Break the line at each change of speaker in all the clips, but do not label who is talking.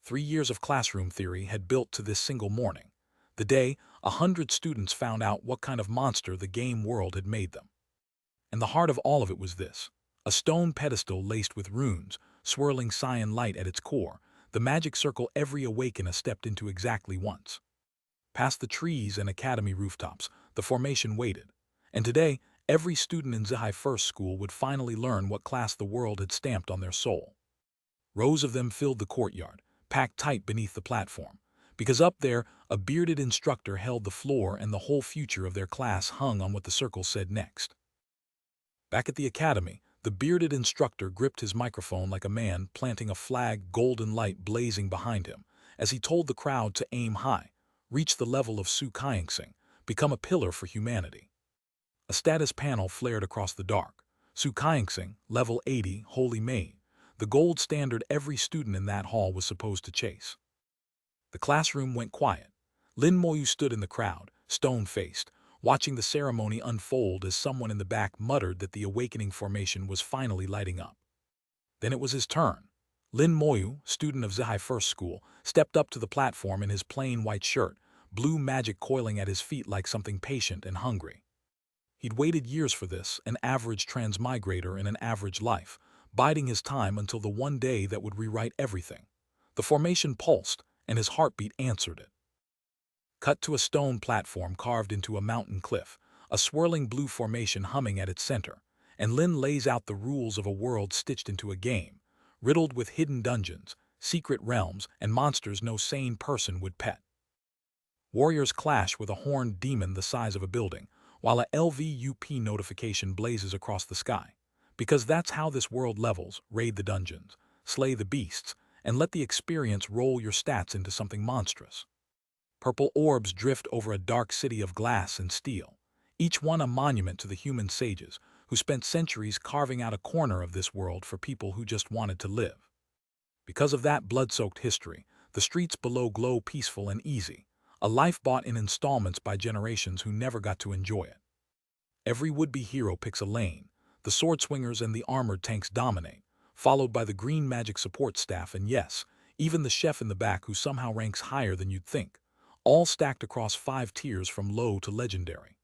3 years of classroom theory had built to this single morning, the day 100 students found out what kind of monster the game world had made them. And the heart of all of it was this: a stone pedestal laced with runes, swirling cyan light at its core, the magic circle every awakener stepped into exactly once. Past the trees and academy rooftops, the formation waited, and today, every student in Zihai First School would finally learn what class the world had stamped on their soul. Rows of them filled the courtyard, packed tight beneath the platform, because up there, a bearded instructor held the floor and the whole future of their class hung on what the circle said next. Back at the academy, the bearded instructor gripped his microphone like a man planting a flag, golden light blazing behind him, as he told the crowd to aim high, reach the level of Su Kaingsing, become a pillar for humanity. A status panel flared across the dark. Su Kaingsing, level 80, Holy Maid, the gold standard every student in that hall was supposed to chase. The classroom went quiet. Lin Moyu stood in the crowd, stone-faced, watching the ceremony unfold as someone in the back muttered that the awakening formation was finally lighting up. Then it was his turn. Lin Moyu, student of Zihai First School, stepped up to the platform in his plain white shirt, blue magic coiling at his feet like something patient and hungry. He'd waited years for this, an average transmigrator in an average life, biding his time until the one day that would rewrite everything. The formation pulsed, and his heartbeat answered it. Cut to a stone platform carved into a mountain cliff, a swirling blue formation humming at its center, and Lin lays out the rules of a world stitched into a game, riddled with hidden dungeons, secret realms, and monsters no sane person would pet. Warriors clash with a horned demon the size of a building, while a LVUP notification blazes across the sky. Because that's how this world levels: raid the dungeons, slay the beasts, and let the experience roll your stats into something monstrous. Purple orbs drift over a dark city of glass and steel, each one a monument to the human sages who spent centuries carving out a corner of this world for people who just wanted to live. Because of that blood-soaked history, the streets below glow peaceful and easy, a life bought in installments by generations who never got to enjoy it. Every would-be hero picks a lane. The sword swingers and the armored tanks dominate, followed by the green magic support staff and yes, even the chef in the back who somehow ranks higher than you'd think, all stacked across 5 tiers from low to legendary.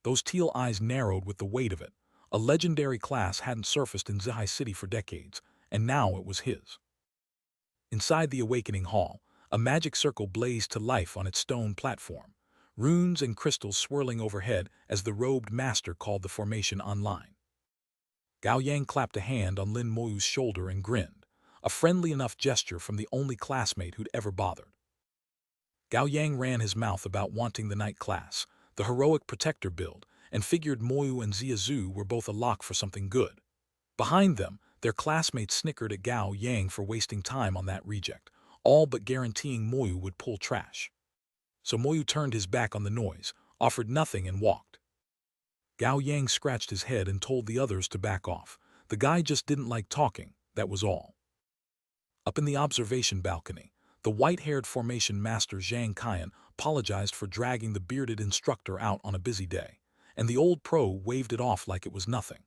Those teal eyes narrowed with the weight of it. A legendary class hadn't surfaced in Zihai City for decades, and now it was his. Inside the Awakening Hall, a magic circle blazed to life on its stone platform, runes and crystals swirling overhead as the robed master called the formation online. Gao Yang clapped a hand on Lin Moyu's shoulder and grinned, a friendly enough gesture from the only classmate who'd ever bothered. Gao Yang ran his mouth about wanting the night class, the heroic protector build, and figured Moyu and Ziazu were both a lock for something good. Behind them, their classmates snickered at Gao Yang for wasting time on that reject, all but guaranteeing Moyu would pull trash. So Moyu turned his back on the noise, offered nothing and walked. Gao Yang scratched his head and told the others to back off. The guy just didn't like talking, that was all. Up in the observation balcony, the white-haired formation master Zhang Kaiyan apologized for dragging the bearded instructor out on a busy day, and the old pro waved it off like it was nothing.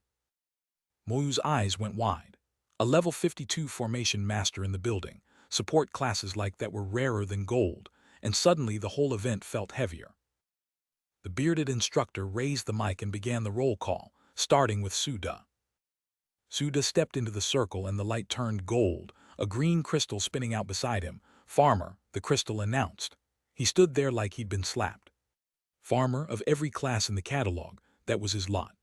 Moyu's eyes went wide. A level 52 formation master in the building, support classes like that were rarer than gold, and suddenly the whole event felt heavier. The bearded instructor raised the mic and began the roll call, starting with Suda. Suda stepped into the circle and the light turned gold, a green crystal spinning out beside him. "Farmer," the crystal announced. He stood there like he'd been slapped. Farmer of every class in the catalog, that was his lot.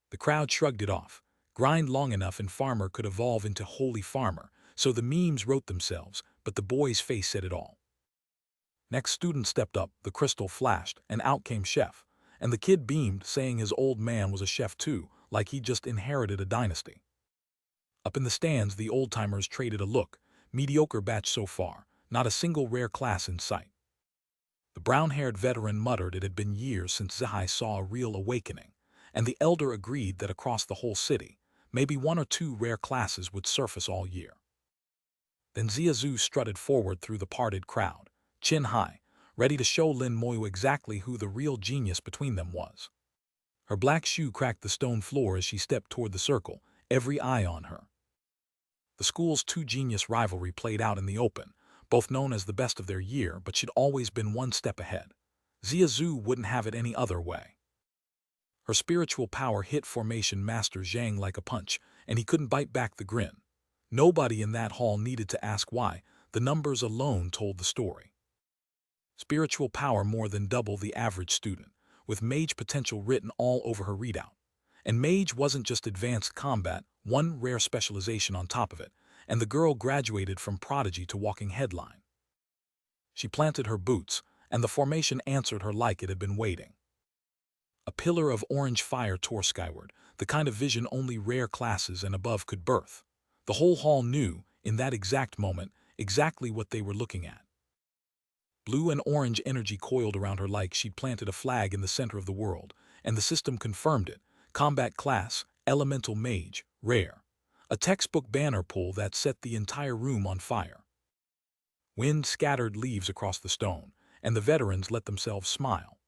The crowd shrugged it off. Grind long enough and Farmer could evolve into Holy Farmer, so the memes wrote themselves, but the boy's face said it all. Next student stepped up, the crystal flashed, and out came Chef, and the kid beamed, saying his old man was a chef too, like he'd just inherited a dynasty. Up in the stands, the old-timers traded a look. Mediocre batch so far, not a single rare class in sight. The brown-haired veteran muttered it had been years since Zihai saw a real awakening, and the elder agreed that across the whole city, maybe 1 or 2 rare classes would surface all year. Then Ziazu strutted forward through the parted crowd, chin high, ready to show Lin Moyu exactly who the real genius between them was. Her black shoe cracked the stone floor as she stepped toward the circle, every eye on her. The school's two-genius rivalry played out in the open, both known as the best of their year, but she'd always been one step ahead. Zhu wouldn't have it any other way. Her spiritual power hit Formation Master Zhang like a punch, and he couldn't bite back the grin. Nobody in that hall needed to ask why. The numbers alone told the story. Spiritual power more than double the average student, with mage potential written all over her readout. And mage wasn't just advanced combat, one rare specialization on top of it, and the girl graduated from prodigy to walking headline. She planted her boots, and the formation answered her like it had been waiting. A pillar of orange fire tore skyward, the kind of vision only rare classes and above could birth. The whole hall knew, in that exact moment, exactly what they were looking at. Blue and orange energy coiled around her like she'd planted a flag in the center of the world, and the system confirmed it. Combat class, elemental mage, rare. A textbook banner pull that set the entire room on fire. Wind scattered leaves across the stone, and the veterans let themselves smile.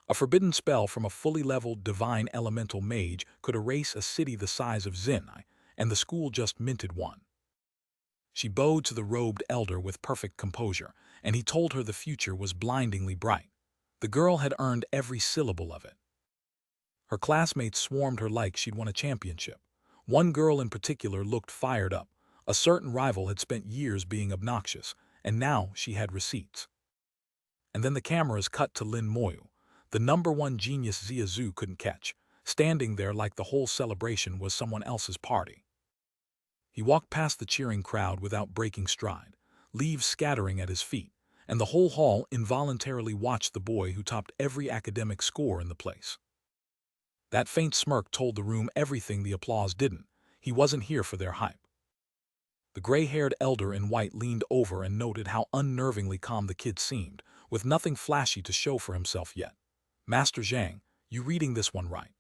A forbidden spell from a fully leveled divine elemental mage could erase a city the size of Zinai, and the school just minted one. She bowed to the robed elder with perfect composure, and he told her the future was blindingly bright. The girl had earned every syllable of it. Her classmates swarmed her like she'd won a championship. One girl in particular looked fired up. A certain rival had spent years being obnoxious, and now she had receipts. And then the cameras cut to Lin Moyu. The #1 genius Zhu couldn't catch, standing there like the whole celebration was someone else's party. He walked past the cheering crowd without breaking stride, leaves scattering at his feet, and the whole hall involuntarily watched the boy who topped every academic score in the place. That faint smirk told the room everything the applause didn't. He wasn't here for their hype. The gray-haired elder in white leaned over and noted how unnervingly calm the kid seemed, with nothing flashy to show for himself yet. Master Zhang, you reading this one right?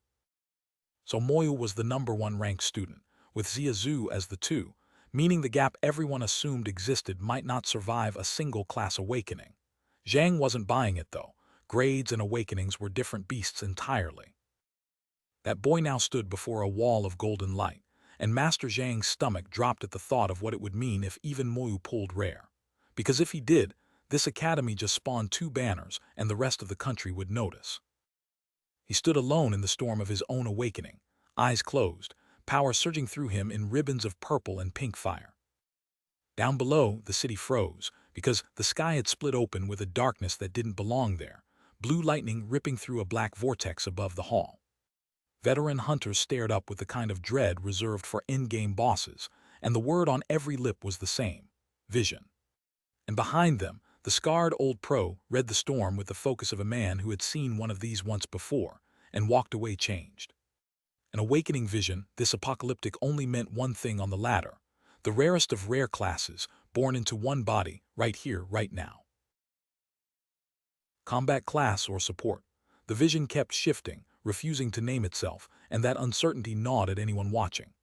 So Moyu was the #1 ranked student, with Zhu as the 2, meaning the gap everyone assumed existed might not survive a single class awakening. Zhang wasn't buying it though. Grades and awakenings were different beasts entirely. That boy now stood before a wall of golden light, and Master Zhang's stomach dropped at the thought of what it would mean if even Moyu pulled rare. Because if he did, this academy just spawned 2 banners, and the rest of the country would notice. He stood alone in the storm of his own awakening, eyes closed, power surging through him in ribbons of purple and pink fire. Down below, the city froze, because the sky had split open with a darkness that didn't belong there, blue lightning ripping through a black vortex above the hall. Veteran hunters stared up with the kind of dread reserved for in-game bosses, and the word on every lip was the same: vision. And behind them, the scarred old pro read the storm with the focus of a man who had seen one of these once before, and walked away changed. An awakening vision, this apocalyptic only meant one thing on the ladder: the rarest of rare classes, born into one body, right here, right now. Combat class or support. The vision kept shifting, refusing to name itself, and that uncertainty gnawed at anyone watching.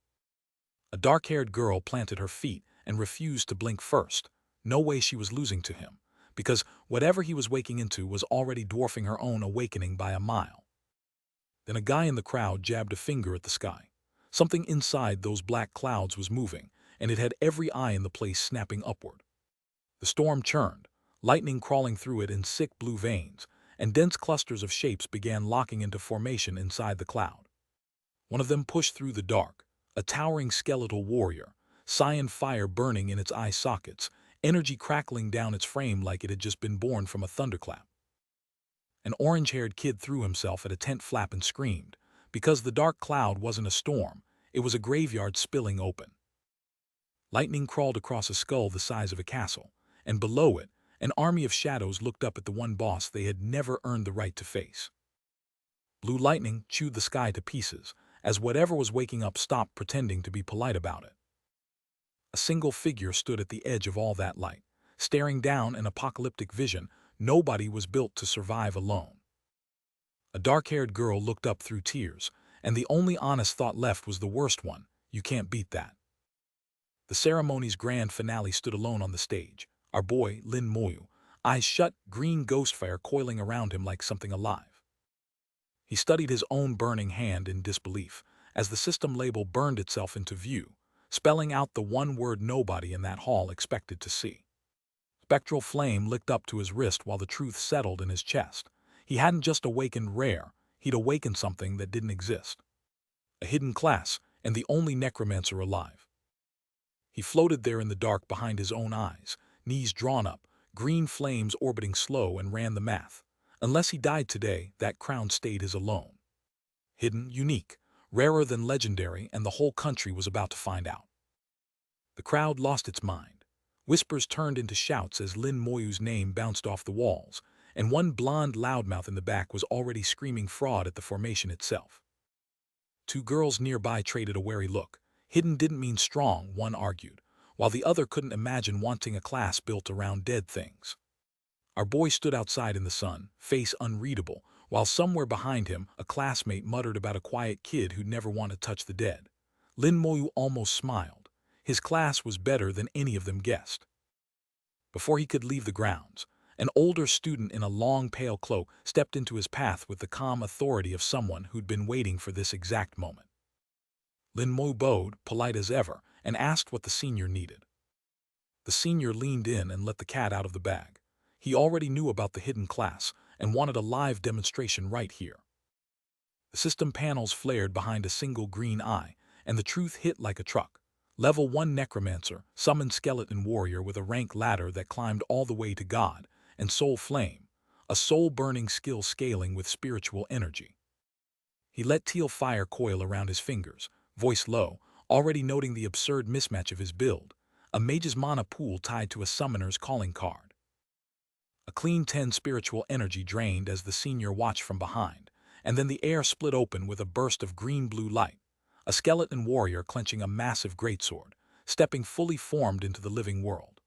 A dark-haired girl planted her feet and refused to blink first. No way she was losing to him, because whatever he was waking into was already dwarfing her own awakening by a mile. Then a guy in the crowd jabbed a finger at the sky. Something inside those black clouds was moving, and it had every eye in the place snapping upward. The storm churned, lightning crawling through it in sick blue veins, and dense clusters of shapes began locking into formation inside the cloud. One of them pushed through the dark, a towering skeletal warrior, cyan fire burning in its eye sockets, energy crackling down its frame like it had just been born from a thunderclap. An orange-haired kid threw himself at a tent flap and screamed, because the dark cloud wasn't a storm, it was a graveyard spilling open. Lightning crawled across a skull the size of a castle, and below it, an army of shadows looked up at the one boss they had never earned the right to face. Blue lightning chewed the sky to pieces, as whatever was waking up stopped pretending to be polite about it. A single figure stood at the edge of all that light, staring down an apocalyptic vision. Nobody was built to survive alone. A dark-haired girl looked up through tears, and the only honest thought left was the worst one: you can't beat that. The ceremony's grand finale stood alone on the stage. Our boy, Lin Moyu, eyes shut, green ghost fire coiling around him like something alive. He studied his own burning hand in disbelief, as the system label burned itself into view. spelling out the one word nobody in that hall expected to see. Spectral flame licked up to his wrist while the truth settled in his chest. He hadn't just awakened rare, he'd awakened something that didn't exist. A hidden class, and the only necromancer alive. He floated there in the dark behind his own eyes, knees drawn up, green flames orbiting slow, and ran the math. Unless he died today, that crown stayed his alone. Hidden, unique, rarer than legendary, and the whole country was about to find out. The crowd lost its mind. Whispers turned into shouts as Lin Moyu's name bounced off the walls, and one blonde loudmouth in the back was already screaming fraud at the formation itself. Two girls nearby traded a wary look. Hidden didn't mean strong, one argued, while the other couldn't imagine wanting a class built around dead things. Our boy stood outside in the sun, face unreadable, while somewhere behind him a classmate muttered about a quiet kid who'd never want to touch the dead. Lin Moyu almost smiled. His class was better than any of them guessed. Before he could leave the grounds, an older student in a long pale cloak stepped into his path with the calm authority of someone who'd been waiting for this exact moment. Lin Moyu bowed, polite as ever, and asked what the senior needed. The senior leaned in and let the cat out of the bag. He already knew about the hidden class and wanted a live demonstration right here. The system panels flared behind a single green eye, and the truth hit like a truck. Level 1 Necromancer, summoned skeleton warrior with a rank ladder that climbed all the way to God, and soul flame, a soul-burning skill scaling with spiritual energy. He let teal fire coil around his fingers, voice low, already noting the absurd mismatch of his build, a mage's mana pool tied to a summoner's calling card. A clean 10 spiritual energy drained as the senior watched from behind, and then the air split open with a burst of green-blue light. A skeleton warrior clenching a massive greatsword, stepping fully formed into the living world.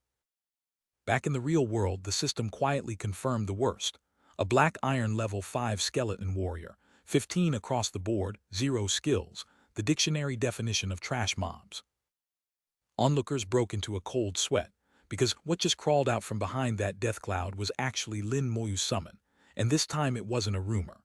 Back in the real world, the system quietly confirmed the worst. A black iron level 5 skeleton warrior, 15 across the board, 0 skills, the dictionary definition of trash mobs. Onlookers broke into a cold sweat, because what just crawled out from behind that death cloud was actually Lin Moyu's summon, and this time it wasn't a rumor.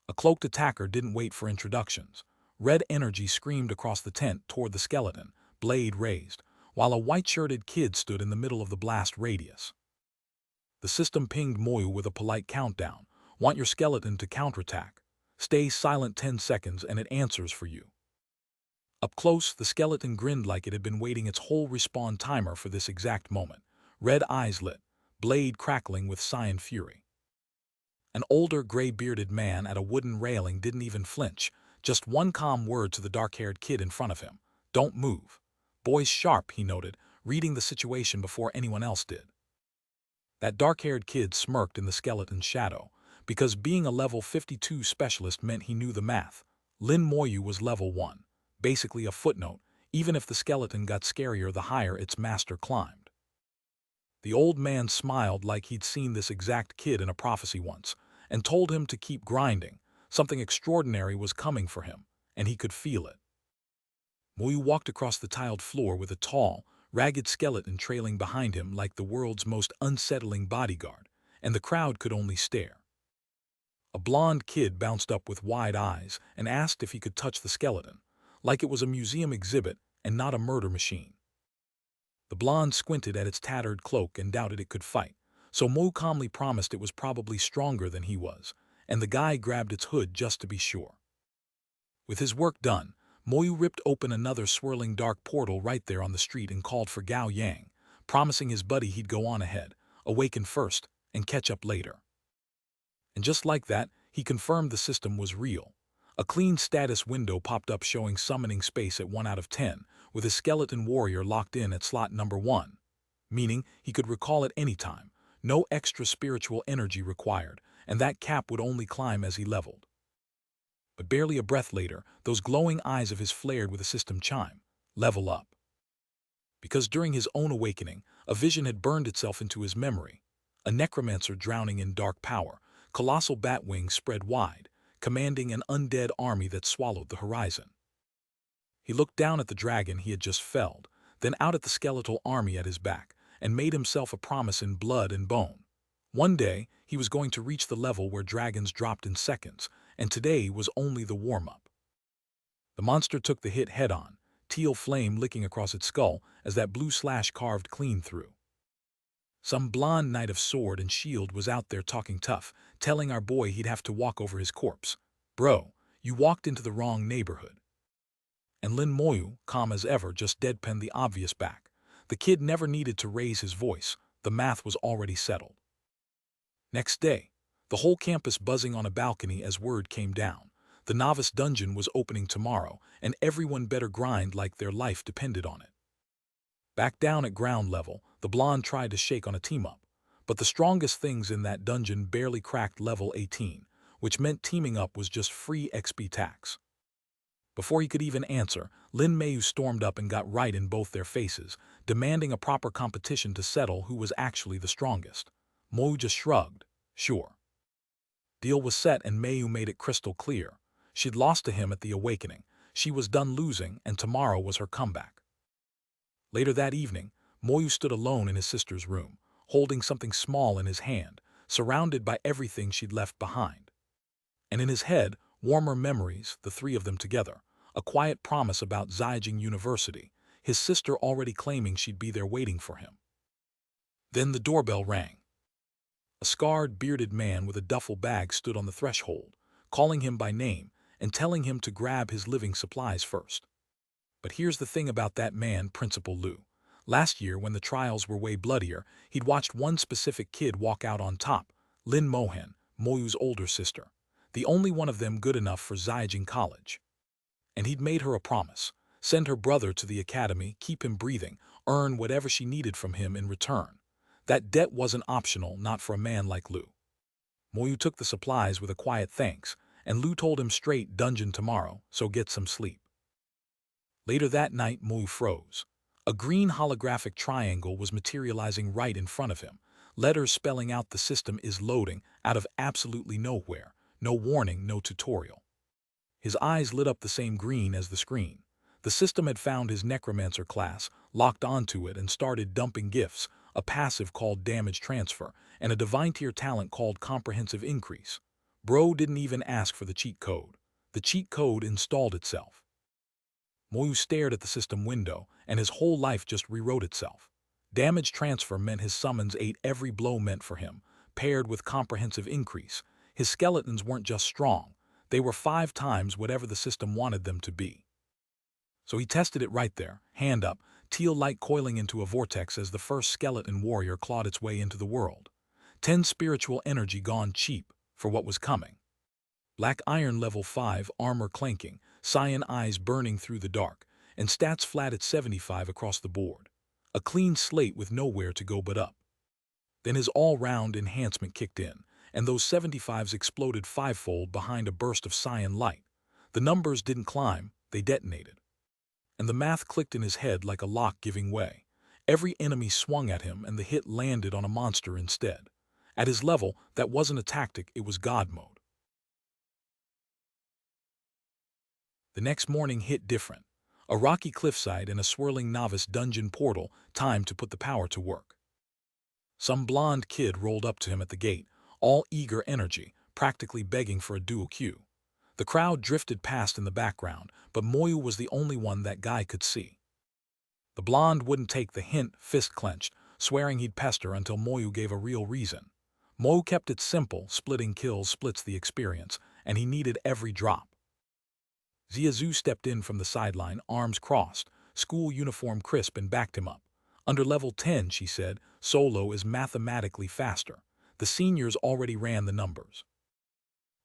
A cloaked attacker didn't wait for introductions. Red energy screamed across the tent toward the skeleton, blade raised, while a white-shirted kid stood in the middle of the blast radius. The system pinged Moyu with a polite countdown. Want your skeleton to counterattack. Stay silent 10 seconds and it answers for you. Up close, the skeleton grinned like it had been waiting its whole respawn timer for this exact moment. Red eyes lit, blade crackling with cyan fury. An older, gray-bearded man at a wooden railing didn't even flinch. Just one calm word to the dark-haired kid in front of him. Don't move. Boy's sharp, he noted, reading the situation before anyone else did. That dark-haired kid smirked in the skeleton's shadow, because being a level 52 specialist meant he knew the math. Lin Moyu was level 1, basically a footnote, even if the skeleton got scarier the higher its master climbed. The old man smiled like he'd seen this exact kid in a prophecy once, and told him to keep grinding. Something extraordinary was coming for him, and he could feel it. Moyu walked across the tiled floor with a tall, ragged skeleton trailing behind him like the world's most unsettling bodyguard, and the crowd could only stare. A blonde kid bounced up with wide eyes and asked if he could touch the skeleton, like it was a museum exhibit and not a murder machine. The blonde squinted at its tattered cloak and doubted it could fight, so Moyu calmly promised it was probably stronger than he was, and the guy grabbed its hood just to be sure. With his work done, Moyu ripped open another swirling dark portal right there on the street and called for Gao Yang, promising his buddy he'd go on ahead, awaken first, and catch up later. And just like that, he confirmed the system was real. A clean status window popped up showing summoning space at 1 out of 10, with his skeleton warrior locked in at slot number 1, meaning he could recall at any time, no extra spiritual energy required, and that cap would only climb as he leveled. But barely a breath later, those glowing eyes of his flared with a system chime, level up. Because during his own awakening, a vision had burned itself into his memory, a necromancer drowning in dark power, colossal bat wings spread wide, commanding an undead army that swallowed the horizon. He looked down at the dragon he had just felled, then out at the skeletal army at his back, and made himself a promise in blood and bone. One day, he was going to reach the level where dragons dropped in seconds, and today was only the warm-up. The monster took the hit head-on, teal flame licking across its skull as that blue slash carved clean through. Some blonde knight of sword and shield was out there talking tough, telling our boy he'd have to walk over his corpse. Bro, you walked into the wrong neighborhood. And Lin Moyu, calm as ever, just deadpanned the obvious back. The kid never needed to raise his voice. The math was already settled. Next day, the whole campus buzzing on a balcony as word came down. The novice dungeon was opening tomorrow, and everyone better grind like their life depended on it. Back down at ground level, the blonde tried to shake on a team-up, but the strongest things in that dungeon barely cracked level 18, which meant teaming up was just free XP tax. Before he could even answer, Lin Moyu stormed up and got right in both their faces, demanding a proper competition to settle who was actually the strongest. Moyu just shrugged. Sure. Deal was set, and Moyu made it crystal clear. She'd lost to him at the awakening. She was done losing, and tomorrow was her comeback. Later that evening, Moyu stood alone in his sister's room, holding something small in his hand, surrounded by everything she'd left behind. And in his head, warmer memories, the three of them together, a quiet promise about Zhejiang University, his sister already claiming she'd be there waiting for him. Then the doorbell rang. A scarred, bearded man with a duffel bag stood on the threshold, calling him by name and telling him to grab his living supplies first. But here's the thing about that man, Principal Lu. Last year, when the trials were way bloodier, he'd watched one specific kid walk out on top, Lin Moyu, Moyu's older sister, the only one of them good enough for Zhejiang College. And he'd made her a promise: send her brother to the academy, keep him breathing, earn whatever she needed from him in return. That debt wasn't optional, not for a man like Lu. Moyu took the supplies with a quiet thanks, and Lu told him straight, dungeon tomorrow, so get some sleep. Later that night, Moyu froze. A green holographic triangle was materializing right in front of him, letters spelling out the system is loading out of absolutely nowhere, no warning, no tutorial. His eyes lit up the same green as the screen. The system had found his necromancer class, locked onto it, and started dumping gifts, a passive called damage transfer, and a divine tier talent called comprehensive increase. Bro didn't even ask for the cheat code. The cheat code installed itself. Moyu stared at the system window, and his whole life just rewrote itself. Damage transfer meant his summons ate every blow meant for him, paired with comprehensive increase. His skeletons weren't just strong, they were 5 times whatever the system wanted them to be. So he tested it right there, hand up, teal light coiling into a vortex as the first skeleton warrior clawed its way into the world. 10 spiritual energy gone cheap for what was coming. Black iron level 5, armor clanking, cyan eyes burning through the dark, and stats flat at 75 across the board. A clean slate with nowhere to go but up. Then his all-round enhancement kicked in, and those 75s exploded 5-fold behind a burst of cyan light. The numbers didn't climb, they detonated. And the math clicked in his head like a lock giving way. Every enemy swung at him, and the hit landed on a monster instead. At his level, that wasn't a tactic, it was God mode. The next morning hit different. A rocky cliffside and a swirling novice dungeon portal, time to put the power to work. Some blonde kid rolled up to him at the gate, all eager energy, practically begging for a dual queue. The crowd drifted past in the background, but Moyu was the only one that guy could see. The blonde wouldn't take the hint, fist clenched, swearing he'd pester until Moyu gave a real reason. Moyu kept it simple, splitting kills splits the experience, and he needed every drop. Ziazu stepped in from the sideline, arms crossed, school uniform crisp, and backed him up. Under level 10, she said, solo is mathematically faster. The seniors already ran the numbers.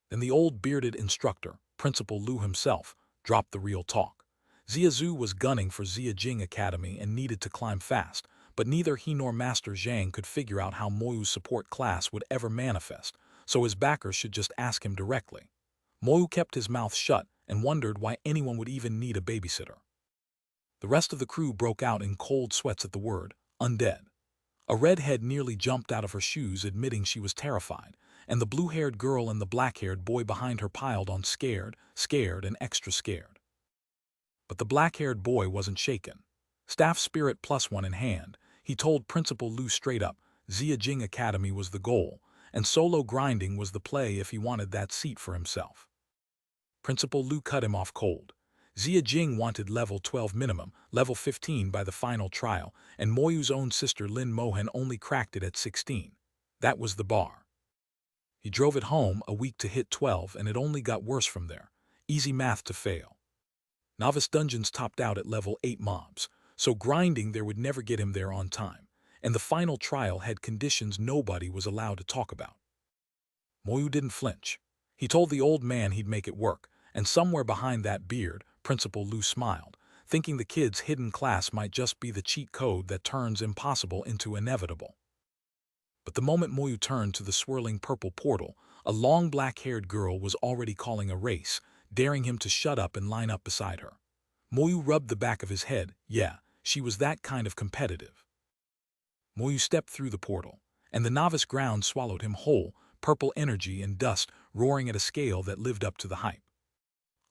Then the old bearded instructor, Principal Lu himself, dropped the real talk. Ziazu was gunning for Zhejiang Academy and needed to climb fast, but neither he nor Master Zhang could figure out how Moyu's support class would ever manifest, so his backers should just ask him directly. Moyu kept his mouth shut and wondered why anyone would even need a babysitter. The rest of the crew broke out in cold sweats at the word, undead. A redhead nearly jumped out of her shoes, admitting she was terrified, and the blue-haired girl and the black-haired boy behind her piled on scared, and extra scared. But the black-haired boy wasn't shaken. Staff spirit +1 in hand, he told Principal Lu straight up, Zhejiang Academy was the goal, and solo grinding was the play if he wanted that seat for himself. Principal Lu cut him off cold. Zia Jing wanted level 12 minimum, level 15 by the final trial, and Moyu's own sister Lin Mohan only cracked it at 16. That was the bar. He drove it home a week to hit 12, and it only got worse from there. Easy math to fail. Novice dungeons topped out at level 8 mobs, so grinding there would never get him there on time, and the final trial had conditions nobody was allowed to talk about. Moyu didn't flinch. He told the old man he'd make it work, and somewhere behind that beard, Principal Lu smiled, thinking the kid's hidden class might just be the cheat code that turns impossible into inevitable. But the moment Moyu turned to the swirling purple portal, a long black-haired girl was already calling a race, daring him to shut up and line up beside her. Moyu rubbed the back of his head. Yeah, she was that kind of competitive. Moyu stepped through the portal, and the novice ground swallowed him whole, purple energy and dust roaring at a scale that lived up to the hype.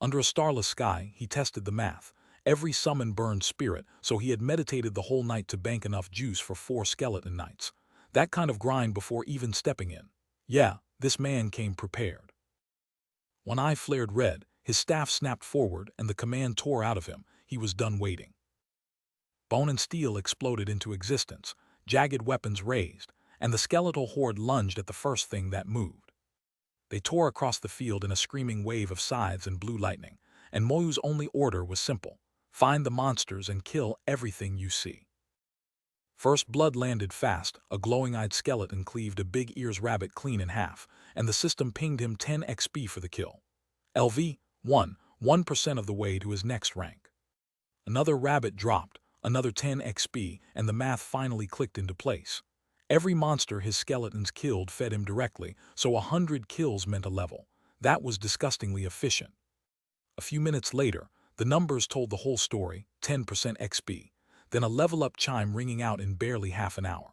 Under a starless sky, he tested the math. Every summon burned spirit, so he had meditated the whole night to bank enough juice for 4 skeleton nights. That kind of grind before even stepping in. Yeah, this man came prepared. One eye flared red, his staff snapped forward, and the command tore out of him. He was done waiting. Bone and steel exploded into existence, jagged weapons raised, and the skeletal horde lunged at the first thing that moved. They tore across the field in a screaming wave of scythes and blue lightning, and Moyu's only order was simple: find the monsters and kill everything you see. First blood landed fast, a glowing-eyed skeleton cleaved a big ears rabbit clean in half, and the system pinged him 10 XP for the kill. LV, 1% of the way to his next rank. Another rabbit dropped, another 10 XP, and the math finally clicked into place. Every monster his skeletons killed fed him directly, so 100 kills meant a level. That was disgustingly efficient. A few minutes later, the numbers told the whole story, 10% XP, then a level-up chime ringing out in barely half an hour.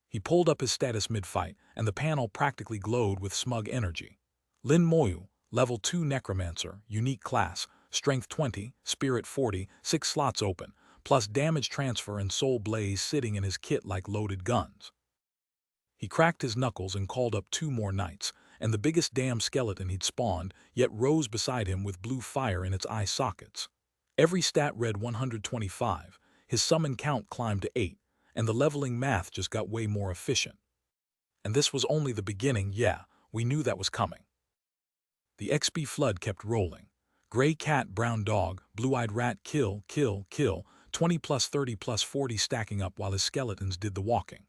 He pulled up his status mid-fight, and the panel practically glowed with smug energy. Lin Moyu, level 2 Necromancer, unique class, strength 20, spirit 40, 6 slots open, plus damage transfer and soul blaze sitting in his kit like loaded guns. He cracked his knuckles and called up 2 more knights, and the biggest damn skeleton he'd spawned yet rose beside him with blue fire in its eye sockets. Every stat read 125, his summon count climbed to 8, and the leveling math just got way more efficient. And this was only the beginning. Yeah, we knew that was coming. The XP flood kept rolling. Gray cat, brown dog, blue-eyed rat, kill, 20 plus 30 plus 40 stacking up while his skeletons did the walking.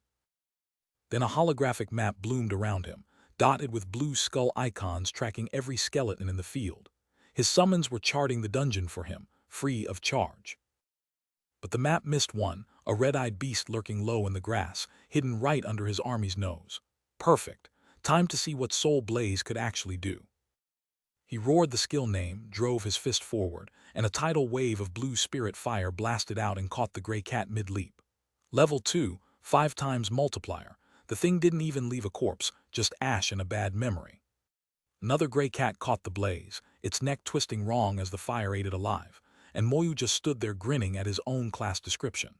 Then a holographic map bloomed around him, dotted with blue skull icons tracking every skeleton in the field. His summons were charting the dungeon for him, free of charge. But the map missed one, a red-eyed beast lurking low in the grass, hidden right under his army's nose. Perfect. Time to see what Soul Blaze could actually do. He roared the skill name, drove his fist forward, and a tidal wave of blue spirit fire blasted out and caught the gray cat mid-leap. Level 2, 5 times multiplier. The thing didn't even leave a corpse, just ash and a bad memory. Another gray cat caught the blaze, its neck twisting wrong as the fire ate it alive, and Moyu just stood there grinning at his own class description.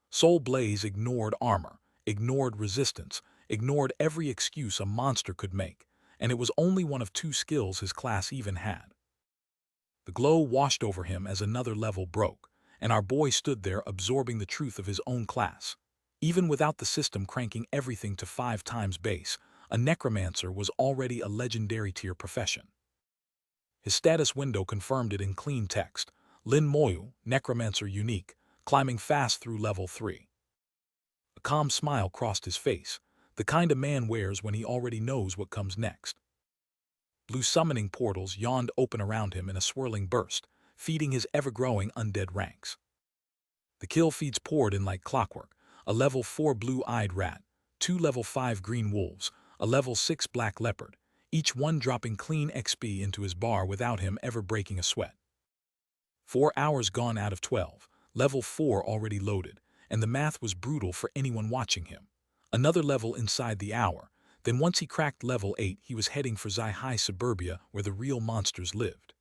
Soul Blaze ignored armor, ignored resistance, ignored every excuse a monster could make, and it was only one of 2 skills his class even had. The glow washed over him as another level broke, and our boy stood there absorbing the truth of his own class. Even without the system cranking everything to 5 times base, a necromancer was already a legendary tier profession. His status window confirmed it in clean text: Lin Moyu, necromancer unique, climbing fast through level 3. A calm smile crossed his face, the kind a man wears when he already knows what comes next. Blue summoning portals yawned open around him in a swirling burst, feeding his ever-growing undead ranks. The kill feeds poured in like clockwork: a level 4 blue-eyed rat, 2 level 5 green wolves, a level 6 black leopard, each one dropping clean XP into his bar without him ever breaking a sweat. 4 hours gone out of 12, level 4 already loaded, and the math was brutal for anyone watching him. Another level inside the hour, then once he cracked level 8 he was heading for Zai-Hai suburbia where the real monsters lived.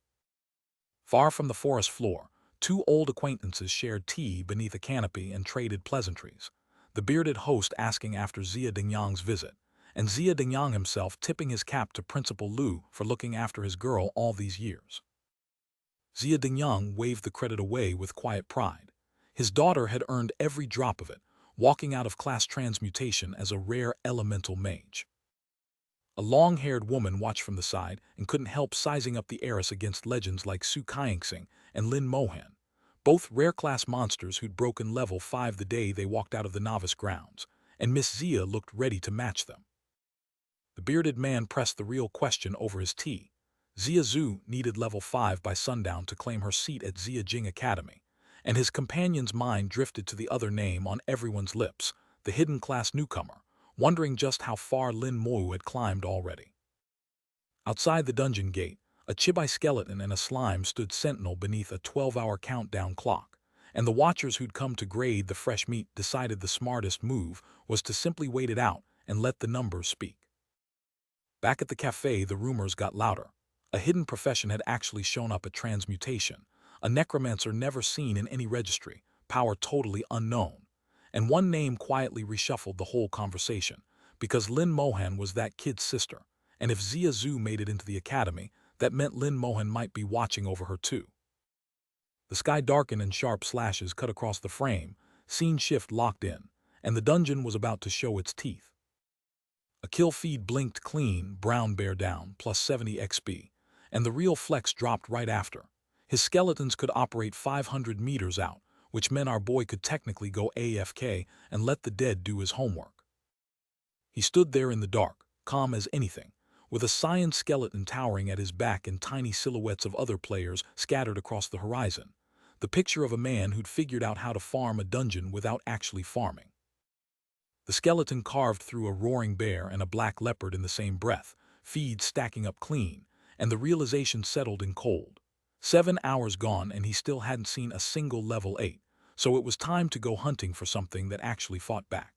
Far from the forest floor, 2 old acquaintances shared tea beneath a canopy and traded pleasantries, the bearded host asking after Zia Dingyang's visit, and Zia Dingyang himself tipping his cap to Principal Lu for looking after his girl all these years. Zia Dingyang waved the credit away with quiet pride. His daughter had earned every drop of it, walking out of class transmutation as a rare elemental mage. A long-haired woman watched from the side and couldn't help sizing up the heiress against legends like Su Kaingsing and Lin Moyu, both rare-class monsters who'd broken level 5 the day they walked out of the novice grounds, and Miss Zia looked ready to match them. The bearded man pressed the real question over his tea. Zia Zhu needed level 5 by sundown to claim her seat at Zia Jing Academy, and his companion's mind drifted to the other name on everyone's lips, the hidden class newcomer, wondering just how far Lin Moyu had climbed already. Outside the dungeon gate, a chibi skeleton and a slime stood sentinel beneath a 12-hour countdown clock, and the watchers who'd come to grade the fresh meat decided the smartest move was to simply wait it out and let the numbers speak. Back at the cafe, the rumors got louder. A hidden profession had actually shown up at transmutation, a necromancer never seen in any registry, power totally unknown. And one name quietly reshuffled the whole conversation, because Lin Moyu was that kid's sister, and if Zia Zhu made it into the academy, that meant Lin Moyu might be watching over her too. The sky darkened and sharp slashes cut across the frame, scene shift locked in, and the dungeon was about to show its teeth. A kill feed blinked clean, brown bear down, plus 70 XP, and the real flex dropped right after. His skeletons could operate 500 meters out, which meant our boy could technically go AFK and let the dead do his homework. He stood there in the dark, calm as anything, with a cyan skeleton towering at his back and tiny silhouettes of other players scattered across the horizon, the picture of a man who'd figured out how to farm a dungeon without actually farming. The skeleton carved through a roaring bear and a black leopard in the same breath, feeds stacking up clean, and the realization settled in cold. 7 hours gone and he still hadn't seen a single level 8, so it was time to go hunting for something that actually fought back.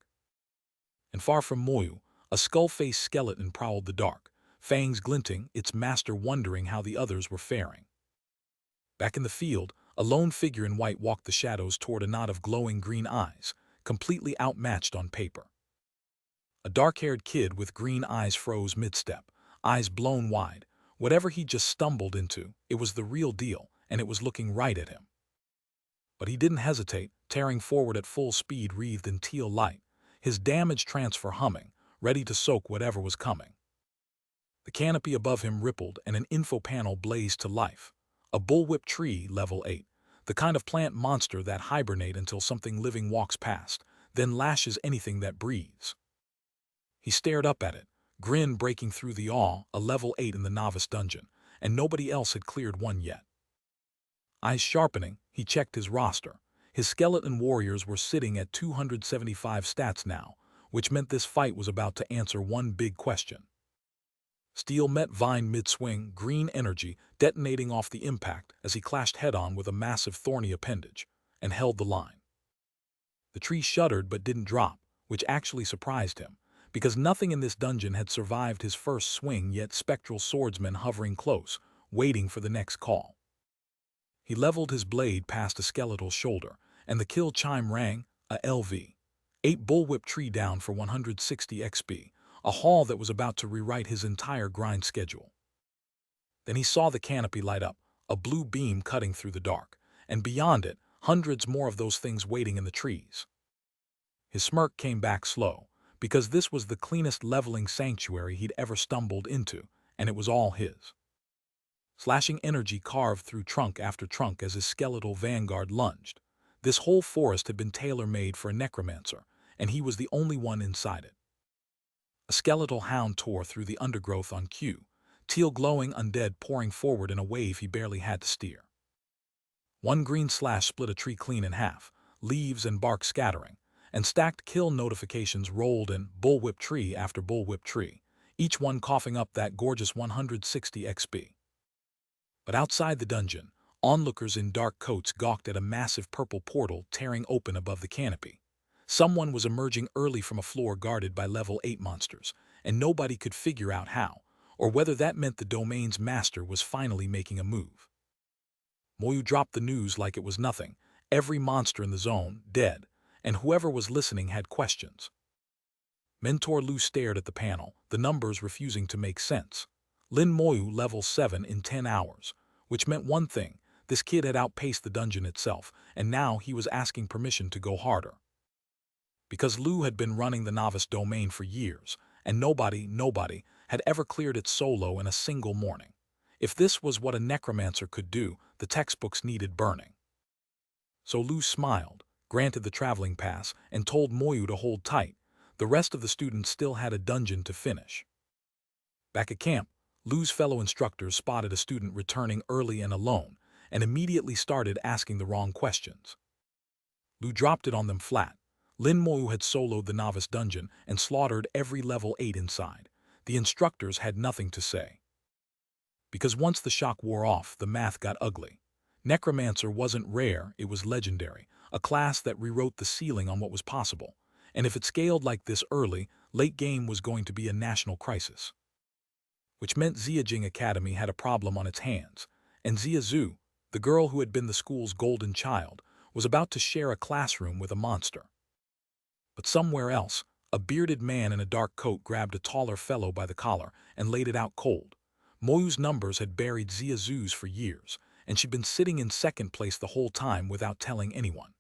And far from Moyu, a skull-faced skeleton prowled the dark, fangs glinting, its master wondering how the others were faring. Back in the field, a lone figure in white walked the shadows toward a knot of glowing green eyes, completely outmatched on paper. A dark-haired kid with green eyes froze mid-step, eyes blown wide. Whatever he just stumbled into, it was the real deal, and it was looking right at him. But he didn't hesitate, tearing forward at full speed wreathed in teal light, his damage transfer humming, ready to soak whatever was coming. The canopy above him rippled and an info panel blazed to life. A bullwhip tree, level 8, the kind of plant monster that hibernate until something living walks past, then lashes anything that breathes. He stared up at it, grin breaking through the awe, a level 8 in the novice dungeon, and nobody else had cleared one yet. Eyes sharpening, he checked his roster. His skeleton warriors were sitting at 275 stats now, which meant this fight was about to answer one big question. Steel met vine mid-swing, green energy detonating off the impact as he clashed head-on with a massive thorny appendage, and held the line. The tree shuddered but didn't drop, which actually surprised him, because nothing in this dungeon had survived his first swing, yet spectral swordsmen hovering close, waiting for the next call. He leveled his blade past a skeletal shoulder, and the kill chime rang, a LV. 8 bullwhip tree down for 160 XP, a haul that was about to rewrite his entire grind schedule. Then he saw the canopy light up, a blue beam cutting through the dark, and beyond it, hundreds more of those things waiting in the trees. His smirk came back slow, because this was the cleanest leveling sanctuary he'd ever stumbled into, and it was all his. Slashing energy carved through trunk after trunk as his skeletal vanguard lunged. This whole forest had been tailor-made for a necromancer, and he was the only one inside it. A skeletal hound tore through the undergrowth on cue, teal-glowing undead pouring forward in a wave he barely had to steer. One green slash split a tree clean in half, leaves and bark scattering, and stacked kill notifications rolled in bullwhip tree after bullwhip tree, each one coughing up that gorgeous 160 XP. But outside the dungeon, onlookers in dark coats gawked at a massive purple portal tearing open above the canopy. Someone was emerging early from a floor guarded by level 8 monsters, and nobody could figure out how, or whether that meant the domain's master was finally making a move. Moyu dropped the news like it was nothing, every monster in the zone, dead, and whoever was listening had questions. Mentor Lu stared at the panel, the numbers refusing to make sense. Lin Moyu level 7 in 10 hours, which meant one thing, This kid had outpaced the dungeon itself, and now he was asking permission to go harder. Because Lu had been running the novice domain for years, and nobody had ever cleared it solo in a single morning. If this was what a necromancer could do, the textbooks needed burning. So Lu smiled, granted the traveling pass, and told Moyu to hold tight. The rest of the students still had a dungeon to finish. Back at camp, Lu's fellow instructors spotted a student returning early and alone, and immediately started asking the wrong questions. Lu dropped it on them flat. Lin Moyu had soloed the novice dungeon and slaughtered every level 8 inside. The instructors had nothing to say. Because once the shock wore off, the math got ugly. Necromancer wasn't rare, it was legendary, a class that rewrote the ceiling on what was possible. And if it scaled like this early, late game was going to be a national crisis. Which meant Xiajing Academy had a problem on its hands, and Xia Zhu, the girl who had been the school's golden child, was about to share a classroom with a monster. But somewhere else, a bearded man in a dark coat grabbed a taller fellow by the collar and laid it out cold. Moyu's numbers had buried Xia Zhu's for years, and she'd been sitting in second place the whole time without telling anyone.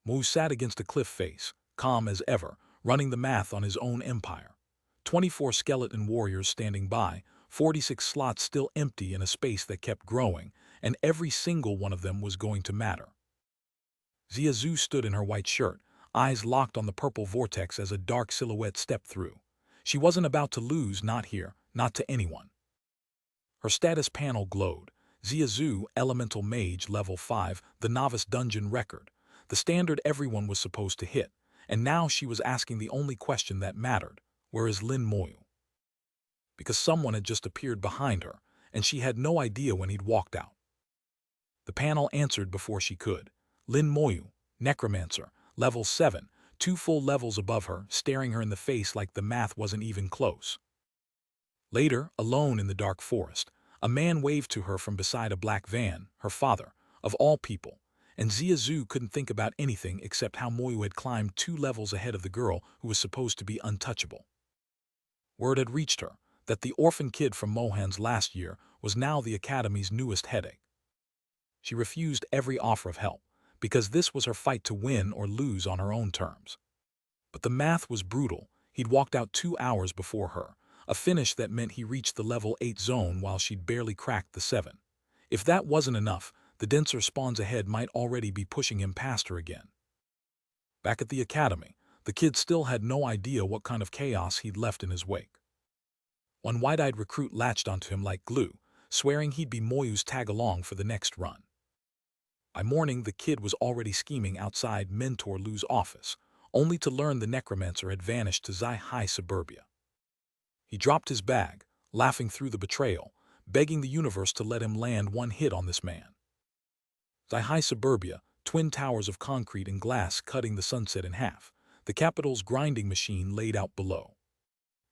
Moyu sat against a cliff face, calm as ever, running the math on his own empire. 24 skeleton warriors standing by, 46 slots still empty in a space that kept growing, and every single one of them was going to matter. Xia Zhu stood in her white shirt, eyes locked on the purple vortex as a dark silhouette stepped through. She wasn't about to lose, not here, not to anyone. Her status panel glowed. Xia Zhu, Elemental Mage, Level 5, the Novice Dungeon record, the standard everyone was supposed to hit, and now she was asking the only question that mattered: where is Lin Moyu? Because someone had just appeared behind her, and she had no idea when he'd walked out. The panel answered before she could. Lin Moyu, Necromancer, Level 7, 2 full levels above her, staring her in the face like the math wasn't even close. Later, alone in the dark forest, a man waved to her from beside a black van, her father, of all people, and Xia Zhu couldn't think about anything except how Moyu had climbed 2 levels ahead of the girl who was supposed to be untouchable. Word had reached her that the orphan kid from Mohan's last year was now the Academy's newest headache. She refused every offer of help, because this was her fight to win or lose on her own terms. But the math was brutal. He'd walked out 2 hours before her, a finish that meant he reached the level 8 zone while she'd barely cracked the 7. If that wasn't enough, the denser spawns ahead might already be pushing him past her again. Back at the Academy, the kid still had no idea what kind of chaos he'd left in his wake. One wide-eyed recruit latched onto him like glue, swearing he'd be Moyu's tag-along for the next run. By morning, the kid was already scheming outside Mentor Lu's office, only to learn the necromancer had vanished to Zai suburbia. He dropped his bag, laughing through the betrayal, begging the universe to let him land one hit on this man. Zai suburbia, twin towers of concrete and glass cutting the sunset in half, the capital's grinding machine laid out below.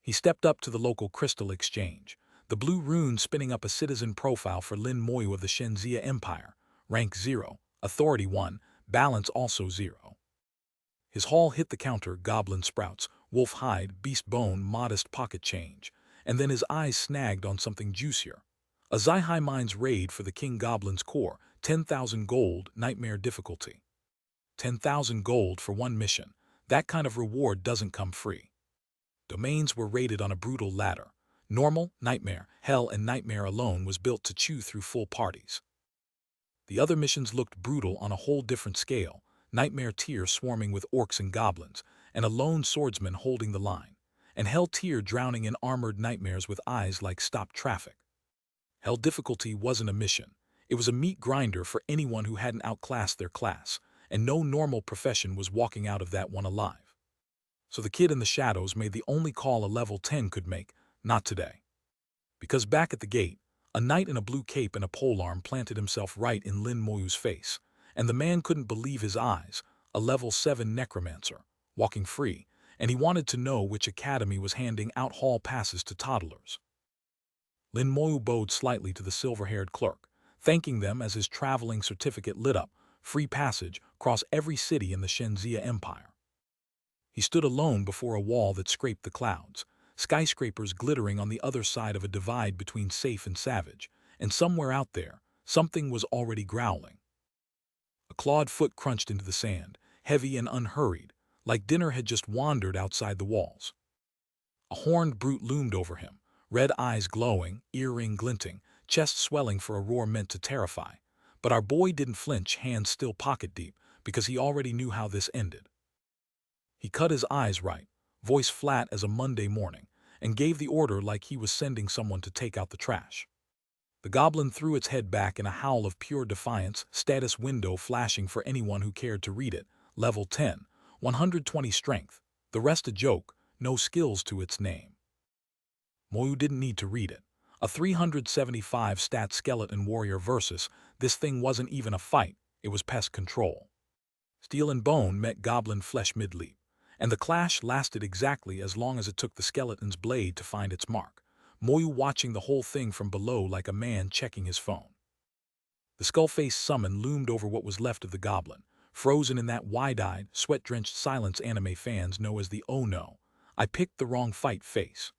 He stepped up to the local crystal exchange, the blue rune spinning up a citizen profile for Lin Moyu of the Shenzia Empire, rank 0, authority 1, balance also 0. His haul hit the counter: goblin sprouts, wolf hide, beast bone, modest pocket change, and then his eyes snagged on something juicier. A Zai Mine's raid for the King Goblin's core, 10,000 gold, nightmare difficulty. 10,000 gold for one mission. That kind of reward doesn't come free. Domains were rated on a brutal ladder. Normal, nightmare, hell, and nightmare alone was built to chew through full parties. The other missions looked brutal on a whole different scale: nightmare tier swarming with orcs and goblins, and a lone swordsman holding the line, and hell tier drowning in armored nightmares with eyes like stopped traffic. Hell difficulty wasn't a mission. It was a meat grinder for anyone who hadn't outclassed their class, and no normal profession was walking out of that one alive. So the kid in the shadows made the only call a level 10 could make: not today. Because back at the gate, a knight in a blue cape and a polearm planted himself right in Lin Moyu's face, and the man couldn't believe his eyes: a level 7 necromancer, walking free, and he wanted to know which academy was handing out hall passes to toddlers. Lin Moyu bowed slightly to the silver-haired clerk, thanking them as his traveling certificate lit up: free passage across every city in the Shenzia Empire. He stood alone before a wall that scraped the clouds, skyscrapers glittering on the other side of a divide between safe and savage, and somewhere out there, something was already growling. A clawed foot crunched into the sand, heavy and unhurried, like dinner had just wandered outside the walls. A horned brute loomed over him, red eyes glowing, earring glinting, chest swelling for a roar meant to terrify. But our boy didn't flinch, hands still pocket deep, because he already knew how this ended. He cut his eyes right, voice flat as a Monday morning, and gave the order like he was sending someone to take out the trash. The goblin threw its head back in a howl of pure defiance, status window flashing for anyone who cared to read it. Level 10, 120 strength, the rest a joke, no skills to its name. Moyu didn't need to read it. A 375 stat skeleton warrior versus this thing wasn't even a fight, it was pest control. Steel and bone met goblin flesh mid-leap, and the clash lasted exactly as long as it took the skeleton's blade to find its mark. Moyu watching the whole thing from below like a man checking his phone. The skull-faced summon loomed over what was left of the goblin, frozen in that wide-eyed, sweat-drenched silence anime fans know as the "oh no, I picked the wrong fight" face.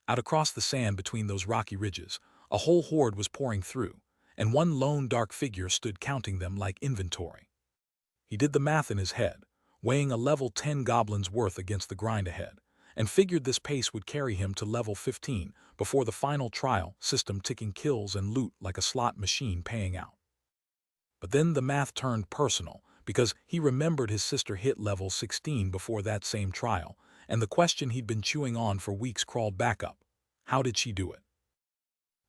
Out across the sand between those rocky ridges, a whole horde was pouring through, and one lone dark figure stood counting them like inventory. He did the math in his head, weighing a level 10 goblin's worth against the grind ahead, and figured this pace would carry him to level 15 before the final trial system ticking kills and loot like a slot machine paying out. But then the math turned personal because he remembered his sister hit level 16 before that same trial, and the question he'd been chewing on for weeks crawled back up. How did she do it?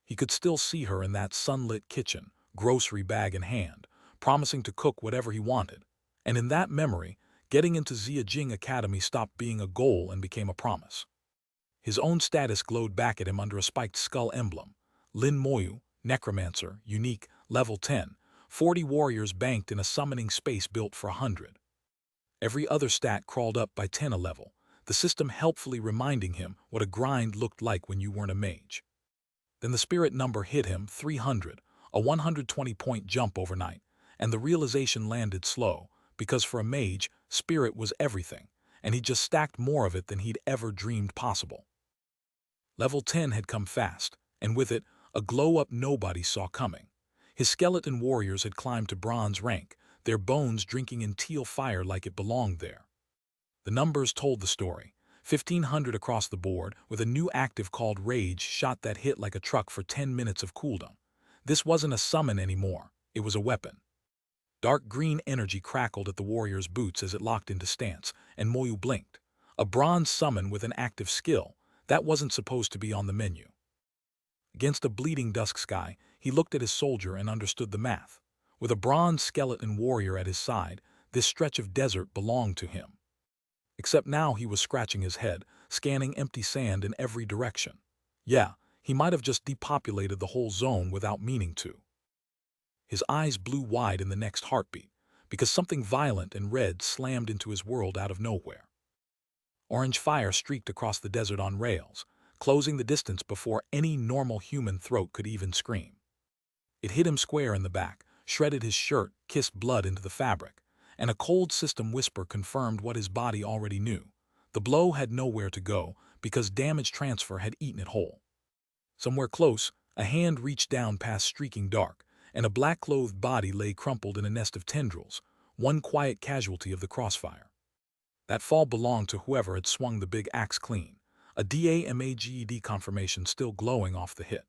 He could still see her in that sunlit kitchen, grocery bag in hand, promising to cook whatever he wanted, and in that memory, getting into Ziyajing Academy stopped being a goal and became a promise. His own status glowed back at him under a spiked skull emblem. Lin Moyu, Necromancer, unique, level 10, 40 warriors banked in a summoning space built for 100. Every other stat crawled up by 10 a level, the system helpfully reminding him what a grind looked like when you weren't a mage. Then the spirit number hit him, 300, a 120-point jump overnight, and the realization landed slow, because for a mage, spirit was everything, and he just stacked more of it than he'd ever dreamed possible. Level 10 had come fast, and with it, a glow-up nobody saw coming. His skeleton warriors had climbed to bronze rank, their bones drinking in teal fire like it belonged there. The numbers told the story. 1,500 across the board, with a new active called Rage shot that hit like a truck for 10 minutes of cooldown. This wasn't a summon anymore, it was a weapon. Dark green energy crackled at the warrior's boots as it locked into stance, and Moyu blinked. A bronze summon with an active skill, that wasn't supposed to be on the menu. Against a bleeding dusk sky, he looked at his soldier and understood the math. With a bronze skeleton warrior at his side, this stretch of desert belonged to him. Except now he was scratching his head, scanning empty sand in every direction. Yeah, he might have just depopulated the whole zone without meaning to. His eyes blew wide in the next heartbeat, because something violent and red slammed into his world out of nowhere. Orange fire streaked across the desert on rails, closing the distance before any normal human throat could even scream. It hit him square in the back, shredded his shirt, kissed blood into the fabric, and a cold system whisper confirmed what his body already knew. The blow had nowhere to go because damage transfer had eaten it whole. Somewhere close, a hand reached down past streaking dark, and a black-clothed body lay crumpled in a nest of tendrils, one quiet casualty of the crossfire. That fall belonged to whoever had swung the big axe clean, a DAMAGED confirmation still glowing off the hit.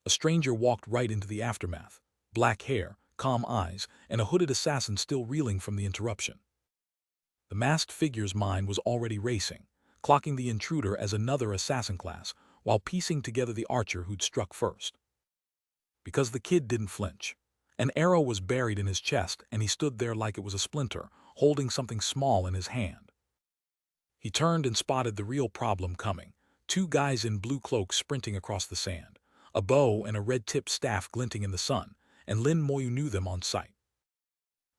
A stranger walked right into the aftermath, black hair, calm eyes, and a hooded assassin still reeling from the interruption. The masked figure's mind was already racing, clocking the intruder as another assassin class, while piecing together the archer who'd struck first. Because the kid didn't flinch. An arrow was buried in his chest, and he stood there like it was a splinter, holding something small in his hand. He turned and spotted the real problem coming. Two guys in blue cloaks sprinting across the sand, a bow and a red-tipped staff glinting in the sun, and Lin Moyu knew them on sight.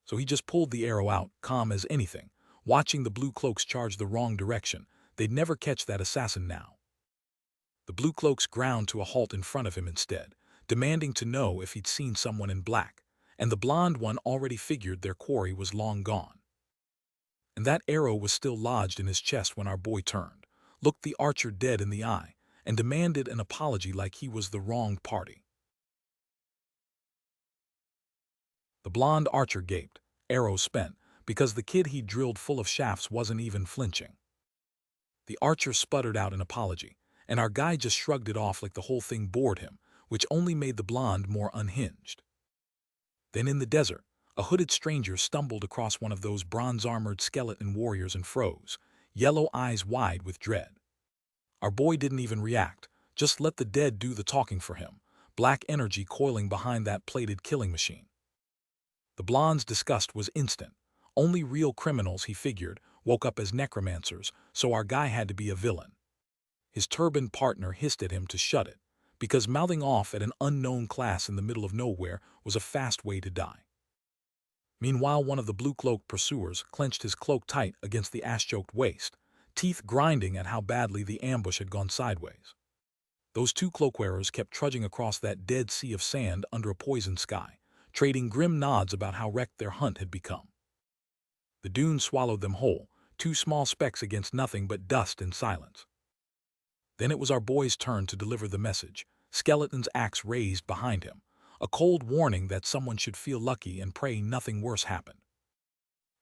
So he just pulled the arrow out, calm as anything, watching the blue cloaks charge the wrong direction. They'd never catch that assassin now. The blue cloaks ground to a halt in front of him instead, demanding to know if he'd seen someone in black, and the blonde one already figured their quarry was long gone. And that arrow was still lodged in his chest when our boy turned, looked the archer dead in the eye, and demanded an apology like he was the wronged party. The blonde archer gaped, arrow spent, because the kid he drilled full of shafts wasn't even flinching. The archer sputtered out an apology, and our guy just shrugged it off like the whole thing bored him, which only made the blonde more unhinged. Then in the desert, a hooded stranger stumbled across one of those bronze-armored skeleton warriors and froze, yellow eyes wide with dread. Our boy didn't even react, just let the dead do the talking for him, black energy coiling behind that plated killing machine. The blonde's disgust was instant. Only real criminals, he figured, woke up as necromancers, so our guy had to be a villain. His turbaned partner hissed at him to shut it, because mouthing off at an unknown class in the middle of nowhere was a fast way to die. Meanwhile, one of the blue-cloaked pursuers clenched his cloak tight against the ash-choked waist, teeth grinding at how badly the ambush had gone sideways. Those two cloak-wearers kept trudging across that dead sea of sand under a poisoned sky, trading grim nods about how wrecked their hunt had become. The dunes swallowed them whole, two small specks against nothing but dust and silence. Then it was our boy's turn to deliver the message, skeleton's axe raised behind him, a cold warning that someone should feel lucky and pray nothing worse happened.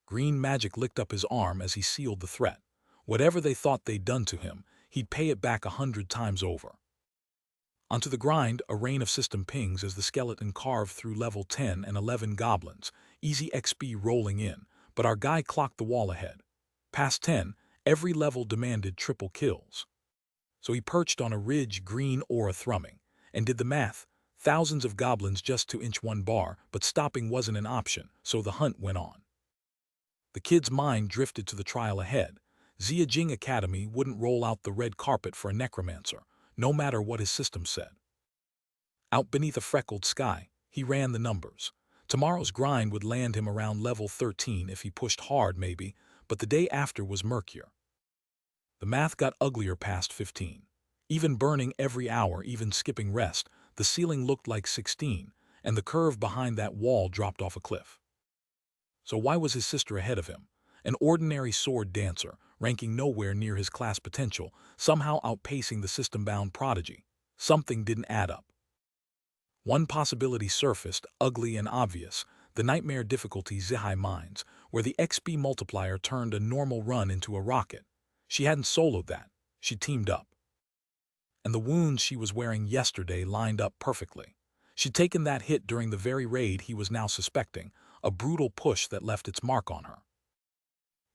Green magic licked up his arm as he sealed the threat. Whatever they thought they'd done to him, he'd pay it back 100 times over. Onto the grind, a rain of system pings as the skeleton carved through level 10 and 11 goblins, easy XP rolling in, but our guy clocked the wall ahead. Past 10, every level demanded triple kills. So he perched on a ridge, green aura thrumming, and did the math, thousands of goblins just to inch one bar, but stopping wasn't an option, so the hunt went on. The kid's mind drifted to the trial ahead. Ziyajing Academy wouldn't roll out the red carpet for a necromancer, no matter what his system said. Out beneath a freckled sky, he ran the numbers. Tomorrow's grind would land him around level 13 if he pushed hard maybe, but the day after was murkier. The math got uglier past 15. Even burning every hour, even skipping rest, the ceiling looked like 16, and the curve behind that wall dropped off a cliff. So why was his sister ahead of him? An ordinary sword dancer, ranking nowhere near his class potential, somehow outpacing the system-bound prodigy. Something didn't add up. One possibility surfaced, ugly and obvious, the nightmare difficulty Zihai Mines, where the XP multiplier turned a normal run into a rocket. She hadn't soloed that, she teamed up. And the wounds she was wearing yesterday lined up perfectly. She'd taken that hit during the very raid he was now suspecting, a brutal push that left its mark on her.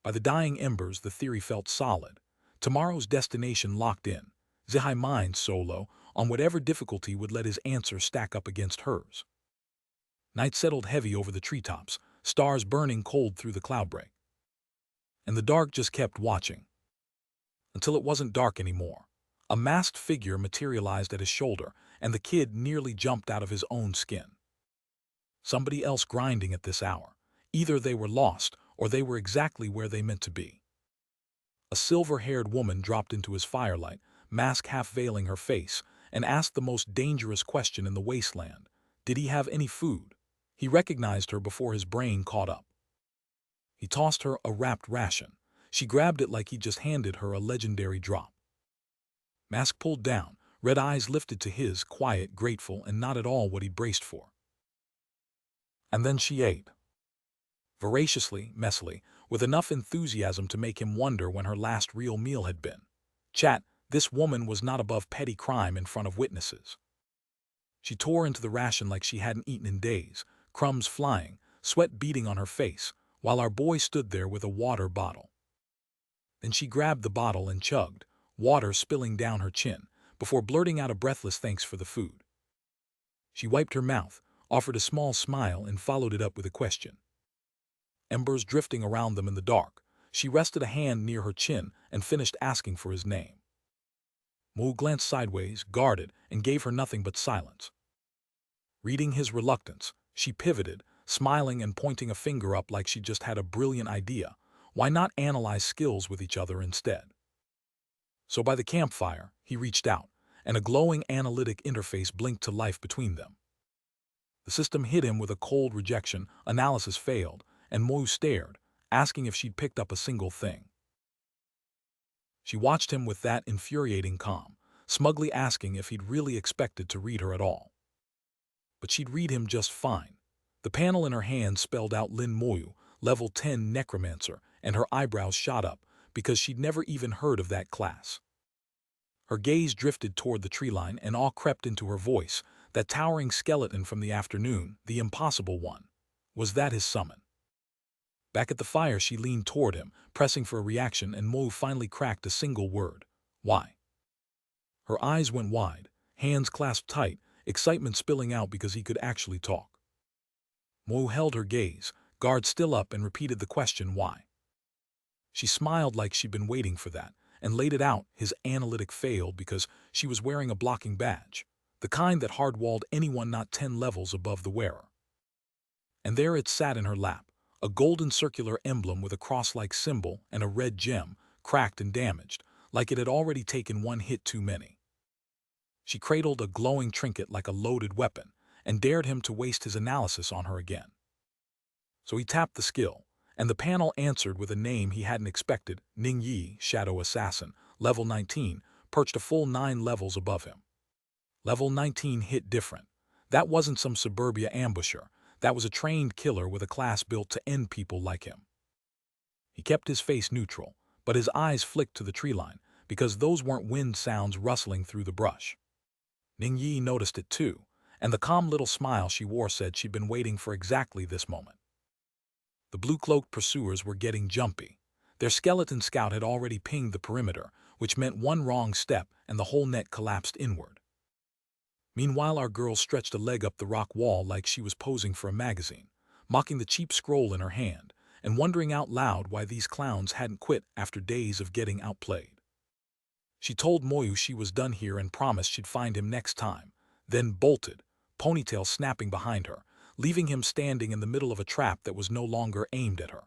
By the dying embers, the theory felt solid. Tomorrow's destination locked in. Zihai Mines solo, on whatever difficulty would let his answer stack up against hers. Night settled heavy over the treetops, stars burning cold through the cloudbreak. And the dark just kept watching. Until it wasn't dark anymore. A masked figure materialized at his shoulder, and the kid nearly jumped out of his own skin. Somebody else grinding at this hour. Either they were lost, or they were exactly where they meant to be. A silver-haired woman dropped into his firelight, mask half-veiling her face, and asked the most dangerous question in the wasteland. Did he have any food? He recognized her before his brain caught up. He tossed her a wrapped ration. She grabbed it like he just handed her a legendary drop. Mask pulled down, red eyes lifted to his, quiet, grateful, and not at all what he'd braced for. And then she ate. Voraciously, messily, with enough enthusiasm to make him wonder when her last real meal had been. Chat, this woman was not above petty crime in front of witnesses. She tore into the ration like she hadn't eaten in days, crumbs flying, sweat beading on her face, while our boy stood there with a water bottle. Then she grabbed the bottle and chugged, water spilling down her chin, before blurting out a breathless thanks for the food. She wiped her mouth, offered a small smile, and followed it up with a question. Embers drifting around them in the dark, she rested a hand near her chin and finished asking for his name. Mo glanced sideways, guarded, and gave her nothing but silence. Reading his reluctance, she pivoted, smiling and pointing a finger up like she just had a brilliant idea. Why not analyze skills with each other instead? So by the campfire, he reached out, and a glowing analytic interface blinked to life between them. The system hit him with a cold rejection, analysis failed, and Moyu stared, asking if she'd picked up a single thing. She watched him with that infuriating calm, smugly asking if he'd really expected to read her at all. But she'd read him just fine. The panel in her hand spelled out Lin Moyu, level 10 Necromancer, and her eyebrows shot up because she'd never even heard of that class. Her gaze drifted toward the tree line and awe crept into her voice. That towering skeleton from the afternoon, the impossible one. Was that his summon? Back at the fire, she leaned toward him, pressing for a reaction, and Moyu finally cracked a single word. Why? Her eyes went wide, hands clasped tight, excitement spilling out because he could actually talk. Moyu held her gaze, guard still up, and repeated the question, why? She smiled like she'd been waiting for that, and laid it out. His analytic failed because she was wearing a blocking badge, the kind that hard-walled anyone not 10 levels above the wearer. And there it sat in her lap, a golden circular emblem with a cross-like symbol and a red gem, cracked and damaged, like it had already taken one hit too many. She cradled a glowing trinket like a loaded weapon, and dared him to waste his analysis on her again. So he tapped the skill, and the panel answered with a name he hadn't expected. Ning Yi, Shadow Assassin, level 19, perched a full 9 levels above him. Level 19 hit different. That wasn't some suburbia ambusher. That was a trained killer with a class built to end people like him. He kept his face neutral, but his eyes flicked to the tree line, because those weren't wind sounds rustling through the brush. Ning Yi noticed it too, and the calm little smile she wore said she'd been waiting for exactly this moment. The blue-cloaked pursuers were getting jumpy. Their skeleton scout had already pinged the perimeter, which meant one wrong step and the whole net collapsed inward. Meanwhile, our girl stretched a leg up the rock wall like she was posing for a magazine, mocking the cheap scroll in her hand, and wondering out loud why these clowns hadn't quit after days of getting outplayed. She told Moyu she was done here and promised she'd find him next time, then bolted, ponytail snapping behind her, leaving him standing in the middle of a trap that was no longer aimed at her.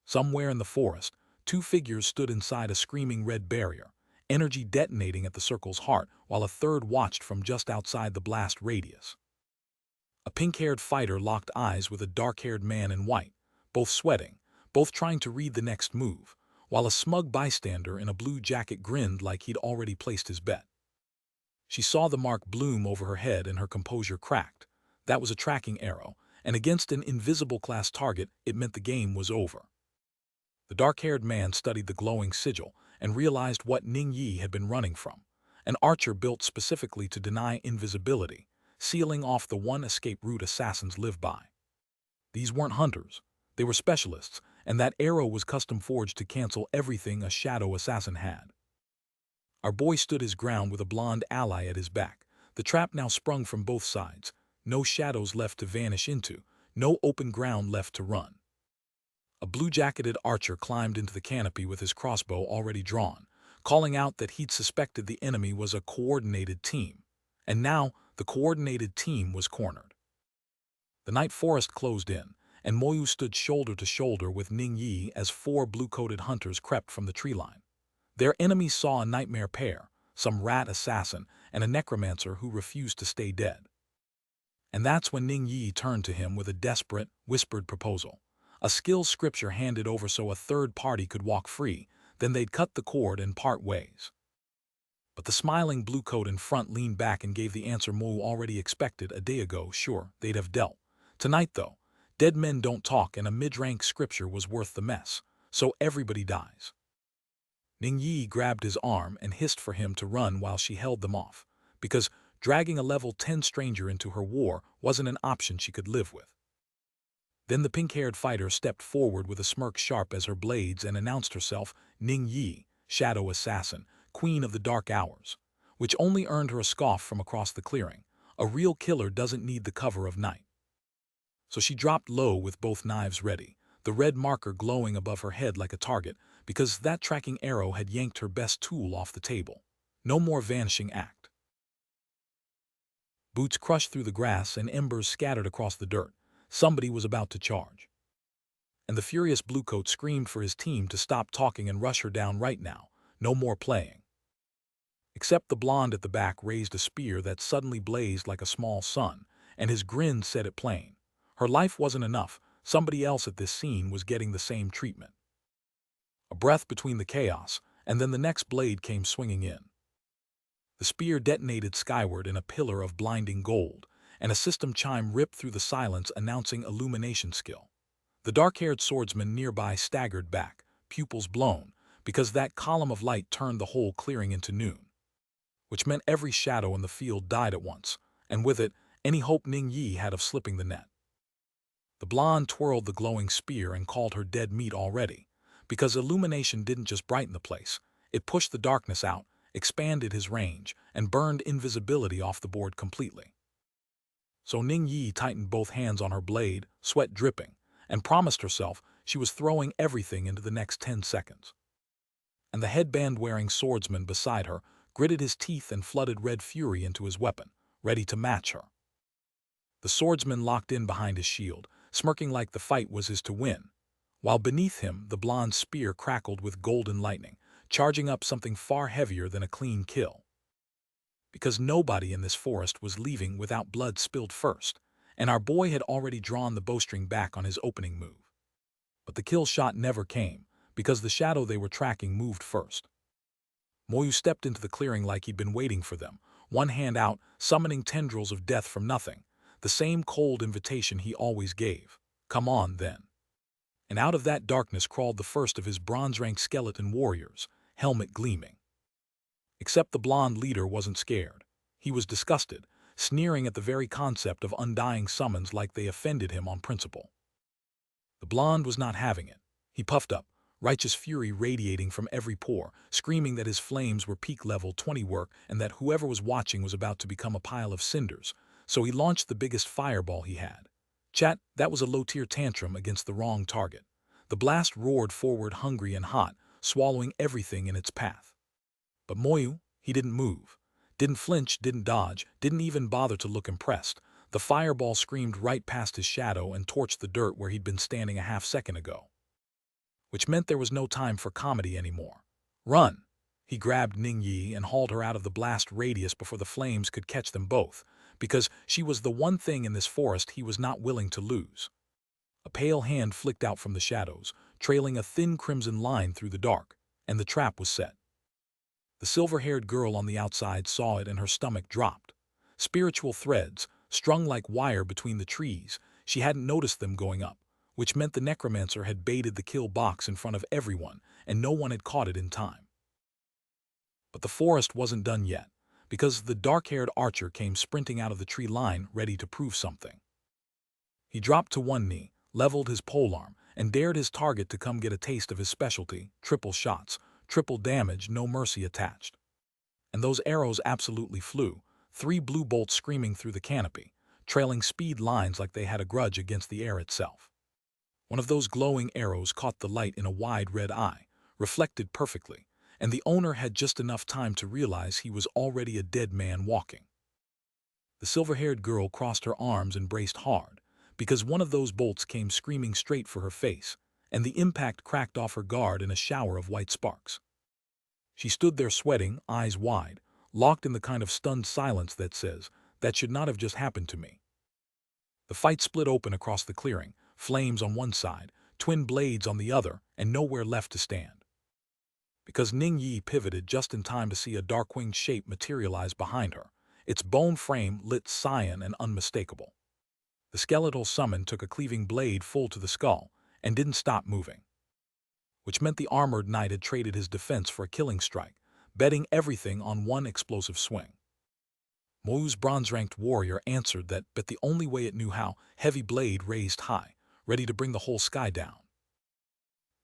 Somewhere in the forest, 2 figures stood inside a screaming red barrier, energy detonating at the circle's heart, while a third watched from just outside the blast radius. A pink-haired fighter locked eyes with a dark-haired man in white, both sweating, both trying to read the next move, while a smug bystander in a blue jacket grinned like he'd already placed his bet. She saw the mark bloom over her head and her composure cracked. That was a tracking arrow, and against an invisible class target, it meant the game was over. The dark-haired man studied the glowing sigil and realized what Ning Yi had been running from, an archer built specifically to deny invisibility, sealing off the one escape route assassins live by. These weren't hunters, they were specialists, and that arrow was custom forged to cancel everything a shadow assassin had. Our boy stood his ground with a blonde ally at his back, the trap now sprung from both sides, no shadows left to vanish into, no open ground left to run. A blue-jacketed archer climbed into the canopy with his crossbow already drawn, calling out that he'd suspected the enemy was a coordinated team, and now the coordinated team was cornered. The night forest closed in, and Moyu stood shoulder to shoulder with Ning Yi as 4 blue-coated hunters crept from the tree line. Their enemies saw a nightmare pair, some rat assassin and a necromancer who refused to stay dead. And that's when Ning Yi turned to him with a desperate, whispered proposal. A skill scripture handed over so a third party could walk free, then they'd cut the cord and part ways. But the smiling bluecoat in front leaned back and gave the answer Moyu already expected a day ago. Sure, they'd have dealt. Tonight, though, dead men don't talk, and a mid-rank scripture was worth the mess, so everybody dies. Ning Yi grabbed his arm and hissed for him to run while she held them off, because dragging a level 10 stranger into her war wasn't an option she could live with. Then the pink-haired fighter stepped forward with a smirk sharp as her blades and announced herself Ning Yi, Shadow Assassin, Queen of the Dark Hours, which only earned her a scoff from across the clearing. A real killer doesn't need the cover of night. So she dropped low with both knives ready, the red marker glowing above her head like a target, because that tracking arrow had yanked her best tool off the table. No more vanishing act. Boots crushed through the grass and embers scattered across the dirt. Somebody was about to charge. And the furious bluecoat screamed for his team to stop talking and rush her down right now. No more playing. Except the blonde at the back raised a spear that suddenly blazed like a small sun, and his grin said it plain. Her life wasn't enough. Somebody else at this scene was getting the same treatment. A breath between the chaos, and then the next blade came swinging in. The spear detonated skyward in a pillar of blinding gold, and a system chime ripped through the silence announcing illumination skill. The dark-haired swordsman nearby staggered back, pupils blown, because that column of light turned the whole clearing into noon, which meant every shadow in the field died at once, and with it, any hope Ning Yi had of slipping the net. The blonde twirled the glowing spear and called her dead meat already, because illumination didn't just brighten the place, it pushed the darkness out, expanded his range, and burned invisibility off the board completely. So Ning Yi tightened both hands on her blade, sweat dripping, and promised herself she was throwing everything into the next 10 seconds. And the headband-wearing swordsman beside her gritted his teeth and flooded red fury into his weapon, ready to match her. The swordsman locked in behind his shield, smirking like the fight was his to win, while beneath him the blonde spear crackled with golden lightning, charging up something far heavier than a clean kill. Because nobody in this forest was leaving without blood spilled first, and our boy had already drawn the bowstring back on his opening move. But the kill shot never came, because the shadow they were tracking moved first. Moyu stepped into the clearing like he'd been waiting for them, one hand out, summoning tendrils of death from nothing, the same cold invitation he always gave. Come on, then. And out of that darkness crawled the first of his bronze-rank skeleton warriors, helmet gleaming. Except the blonde leader wasn't scared. He was disgusted, sneering at the very concept of undying summons like they offended him on principle. The blonde was not having it. He puffed up, righteous fury radiating from every pore, screaming that his flames were peak level 20 work and that whoever was watching was about to become a pile of cinders, so he launched the biggest fireball he had. Chat, that was a low-tier tantrum against the wrong target. The blast roared forward hungry and hot, swallowing everything in its path. But Moyu, he didn't move. Didn't flinch, didn't dodge, didn't even bother to look impressed. The fireball screamed right past his shadow and torched the dirt where he'd been standing a half-second ago. Which meant there was no time for comedy anymore. Run! He grabbed Ning Yi and hauled her out of the blast radius before the flames could catch them both, because she was the one thing in this forest he was not willing to lose. A pale hand flicked out from the shadows, trailing a thin crimson line through the dark, and the trap was set. The silver-haired girl on the outside saw it and her stomach dropped. Spiritual threads, strung like wire between the trees, she hadn't noticed them going up, which meant the necromancer had baited the kill box in front of everyone, and no one had caught it in time. But the forest wasn't done yet, because the dark-haired archer came sprinting out of the tree line ready to prove something. He dropped to one knee, leveled his polearm, and dared his target to come get a taste of his specialty, triple shots, triple damage, no mercy attached. And those arrows absolutely flew, 3 blue bolts screaming through the canopy, trailing speed lines like they had a grudge against the air itself. One of those glowing arrows caught the light in a wide red eye, reflected perfectly, and the owner had just enough time to realize he was already a dead man walking. The silver-haired girl crossed her arms and braced hard, because one of those bolts came screaming straight for her face, and the impact cracked off her guard in a shower of white sparks. She stood there sweating, eyes wide, locked in the kind of stunned silence that says, "That should not have just happened to me." The fight split open across the clearing, flames on one side, twin blades on the other, and nowhere left to stand. Because Ning Yi pivoted just in time to see a dark-winged shape materialize behind her, its bone frame lit cyan and unmistakable. The skeletal summon took a cleaving blade full to the skull, and didn't stop moving. Which meant the armored knight had traded his defense for a killing strike, betting everything on one explosive swing. Moyu's bronze-ranked warrior answered that bet the only way it knew how, heavy blade raised high, ready to bring the whole sky down.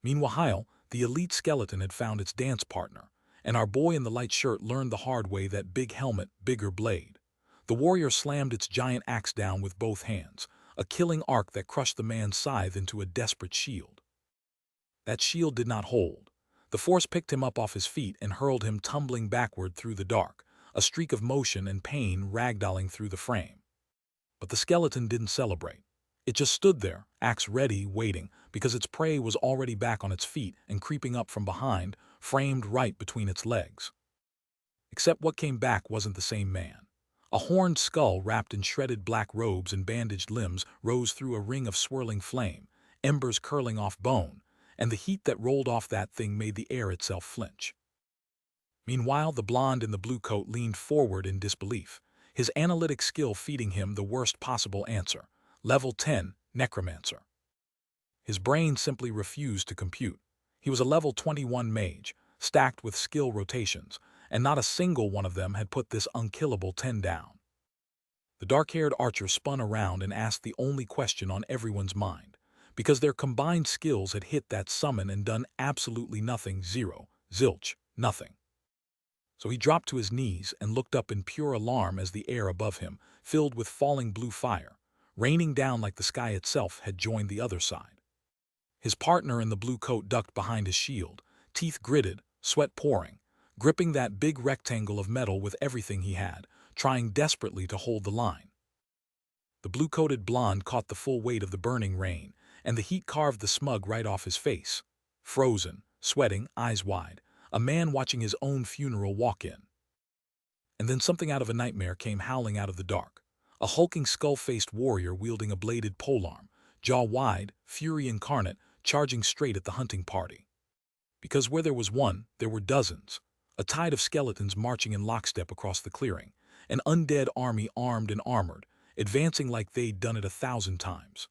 Meanwhile, the elite skeleton had found its dance partner, and our boy in the light shirt learned the hard way that big helmet, bigger blade. The warrior slammed its giant axe down with both hands, a killing arc that crushed the man's scythe into a desperate shield. That shield did not hold. The force picked him up off his feet and hurled him tumbling backward through the dark, a streak of motion and pain ragdolling through the frame. But the skeleton didn't celebrate. It just stood there, axe ready, waiting, because its prey was already back on its feet and creeping up from behind, framed right between its legs. Except what came back wasn't the same man. A horned skull wrapped in shredded black robes and bandaged limbs rose through a ring of swirling flame, embers curling off bone, and the heat that rolled off that thing made the air itself flinch. Meanwhile, the blonde in the blue coat leaned forward in disbelief, his analytic skill feeding him the worst possible answer. Level 10, Necromancer. His brain simply refused to compute. He was a level 21 mage, stacked with skill rotations, and not a single one of them had put this unkillable 10 down. The dark-haired archer spun around and asked the only question on everyone's mind, because their combined skills had hit that summon and done absolutely nothing. Zero, zilch, nothing. So he dropped to his knees and looked up in pure alarm as the air above him filled with falling blue fire, raining down like the sky itself had joined the other side. His partner in the blue coat ducked behind his shield, teeth gritted, sweat pouring, gripping that big rectangle of metal with everything he had, trying desperately to hold the line. The blue-coated blonde caught the full weight of the burning rain, and the heat carved the smug right off his face. Frozen, sweating, eyes wide, a man watching his own funeral walk in. And then something out of a nightmare came howling out of the dark. A hulking skull-faced warrior wielding a bladed polearm, jaw wide, fury incarnate, charging straight at the hunting party. Because where there was one, there were dozens. A tide of skeletons marching in lockstep across the clearing, an undead army armed and armored, advancing like they'd done it 1,000 times.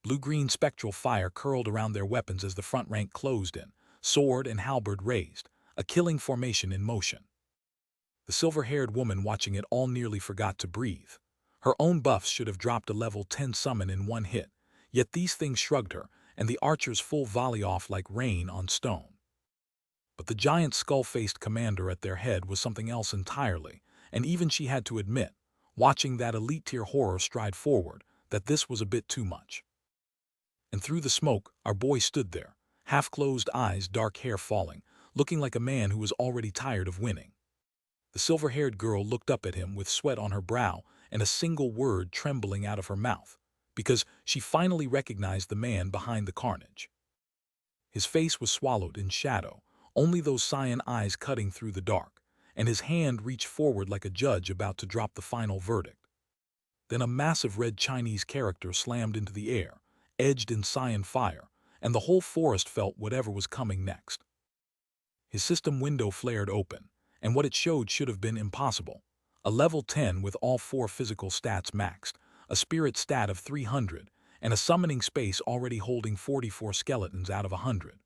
Blue-green spectral fire curled around their weapons as the front rank closed in, sword and halberd raised, a killing formation in motion. The silver-haired woman watching it all nearly forgot to breathe. Her own buffs should have dropped a level 10 summon in one hit, yet these things shrugged her, and the archers full volley off like rain on stone. But the giant skull-faced commander at their head was something else entirely, and even she had to admit, watching that elite-tier horror stride forward, that this was a bit too much. And through the smoke, our boy stood there, half-closed eyes, dark hair falling, looking like a man who was already tired of winning. The silver-haired girl looked up at him with sweat on her brow and a single word trembling out of her mouth, because she finally recognized the man behind the carnage. His face was swallowed in shadow, only those cyan eyes cutting through the dark, and his hand reached forward like a judge about to drop the final verdict. Then a massive red Chinese character slammed into the air, edged in cyan fire, and the whole forest felt whatever was coming next. His system window flared open, and what it showed should have been impossible. A level 10 with all 4 physical stats maxed, a spirit stat of 300, and a summoning space already holding 44 skeletons out of 100.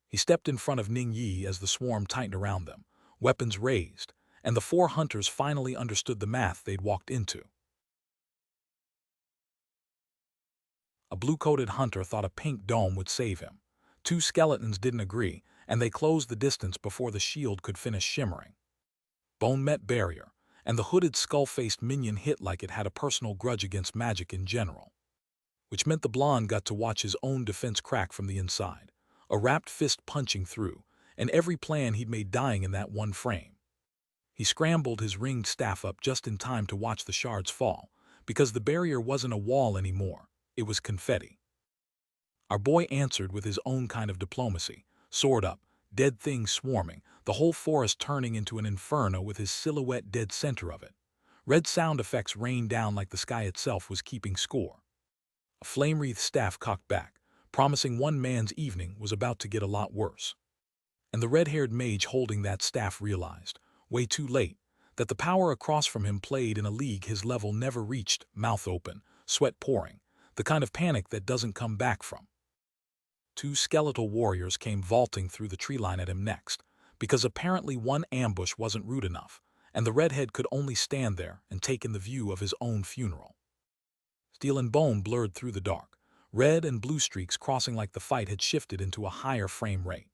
He stepped in front of Ning Yi as the swarm tightened around them, weapons raised, and the 4 hunters finally understood the math they'd walked into. A blue-coated hunter thought a pink dome would save him. 2 skeletons didn't agree, and they closed the distance before the shield could finish shimmering. Bone met barrier, and the hooded skull-faced minion hit like it had a personal grudge against magic in general. Which meant the blonde got to watch his own defense crack from the inside, a wrapped fist punching through, and every plan he'd made dying in that one frame. He scrambled his ringed staff up just in time to watch the shards fall, because the barrier wasn't a wall anymore, it was confetti. Our boy answered with his own kind of diplomacy, sword up, dead things swarming, the whole forest turning into an inferno with his silhouette dead center of it. Red sound effects rained down like the sky itself was keeping score. A flame-wreathed staff cocked back, promising one man's evening was about to get a lot worse. And the red-haired mage holding that staff realized, way too late, that the power across from him played in a league his level never reached, mouth open, sweat pouring, the kind of panic that doesn't come back from. 2 skeletal warriors came vaulting through the tree line at him next, because apparently one ambush wasn't rude enough, and the redhead could only stand there and take in the view of his own funeral. Steel and bone blurred through the dark, red and blue streaks crossing like the fight had shifted into a higher frame rate.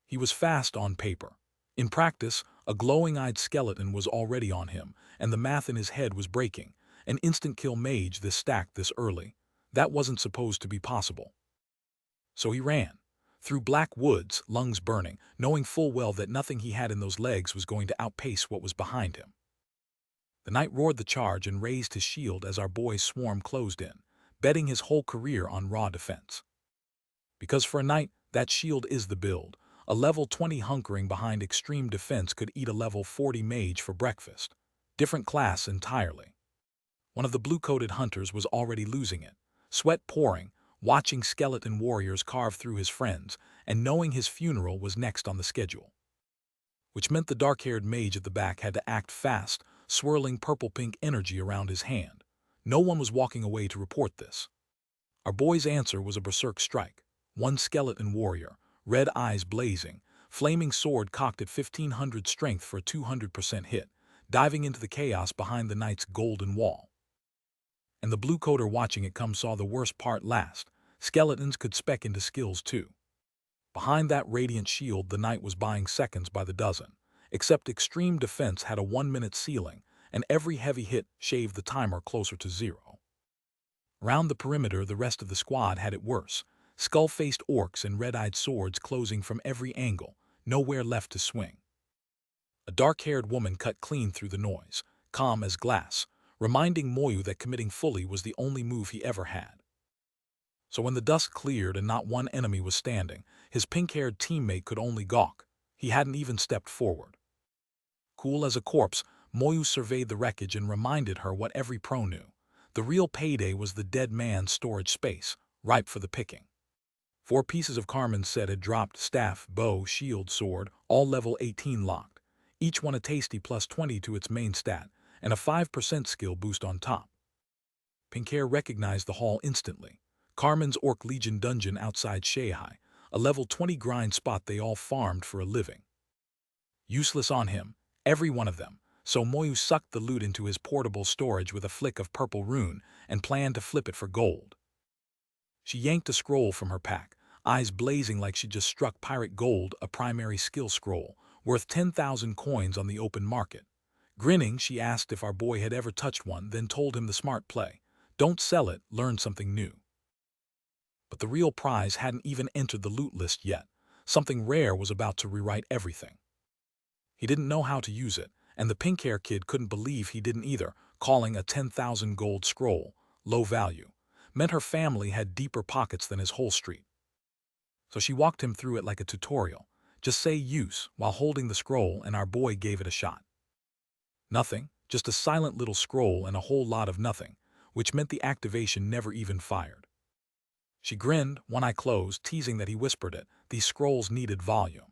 He was fast on paper. In practice, a glowing-eyed skeleton was already on him, and the math in his head was breaking. An instant-kill mage this stacked this early. That wasn't supposed to be possible. So he ran, through black woods, lungs burning, knowing full well that nothing he had in those legs was going to outpace what was behind him. The knight roared the charge and raised his shield as our boy's swarm closed in, betting his whole career on raw defense. Because for a knight, that shield is the build. A level 20 hunkering behind extreme defense could eat a level 40 mage for breakfast. Different class entirely. One of the blue-coated hunters was already losing it, sweat pouring, watching skeleton warriors carve through his friends, and knowing his funeral was next on the schedule. Which meant the dark-haired mage at the back had to act fast, swirling purple-pink energy around his hand. No one was walking away to report this. Our boy's answer was a berserk strike. One skeleton warrior, red eyes blazing, flaming sword cocked at 1500 strength for a 200% hit, diving into the chaos behind the knight's golden wall. And the blue-coater watching it come saw the worst part last. Skeletons could spec into skills too. Behind that radiant shield the knight was buying seconds by the dozen, except extreme defense had a 1-minute ceiling, and every heavy hit shaved the timer closer to 0. Around the perimeter the rest of the squad had it worse. Skull-faced orcs and red-eyed swords closing from every angle, nowhere left to swing. A dark-haired woman cut clean through the noise, calm as glass, reminding Moyu that committing fully was the only move he ever had. So when the dust cleared and not one enemy was standing, his pink-haired teammate could only gawk. He hadn't even stepped forward. Cool as a corpse, Moyu surveyed the wreckage and reminded her what every pro knew. The real payday was the dead man's storage space, ripe for the picking. 4 pieces of Carmen's set had dropped: staff, bow, shield, sword, all level 18 locked. Each one a tasty plus 20 to its main stat, and a 5% skill boost on top. Pinkhair recognized the haul instantly. Carmen's Orc Legion dungeon outside Shanghai, a level 20 grind spot they all farmed for a living. Useless on him, every one of them, so Moyu sucked the loot into his portable storage with a flick of purple rune and planned to flip it for gold. She yanked a scroll from her pack, eyes blazing like she just struck pirate gold, a primary skill scroll, worth 10,000 coins on the open market. Grinning, she asked if our boy had ever touched one, then told him the smart play. Don't sell it, learn something new. But the real prize hadn't even entered the loot list yet. Something rare was about to rewrite everything. He didn't know how to use it, and the pink-hair kid couldn't believe he didn't either, calling a 10,000 gold scroll low value meant her family had deeper pockets than his whole street. So she walked him through it like a tutorial. Just say use while holding the scroll, and our boy gave it a shot. Nothing, just a silent little scroll and a whole lot of nothing, which meant the activation never even fired. She grinned, one eye closed, teasing that he whispered it. These scrolls needed volume.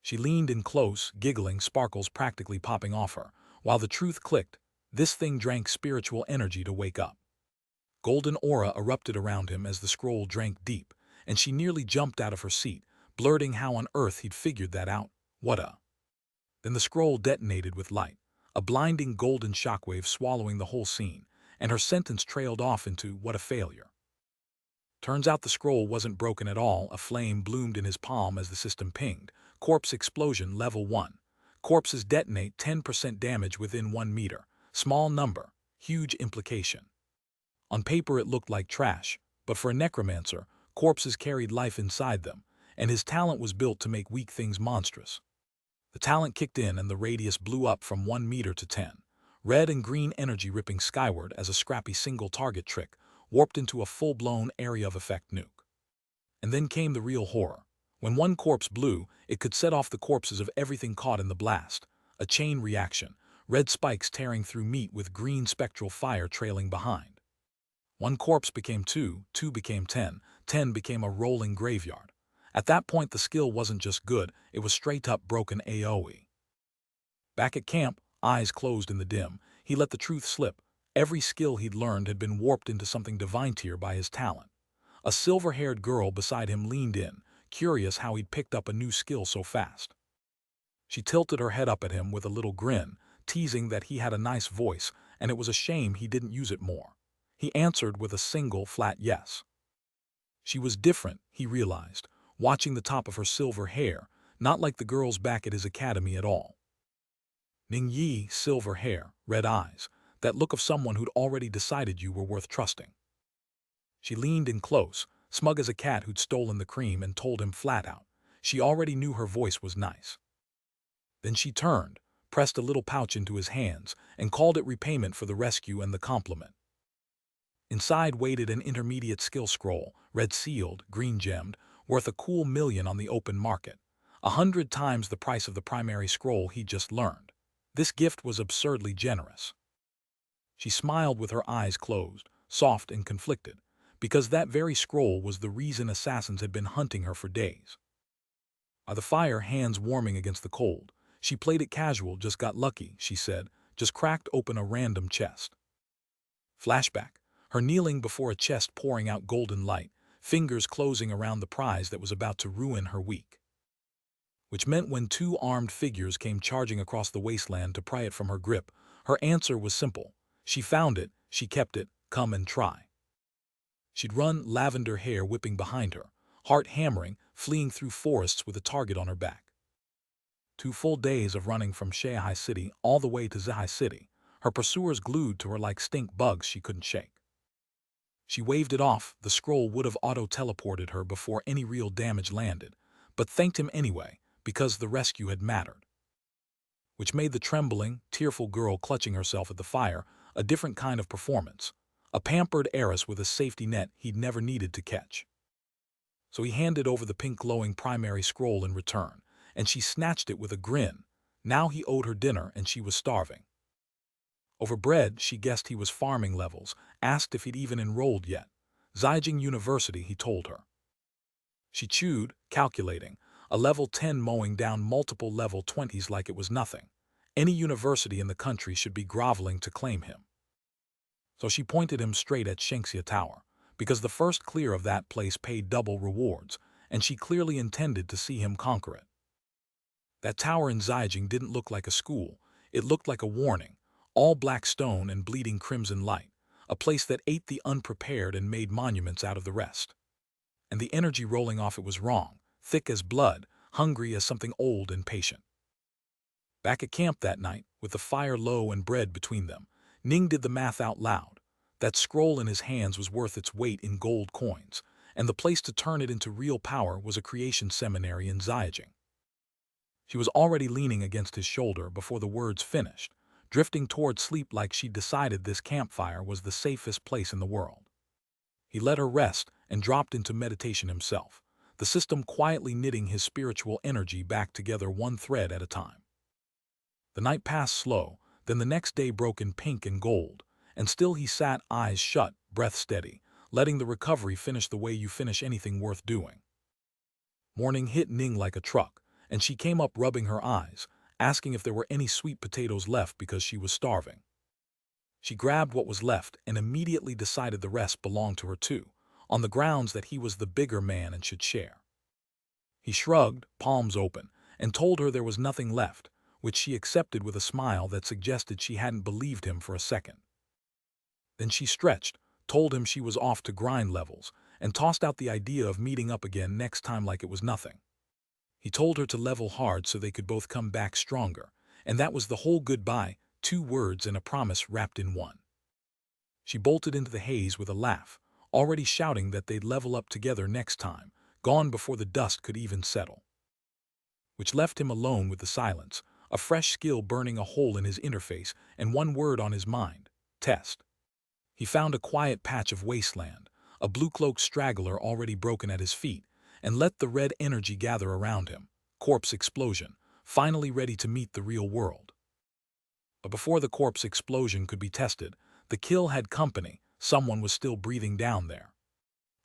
She leaned in close, giggling, sparkles practically popping off her, while the truth clicked. This thing drank spiritual energy to wake up. Golden aura erupted around him as the scroll drank deep, and she nearly jumped out of her seat, blurting how on earth he'd figured that out. What a... Then the scroll detonated with light, a blinding golden shockwave swallowing the whole scene, and her sentence trailed off into, what a failure. Turns out the scroll wasn't broken at all. A flame bloomed in his palm as the system pinged. Corpse explosion level 1. Corpses detonate 10% damage within 1 meter. Small number, huge implication. On paper it looked like trash, but for a necromancer, corpses carried life inside them, and his talent was built to make weak things monstrous. The talent kicked in and the radius blew up from 1 meter to 10. Red and green energy ripping skyward as a scrappy single target trick, warped into a full-blown area of effect nuke. And then came the real horror. When one corpse blew, it could set off the corpses of everything caught in the blast. A chain reaction, red spikes tearing through meat with green spectral fire trailing behind. One corpse became 2, 2 became 10, 10 became a rolling graveyard. At that point the skill wasn't just good, it was straight-up broken AoE. Back at camp, eyes closed in the dim, he let the truth slip. Every skill he'd learned had been warped into something divine tier by his talent. A silver-haired girl beside him leaned in, curious how he'd picked up a new skill so fast. She tilted her head up at him with a little grin, teasing that he had a nice voice, and it was a shame he didn't use it more. He answered with a single, flat yes. She was different, he realized, watching the top of her silver hair, not like the girls back at his academy at all. Ning Yi, silver hair, red eyes, that look of someone who'd already decided you were worth trusting. She leaned in close, smug as a cat who'd stolen the cream, and told him flat out. She already knew her voice was nice. Then she turned, pressed a little pouch into his hands, and called it repayment for the rescue and the compliment. Inside waited an intermediate skill scroll, red-sealed, green-gemmed, worth a cool million on the open market, 100 times the price of the primary scroll he'd just learned. This gift was absurdly generous. She smiled with her eyes closed, soft and conflicted, because that very scroll was the reason assassins had been hunting her for days. By the fire, hands warming against the cold, she played it casual, just got lucky, she said, just cracked open a random chest. Flashback, her kneeling before a chest pouring out golden light, fingers closing around the prize that was about to ruin her week. Which meant when two armed figures came charging across the wasteland to pry it from her grip, her answer was simple. She found it, she kept it, come and try. She'd run, lavender hair whipping behind her, heart hammering, fleeing through forests with a target on her back. 2 full days of running from Shanghai City all the way to Zhai City, her pursuers glued to her like stink bugs she couldn't shake. She waved it off, the scroll would have auto-teleported her before any real damage landed, but thanked him anyway, because the rescue had mattered. Which made the trembling, tearful girl clutching herself at the fire a different kind of performance, a pampered heiress with a safety net he'd never needed to catch. So he handed over the pink glowing primary scroll in return, and she snatched it with a grin. Now he owed her dinner and she was starving. Over bread, she guessed he was farming levels, asked if he'd even enrolled yet. Zhejiang University, he told her. She chewed, calculating, a level 10 mowing down multiple level 20s like it was nothing. Any university in the country should be groveling to claim him. So she pointed him straight at Shengxia Tower, because the first clear of that place paid double rewards, and she clearly intended to see him conquer it. That tower in Zhejiang didn't look like a school, it looked like a warning, all black stone and bleeding crimson light, a place that ate the unprepared and made monuments out of the rest. And the energy rolling off it was wrong, thick as blood, hungry as something old and patient. Back at camp that night, with the fire low and bread between them, Ning did the math out loud. That scroll in his hands was worth its weight in gold coins, and the place to turn it into real power was a creation seminary in Zhejiang. She was already leaning against his shoulder before the words finished, drifting toward sleep like she'd decided this campfire was the safest place in the world. He let her rest and dropped into meditation himself, the system quietly knitting his spiritual energy back together one thread at a time. The night passed slow, then the next day broke in pink and gold, and still he sat, eyes shut, breath steady, letting the recovery finish the way you finish anything worth doing. Morning hit Ning like a truck, and she came up rubbing her eyes, asking if there were any sweet potatoes left because she was starving. She grabbed what was left and immediately decided the rest belonged to her too, on the grounds that he was the bigger man and should share. He shrugged, palms open, and told her there was nothing left, which she accepted with a smile that suggested she hadn't believed him for a second. Then she stretched, told him she was off to grind levels, and tossed out the idea of meeting up again next time like it was nothing. He told her to level hard so they could both come back stronger, and that was the whole goodbye, 2 words and a promise wrapped in one. She bolted into the haze with a laugh, already shouting that they'd level up together next time, gone before the dust could even settle. Which left him alone with the silence, a fresh skill burning a hole in his interface and one word on his mind: test. He found a quiet patch of wasteland, a blue-cloaked straggler already broken at his feet, and let the red energy gather around him, corpse explosion, finally ready to meet the real world. But before the corpse explosion could be tested, the kill had company, someone was still breathing down there.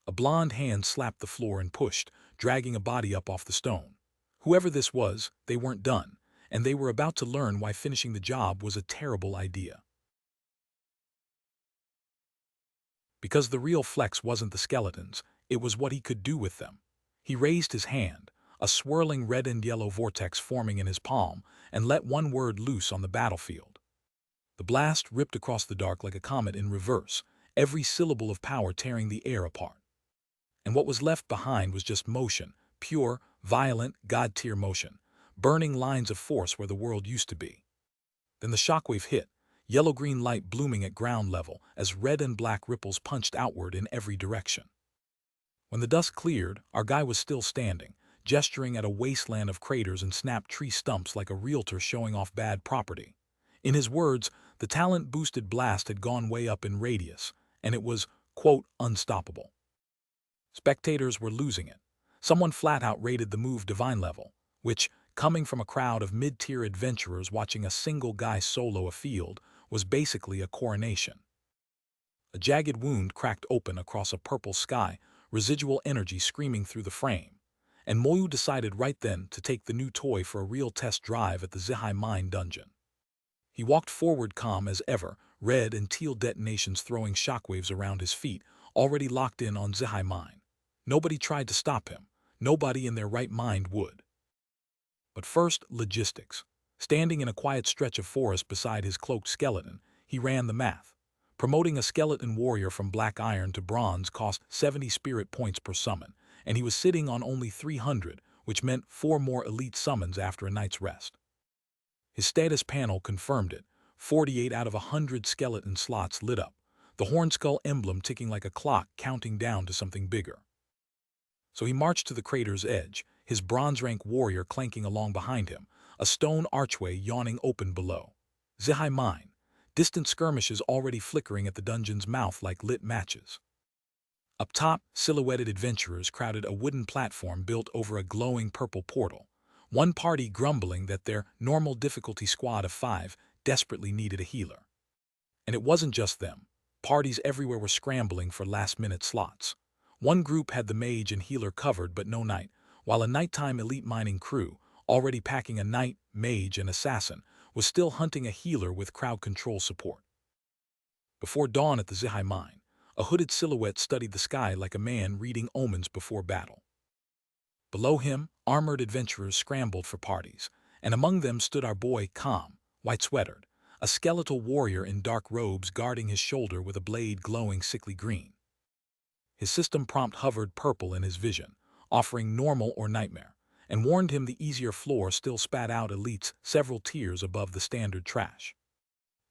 A blonde hand slapped the floor and pushed, dragging a body up off the stone. Whoever this was, they weren't done, and they were about to learn why finishing the job was a terrible idea. Because the real flex wasn't the skeletons, it was what he could do with them. He raised his hand, a swirling red and yellow vortex forming in his palm, and let one word loose on the battlefield. The blast ripped across the dark like a comet in reverse, every syllable of power tearing the air apart. And what was left behind was just motion, pure, violent, god-tier motion, burning lines of force where the world used to be. Then the shockwave hit, yellow-green light blooming at ground level as red and black ripples punched outward in every direction. When the dust cleared, our guy was still standing, gesturing at a wasteland of craters and snapped tree stumps like a realtor showing off bad property. In his words, the talent-boosted blast had gone way up in radius, and it was, quote, unstoppable. Spectators were losing it. Someone flat-out rated the move divine level, which, coming from a crowd of mid-tier adventurers watching a single guy solo a field, was basically a coronation. A jagged wound cracked open across a purple sky, residual energy screaming through the frame, and Moyu decided right then to take the new toy for a real test drive at the Zihai Mine dungeon. He walked forward calm as ever, red and teal detonations throwing shockwaves around his feet, already locked in on Zihai Mine. Nobody tried to stop him. Nobody in their right mind would. But first, logistics. Standing in a quiet stretch of forest beside his cloaked skeleton, he ran the math. Promoting a skeleton warrior from black iron to bronze cost 70 spirit points per summon, and he was sitting on only 300, which meant 4 more elite summons after a night's rest. His status panel confirmed it. 48 out of 100 skeleton slots lit up, the Hornskull emblem ticking like a clock counting down to something bigger. So he marched to the crater's edge, his bronze-rank warrior clanking along behind him, a stone archway yawning open below. Zihai Mine, distant skirmishes already flickering at the dungeon's mouth like lit matches. Up top, silhouetted adventurers crowded a wooden platform built over a glowing purple portal, one party grumbling that their normal difficulty squad of 5 desperately needed a healer. And it wasn't just them. Parties everywhere were scrambling for last-minute slots. One group had the mage and healer covered but no knight, while a nighttime elite mining crew, already packing a knight, mage, and assassin, was still hunting a healer with crowd control support. Before dawn at the Zihai Mine, a hooded silhouette studied the sky like a man reading omens before battle. Below him, armored adventurers scrambled for parties, and among them stood our boy Calm, white-sweatered, a skeletal warrior in dark robes guarding his shoulder with a blade glowing sickly green. His system prompt hovered purple in his vision, offering normal or nightmare, and warned him the easier floor still spat out elites several tiers above the standard trash.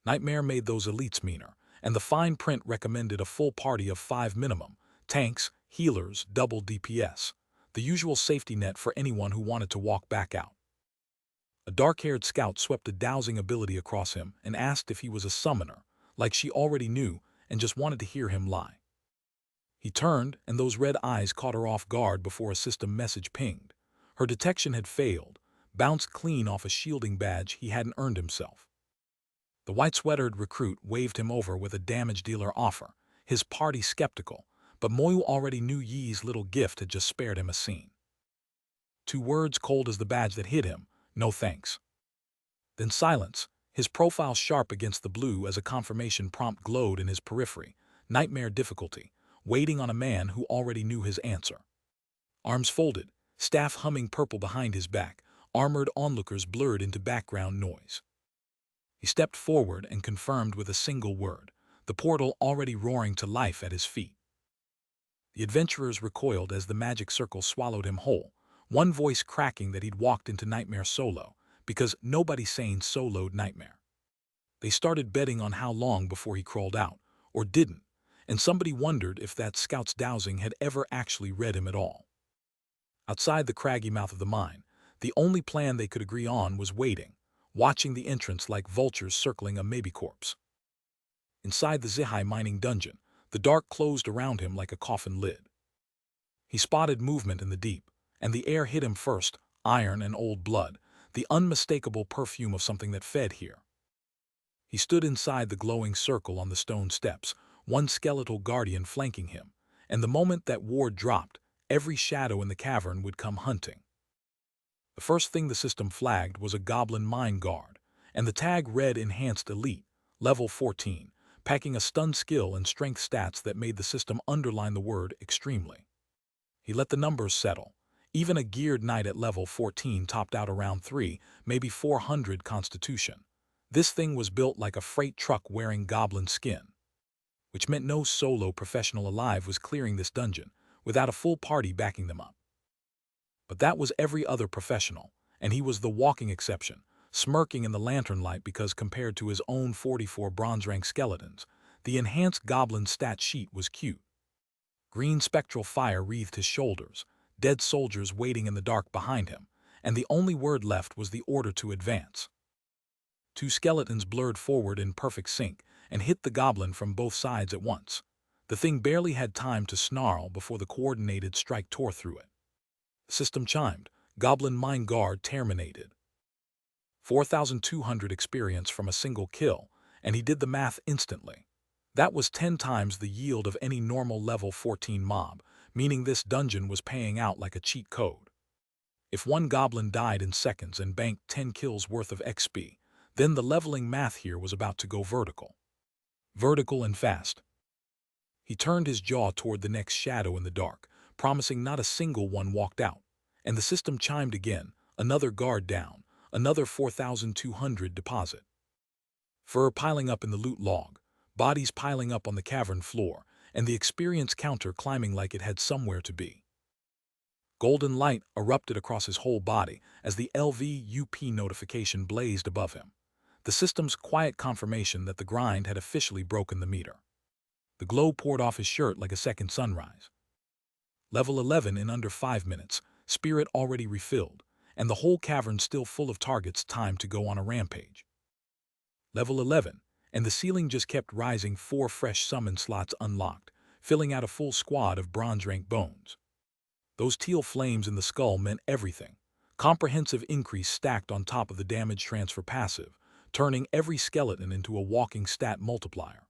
Nightmare made those elites meaner, and the fine print recommended a full party of 5 minimum, tanks, healers, double DPS, the usual safety net for anyone who wanted to walk back out. A dark-haired scout swept a dowsing ability across him and asked if he was a summoner, like she already knew and just wanted to hear him lie. He turned, and those red eyes caught her off guard before a system message pinged. Her detection had failed, bounced clean off a shielding badge he hadn't earned himself. The white-sweatered recruit waved him over with a damage dealer offer, his party skeptical, but Moyu already knew Yi's little gift had just spared him a scene. 2 words cold as the badge that hit him, no thanks. Then silence, his profile sharp against the blue as a confirmation prompt glowed in his periphery, nightmare difficulty, waiting on a man who already knew his answer. Arms folded, staff humming purple behind his back, armored onlookers blurred into background noise. He stepped forward and confirmed with a single word, the portal already roaring to life at his feet. The adventurers recoiled as the magic circle swallowed him whole, one voice cracking that he'd walked into Nightmare solo, because nobody sane soloed Nightmare. They started betting on how long before he crawled out, or didn't, and somebody wondered if that scout's dowsing had ever actually read him at all. Outside the craggy mouth of the mine, the only plan they could agree on was waiting, watching the entrance like vultures circling a maybe corpse. Inside the Zihai mining dungeon, the dark closed around him like a coffin lid. He spotted movement in the deep, and the air hit him first, iron and old blood, the unmistakable perfume of something that fed here. He stood inside the glowing circle on the stone steps, one skeletal guardian flanking him, and the moment that ward dropped, every shadow in the cavern would come hunting. The first thing the system flagged was a goblin mine guard, and the tag read Enhanced Elite, level 14, packing a stun skill and strength stats that made the system underline the word extremely. He let the numbers settle. Even a geared knight at level 14 topped out around 3, maybe 400 constitution. This thing was built like a freight truck wearing goblin skin, which meant no solo professional alive was clearing this dungeon without a full party backing them up. But that was every other professional, and he was the walking exception, smirking in the lantern light because compared to his own 44 bronze-rank skeletons, the enhanced goblin stat sheet was cute. Green spectral fire wreathed his shoulders, dead soldiers waiting in the dark behind him, and the only word left was the order to advance. 2 skeletons blurred forward in perfect sync and hit the goblin from both sides at once. The thing barely had time to snarl before the coordinated strike tore through it. The system chimed, Goblin Mine Guard terminated. 4,200 experience from a single kill, and he did the math instantly. That was 10 times the yield of any normal level 14 mob, meaning this dungeon was paying out like a cheat code. If one goblin died in seconds and banked 10 kills worth of XP, Then the leveling math here was about to go vertical. Vertical and fast. He turned his jaw toward the next shadow in the dark, promising not a single one walked out. And the system chimed again, another guard down, another 4,200 deposit. Fur piling up in the loot log, bodies piling up on the cavern floor, and the experience counter climbing like it had somewhere to be. Golden light erupted across his whole body as the LVUP notification blazed above him, the system's quiet confirmation that the grind had officially broken the meter. The glow poured off his shirt like a second sunrise. Level 11 in under 5 minutes, spirit already refilled, and the whole cavern still full of targets timed to go on a rampage. Level 11, and the ceiling just kept rising, 4 fresh summon slots unlocked, filling out a full squad of bronze-rank bones. Those teal flames in the skull meant everything. Comprehensive increase stacked on top of the damage transfer passive, turning every skeleton into a walking stat multiplier.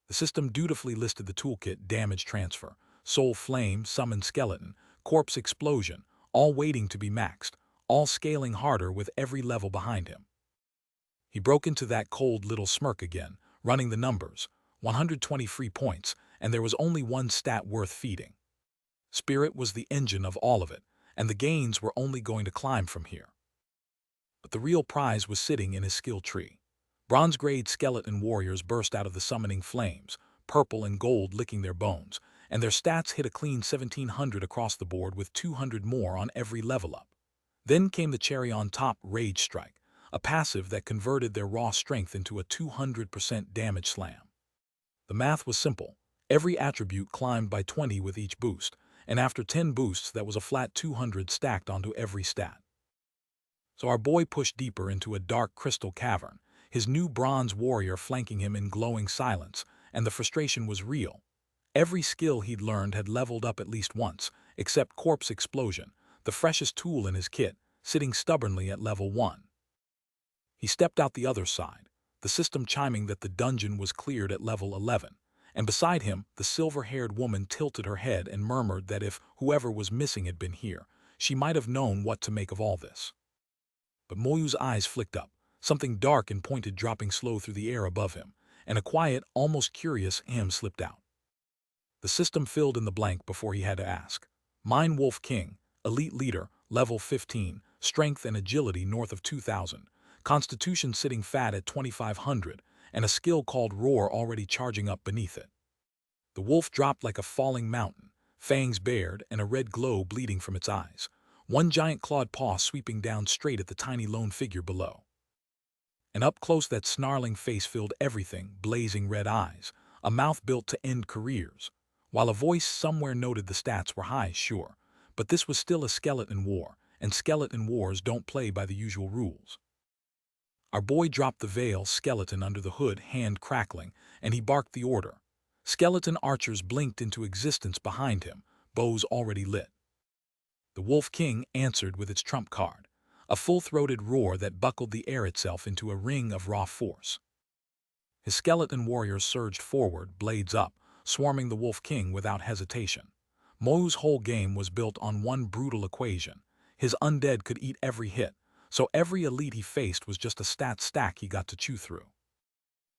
The system dutifully listed the toolkit: damage transfer, soul flame, summon skeleton, corpse explosion, all waiting to be maxed, all scaling harder with every level behind him. He broke into that cold little smirk again, running the numbers, 120 free points, and there was only one stat worth feeding. Spirit was the engine of all of it, and the gains were only going to climb from here. But the real prize was sitting in his skill tree. Bronze-grade skeleton warriors burst out of the summoning flames, purple and gold licking their bones, and their stats hit a clean 1,700 across the board with 200 more on every level up. Then came the cherry on top, Rage Strike, a passive that converted their raw strength into a 200% damage slam. The math was simple. Every attribute climbed by 20 with each boost, and after 10 boosts that was a flat 200 stacked onto every stat. So our boy pushed deeper into a dark crystal cavern, his new bronze warrior flanking him in glowing silence, and the frustration was real. Every skill he'd learned had leveled up at least once, except corpse explosion, the freshest tool in his kit, sitting stubbornly at level 1. He stepped out the other side, the system chiming that the dungeon was cleared at level 11, and beside him the silver-haired woman tilted her head and murmured that if whoever was missing had been here, she might have known what to make of all this. But Moyu's eyes flicked up, something dark and pointed dropping slow through the air above him, and a quiet, almost curious hymn slipped out. The system filled in the blank before he had to ask. Mine Wolf King, elite leader, level 15, strength and agility north of 2,000, constitution sitting fat at 2,500, and a skill called Roar already charging up beneath it. The wolf dropped like a falling mountain, fangs bared and a red glow bleeding from its eyes, one giant clawed paw sweeping down straight at the tiny lone figure below. And up close that snarling face filled everything, blazing red eyes, a mouth built to end careers, while a voice somewhere noted the stats were high, sure, but this was still a skeleton war, and skeleton wars don't play by the usual rules. Our boy dropped the veil, skeleton under the hood, hand crackling, and he barked the order. Skeleton archers blinked into existence behind him, bows already lit. The Wolf King answered with its trump card, a full-throated roar that buckled the air itself into a ring of raw force. His skeleton warriors surged forward, blades up, swarming the Wolf King without hesitation. Moyu's whole game was built on one brutal equation. His undead could eat every hit, so every elite he faced was just a stat stack he got to chew through.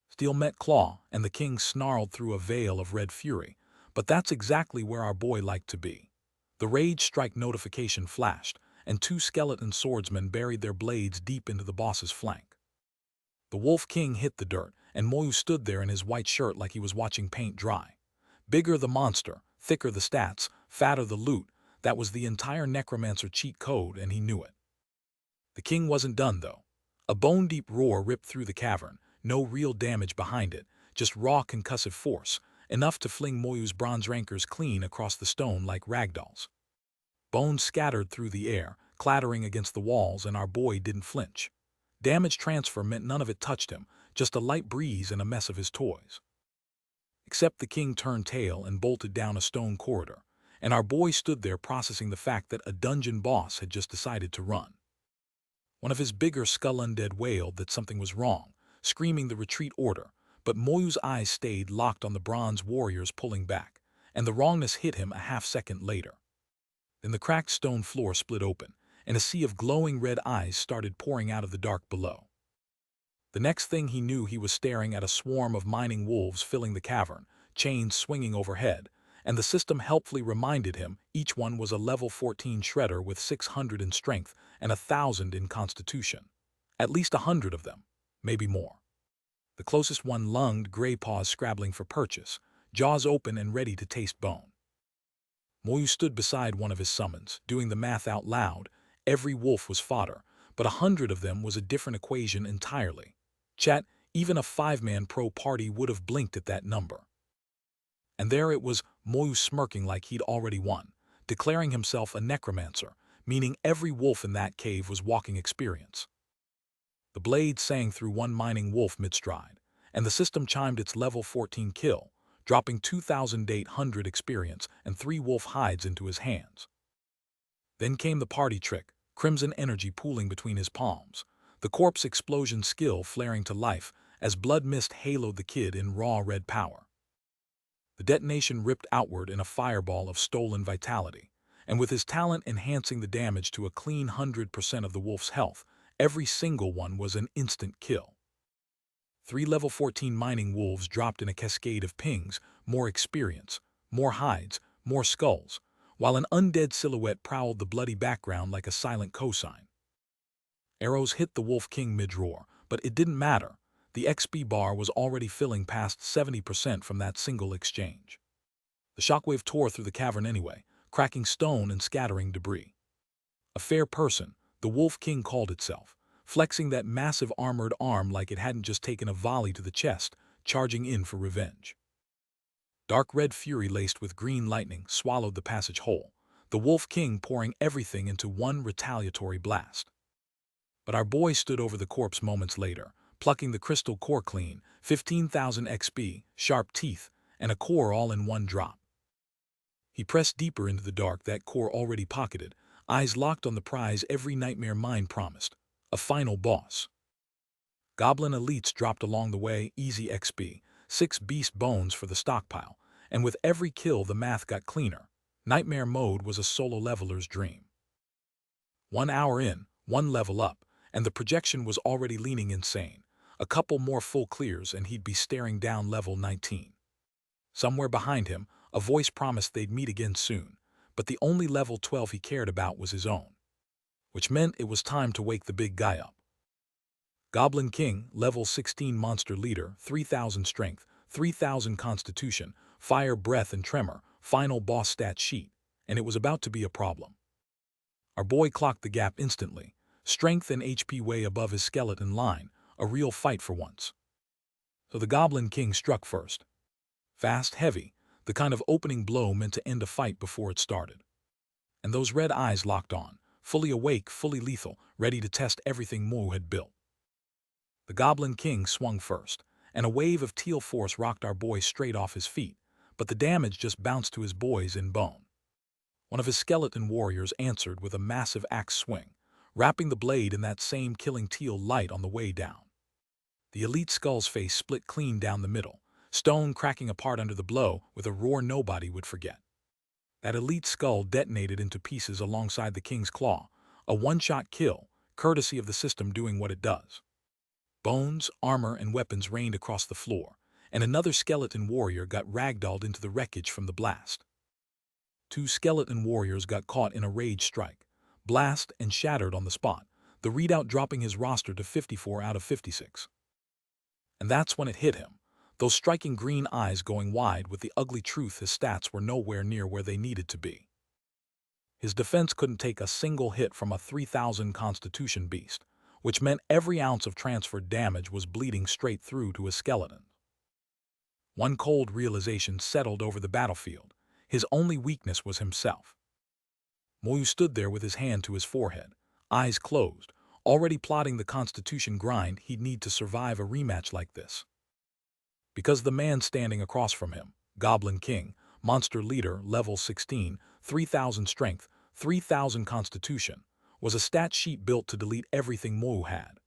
Steel met claw, and the king snarled through a veil of red fury, but that's exactly where our boy liked to be. The Rage Strike notification flashed, and 2 skeleton swordsmen buried their blades deep into the boss's flank. The Wolf King hit the dirt, and Moyu stood there in his white shirt like he was watching paint dry. Bigger the monster, thicker the stats, fatter the loot, that was the entire Necromancer cheat code, and he knew it. The king wasn't done, though. A bone-deep roar ripped through the cavern, no real damage behind it, just raw concussive force, enough to fling Moyu's bronze rankers clean across the stone like ragdolls. Bones scattered through the air, clattering against the walls, and our boy didn't flinch. Damage transfer meant none of it touched him, just a light breeze and a mess of his toys. Except the king turned tail and bolted down a stone corridor, and our boy stood there processing the fact that a dungeon boss had just decided to run. One of his bigger skull undead wailed that something was wrong, screaming the retreat order, but Moyu's eyes stayed locked on the bronze warriors pulling back, and the wrongness hit him a half-second later. Then the cracked stone floor split open, and a sea of glowing red eyes started pouring out of the dark below. The next thing he knew, he was staring at a swarm of mining wolves filling the cavern, chains swinging overhead, and the system helpfully reminded him each one was a level 14 shredder with 600 in strength and 1,000 in constitution. At least 100 of them, maybe more. The closest one lunged, gray paws scrabbling for purchase, jaws open and ready to taste bone. Moyu stood beside one of his summons, doing the math out loud. Every wolf was fodder, but 100 of them was a different equation entirely. Chat, even a 5-man pro party would have blinked at that number. And there it was, Moyu smirking like he'd already won, declaring himself a necromancer, meaning every wolf in that cave was walking experience. The blade sang through one mining wolf mid-stride, and the system chimed its level 14 kill, dropping 2,800 experience and 3 wolf hides into his hands. Then came the party trick, crimson energy pooling between his palms, the corpse explosion skill flaring to life as blood mist haloed the kid in raw red power. The detonation ripped outward in a fireball of stolen vitality, and with his talent enhancing the damage to a clean 100% of the wolf's health, every single one was an instant kill. 3 level 14 mining wolves dropped in a cascade of pings, more experience, more hides, more skulls, while an undead silhouette prowled the bloody background like a silent cosign. Arrows hit the Wolf King mid-roar, but it didn't matter. The XP bar was already filling past 70% from that single exchange. The shockwave tore through the cavern anyway, cracking stone and scattering debris. A fair person, the Wolf King called itself, flexing that massive armored arm like it hadn't just taken a volley to the chest, charging in for revenge. Dark red fury laced with green lightning swallowed the passage whole, the Wolf King pouring everything into one retaliatory blast. But our boy stood over the corpse moments later, plucking the crystal core clean, 15,000 XP, sharp teeth, and a core all in one drop. He pressed deeper into the dark, that core already pocketed, eyes locked on the prize every nightmare mind promised, a final boss. Goblin elites dropped along the way, easy XP, 6 beast bones for the stockpile, and with every kill the math got cleaner. Nightmare mode was a solo leveler's dream. 1 hour in, 1 level up, and the projection was already leaning insane. A couple more full clears and he'd be staring down level 19. Somewhere behind him, a voice promised they'd meet again soon, but the only level 12 he cared about was his own, which meant it was time to wake the big guy up. Goblin King, level 16 monster leader, 3,000 strength, 3,000 constitution, fire, breath, and tremor, final boss stat sheet, and it was about to be a problem. Our boy clocked the gap instantly, strength and HP way above his skeleton line, a real fight for once. So the Goblin King struck first. Fast, heavy, the kind of opening blow meant to end a fight before it started. And those red eyes locked on, fully awake, fully lethal, ready to test everything Moyu had built. The Goblin King swung first, and a wave of teal force rocked our boy straight off his feet, but the damage just bounced to his boys in bone. One of his skeleton warriors answered with a massive axe swing, wrapping the blade in that same killing teal light on the way down. The elite skull's face split clean down the middle, stone cracking apart under the blow with a roar nobody would forget. That elite skull detonated into pieces alongside the king's claw, a one-shot kill, courtesy of the system doing what it does. Bones, armor, and weapons rained across the floor, and another skeleton warrior got ragdolled into the wreckage from the blast. 2 skeleton warriors got caught in a rage strike, blast, and shattered on the spot, the readout dropping his roster to 54 out of 56. And that's when it hit him, those striking green eyes going wide with the ugly truth: his stats were nowhere near where they needed to be. His defense couldn't take a single hit from a 3,000 constitution beast, which meant every ounce of transferred damage was bleeding straight through to his skeleton. One cold realization settled over the battlefield: his only weakness was himself. Moyu stood there with his hand to his forehead, eyes closed, already plotting the constitution grind he'd need to survive a rematch like this. Because the man standing across from him, Goblin King, monster leader, level 16, 3,000 strength, 3,000 constitution, was a stat sheet built to delete everything Moyu had.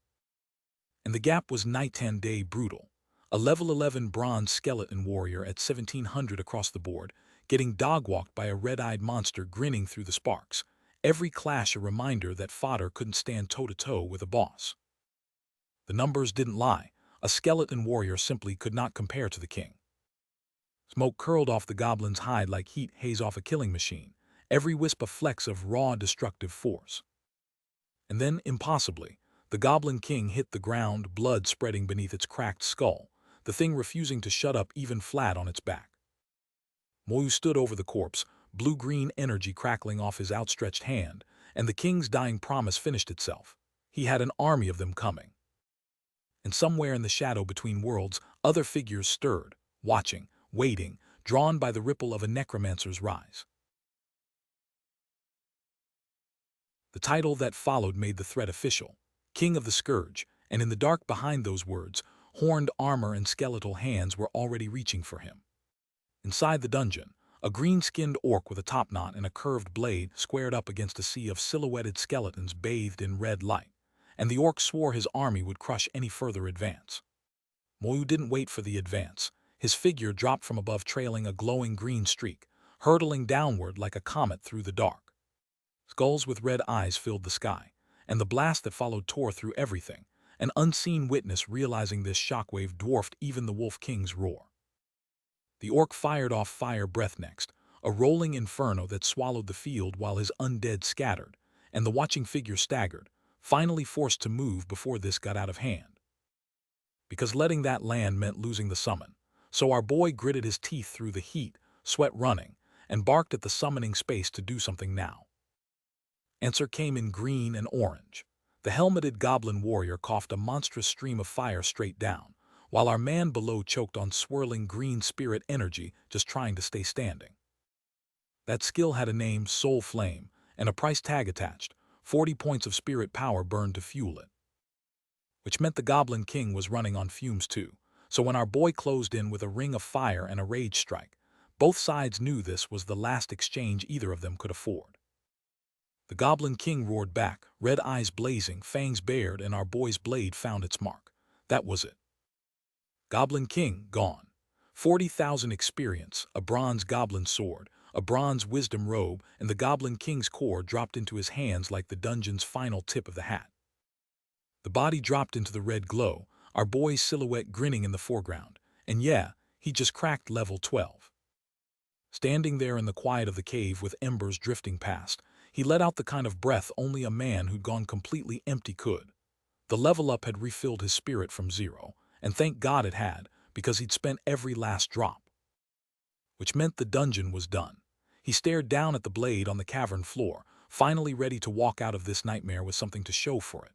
And the gap was night and day brutal. A level 11 bronze skeleton warrior at 1,700 across the board, getting dog-walked by a red-eyed monster grinning through the sparks, every clash a reminder that fodder couldn't stand toe-to-toe with a boss. The numbers didn't lie. A skeleton warrior simply could not compare to the king. Smoke curled off the goblin's hide like heat haze off a killing machine, every wisp a flecks of raw, destructive force. And then, impossibly, the Goblin King hit the ground, blood spreading beneath its cracked skull, the thing refusing to shut up even flat on its back. Moyu stood over the corpse, blue-green energy crackling off his outstretched hand, and the king's dying promise finished itself. He had an army of them coming. And somewhere in the shadow between worlds, other figures stirred, watching, waiting, drawn by the ripple of a necromancer's rise. The title that followed made the threat official, King of the Scourge, and in the dark behind those words, horned armor and skeletal hands were already reaching for him. Inside the dungeon, a green-skinned orc with a topknot and a curved blade squared up against a sea of silhouetted skeletons bathed in red light, and the orc swore his army would crush any further advance. Moyu didn't wait for the advance. His figure dropped from above trailing a glowing green streak, hurtling downward like a comet through the dark. Skulls with red eyes filled the sky, and the blast that followed tore through everything. An unseen witness realizing this shockwave dwarfed even the Wolf King's roar. The orc fired off fire breath next, a rolling inferno that swallowed the field while his undead scattered, and the watching figure staggered, finally forced to move before this got out of hand. Because letting that land meant losing the summon, so our boy gritted his teeth through the heat, sweat running, and barked at the summoning space to do something now. Answer came in green and orange. The helmeted goblin warrior coughed a monstrous stream of fire straight down, while our man below choked on swirling green spirit energy just trying to stay standing. That skill had a name, Soul Flame, and a price tag attached, 40 points of spirit power burned to fuel it. Which meant the Goblin King was running on fumes too, so when our boy closed in with a ring of fire and a rage strike, both sides knew this was the last exchange either of them could afford. The Goblin King roared back, red eyes blazing, fangs bared, and our boy's blade found its mark. That was it. Goblin King, gone. 40,000 experience, a bronze goblin sword, a bronze wisdom robe, and the Goblin King's core dropped into his hands like the dungeon's final tip of the hat. The body dropped into the red glow, our boy's silhouette grinning in the foreground, and yeah, he just cracked level 12. Standing there in the quiet of the cave with embers drifting past, he let out the kind of breath only a man who'd gone completely empty could. The level up had refilled his spirit from 0, and thank God it had, because he'd spent every last drop. Which meant the dungeon was done. He stared down at the blade on the cavern floor, finally ready to walk out of this nightmare with something to show for it.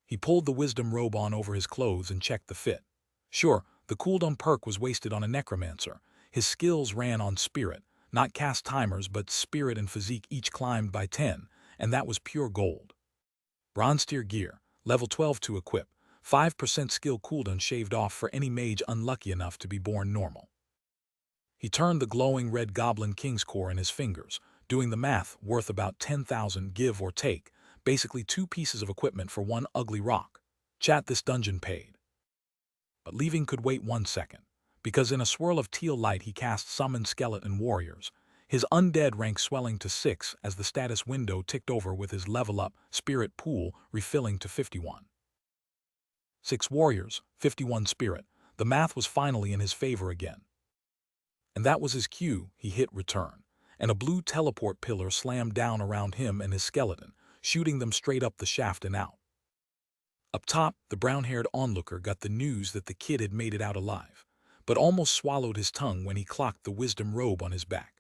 He pulled the wisdom robe on over his clothes and checked the fit. Sure, the cooldown perk was wasted on a necromancer. His skills ran on spirit, not cast timers, but spirit and physique each climbed by 10, and that was pure gold. Bronze tier gear, level 12 to equip, 5% skill cooldown shaved off for any mage unlucky enough to be born normal. He turned the glowing red Goblin King's core in his fingers, doing the math, worth about 10,000 give or take, basically 2 pieces of equipment for 1 ugly rock. Chat, this dungeon paid. But leaving could wait 1 second, because in a swirl of teal light he cast Summon Skeleton Warriors, his undead rank swelling to 6 as the status window ticked over with his level up spirit pool refilling to 51. 6 warriors, 51 spirit. The math was finally in his favor again. And that was his cue. He hit return, and a blue teleport pillar slammed down around him and his skeleton, shooting them straight up the shaft and out. Up top, the brown-haired onlooker got the news that the kid had made it out alive, but almost swallowed his tongue when he clocked the wisdom robe on his back.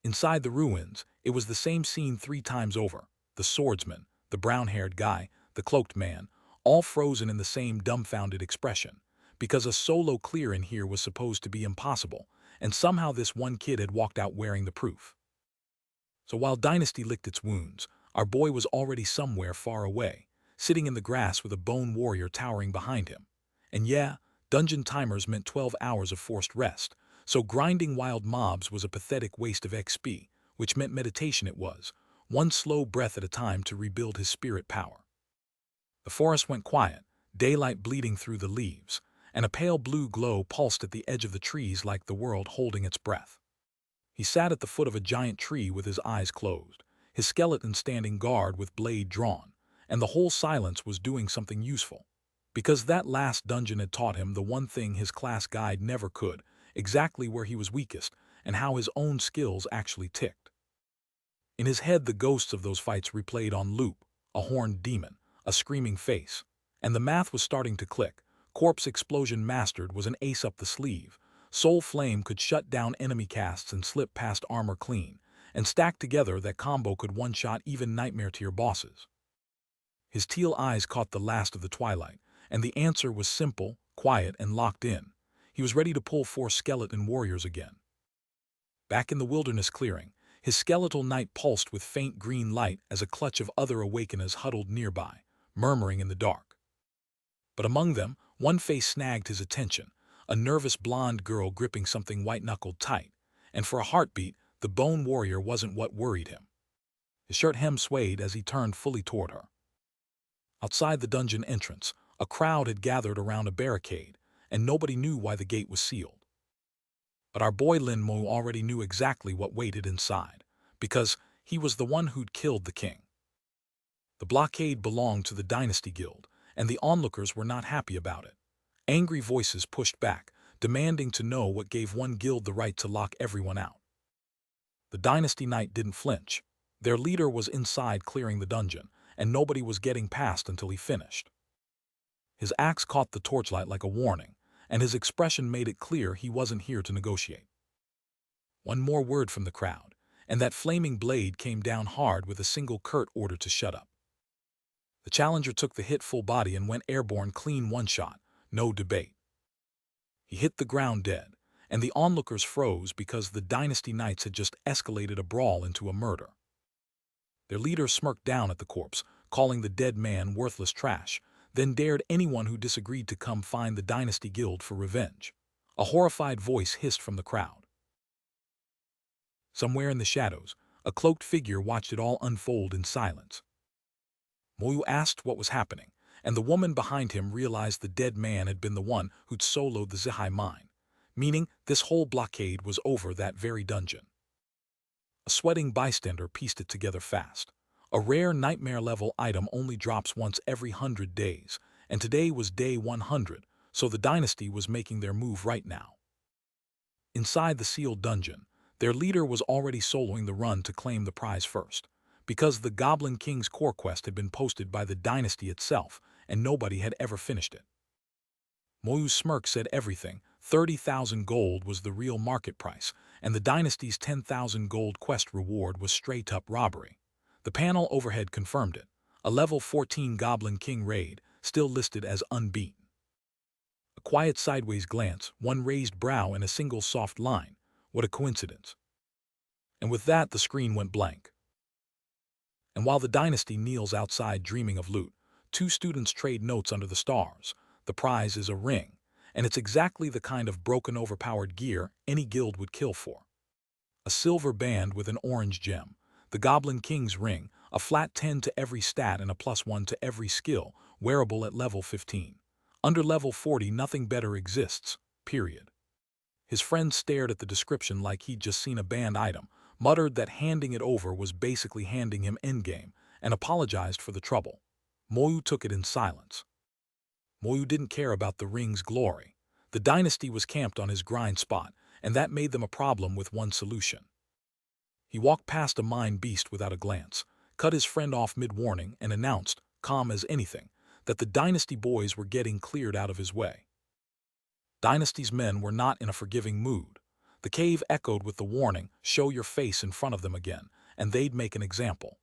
Inside the ruins, it was the same scene 3 times over. The swordsman, the brown-haired guy, the cloaked man, all frozen in the same dumbfounded expression, because a solo clear in here was supposed to be impossible, and somehow this one kid had walked out wearing the proof. So while Dynasty licked its wounds, our boy was already somewhere far away, sitting in the grass with a bone warrior towering behind him. And yeah, dungeon timers meant 12 hours of forced rest, so grinding wild mobs was a pathetic waste of XP, which meant meditation it was, 1 slow breath at a time to rebuild his spirit power. The forest went quiet, daylight bleeding through the leaves, and a pale blue glow pulsed at the edge of the trees like the world holding its breath. He sat at the foot of a giant tree with his eyes closed, his skeleton standing guard with blade drawn, and the whole silence was doing something useful. Because that last dungeon had taught him the one thing his class guide never could, exactly where he was weakest, and how his own skills actually ticked. In his head, the ghosts of those fights replayed on loop: a horned demon, a screaming face. And the math was starting to click. Corpse Explosion Mastered was an ace up the sleeve. Soul Flame could shut down enemy casts and slip past armor clean. And stacked together, that combo could one-shot even nightmare-tier bosses. His teal eyes caught the last of the twilight, and the answer was simple, quiet, and locked in. He was ready to pull 4 skeleton warriors again. Back in the wilderness clearing, his skeletal knight pulsed with faint green light as a clutch of other awakeners huddled nearby, murmuring in the dark. But among them, one face snagged his attention, a nervous blonde girl gripping something white-knuckled tight, and for a heartbeat, the bone warrior wasn't what worried him. His shirt hem swayed as he turned fully toward her. Outside the dungeon entrance, a crowd had gathered around a barricade, and nobody knew why the gate was sealed. But our boy Lin Moyu already knew exactly what waited inside, because he was the one who'd killed the king. The blockade belonged to the Dynasty Guild, and the onlookers were not happy about it. Angry voices pushed back, demanding to know what gave one guild the right to lock everyone out. The Dynasty Knight didn't flinch. Their leader was inside clearing the dungeon, and nobody was getting past until he finished. His axe caught the torchlight like a warning, and his expression made it clear he wasn't here to negotiate. One more word from the crowd, and that flaming blade came down hard with a single curt order to shut up. The challenger took the hit full body and went airborne clean one shot, no debate. He hit the ground dead, and the onlookers froze because the Dynasty Knights had just escalated a brawl into a murder. Their leader smirked down at the corpse, calling the dead man worthless trash, then dared anyone who disagreed to come find the Dynasty Guild for revenge. A horrified voice hissed from the crowd. Somewhere in the shadows, a cloaked figure watched it all unfold in silence. Moyu asked what was happening, and the woman behind him realized the dead man had been the one who'd soloed the Zihai mine, meaning this whole blockade was over that very dungeon. A sweating bystander pieced it together fast. A rare nightmare-level item only drops once every 100 days, and today was day 100, so the Dynasty was making their move right now. Inside the sealed dungeon, their leader was already soloing the run to claim the prize first, because the Goblin King's core quest had been posted by the Dynasty itself, and nobody had ever finished it. Moyu's smirk said everything. 30,000 gold was the real market price, and the Dynasty's 10,000 gold quest reward was straight-up robbery. The panel overhead confirmed it. A level 14 Goblin King raid, still listed as unbeaten. A quiet sideways glance, one raised brow, and a single soft line. What a coincidence. And with that, the screen went blank. And while the Dynasty kneels outside dreaming of loot, 2 students trade notes under the stars. The prize is a ring, and it's exactly the kind of broken, overpowered gear any guild would kill for. A silver band with an orange gem, the Goblin King's ring, a flat 10 to every stat and a +1 to every skill, wearable at level 15. Under level 40, nothing better exists, period. His friend stared at the description like he'd just seen a banned item, muttered that handing it over was basically handing him endgame, and apologized for the trouble. Moyu took it in silence. Moyu didn't care about the ring's glory. The Dynasty was camped on his grind spot, and that made them a problem with one solution. He walked past a mine beast without a glance, cut his friend off mid-warning, and announced, calm as anything, that the Dynasty boys were getting cleared out of his way. Dynasty's men were not in a forgiving mood. The cave echoed with the warning, show your face in front of them again, and they'd make an example.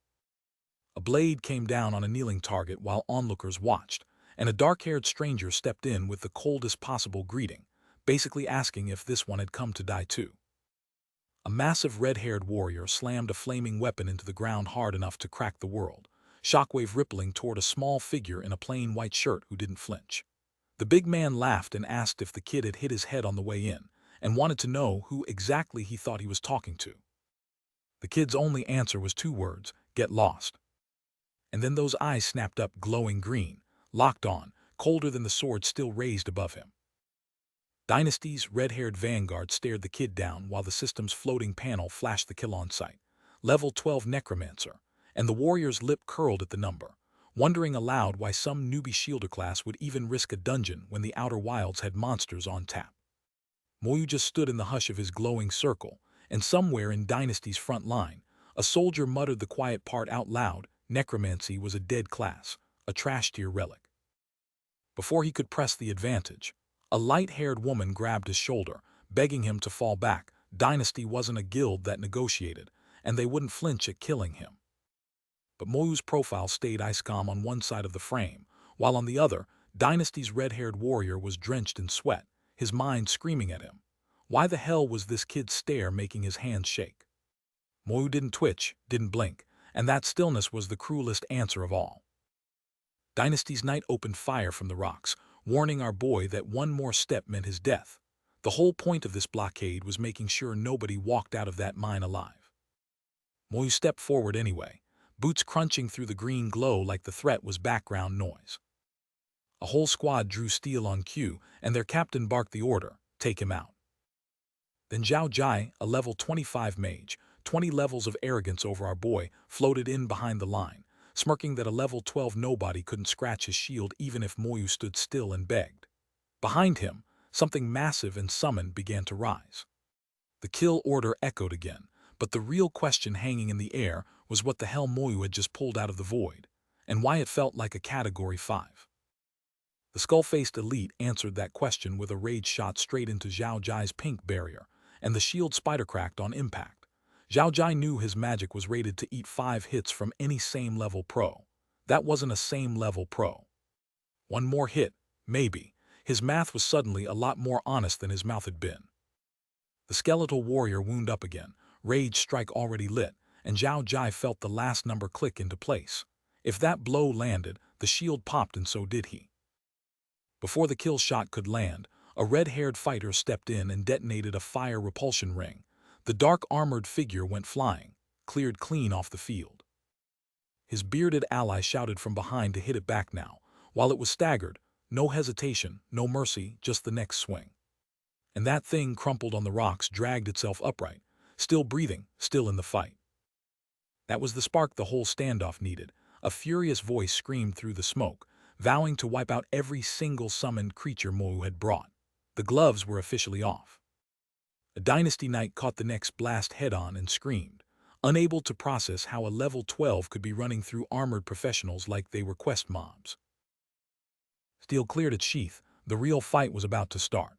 A blade came down on a kneeling target while onlookers watched, and a dark-haired stranger stepped in with the coldest possible greeting, basically asking if this one had come to die too. A massive red-haired warrior slammed a flaming weapon into the ground hard enough to crack the world, shockwave rippling toward a small figure in a plain white shirt who didn't flinch. The big man laughed and asked if the kid had hit his head on the way in, and wanted to know who exactly he thought he was talking to. The kid's only answer was 2 words, get lost. And then those eyes snapped up glowing green, locked on, colder than the sword still raised above him. Dynasty's red-haired vanguard stared the kid down while the system's floating panel flashed the kill on sight. Level 12 Necromancer, and the warrior's lip curled at the number. wondering aloud why some newbie shielder class would even risk a dungeon when the Outer Wilds had monsters on tap. Moyu just stood in the hush of his glowing circle, and somewhere in Dynasty's front line, a soldier muttered the quiet part out loud: necromancy was a dead class, a trash-tier relic. Before he could press the advantage, a light-haired woman grabbed his shoulder, begging him to fall back. Dynasty wasn't a guild that negotiated, and they wouldn't flinch at killing him. But Moyu's profile stayed ice calm on one side of the frame, while on the other, Dynasty's red-haired warrior was drenched in sweat, his mind screaming at him. Why the hell was this kid's stare making his hands shake? Moyu didn't twitch, didn't blink, and that stillness was the cruelest answer of all. Dynasty's knight opened fire from the rocks, warning our boy that one more step meant his death. The whole point of this blockade was making sure nobody walked out of that mine alive. Moyu stepped forward anyway, boots crunching through the green glow like the threat was background noise. A whole squad drew steel on cue, and their captain barked the order: take him out. Then Zhao Jai, a level 25 mage, 20 levels of arrogance over our boy, floated in behind the line, smirking that a level 12 nobody couldn't scratch his shield even if Moyu stood still and begged. Behind him, something massive and summoned began to rise. The kill order echoed again, but the real question hanging in the air was what the hell Moyu had just pulled out of the void, and why it felt like a Category 5. The skull-faced elite answered that question with a rage shot straight into Zhao Jai's pink barrier, and the shield spider cracked on impact. Zhao Jai knew his magic was rated to eat 5 hits from any same-level pro. That wasn't a same-level pro. One more hit, maybe. His math was suddenly a lot more honest than his mouth had been. The skeletal warrior wound up again, rage strike already lit, and Zhao Jai felt the last number click into place. If that blow landed, the shield popped, and so did he. Before the kill shot could land, a red-haired fighter stepped in and detonated a fire repulsion ring. The dark armored figure went flying, cleared clean off the field. His bearded ally shouted from behind to hit it back now, while it was staggered. No hesitation, no mercy, just the next swing. And that thing crumpled on the rocks, dragged itself upright, still breathing, still in the fight. That was the spark the whole standoff needed. A furious voice screamed through the smoke, vowing to wipe out every single summoned creature Moyu had brought. The gloves were officially off. A Dynasty Knight caught the next blast head-on and screamed, unable to process how a level 12 could be running through armored professionals like they were quest mobs. Steel cleared its sheath. The real fight was about to start.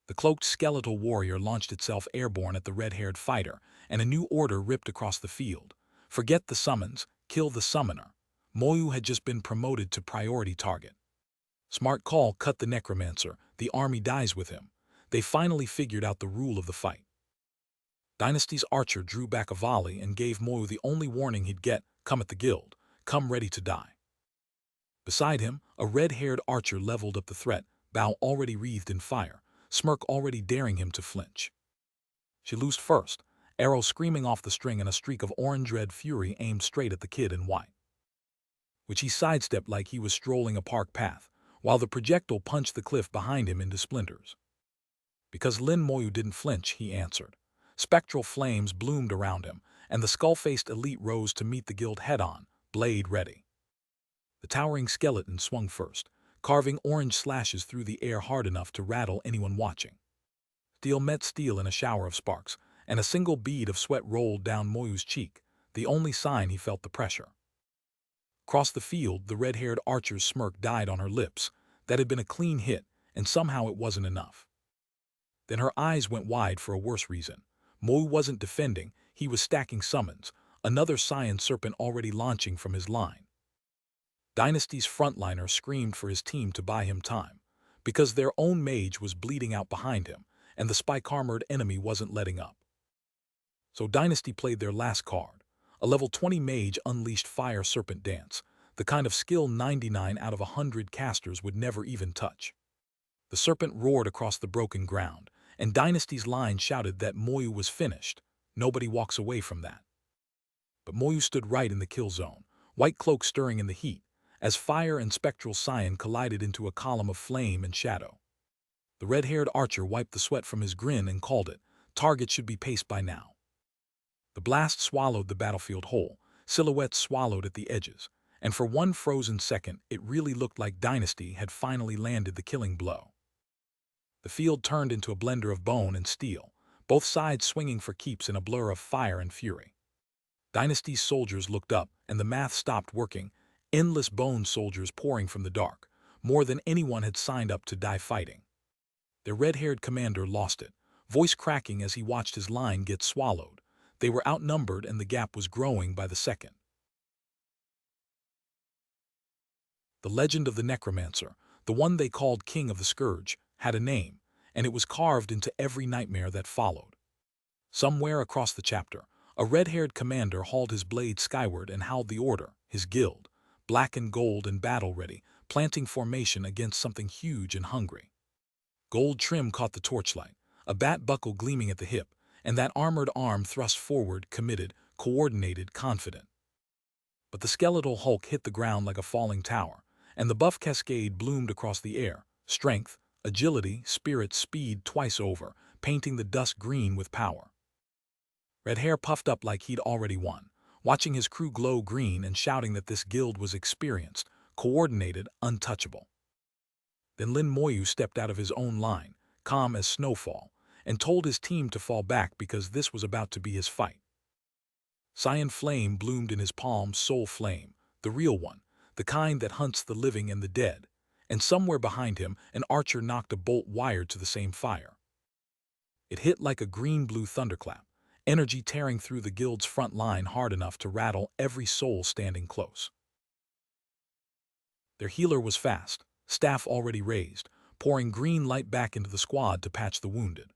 The cloaked skeletal warrior launched itself airborne at the red-haired fighter, and a new order ripped across the field. Forget the summons, kill the summoner. Moyu had just been promoted to priority target. Smart call, cut the necromancer, the army dies with him. They finally figured out the rule of the fight. Dynasty's archer drew back a volley and gave Moyu the only warning he'd get: come at the guild, come ready to die. Beside him, a red-haired archer leveled up the threat, bow already wreathed in fire, smirk already daring him to flinch. She loosed first, arrow screaming off the string, and a streak of orange-red fury aimed straight at the kid in white, which he sidestepped like he was strolling a park path, while the projectile punched the cliff behind him into splinters. Because Lin Moyu didn't flinch, he answered. Spectral flames bloomed around him, and the skull-faced elite rose to meet the guild head-on, blade ready. The towering skeleton swung first, carving orange slashes through the air hard enough to rattle anyone watching. Steel met steel in a shower of sparks, and a single bead of sweat rolled down Moyu's cheek, the only sign he felt the pressure. Across the field, the red-haired archer's smirk died on her lips. That had been a clean hit, and somehow it wasn't enough. Then her eyes went wide for a worse reason. Moyu wasn't defending, he was stacking summons, another Saiyan serpent already launching from his line. Dynasty's frontliner screamed for his team to buy him time, because their own mage was bleeding out behind him, and the spike-armored enemy wasn't letting up. So Dynasty played their last card. A level 20 mage unleashed Fire Serpent Dance, the kind of skill 99 out of 100 casters would never even touch. The serpent roared across the broken ground, and Dynasty's line shouted that Moyu was finished. Nobody walks away from that. But Moyu stood right in the kill zone, white cloak stirring in the heat, as fire and spectral Saiyan collided into a column of flame and shadow. The red-haired archer wiped the sweat from his grin and called it. Target should be paced by now. The blast swallowed the battlefield whole, silhouettes swallowed at the edges, and for one frozen second it really looked like Dynasty had finally landed the killing blow. The field turned into a blender of bone and steel, both sides swinging for keeps in a blur of fire and fury. Dynasty's soldiers looked up, and the math stopped working, endless bone soldiers pouring from the dark, more than anyone had signed up to die fighting. Their red-haired commander lost it, voice cracking as he watched his line get swallowed. They were outnumbered and the gap was growing by the second. The legend of the Necromancer, the one they called King of the Scourge, had a name, and it was carved into every nightmare that followed. Somewhere across the chapter, a red-haired commander hauled his blade skyward and howled the order, his guild, black and gold and battle-ready, planting formation against something huge and hungry. Gold trim caught the torchlight, a bat buckle gleaming at the hip, and that armored arm thrust forward, committed, coordinated, confident. But the skeletal hulk hit the ground like a falling tower, and the buff cascade bloomed across the air, strength, agility, spirit, speed twice over, painting the dust green with power. Red Hair puffed up like he'd already won, watching his crew glow green and shouting that this guild was experienced, coordinated, untouchable. Then Lin Moyu stepped out of his own line, calm as snowfall, and told his team to fall back because this was about to be his fight. Cyan flame bloomed in his palm, soul flame, the real one, the kind that hunts the living and the dead, and somewhere behind him an archer knocked a bolt wired to the same fire. It hit like a green-blue thunderclap, energy tearing through the guild's front line hard enough to rattle every soul standing close. Their healer was fast, staff already raised, pouring green light back into the squad to patch the wounded.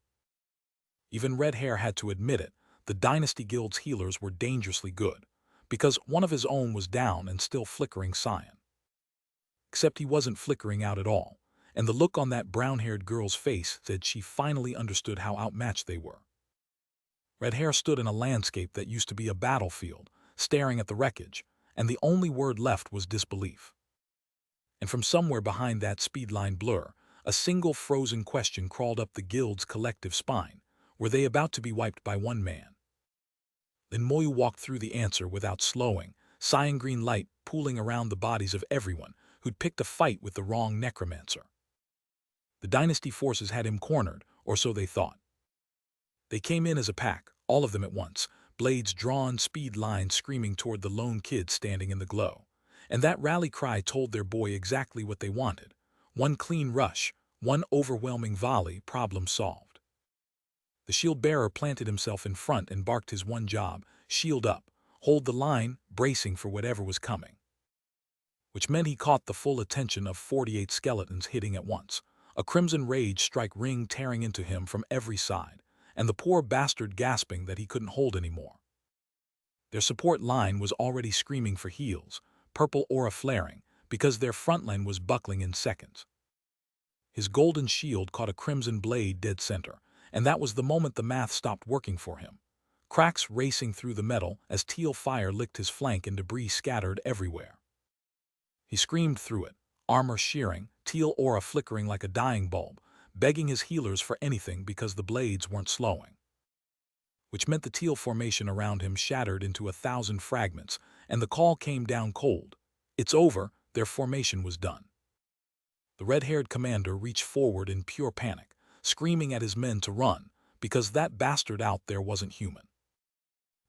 Even Red Hair had to admit it, the Dynasty Guild's healers were dangerously good, because one of his own was down and still flickering cyan. Except he wasn't flickering out at all, and the look on that brown-haired girl's face said she finally understood how outmatched they were. Red Hair stood in a landscape that used to be a battlefield, staring at the wreckage, and the only word left was disbelief. And from somewhere behind that speedline blur, a single frozen question crawled up the guild's collective spine. Were they about to be wiped by one man? Lin Moyu walked through the answer without slowing, cyan green light pooling around the bodies of everyone who'd picked a fight with the wrong necromancer. The Dynasty forces had him cornered, or so they thought. They came in as a pack, all of them at once, blades drawn, speed lines screaming toward the lone kid standing in the glow. And that rally cry told their boy exactly what they wanted. One clean rush, one overwhelming volley, problem solved. The shield-bearer planted himself in front and barked his one job, shield up, hold the line, bracing for whatever was coming. Which meant he caught the full attention of 48 skeletons hitting at once, a crimson rage strike ring tearing into him from every side, and the poor bastard gasping that he couldn't hold anymore. Their support line was already screaming for heals, purple aura flaring, because their front line was buckling in seconds. His golden shield caught a crimson blade dead center, and that was the moment the math stopped working for him. Cracks racing through the metal as teal fire licked his flank and debris scattered everywhere. He screamed through it, armor shearing, teal aura flickering like a dying bulb, begging his healers for anything because the blades weren't slowing. Which meant the teal formation around him shattered into 1,000 fragments, and the call came down cold. It's over, their formation was done. The red-haired commander reached forward in pure panic, screaming at his men to run, because that bastard out there wasn't human.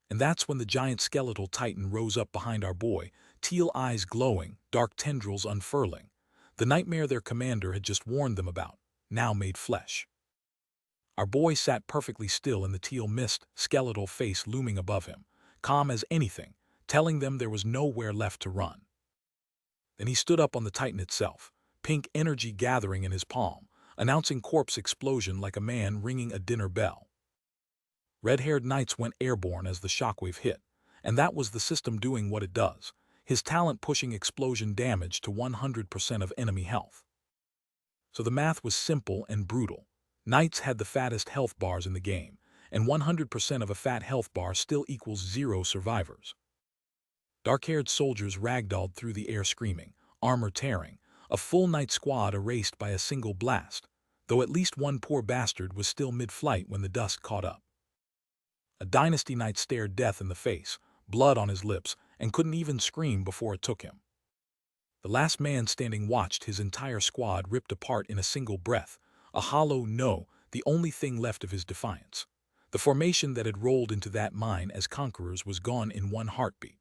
And that's when the giant skeletal titan rose up behind our boy, teal eyes glowing, dark tendrils unfurling. The nightmare their commander had just warned them about, now made flesh. Our boy sat perfectly still in the teal mist, skeletal face looming above him, calm as anything, telling them there was nowhere left to run. Then he stood up on the titan itself, pink energy gathering in his palm, announcing corpse explosion like a man ringing a dinner bell. Red-haired knights went airborne as the shockwave hit, and that was the system doing what it does, his talent pushing explosion damage to 100% of enemy health. So the math was simple and brutal. Knights had the fattest health bars in the game, and 100% of a fat health bar still equals 0 survivors. Dark-haired soldiers ragdolled through the air screaming, armor tearing, a full knight squad erased by a single blast, though at least one poor bastard was still mid-flight when the dust caught up. A Dynasty knight stared death in the face, blood on his lips, and couldn't even scream before it took him. The last man standing watched his entire squad ripped apart in a single breath, a hollow no, the only thing left of his defiance. The formation that had rolled into that mine as conquerors was gone in one heartbeat.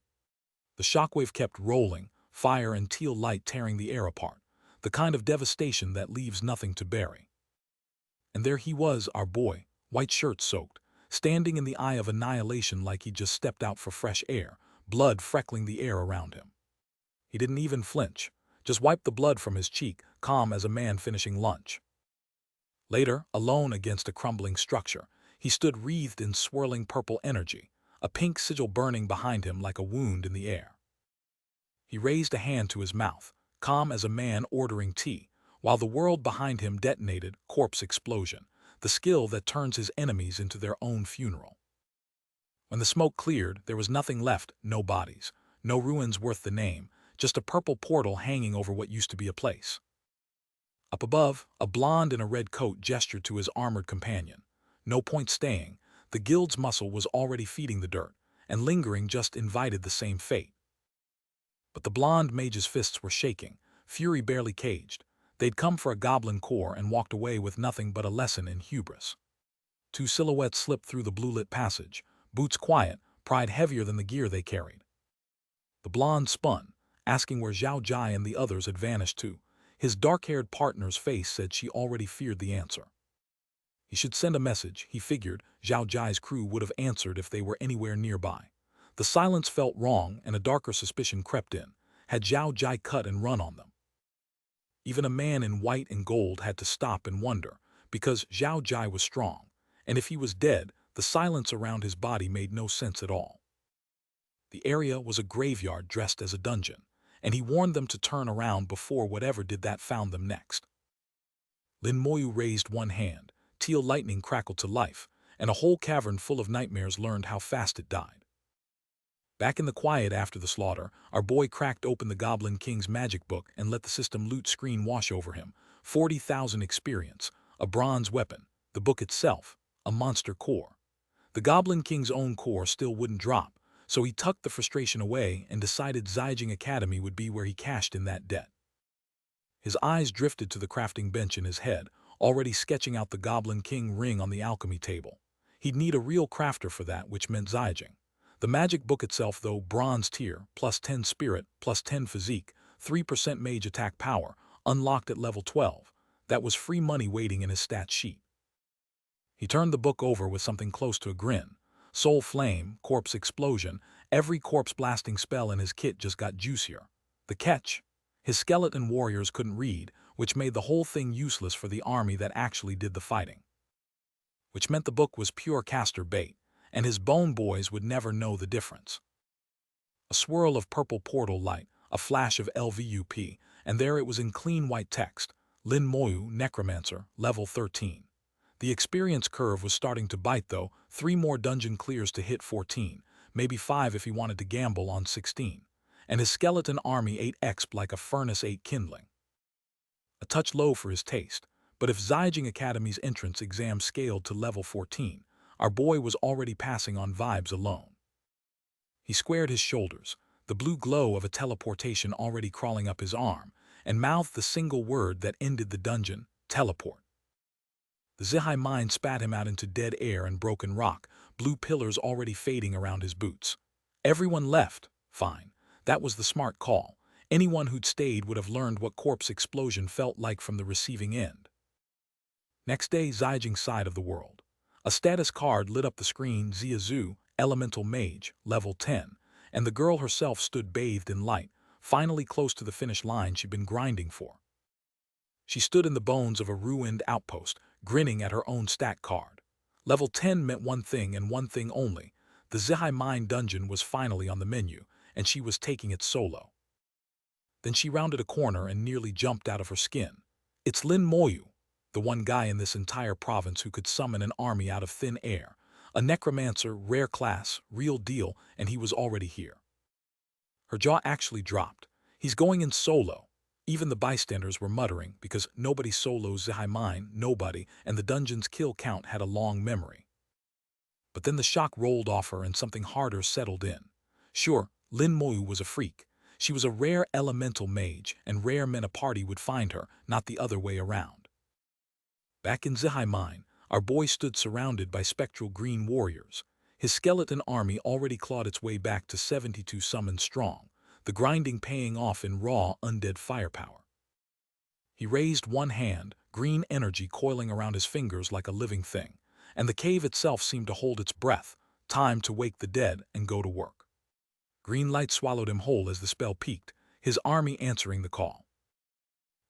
The shockwave kept rolling, fire and teal light tearing the air apart, the kind of devastation that leaves nothing to bury. And there he was, our boy, white shirt soaked, standing in the eye of annihilation like he'd just stepped out for fresh air, blood freckling the air around him. He didn't even flinch, just wiped the blood from his cheek, calm as a man finishing lunch. Later, alone against a crumbling structure, he stood wreathed in swirling purple energy, a pink sigil burning behind him like a wound in the air. He raised a hand to his mouth, calm as a man ordering tea, while the world behind him detonated, corpse explosion, the skill that turns his enemies into their own funeral. When the smoke cleared, there was nothing left, no bodies, no ruins worth the name, just a purple portal hanging over what used to be a place. Up above, a blonde in a red coat gestured to his armored companion. No point staying, the guild's muscle was already feeding the dirt, and lingering just invited the same fate. But the blonde mage's fists were shaking, fury barely caged. They'd come for a goblin core and walked away with nothing but a lesson in hubris. Two silhouettes slipped through the blue-lit passage, boots quiet, pride heavier than the gear they carried. The blonde spun, asking where Zhao Jai and the others had vanished to. His dark-haired partner's face said she already feared the answer. He should send a message, he figured. Zhao Jai's crew would have answered if they were anywhere nearby. The silence felt wrong, and a darker suspicion crept in. Had Zhao Jai cut and run on them? Even a man in white and gold had to stop and wonder, because Zhao Jai was strong, and if he was dead, the silence around his body made no sense at all. The area was a graveyard dressed as a dungeon, and he warned them to turn around before whatever did that found them next. Lin Moyu raised one hand, teal lightning crackled to life, and a whole cavern full of nightmares learned how fast it died. Back in the quiet after the slaughter, our boy cracked open the Goblin King's magic book and let the system loot screen wash over him. 40,000 experience, a bronze weapon, the book itself, a monster core. The Goblin King's own core still wouldn't drop, so he tucked the frustration away and decided Zhaijing Academy would be where he cashed in that debt. His eyes drifted to the crafting bench in his head, already sketching out the Goblin King ring on the alchemy table. He'd need a real crafter for that, which meant Zhaijing. The magic book itself, though, bronze tier, plus 10 spirit, plus 10 physique, 3% mage attack power, unlocked at level 12. That was free money waiting in his stat sheet. He turned the book over with something close to a grin. Soul Flame, Corpse Explosion, every corpse blasting spell in his kit just got juicier. The catch? His skeleton warriors couldn't read, which made the whole thing useless for the army that actually did the fighting. Which meant the book was pure caster bait, and his bone boys would never know the difference. A swirl of purple portal light, a flash of LVUP, and there it was in clean white text, Lin Moyu, Necromancer, level 13. The experience curve was starting to bite though, 3 more dungeon clears to hit 14, maybe 5 if he wanted to gamble on 16. And his skeleton army 8x'd like a furnace 8 kindling. A touch low for his taste, but if Zhaijing Academy's entrance exam scaled to level 14, our boy was already passing on vibes alone. He squared his shoulders, the blue glow of a teleportation already crawling up his arm, and mouthed the single word that ended the dungeon, teleport. The Zihai mind spat him out into dead air and broken rock, blue pillars already fading around his boots. Everyone left. Fine. That was the smart call. Anyone who'd stayed would have learned what corpse explosion felt like from the receiving end. Next day, Zhaijing's side of the world. A status card lit up the screen, Ziazu, Elemental Mage, level 10, and the girl herself stood bathed in light, finally close to the finish line she'd been grinding for. She stood in the bones of a ruined outpost, grinning at her own stat card. Level 10 meant one thing and one thing only. The Zihai Mine dungeon was finally on the menu, and she was taking it solo. Then she rounded a corner and nearly jumped out of her skin. It's Lin Moyu, the one guy in this entire province who could summon an army out of thin air. A necromancer, rare class, real deal, and he was already here. Her jaw actually dropped. He's going in solo. Even the bystanders were muttering, because nobody solos Zihai Mine, nobody, and the dungeon's kill count had a long memory. But then the shock rolled off her and something harder settled in. Sure, Lin Moyu was a freak. She was a rare elemental mage, and rare meant a party would find her, not the other way around. Back in Zihai Mine, our boy stood surrounded by spectral green warriors. His skeleton army already clawed its way back to 72 summons strong, the grinding paying off in raw, undead firepower. He raised one hand, green energy coiling around his fingers like a living thing, and the cave itself seemed to hold its breath, time to wake the dead and go to work. Green light swallowed him whole as the spell peaked, his army answering the call.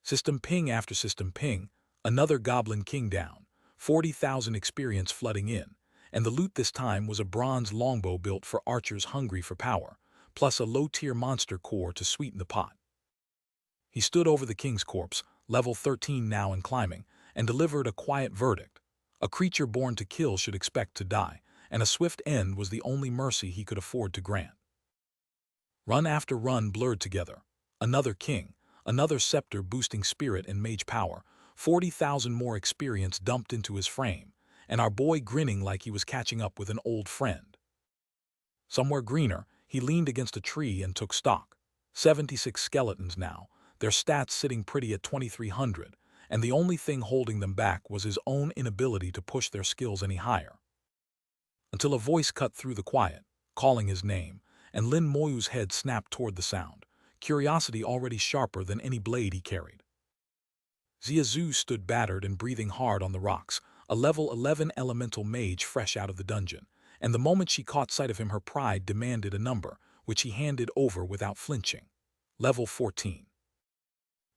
System ping after system ping, another Goblin King down, 40,000 experience flooding in, and the loot this time was a bronze longbow built for archers hungry for power, plus a low-tier monster core to sweeten the pot. He stood over the king's corpse, level 13 now and climbing, and delivered a quiet verdict. A creature born to kill should expect to die, and a swift end was the only mercy he could afford to grant. Run after run blurred together. Another king, another scepter boosting spirit and mage power, 40,000 more experience dumped into his frame, and our boy grinning like he was catching up with an old friend. Somewhere greener, he leaned against a tree and took stock. 76 skeletons now, their stats sitting pretty at 2,300, and the only thing holding them back was his own inability to push their skills any higher. Until a voice cut through the quiet, calling his name, and Lin Moyu's head snapped toward the sound, curiosity already sharper than any blade he carried. Ziazu stood battered and breathing hard on the rocks, a level 11 elemental mage fresh out of the dungeon, and the moment she caught sight of him her pride demanded a number, which he handed over without flinching. Level 14.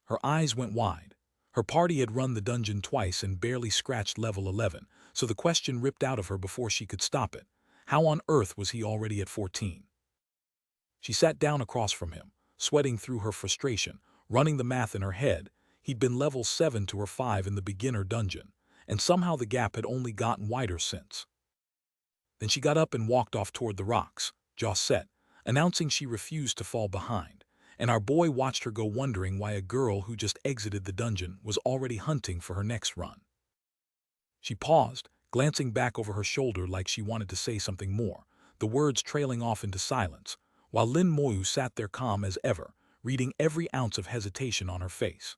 Her eyes went wide. Her party had run the dungeon twice and barely scratched level 11, so the question ripped out of her before she could stop it. How on earth was he already at 14? She sat down across from him, sweating through her frustration, running the math in her head. He'd been level 7 to her 5 in the beginner dungeon, and somehow the gap had only gotten wider since. Then she got up and walked off toward the rocks, jaw set, announcing she refused to fall behind, and our boy watched her go wondering why a girl who just exited the dungeon was already hunting for her next run. She paused, glancing back over her shoulder like she wanted to say something more, the words trailing off into silence, while Lin Moyu sat there calm as ever, reading every ounce of hesitation on her face.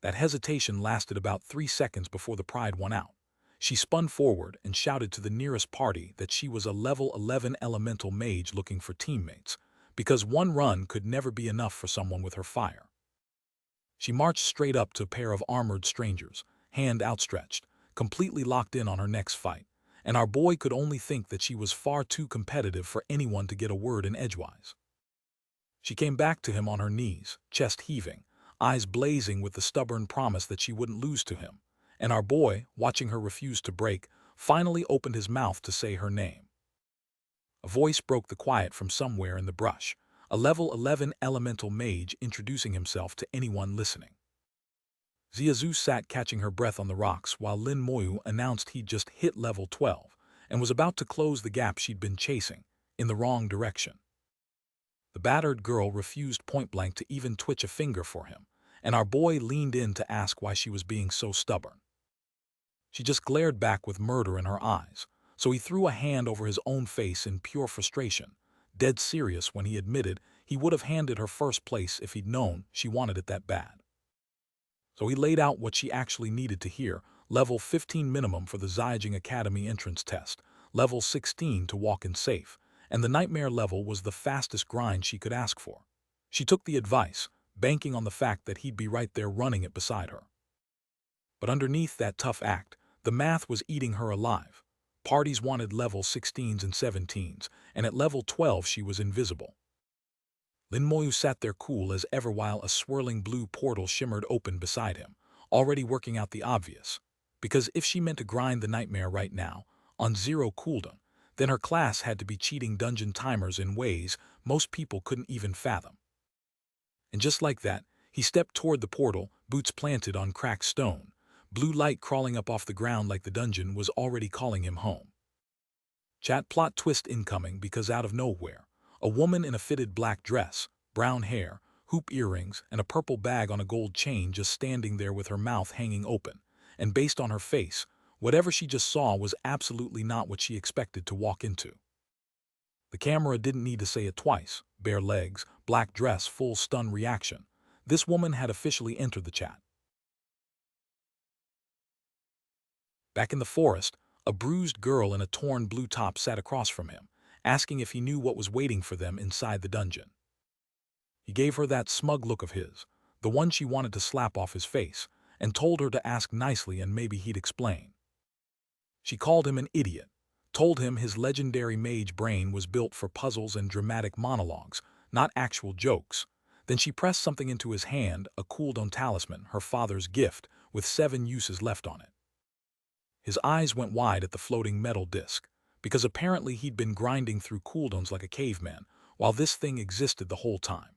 That hesitation lasted about 3 seconds before the pride won out. She spun forward and shouted to the nearest party that she was a level 11 elemental mage looking for teammates, because one run could never be enough for someone with her fire. She marched straight up to a pair of armored strangers, hand outstretched, completely locked in on her next fight, and our boy could only think that she was far too competitive for anyone to get a word in edgewise. She came back to him on her knees, chest heaving, eyes blazing with the stubborn promise that she wouldn't lose to him, and our boy, watching her refuse to break, finally opened his mouth to say her name. A voice broke the quiet from somewhere in the brush, a level 11 elemental mage introducing himself to anyone listening. Ziazu sat catching her breath on the rocks while Lin Moyu announced he'd just hit level 12 and was about to close the gap she'd been chasing, in the wrong direction. The battered girl refused point-blank to even twitch a finger for him, and our boy leaned in to ask why she was being so stubborn. She just glared back with murder in her eyes, so he threw a hand over his own face in pure frustration, dead serious when he admitted he would have handed her first place if he'd known she wanted it that bad. So he laid out what she actually needed to hear: level 15 minimum for the Ziyajing Academy entrance test, level 16 to walk in safe, and the nightmare level was the fastest grind she could ask for. She took the advice, banking on the fact that he'd be right there running it beside her. But underneath that tough act, the math was eating her alive. Parties wanted level 16s and 17s, and at level 12 she was invisible. Lin Moyu sat there cool as ever while a swirling blue portal shimmered open beside him, already working out the obvious. Because if she meant to grind the nightmare right now, on 0 cooldown, then her class had to be cheating dungeon timers in ways most people couldn't even fathom. And just like that, he stepped toward the portal, boots planted on cracked stone, blue light crawling up off the ground like the dungeon was already calling him home. Chat plot twist incoming because out of nowhere, a woman in a fitted black dress, brown hair, hoop earrings, and a purple bag on a gold chain just standing there with her mouth hanging open, and based on her face, whatever she just saw was absolutely not what she expected to walk into. The camera didn't need to say it twice. Bare legs, black dress, full stun reaction. This woman had officially entered the chat. Back in the forest, a bruised girl in a torn blue top sat across from him, asking if he knew what was waiting for them inside the dungeon. He gave her that smug look of his, the one she wanted to slap off his face, and told her to ask nicely and maybe he'd explain. She called him an idiot, told him his legendary mage brain was built for puzzles and dramatic monologues, not actual jokes. Then she pressed something into his hand, a cooldown talisman, her father's gift, with 7 uses left on it. His eyes went wide at the floating metal disc, because apparently he'd been grinding through cooldowns like a caveman, while this thing existed the whole time.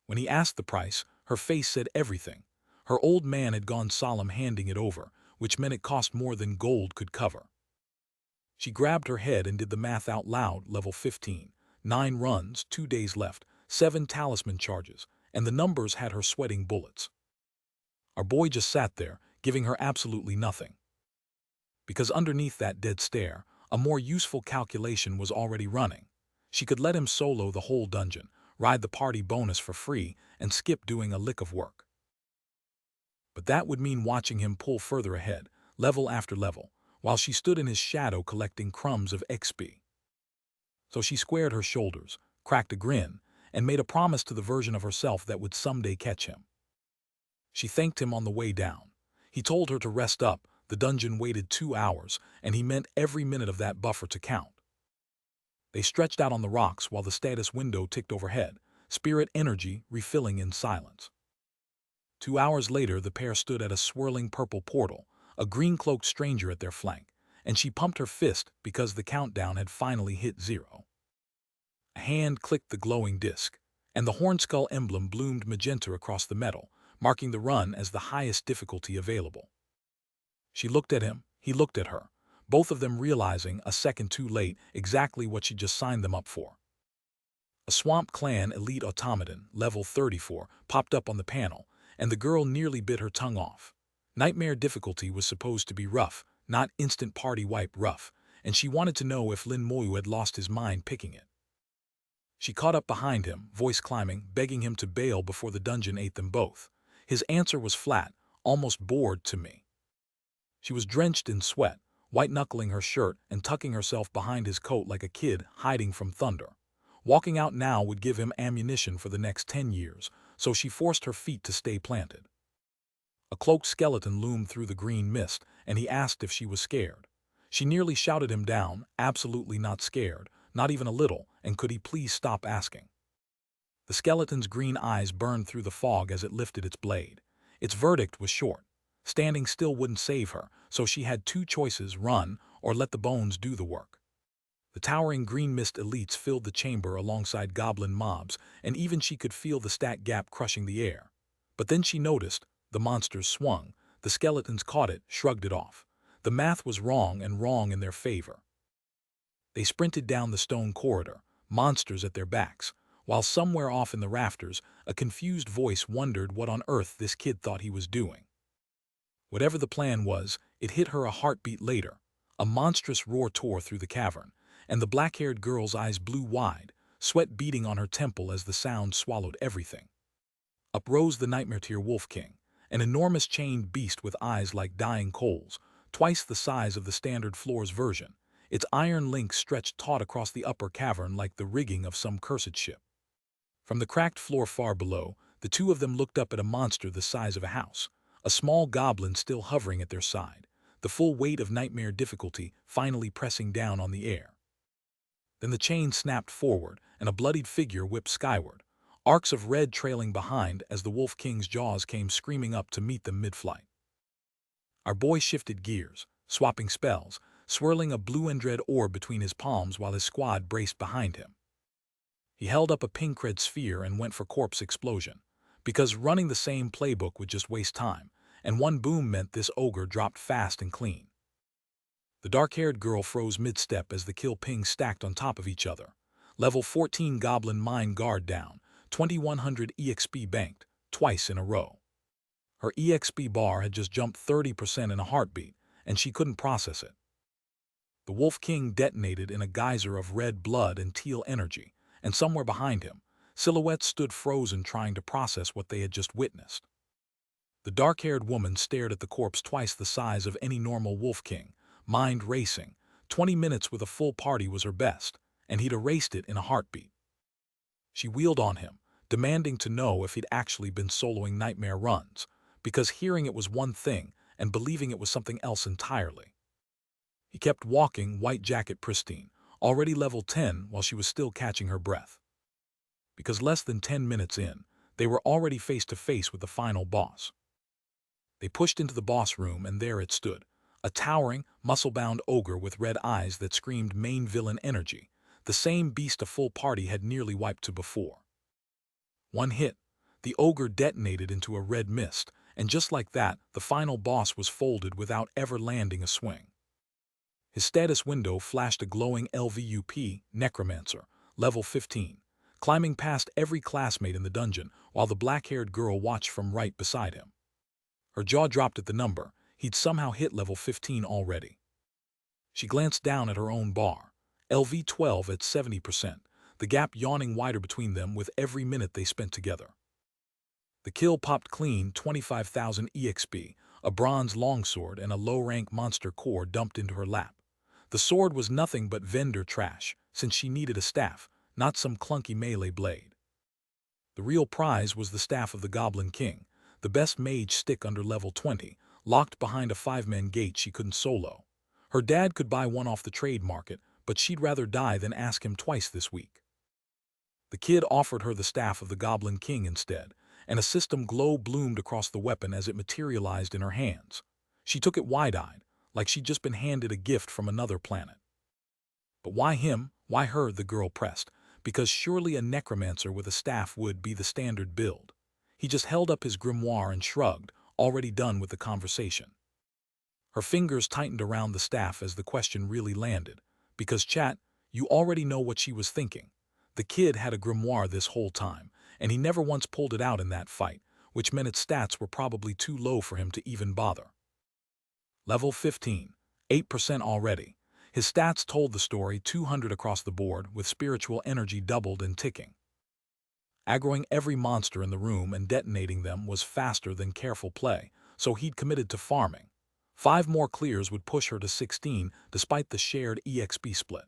When he asked the price, her face said everything. Her old man had gone solemn handing it over, which meant it cost more than gold could cover. She grabbed her head and did the math out loud. Level 15, 9 runs, 2 days left, 7 talisman charges, and the numbers had her sweating bullets. Our boy just sat there, giving her absolutely nothing. Because underneath that dead stare, a more useful calculation was already running. She could let him solo the whole dungeon, ride the party bonus for free, and skip doing a lick of work. But that would mean watching him pull further ahead, level after level, while she stood in his shadow collecting crumbs of XP. So she squared her shoulders, cracked a grin, and made a promise to the version of herself that would someday catch him. She thanked him on the way down. He told her to rest up. The dungeon waited 2 hours, and he meant every minute of that buffer to count. They stretched out on the rocks while the status window ticked overhead, spirit energy refilling in silence. 2 hours later, the pair stood at a swirling purple portal, a green-cloaked stranger at their flank, and she pumped her fist because the countdown had finally hit 0. A hand clicked the glowing disc, and the hornskull emblem bloomed magenta across the metal, marking the run as the highest difficulty available. She looked at him, he looked at her, both of them realizing, a second too late, exactly what she just signed them up for. A Swamp Clan Elite Automaton, level 34, popped up on the panel, and the girl nearly bit her tongue off. Nightmare difficulty was supposed to be rough, not instant party wipe rough, and she wanted to know if Lin Moyu had lost his mind picking it. She caught up behind him, voice climbing, begging him to bail before the dungeon ate them both. His answer was flat, almost bored to me. She was drenched in sweat, white-knuckling her shirt and tucking herself behind his coat like a kid hiding from thunder. Walking out now would give him ammunition for the next 10 years, so she forced her feet to stay planted. A cloaked skeleton loomed through the green mist, and he asked if she was scared. She nearly shouted him down, absolutely not scared, not even a little, and could he please stop asking. The skeleton's green eyes burned through the fog as it lifted its blade. Its verdict was short. Standing still wouldn't save her, so she had 2 choices: run or let the bones do the work. The towering green mist elites filled the chamber alongside goblin mobs, and even she could feel the stat gap crushing the air. But then she noticed, the monsters swung, the skeletons caught it, shrugged it off. The math was wrong, and wrong in their favor. They sprinted down the stone corridor, monsters at their backs, while somewhere off in the rafters, a confused voice wondered what on earth this kid thought he was doing. Whatever the plan was, it hit her a heartbeat later. A monstrous roar tore through the cavern, and the black-haired girl's eyes blew wide, sweat beating on her temple as the sound swallowed everything. Up rose the nightmare-tier Wolf King, an enormous chained beast with eyes like dying coals, twice the size of the standard floor's version. Its iron links stretched taut across the upper cavern like the rigging of some cursed ship. From the cracked floor far below, the 2 of them looked up at a monster the size of a house, a small goblin still hovering at their side, the full weight of nightmare difficulty finally pressing down on the air. Then the chain snapped forward, and a bloodied figure whipped skyward, arcs of red trailing behind as the Wolf King's jaws came screaming up to meet them mid-flight. Our boy shifted gears, swapping spells, swirling a blue and red orb between his palms while his squad braced behind him. He held up a pink red sphere and went for corpse explosion, because running the same playbook would just waste time, and one boom meant this ogre dropped fast and clean. The dark-haired girl froze mid-step as the kill pings stacked on top of each other. Level 14 Goblin Mind Guard down, 2100 EXP banked, twice in a row. Her EXP bar had just jumped 30% in a heartbeat, and she couldn't process it. The Wolf King detonated in a geyser of red blood and teal energy, and somewhere behind him, silhouettes stood frozen trying to process what they had just witnessed. The dark-haired woman stared at the corpse twice the size of any normal Wolf King, mind racing. 20 minutes with a full party was her best, and he'd erased it in a heartbeat. She wheeled on him, demanding to know if he'd actually been soloing nightmare runs, because hearing it was one thing and believing it was something else entirely. He kept walking, white jacket pristine, already level 10 while she was still catching her breath. Because less than 10 minutes in, they were already face to face with the final boss. They pushed into the boss room and there it stood, a towering, muscle-bound ogre with red eyes that screamed main villain energy, the same beast a full party had nearly wiped to before. One hit, the ogre detonated into a red mist, and just like that, the final boss was folded without ever landing a swing. His status window flashed a glowing LVUP, Necromancer, level 15, climbing past every classmate in the dungeon while the black-haired girl watched from right beside him. Her jaw dropped at the number. He'd somehow hit level 15 already. She glanced down at her own bar, LV12 at 70%, the gap yawning wider between them with every minute they spent together. The kill popped clean, 25,000 EXP, a bronze longsword and a low-rank monster core dumped into her lap. The sword was nothing but vendor trash, since she needed a staff, not some clunky melee blade. The real prize was the staff of the Goblin King, the best mage stick under level 20, locked behind a 5-man gate she couldn't solo. Her dad could buy one off the trade market, but she'd rather die than ask him twice this week. The kid offered her the staff of the Goblin King instead, and a system glow bloomed across the weapon as it materialized in her hands. She took it wide-eyed, like she'd just been handed a gift from another planet. But why him? Why her? The girl pressed, because surely a necromancer with a staff would be the standard build. He just held up his grimoire and shrugged, already done with the conversation. Her fingers tightened around the staff as the question really landed, because chat, you already know what she was thinking. The kid had a grimoire this whole time, and he never once pulled it out in that fight, which meant its stats were probably too low for him to even bother. Level 15, 8% already. His stats told the story, 200 across the board, with spiritual energy doubled and ticking. Aggroing every monster in the room and detonating them was faster than careful play, so he'd committed to farming. 5 more clears would push her to 16, despite the shared EXP split.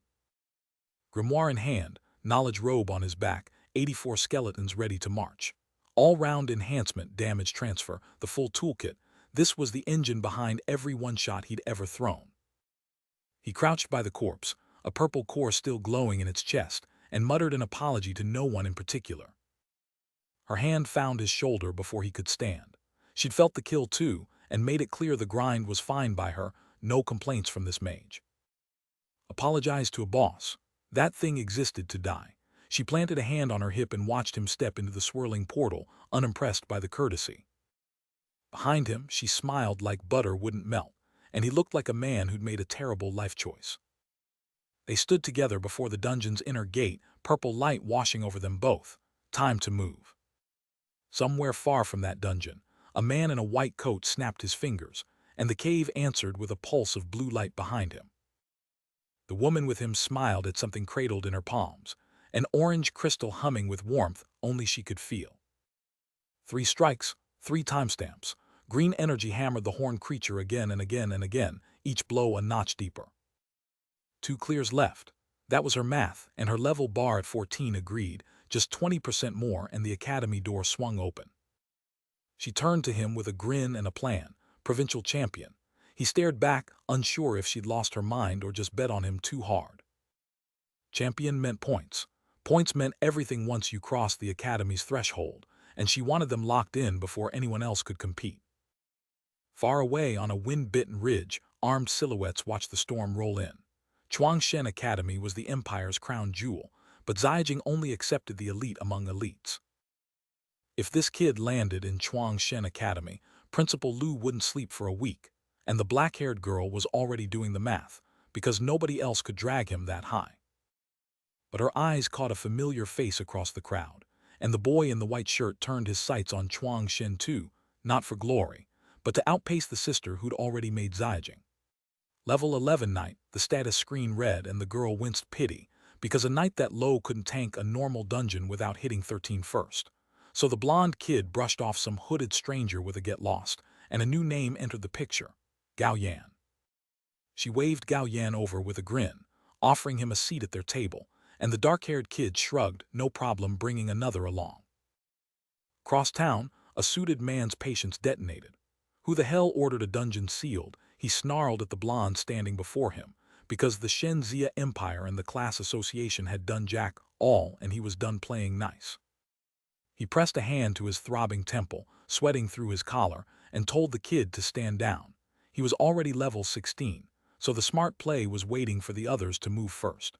Grimoire in hand, knowledge robe on his back, 84 skeletons ready to march. All-round enhancement, damage transfer, the full toolkit. This was the engine behind every one-shot he'd ever thrown. He crouched by the corpse, a purple core still glowing in its chest, and muttered an apology to no one in particular. Her hand found his shoulder before he could stand. She'd felt the kill too, and made it clear the grind was fine by her, no complaints from this mage. Apologize to a boss. That thing existed to die. She planted a hand on her hip and watched him step into the swirling portal, unimpressed by the courtesy. Behind him, she smiled like butter wouldn't melt, and he looked like a man who'd made a terrible life choice. They stood together before the dungeon's inner gate, purple light washing over them both. Time to move. Somewhere far from that dungeon, a man in a white coat snapped his fingers, and the cave answered with a pulse of blue light behind him. The woman with him smiled at something cradled in her palms, an orange crystal humming with warmth only she could feel. 3 strikes, 3 timestamps. Green energy hammered the horned creature again and again and again, each blow a notch deeper. 2 clears left. That was her math, and her level bar at 14 agreed, just 20% more, and the academy door swung open. She turned to him with a grin and a plan, provincial champion. He stared back, unsure if she'd lost her mind or just bet on him too hard. Champion meant points. Points meant everything once you crossed the academy's threshold, and she wanted them locked in before anyone else could compete. Far away on a wind-bitten ridge, armed silhouettes watched the storm roll in. Chuangshen Academy was the Empire's crown jewel, but Zhaijing only accepted the elite among elites. If this kid landed in Chuangshen Academy, Principal Lu wouldn't sleep for a week, and the black-haired girl was already doing the math, because nobody else could drag him that high. But her eyes caught a familiar face across the crowd, and the boy in the white shirt turned his sights on Chuangshen too, not for glory, but to outpace the sister who'd already made Zhaijing. Level 11 Knight, the status screen read and the girl winced pity, because a knight that low couldn't tank a normal dungeon without hitting 13 first. So the blonde kid brushed off some hooded stranger with a get lost, and a new name entered the picture, Gao Yan. She waved Gao Yan over with a grin, offering him a seat at their table, and the dark-haired kid shrugged, no problem bringing another along. Across town, a suited man's patience detonated. Who the hell ordered a dungeon sealed? He snarled at the blonde standing before him, because the Shenzia Empire and the class association had done jack all and he was done playing nice. He pressed a hand to his throbbing temple, sweating through his collar, and told the kid to stand down. He was already level 16, so the smart play was waiting for the others to move first.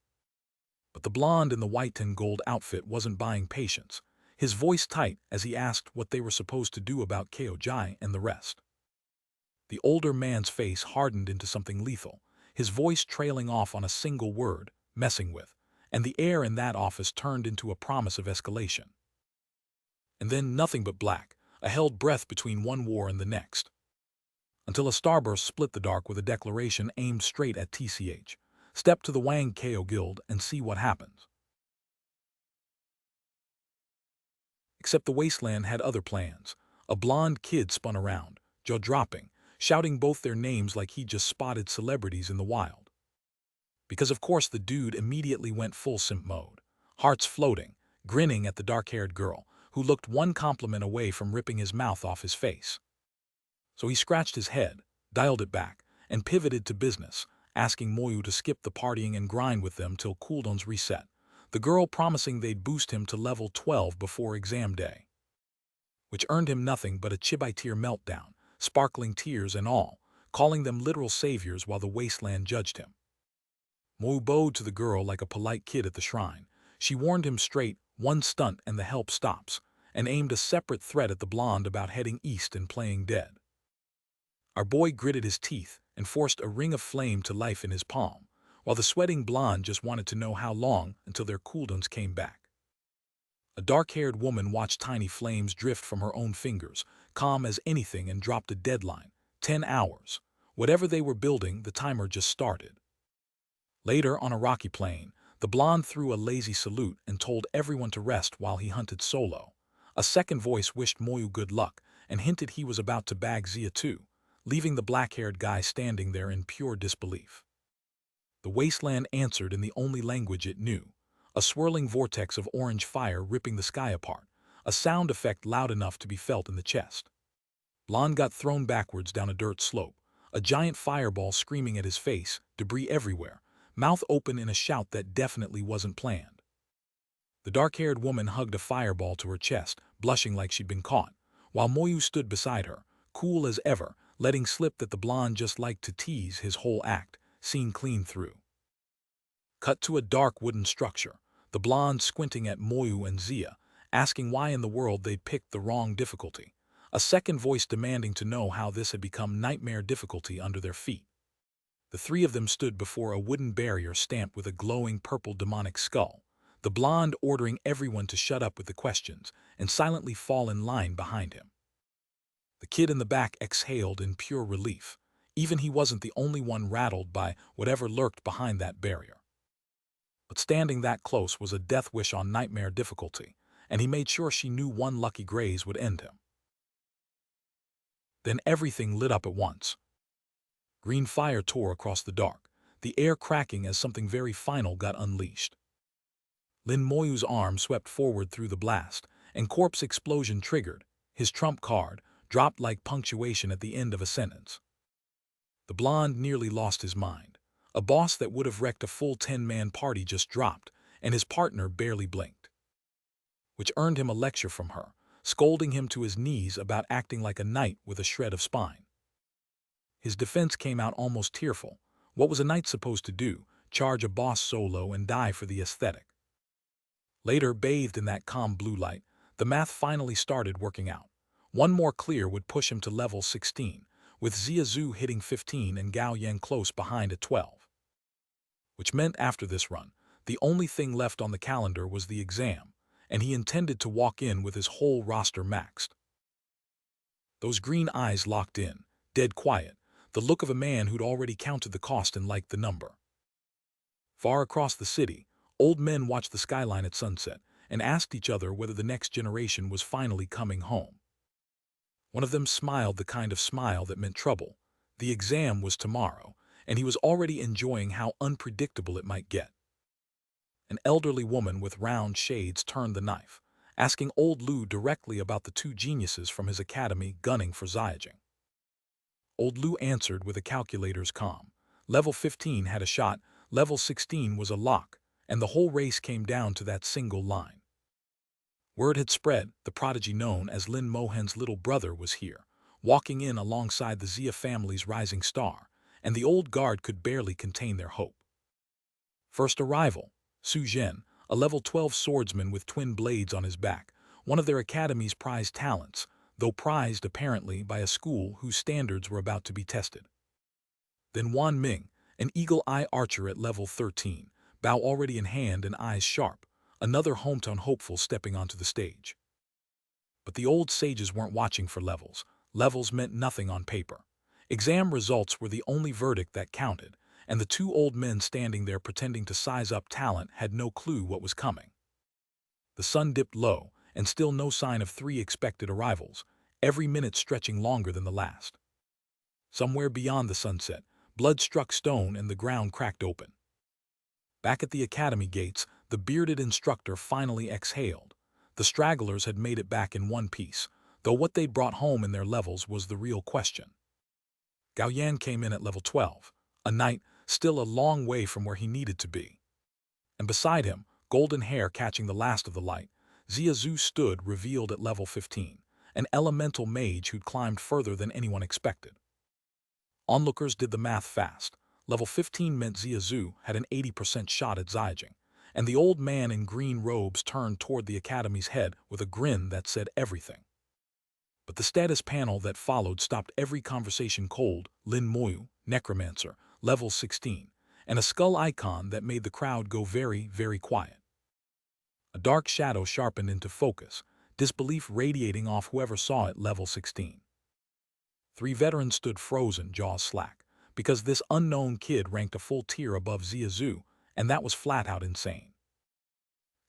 But the blonde in the white and gold outfit wasn't buying patience, his voice tight as he asked what they were supposed to do about Kao Jai and the rest. The older man's face hardened into something lethal, his voice trailing off on a single word, messing with, and the air in that office turned into a promise of escalation. And then nothing but black, a held breath between one war and the next. Until a starburst split the dark with a declaration aimed straight at TCH. Step to the Wang Kao Guild and see what happens. Except the wasteland had other plans. A blonde kid spun around, jaw-dropping, shouting both their names like he just spotted celebrities in the wild. Because of course the dude immediately went full simp mode, hearts floating, grinning at the dark-haired girl, who looked one compliment away from ripping his mouth off his face. So he scratched his head, dialed it back, and pivoted to business, asking Moyu to skip the partying and grind with them till cooldowns reset, the girl promising they'd boost him to level 12 before exam day. Which earned him nothing but a chibai tear meltdown, sparkling tears and all, calling them literal saviors while the wasteland judged him. Moyu bowed to the girl like a polite kid at the shrine. She warned him straight, one stunt and the help stops, and aimed a separate threat at the blonde about heading east and playing dead. Our boy gritted his teeth and forced a ring of flame to life in his palm, while the sweating blonde just wanted to know how long until their cooldowns came back. A dark-haired woman watched tiny flames drift from her own fingers, calm as anything, and dropped a deadline, 10 hours. Whatever they were building, the timer just started. Later, on a rocky plain, the blonde threw a lazy salute and told everyone to rest while he hunted solo. A second voice wished Moyu good luck and hinted he was about to bag Zia too, leaving the black-haired guy standing there in pure disbelief. The wasteland answered in the only language it knew, a swirling vortex of orange fire ripping the sky apart, a sound effect loud enough to be felt in the chest. Blonde got thrown backwards down a dirt slope, a giant fireball screaming at his face, debris everywhere, mouth open in a shout that definitely wasn't planned. The dark-haired woman hugged a fireball to her chest, blushing like she'd been caught, while Moyu stood beside her, cool as ever, letting slip that the blonde just liked to tease his whole act, seen clean through. Cut to a dark wooden structure, the blonde squinting at Moyu and Zia, asking why in the world they'd picked the wrong difficulty, a second voice demanding to know how this had become nightmare difficulty under their feet. The three of them stood before a wooden barrier stamped with a glowing purple demonic skull, the blonde ordering everyone to shut up with the questions and silently fall in line behind him. The kid in the back exhaled in pure relief. Even he wasn't the only one rattled by whatever lurked behind that barrier. But standing that close was a death wish on nightmare difficulty, and he made sure she knew one lucky graze would end him. Then everything lit up at once. Green fire tore across the dark, the air cracking as something very final got unleashed. Lin Moyu's arm swept forward through the blast, and corpse explosion triggered, his trump card dropped like punctuation at the end of a sentence. The blonde nearly lost his mind. A boss that would have wrecked a full 10-man party just dropped, and his partner barely blinked. Which earned him a lecture from her, scolding him to his knees about acting like a knight with a shred of spine. His defense came out almost tearful. What was a knight supposed to do? Charge a boss solo and die for the aesthetic? Later, bathed in that calm blue light, the math finally started working out. One more clear would push him to level 16, with Zia Zhu hitting 15 and Gao Yan close behind at 12. Which meant after this run, the only thing left on the calendar was the exam, and he intended to walk in with his whole roster maxed. Those green eyes locked in, dead quiet, the look of a man who'd already counted the cost and liked the number. Far across the city, old men watched the skyline at sunset and asked each other whether the next generation was finally coming home. One of them smiled the kind of smile that meant trouble. The exam was tomorrow, and he was already enjoying how unpredictable it might get. An elderly woman with round shades turned the knife, asking old Lu directly about the two geniuses from his academy gunning for Xiajing. Old Lu answered with a calculator's calm. Level 15 had a shot, level 16 was a lock, and the whole race came down to that single line. Word had spread, the prodigy known as Lin Mohen's little brother was here, walking in alongside the Xia family's rising star, and the old guard could barely contain their hope. First arrival, Su Zhen, a level 12 swordsman with twin blades on his back, one of their academy's prized talents, though prized apparently by a school whose standards were about to be tested. Then Wan Ming, an eagle-eye archer at level 13, bow already in hand and eyes sharp, another hometown hopeful stepping onto the stage. But the old sages weren't watching for levels. Levels meant nothing on paper. Exam results were the only verdict that counted, and the two old men standing there pretending to size up talent had no clue what was coming. The sun dipped low, and still no sign of 3 expected arrivals, every minute stretching longer than the last. Somewhere beyond the sunset, blood struck stone and the ground cracked open. Back at the academy gates, the bearded instructor finally exhaled. The stragglers had made it back in one piece, though what they'd brought home in their levels was the real question. Gao Yan came in at level 12, a knight still a long way from where he needed to be. And beside him, golden hair catching the last of the light, Xia Zhu stood revealed at level 15, an elemental mage who'd climbed further than anyone expected. Onlookers did the math fast. Level 15 meant Xia Zhu had an 80% shot at Xiajing, and the old man in green robes turned toward the academy's head with a grin that said everything. But the status panel that followed stopped every conversation cold. Lin Moyu, Necromancer, level 16, and a skull icon that made the crowd go very, very quiet. A dark shadow sharpened into focus, disbelief radiating off whoever saw it level 16. 3 veterans stood frozen, jaws slack, because this unknown kid ranked a full tier above Xia Zhu, and that was flat-out insane.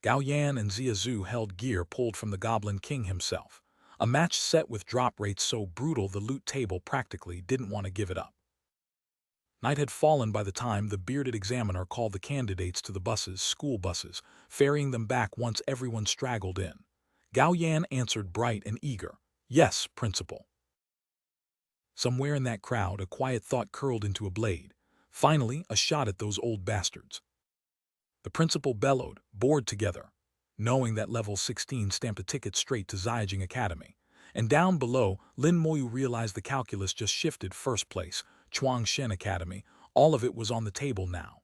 Gao Yan and Xia Zhu held gear pulled from the Goblin King himself, a match set with drop rates so brutal the loot table practically didn't want to give it up. Night had fallen by the time the bearded examiner called the candidates to the buses, school buses, ferrying them back once everyone straggled in. Gao Yan answered bright and eager, "Yes, Principal." Somewhere in that crowd, a quiet thought curled into a blade. Finally, a shot at those old bastards. The principal bellowed, bored together, knowing that level 16 stamped a ticket straight to Xiajing Academy. And down below, Lin Moyu realized the calculus just shifted first place, Chuangshen Academy, all of it was on the table now.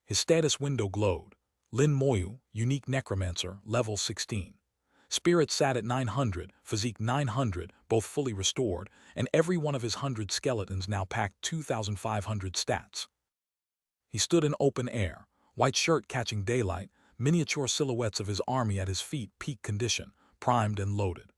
His status window glowed. Lin Moyu, unique necromancer, level 16. Spirit sat at 900, physique 900, both fully restored, and every one of his 100 skeletons now packed 2,500 stats. He stood in open air, white shirt catching daylight, miniature silhouettes of his army at his feet, peak condition, primed and loaded.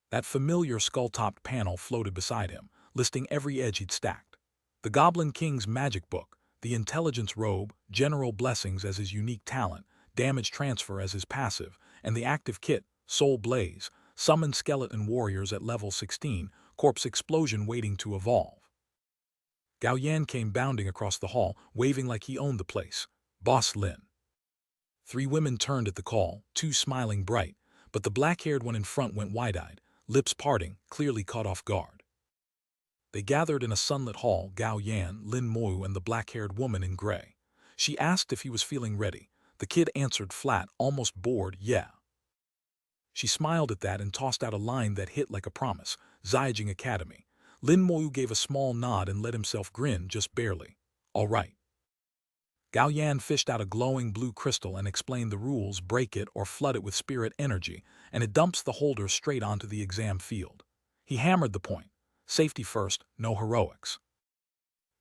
That familiar skull-topped panel floated beside him, listing every edge he'd stacked. The Goblin King's magic book, the intelligence robe, general blessings as his unique talent, damage transfer as his passive, and the active kit, Soul Blaze, summoned skeleton warriors at level 16, corpse explosion waiting to evolve. Gao Yan came bounding across the hall, waving like he owned the place. "Boss Lin." 3 women turned at the call, 2 smiling bright, but the black-haired one in front went wide-eyed, lips parting, clearly caught off guard. They gathered in a sunlit hall, Gao Yan, Lin Moyu, and the black-haired woman in gray. She asked if he was feeling ready. The kid answered flat, almost bored, "Yeah." She smiled at that and tossed out a line that hit like a promise, "Xiajing Academy." Lin Moyu gave a small nod and let himself grin, just barely. "All right." Gao Yan fished out a glowing blue crystal and explained the rules: break it or flood it with spirit energy, and it dumps the holder straight onto the exam field. He hammered the point. Safety first, no heroics.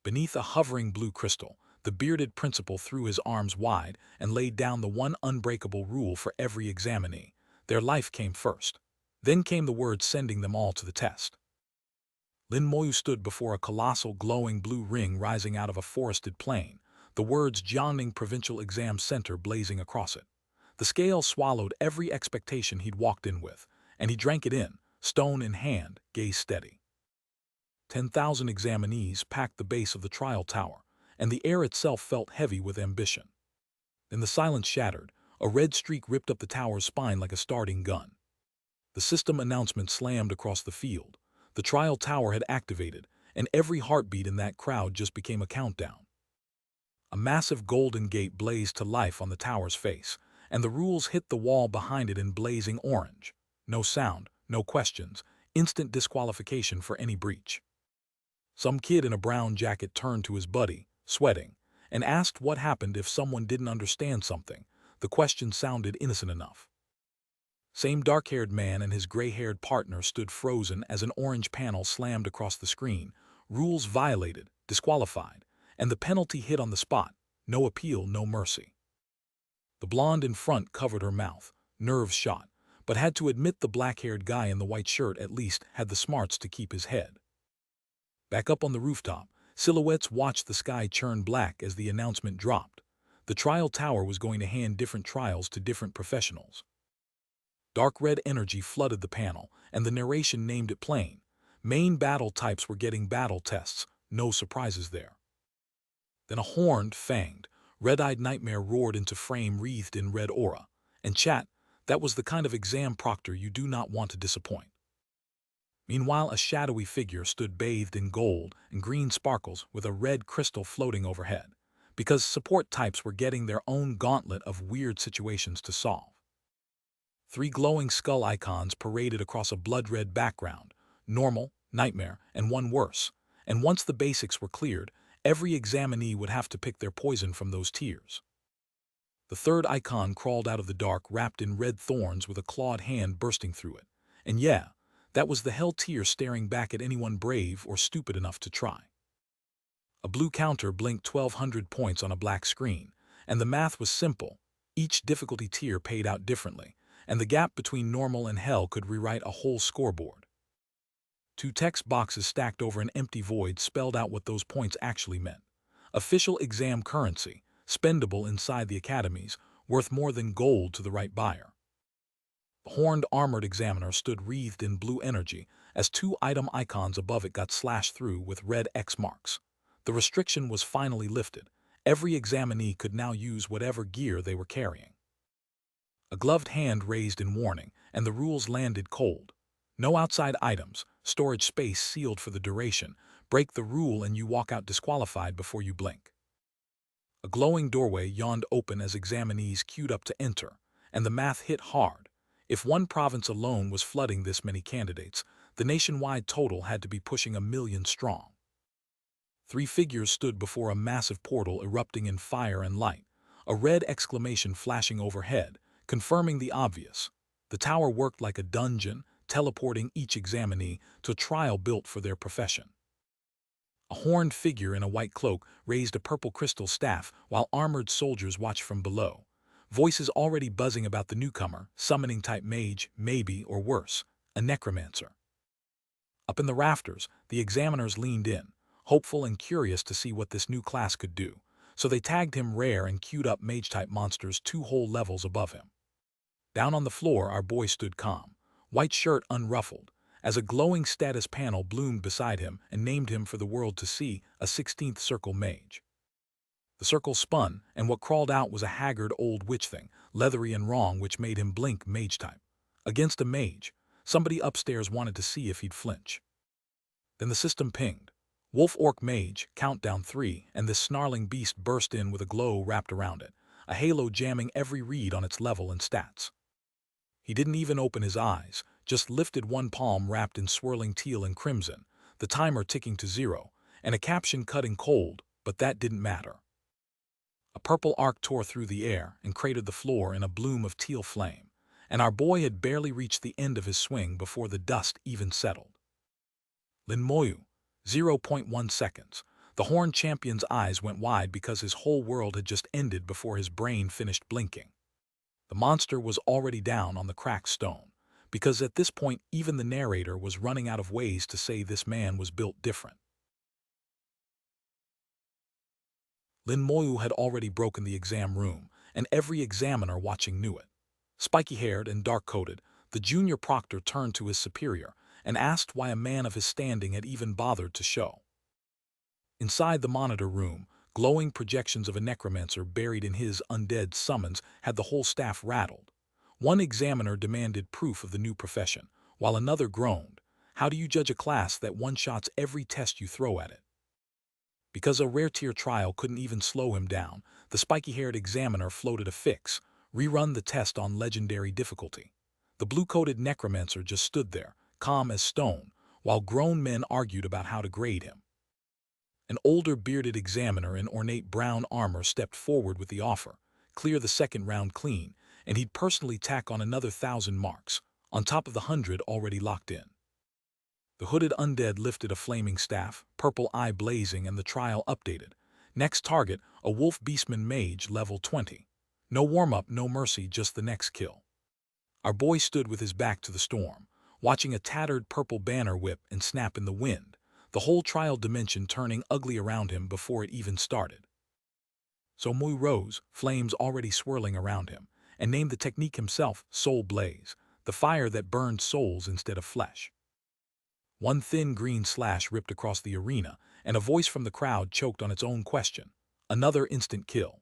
Beneath a hovering blue crystal, the bearded principal threw his arms wide and laid down the one unbreakable rule for every examinee. Their life came first. Then came the word sending them all to the test. Lin Moyu stood before a colossal glowing blue ring rising out of a forested plain, the words Jiangning Provincial Exam Center blazing across it. The scale swallowed every expectation he'd walked in with, and he drank it in, stone in hand, gaze steady. 10,000 examinees packed the base of the trial tower, and the air itself felt heavy with ambition. Then the silence shattered, a red streak ripped up the tower's spine like a starting gun. The system announcement slammed across the field. The trial tower had activated, and every heartbeat in that crowd just became a countdown. A massive golden gate blazed to life on the tower's face, and the rules hit the wall behind it in blazing orange. No sound, no questions, instant disqualification for any breach. Some kid in a brown jacket turned to his buddy, sweating, and asked what happened if someone didn't understand something. The question sounded innocent enough. Same dark-haired man and his gray-haired partner stood frozen as an orange panel slammed across the screen. Rules violated, disqualified, and the penalty hit on the spot. No appeal, no mercy. The blonde in front covered her mouth, nerves shot, but had to admit the black-haired guy in the white shirt at least had the smarts to keep his head. Back up on the rooftop, silhouettes watched the sky churn black as the announcement dropped. The trial tower was going to hand different trials to different professionals. Dark red energy flooded the panel, and the narration named it plain. Main battle types were getting battle tests, no surprises there. Then a horned, fanged, red-eyed nightmare roared into frame wreathed in red aura. And chat, that was the kind of exam proctor you do not want to disappoint. Meanwhile, a shadowy figure stood bathed in gold and green sparkles with a red crystal floating overhead, because support types were getting their own gauntlet of weird situations to solve. 3 glowing skull icons paraded across a blood-red background, normal, nightmare, and one worse, and once the basics were cleared, every examinee would have to pick their poison from those tiers. The 3rd icon crawled out of the dark wrapped in red thorns with a clawed hand bursting through it, and yeah, that was the hell tier staring back at anyone brave or stupid enough to try. A blue counter blinked 1,200 points on a black screen, and the math was simple. Each difficulty tier paid out differently, and the gap between normal and hell could rewrite a whole scoreboard. 2 text boxes stacked over an empty void spelled out what those points actually meant. Official exam currency, spendable inside the academies, worth more than gold to the right buyer. The horned armored examiner stood wreathed in blue energy as 2 item icons above it got slashed through with red X marks. The restriction was finally lifted. Every examinee could now use whatever gear they were carrying. A gloved hand raised in warning, and the rules landed cold. No outside items, storage space sealed for the duration. Break the rule and you walk out disqualified before you blink. A glowing doorway yawned open as examinees queued up to enter, and the math hit hard. If one province alone was flooding this many candidates, the nationwide total had to be pushing 1 million strong. 3 figures stood before a massive portal erupting in fire and light, a red exclamation flashing overhead, confirming the obvious. The tower worked like a dungeon, teleporting each examinee to a trial built for their profession. A horned figure in a white cloak raised a purple crystal staff while armored soldiers watched from below. Voices already buzzing about the newcomer, summoning type mage, maybe, or worse, a necromancer. Up in the rafters, the examiners leaned in, hopeful and curious to see what this new class could do, so they tagged him rare and queued up mage-type monsters 2 whole levels above him. Down on the floor, our boy stood calm, white shirt unruffled, as a glowing status panel bloomed beside him and named him for the world to see, a 16th circle mage. The circle spun, and what crawled out was a haggard old witch thing, leathery and wrong, which made him blink mage type. Against a mage, somebody upstairs wanted to see if he'd flinch. Then the system pinged. Wolf Orc Mage, countdown 3, and this snarling beast burst in with a glow wrapped around it, a halo jamming every read on its level and stats. He didn't even open his eyes, just lifted one palm wrapped in swirling teal and crimson, the timer ticking to 0, and a caption cutting cold, but that didn't matter. A purple arc tore through the air and cratered the floor in a bloom of teal flame, and our boy had barely reached the end of his swing before the dust even settled. Lin Moyu, 0.1 seconds. The horned champion's eyes went wide because his whole world had just ended before his brain finished blinking. The monster was already down on the cracked stone, because at this point even the narrator was running out of ways to say this man was built different. Lin Moyu had already broken the exam room, and every examiner watching knew it. Spiky-haired and dark-coated, the junior proctor turned to his superior and asked why a man of his standing had even bothered to show. Inside the monitor room, glowing projections of a necromancer buried in his undead summons had the whole staff rattled. One examiner demanded proof of the new profession, while another groaned, "How do you judge a class that one-shots every test you throw at it?" Because a rare-tier trial couldn't even slow him down, the spiky-haired examiner floated a fix: rerun the test on legendary difficulty. The blue-coated necromancer just stood there, calm as stone, while grown men argued about how to grade him. An older bearded examiner in ornate brown armor stepped forward with the offer: clear the second round clean, and he'd personally tack on another 1,000 marks, on top of the 100 already locked in. The hooded undead lifted a flaming staff, purple eye blazing, and the trial updated. Next target, a wolf beastman mage, level 20. No warm-up, no mercy, just the next kill. Our boy stood with his back to the storm, watching a tattered purple banner whip and snap in the wind, the whole trial dimension turning ugly around him before it even started. So Moyu rose, flames already swirling around him, and named the technique himself, Soul Blaze, the fire that burned souls instead of flesh. One thin green slash ripped across the arena, and a voice from the crowd choked on its own question: another instant kill.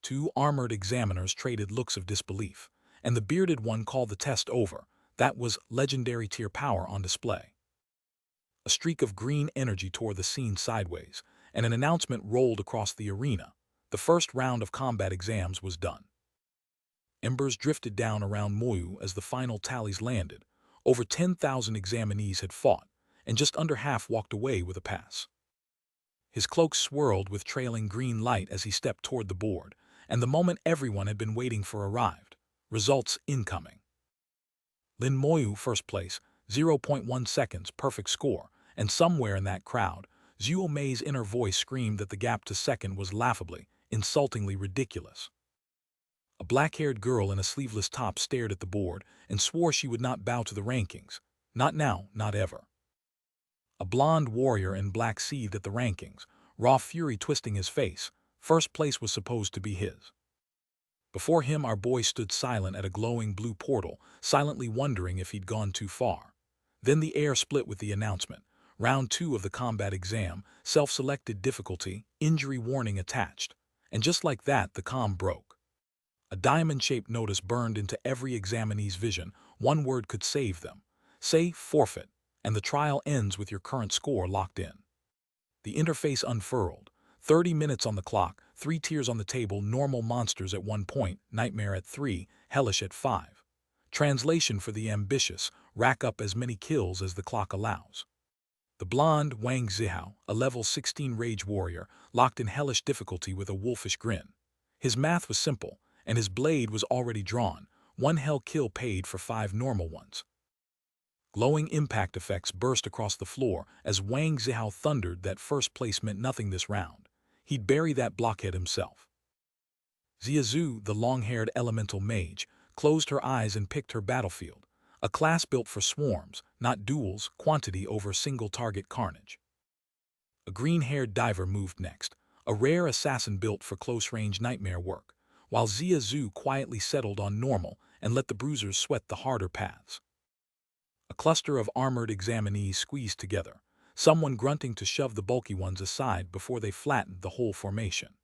Two armored examiners traded looks of disbelief, and the bearded one called the test over. That was legendary tier power on display. A streak of green energy tore the scene sideways, and an announcement rolled across the arena: the first round of combat exams was done. Embers drifted down around Moyu as the final tallies landed. Over 10,000 examinees had fought, and just under half walked away with a pass. His cloak swirled with trailing green light as he stepped toward the board, and the moment everyone had been waiting for arrived: results incoming. Lin Moyu, first place, 0.1 seconds, perfect score, and somewhere in that crowd, Zhuo Mei's inner voice screamed that the gap to second was laughably, insultingly ridiculous. A black-haired girl in a sleeveless top stared at the board and swore she would not bow to the rankings. Not now, not ever. A blonde warrior in black seethed at the rankings, raw fury twisting his face. First place was supposed to be his. Before him our boy stood silent at a glowing blue portal, silently wondering if he'd gone too far. Then the air split with the announcement: round 2 of the combat exam, self-selected difficulty, injury warning attached. And just like that, the comm broke. A diamond-shaped notice burned into every examinee's vision. One word could save them: say forfeit, and the trial ends with your current score locked in. The interface unfurled. 30 minutes on the clock, 3 tiers on the table, normal monsters at 1 point, nightmare at 3, hellish at 5. Translation for the ambitious: rack up as many kills as the clock allows. The blonde Wang Zihao, a level 16 rage warrior, locked in hellish difficulty with a wolfish grin. His math was simple, and his blade was already drawn. 1 hell kill paid for 5 normal ones. Glowing impact effects burst across the floor as Wang Zihao thundered that first place meant nothing this round. He'd bury that blockhead himself. Ziazu, the long-haired elemental mage, closed her eyes and picked her battlefield: a class built for swarms, not duels, quantity over single-target carnage. A green-haired diver moved next, a rare assassin built for close-range nightmare work, while Ziazu quietly settled on normal and let the bruisers sweat the harder paths. A cluster of armored examinees squeezed together, someone grunting to shove the bulky ones aside before they flattened the whole formation.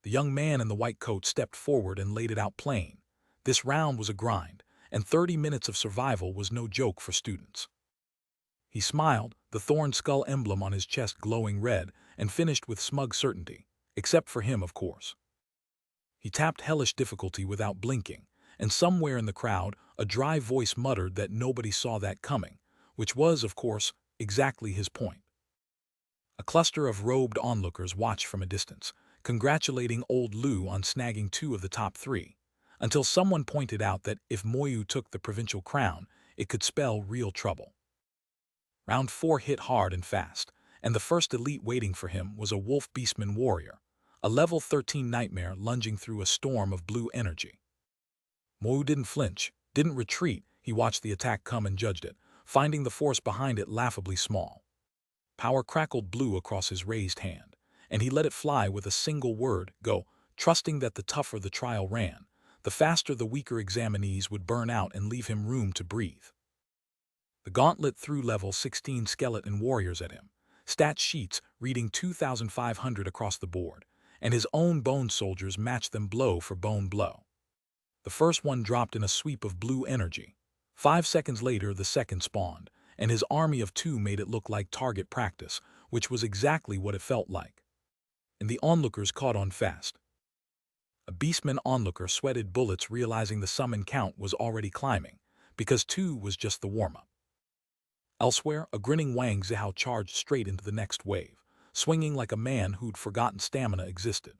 The young man in the white coat stepped forward and laid it out plain: this round was a grind, and 30 minutes of survival was no joke for students. He smiled, the thorn skull emblem on his chest glowing red, and finished with smug certainty, except for him, of course. He tapped hellish difficulty without blinking, and somewhere in the crowd a dry voice muttered that nobody saw that coming, which was, of course, exactly his point. A cluster of robed onlookers watched from a distance, congratulating old Lu on snagging 2 of the top 3, until someone pointed out that if Moyu took the provincial crown, it could spell real trouble. Round 4 hit hard and fast, and the first elite waiting for him was a wolf beastman warrior, a level 13 nightmare lunging through a storm of blue energy. Moyu didn't flinch, didn't retreat, He watched the attack come and judged it, finding the force behind it laughably small. Power crackled blue across his raised hand, and he let it fly with a single word, go, trusting that the tougher the trial ran, the faster the weaker examinees would burn out and leave him room to breathe. The gauntlet threw level 16 skeleton warriors at him, stat sheets reading 2,500 across the board, and his own bone soldiers matched them blow for bone blow. The first one dropped in a sweep of blue energy. 5 seconds later, the second spawned, and his army of 2 made it look like target practice, which was exactly what it felt like. And the onlookers caught on fast. A beastman onlooker sweated bullets realizing the summon count was already climbing, because 2 was just the warm-up. Elsewhere, a grinning Wang Zihao charged straight into the next wave, swinging like a man who'd forgotten stamina existed.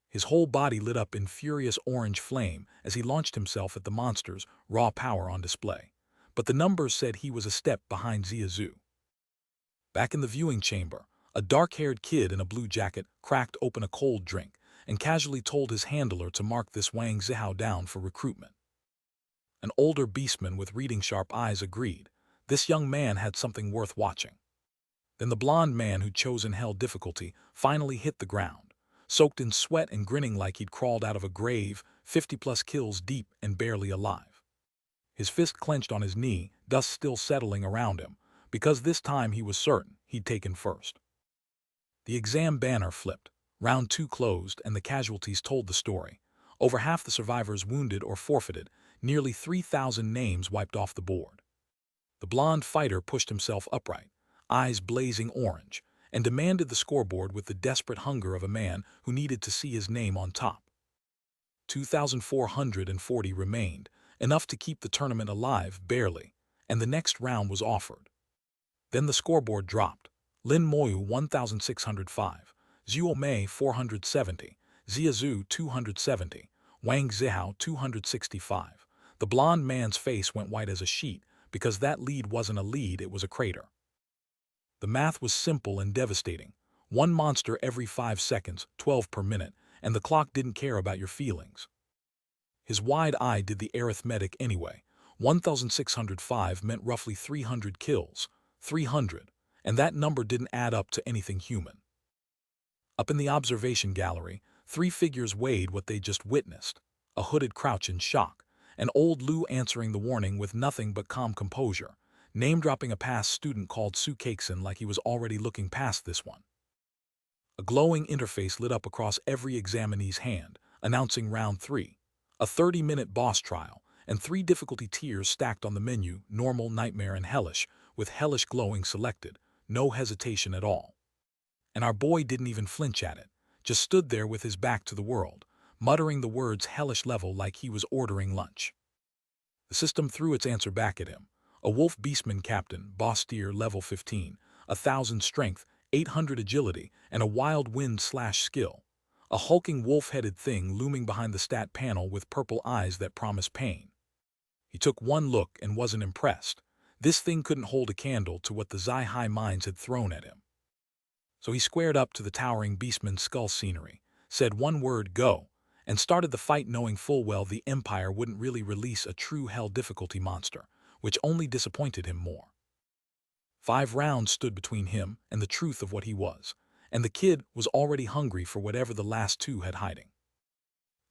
His whole body lit up in furious orange flame as he launched himself at the monster's raw power on display, but the numbers said he was a step behind Ziazu. Back in the viewing chamber, a dark-haired kid in a blue jacket cracked open a cold drink and casually told his handler to mark this Wang Zihao down for recruitment. An older beastman with reading-sharp eyes agreed. This young man had something worth watching. Then the blond man who'd chosen hell difficulty finally hit the ground, soaked in sweat and grinning like he'd crawled out of a grave, 50-plus kills deep and barely alive. His fist clenched on his knee, dust still settling around him, because this time he was certain he'd taken first. The exam banner flipped, round 2 closed, and the casualties told the story. Over half the survivors wounded or forfeited, nearly 3,000 names wiped off the board. The blond fighter pushed himself upright, eyes blazing orange, and demanded the scoreboard with the desperate hunger of a man who needed to see his name on top. 2,440 remained, enough to keep the tournament alive barely, and the next round was offered. Then the scoreboard dropped. Lin Moyu 1,605, Zhuo Mei 470, Ziazu 270, Wang Zihao 265. The blond man's face went white as a sheet, because that lead wasn't a lead, it was a crater. The math was simple and devastating. 1 monster every 5 seconds, 12 per minute, and the clock didn't care about your feelings. His wide eye did the arithmetic anyway. 1,605 meant roughly 300 kills, 300, and that number didn't add up to anything human. Up in the observation gallery, 3 figures weighed what they just witnessed, a hooded crouch in shock, and old Lu answering the warning with nothing but calm composure, name-dropping a past student called Su Cakeson like he was already looking past this one. A glowing interface lit up across every examinee's hand, announcing round 3, a 30-minute boss trial, and 3 difficulty tiers stacked on the menu, normal, nightmare, and hellish, with hellish glowing selected, no hesitation at all. And our boy didn't even flinch at it, just stood there with his back to the world, muttering the words hellish level like he was ordering lunch. The system threw its answer back at him. A wolf beastman captain, boss tier level 15, 1,000 strength, 800 agility, and a wild wind/skill. A hulking wolf-headed thing looming behind the stat panel with purple eyes that promised pain. He took one look and wasn't impressed. This thing couldn't hold a candle to what the Zai-Hai mines had thrown at him. So he squared up to the towering beastman's skull scenery, said one word, go, and started the fight knowing full well the Empire wouldn't really release a true hell difficulty monster, which only disappointed him more. 5 rounds stood between him and the truth of what he was, and the kid was already hungry for whatever the last 2 had hiding.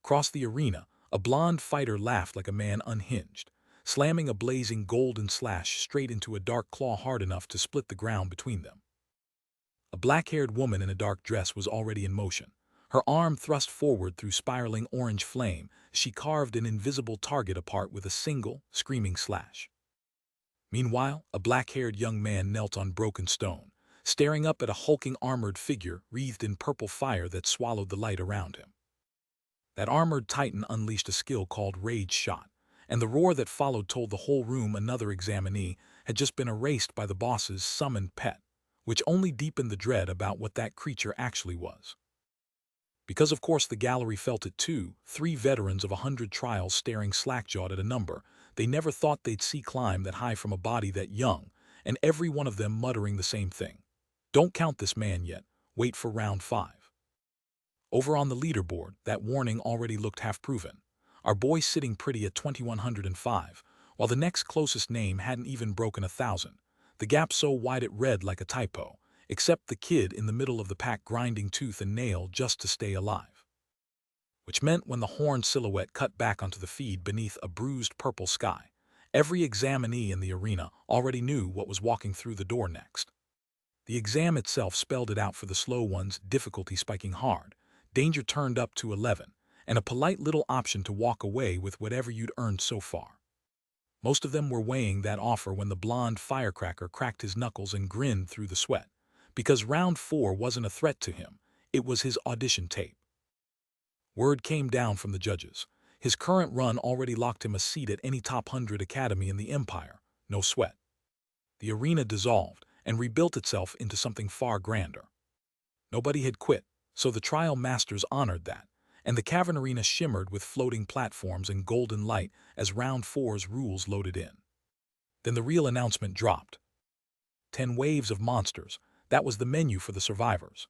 Across the arena, a blonde fighter laughed like a man unhinged, slamming a blazing golden slash straight into a dark claw hard enough to split the ground between them. A black-haired woman in a dark dress was already in motion, her arm thrust forward through spiraling orange flame as she carved an invisible target apart with a single, screaming slash. Meanwhile, a black-haired young man knelt on broken stone, staring up at a hulking armored figure wreathed in purple fire that swallowed the light around him. That armored titan unleashed a skill called Rage Shot, and the roar that followed told the whole room another examinee had just been erased by the boss's summoned pet, which only deepened the dread about what that creature actually was. Because of course the gallery felt it too, 3 veterans of 100 trials staring slack-jawed at a number they never thought they'd see climb that high from a body that young, and every one of them muttering the same thing. Don't count this man yet, wait for round 5. Over on the leaderboard, that warning already looked half-proven. Our boy sitting pretty at 2,105, while the next closest name hadn't even broken 1,000, the gap so wide it read like a typo, except the kid in the middle of the pack grinding tooth and nail just to stay alive. Which meant when the horned silhouette cut back onto the feed beneath a bruised purple sky, every examinee in the arena already knew what was walking through the door next. The exam itself spelled it out for the slow ones, difficulty spiking hard, danger turned up to 11, and a polite little option to walk away with whatever you'd earned so far. Most of them were weighing that offer when the blonde firecracker cracked his knuckles and grinned through the sweat, because round 4 wasn't a threat to him, it was his audition tape. Word came down from the judges. His current run already locked him a seat at any top 100 academy in the empire, no sweat. The arena dissolved and rebuilt itself into something far grander. Nobody had quit, so the trial masters honored that, and the cavern arena shimmered with floating platforms and golden light as round 4's rules loaded in. Then the real announcement dropped. 10 waves of monsters, that was the menu for the survivors.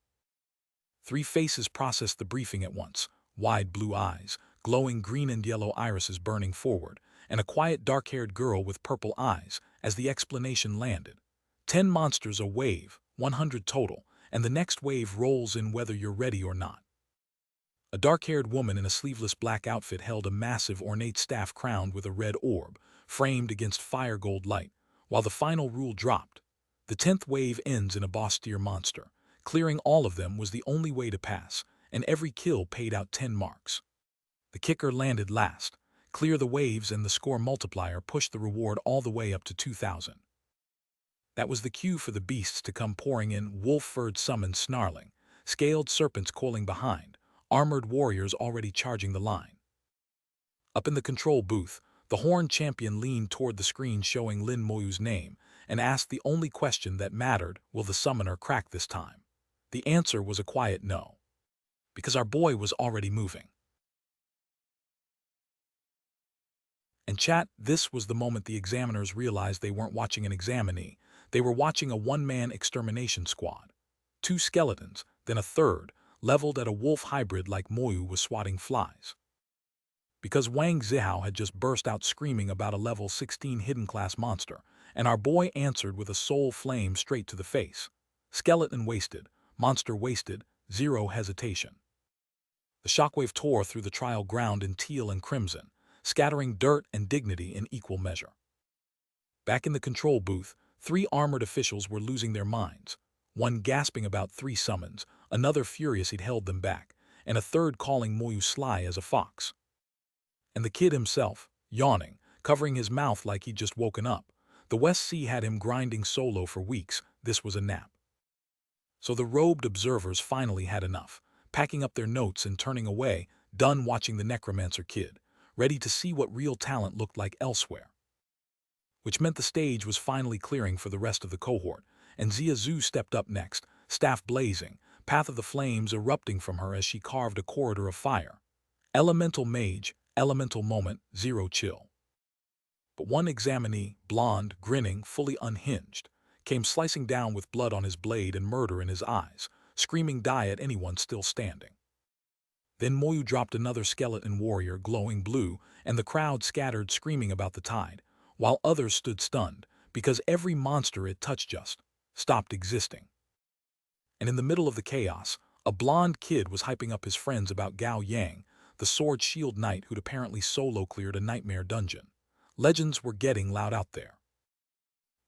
3 faces processed the briefing at once, wide blue eyes, glowing green and yellow irises burning forward, and a quiet dark-haired girl with purple eyes as the explanation landed. 10 monsters a wave, 100 total, and the next wave rolls in whether you're ready or not. A dark-haired woman in a sleeveless black outfit held a massive ornate staff crowned with a red orb, framed against fire gold light, while the final rule dropped. The 10th wave ends in a boss-tier monster. Clearing all of them was the only way to pass, and every kill paid out 10 marks. The kicker landed last. Clear the waves and the score multiplier pushed the reward all the way up to 2,000. That was the cue for the beasts to come pouring in, wolf-furred summons snarling, scaled serpents coiling behind, armored warriors already charging the line. Up in the control booth, the horned champion leaned toward the screen showing Lin Moyu's name and asked the only question that mattered, will the summoner crack this time? The answer was a quiet no. Because our boy was already moving. And chat, this was the moment the examiners realized they weren't watching an examinee, they were watching a one-man extermination squad. 2 skeletons, then a third, leveled at a wolf hybrid like Moyu was swatting flies. Because Wang Zihao had just burst out screaming about a level 16 hidden class monster, and our boy answered with a soul flame straight to the face. Skeleton wasted, monster wasted, 0 hesitation. The shockwave tore through the trial ground in teal and crimson, scattering dirt and dignity in equal measure. Back in the control booth, 3 armored officials were losing their minds, one gasping about 3 summons, another furious he'd held them back, and a third calling Moyu sly as a fox. And the kid himself, yawning, covering his mouth like he'd just woken up. The West Sea had him grinding solo for weeks, this was a nap. So the robed observers finally had enough, packing up their notes and turning away, done watching the Necromancer kid, ready to see what real talent looked like elsewhere. Which meant the stage was finally clearing for the rest of the cohort, and Zia Zhu stepped up next, staff blazing, path of the flames erupting from her as she carved a corridor of fire. Elemental mage, elemental moment, 0 chill. But one examinee, blonde, grinning, fully unhinged, came slicing down with blood on his blade and murder in his eyes, screaming die at anyone still standing. Then Moyu dropped another skeleton warrior glowing blue, and the crowd scattered screaming about the tide, while others stood stunned, because every monster it touched just stopped existing. And in the middle of the chaos, a blonde kid was hyping up his friends about Gao Yang, the sword shield knight who'd apparently solo cleared a nightmare dungeon. Legends were getting loud out there.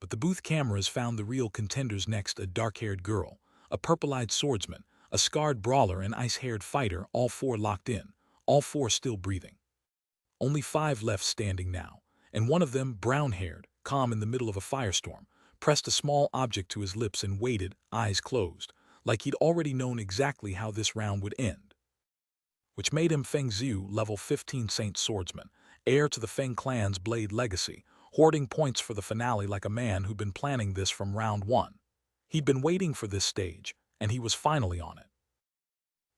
But the booth cameras found the real contenders next, a dark-haired girl, a purple-eyed swordsman, a scarred brawler and ice-haired fighter, all 4 locked in, all 4 still breathing. Only 5 left standing now, and one of them, brown-haired, calm in the middle of a firestorm, pressed a small object to his lips and waited, eyes closed, like he'd already known exactly how this round would end. Which made him Feng Xiu, level 15 Saint Swordsman, heir to the Feng clan's blade legacy, hoarding points for the finale like a man who'd been planning this from round 1. He'd been waiting for this stage, and he was finally on it.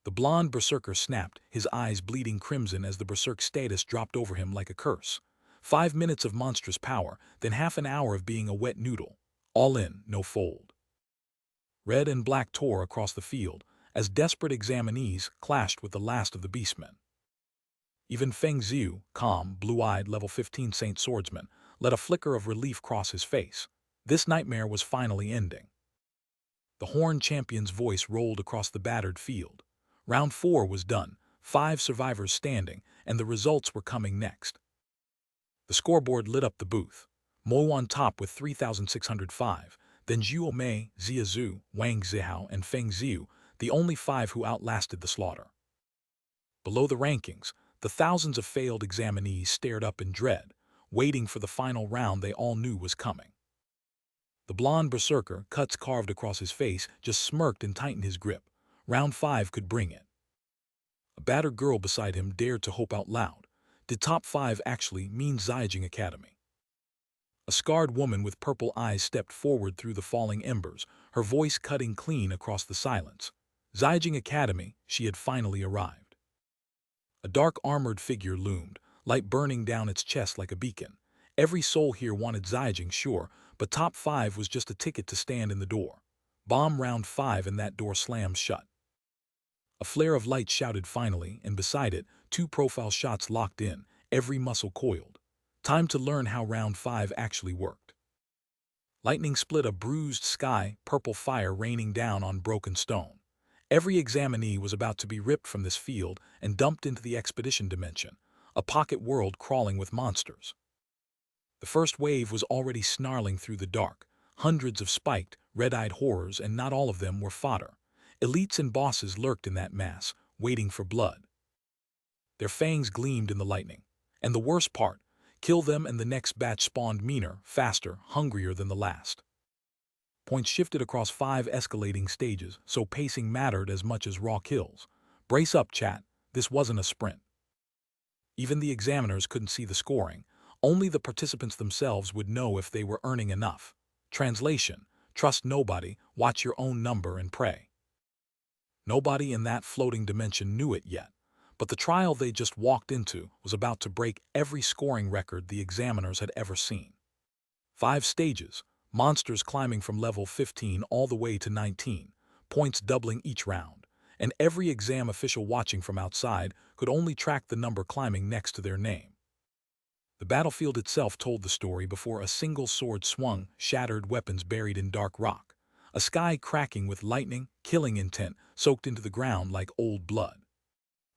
The blonde berserker snapped, his eyes bleeding crimson as the berserk status dropped over him like a curse. 5 minutes of monstrous power, then half an hour of being a wet noodle. All in, no fold. Red and black tore across the field, as desperate examinees clashed with the last of the beastmen. Even Feng Xiu, calm, blue-eyed, level 15 Saint Swordsman, let a flicker of relief cross his face. This nightmare was finally ending. The Horn champion's voice rolled across the battered field. Round 4 was done, 5 survivors standing, and the results were coming next. The scoreboard lit up the booth. Mo on top with 3,605, then Zhuo Mei, Zia Zhu, Wang Zihao, and Feng Ziu, the only 5 who outlasted the slaughter. Below the rankings, the thousands of failed examinees stared up in dread, waiting for the final round they all knew was coming. The blonde berserker, cuts carved across his face, just smirked and tightened his grip. Round 5 could bring it. A battered girl beside him dared to hope out loud. Did top 5 actually mean Ziying Academy? A scarred woman with purple eyes stepped forward through the falling embers, her voice cutting clean across the silence. Ziying Academy, she had finally arrived. A dark armored figure loomed, light burning down its chest like a beacon. Every soul here wanted Ziying, sure, but top 5 was just a ticket to stand in the door. Bomb round 5 and that door slams shut. A flare of light shouted finally, and beside it, 2 profile shots locked in, every muscle coiled. Time to learn how round 5 actually worked. Lightning split a bruised sky, purple fire raining down on broken stone. Every examinee was about to be ripped from this field and dumped into the expedition dimension, a pocket world crawling with monsters. The first wave was already snarling through the dark, hundreds of spiked, red-eyed horrors, and not all of them were fodder. Elites and bosses lurked in that mass, waiting for blood. Their fangs gleamed in the lightning. And the worst part, kill them and the next batch spawned meaner, faster, hungrier than the last. Points shifted across 5 escalating stages, so pacing mattered as much as raw kills. Brace up, chat, this wasn't a sprint. Even the examiners couldn't see the scoring. Only the participants themselves would know if they were earning enough. Translation: trust nobody, watch your own number and pray. Nobody in that floating dimension knew it yet, but the trial they just walked into was about to break every scoring record the examiners had ever seen. 5 stages, monsters climbing from level 15 all the way to 19, points doubling each round, and every exam official watching from outside could only track the number climbing next to their name. The battlefield itself told the story before a single sword swung, shattered weapons buried in dark rock, a sky cracking with lightning, killing intent soaked into the ground like old blood.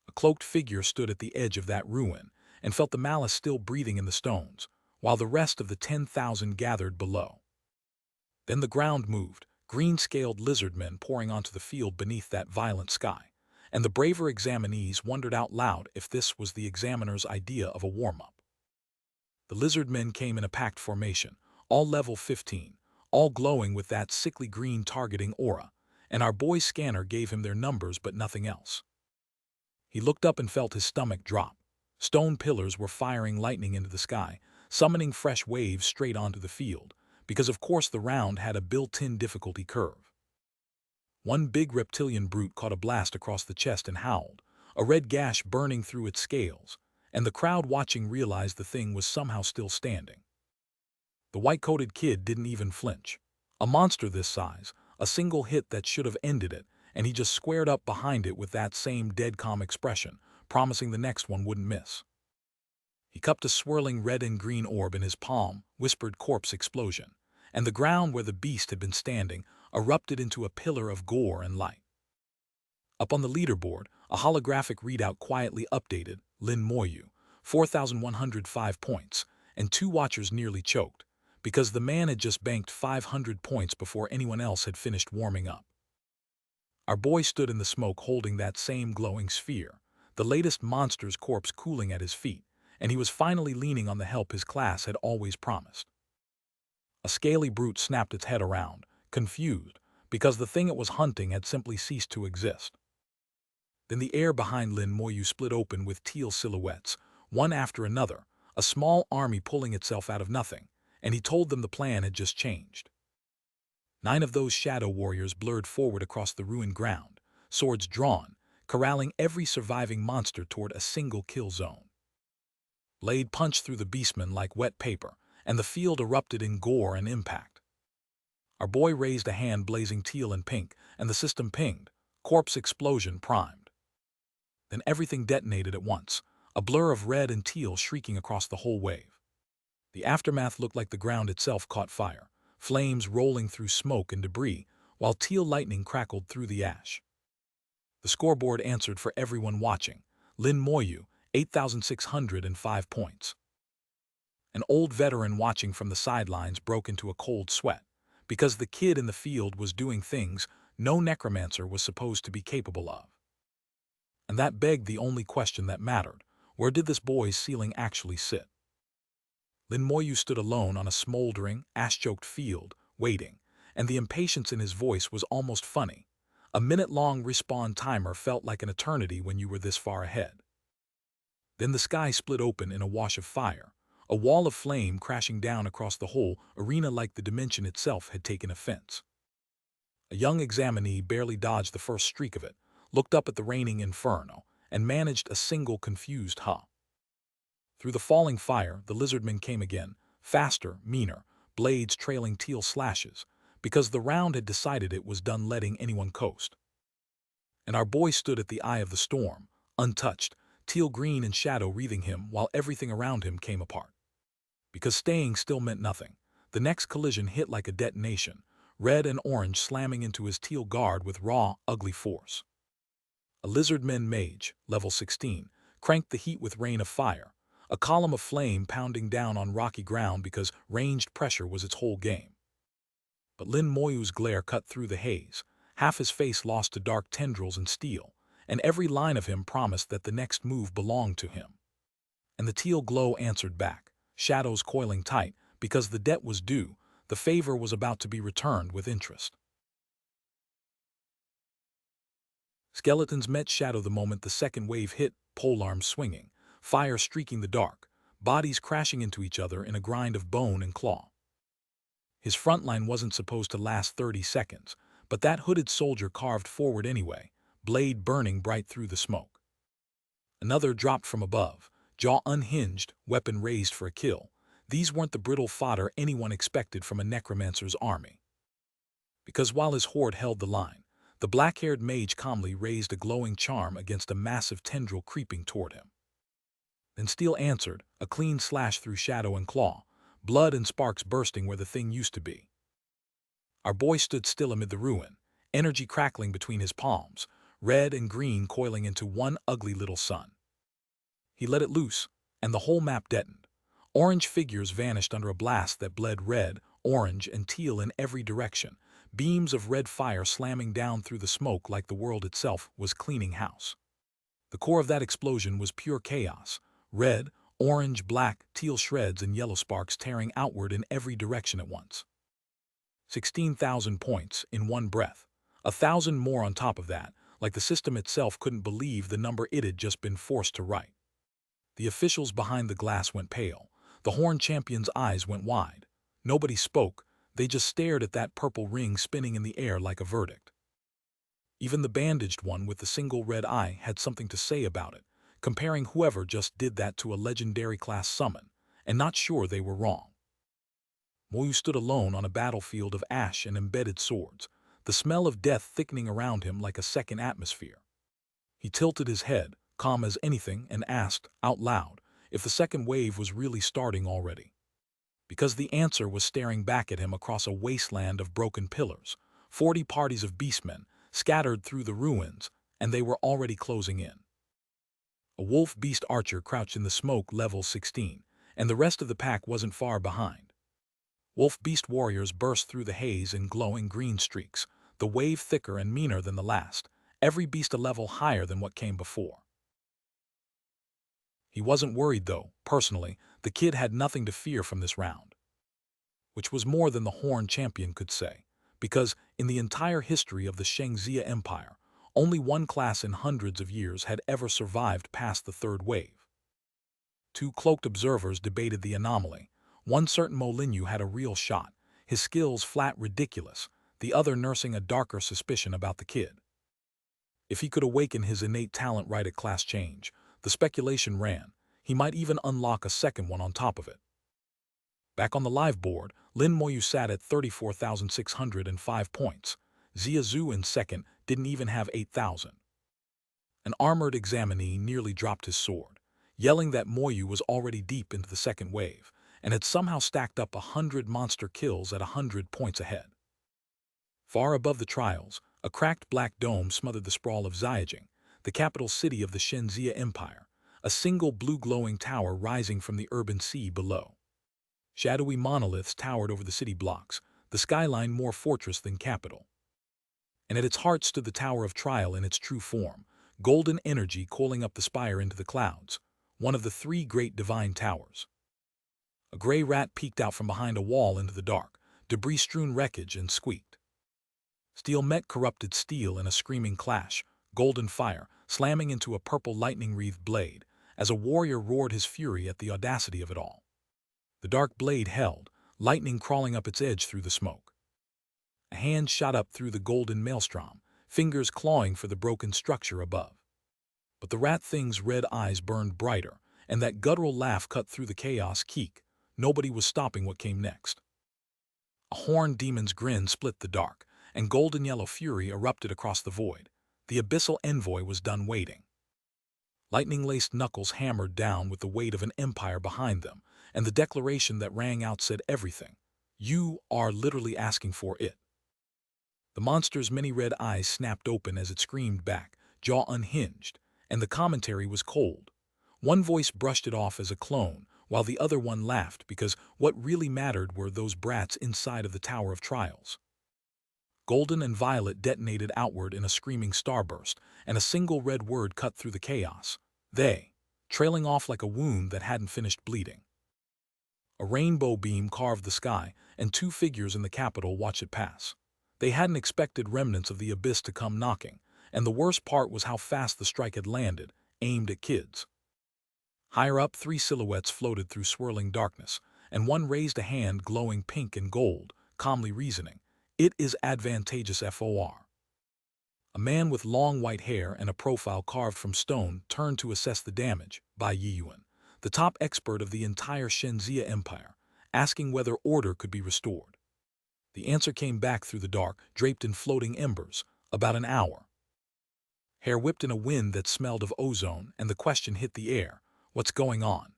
A cloaked figure stood at the edge of that ruin and felt the malice still breathing in the stones, while the rest of the 10,000 gathered below. Then the ground moved, green-scaled lizardmen pouring onto the field beneath that violent sky, and the braver examinees wondered out loud if this was the examiner's idea of a warm-up. The lizardmen came in a packed formation, all level 15, all glowing with that sickly green targeting aura, and our boy's scanner gave him their numbers but nothing else. He looked up and felt his stomach drop. Stone pillars were firing lightning into the sky, summoning fresh waves straight onto the field, because of course the round had a built-in difficulty curve. One big reptilian brute caught a blast across the chest and howled, a red gash burning through its scales, and the crowd watching realized the thing was somehow still standing. The white-coated kid didn't even flinch. A monster this size, a single hit that should have ended it, and he just squared up behind it with that same dead calm expression, promising the next one wouldn't miss. He cupped a swirling red and green orb in his palm, whispered corpse explosion, and the ground where the beast had been standing erupted into a pillar of gore and light. Up on the leaderboard, a holographic readout quietly updated: Lin Moyu, 4,105 points, and 2 watchers nearly choked, because the man had just banked 500 points before anyone else had finished warming up. Our boy stood in the smoke holding that same glowing sphere, the latest monster's corpse cooling at his feet, and he was finally leaning on the help his class had always promised. A scaly brute snapped its head around, confused, because the thing it was hunting had simply ceased to exist. Then the air behind Lin Moyu split open with teal silhouettes, one after another, a small army pulling itself out of nothing, and he told them the plan had just changed. 9 of those shadow warriors blurred forward across the ruined ground, swords drawn, corralling every surviving monster toward a single kill zone. Blade punched through the beastmen like wet paper, and the field erupted in gore and impact. Our boy raised a hand blazing teal and pink, and the system pinged, corpse explosion primed. Then everything detonated at once, a blur of red and teal shrieking across the whole wave. The aftermath looked like the ground itself caught fire, flames rolling through smoke and debris, while teal lightning crackled through the ash. The scoreboard answered for everyone watching. Lin Moyu, 8,605 points. An old veteran watching from the sidelines broke into a cold sweat, because the kid in the field was doing things no necromancer was supposed to be capable of. And that begged the only question that mattered: where did this boy's ceiling actually sit? Lin Moyu stood alone on a smoldering, ash-choked field, waiting, and the impatience in his voice was almost funny. A minute-long respawn timer felt like an eternity when you were this far ahead. Then the sky split open in a wash of fire, a wall of flame crashing down across the whole arena like the dimension itself had taken offense. A young examinee barely dodged the first streak of it, looked up at the raining inferno, and managed a single confused "huh." Through the falling fire, the lizardmen came again, faster, meaner, blades trailing teal slashes, because the round had decided it was done letting anyone coast. And our boy stood at the eye of the storm, untouched, teal green in shadow wreathing him while everything around him came apart. Because staying still meant nothing. The next collision hit like a detonation, red and orange slamming into his teal guard with raw, ugly force. A lizardman mage, level 16, cranked the heat with rain of fire, a column of flame pounding down on rocky ground because ranged pressure was its whole game. But Lin Moyu's glare cut through the haze, half his face lost to dark tendrils and steel, and every line of him promised that the next move belonged to him. And the teal glow answered back, shadows coiling tight, because the debt was due, the favor was about to be returned with interest. Skeletons met shadow the moment the second wave hit, polearms swinging, fire streaking the dark, bodies crashing into each other in a grind of bone and claw. His front line wasn't supposed to last 30 seconds, but that hooded soldier carved forward anyway, blade burning bright through the smoke. Another dropped from above, jaw unhinged, weapon raised for a kill. These weren't the brittle fodder anyone expected from a necromancer's army. Because while his horde held the line, the black-haired mage calmly raised a glowing charm against a massive tendril creeping toward him. Then steel answered, a clean slash through shadow and claw, blood and sparks bursting where the thing used to be. Our boy stood still amid the ruin, energy crackling between his palms, red and green coiling into one ugly little sun. He let it loose, and the whole map deadened. Orange figures vanished under a blast that bled red, orange, and teal in every direction, beams of red fire slamming down through the smoke like the world itself was cleaning house. The core of that explosion was pure chaos, red, orange, black, teal shreds and yellow sparks tearing outward in every direction at once. 16,000 points in one breath, 1,000 more on top of that, like the system itself couldn't believe the number it had just been forced to write. The officials behind the glass went pale. The Horn Champion's eyes went wide. Nobody spoke. They just stared at that purple ring spinning in the air like a verdict. Even the bandaged one with the single red eye had something to say about it, comparing whoever just did that to a legendary class summon, and not sure they were wrong. Moyu stood alone on a battlefield of ash and embedded swords, the smell of death thickening around him like a second atmosphere. He tilted his head, calm as anything, and asked, out loud, if the second wave was really starting already. Because the answer was staring back at him across a wasteland of broken pillars, 40 parties of beastmen, scattered through the ruins, and they were already closing in. A wolf-beast archer crouched in the smoke, level 16, and the rest of the pack wasn't far behind. Wolf-beast warriors burst through the haze in glowing green streaks, the wave thicker and meaner than the last, every beast a level higher than what came before. He wasn't worried though, personally. The kid had nothing to fear from this round. Which was more than the Horn Champion could say, because in the entire history of the Shangxia Empire, only one class in hundreds of years had ever survived past the third wave. Two cloaked observers debated the anomaly. One certain Molinyu had a real shot, his skills flat ridiculous, the other nursing a darker suspicion about the kid. If he could awaken his innate talent right at class change, the speculation ran, he might even unlock a second one on top of it. Back on the live board, Lin Moyu sat at 34,605 points. Zia Zhu in second didn't even have 8,000. An armored examinee nearly dropped his sword, yelling that Moyu was already deep into the second wave, and had somehow stacked up 100 monster kills at 100 points ahead. Far above the trials, a cracked black dome smothered the sprawl of Xiajing, the capital city of the Shenzia Empire, a single blue glowing tower rising from the urban sea below. Shadowy monoliths towered over the city blocks, the skyline more fortress than capital. And at its heart stood the Tower of Trial in its true form, golden energy coiling up the spire into the clouds, one of the three great divine towers. A gray rat peeked out from behind a wall into the dark, debris-strewn wreckage, and squeaked. Steel met corrupted steel in a screaming clash, golden fire slamming into a purple lightning-wreathed blade, as a warrior roared his fury at the audacity of it all. The dark blade held, lightning crawling up its edge through the smoke. A hand shot up through the golden maelstrom, fingers clawing for the broken structure above. But the rat thing's red eyes burned brighter, and that guttural laugh cut through the chaos. Keek. Nobody was stopping what came next. A horned demon's grin split the dark, and golden yellow fury erupted across the void. The abyssal envoy was done waiting. Lightning-laced knuckles hammered down with the weight of an empire behind them, and the declaration that rang out said everything. You are literally asking for it. The monster's many red eyes snapped open as it screamed back, jaw unhinged, and the commentary was cold. One voice brushed it off as a clone, while the other one laughed because what really mattered were those brats inside of the Tower of Trials. Golden and violet detonated outward in a screaming starburst, and a single red word cut through the chaos. They, trailing off like a wound that hadn't finished bleeding. A rainbow beam carved the sky, and two figures in the capital watched it pass. They hadn't expected remnants of the abyss to come knocking, and the worst part was how fast the strike had landed, aimed at kids. Higher up, three silhouettes floated through swirling darkness, and one raised a hand glowing pink and gold, calmly reasoning, "It is advantageous for." A man with long white hair and a profile carved from stone turned to assess the damage, Bai Yiyuan, the top expert of the entire Shenzia Empire, asking whether order could be restored. The answer came back through the dark, draped in floating embers, about an hour. Hair whipped in a wind that smelled of ozone, and the question hit the air, what's going on?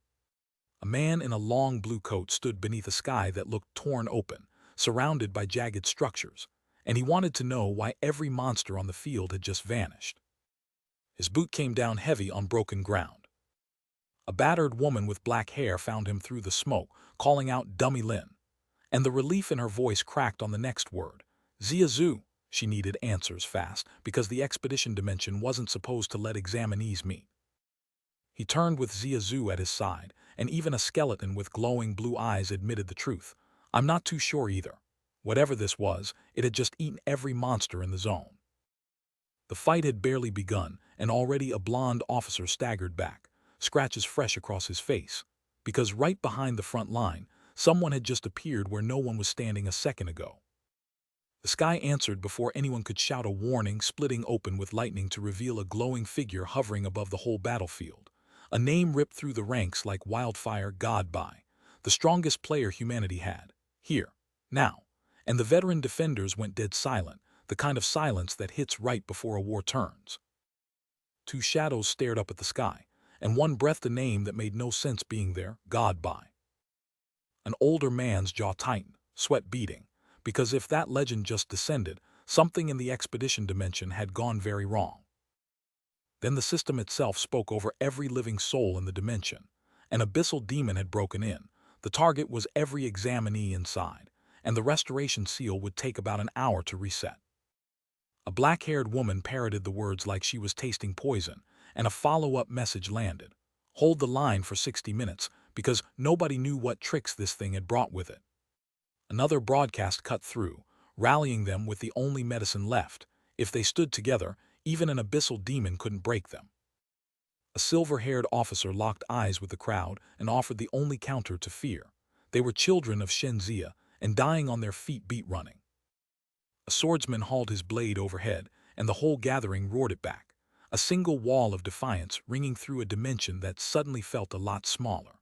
A man in a long blue coat stood beneath a sky that looked torn open, surrounded by jagged structures, and he wanted to know why every monster on the field had just vanished. His boot came down heavy on broken ground. A battered woman with black hair found him through the smoke, calling out "Dummy Lin," and the relief in her voice cracked on the next word. Ziazu. She needed answers fast, because the expedition dimension wasn't supposed to let examinees meet. He turned with Ziazu at his side, and even a skeleton with glowing blue eyes admitted the truth. I'm not too sure either. Whatever this was, it had just eaten every monster in the zone. The fight had barely begun, and already a blonde officer staggered back, scratches fresh across his face, because right behind the front line, someone had just appeared where no one was standing a second ago. The sky answered before anyone could shout a warning, splitting open with lightning to reveal a glowing figure hovering above the whole battlefield. A name ripped through the ranks like wildfire, God Bai, the strongest player humanity had. Here, now. And the veteran defenders went dead silent, the kind of silence that hits right before a war turns. Two shadows stared up at the sky, and one breathed a name that made no sense being there, God Bai. An older man's jaw tightened, sweat beading, because if that legend just descended, something in the expedition dimension had gone very wrong. Then the system itself spoke over every living soul in the dimension. An abyssal demon had broken in. The target was every examinee inside, and the restoration seal would take about an hour to reset. A black-haired woman parroted the words like she was tasting poison, and a follow-up message landed. Hold the line for 60 minutes, because nobody knew what tricks this thing had brought with it. Another broadcast cut through, rallying them with the only medicine left. If they stood together, even an abyssal demon couldn't break them. A silver-haired officer locked eyes with the crowd and offered the only counter to fear. They were children of Shenzia, and dying on their feet beat running. A swordsman hauled his blade overhead, and the whole gathering roared it back, a single wall of defiance ringing through a dimension that suddenly felt a lot smaller.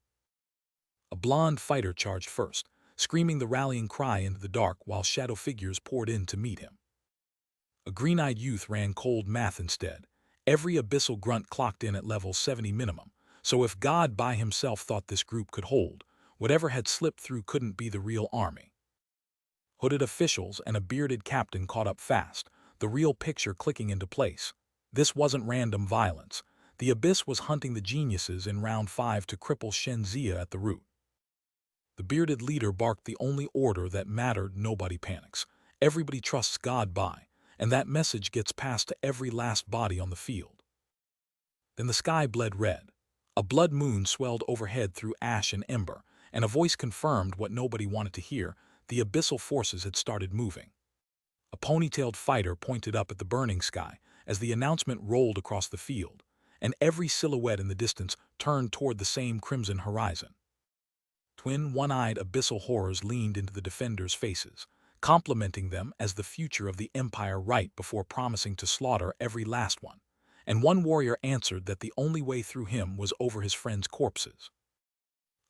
A blonde fighter charged first, screaming the rallying cry into the dark while shadow figures poured in to meet him. A green-eyed youth ran cold math instead. Every abyssal grunt clocked in at level 70 minimum, so if God by himself thought this group could hold, Whatever had slipped through couldn't be the real army. Hooded officials and a bearded captain caught up fast, the real picture clicking into place. This wasn't random violence. The Abyss was hunting the geniuses in round 5 to cripple Shenzia at the root. The bearded leader barked the only order that mattered: nobody panics. Everybody trusts God by, and that message gets passed to every last body on the field. Then the sky bled red. A blood moon swelled overhead through ash and ember, and a voice confirmed what nobody wanted to hear: the abyssal forces had started moving. A ponytailed fighter pointed up at the burning sky as the announcement rolled across the field, and every silhouette in the distance turned toward the same crimson horizon. Twin, one-eyed abyssal horrors leaned into the defenders' faces, complimenting them as the future of the Empire right before promising to slaughter every last one, and one warrior answered that the only way through him was over his friends' corpses.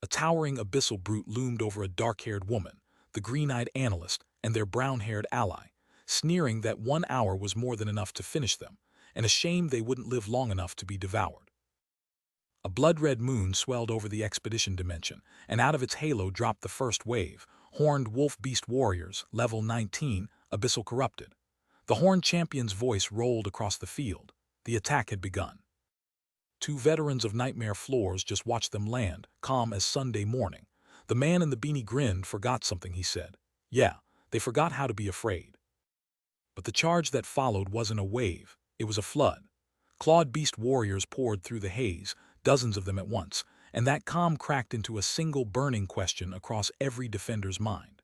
A towering abyssal brute loomed over a dark-haired woman, the green-eyed analyst, and their brown-haired ally, sneering that 1 hour was more than enough to finish them, and a shame they wouldn't live long enough to be devoured. A blood-red moon swelled over the expedition dimension, and out of its halo dropped the first wave: horned wolf-beast warriors, level 19, abyssal corrupted. The horned champion's voice rolled across the field. The attack had begun. 2 veterans of nightmare floors just watched them land, calm as Sunday morning. The man in the beanie grinned. Forgot something, he said. Yeah, they forgot how to be afraid. But the charge that followed wasn't a wave, it was a flood. Clawed beast warriors poured through the haze, dozens of them at once, and that calm cracked into a single burning question across every defender's mind.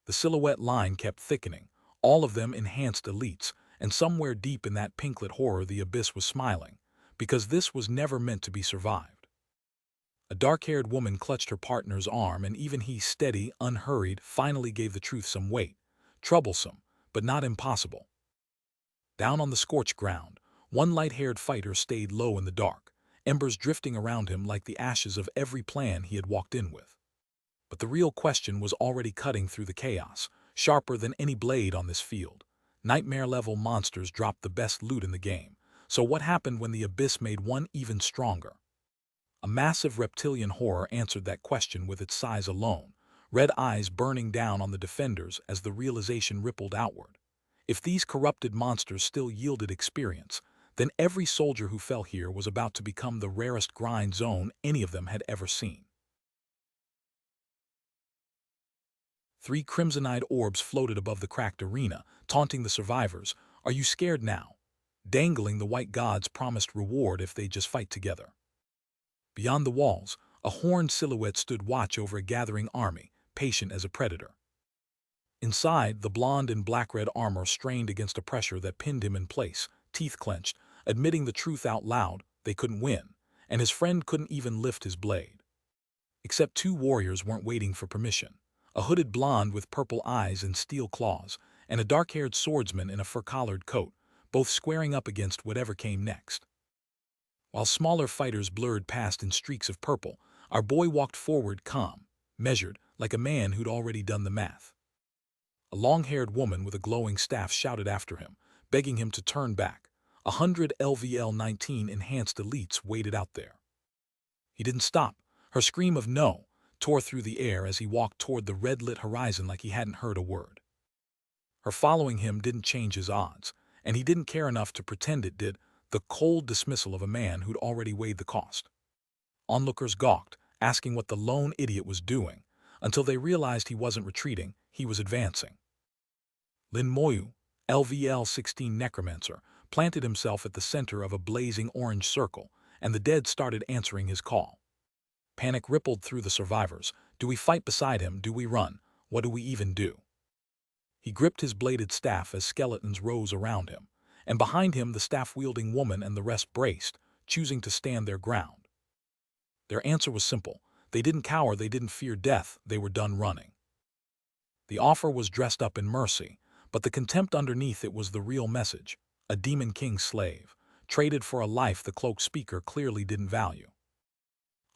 The silhouette line kept thickening, all of them enhanced elites, and somewhere deep in that pinklet horror the Abyss was smiling, because this was never meant to be survived. A dark-haired woman clutched her partner's arm, and even he, steady, unhurried, finally gave the truth some weight. Troublesome, but not impossible. Down on the scorched ground, one light-haired fighter stayed low in the dark, embers drifting around him like the ashes of every plan he had walked in with. But the real question was already cutting through the chaos, sharper than any blade on this field. Nightmare-level monsters dropped the best loot in the game. So what happened when the Abyss made one even stronger? A massive reptilian horror answered that question with its size alone, red eyes burning down on the defenders as the realization rippled outward. If these corrupted monsters still yielded experience, then every soldier who fell here was about to become the rarest grind zone any of them had ever seen. 3 crimson-eyed orbs floated above the cracked arena, taunting the survivors. Are you scared now? Dangling the white gods promised reward if they just fight together. Beyond the walls, a horned silhouette stood watch over a gathering army, patient as a predator. Inside, the blonde in black-red armor strained against a pressure that pinned him in place, teeth clenched, admitting the truth out loud: they couldn't win, and his friend couldn't even lift his blade. Except 2 warriors weren't waiting for permission: a hooded blonde with purple eyes and steel claws, and a dark-haired swordsman in a fur-collared coat, both squaring up against whatever came next. While smaller fighters blurred past in streaks of purple, our boy walked forward, calm, measured, like a man who'd already done the math. A long-haired woman with a glowing staff shouted after him, begging him to turn back. 100 LVL-19 enhanced elites waited out there. He didn't stop. Her scream of no tore through the air as he walked toward the red-lit horizon like he hadn't heard a word. Her following him didn't change his odds, and he didn't care enough to pretend it did. The cold dismissal of a man who'd already weighed the cost. Onlookers gawked, asking what the lone idiot was doing, until they realized he wasn't retreating, he was advancing. Lin Moyu, LVL-16 Necromancer, planted himself at the center of a blazing orange circle, and the dead started answering his call. Panic rippled through the survivors. Do we fight beside him? Do we run? What do we even do? He gripped his bladed staff as skeletons rose around him, and behind him the staff-wielding woman and the rest braced, choosing to stand their ground. Their answer was simple. They didn't cower, they didn't fear death, they were done running. The offer was dressed up in mercy, but the contempt underneath it was the real message: a demon king's slave, traded for a life the cloaked speaker clearly didn't value.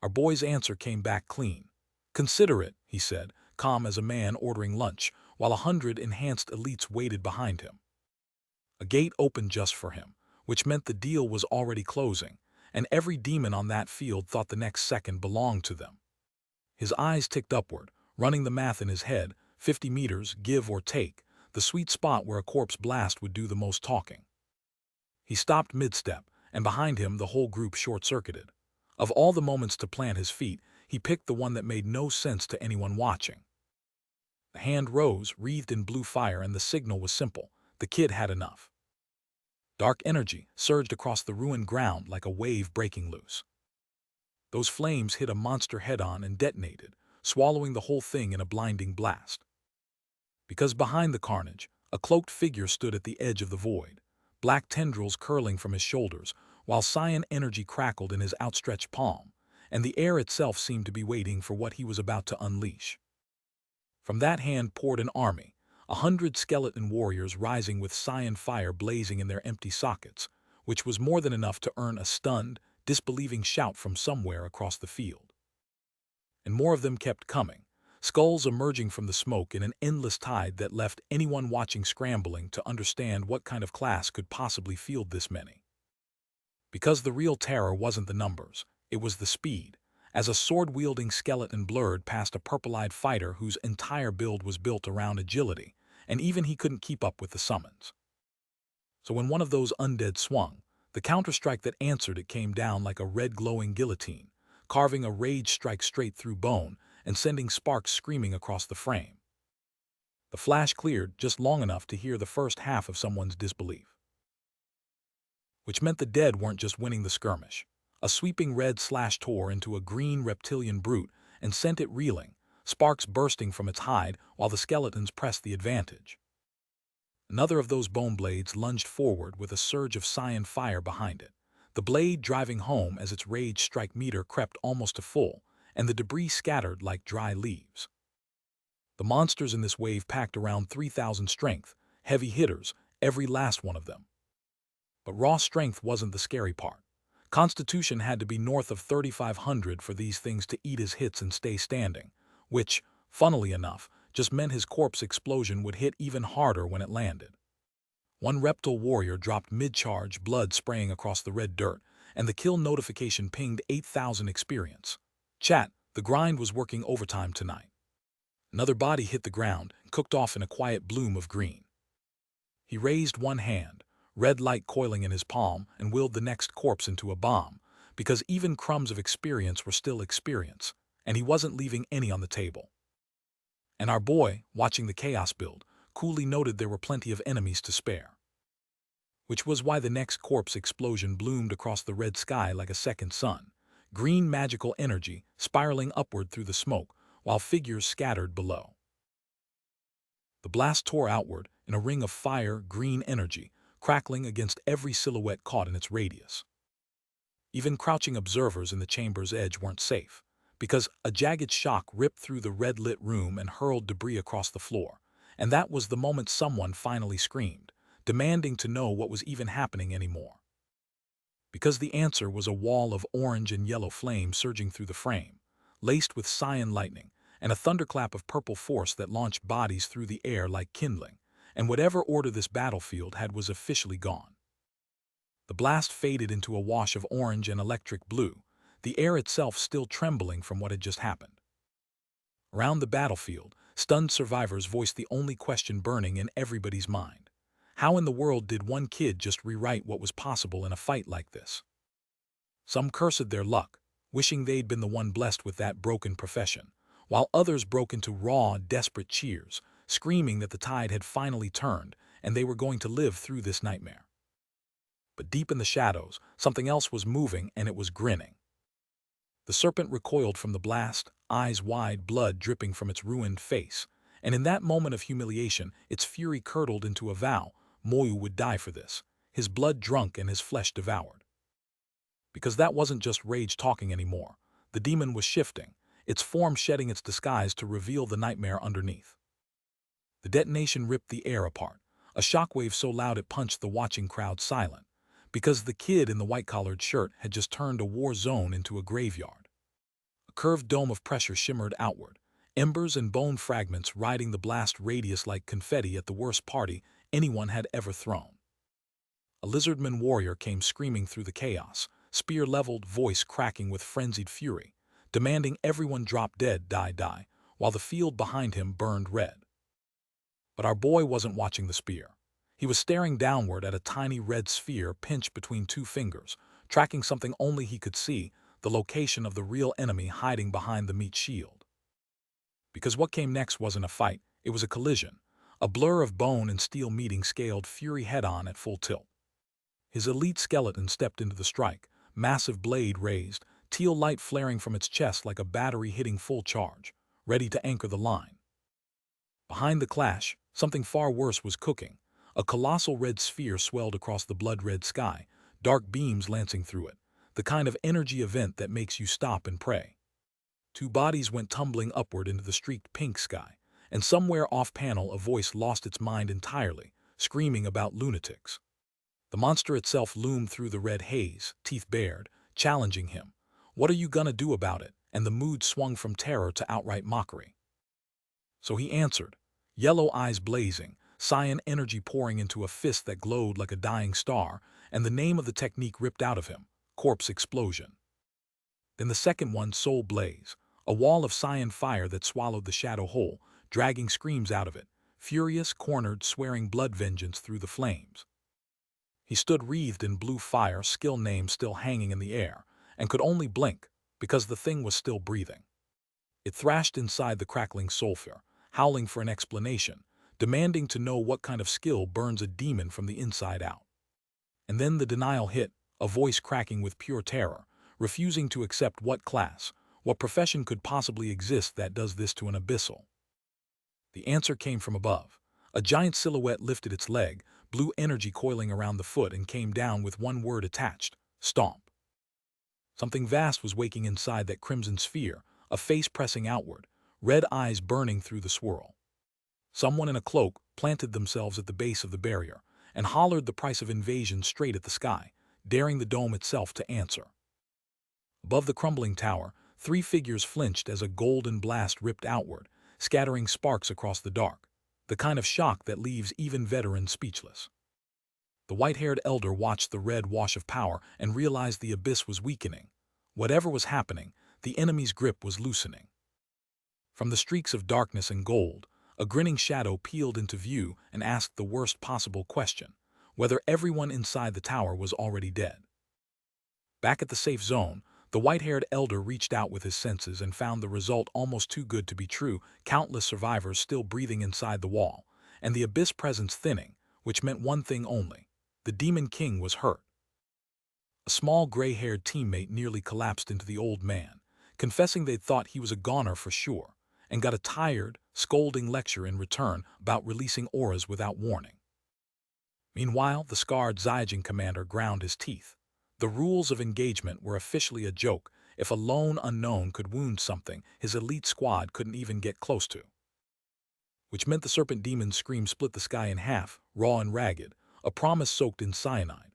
Our boy's answer came back clean. Consider it, he said, calm as a man ordering lunch, while 100 enhanced elites waited behind him. A gate opened just for him, which meant the deal was already closing, and every demon on that field thought the next second belonged to them. His eyes ticked upward, running the math in his head, 50 meters, give or take, the sweet spot where a corpse blast would do the most talking. He stopped mid-step, and behind him the whole group short-circuited. Of all the moments to plant his feet, he picked the one that made no sense to anyone watching. The hand rose, wreathed in blue fire, and the signal was simple. The kid had enough. Dark energy surged across the ruined ground like a wave breaking loose. Those flames hit a monster head-on and detonated, swallowing the whole thing in a blinding blast. Because behind the carnage, a cloaked figure stood at the edge of the void, black tendrils curling from his shoulders, while cyan energy crackled in his outstretched palm, and the air itself seemed to be waiting for what he was about to unleash. From that hand poured an army, 100 skeleton warriors rising with cyan fire blazing in their empty sockets, which was more than enough to earn a stunned, disbelieving shout from somewhere across the field. And more of them kept coming, skulls emerging from the smoke in an endless tide that left anyone watching scrambling to understand what kind of class could possibly field this many. Because the real terror wasn't the numbers, it was the speed, as a sword-wielding skeleton blurred past a purple-eyed fighter whose entire build was built around agility, and even he couldn't keep up with the summons. So when one of those undead swung, the counter-strike that answered it came down like a red glowing guillotine, carving a rage strike straight through bone and sending sparks screaming across the frame. The flash cleared just long enough to hear the first half of someone's disbelief. Which meant the dead weren't just winning the skirmish. A sweeping red slash tore into a green reptilian brute and sent it reeling, sparks bursting from its hide while the skeletons pressed the advantage. Another of those bone blades lunged forward with a surge of cyan fire behind it, the blade driving home as its rage strike meter crept almost to full, and the debris scattered like dry leaves. The monsters in this wave packed around 3,000 strength, heavy hitters, every last one of them. But raw strength wasn't the scary part. Constitution had to be north of 3,500 for these things to eat his hits and stay standing, which, funnily enough, just meant his corpse explosion would hit even harder when it landed. One reptile warrior dropped mid-charge, blood spraying across the red dirt, and the kill notification pinged 8,000 experience. Chat, the grind was working overtime tonight. Another body hit the ground, cooked off in a quiet bloom of green. He raised one hand, red light coiling in his palm, and willed the next corpse into a bomb, because even crumbs of experience were still experience, and he wasn't leaving any on the table. And our boy, watching the chaos build, coolly noted there were plenty of enemies to spare. Which was why the next corpse explosion bloomed across the red sky like a second sun, green magical energy spiraling upward through the smoke, while figures scattered below. The blast tore outward in a ring of fire, green energy, crackling against every silhouette caught in its radius. Even crouching observers in the chamber's edge weren't safe, because a jagged shock ripped through the red-lit room and hurled debris across the floor, and that was the moment someone finally screamed, demanding to know what was even happening anymore. Because the answer was a wall of orange and yellow flame surging through the frame, laced with cyan lightning, and a thunderclap of purple force that launched bodies through the air like kindling, and whatever order this battlefield had was officially gone. The blast faded into a wash of orange and electric blue, the air itself still trembling from what had just happened. Around the battlefield, stunned survivors voiced the only question burning in everybody's mind. How in the world did one kid just rewrite what was possible in a fight like this? Some cursed their luck, wishing they'd been the one blessed with that broken profession, while others broke into raw, desperate cheers, screaming that the tide had finally turned and they were going to live through this nightmare. But deep in the shadows, something else was moving, and it was grinning. The serpent recoiled from the blast, eyes wide, blood dripping from its ruined face, and in that moment of humiliation, its fury curdled into a vow. Moyu would die for this, his blood drunk and his flesh devoured. Because that wasn't just rage talking anymore. The demon was shifting, its form shedding its disguise to reveal the nightmare underneath. The detonation ripped the air apart, a shockwave so loud it punched the watching crowd silent, because the kid in the white-collared shirt had just turned a war zone into a graveyard. A curved dome of pressure shimmered outward, embers and bone fragments riding the blast radius like confetti at the worst party anyone had ever thrown. A lizardman warrior came screaming through the chaos, spear leveled, voice cracking with frenzied fury, demanding everyone drop dead, die, while the field behind him burned red. But our boy wasn't watching the spear. He was staring downward at a tiny red sphere pinched between two fingers, tracking something only he could see, the location of the real enemy hiding behind the meat shield. Because what came next wasn't a fight, it was a collision, a blur of bone and steel meeting scaled Fury head-on at full tilt. His elite skeleton stepped into the strike, massive blade raised, teal light flaring from its chest like a battery hitting full charge, ready to anchor the line. Behind the clash, something far worse was cooking. A colossal red sphere swelled across the blood-red sky, dark beams lancing through it, the kind of energy event that makes you stop and pray. Two bodies went tumbling upward into the streaked pink sky, and somewhere off-panel a voice lost its mind entirely, screaming about lunatics. The monster itself loomed through the red haze, teeth bared, challenging him. What are you gonna do about it? And the mood swung from terror to outright mockery. So he answered, yellow eyes blazing, cyan energy pouring into a fist that glowed like a dying star, and the name of the technique ripped out of him, corpse explosion. Then the second one, soul blaze, a wall of cyan fire that swallowed the shadow whole, dragging screams out of it, furious, cornered, swearing blood vengeance through the flames. He stood wreathed in blue fire, skill name still hanging in the air, and could only blink, because the thing was still breathing. It thrashed inside the crackling sulfur, howling for an explanation, demanding to know what kind of skill burns a demon from the inside out. And then the denial hit, a voice cracking with pure terror, refusing to accept what class, what profession could possibly exist that does this to an abyssal. The answer came from above. A giant silhouette lifted its leg, blue energy coiling around the foot, and came down with one word attached: stomp. Something vast was waking inside that crimson sphere, a face pressing outward, red eyes burning through the swirl. Someone in a cloak planted themselves at the base of the barrier and hollered the price of invasion straight at the sky, daring the dome itself to answer. Above the crumbling tower, three figures flinched as a golden blast ripped outward, scattering sparks across the dark, the kind of shock that leaves even veterans speechless. The white-haired elder watched the red wash of power and realized the abyss was weakening. Whatever was happening, the enemy's grip was loosening. From the streaks of darkness and gold, a grinning shadow peeled into view and asked the worst possible question: whether everyone inside the tower was already dead. Back at the safe zone, the white-haired elder reached out with his senses and found the result almost too good to be true: countless survivors still breathing inside the wall, and the abyss presence thinning, which meant one thing only: the Demon King was hurt. A small gray-haired teammate nearly collapsed into the old man, confessing they'd thought he was a goner for sure, and got a tired, scolding lecture in return about releasing auras without warning. Meanwhile, the scarred Zyajin commander ground his teeth. The rules of engagement were officially a joke. If a lone unknown could wound something, his elite squad couldn't even get close to. Which meant the serpent demon's scream split the sky in half, raw and ragged, a promise soaked in cyanide.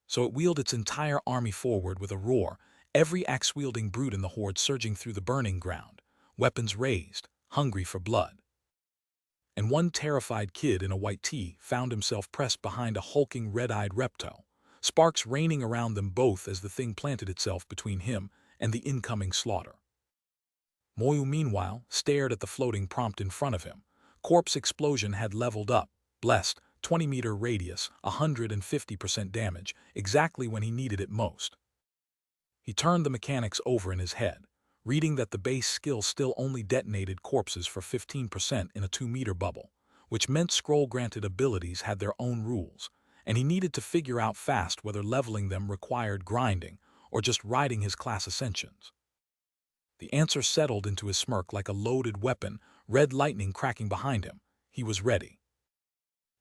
So it wheeled its entire army forward with a roar, every axe-wielding brute in the horde surging through the burning ground, weapons raised, hungry for blood. And one terrified kid in a white tee found himself pressed behind a hulking red-eyed reptile, sparks raining around them both as the thing planted itself between him and the incoming slaughter. Moyu, meanwhile, stared at the floating prompt in front of him. Corpse explosion had leveled up, blessed, 20-meter radius, 150% damage, exactly when he needed it most. He turned the mechanics over in his head, reading that the base skill still only detonated corpses for 15% in a 2-meter bubble, which meant scroll-granted abilities had their own rules, and he needed to figure out fast whether leveling them required grinding or just riding his class ascensions. The answer settled into his smirk like a loaded weapon, red lightning cracking behind him. He was ready.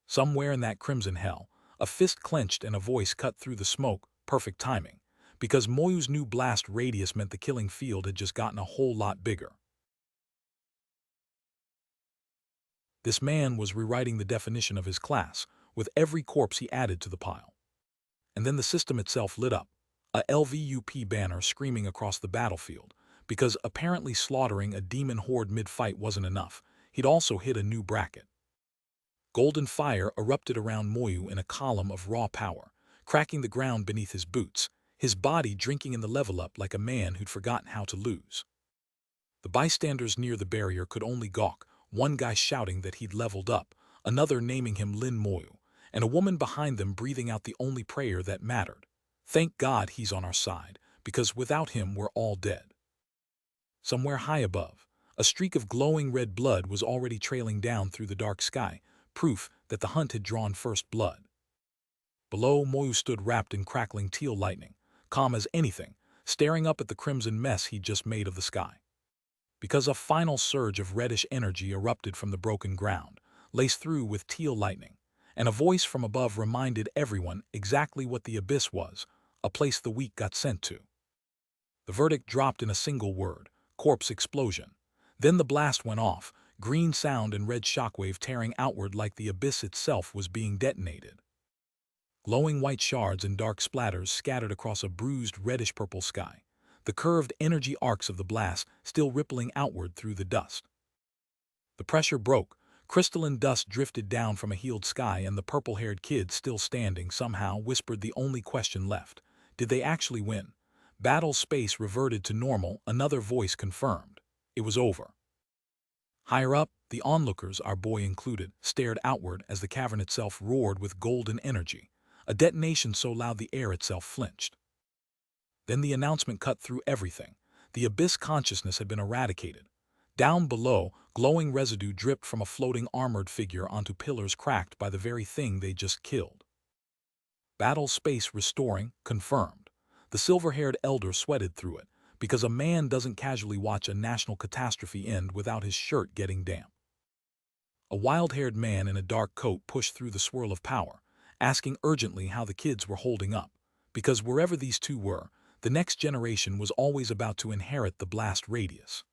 Somewhere in that crimson hell, a fist clenched and a voice cut through the smoke, perfect timing, because Moyu's new blast radius meant the killing field had just gotten a whole lot bigger. This man was rewriting the definition of his class, with every corpse he added to the pile. And then the system itself lit up, a LVUP banner screaming across the battlefield, because apparently slaughtering a demon horde mid-fight wasn't enough. He'd also hit a new bracket. Golden fire erupted around Moyu in a column of raw power, cracking the ground beneath his boots. his body drinking in the level up like a man who'd forgotten how to lose. The bystanders near the barrier could only gawk, one guy shouting that he'd leveled up, another naming him Lin Moyu, and a woman behind them breathing out the only prayer that mattered. Thank God he's on our side, because without him we're all dead. Somewhere high above, a streak of glowing red blood was already trailing down through the dark sky, proof that the hunt had drawn first blood. Below, Moyu stood wrapped in crackling teal lightning, calm as anything, staring up at the crimson mess he'd just made of the sky. Because a final surge of reddish energy erupted from the broken ground, laced through with teal lightning, and a voice from above reminded everyone exactly what the abyss was, a place the weak got sent to. The verdict dropped in a single word: corpse explosion. Then the blast went off, green sound and red shockwave tearing outward like the abyss itself was being detonated. Glowing white shards and dark splatters scattered across a bruised reddish-purple sky, the curved energy arcs of the blast still rippling outward through the dust. The pressure broke, crystalline dust drifted down from a healed sky, and the purple-haired kid still standing somehow whispered the only question left: did they actually win? Battle space reverted to normal, another voice confirmed. It was over. Higher up, the onlookers, our boy included, stared outward as the cavern itself roared with golden energy, a detonation so loud the air itself flinched. Then the announcement cut through everything. The abyss consciousness had been eradicated. Down below, glowing residue dripped from a floating armored figure onto pillars cracked by the very thing they just killed. Battle space restoring, confirmed. The silver-haired elder sweated through it, because a man doesn't casually watch a national catastrophe end without his shirt getting damp. A wild-haired man in a dark coat pushed through the swirl of power, asking urgently how the kids were holding up, because wherever these two were, the next generation was always about to inherit the blast radius.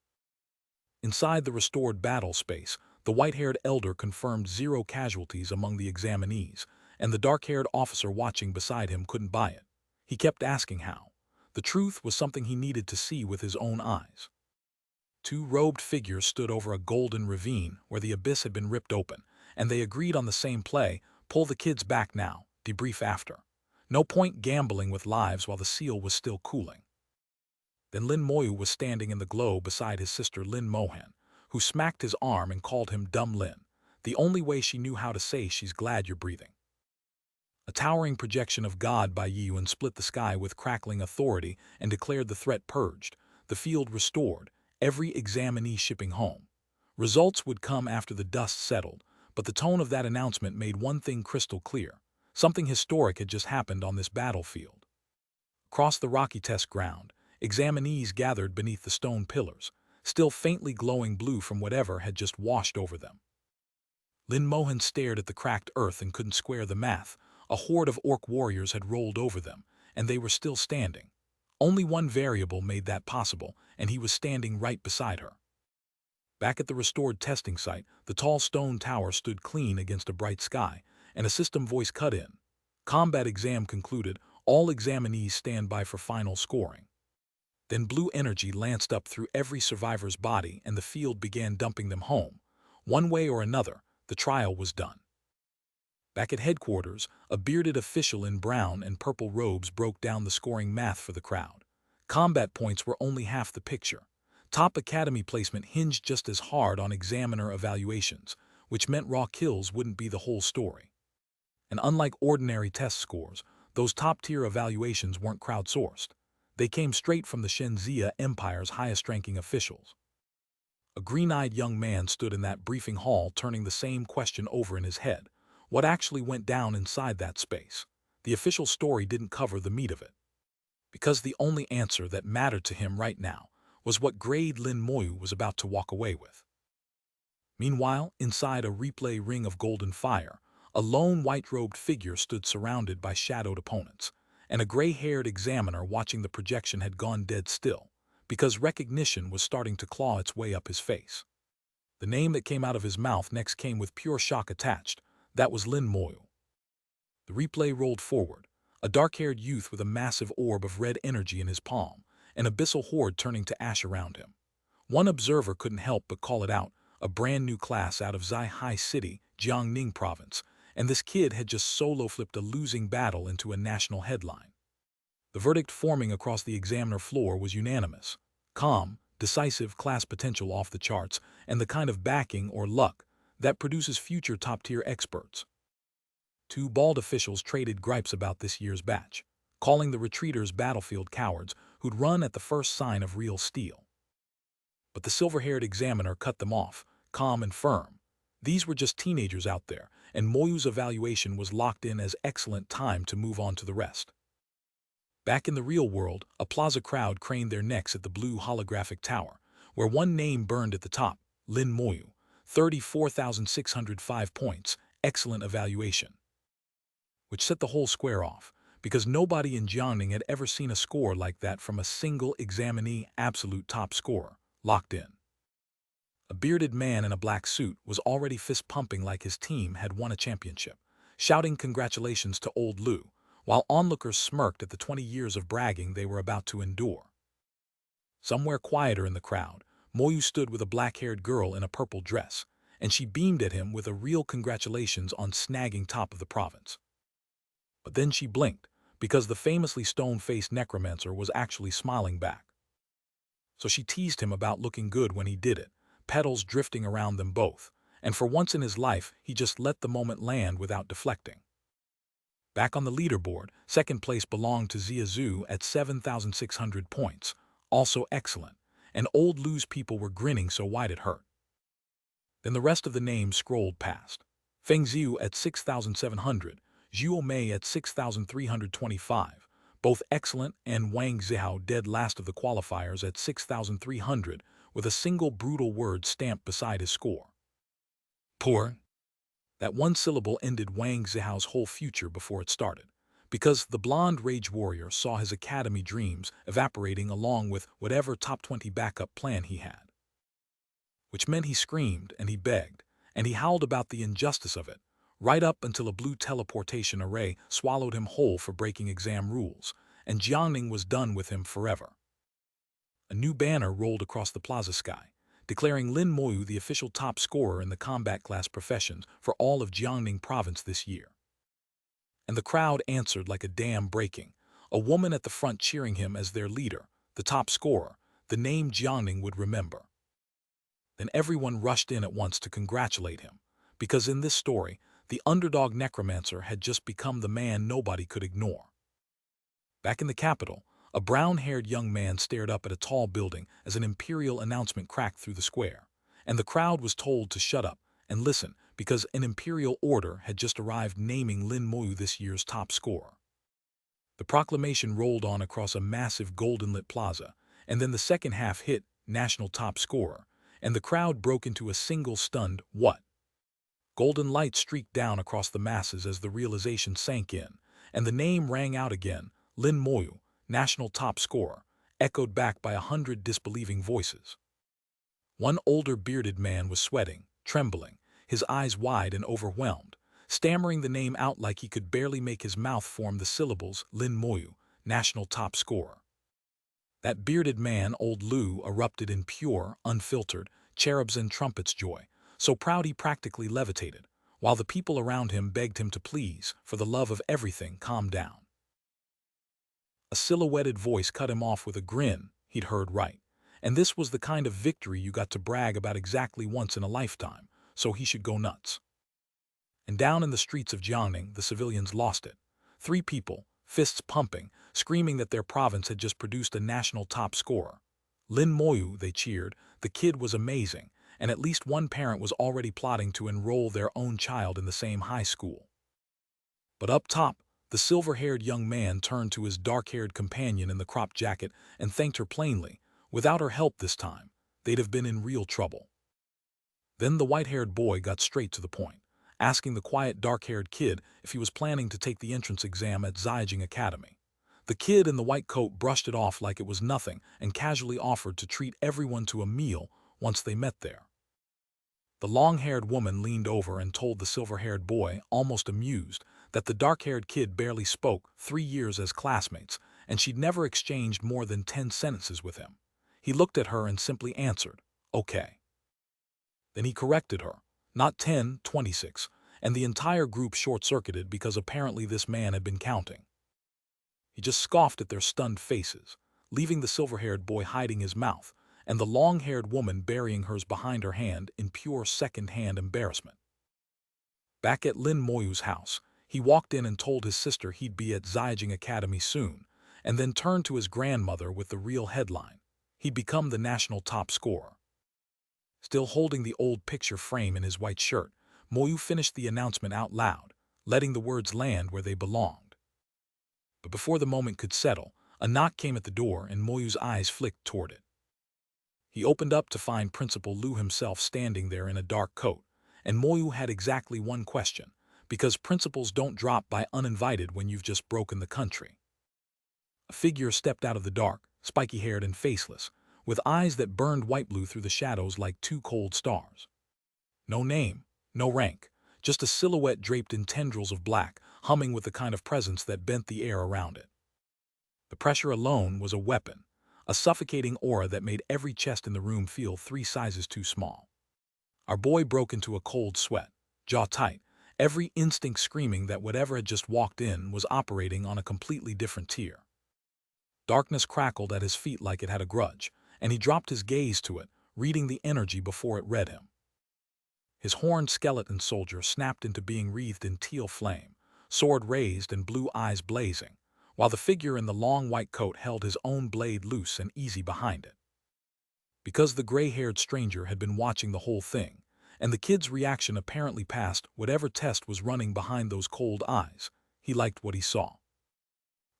Inside the restored battle space, the white-haired elder confirmed 0 casualties among the examinees, and the dark-haired officer watching beside him couldn't buy it. He kept asking how. The truth was something he needed to see with his own eyes. 2 robed figures stood over a golden ravine where the abyss had been ripped open, and they agreed on the same play: pull the kids back now, debrief after. No point gambling with lives while the seal was still cooling. Then Lin Moyu was standing in the glow beside his sister Lin Mohan, who smacked his arm and called him Dumb Lin, the only way she knew how to say she's glad you're breathing. A towering projection of God by Yiyuan split the sky with crackling authority and declared the threat purged, the field restored, every examinee shipping home. Results would come after the dust settled, but the tone of that announcement made one thing crystal clear: something historic had just happened on this battlefield. Across the rocky test ground, examinees gathered beneath the stone pillars, still faintly glowing blue from whatever had just washed over them. Lin Mohan stared at the cracked earth and couldn't square the math. A horde of orc warriors had rolled over them, and they were still standing. Only one variable made that possible, and he was standing right beside her. Back at the restored testing site, the tall stone tower stood clean against a bright sky, and a system voice cut in. Combat exam concluded. All examinees stand by for final scoring. Then blue energy lanced up through every survivor's body, and the field began dumping them home. One way or another, the trial was done. Back at headquarters, a bearded official in brown and purple robes broke down the scoring math for the crowd. Combat points were only half the picture. Top academy placement hinged just as hard on examiner evaluations, which meant raw kills wouldn't be the whole story. And unlike ordinary test scores, those top-tier evaluations weren't crowdsourced. They came straight from the Shenzia Empire's highest-ranking officials. A green-eyed young man stood in that briefing hall turning the same question over in his head. What actually went down inside that space? The official story didn't cover the meat of it. Because the only answer that mattered to him right now was what grade Lin Moyu was about to walk away with. Meanwhile, inside a replay ring of golden fire, a lone white-robed figure stood surrounded by shadowed opponents, and a gray-haired examiner watching the projection had gone dead still, because recognition was starting to claw its way up his face. The name that came out of his mouth next came with pure shock attached. That was Lin Moyu. The replay rolled forward, a dark-haired youth with a massive orb of red energy in his palm, an abyssal horde turning to ash around him. One observer couldn't help but call it out: a brand new class out of Zai City, Jiangning Province, and this kid had just solo-flipped a losing battle into a national headline. The verdict forming across the examiner floor was unanimous. Calm, decisive class potential off the charts, and the kind of backing or luck that produces future top-tier experts. Two bald officials traded gripes about this year's batch, calling the retreaters battlefield cowards who'd run at the first sign of real steel. But the silver-haired examiner cut them off, calm and firm. These were just teenagers out there, and Moyu's evaluation was locked in as excellent time to move on to the rest. Back in the real world, a plaza crowd craned their necks at the blue holographic tower, where one name burned at the top, Lin Moyu, 34,605 points, excellent evaluation. Which set the whole square off, because nobody in Jiangning had ever seen a score like that from a single examinee, absolute top scorer, locked in. A bearded man in a black suit was already fist-pumping like his team had won a championship, shouting congratulations to old Lu, while onlookers smirked at the 20 years of bragging they were about to endure. Somewhere quieter in the crowd, Moyu stood with a black-haired girl in a purple dress, and she beamed at him with a real congratulations on snagging top of the province. But then she blinked, because the famously stone-faced necromancer was actually smiling back. So she teased him about looking good when he did it, petals drifting around them both, and for once in his life he just let the moment land without deflecting. Back on the leaderboard, second place belonged to Zia Zhu at 7,600 points, also excellent, and old Lu's people were grinning so wide it hurt. Then the rest of the names scrolled past. Feng Ziu at 6,700, Zhuo Mei at 6,325, both excellent, and Wang Zihao dead last of the qualifiers at 6,300, with a single brutal word stamped beside his score. Poor. That one syllable ended Wang Zihao's whole future before it started, because the blonde rage warrior saw his academy dreams evaporating along with whatever top 20 backup plan he had. Which meant he screamed and he begged, and he howled about the injustice of it, right up until a blue teleportation array swallowed him whole for breaking exam rules, and Jiangning was done with him forever. A new banner rolled across the plaza sky, declaring Lin Moyu the official top scorer in the combat class professions for all of Jiangning province this year. And the crowd answered like a dam breaking, a woman at the front cheering him as their leader, the top scorer, the name Jiangning would remember. Then everyone rushed in at once to congratulate him, because in this story, the underdog necromancer had just become the man nobody could ignore. Back in the capital, a brown-haired young man stared up at a tall building as an imperial announcement cracked through the square, and the crowd was told to shut up and listen because an imperial order had just arrived naming Lin Moyu this year's top scorer. The proclamation rolled on across a massive golden-lit plaza, and then the second half hit, national top scorer, and the crowd broke into a single stunned, "What?" Golden light streaked down across the masses as the realization sank in, and the name rang out again, Lin Moyu, national top scorer, echoed back by 100 disbelieving voices. One older bearded man was sweating, trembling, his eyes wide and overwhelmed, stammering the name out like he could barely make his mouth form the syllables, Lin Moyu, national top scorer. That bearded man, old Lu, erupted in pure, unfiltered, cherubs and trumpets joy, so proud he practically levitated, while the people around him begged him to please, for the love of everything, calm down. A silhouetted voice cut him off with a grin. He'd heard right, and this was the kind of victory you got to brag about exactly once in a lifetime, so he should go nuts. And down in the streets of Jiangning, the civilians lost it. 3 people, fists pumping, screaming that their province had just produced a national top scorer. Lin Moyu, they cheered, the kid was amazing, and at least one parent was already plotting to enroll their own child in the same high school. But up top, the silver-haired young man turned to his dark-haired companion in the cropped jacket and thanked her plainly. Without her help this time, they'd have been in real trouble. Then the white-haired boy got straight to the point, asking the quiet dark-haired kid if he was planning to take the entrance exam at Ziying Academy. The kid in the white coat brushed it off like it was nothing and casually offered to treat everyone to a meal once they met there. The long-haired woman leaned over and told the silver-haired boy, almost amused, that the dark-haired kid barely spoke 3 years as classmates, and she'd never exchanged more than 10 sentences with him. He looked at her and simply answered, "Okay." Then he corrected her, not 10, 26, and the entire group short-circuited because apparently this man had been counting. He just scoffed at their stunned faces, leaving the silver-haired boy hiding his mouth and the long-haired woman burying hers behind her hand in pure second-hand embarrassment. Back at Lin Moyu's house, he walked in and told his sister he'd be at Ziyajing Academy soon, and then turned to his grandmother with the real headline. He'd become the national top scorer. Still holding the old picture frame in his white shirt, Moyu finished the announcement out loud, letting the words land where they belonged. But before the moment could settle, a knock came at the door and Moyu's eyes flicked toward it. He opened up to find Principal Lu himself standing there in a dark coat, and Moyu had exactly one question, because principals don't drop by uninvited when you've just broken the country. A figure stepped out of the dark, spiky-haired and faceless, with eyes that burned white-blue through the shadows like two cold stars. No name, no rank, just a silhouette draped in tendrils of black, humming with the kind of presence that bent the air around it. The pressure alone was a weapon, a suffocating aura that made every chest in the room feel 3 sizes too small. Our boy broke into a cold sweat, jaw tight, every instinct screaming that whatever had just walked in was operating on a completely different tier. Darkness crackled at his feet like it had a grudge, and he dropped his gaze to it, reading the energy before it read him. His horned skeleton soldier snapped into being wreathed in teal flame, sword raised and blue eyes blazing, while the figure in the long white coat held his own blade loose and easy behind it. Because the gray-haired stranger had been watching the whole thing, and the kid's reaction apparently passed whatever test was running behind those cold eyes, he liked what he saw.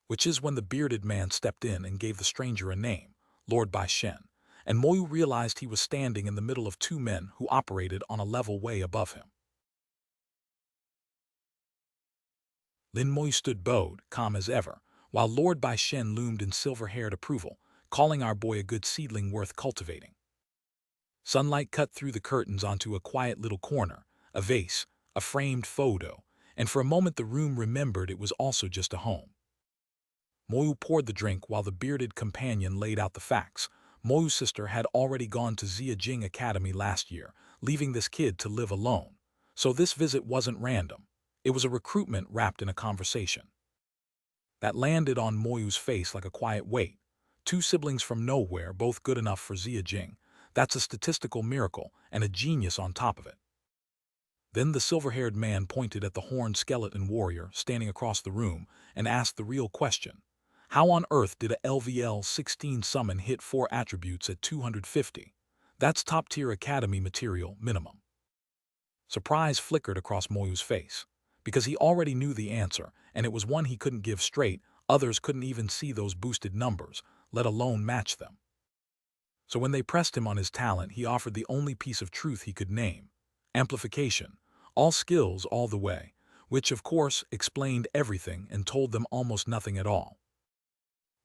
Which is when the bearded man stepped in and gave the stranger a name, Lord Bai Shen, and Moyu realized he was standing in the middle of 2 men who operated on a level way above him. Lin Moyu stood bowed, calm as ever, while Lord Bai Shen loomed in silver-haired approval, calling our boy a good seedling worth cultivating. Sunlight cut through the curtains onto a quiet little corner, a vase, a framed photo, and for a moment the room remembered it was also just a home. Moyu poured the drink while the bearded companion laid out the facts. Moyu's sister had already gone to Ziyajing Academy last year, leaving this kid to live alone. So this visit wasn't random. It was a recruitment wrapped in a conversation. That landed on Moyu's face like a quiet weight. 2 siblings from nowhere, both good enough for Ziyajing. That's a statistical miracle, and a genius on top of it. Then the silver-haired man pointed at the horned skeleton warrior standing across the room and asked the real question. How on earth did a LVL-16 summon hit 4 attributes at 250? That's top-tier academy material minimum. Surprise flickered across Moyu's face, because he already knew the answer, and it was one he couldn't give straight. Others couldn't even see those boosted numbers, let alone match them. So when they pressed him on his talent, he offered the only piece of truth he could name: amplification, all skills all the way, which of course explained everything and told them almost nothing at all.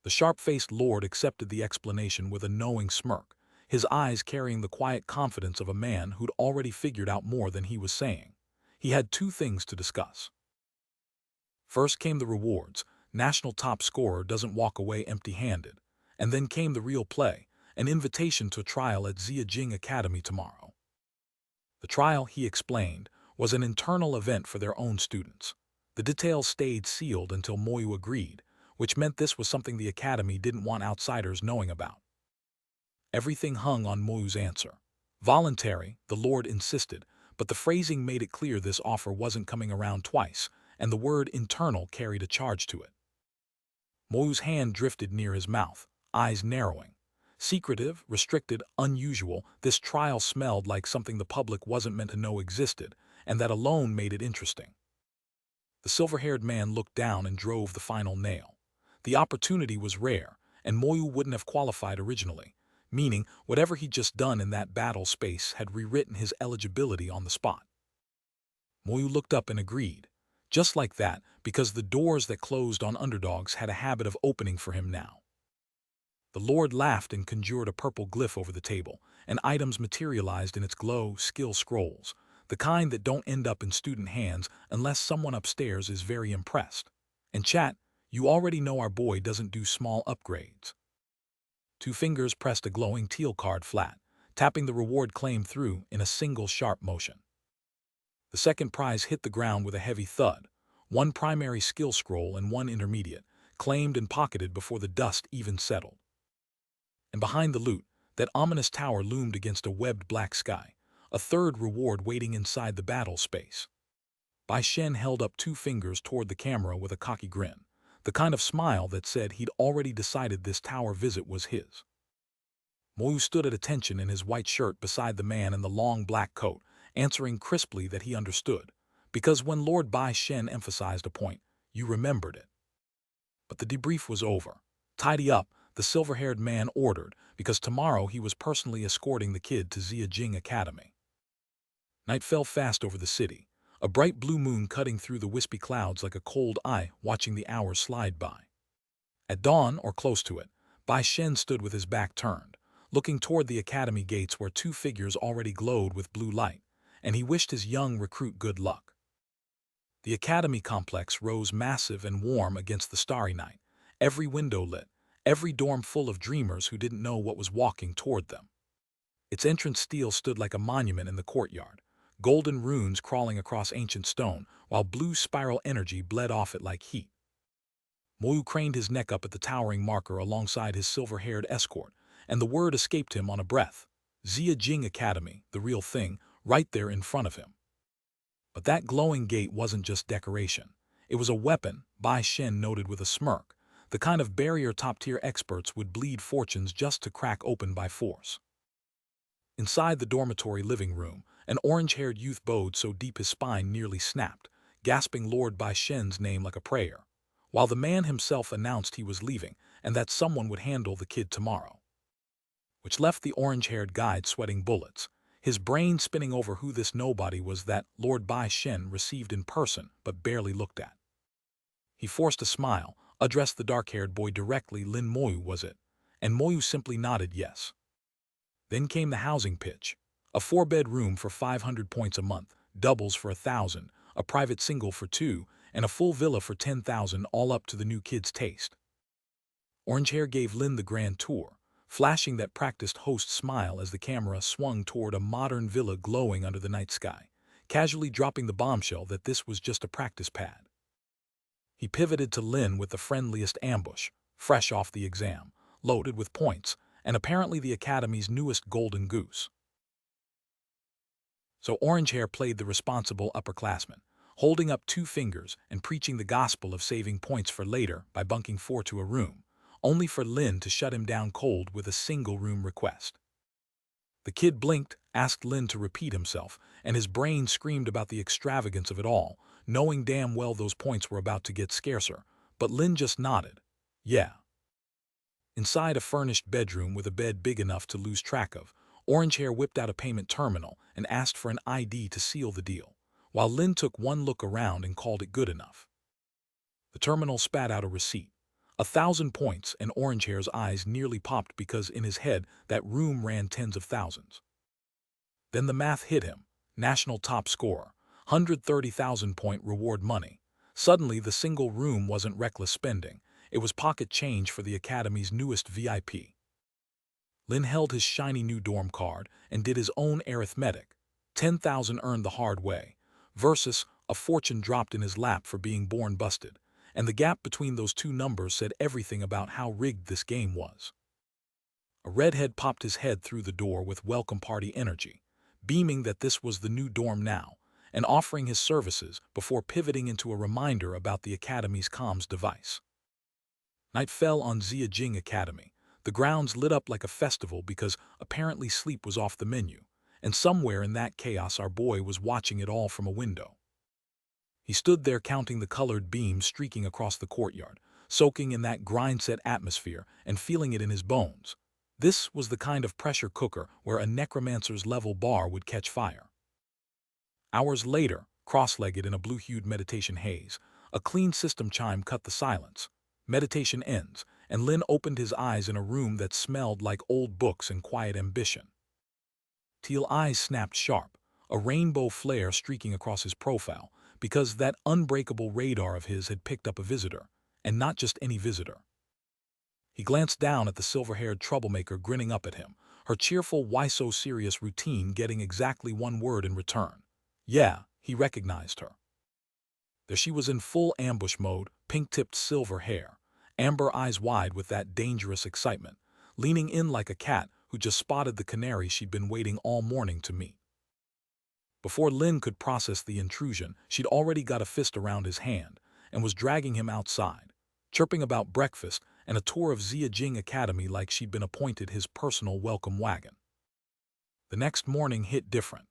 The sharp-faced lord accepted the explanation with a knowing smirk, his eyes carrying the quiet confidence of a man who'd already figured out more than he was saying. He had 2 things to discuss. First came the rewards. National top scorer doesn't walk away empty-handed. And then came the real play, an invitation to a trial at Ziyajing Academy tomorrow. The trial, he explained, was an internal event for their own students. The details stayed sealed until Moyu agreed, which meant this was something the academy didn't want outsiders knowing about. Everything hung on Moyu's answer. Voluntary, the Lord insisted, but the phrasing made it clear this offer wasn't coming around twice, and the word internal carried a charge to it. Moyu's hand drifted near his mouth, eyes narrowing. Secretive, restricted, unusual, this trial smelled like something the public wasn't meant to know existed, and that alone made it interesting. The silver-haired man looked down and drove the final nail. The opportunity was rare, and Moyu wouldn't have qualified originally, meaning whatever he'd just done in that battle space had rewritten his eligibility on the spot. Moyu looked up and agreed, just like that, because the doors that closed on underdogs had a habit of opening for him now. The Lord laughed and conjured a purple glyph over the table, and items materialized in its glow skill scrolls, the kind that don't end up in student hands unless someone upstairs is very impressed. And chat, you already know our boy doesn't do small upgrades. 2 fingers pressed a glowing teal card flat, tapping the reward claim through in a single sharp motion. The second prize hit the ground with a heavy thud, 1 primary skill scroll and 1 intermediate, claimed and pocketed before the dust even settled. And behind the loot, that ominous tower loomed against a webbed black sky, a third reward waiting inside the battle space. Bai Shen held up 2 fingers toward the camera with a cocky grin, the kind of smile that said he'd already decided this tower visit was his. Moyu stood at attention in his white shirt beside the man in the long black coat, answering crisply that he understood, because when Lord Bai Shen emphasized a point, you remembered it. But the debrief was over. Tidy up, the silver-haired man ordered, because tomorrow he was personally escorting the kid to Ziyajing Academy. Night fell fast over the city, a bright blue moon cutting through the wispy clouds like a cold eye watching the hours slide by. At dawn, or close to it, Bai Shen stood with his back turned, looking toward the academy gates where 2 figures already glowed with blue light, and he wished his young recruit good luck. The academy complex rose massive and warm against the starry night, every window lit, every dorm full of dreamers who didn't know what was walking toward them. Its entrance stele stood like a monument in the courtyard, golden runes crawling across ancient stone, while blue spiral energy bled off it like heat. Moyu craned his neck up at the towering marker alongside his silver-haired escort, and the word escaped him on a breath. Ziyajing Academy, the real thing, right there in front of him. But that glowing gate wasn't just decoration. It was a weapon, Bai Shen noted with a smirk, the kind of barrier top-tier experts would bleed fortunes just to crack open by force. Inside the dormitory living room, an orange-haired youth bowed so deep his spine nearly snapped, gasping Lord Bai Shen's name like a prayer, while the man himself announced he was leaving and that someone would handle the kid tomorrow. Which left the orange-haired guide sweating bullets, his brain spinning over who this nobody was that Lord Bai Shen received in person but barely looked at. He forced a smile, addressed the dark-haired boy directly. Lin Moyu, was it? And Moyu simply nodded yes. Then came the housing pitch. A 4-bedroom for 500 points a month, doubles for 1,000, a private single for 2, and a full villa for 10,000, all up to the new kid's taste. Orange Hair gave Lin the grand tour, flashing that practiced host smile as the camera swung toward a modern villa glowing under the night sky, casually dropping the bombshell that this was just a practice pad. He pivoted to Lin with the friendliest ambush, fresh off the exam, loaded with points, and apparently the Academy's newest golden goose. So Orange Hair played the responsible upperclassman, holding up 2 fingers and preaching the gospel of saving points for later by bunking 4 to a room, only for Lin to shut him down cold with a single-room request. The kid blinked, asked Lin to repeat himself, and his brain screamed about the extravagance of it all, knowing damn well those points were about to get scarcer, but Lin just nodded. Yeah. Inside a furnished bedroom with a bed big enough to lose track of, Orange Hair whipped out a payment terminal and asked for an ID to seal the deal, while Lin took one look around and called it good enough. The terminal spat out a receipt. 1,000 points, and Orange Hair's eyes nearly popped because in his head that room ran tens of thousands. Then the math hit him. National top scorer, 130,000 point reward money. Suddenly the single room wasn't reckless spending. It was pocket change for the Academy's newest VIP. Lin held his shiny new dorm card and did his own arithmetic. 10,000 earned the hard way, versus a fortune dropped in his lap for being born busted. And the gap between those 2 numbers said everything about how rigged this game was. A redhead popped his head through the door with welcome party energy, beaming that this was the new dorm now, and offering his services before pivoting into a reminder about the Academy's comms device. Night fell on Ziyajing Academy. The grounds lit up like a festival because apparently sleep was off the menu, and somewhere in that chaos our boy was watching it all from a window. He stood there counting the colored beams streaking across the courtyard, soaking in that grind-set atmosphere and feeling it in his bones. This was the kind of pressure cooker where a necromancer's level bar would catch fire. Hours later, cross-legged in a blue-hued meditation haze, a clean system chime cut the silence. Meditation ends, and Lin opened his eyes in a room that smelled like old books and quiet ambition. Teal eyes snapped sharp, a rainbow flare streaking across his profile, because that unbreakable radar of his had picked up a visitor, and not just any visitor. He glanced down at the silver-haired troublemaker grinning up at him, her cheerful why-so-serious routine getting exactly one word in return. Yeah, he recognized her. There she was in full ambush mode, pink-tipped silver hair, amber eyes wide with that dangerous excitement, leaning in like a cat who just spotted the canary she'd been waiting all morning to meet. Before Lin could process the intrusion, she'd already got a fist around his hand and was dragging him outside, chirping about breakfast and a tour of Jing Academy like she'd been appointed his personal welcome wagon. The next morning hit different.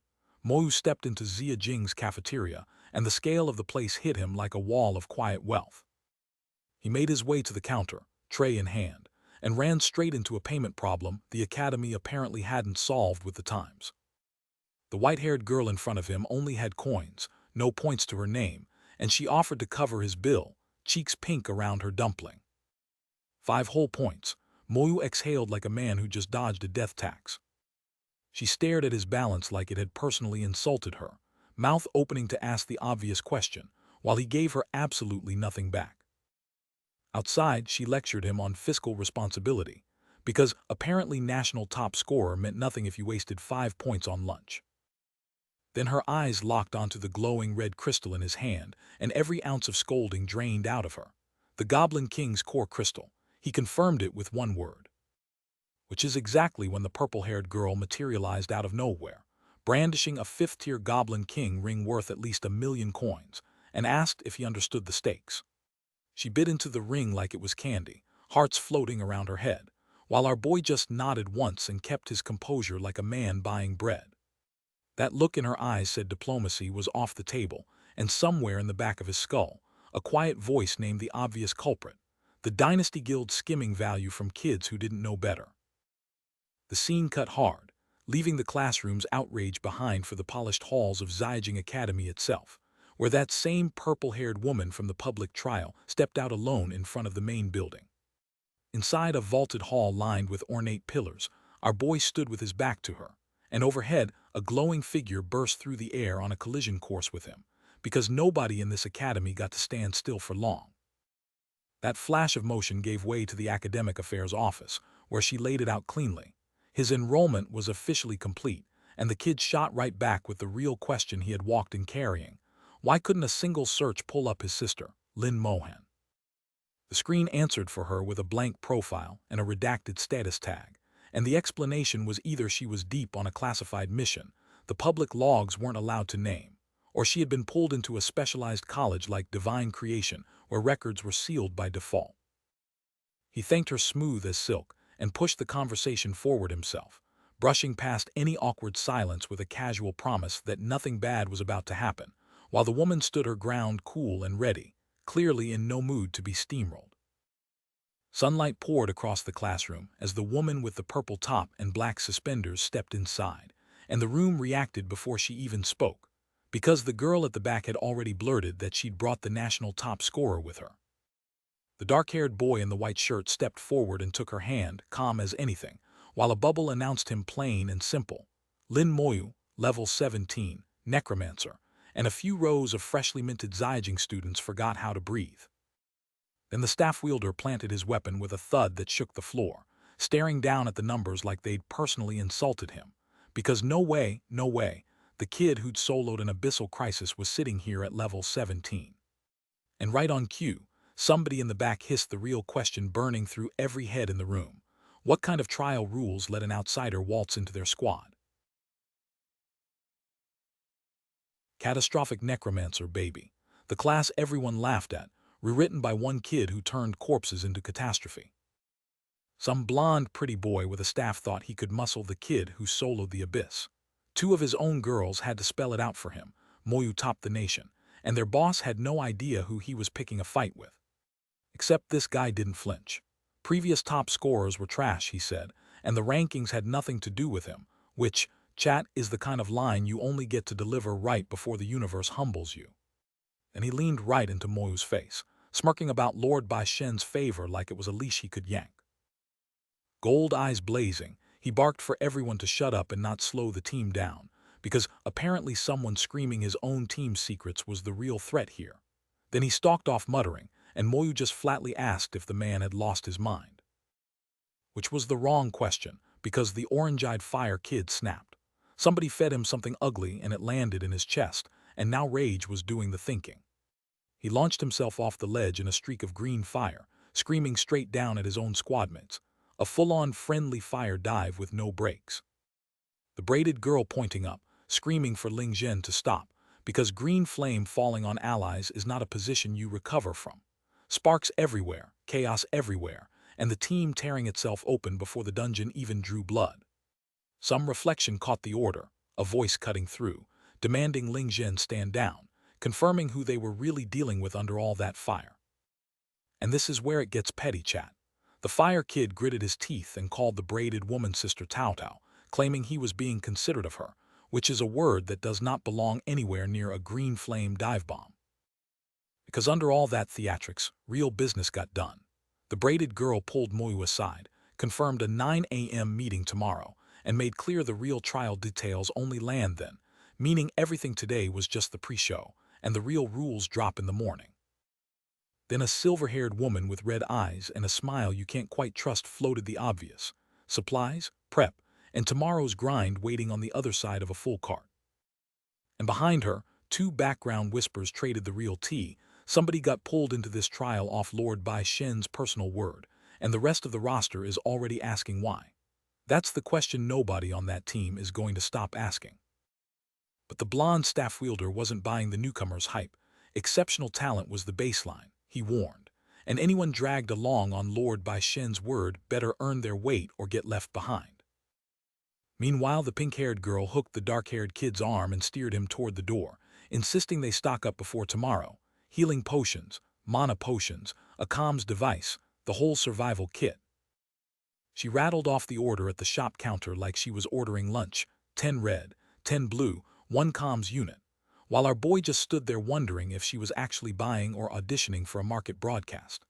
Moyu stepped into Jing's cafeteria, and the scale of the place hit him like a wall of quiet wealth. He made his way to the counter, tray in hand, and ran straight into a payment problem the academy apparently hadn't solved with the times. The white-haired girl in front of him only had coins, no points to her name, and she offered to cover his bill, cheeks pink around her dumpling. 5 whole points. Moyu exhaled like a man who just dodged a death tax. She stared at his balance like it had personally insulted her, mouth opening to ask the obvious question, while he gave her absolutely nothing back. Outside, she lectured him on fiscal responsibility, because apparently national top scorer meant nothing if you wasted 5 points on lunch. Then her eyes locked onto the glowing red crystal in his hand, and every ounce of scolding drained out of her. The Goblin King's core crystal. He confirmed it with one word. Which is exactly when the purple-haired girl materialized out of nowhere, brandishing a 5th-tier Goblin King ring worth at least 1,000,000 coins, and asked if he understood the stakes. She bit into the ring like it was candy, hearts floating around her head, while our boy just nodded once and kept his composure like a man buying bread. That look in her eyes said diplomacy was off the table, and somewhere in the back of his skull, a quiet voice named the obvious culprit, the Dynasty Guild skimming value from kids who didn't know better. The scene cut hard, leaving the classrooms outraged behind for the polished halls of Jing Academy itself, where that same purple-haired woman from the public trial stepped out alone in front of the main building. Inside a vaulted hall lined with ornate pillars, our boy stood with his back to her, and overhead a glowing figure burst through the air on a collision course with him, because nobody in this academy got to stand still for long. That flash of motion gave way to the academic affairs office, where she laid it out cleanly. His enrollment was officially complete, and the kid shot right back with the real question he had walked in carrying. Why couldn't a single search pull up his sister, Lin Moyu? The screen answered for her with a blank profile and a redacted status tag, and the explanation was either she was deep on a classified mission, the public logs weren't allowed to name, or she had been pulled into a specialized college like Divine Creation, where records were sealed by default. He thanked her smooth as silk, and pushed the conversation forward himself, brushing past any awkward silence with a casual promise that nothing bad was about to happen, while the woman stood her ground cool and ready, clearly in no mood to be steamrolled. Sunlight poured across the classroom as the woman with the purple top and black suspenders stepped inside, and the room reacted before she even spoke, because the girl at the back had already blurted that she'd brought the national top scorer with her. The dark-haired boy in the white shirt stepped forward and took her hand, calm as anything, while a bubble announced him plain and simple. Lin Moyu, level 17, Necromancer, and a few rows of freshly minted Jing students forgot how to breathe. Then the staff wielder planted his weapon with a thud that shook the floor, staring down at the numbers like they'd personally insulted him. Because no way, the kid who'd soloed an abyssal crisis was sitting here at level 17. And right on cue, somebody in the back hissed the real question burning through every head in the room. What kind of trial rules let an outsider waltz into their squad? Catastrophic Necromancer, baby. The class everyone laughed at, rewritten by one kid who turned corpses into catastrophe. Some blonde, pretty boy with a staff thought he could muscle the kid who soloed the abyss. 2 of his own girls had to spell it out for him. Moyu topped the nation, and their boss had no idea who he was picking a fight with. Except this guy didn't flinch. Previous top scorers were trash, he said, and the rankings had nothing to do with him, which, chat, is the kind of line you only get to deliver right before the universe humbles you. And he leaned right into Moyu's face, smirking about Lord Bai Shen's favor like it was a leash he could yank. Gold eyes blazing, he barked for everyone to shut up and not slow the team down, because apparently someone screaming his own team's secrets was the real threat here. Then he stalked off muttering, and Moyu just flatly asked if the man had lost his mind. Which was the wrong question, because the orange-eyed fire kid snapped. Somebody fed him something ugly and it landed in his chest, and now rage was doing the thinking. He launched himself off the ledge in a streak of green fire, screaming straight down at his own squadmates. A full-on friendly fire dive with no breaks. The braided girl pointing up, screaming for Ling Zhen to stop, because green flame falling on allies is not a position you recover from. Sparks everywhere, chaos everywhere, and the team tearing itself open before the dungeon even drew blood. Some reflection caught the order, a voice cutting through, demanding Ling Zhen stand down, confirming who they were really dealing with under all that fire. And this is where it gets petty, chat. The fire kid gritted his teeth and called the braided woman Sister Tao Tao, claiming he was being considerate of her, which is a word that does not belong anywhere near a green flame dive bomb. Because under all that theatrics, real business got done. The braided girl pulled Moyu aside, confirmed a 9 a.m. meeting tomorrow, and made clear the real trial details only land then, meaning everything today was just the pre-show, and the real rules drop in the morning. Then a silver-haired woman with red eyes and a smile you can't quite trust floated the obvious. Supplies, prep, and tomorrow's grind waiting on the other side of a full cart. And behind her, two background whispers traded the real tea. Somebody got pulled into this trial off Lord Bai Shen's personal word, and the rest of the roster is already asking why. That's the question nobody on that team is going to stop asking. But the blonde staff wielder wasn't buying the newcomer's hype. Exceptional talent was the baseline, he warned, and anyone dragged along on Lord Bai Shen's word better earn their weight or get left behind. Meanwhile, the pink-haired girl hooked the dark-haired kid's arm and steered him toward the door, insisting they stock up before tomorrow. Healing potions, mana potions, a comms device, the whole survival kit. She rattled off the order at the shop counter like she was ordering lunch, 10 red, 10 blue, 1 comms unit, while our boy just stood there wondering if she was actually buying or auditioning for a market broadcast.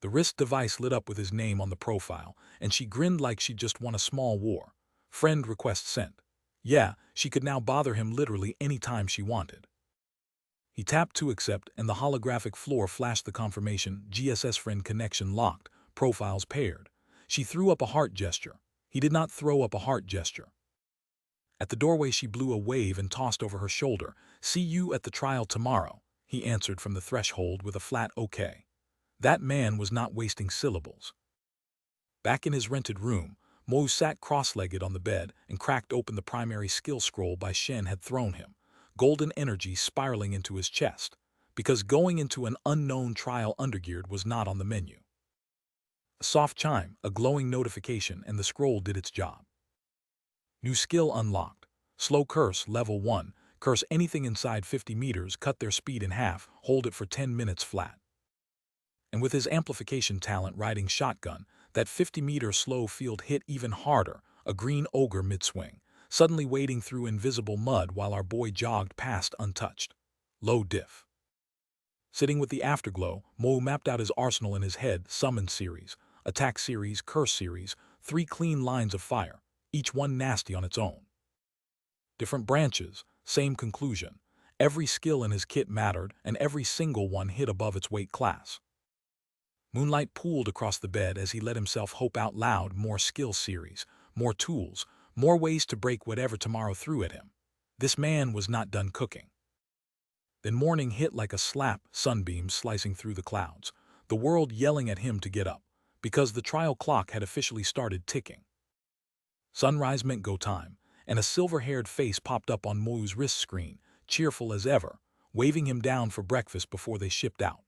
The wrist device lit up with his name on the profile, and she grinned like she'd just won a small war. Friend request sent. Yeah, she could now bother him literally any time she wanted. He tapped to accept, and the holographic floor flashed the confirmation, SSS-rank connection locked, profiles paired. She threw up a heart gesture. He did not throw up a heart gesture. At the doorway she blew a wave and tossed over her shoulder. See you at the trial tomorrow, he answered from the threshold with a flat okay. That man was not wasting syllables. Back in his rented room, Mo sat cross-legged on the bed and cracked open the primary skill scroll Bai Shen had thrown him, golden energy spiraling into his chest, because going into an unknown trial undergeared was not on the menu. A soft chime, a glowing notification, and the scroll did its job. New skill unlocked. Slow curse, level 1. Curse anything inside 50 meters, cut their speed in half, hold it for 10 minutes flat. And with his amplification talent riding shotgun, that 50-meter slow field hit even harder, a green ogre mid-swing, suddenly wading through invisible mud while our boy jogged past untouched. Low diff. Sitting with the afterglow, Mo mapped out his arsenal in his head, summon series, attack series, curse series, 3 clean lines of fire, each one nasty on its own. Different branches, same conclusion. Every skill in his kit mattered, and every single one hit above its weight class. Moonlight pooled across the bed as he let himself hope out loud more skill series, more tools, more ways to break whatever tomorrow threw at him. This man was not done cooking. Then morning hit like a slap, sunbeams slicing through the clouds, the world yelling at him to get up, because the trial clock had officially started ticking. Sunrise meant go time, and a silver-haired face popped up on Mo's wrist screen, cheerful as ever, waving him down for breakfast before they shipped out.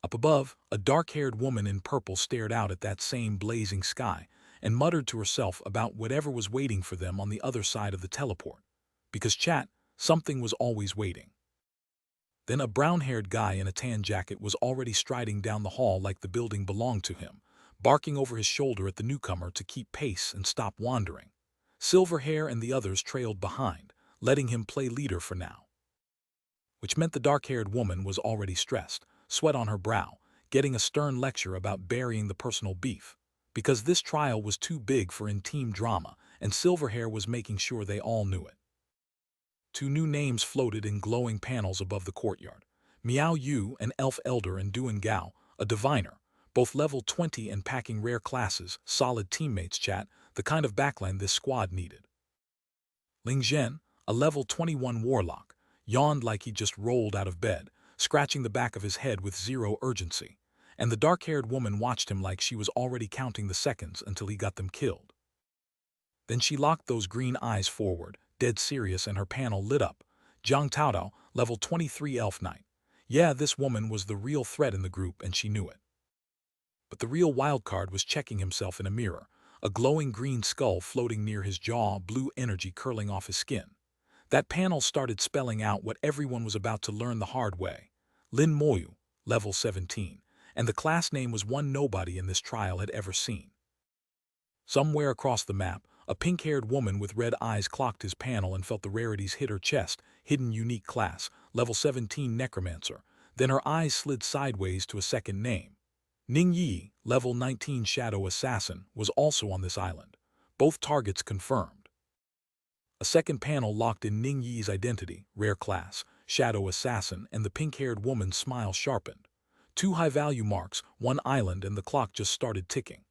Up above, a dark-haired woman in purple stared out at that same blazing sky and muttered to herself about whatever was waiting for them on the other side of the teleport. Because chat, something was always waiting. Then a brown-haired guy in a tan jacket was already striding down the hall like the building belonged to him, barking over his shoulder at the newcomer to keep pace and stop wandering. Silverhair and the others trailed behind, letting him play leader for now. Which meant the dark-haired woman was already stressed, sweat on her brow, getting a stern lecture about burying the personal beef, because this trial was too big for in-team drama, and Silverhair was making sure they all knew it. 2 new names floated in glowing panels above the courtyard. Miao Yu, an elf elder, and Duan Gao, a diviner, both level 20 and packing rare classes, solid teammates chat, the kind of backline this squad needed. Ling Zhen, a level 21 warlock, yawned like he just rolled out of bed, scratching the back of his head with zero urgency. and the dark-haired woman watched him like she was already counting the seconds until he got them killed. Then she locked those green eyes forward, dead serious, and her panel lit up. Zhang Taodao, level 23 Elf Knight. Yeah, this woman was the real threat in the group, and she knew it. But the real wildcard was checking himself in a mirror, a glowing green skull floating near his jaw, blue energy curling off his skin. That panel started spelling out what everyone was about to learn the hard way. Lin Moyu, level 17, and the class name was one nobody in this trial had ever seen. Somewhere across the map, a pink-haired woman with red eyes clocked his panel and felt the rarities hit her chest. Hidden unique class, level 17 Necromancer. Then her eyes slid sideways to a second name. Ning Yi, level 19 Shadow Assassin, was also on this island. Both targets confirmed. A second panel locked in Ning Yi's identity, rare class, Shadow Assassin, and the pink-haired woman's smile sharpened. 2 high-value marks, 1 island, and the clock just started ticking.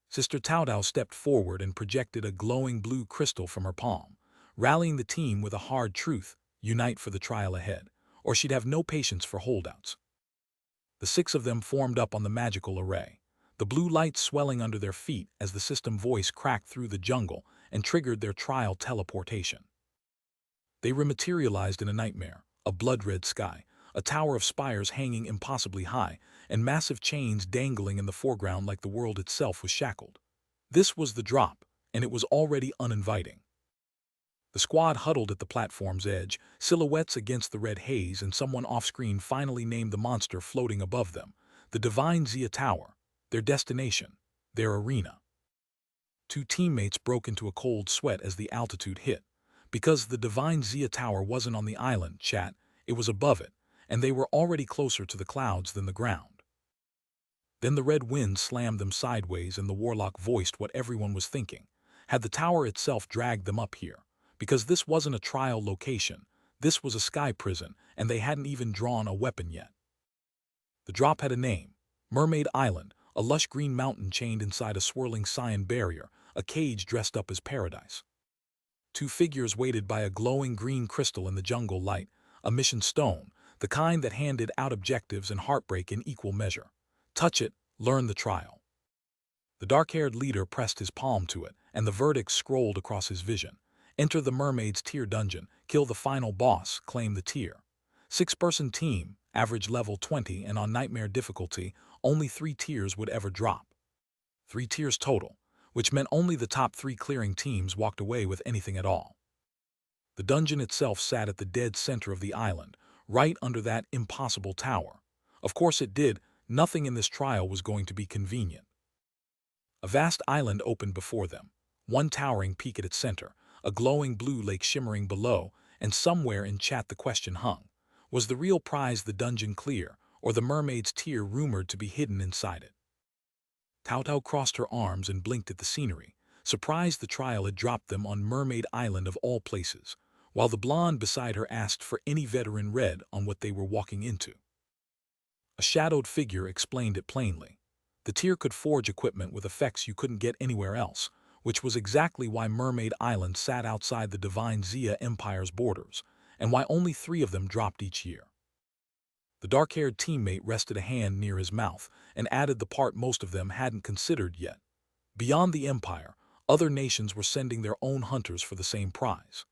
Sister Taodao stepped forward and projected a glowing blue crystal from her palm, rallying the team with a hard truth: unite for the trial ahead, or she'd have no patience for holdouts. The 6 of them formed up on the magical array, the blue light swelling under their feet as the system voice cracked through the jungle and triggered their trial teleportation. They rematerialized in a nightmare, a blood-red sky, a tower of spires hanging impossibly high, and massive chains dangling in the foreground like the world itself was shackled. This was the drop, and it was already uninviting. The squad huddled at the platform's edge, silhouettes against the red haze, and someone off-screen finally named the monster floating above them, the Divine Zia Tower, their destination, their arena. 2 teammates broke into a cold sweat as the altitude hit. Because the Divine Zia Tower wasn't on the island, chat, it was above it, and they were already closer to the clouds than the ground. Then the red wind slammed them sideways and the warlock voiced what everyone was thinking. Had the tower itself dragged them up here? Because this wasn't a trial location, this was a sky prison, and they hadn't even drawn a weapon yet. The drop had a name: Mermaid Island, a lush green mountain chained inside a swirling cyan barrier, a cage dressed up as paradise. 2 figures waited by a glowing green crystal in the jungle light, a mission stone, the kind that handed out objectives and heartbreak in equal measure. Touch it, learn the trial. The dark-haired leader pressed his palm to it, and the verdict scrolled across his vision. Enter the mermaid's tier dungeon, kill the final boss, claim the tier. 6-person team, average level 20, and on nightmare difficulty, only 3 tiers would ever drop. 3 tiers total, which meant only the top 3 clearing teams walked away with anything at all. The dungeon itself sat at the dead center of the island, right under that impossible tower. Of course it did. Nothing in this trial was going to be convenient. A vast island opened before them, one towering peak at its center, a glowing blue lake shimmering below, and somewhere in chat the question hung: was the real prize the dungeon clear, or the mermaid's tear rumored to be hidden inside it? Taotao crossed her arms and blinked at the scenery, surprised the trial had dropped them on Mermaid Island of all places, while the blonde beside her asked for any veteran read on what they were walking into. A shadowed figure explained it plainly. The tier could forge equipment with effects you couldn't get anywhere else, which was exactly why Mermaid Island sat outside the Divine Zia Empire's borders, and why only 3 of them dropped each year. The dark-haired teammate rested a hand near his mouth and added the part most of them hadn't considered yet. Beyond the Empire, other nations were sending their own hunters for the same prize.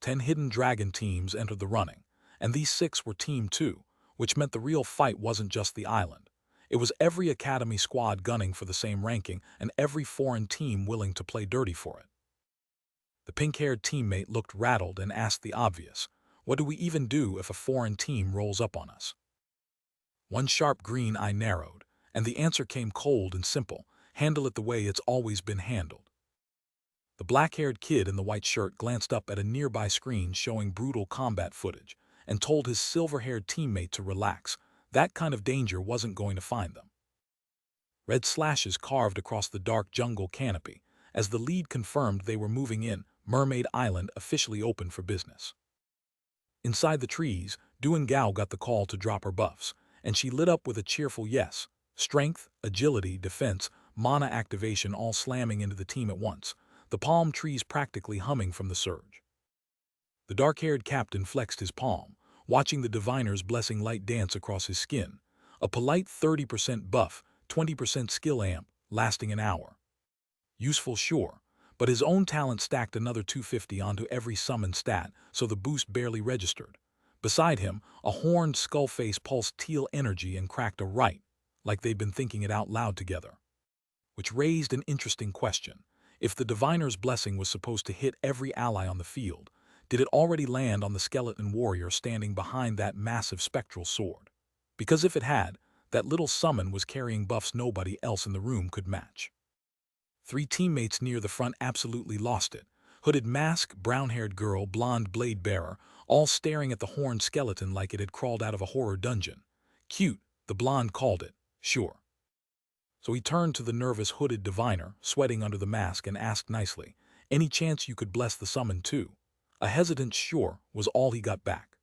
10 hidden dragon teams entered the running, and these 6 were Team 2, which meant the real fight wasn't just the island. It was every academy squad gunning for the same ranking and every foreign team willing to play dirty for it. The pink-haired teammate looked rattled and asked the obvious: what do we even do if a foreign team rolls up on us? One sharp green eye narrowed, and the answer came cold and simple: handle it the way it's always been handled. The black-haired kid in the white shirt glanced up at a nearby screen showing brutal combat footage and told his silver-haired teammate to relax. That kind of danger wasn't going to find them. Red slashes carved across the dark jungle canopy as the lead confirmed they were moving in. Mermaid Island officially open for business. Inside the trees, Duan Gao got the call to drop her buffs, and she lit up with a cheerful yes. Strength, agility, defense, mana activation all slamming into the team at once, the palm trees practically humming from the surge. The dark-haired captain flexed his palm, watching the diviner's blessing light dance across his skin, A polite 30% buff, 20% skill amp, lasting an hour. Useful, sure, but his own talent stacked another 250 onto every summon stat, so the boost barely registered. Beside him, a horned skull face pulsed teal energy and cracked a right, like they'd been thinking it out loud together. Which raised an interesting question. If the Diviner's blessing was supposed to hit every ally on the field, did it already land on the skeleton warrior standing behind that massive spectral sword? Because if it had, that little summon was carrying buffs nobody else in the room could match. 3 teammates near the front absolutely lost it. Hooded mask, brown-haired girl, blonde blade bearer, all staring at the horned skeleton like it had crawled out of a horror dungeon. Cute, the blonde called it, sure. So he turned to the nervous hooded diviner, sweating under the mask, and asked nicely, "Any chance you could bless the summon too?" A hesitant sure was all he got back.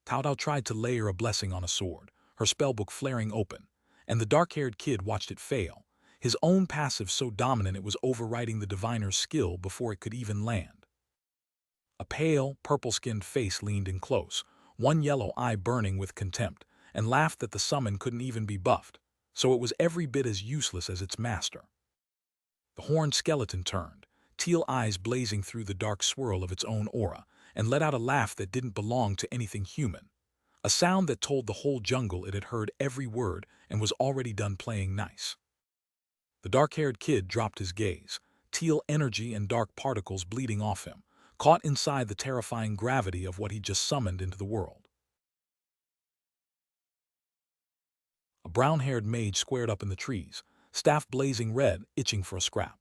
Cao Dao tried to layer a blessing on a sword, her spellbook flaring open, and the dark-haired kid watched it fail, his own passive so dominant it was overriding the diviner's skill before it could even land. A pale, purple-skinned face leaned in close, one yellow eye burning with contempt, and laughed that the summon couldn't even be buffed, so it was every bit as useless as its master. The horned skeleton turned, teal eyes blazing through the dark swirl of its own aura, and let out a laugh that didn't belong to anything human, a sound that told the whole jungle it had heard every word and was already done playing nice. The dark-haired kid dropped his gaze, teal energy and dark particles bleeding off him, caught inside the terrifying gravity of what he just summoned into the world. A brown-haired mage squared up in the trees, staff blazing red, itching for a scrap.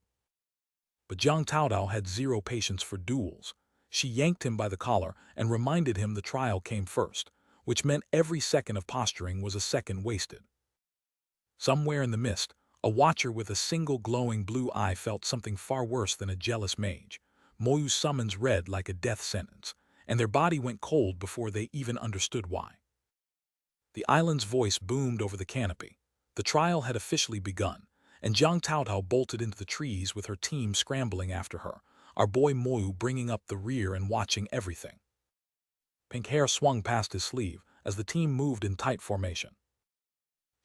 But Jiang Taodao had zero patience for duels. She yanked him by the collar and reminded him the trial came first, which meant every second of posturing was a second wasted. Somewhere in the mist, a watcher with a single glowing blue eye felt something far worse than a jealous mage. Moyu's summons read like a death sentence, and their body went cold before they even understood why. The island's voice boomed over the canopy. The trial had officially begun, and Jiang Taodao bolted into the trees with her team scrambling after her, our boy Moyu bringing up the rear and watching everything. Pink hair swung past his sleeve as the team moved in tight formation.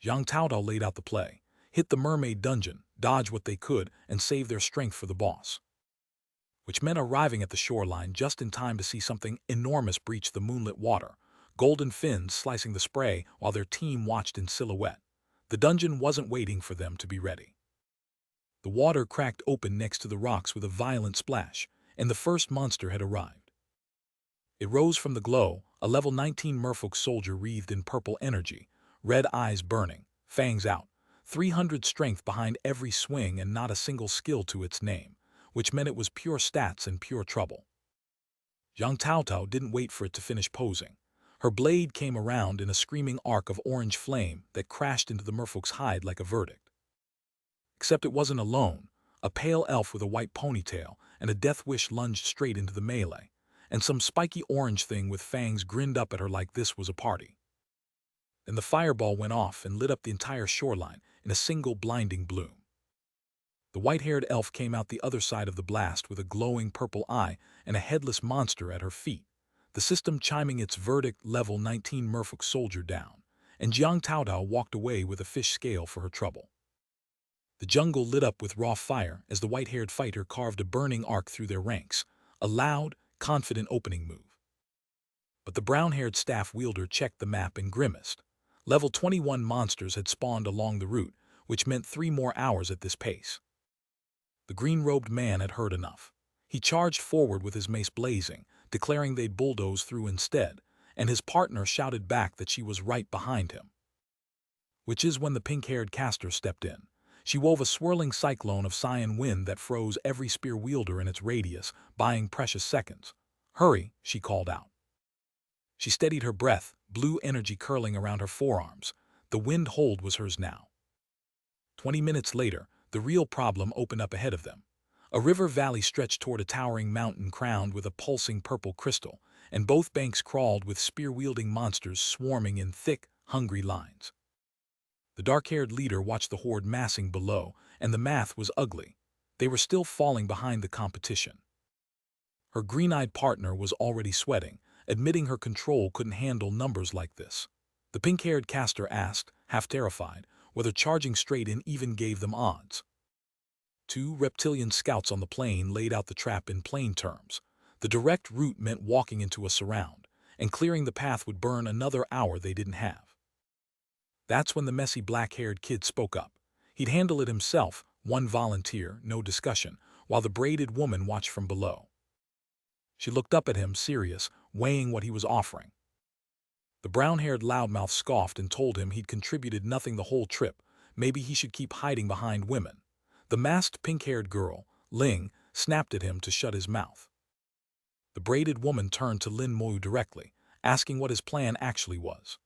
Jiang Taodao laid out the play, hit the mermaid dungeon, dodge what they could, and save their strength for the boss. Which meant arriving at the shoreline just in time to see something enormous breach the moonlit water, golden fins slicing the spray while their team watched in silhouette. The dungeon wasn't waiting for them to be ready. The water cracked open next to the rocks with a violent splash, and the first monster had arrived. It rose from the glow, a level 19 merfolk soldier wreathed in purple energy, red eyes burning, fangs out, 300 strength behind every swing and not a single skill to its name, which meant it was pure stats and pure trouble. Jiang Taodao didn't wait for it to finish posing. Her blade came around in a screaming arc of orange flame that crashed into the merfolk's hide like a verdict. Except it wasn't alone. A pale elf with a white ponytail and a death wish lunged straight into the melee, and some spiky orange thing with fangs grinned up at her like this was a party. Then the fireball went off and lit up the entire shoreline in a single blinding bloom. The white-haired elf came out the other side of the blast with a glowing purple eye and a headless monster at her feet, the system chiming its verdict level 19 merfolk soldier down, and Jiang Taodao walked away with a fish scale for her trouble. The jungle lit up with raw fire as the white-haired fighter carved a burning arc through their ranks, a loud, confident opening move. But the brown-haired staff wielder checked the map and grimaced. Level 21 monsters had spawned along the route, which meant 3 more hours at this pace. The green-robed man had heard enough. He charged forward with his mace blazing, declaring they'd bulldoze through instead, and his partner shouted back that she was right behind him. Which is when the pink-haired caster stepped in. She wove a swirling cyclone of cyan wind that froze every spear wielder in its radius, buying precious seconds. "Hurry," she called out. She steadied her breath, blue energy curling around her forearms. The wind hold was hers now. 20 minutes later, the real problem opened up ahead of them. A river valley stretched toward a towering mountain crowned with a pulsing purple crystal, and both banks crawled with spear-wielding monsters swarming in thick, hungry lines. The dark-haired leader watched the horde massing below, and the math was ugly. They were still falling behind the competition. Her green-eyed partner was already sweating, admitting her control couldn't handle numbers like this. The pink-haired caster asked, half terrified, whether charging straight in even gave them odds. 2 reptilian scouts on the plain laid out the trap in plain terms. The direct route meant walking into a surround, and clearing the path would burn another hour they didn't have. That's when the messy black-haired kid spoke up. He'd handle it himself, one volunteer, no discussion, while the braided woman watched from below. She looked up at him, serious, weighing what he was offering. The brown-haired loudmouth scoffed and told him he'd contributed nothing the whole trip. Maybe he should keep hiding behind women. The masked pink-haired girl, Ling, snapped at him to shut his mouth. The braided woman turned to Lin Moyu directly, asking what his plan actually was.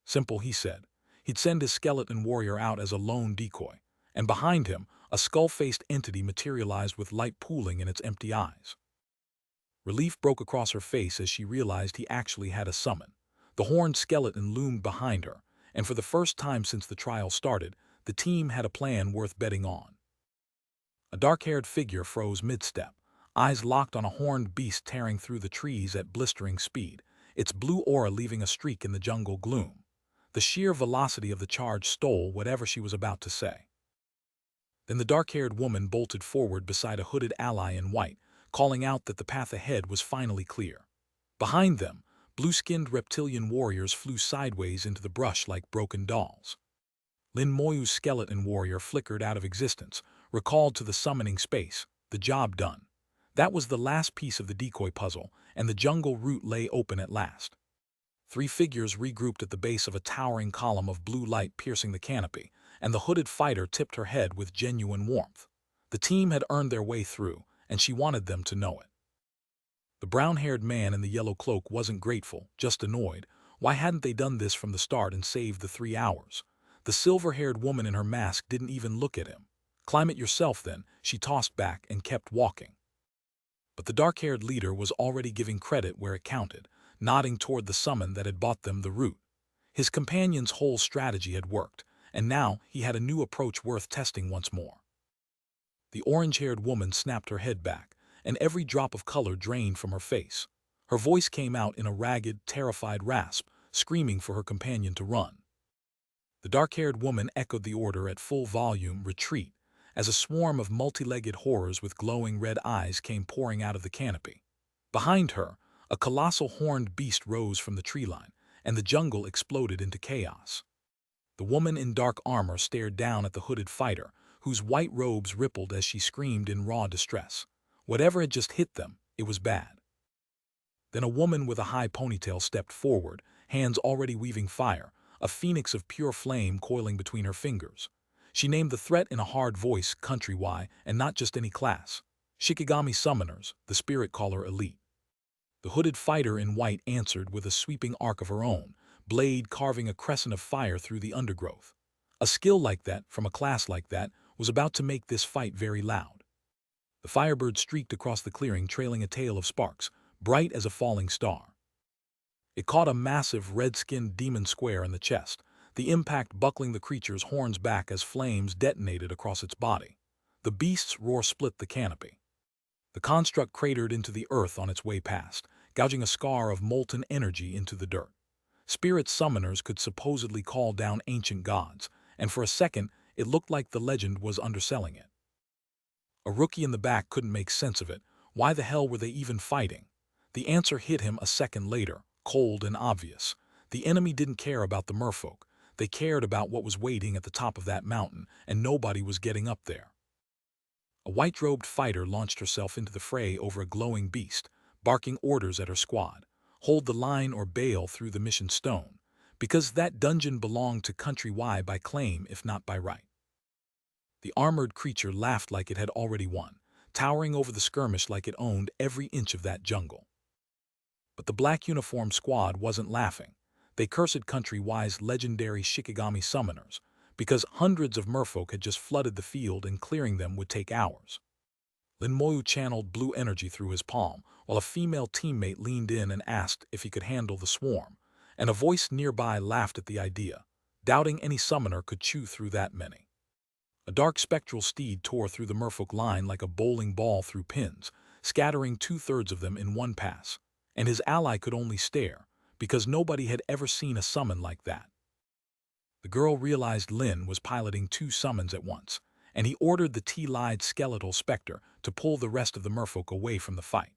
Simple, he said. He'd send his skeleton warrior out as a lone decoy, and behind him, a skull-faced entity materialized with light pooling in its empty eyes. Relief broke across her face as she realized he actually had a summon. The horned skeleton loomed behind her, and for the first time since the trial started, the team had a plan worth betting on. A dark-haired figure froze mid-step, eyes locked on a horned beast tearing through the trees at blistering speed, its blue aura leaving a streak in the jungle gloom. The sheer velocity of the charge stole whatever she was about to say. Then the dark-haired woman bolted forward beside a hooded ally in white, calling out that the path ahead was finally clear. Behind them, blue-skinned reptilian warriors flew sideways into the brush like broken dolls. Lin Moyu's skeleton warrior flickered out of existence, recalled to the summoning space, the job done. That was the last piece of the decoy puzzle, and the jungle route lay open at last. 3 figures regrouped at the base of a towering column of blue light piercing the canopy, and the hooded fighter tipped her head with genuine warmth. The team had earned their way through, and she wanted them to know it. The brown-haired man in the yellow cloak wasn't grateful, just annoyed. Why hadn't they done this from the start and saved the 3 hours? The silver-haired woman in her mask didn't even look at him. Climb it yourself then, she tossed back and kept walking. But the dark-haired leader was already giving credit where it counted, nodding toward the summon that had bought them the route. His companion's whole strategy had worked, and now he had a new approach worth testing once more. The orange-haired woman snapped her head back, and every drop of color drained from her face. Her voice came out in a ragged, terrified rasp, screaming for her companion to run. The dark-haired woman echoed the order at full volume, retreat, as a swarm of multi-legged horrors with glowing red eyes came pouring out of the canopy. Behind her, a colossal horned beast rose from the tree line, and the jungle exploded into chaos. The woman in dark armor stared down at the hooded fighter, whose white robes rippled as she screamed in raw distress. Whatever had just hit them, it was bad. Then a woman with a high ponytail stepped forward, hands already weaving fire, a phoenix of pure flame coiling between her fingers. She named the threat in a hard voice, country-wide, and not just any class. Shikigami Summoners, the Spirit Caller Elite. The hooded fighter in white answered with a sweeping arc of her own, blade carving a crescent of fire through the undergrowth. A skill like that, from a class like that, was about to make this fight very loud. The firebird streaked across the clearing, trailing a tail of sparks, bright as a falling star. It caught a massive, red-skinned demon square in the chest, the impact buckling the creature's horns back as flames detonated across its body. The beast's roar split the canopy. The construct cratered into the earth on its way past, gouging a scar of molten energy into the dirt. Spirit summoners could supposedly call down ancient gods, and for a second, it looked like the legend was underselling it. A rookie in the back couldn't make sense of it. Why the hell were they even fighting? The answer hit him a second later, cold and obvious. The enemy didn't care about the merfolk. They cared about what was waiting at the top of that mountain, and nobody was getting up there. A white-robed fighter launched herself into the fray over a glowing beast, barking orders at her squad. Hold the line or bail through the mission stone, because that dungeon belonged to Country Y by claim if not by right. The armored creature laughed like it had already won, towering over the skirmish like it owned every inch of that jungle. But the black uniform squad wasn't laughing. They cursed Country Y's legendary Shikigami summoners, because hundreds of merfolk had just flooded the field and clearing them would take hours. Lin Moyu channeled blue energy through his palm, while a female teammate leaned in and asked if he could handle the swarm, and a voice nearby laughed at the idea, doubting any summoner could chew through that many. A dark spectral steed tore through the merfolk line like a bowling ball through pins, scattering 2/3 of them in one pass, and his ally could only stare, because nobody had ever seen a summon like that. The girl realized Lin was piloting 2 summons at once, and he ordered the T-Lied skeletal specter to pull the rest of the merfolk away from the fight.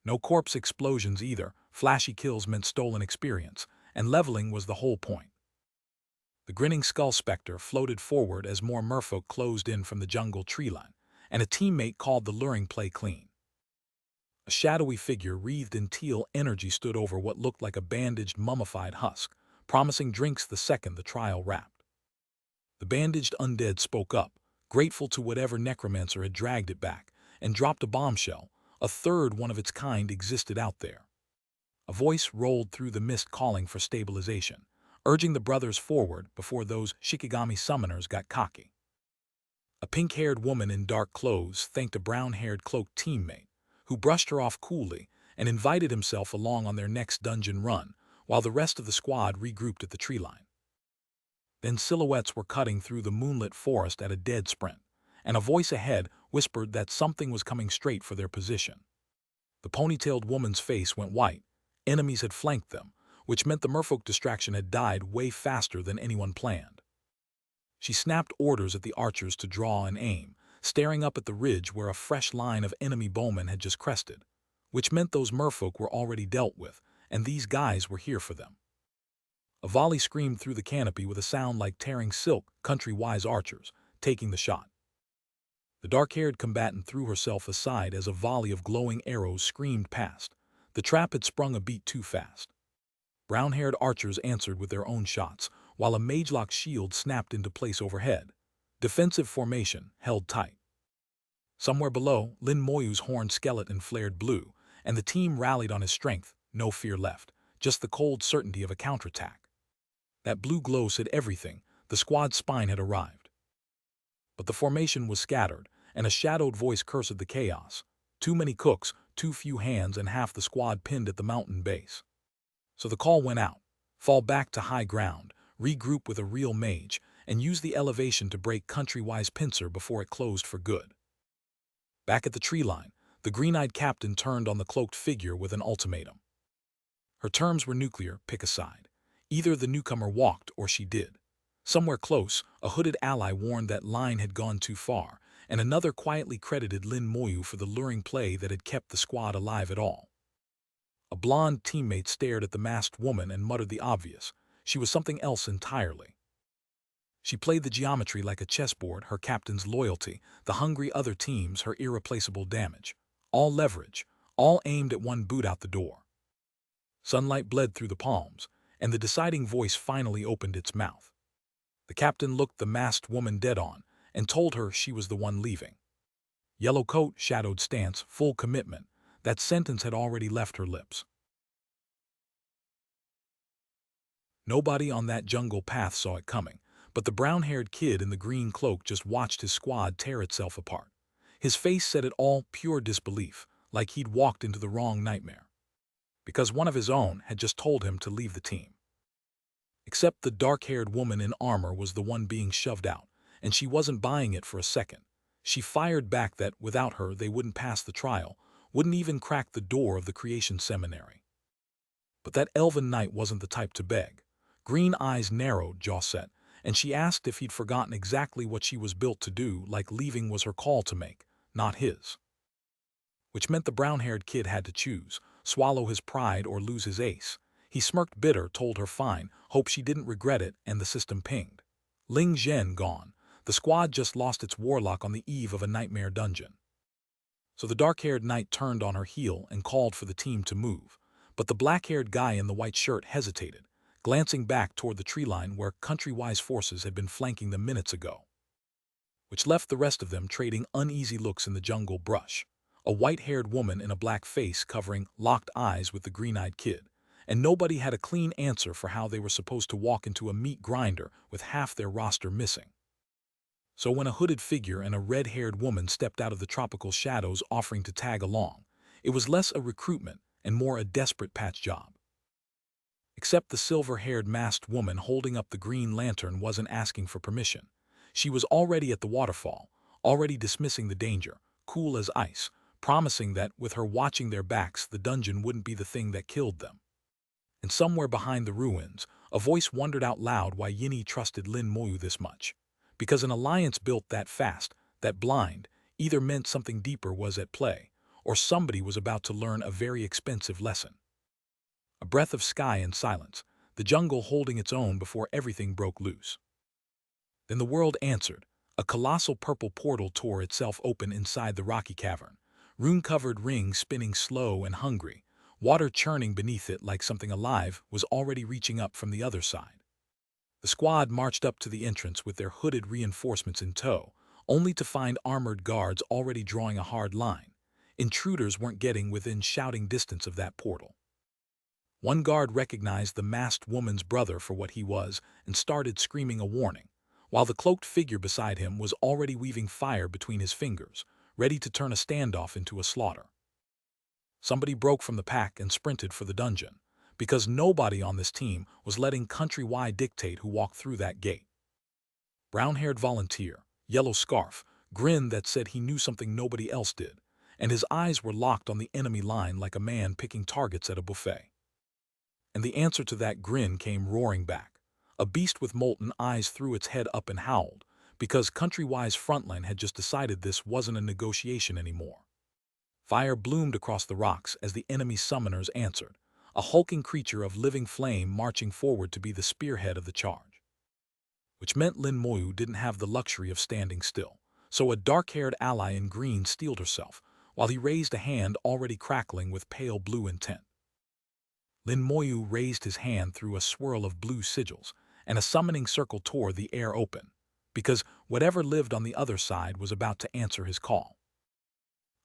No corpse explosions either, flashy kills meant stolen experience, and leveling was the whole point. The grinning skull specter floated forward as more merfolk closed in from the jungle tree line, and a teammate called the luring play clean. A shadowy figure wreathed in teal energy stood over what looked like a bandaged, mummified husk, promising drinks the second the trial wrapped. The bandaged undead spoke up, grateful to whatever necromancer had dragged it back, and dropped a bombshell. A third one of its kind existed out there. A voice rolled through the mist calling for stabilization, urging the brothers forward before those Shikigami summoners got cocky. A pink-haired woman in dark clothes thanked a brown-haired cloaked teammate, who brushed her off coolly and invited himself along on their next dungeon run, while the rest of the squad regrouped at the tree line. Then silhouettes were cutting through the moonlit forest at a dead sprint, and a voice ahead whispered that something was coming straight for their position. The ponytailed woman's face went white. Enemies had flanked them, which meant the merfolk distraction had died way faster than anyone planned. She snapped orders at the archers to draw and aim, staring up at the ridge where a fresh line of enemy bowmen had just crested, which meant those merfolk were already dealt with, and these guys were here for them. A volley screamed through the canopy with a sound like tearing silk, country-wise archers, taking the shot. The dark-haired combatant threw herself aside as a volley of glowing arrows screamed past. The trap had sprung a beat too fast. Brown-haired archers answered with their own shots, while a magelock shield snapped into place overhead. Defensive formation held tight. Somewhere below, Lin Moyu's horned skeleton flared blue, and the team rallied on his strength, no fear left, just the cold certainty of a counterattack. That blue glow said everything. The squad's spine had arrived. But the formation was scattered, and a shadowed voice cursed the chaos. Too many cooks, too few hands, and half the squad pinned at the mountain base. So the call went out. Fall back to high ground, regroup with a real mage, and use the elevation to break Countrywise pincer before it closed for good. Back at the tree line, the green-eyed captain turned on the cloaked figure with an ultimatum. Her terms were nuclear, pick a side. Either the newcomer walked or she did. Somewhere close, a hooded ally warned that line had gone too far, and another quietly credited Lin Moyu for the luring play that had kept the squad alive at all. A blonde teammate stared at the masked woman and muttered the obvious. She was something else entirely. She played the geometry like a chessboard, her captain's loyalty, the hungry other teams, her irreplaceable damage. All leverage, all aimed at one boot out the door. Sunlight bled through the palms, and the deciding voice finally opened its mouth. The captain looked the masked woman dead on and told her she was the one leaving. Yellow coat, shadowed stance, full commitment. That sentence had already left her lips. Nobody on that jungle path saw it coming, but the brown-haired kid in the green cloak just watched his squad tear itself apart. His face said it all, pure disbelief, like he'd walked into the wrong nightmare. Because one of his own had just told him to leave the team. Except the dark-haired woman in armor was the one being shoved out, and she wasn't buying it for a second. She fired back that, without her, they wouldn't pass the trial, wouldn't even crack the door of the creation seminary. But that elven knight wasn't the type to beg. Green eyes narrowed, jaw set, and she asked if he'd forgotten exactly what she was built to do, like leaving was her call to make, not his. Which meant the brown-haired kid had to choose, swallow his pride or lose his ace. He smirked bitter, told her fine, hoped she didn't regret it, and the system pinged. Ling Zhen gone. The squad just lost its warlock on the eve of a nightmare dungeon. So the dark-haired knight turned on her heel and called for the team to move. But the black-haired guy in the white shirt hesitated, glancing back toward the tree line where Countrywise forces had been flanking them minutes ago. Which left the rest of them trading uneasy looks in the jungle brush. A white-haired woman in a black face covering locked eyes with the green-eyed kid, and nobody had a clean answer for how they were supposed to walk into a meat grinder with half their roster missing. So when a hooded figure and a red-haired woman stepped out of the tropical shadows offering to tag along, it was less a recruitment and more a desperate patch job. Except the silver-haired masked woman holding up the green lantern wasn't asking for permission. She was already at the waterfall, already dismissing the danger, cool as ice, promising that with her watching their backs the dungeon wouldn't be the thing that killed them. And somewhere behind the ruins, a voice wondered out loud why Yinny trusted Lin Moyu this much. Because an alliance built that fast, that blind, either meant something deeper was at play, or somebody was about to learn a very expensive lesson. A breath of sky and silence, the jungle holding its own before everything broke loose. Then the world answered. A colossal purple portal tore itself open inside the rocky cavern, rune-covered rings spinning slow and hungry, water churning beneath it like something alive was already reaching up from the other side. The squad marched up to the entrance with their hooded reinforcements in tow, only to find armored guards already drawing a hard line. Intruders weren't getting within shouting distance of that portal. One guard recognized the masked woman's brother for what he was and started screaming a warning, while the cloaked figure beside him was already weaving fire between his fingers, ready to turn a standoff into a slaughter. Somebody broke from the pack and sprinted for the dungeon, because nobody on this team was letting Countrywide dictate who walked through that gate. Brown-haired volunteer, yellow scarf, grin that said he knew something nobody else did, and his eyes were locked on the enemy line like a man picking targets at a buffet. And the answer to that grin came roaring back. A beast with molten eyes threw its head up and howled, because Countrywide's frontline had just decided this wasn't a negotiation anymore. Fire bloomed across the rocks as the enemy summoners answered, a hulking creature of living flame marching forward to be the spearhead of the charge. Which meant Lin Moyu didn't have the luxury of standing still, so a dark-haired ally in green steeled herself, while he raised a hand already crackling with pale blue intent. Lin Moyu raised his hand through a swirl of blue sigils, and a summoning circle tore the air open, because whatever lived on the other side was about to answer his call.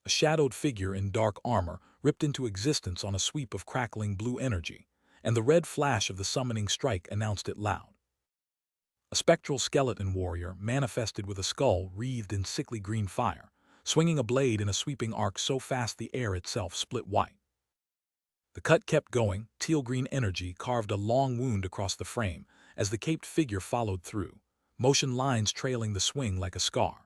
A shadowed figure in dark armor ripped into existence on a sweep of crackling blue energy, and the red flash of the summoning strike announced it loud. A spectral skeleton warrior manifested with a skull wreathed in sickly green fire, swinging a blade in a sweeping arc so fast the air itself split white. The cut kept going, teal-green energy carved a long wound across the frame as the caped figure followed through, motion lines trailing the swing like a scar.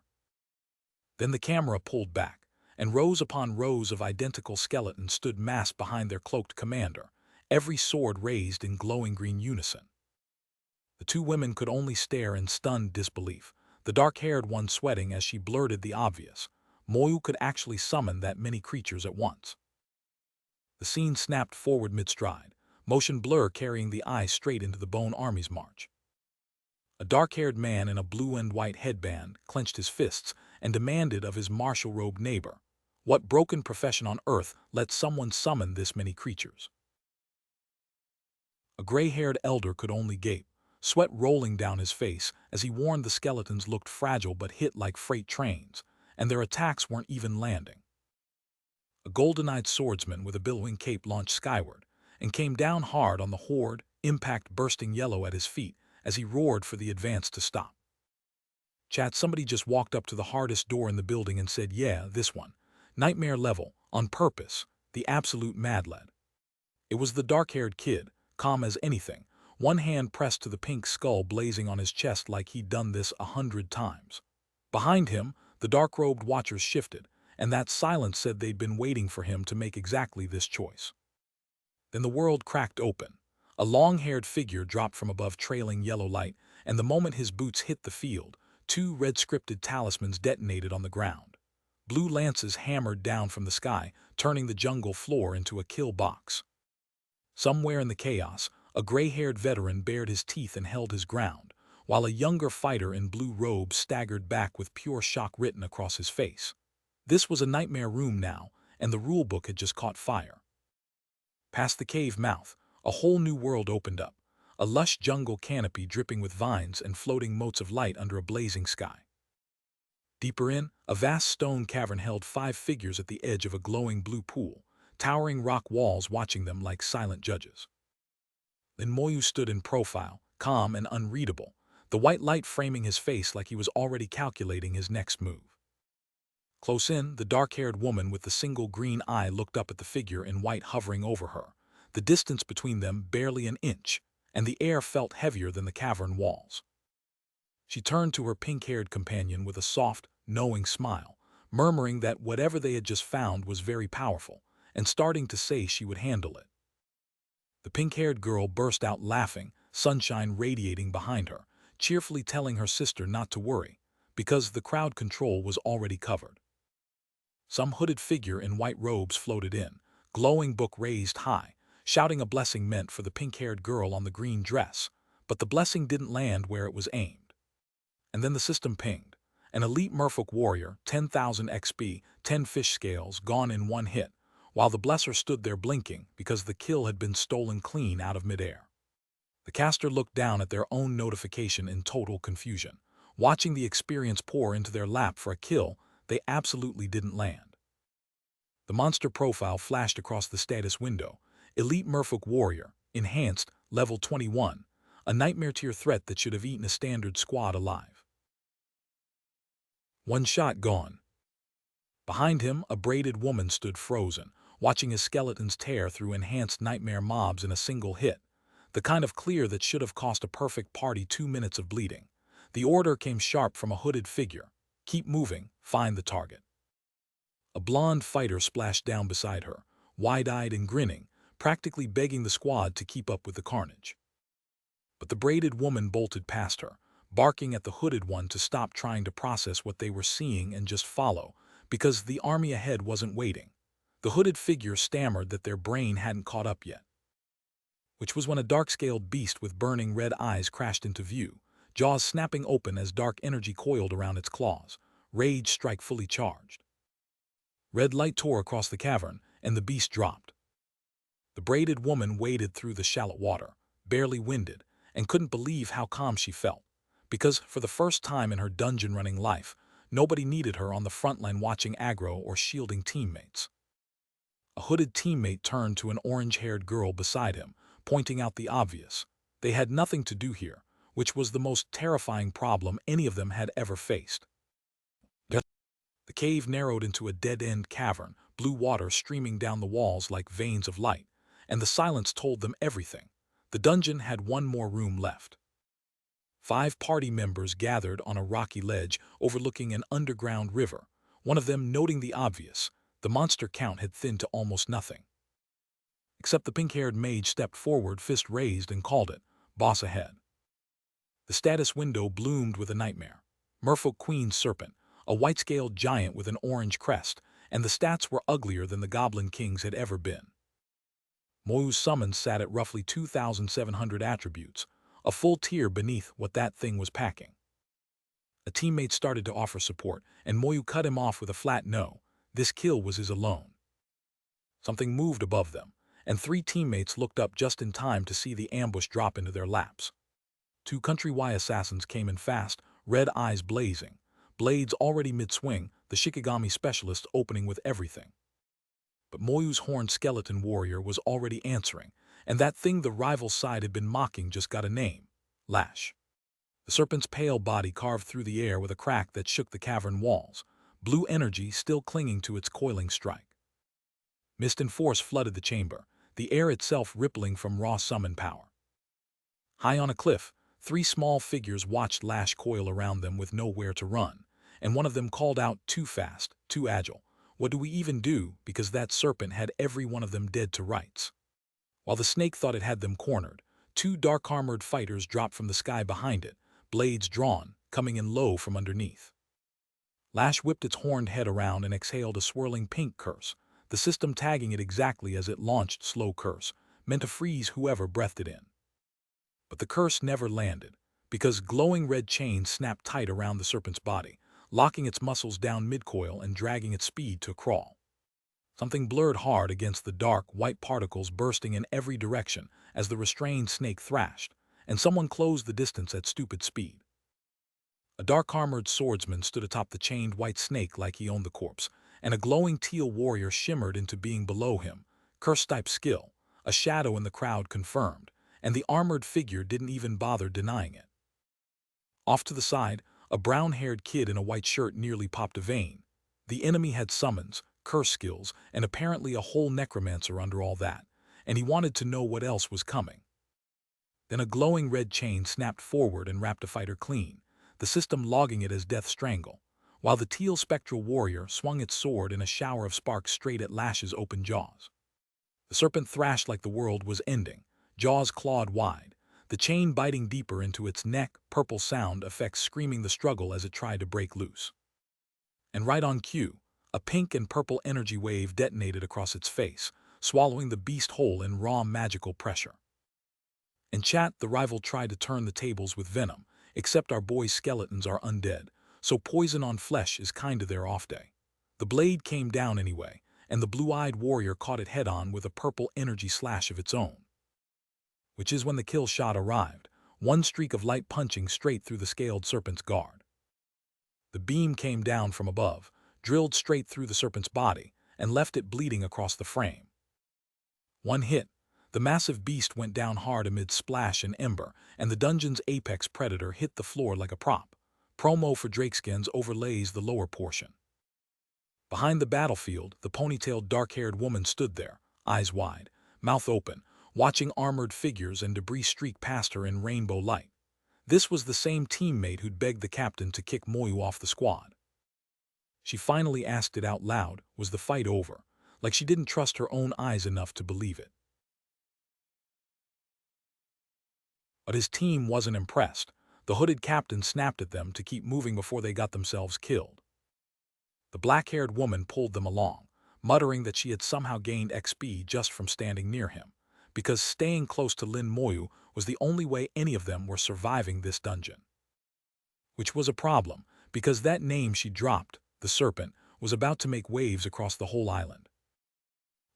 Then the camera pulled back, and rows upon rows of identical skeletons stood massed behind their cloaked commander, every sword raised in glowing green unison. The two women could only stare in stunned disbelief, the dark-haired one sweating as she blurted the obvious. Moyu could actually summon that many creatures at once. The scene snapped forward mid-stride, motion blur carrying the eye straight into the Bone Army's march. A dark-haired man in a blue and white headband clenched his fists and demanded of his martial-robed neighbor, what broken profession on earth let someone summon this many creatures? A gray-haired elder could only gape, sweat rolling down his face as he warned the skeletons looked fragile but hit like freight trains, and their attacks weren't even landing. A golden-eyed swordsman with a billowing cape launched skyward and came down hard on the horde, impact bursting yellow at his feet as he roared for the advance to stop. Chat, somebody just walked up to the hardest door in the building and said, "Yeah, this one. Nightmare level, on purpose, the absolute mad lad." It was the dark-haired kid, calm as anything, one hand pressed to the pink skull blazing on his chest like he'd done this 100 times. Behind him, the dark-robed watchers shifted, and that silence said they'd been waiting for him to make exactly this choice. Then the world cracked open. A long-haired figure dropped from above trailing yellow light, and the moment his boots hit the field, two red-scripted talismans detonated on the ground. Blue lances hammered down from the sky, turning the jungle floor into a kill box. Somewhere in the chaos, a gray-haired veteran bared his teeth and held his ground, while a younger fighter in blue robes staggered back with pure shock written across his face. This was a nightmare room now, and the rulebook had just caught fire. Past the cave mouth, a whole new world opened up, a lush jungle canopy dripping with vines and floating motes of light under a blazing sky. Deeper in, a vast stone cavern held 5 figures at the edge of a glowing blue pool, towering rock walls watching them like silent judges. Lin Moyu stood in profile, calm and unreadable, the white light framing his face like he was already calculating his next move. Close in, the dark-haired woman with the single green eye looked up at the figure in white hovering over her, the distance between them barely an inch, and the air felt heavier than the cavern walls. She turned to her pink-haired companion with a soft, knowing smile, murmuring that whatever they had just found was very powerful, and starting to say she would handle it. The pink-haired girl burst out laughing, sunshine radiating behind her, cheerfully telling her sister not to worry, because the crowd control was already covered. Some hooded figure in white robes floated in, glowing book raised high, shouting a blessing meant for the pink-haired girl on the green dress, but the blessing didn't land where it was aimed. And then the system pinged. An elite merfolk warrior, 10,000 XP, 10 fish scales, gone in one hit, while the blesser stood there blinking because the kill had been stolen clean out of midair. The caster looked down at their own notification in total confusion, watching the experience pour into their lap for a kill they absolutely didn't land. The monster profile flashed across the status window. Elite merfolk warrior, enhanced, level 21, a nightmare tier threat that should have eaten a standard squad alive. One shot gone. Behind him, a braided woman stood frozen, watching his skeletons tear through enhanced nightmare mobs in a single hit, the kind of clear that should have cost a perfect party 2 minutes of bleeding. The order came sharp from a hooded figure. Keep moving, find the target. A blonde fighter splashed down beside her, wide-eyed and grinning, practically begging the squad to keep up with the carnage. But the braided woman bolted past her, barking at the hooded one to stop trying to process what they were seeing and just follow, because the army ahead wasn't waiting. The hooded figure stammered that their brain hadn't caught up yet. Which was when a dark-scaled beast with burning red eyes crashed into view, jaws snapping open as dark energy coiled around its claws, rage strike fully charged. Red light tore across the cavern, and the beast dropped. The braided woman waded through the shallow water, barely winded, and couldn't believe how calm she felt, because for the first time in her dungeon-running life, nobody needed her on the front line watching aggro or shielding teammates. A hooded teammate turned to an orange-haired girl beside him, pointing out the obvious. They had nothing to do here, which was the most terrifying problem any of them had ever faced. The cave narrowed into a dead-end cavern, blue water streaming down the walls like veins of light, and the silence told them everything. The dungeon had one more room left. 5 party members gathered on a rocky ledge overlooking an underground river, one of them noting the obvious. The monster count had thinned to almost nothing. Except the pink-haired mage stepped forward, fist raised, and called it, boss ahead. The status window bloomed with a nightmare. Merfolk Queen Serpent, a white-scaled giant with an orange crest, and the stats were uglier than the Goblin King's had ever been. Moyu's summons sat at roughly 2,700 attributes, a full tier beneath what that thing was packing. A teammate started to offer support, and Moyu cut him off with a flat no. This kill was his alone. Something moved above them, and 3 teammates looked up just in time to see the ambush drop into their laps. 2 Country-Y assassins came in fast, red eyes blazing, blades already mid-swing, the Shikigami specialist opening with everything. But Moyu's horned skeleton warrior was already answering, and that thing the rival side had been mocking just got a name: Lash. The serpent's pale body carved through the air with a crack that shook the cavern walls, blue energy still clinging to its coiling strike. Mist and force flooded the chamber, the air itself rippling from raw summon power. High on a cliff, 3 small figures watched Lash coil around them with nowhere to run, and one of them called out, "Too fast, too agile. What do we even do?" because that serpent had every one of them dead to rights. While the snake thought it had them cornered, 2 dark-armored fighters dropped from the sky behind it, blades drawn, coming in low from underneath. Lash whipped its horned head around and exhaled a swirling pink curse, the system tagging it exactly as it launched slow curse, meant to freeze whoever breathed it in. But the curse never landed, because glowing red chains snapped tight around the serpent's body, locking its muscles down mid-coil and dragging its speed to a crawl. Something blurred hard against the dark, white particles bursting in every direction as the restrained snake thrashed, and someone closed the distance at stupid speed. A dark-armored swordsman stood atop the chained white snake like he owned the corpse, and a glowing teal warrior shimmered into being below him, curse-type skill, a shadow in the crowd confirmed, and the armored figure didn't even bother denying it. Off to the side, a brown-haired kid in a white shirt nearly popped a vein. The enemy had summons, curse skills, and apparently a whole necromancer under all that, and he wanted to know what else was coming. Then a glowing red chain snapped forward and wrapped a fighter clean, the system logging it as death strangle, while the teal spectral warrior swung its sword in a shower of sparks straight at Lash's open jaws. The serpent thrashed like the world was ending, jaws clawed wide, the chain biting deeper into its neck, purple sound effects screaming the struggle as it tried to break loose. And right on cue, a pink and purple energy wave detonated across its face, swallowing the beast whole in raw magical pressure. In chat, the rival tried to turn the tables with venom, except our boys' skeletons are undead, so poison on flesh is kinda their off day. The blade came down anyway, and the blue-eyed warrior caught it head-on with a purple energy slash of its own. Which is when the kill shot arrived, one streak of light punching straight through the scaled serpent's guard. The beam came down from above, drilled straight through the serpent's body, and left it bleeding across the frame. One hit, the massive beast went down hard amid splash and ember, and the dungeon's apex predator hit the floor like a prop. Promo for Drakeskins overlays the lower portion. Behind the battlefield, the ponytailed dark-haired woman stood there, eyes wide, mouth open, watching armored figures and debris streak past her in rainbow light. This was the same teammate who'd begged the captain to kick Moyu off the squad. She finally asked it out loud, was the fight over, like she didn't trust her own eyes enough to believe it. But his team wasn't impressed. The hooded captain snapped at them to keep moving before they got themselves killed. The black-haired woman pulled them along, muttering that she had somehow gained XP just from standing near him, because staying close to Lin Moyu was the only way any of them were surviving this dungeon. Which was a problem, because that name she dropped, the serpent, was about to make waves across the whole island.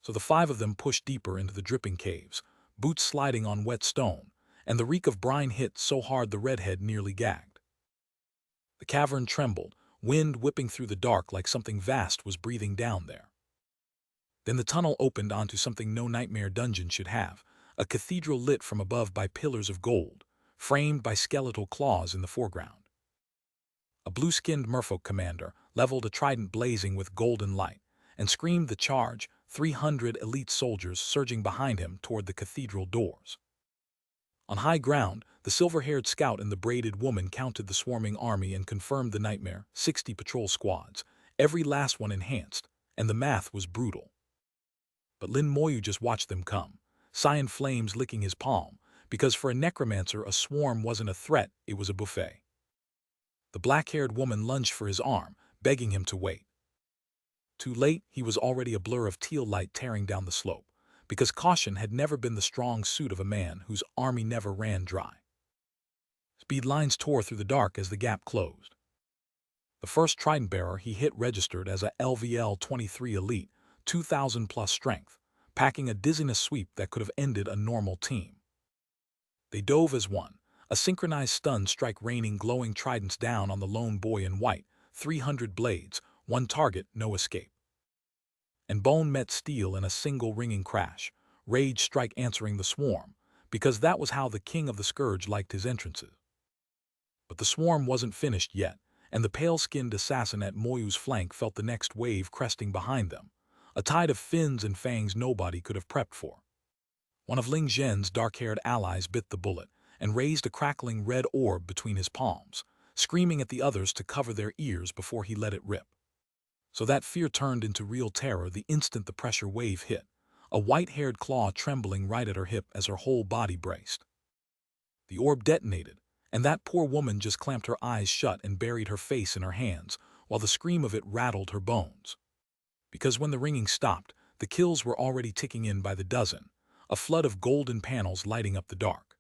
So the five of them pushed deeper into the dripping caves, boots sliding on wet stone, and the reek of brine hit so hard the redhead nearly gagged. The cavern trembled, wind whipping through the dark like something vast was breathing down there. Then the tunnel opened onto something no nightmare dungeon should have, a cathedral lit from above by pillars of gold, framed by skeletal claws in the foreground. A blue-skinned merfolk commander leveled a trident blazing with golden light, and screamed the charge, 300 elite soldiers surging behind him toward the cathedral doors. On high ground, the silver-haired scout and the braided woman counted the swarming army and confirmed the nightmare, 60 patrol squads, every last one enhanced, and the math was brutal. But Lin Moyu just watched them come, cyan flames licking his palm, because for a necromancer a swarm wasn't a threat, it was a buffet. The black-haired woman lunged for his arm, begging him to wait. Too late, he was already a blur of teal light tearing down the slope, because caution had never been the strong suit of a man whose army never ran dry. Speed lines tore through the dark as the gap closed. The first trident bearer he hit registered as a LVL-23 elite, 2,000 plus strength, packing a dizziness sweep that could have ended a normal team. They dove as one, a synchronized stun strike raining glowing tridents down on the lone boy in white, 300 blades, one target, no escape. And bone met steel in a single ringing crash, rage strike answering the swarm, because that was how the king of the Scourge liked his entrances. But the swarm wasn't finished yet, and the pale-skinned assassin at Moyu's flank felt the next wave cresting behind them, a tide of fins and fangs nobody could have prepped for. One of Ling Zhen's dark-haired allies bit the bullet and raised a crackling red orb between his palms, screaming at the others to cover their ears before he let it rip. So that fear turned into real terror the instant the pressure wave hit, a white-haired claw trembling right at her hip as her whole body braced. The orb detonated, and that poor woman just clamped her eyes shut and buried her face in her hands, while the scream of it rattled her bones. Because when the ringing stopped, the kills were already ticking in by the dozen, a flood of golden panels lighting up the dark.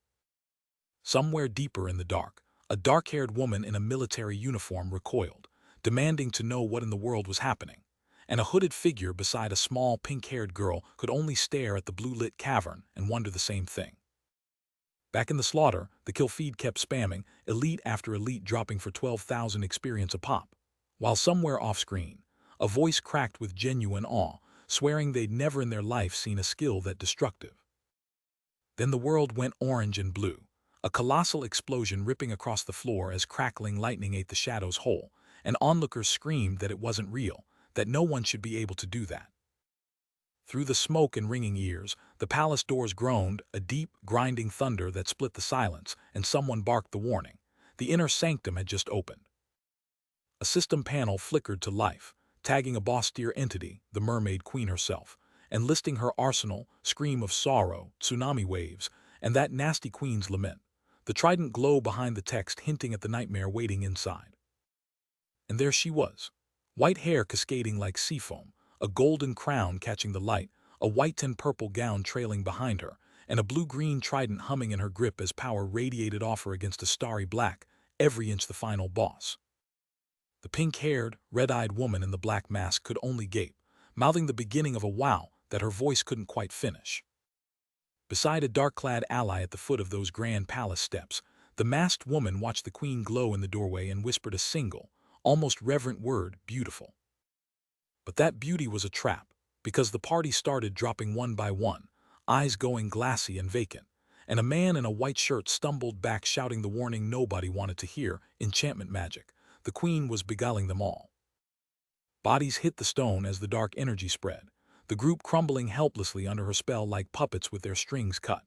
Somewhere deeper in the dark, a dark-haired woman in a military uniform recoiled, demanding to know what in the world was happening, and a hooded figure beside a small pink-haired girl could only stare at the blue-lit cavern and wonder the same thing. Back in the slaughter, the kill feed kept spamming, elite after elite dropping for 12,000 experience a pop, while somewhere off-screen, a voice cracked with genuine awe, swearing they'd never in their life seen a skill that destructive. Then the world went orange and blue, a colossal explosion ripping across the floor as crackling lightning ate the shadows whole, and onlookers screamed that it wasn't real, that no one should be able to do that. Through the smoke and ringing ears, the palace doors groaned, a deep, grinding thunder that split the silence, and someone barked the warning. The inner sanctum had just opened. A system panel flickered to life, tagging a boss-tier entity, the mermaid queen herself, and listing her arsenal, scream of sorrow, tsunami waves, and that nasty queen's lament, the trident glow behind the text hinting at the nightmare waiting inside. And there she was, white hair cascading like sea foam, a golden crown catching the light, a white and purple gown trailing behind her, and a blue-green trident humming in her grip as power radiated off her against a starry black, every inch the final boss. The pink-haired, red-eyed woman in the black mask could only gape, mouthing the beginning of a wow that her voice couldn't quite finish. Beside a dark-clad ally at the foot of those grand palace steps, the masked woman watched the queen glow in the doorway and whispered a single, almost reverent word, beautiful. But that beauty was a trap, because the party started dropping one by one, eyes going glassy and vacant, and a man in a white shirt stumbled back shouting the warning nobody wanted to hear, enchantment magic. The queen was beguiling them all. Bodies hit the stone as the dark energy spread, the group crumbling helplessly under her spell like puppets with their strings cut.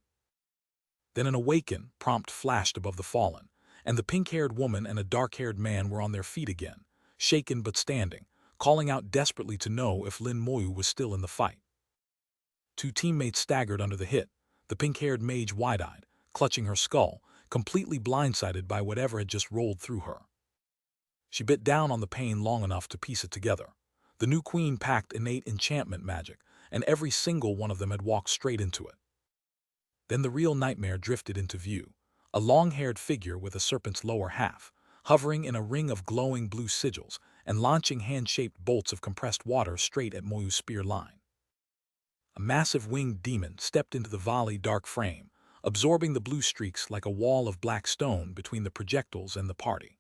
Then an awaken prompt flashed above the fallen, and the pink-haired woman and a dark-haired man were on their feet again, shaken but standing, calling out desperately to know if Lin Moyu was still in the fight. Two teammates staggered under the hit, the pink-haired mage wide-eyed, clutching her skull, completely blindsided by whatever had just rolled through her. She bit down on the pain long enough to piece it together. The new queen packed innate enchantment magic, and every single one of them had walked straight into it. Then the real nightmare drifted into view, a long-haired figure with a serpent's lower half, hovering in a ring of glowing blue sigils and launching hand-shaped bolts of compressed water straight at Moyu's spear line. A massive winged demon stepped into the volley dark frame, absorbing the blue streaks like a wall of black stone between the projectiles and the party.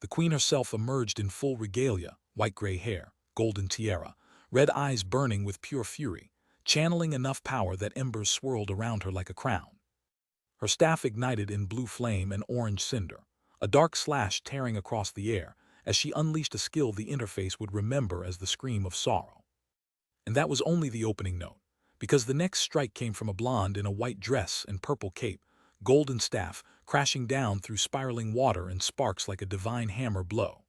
The queen herself emerged in full regalia, white-gray hair, golden tiara, red eyes burning with pure fury, channeling enough power that embers swirled around her like a crown. Her staff ignited in blue flame and orange cinder, a dark slash tearing across the air as she unleashed a skill the interface would remember as the scream of sorrow. And that was only the opening note, because the next strike came from a blonde in a white dress and purple cape, golden staff crashing down through spiraling water and sparks like a divine hammer blow.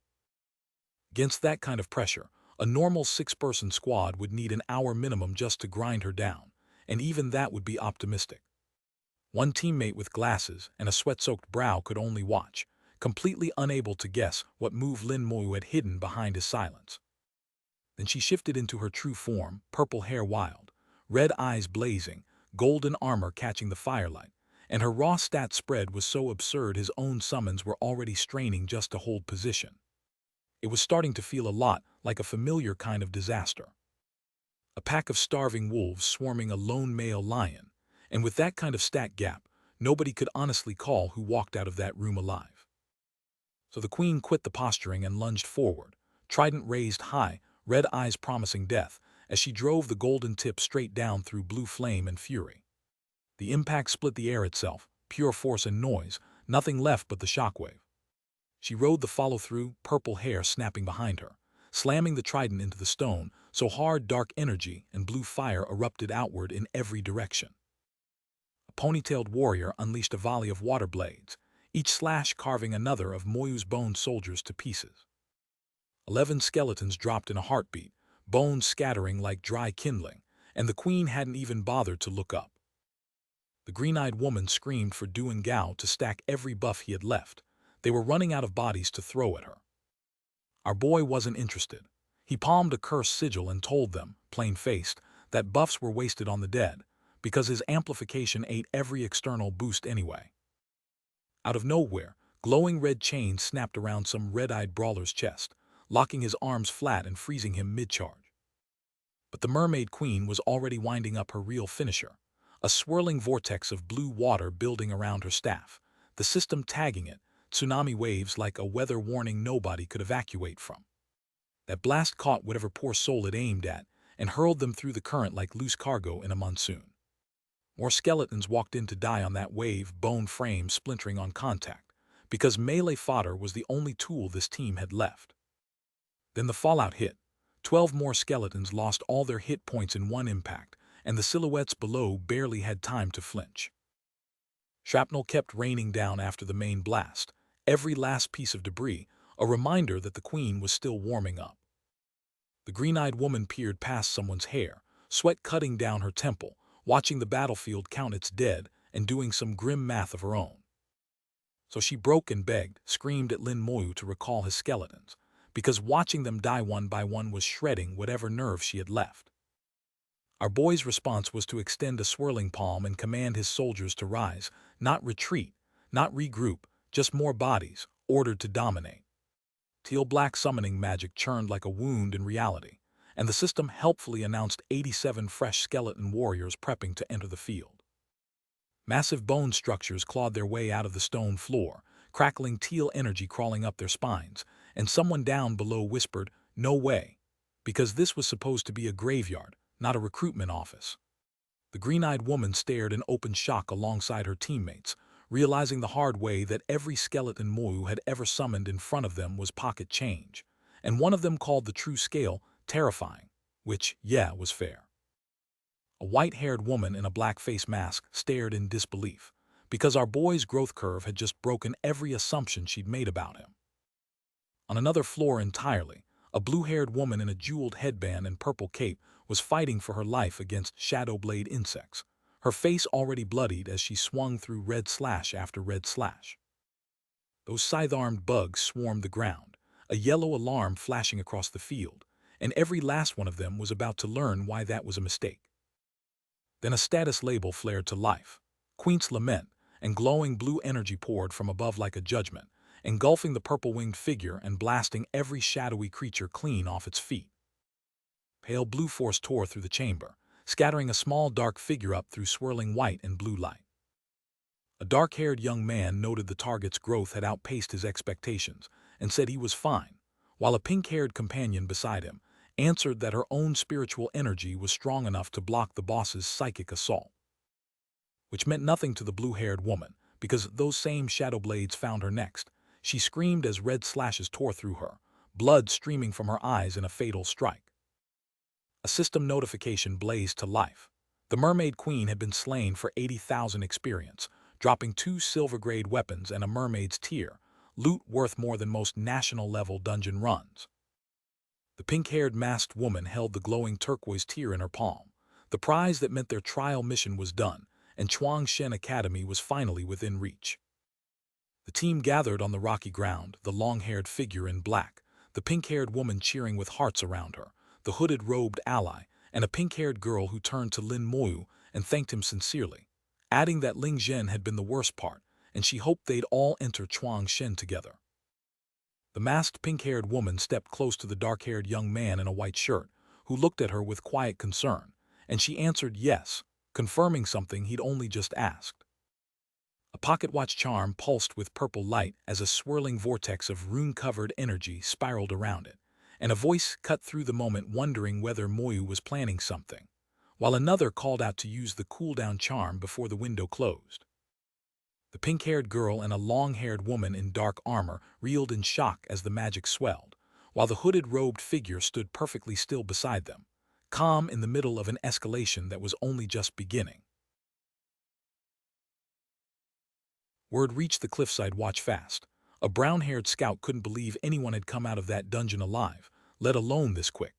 Against that kind of pressure, a normal 6-person squad would need an hour minimum just to grind her down, and even that would be optimistic. One teammate with glasses and a sweat-soaked brow could only watch, completely unable to guess what move Lin Moyu had hidden behind his silence. Then she shifted into her true form, purple hair wild, red eyes blazing, golden armor catching the firelight, and her raw stat spread was so absurd his own summons were already straining just to hold position. It was starting to feel a lot like a familiar kind of disaster. A pack of starving wolves swarming a lone male lion, and with that kind of stat gap, nobody could honestly call who walked out of that room alive. So the queen quit the posturing and lunged forward, trident raised high, red eyes promising death, as she drove the golden tip straight down through blue flame and fury. The impact split the air itself, pure force and noise, nothing left but the shockwave. She rode the follow-through, purple hair snapping behind her, slamming the trident into the stone so hard dark energy and blue fire erupted outward in every direction. A ponytailed warrior unleashed a volley of water blades, each slash carving another of Moyu's bone soldiers to pieces. 11 skeletons dropped in a heartbeat, bones scattering like dry kindling, and the queen hadn't even bothered to look up. The green-eyed woman screamed for Du and Gao to stack every buff he had left. They were running out of bodies to throw at her. Our boy wasn't interested. He palmed a cursed sigil and told them, plain-faced, that buffs were wasted on the dead, because his amplification ate every external boost anyway. Out of nowhere, glowing red chains snapped around some red-eyed brawler's chest, locking his arms flat and freezing him mid-charge. But the mermaid queen was already winding up her real finisher, a swirling vortex of blue water building around her staff, the system tagging it, tsunami waves like a weather warning nobody could evacuate from. That blast caught whatever poor soul it aimed at and hurled them through the current like loose cargo in a monsoon. More skeletons walked in to die on that wave, bone frame splintering on contact, because melee fodder was the only tool this team had left. Then the fallout hit. 12 more skeletons lost all their hit points in one impact, and the silhouettes below barely had time to flinch. Shrapnel kept raining down after the main blast, every last piece of debris, a reminder that the queen was still warming up. The green-eyed woman peered past someone's hair, sweat cutting down her temple, watching the battlefield count its dead and doing some grim math of her own. So she broke and begged, screamed at Lin Moyu to recall his skeletons, because watching them die one by one was shredding whatever nerve she had left. Our boy's response was to extend a swirling palm and command his soldiers to rise, not retreat, not regroup, just more bodies, ordered to dominate. Teal-black summoning magic churned like a wound in reality, and the system helpfully announced 87 fresh skeleton warriors prepping to enter the field. Massive bone structures clawed their way out of the stone floor, crackling teal energy crawling up their spines, and someone down below whispered, "No way," because this was supposed to be a graveyard, not a recruitment office. The green-eyed woman stared in open shock alongside her teammates, realizing the hard way that every skeleton Moyu had ever summoned in front of them was pocket change, and one of them called the true scale terrifying, which, yeah, was fair. A white-haired woman in a black face mask stared in disbelief, because our boy's growth curve had just broken every assumption she'd made about him. On another floor entirely, a blue-haired woman in a jeweled headband and purple cape was fighting for her life against shadow blade insects, her face already bloodied as she swung through red slash after red slash. Those scythe-armed bugs swarmed the ground, a yellow alarm flashing across the field, and every last one of them was about to learn why that was a mistake. Then a status label flared to life, Queen's Lament, and glowing blue energy poured from above like a judgment, engulfing the purple-winged figure and blasting every shadowy creature clean off its feet. Pale blue force tore through the chamber, scattering a small dark figure up through swirling white and blue light. A dark-haired young man noted the target's growth had outpaced his expectations and said he was fine, while a pink-haired companion beside him answered that her own spiritual energy was strong enough to block the boss's psychic assault. Which meant nothing to the blue-haired woman, because those same shadow blades found her next. She screamed as red slashes tore through her, blood streaming from her eyes in a fatal strike. A system notification blazed to life. The Mermaid Queen had been slain for 80,000 experience, dropping 2 silver-grade weapons and a mermaid's tear, loot worth more than most national-level dungeon runs. The pink-haired masked woman held the glowing turquoise tear in her palm, the prize that meant their trial mission was done, and Chuangshen Academy was finally within reach. The team gathered on the rocky ground, the long-haired figure in black, the pink-haired woman cheering with hearts around her, the hooded robed ally, and a pink-haired girl who turned to Lin Moyu and thanked him sincerely, adding that Ling Zhen had been the worst part, and she hoped they'd all enter Chuangshen together. The masked pink-haired woman stepped close to the dark-haired young man in a white shirt, who looked at her with quiet concern, and she answered yes, confirming something he'd only just asked. A pocket watch charm pulsed with purple light as a swirling vortex of rune-covered energy spiraled around it, and a voice cut through the moment wondering whether Moyu was planning something, while another called out to use the cooldown charm before the window closed. The pink-haired girl and a long-haired woman in dark armor reeled in shock as the magic swelled, while the hooded robed figure stood perfectly still beside them, calm in the middle of an escalation that was only just beginning. Word reached the cliffside watch fast. A brown-haired scout couldn't believe anyone had come out of that dungeon alive, let alone this quick.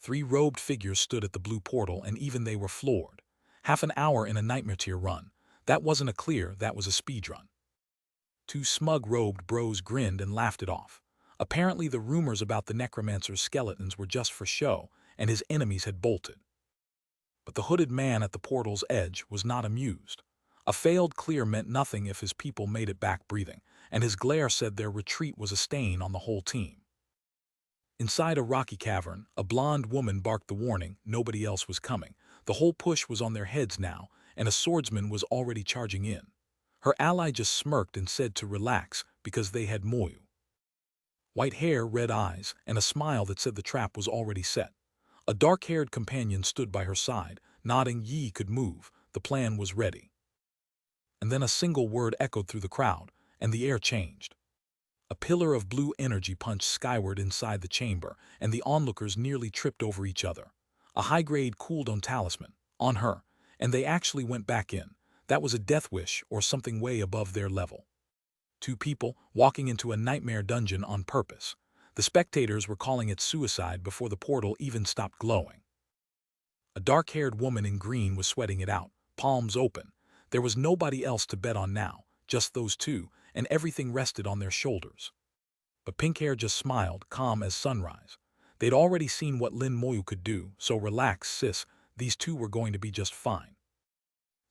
3 robed figures stood at the blue portal, and even they were floored. Half an hour in a nightmare tier run. That wasn't a clear, that was a speedrun. 2 smug-robed bros grinned and laughed it off. Apparently the rumors about the necromancer's skeletons were just for show, and his enemies had bolted. But the hooded man at the portal's edge was not amused. A failed clear meant nothing if his people made it back breathing, and his glare said their retreat was a stain on the whole team. Inside a rocky cavern, a blonde woman barked the warning nobody else was coming. The whole push was on their heads now, and a swordsman was already charging in. Her ally just smirked and said to relax because they had Moyu. White hair, red eyes, and a smile that said the trap was already set. A dark-haired companion stood by her side, nodding ye could move, the plan was ready. And then a single word echoed through the crowd, and the air changed. A pillar of blue energy punched skyward inside the chamber, and the onlookers nearly tripped over each other. A high-grade cooldown talisman, on her, and they actually went back in. That was a death wish or something way above their level. 2 people walking into a nightmare dungeon on purpose. The spectators were calling it suicide before the portal even stopped glowing. A dark-haired woman in green was sweating it out, palms open. There was nobody else to bet on now, just those two, and everything rested on their shoulders. But Pink Hair just smiled, calm as sunrise. They'd already seen what Lin Moyu could do, so relax, sis, these two were going to be just fine.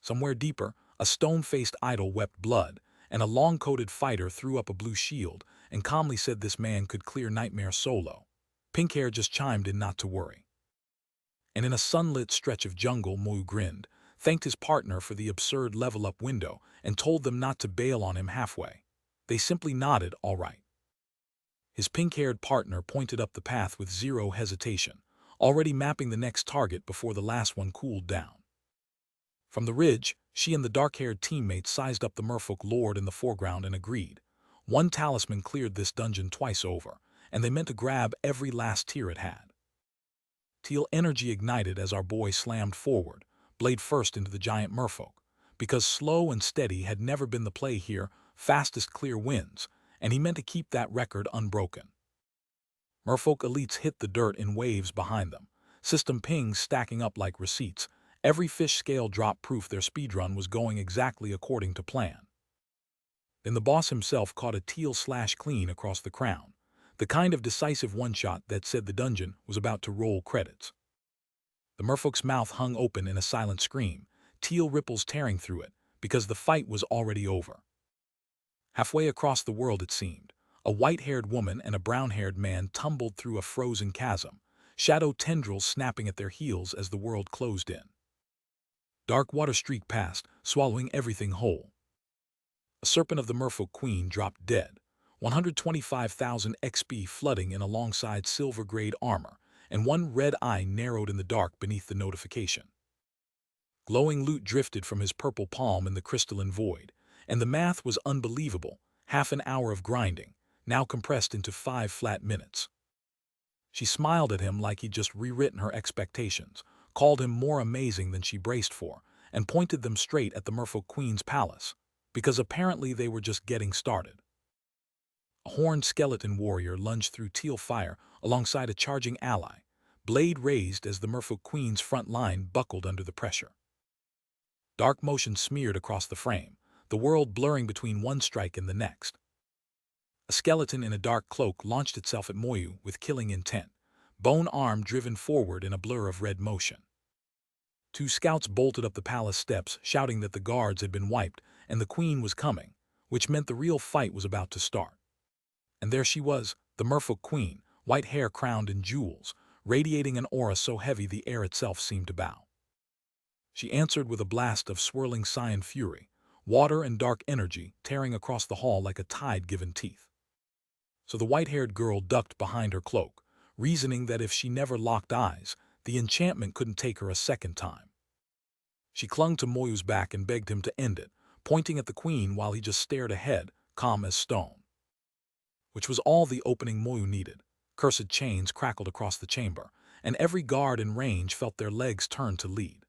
Somewhere deeper, a stone-faced idol wept blood, and a long-coated fighter threw up a blue shield and calmly said this man could clear Nightmare solo. Pink Hair just chimed in not to worry. And in a sunlit stretch of jungle, Moyu grinned, thanked his partner for the absurd level-up window, and told them not to bail on him halfway. They simply nodded, all right. His pink-haired partner pointed up the path with zero hesitation, already mapping the next target before the last one cooled down. From the ridge, she and the dark-haired teammate sized up the merfolk lord in the foreground and agreed. One talisman cleared this dungeon twice over, and they meant to grab every last tier it had. Teal energy ignited as our boy slammed forward, blade first into the giant merfolk. Because slow and steady had never been the play here, fastest clear wins, and he meant to keep that record unbroken. Merfolk elites hit the dirt in waves behind them, system pings stacking up like receipts, every fish scale drop proof their speedrun was going exactly according to plan. Then the boss himself caught a teal/clean across the crown, the kind of decisive one-shot that said the dungeon was about to roll credits. The merfolk's mouth hung open in a silent scream, teal ripples tearing through it, because the fight was already over. Halfway across the world, it seemed, a white-haired woman and a brown-haired man tumbled through a frozen chasm, shadow tendrils snapping at their heels as the world closed in. Dark water streaked past, swallowing everything whole. A serpent of the merfolk queen dropped dead, 125,000 XP flooding in alongside silver-grade armor, and one red eye narrowed in the dark beneath the notification. Glowing loot drifted from his purple palm in the crystalline void, and the math was unbelievable, half an hour of grinding, now compressed into 5 flat minutes. She smiled at him like he'd just rewritten her expectations, called him more amazing than she braced for, and pointed them straight at the merfolk queen's palace, because apparently they were just getting started. A horned skeleton warrior lunged through teal fire alongside a charging ally, blade raised as the merfolk queen's front line buckled under the pressure. Dark motion smeared across the frame, the world blurring between one strike and the next. A skeleton in a dark cloak launched itself at Moyu with killing intent, bone arm driven forward in a blur of red motion. 2 scouts bolted up the palace steps, shouting that the guards had been wiped and the queen was coming, which meant the real fight was about to start. And there she was, the merfolk queen, white hair crowned in jewels, radiating an aura so heavy the air itself seemed to bow. She answered with a blast of swirling cyan fury, water and dark energy tearing across the hall like a tide given teeth. So the white-haired girl ducked behind her cloak, reasoning that if she never locked eyes, the enchantment couldn't take her a second time. She clung to Moyu's back and begged him to end it, pointing at the queen while he just stared ahead, calm as stone. Which was all the opening Moyu needed. Cursed chains crackled across the chamber, and every guard in range felt their legs turn to lead.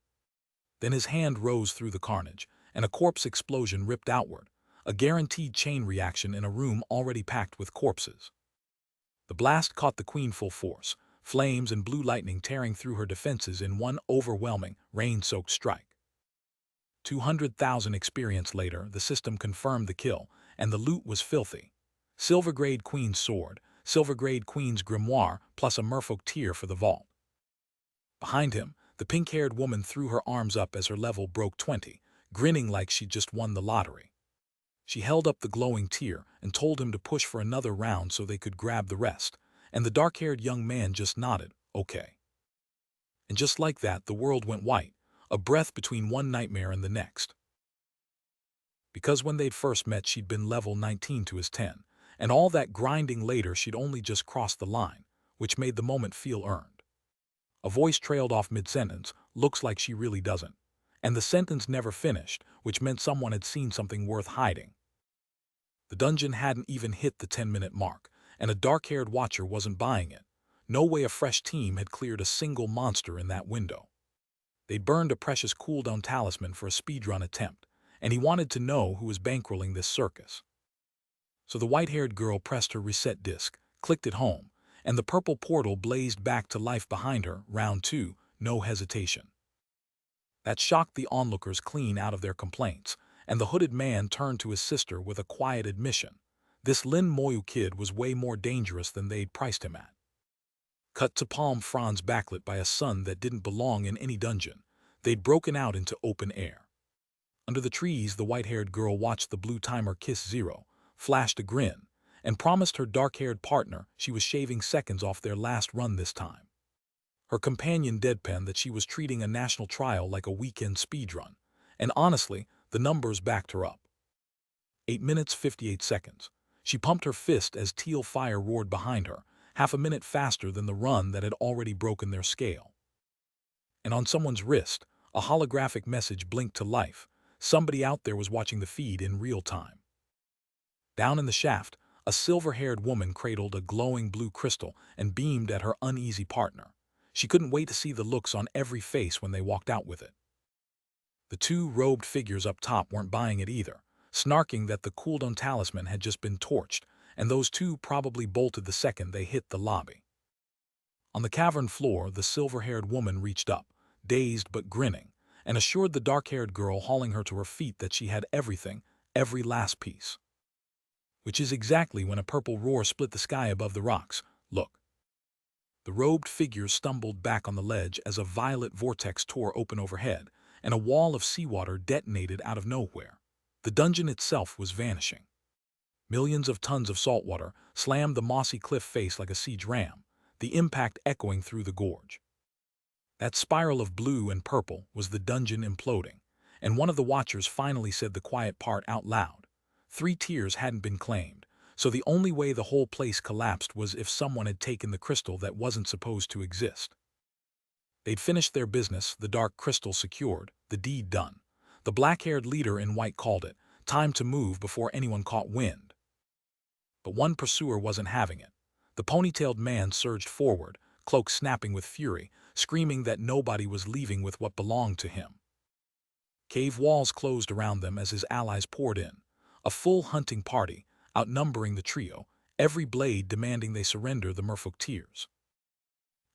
Then his hand rose through the carnage, and a corpse explosion ripped outward, a guaranteed chain reaction in a room already packed with corpses. The blast caught the queen full force, flames and blue lightning tearing through her defenses in one overwhelming, rain-soaked strike. 200,000 experience later, the system confirmed the kill, and the loot was filthy. Silver-grade queen's sword, silver-grade queen's grimoire, plus a merfolk tier for the vault. Behind him, the pink-haired woman threw her arms up as her level broke 20, grinning like she'd just won the lottery. She held up the glowing tier and told him to push for another round so they could grab the rest, and the dark-haired young man just nodded, okay. And just like that, the world went white, a breath between one nightmare and the next. Because when they'd first met, she'd been level 19 to his 10, and all that grinding later she'd only just crossed the line, which made the moment feel earned. A voice trailed off mid-sentence, looks like she really doesn't. And the sentence never finished, which meant someone had seen something worth hiding. The dungeon hadn't even hit the 10-minute mark, and a dark-haired watcher wasn't buying it. No way a fresh team had cleared a single monster in that window. They'd burned a precious cooldown talisman for a speedrun attempt, and he wanted to know who was bankrolling this circus. So the white-haired girl pressed her reset disc, clicked it home, and the purple portal blazed back to life behind her, round 2, no hesitation. That shocked the onlookers clean out of their complaints, and the hooded man turned to his sister with a quiet admission. This Lin Moyu kid was way more dangerous than they'd priced him at. Cut to palm fronds backlit by a sun that didn't belong in any dungeon. They'd broken out into open air. Under the trees, the white-haired girl watched the blue timer kiss zero, flashed a grin, and promised her dark-haired partner she was shaving seconds off their last run this time. Her companion deadpanned that she was treating a national trial like a weekend speedrun, and honestly, the numbers backed her up. 8 minutes 58 seconds. She pumped her fist as teal fire roared behind her, half a minute faster than the run that had already broken their scale. And on someone's wrist, a holographic message blinked to life. Somebody out there was watching the feed in real time. Down in the shaft, a silver-haired woman cradled a glowing blue crystal and beamed at her uneasy partner. She couldn't wait to see the looks on every face when they walked out with it. The two robed figures up top weren't buying it either, snarking that the cooldown talisman had just been torched, and those two probably bolted the second they hit the lobby. On the cavern floor, the silver-haired woman reached up, dazed but grinning, and assured the dark-haired girl hauling her to her feet that she had everything, every last piece. Which is exactly when a purple roar split the sky above the rocks. Look. The robed figure stumbled back on the ledge as a violet vortex tore open overhead, and a wall of seawater detonated out of nowhere. The dungeon itself was vanishing. Millions of tons of saltwater slammed the mossy cliff face like a siege ram, the impact echoing through the gorge. That spiral of blue and purple was the dungeon imploding, and one of the watchers finally said the quiet part out loud. 3 tiers hadn't been claimed, so the only way the whole place collapsed was if someone had taken the crystal that wasn't supposed to exist. They'd finished their business, the dark crystal secured, the deed done. The black-haired leader in white called it, time to move before anyone caught wind. But one pursuer wasn't having it. The ponytailed man surged forward, cloak snapping with fury, screaming that nobody was leaving with what belonged to him. Cave walls closed around them as his allies poured in, a full hunting party, outnumbering the trio, every blade demanding they surrender the merfolk tears.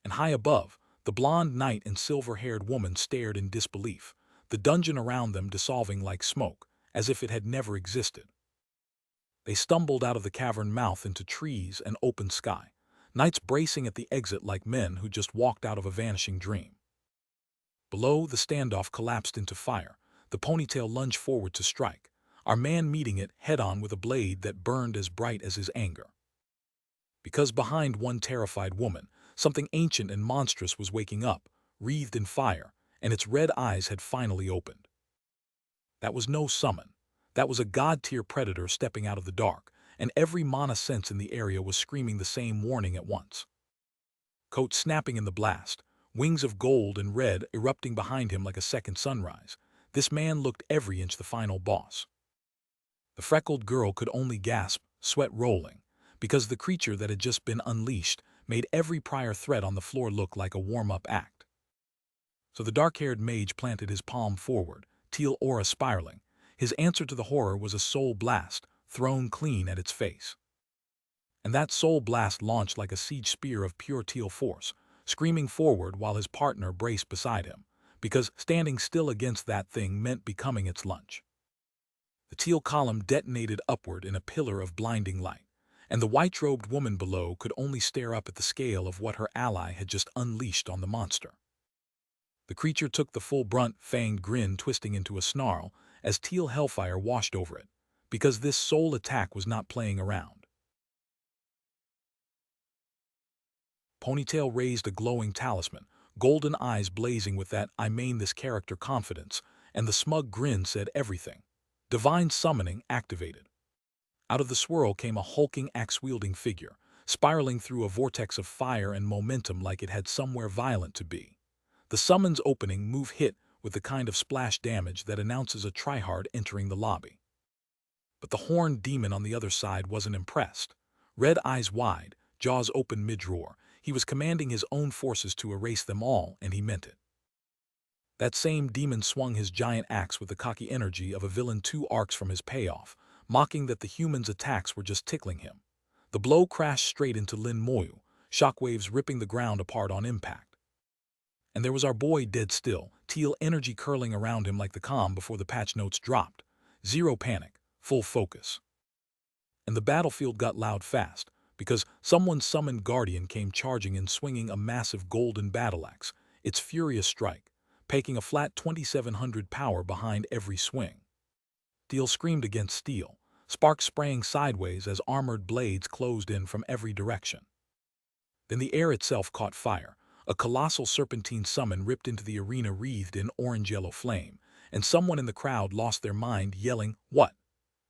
And high above, the blonde knight and silver-haired woman stared in disbelief, the dungeon around them dissolving like smoke, as if it had never existed. They stumbled out of the cavern mouth into trees and open sky, knights bracing at the exit like men who just walked out of a vanishing dream. Below, the standoff collapsed into fire, the ponytail lunged forward to strike, our man meeting it head-on with a blade that burned as bright as his anger. Because behind one terrified woman, something ancient and monstrous was waking up, wreathed in fire, and its red eyes had finally opened. That was no summon. That was a god-tier predator stepping out of the dark, and every mana sense in the area was screaming the same warning at once. Coat snapping in the blast, wings of gold and red erupting behind him like a second sunrise, this man looked every inch the final boss. The freckled girl could only gasp, sweat rolling, because the creature that had just been unleashed made every prior threat on the floor look like a warm-up act. So the dark-haired mage planted his palm forward, teal aura spiraling. His answer to the horror was a soul blast, thrown clean at its face. And that soul blast launched like a siege spear of pure teal force, screaming forward while his partner braced beside him, because standing still against that thing meant becoming its lunch. The teal column detonated upward in a pillar of blinding light, and the white-robed woman below could only stare up at the scale of what her ally had just unleashed on the monster. The creature took the full brunt, fanged grin twisting into a snarl as teal hellfire washed over it, because this soul attack was not playing around. Ponytail raised a glowing talisman, golden eyes blazing with that "I main this character" confidence, and the smug grin said everything. Divine summoning activated. Out of the swirl came a hulking axe-wielding figure, spiraling through a vortex of fire and momentum like it had somewhere violent to be. The summon's opening move hit with the kind of splash damage that announces a tryhard entering the lobby. But the horned demon on the other side wasn't impressed. Red eyes wide, jaws open mid-roar, he was commanding his own forces to erase them all, and he meant it. That same demon swung his giant axe with the cocky energy of a villain 2 arcs from his payoff, mocking that the human's attacks were just tickling him. The blow crashed straight into Lin Moyu, shockwaves ripping the ground apart on impact. And there was our boy dead still, teal energy curling around him like the calm before the patch notes dropped. Zero panic, full focus. And the battlefield got loud fast, because someone's summoned guardian came charging and swinging a massive golden battle axe, its furious strike, paking a flat 2700 power behind every swing. Steel screamed against steel, sparks spraying sideways as armored blades closed in from every direction. Then the air itself caught fire. A colossal serpentine summon ripped into the arena wreathed in orange-yellow flame, and someone in the crowd lost their mind yelling, "What?"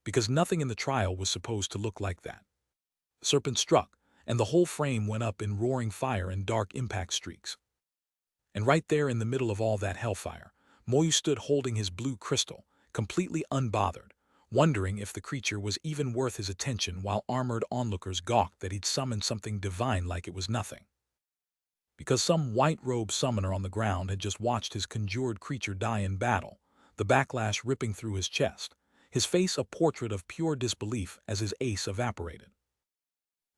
Because nothing in the trial was supposed to look like that. The serpent struck, and the whole frame went up in roaring fire and dark impact streaks. And right there in the middle of all that hellfire, Moyu stood holding his blue crystal, completely unbothered, wondering if the creature was even worth his attention while armored onlookers gawked that he'd summoned something divine like it was nothing. Because some white-robed summoner on the ground had just watched his conjured creature die in battle, the backlash ripping through his chest, his face a portrait of pure disbelief as his ace evaporated.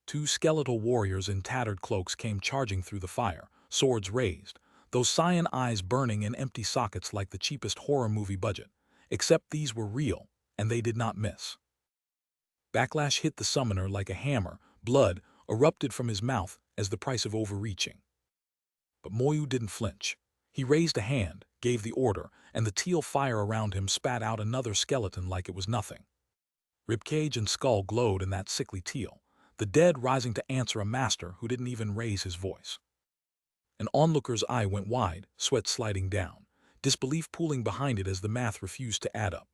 Two skeletal warriors in tattered cloaks came charging through the fire, swords raised, those cyan eyes burning in empty sockets like the cheapest horror movie budget, except these were real, and they did not miss. Backlash hit the summoner like a hammer, blood erupted from his mouth as the price of overreaching. But Moyu didn't flinch. He raised a hand, gave the order, and the teal fire around him spat out another skeleton like it was nothing. Ribcage and skull glowed in that sickly teal, the dead rising to answer a master who didn't even raise his voice. An onlooker's eye went wide, sweat sliding down, disbelief pooling behind it as the math refused to add up.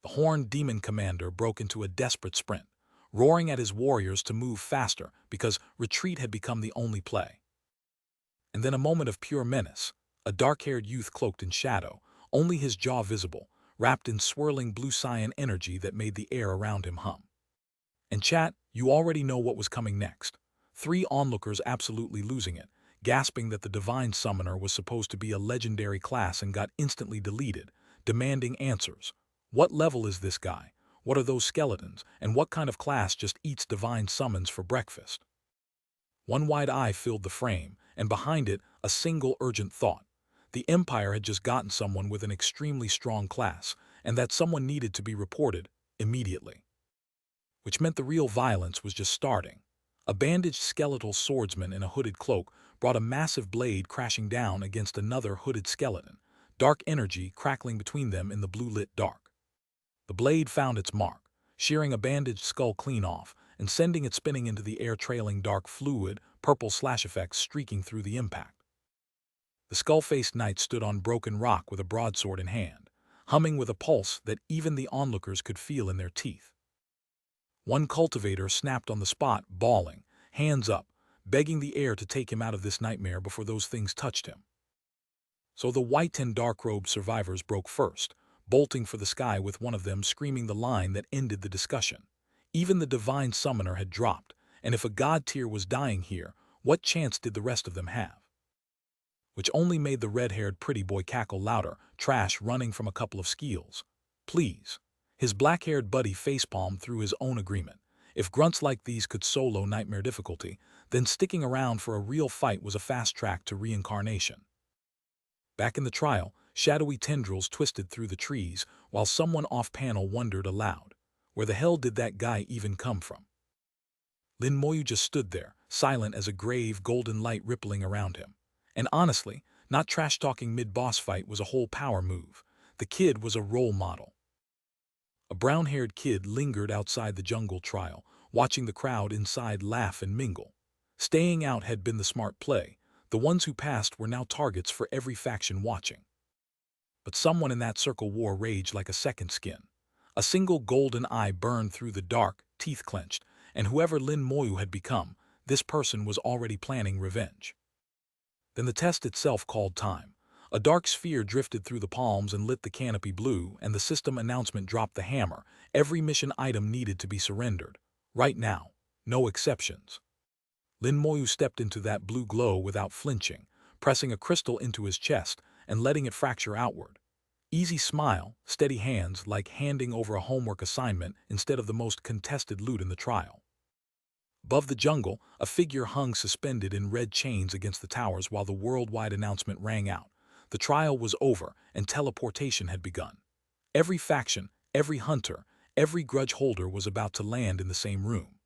The horned demon commander broke into a desperate sprint, roaring at his warriors to move faster because retreat had become the only play. And then a moment of pure menace, a dark-haired youth cloaked in shadow, only his jaw visible, wrapped in swirling blue cyan energy that made the air around him hum. And chat, you already know what was coming next. 3 onlookers absolutely losing it, gasping that the divine summoner was supposed to be a legendary class and got instantly deleted, demanding answers. What level is this guy? What are those skeletons? And what kind of class just eats divine summons for breakfast? One wide eye filled the frame, and behind it, a single urgent thought. The Empire had just gotten someone with an extremely strong class, and that someone needed to be reported immediately. Which meant the real violence was just starting. A bandaged skeletal swordsman in a hooded cloak brought a massive blade crashing down against another hooded skeleton, dark energy crackling between them in the blue-lit dark. The blade found its mark, shearing a bandaged skull clean off and sending it spinning into the air, trailing dark fluid, purple slash effects streaking through the impact. The skull-faced knight stood on broken rock with a broadsword in hand, humming with a pulse that even the onlookers could feel in their teeth. One cultivator snapped on the spot, bawling, hands up, begging the air to take him out of this nightmare before those things touched him. So the white and dark-robed survivors broke first, bolting for the sky with one of them screaming the line that ended the discussion. Even the divine summoner had dropped, and if a god tier was dying here, what chance did the rest of them have? Which only made the red-haired pretty boy cackle louder, trash running from a couple of skeels. Please. His black-haired buddy facepalmed through his own agreement. If grunts like these could solo nightmare difficulty, then sticking around for a real fight was a fast track to reincarnation. Back in the trial, shadowy tendrils twisted through the trees, while someone off-panel wondered aloud, where the hell did that guy even come from? Lin Moyu just stood there, silent as a grave golden light rippling around him. And honestly, not trash-talking mid-boss fight was a whole power move. The kid was a role model. A brown-haired kid lingered outside the jungle trial, watching the crowd inside laugh and mingle. Staying out had been the smart play. The ones who passed were now targets for every faction watching. But someone in that circle wore rage like a second skin. A single golden eye burned through the dark, teeth clenched, and whoever Lin Moyu had become, this person was already planning revenge. Then the test itself called time. A dark sphere drifted through the palms and lit the canopy blue, and the system announcement dropped the hammer. Every mission item needed to be surrendered. Right now. No exceptions. Lin Moyu stepped into that blue glow without flinching, pressing a crystal into his chest and letting it fracture outward. Easy smile, steady hands, like handing over a homework assignment instead of the most contested loot in the trial. Above the jungle, a figure hung suspended in red chains against the towers while the worldwide announcement rang out. The trial was over, and teleportation had begun. Every faction, every hunter, every grudge holder was about to land in the same room.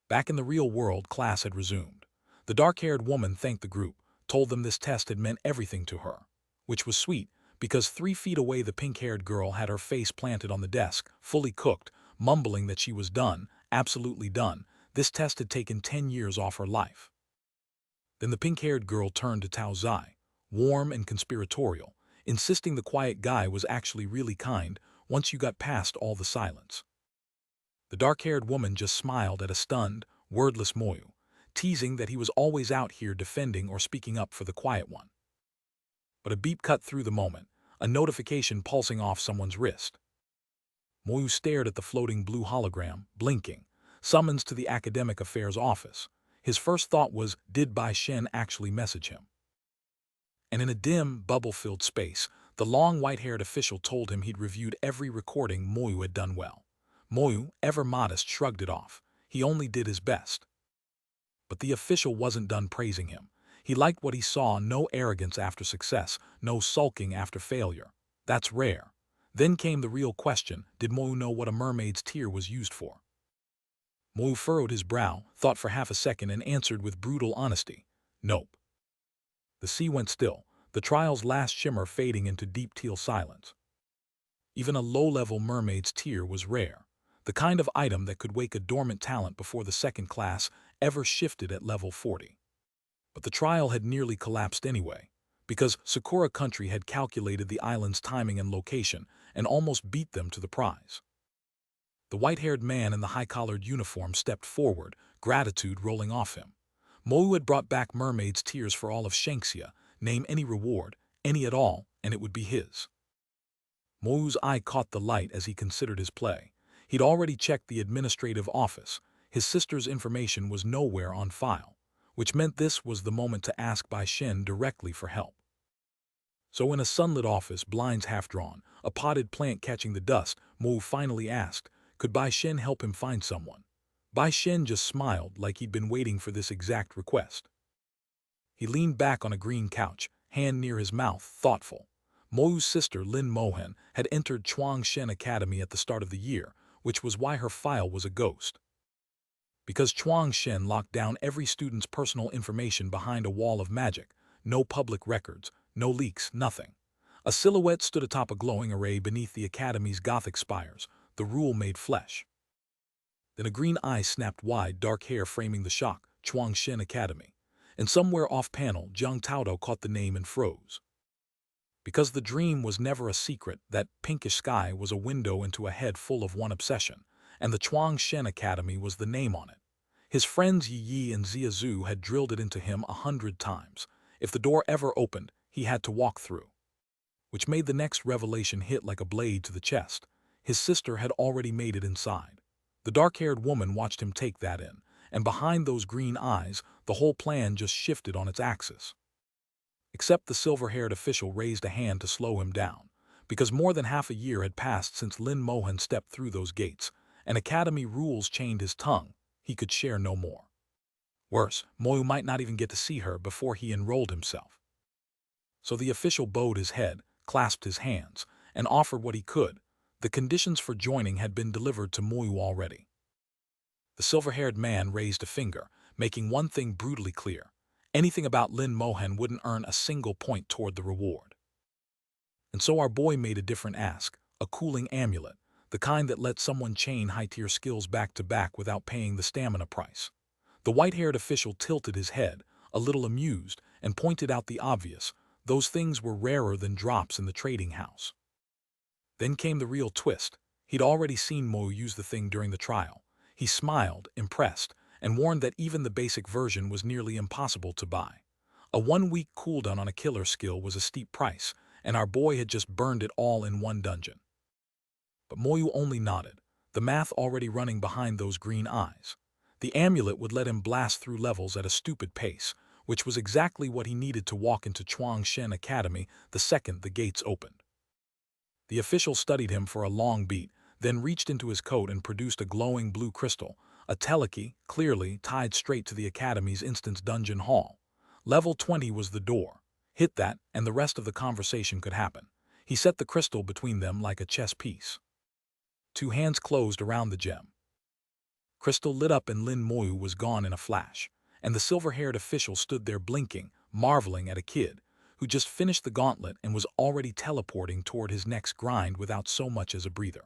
Back in the real world, class had resumed. The dark-haired woman thanked the group, told them this test had meant everything to her. Which was sweet, because 3 feet away the pink-haired girl had her face planted on the desk, fully cooked, mumbling that she was done, absolutely done. This test had taken 10 years off her life. Then the pink-haired girl turned to Tao Zai, warm and conspiratorial, insisting the quiet guy was actually really kind once you got past all the silence. The dark-haired woman just smiled at a stunned, wordless Moyu, teasing that he was always out here defending or speaking up for the quiet one. But a beep cut through the moment, a notification pulsing off someone's wrist. Moyu stared at the floating blue hologram, blinking, summons to the academic affairs office. His first thought was, did Bai Shen actually message him? And in a dim, bubble-filled space, the long white-haired official told him he'd reviewed every recording Moyu had done well. Moyu, ever modest, shrugged it off. He only did his best. But the official wasn't done praising him. He liked what he saw, no arrogance after success, no sulking after failure. That's rare. Then came the real question, did Moyu know what a mermaid's tear was used for? Moyu furrowed his brow, thought for half a second, and answered with brutal honesty, nope. The sea went still, the trial's last shimmer fading into deep teal silence. Even a low-level mermaid's tear was rare, the kind of item that could wake a dormant talent before the second class ever shifted at level 40. But the trial had nearly collapsed anyway, because Sakura Country had calculated the island's timing and location and almost beat them to the prize. The white-haired man in the high-collared uniform stepped forward, gratitude rolling off him. Moyu had brought back mermaid's tears for all of Shanxia. Name any reward, any at all, and it would be his. Moyu's eye caught the light as he considered his play. He'd already checked the administrative office. His sister's information was nowhere on file, which meant this was the moment to ask Bai Shen directly for help. So in a sunlit office, blinds half-drawn, a potted plant catching the dust, Moyu finally asked, could Bai Shen help him find someone? Bai Shen just smiled like he'd been waiting for this exact request. He leaned back on a green couch, hand near his mouth, thoughtful. Moyu's sister, Lin Moyu, had entered Chuangshen Academy at the start of the year, which was why her file was a ghost. Because Chuangshen locked down every student's personal information behind a wall of magic, no public records, no leaks, nothing. A silhouette stood atop a glowing array beneath the academy's Gothic spires, the rule made flesh. Then a green eye snapped wide, dark hair framing the shock, Chuangshen Academy. And somewhere off-panel, Jiang Taodo caught the name and froze. Because the dream was never a secret, that pinkish sky was a window into a head full of one obsession, and the Chuangshen Academy was the name on it. His friends Yi Yi and Zia Zhu had drilled it into him 100 times. If the door ever opened, he had to walk through. Which made the next revelation hit like a blade to the chest. His sister had already made it inside. The dark-haired woman watched him take that in, and behind those green eyes, the whole plan just shifted on its axis. Except the silver-haired official raised a hand to slow him down, because more than half a year had passed since Lin Moyu stepped through those gates, and academy rules chained his tongue. He could share no more. Worse, Moyu might not even get to see her before he enrolled himself. So the official bowed his head, clasped his hands, and offered what he could. The conditions for joining had been delivered to Moyu already. The silver-haired man raised a finger, making one thing brutally clear. Anything about Lin Moyu wouldn't earn a single point toward the reward. And so our boy made a different ask, a cooling amulet, the kind that lets someone chain high-tier skills back-to-back without paying the stamina price. The white-haired official tilted his head, a little amused, and pointed out the obvious. Those things were rarer than drops in the trading house. Then came the real twist. He'd already seen Moyu use the thing during the trial. He smiled, impressed, and warned that even the basic version was nearly impossible to buy. A 1-week cooldown on a killer skill was a steep price, and our boy had just burned it all in one dungeon. But Moyu only nodded, the math already running behind those green eyes. The amulet would let him blast through levels at a stupid pace, which was exactly what he needed to walk into Chuangshen Academy the second the gates opened. The official studied him for a long beat, then reached into his coat and produced a glowing blue crystal, A telekey, clearly tied straight to the Academy's instance dungeon hall. Level 20 was the door. Hit that, and the rest of the conversation could happen. He set the crystal between them like a chess piece. Two hands closed around the gem. Crystal lit up and Lin Moyu was gone in a flash, and the silver-haired official stood there blinking, marveling at a kid who just finished the gauntlet and was already teleporting toward his next grind without so much as a breather.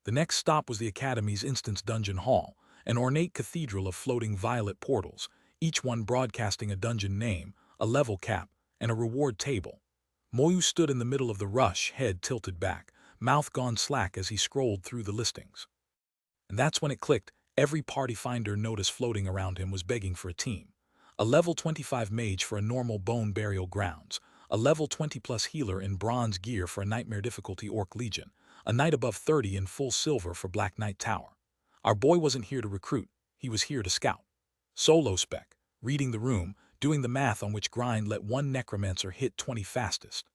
The next stop was the Academy's instance dungeon hall, an ornate cathedral of floating violet portals, each one broadcasting a dungeon name, a level cap, and a reward table. Moyu stood in the middle of the rush, head tilted back, mouth gone slack as he scrolled through the listings. And that's when it clicked. Every party finder notice floating around him was begging for a team. A level 25 mage for a normal bone burial grounds, a level 20+ healer in bronze gear for a nightmare difficulty orc legion, a knight above 30 in full silver for Black Knight Tower. Our boy wasn't here to recruit, he was here to scout. Solo spec, reading the room, doing the math on which grind let one necromancer hit 20 fastest.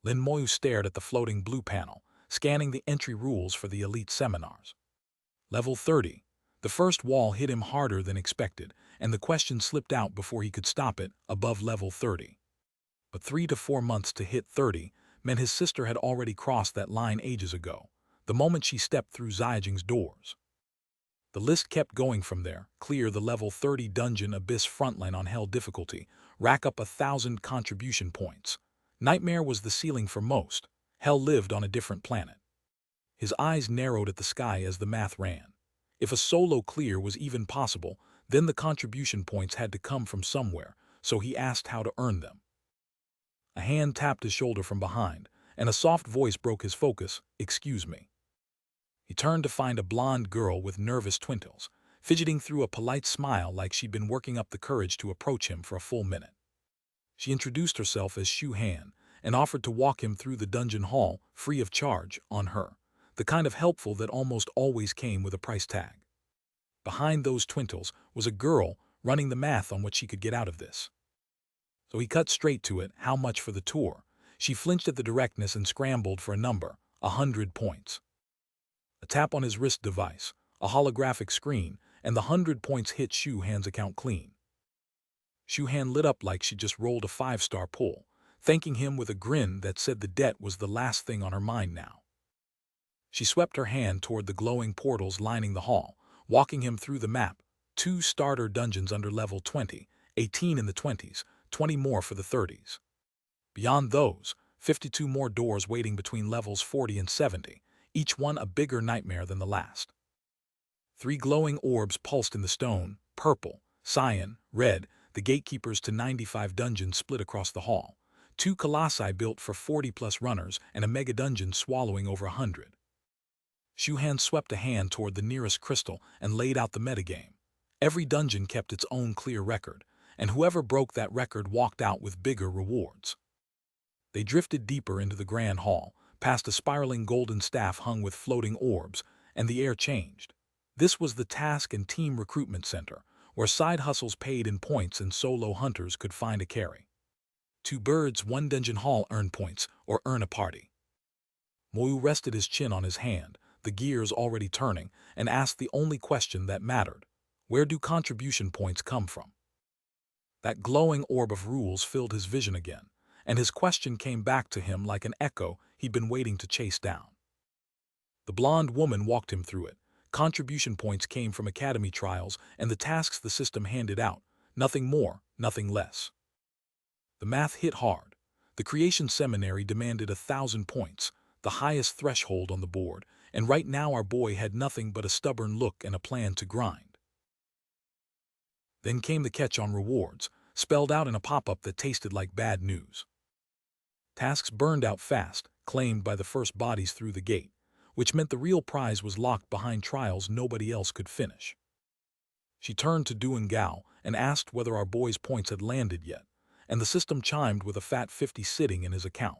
Lin Moyu stared at the floating blue panel, scanning the entry rules for the elite seminars. Level 30. The first wall hit him harder than expected, and the question slipped out before he could stop it, above level 30. But 3 to 4 months to hit 30 meant his sister had already crossed that line ages ago, the moment she stepped through Ziyajing's doors. The list kept going from there. Clear the level 30 dungeon abyss frontline on hell difficulty, rack up 1,000 contribution points. Nightmare was the ceiling for most. Hell lived on a different planet. His eyes narrowed at the sky as the math ran. If a solo clear was even possible, then the contribution points had to come from somewhere, so he asked how to earn them. A hand tapped his shoulder from behind, and a soft voice broke his focus. "Excuse me." He turned to find a blonde girl with nervous twinkles, fidgeting through a polite smile like she'd been working up the courage to approach him for a full minute. She introduced herself as Shu Han, and offered to walk him through the dungeon hall, free of charge, on her, the kind of helpful that almost always came with a price tag. Behind those twinkles was a girl running the math on what she could get out of this. So he cut straight to it. How much for the tour? She flinched at the directness and scrambled for a number, 100 points. A tap on his wrist device, a holographic screen, and the 100 points hit Shu Han's account clean. Shu Han lit up like she just rolled a 5-star pull, thanking him with a grin that said the debt was the last thing on her mind now. She swept her hand toward the glowing portals lining the hall, walking him through the map. 2 starter dungeons under level 20, 18 in the 20s, 20 more for the 30s. Beyond those, 52 more doors waiting between levels 40 and 70, each one a bigger nightmare than the last. 3 glowing orbs pulsed in the stone, purple, cyan, red, the gatekeepers to 95 dungeons split across the hall. 2 colossi built for 40+ runners and a mega dungeon swallowing over 100. Shu Han swept a hand toward the nearest crystal and laid out the metagame. Every dungeon kept its own clear record, and whoever broke that record walked out with bigger rewards. They drifted deeper into the grand hall, past a spiraling golden staff hung with floating orbs, and the air changed. This was the task and team recruitment center, where side hustles paid in points and solo hunters could find a carry. 2 birds, 1 dungeon hall earn points, or earn a party. Moyu rested his chin on his hand, the gears already turning, and asked the only question that mattered. Where do contribution points come from? That glowing orb of rules filled his vision again, and his question came back to him like an echo he'd been waiting to chase down. The blonde woman walked him through it. Contribution points came from academy trials and the tasks the system handed out, nothing more, nothing less. The math hit hard. The creation seminary demanded 1,000 points, the highest threshold on the board, and right now our boy had nothing but a stubborn look and a plan to grind. Then came the catch on rewards, spelled out in a pop-up that tasted like bad news. Tasks burned out fast, claimed by the first bodies through the gate, which meant the real prize was locked behind trials nobody else could finish. She turned to Duan Gao and asked whether our boy's points had landed yet, and the system chimed with a fat 50 sitting in his account.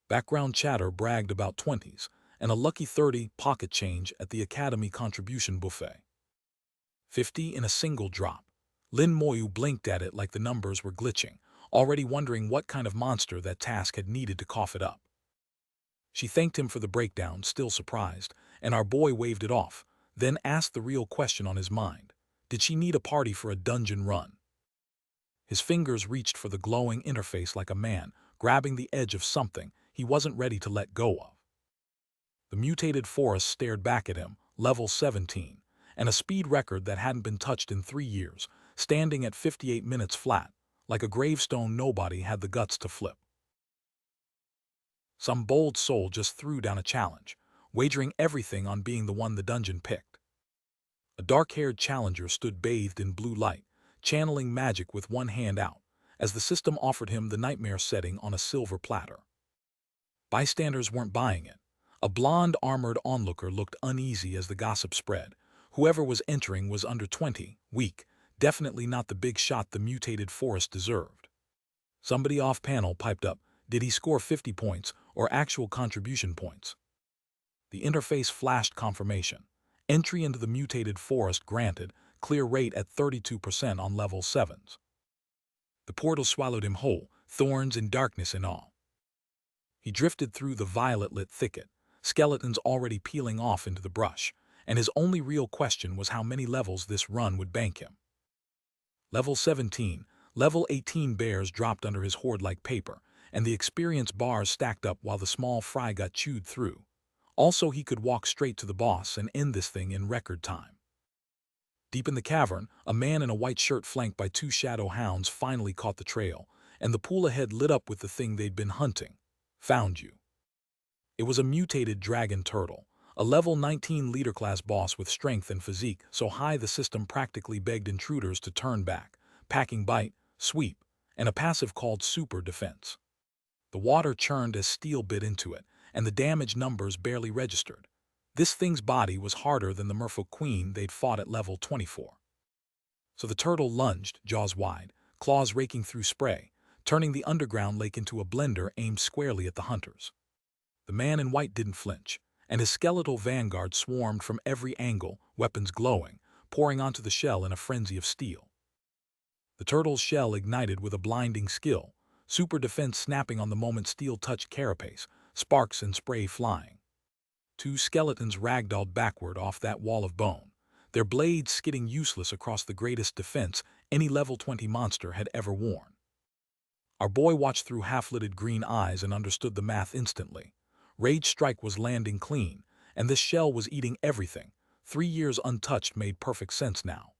Background chatter bragged about 20s, and a lucky 30 pocket change at the Academy contribution buffet. 50 in a single drop. Lin Moyu blinked at it like the numbers were glitching, already wondering what kind of monster that task had needed to cough it up. She thanked him for the breakdown, still surprised, and our boy waved it off, then asked the real question on his mind. Did she need a party for a dungeon run? His fingers reached for the glowing interface like a man grabbing the edge of something he wasn't ready to let go of. The mutated forest stared back at him, level 17, and a speed record that hadn't been touched in 3 years, standing at 58 minutes flat, like a gravestone nobody had the guts to flip. Some bold soul just threw down a challenge, wagering everything on being the one the dungeon picked. A dark-haired challenger stood bathed in blue light, channeling magic with one hand out, as the system offered him the nightmare setting on a silver platter. Bystanders weren't buying it. A blonde, armored onlooker looked uneasy as the gossip spread. Whoever was entering was under 20, weak, definitely not the big shot the mutated forest deserved. Somebody off-panel piped up, did he score 50 points or actual contribution points? The interface flashed confirmation. Entry into the mutated forest granted, clear rate at 32% on level 7s. The portal swallowed him whole, thorns and darkness and all. He drifted through the violet-lit thicket, skeletons already peeling off into the brush, and his only real question was how many levels this run would bank him. Level 17, level 18 bears dropped under his hoard like paper, and the experience bars stacked up while the small fry got chewed through. Also, he could walk straight to the boss and end this thing in record time. Deep in the cavern, a man in a white shirt flanked by 2 shadow hounds finally caught the trail, and the pool ahead lit up with the thing they'd been hunting. Found you. It was a mutated dragon turtle, a level 19 leader-class boss with strength and physique so high the system practically begged intruders to turn back, packing bite, sweep, and a passive called super defense. The water churned as steel bit into it, and the damage numbers barely registered. This thing's body was harder than the merfolk queen they'd fought at level 24. So the turtle lunged, jaws wide, claws raking through spray, turning the underground lake into a blender aimed squarely at the hunters. The man in white didn't flinch, and his skeletal vanguard swarmed from every angle, weapons glowing, pouring onto the shell in a frenzy of steel. The turtle's shell ignited with a blinding skill, super defense snapping on the moment steel touched carapace, sparks and spray flying. 2 skeletons ragdolled backward off that wall of bone, their blades skidding useless across the greatest defense any level 20 monster had ever worn. Our boy watched through half-lidded green eyes and understood the math instantly. Rage Strike was landing clean, and this shell was eating everything. 3 years untouched made perfect sense now.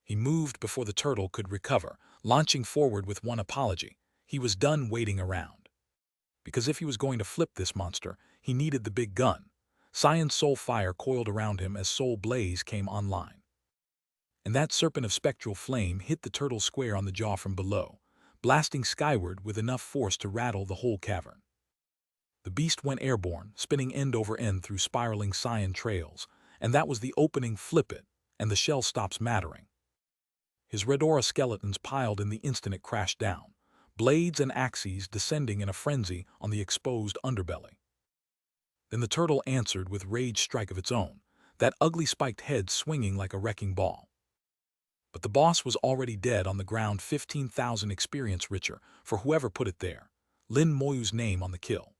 He moved before the turtle could recover, launching forward with one apology. He was done waiting around. Because if he was going to flip this monster, he needed the big gun. Cyan soul fire coiled around him as soul blaze came online. And that serpent of spectral flame hit the turtle square on the jaw from below, blasting skyward with enough force to rattle the whole cavern. The beast went airborne, spinning end over end through spiraling cyan trails, and that was the opening flip it, and the shell stops mattering. His Redora skeletons piled in the instant it crashed down, blades and axes descending in a frenzy on the exposed underbelly. Then the turtle answered with Rage Strike of its own, that ugly spiked head swinging like a wrecking ball. But the boss was already dead on the ground, 15,000 experience richer for whoever put it there. Lin Moyu's name on the kill.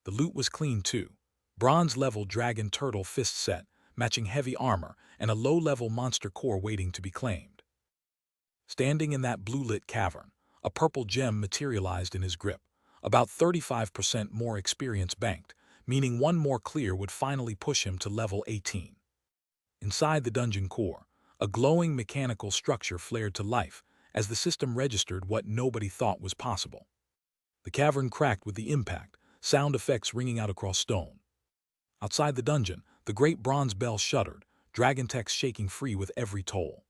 The loot was clean too. Bronze-level dragon turtle fist set, matching heavy armor, and a low-level monster core waiting to be claimed. Standing in that blue-lit cavern, a purple gem materialized in his grip, about 35% more experience banked, meaning one more clear would finally push him to level 18. Inside the dungeon core, a glowing mechanical structure flared to life as the system registered what nobody thought was possible. The cavern cracked with the impact, sound effects ringing out across stone. Outside the dungeon, the great bronze bell shuddered, dragon text shaking free with every toll.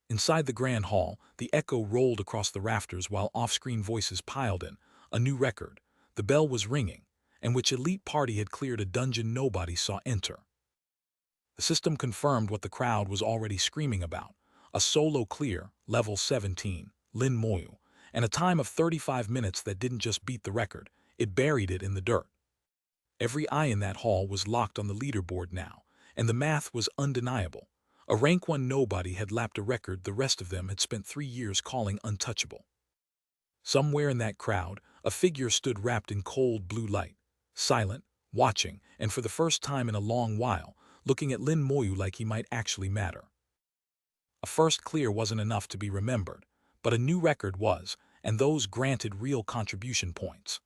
Inside the grand hall, the echo rolled across the rafters while off-screen voices piled in. A new record. The bell was ringing, and which elite party had cleared a dungeon nobody saw enter. The system confirmed what the crowd was already screaming about. A solo clear, level 17, Lin Moyu, and a time of 35 minutes that didn't just beat the record, it buried it in the dirt. Every eye in that hall was locked on the leaderboard now, and the math was undeniable. A rank 1 nobody had lapped a record the rest of them had spent 3 years calling untouchable. Somewhere in that crowd, a figure stood wrapped in cold blue light. silent, watching, and for the first time in a long while, looking at Lin Moyu like he might actually matter. A first clear wasn't enough to be remembered, but a new record was, and those granted real contribution points.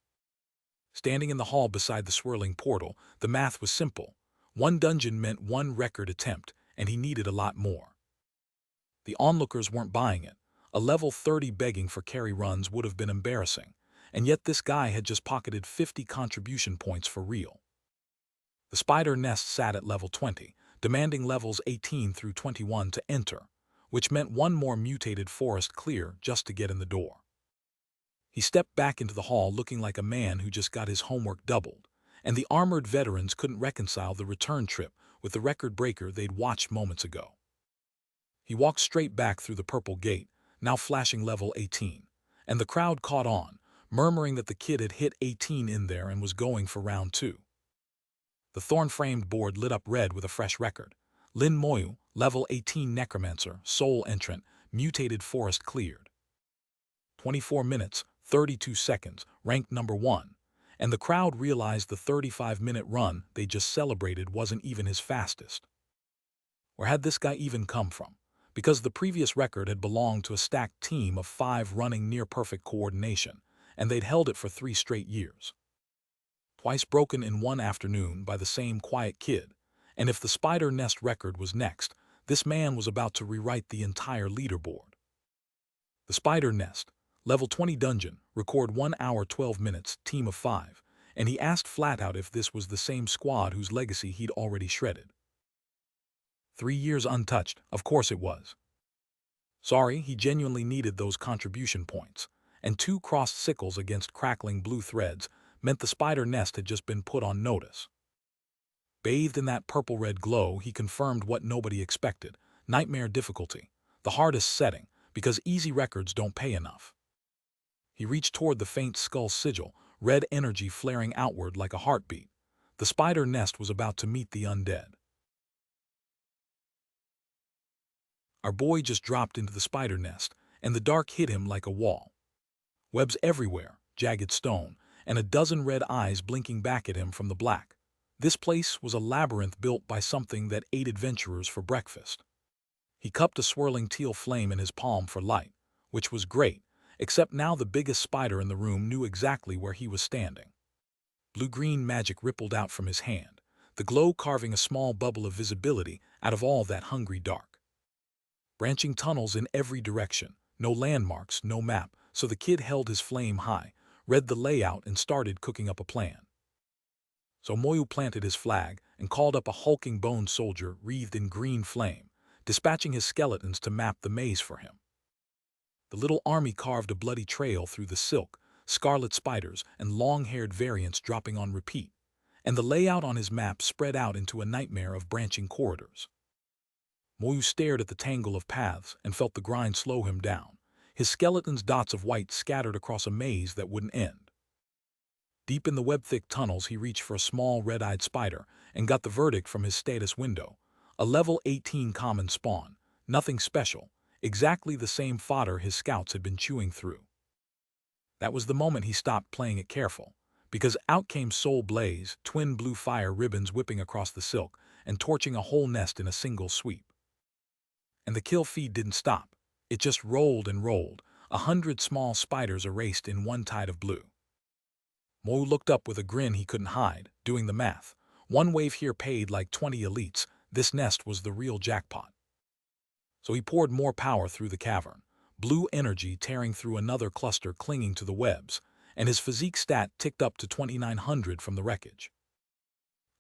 Standing in the hall beside the swirling portal, the math was simple. One dungeon meant one record attempt, and he needed a lot more. The onlookers weren't buying it. A level 30 begging for carry runs would have been embarrassing, and yet this guy had just pocketed 50 contribution points for real. The spider nest sat at level 20, demanding levels 18 through 21 to enter, which meant one more mutated forest clear just to get in the door. He stepped back into the hall looking like a man who just got his homework doubled, and the armored veterans couldn't reconcile the return trip with the record breaker they'd watched moments ago. He walked straight back through the purple gate, now flashing level 18, and the crowd caught on, murmuring that the kid had hit 18 in there and was going for round 2. The thorn-framed board lit up red with a fresh record. Lin Moyu, level 18 Necromancer, sole entrant, mutated forest cleared. 24 minutes, 32 seconds, ranked number 1, and the crowd realized the 35-minute run they just celebrated wasn't even his fastest. Where had this guy even come from? Because the previous record had belonged to a stacked team of 5 running near-perfect coordination, and they'd held it for 3 straight years. Twice broken in one afternoon by the same quiet kid, and if the spider nest record was next, this man was about to rewrite the entire leaderboard. The spider nest, level 20 dungeon, record 1 hour 12 minutes, team of 5, and he asked flat out if this was the same squad whose legacy he'd already shredded. 3 years untouched, of course it was. Sorry, he genuinely needed those contribution points, and 2 crossed sickles against crackling blue threads meant the spider nest had just been put on notice. Bathed in that purple-red glow, he confirmed what nobody expected: nightmare difficulty, the hardest setting, because easy records don't pay enough. He reached toward the faint skull sigil, red energy flaring outward like a heartbeat. The spider nest was about to meet the undead. Our boy just dropped into the spider nest, and the dark hit him like a wall. Webs everywhere, jagged stone, and a dozen red eyes blinking back at him from the black. This place was a labyrinth built by something that ate adventurers for breakfast. He cupped a swirling teal flame in his palm for light, which was great, except now the biggest spider in the room knew exactly where he was standing. Blue-green magic rippled out from his hand, the glow carving a small bubble of visibility out of all that hungry dark. Branching tunnels in every direction, no landmarks, no map, so the kid held his flame high, read the layout, and started cooking up a plan. So Moyu planted his flag and called up a hulking bone soldier wreathed in green flame, dispatching his skeletons to map the maze for him. The little army carved a bloody trail through the silk, scarlet spiders and long-haired variants dropping on repeat, and the layout on his map spread out into a nightmare of branching corridors. Moyu stared at the tangle of paths and felt the grind slow him down, his skeleton's dots of white scattered across a maze that wouldn't end. Deep in the web-thick tunnels, he reached for a small red-eyed spider and got the verdict from his status window: a level 18 common spawn, nothing special, exactly the same fodder his scouts had been chewing through. That was the moment he stopped playing it careful, because out came Soul Blaze, twin blue fire ribbons whipping across the silk and torching a whole nest in a single sweep. And the kill feed didn't stop. It just rolled and rolled, 100 small spiders erased in one tide of blue. Moyu looked up with a grin he couldn't hide, doing the math. One wave here paid like 20 elites. This nest was the real jackpot. So he poured more power through the cavern, blue energy tearing through another cluster clinging to the webs, and his physique stat ticked up to 2900 from the wreckage.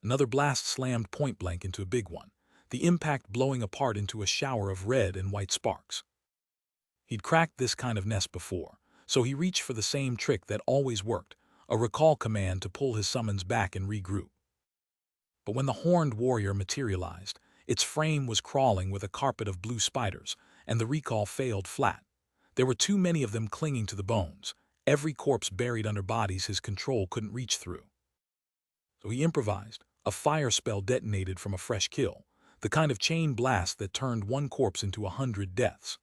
Another blast slammed point-blank into a big one, the impact blowing apart into a shower of red and white sparks. He'd cracked this kind of nest before, so he reached for the same trick that always worked, a recall command to pull his summons back and regroup. But when the horned warrior materialized, its frame was crawling with a carpet of blue spiders, and the recall failed flat. There were too many of them clinging to the bones, every corpse buried under bodies his control couldn't reach through. So he improvised. A fire spell detonated from a fresh kill, the kind of chain blast that turned one corpse into 100 deaths.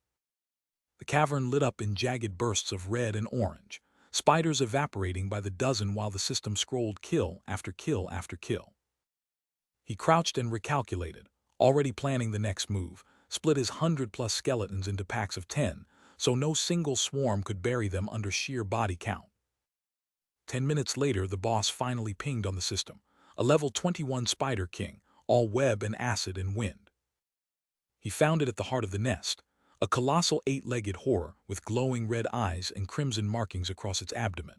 The cavern lit up in jagged bursts of red and orange. spiders evaporating by the dozen while the system scrolled kill after kill after kill. He crouched and recalculated, already planning the next move, split his 100-plus skeletons into packs of 10, so no single swarm could bury them under sheer body count. 10 minutes later, the boss finally pinged on the system, a level 21 Spider King, all web and acid and wind. He found it at the heart of the nest, a colossal 8-legged horror with glowing red eyes and crimson markings across its abdomen.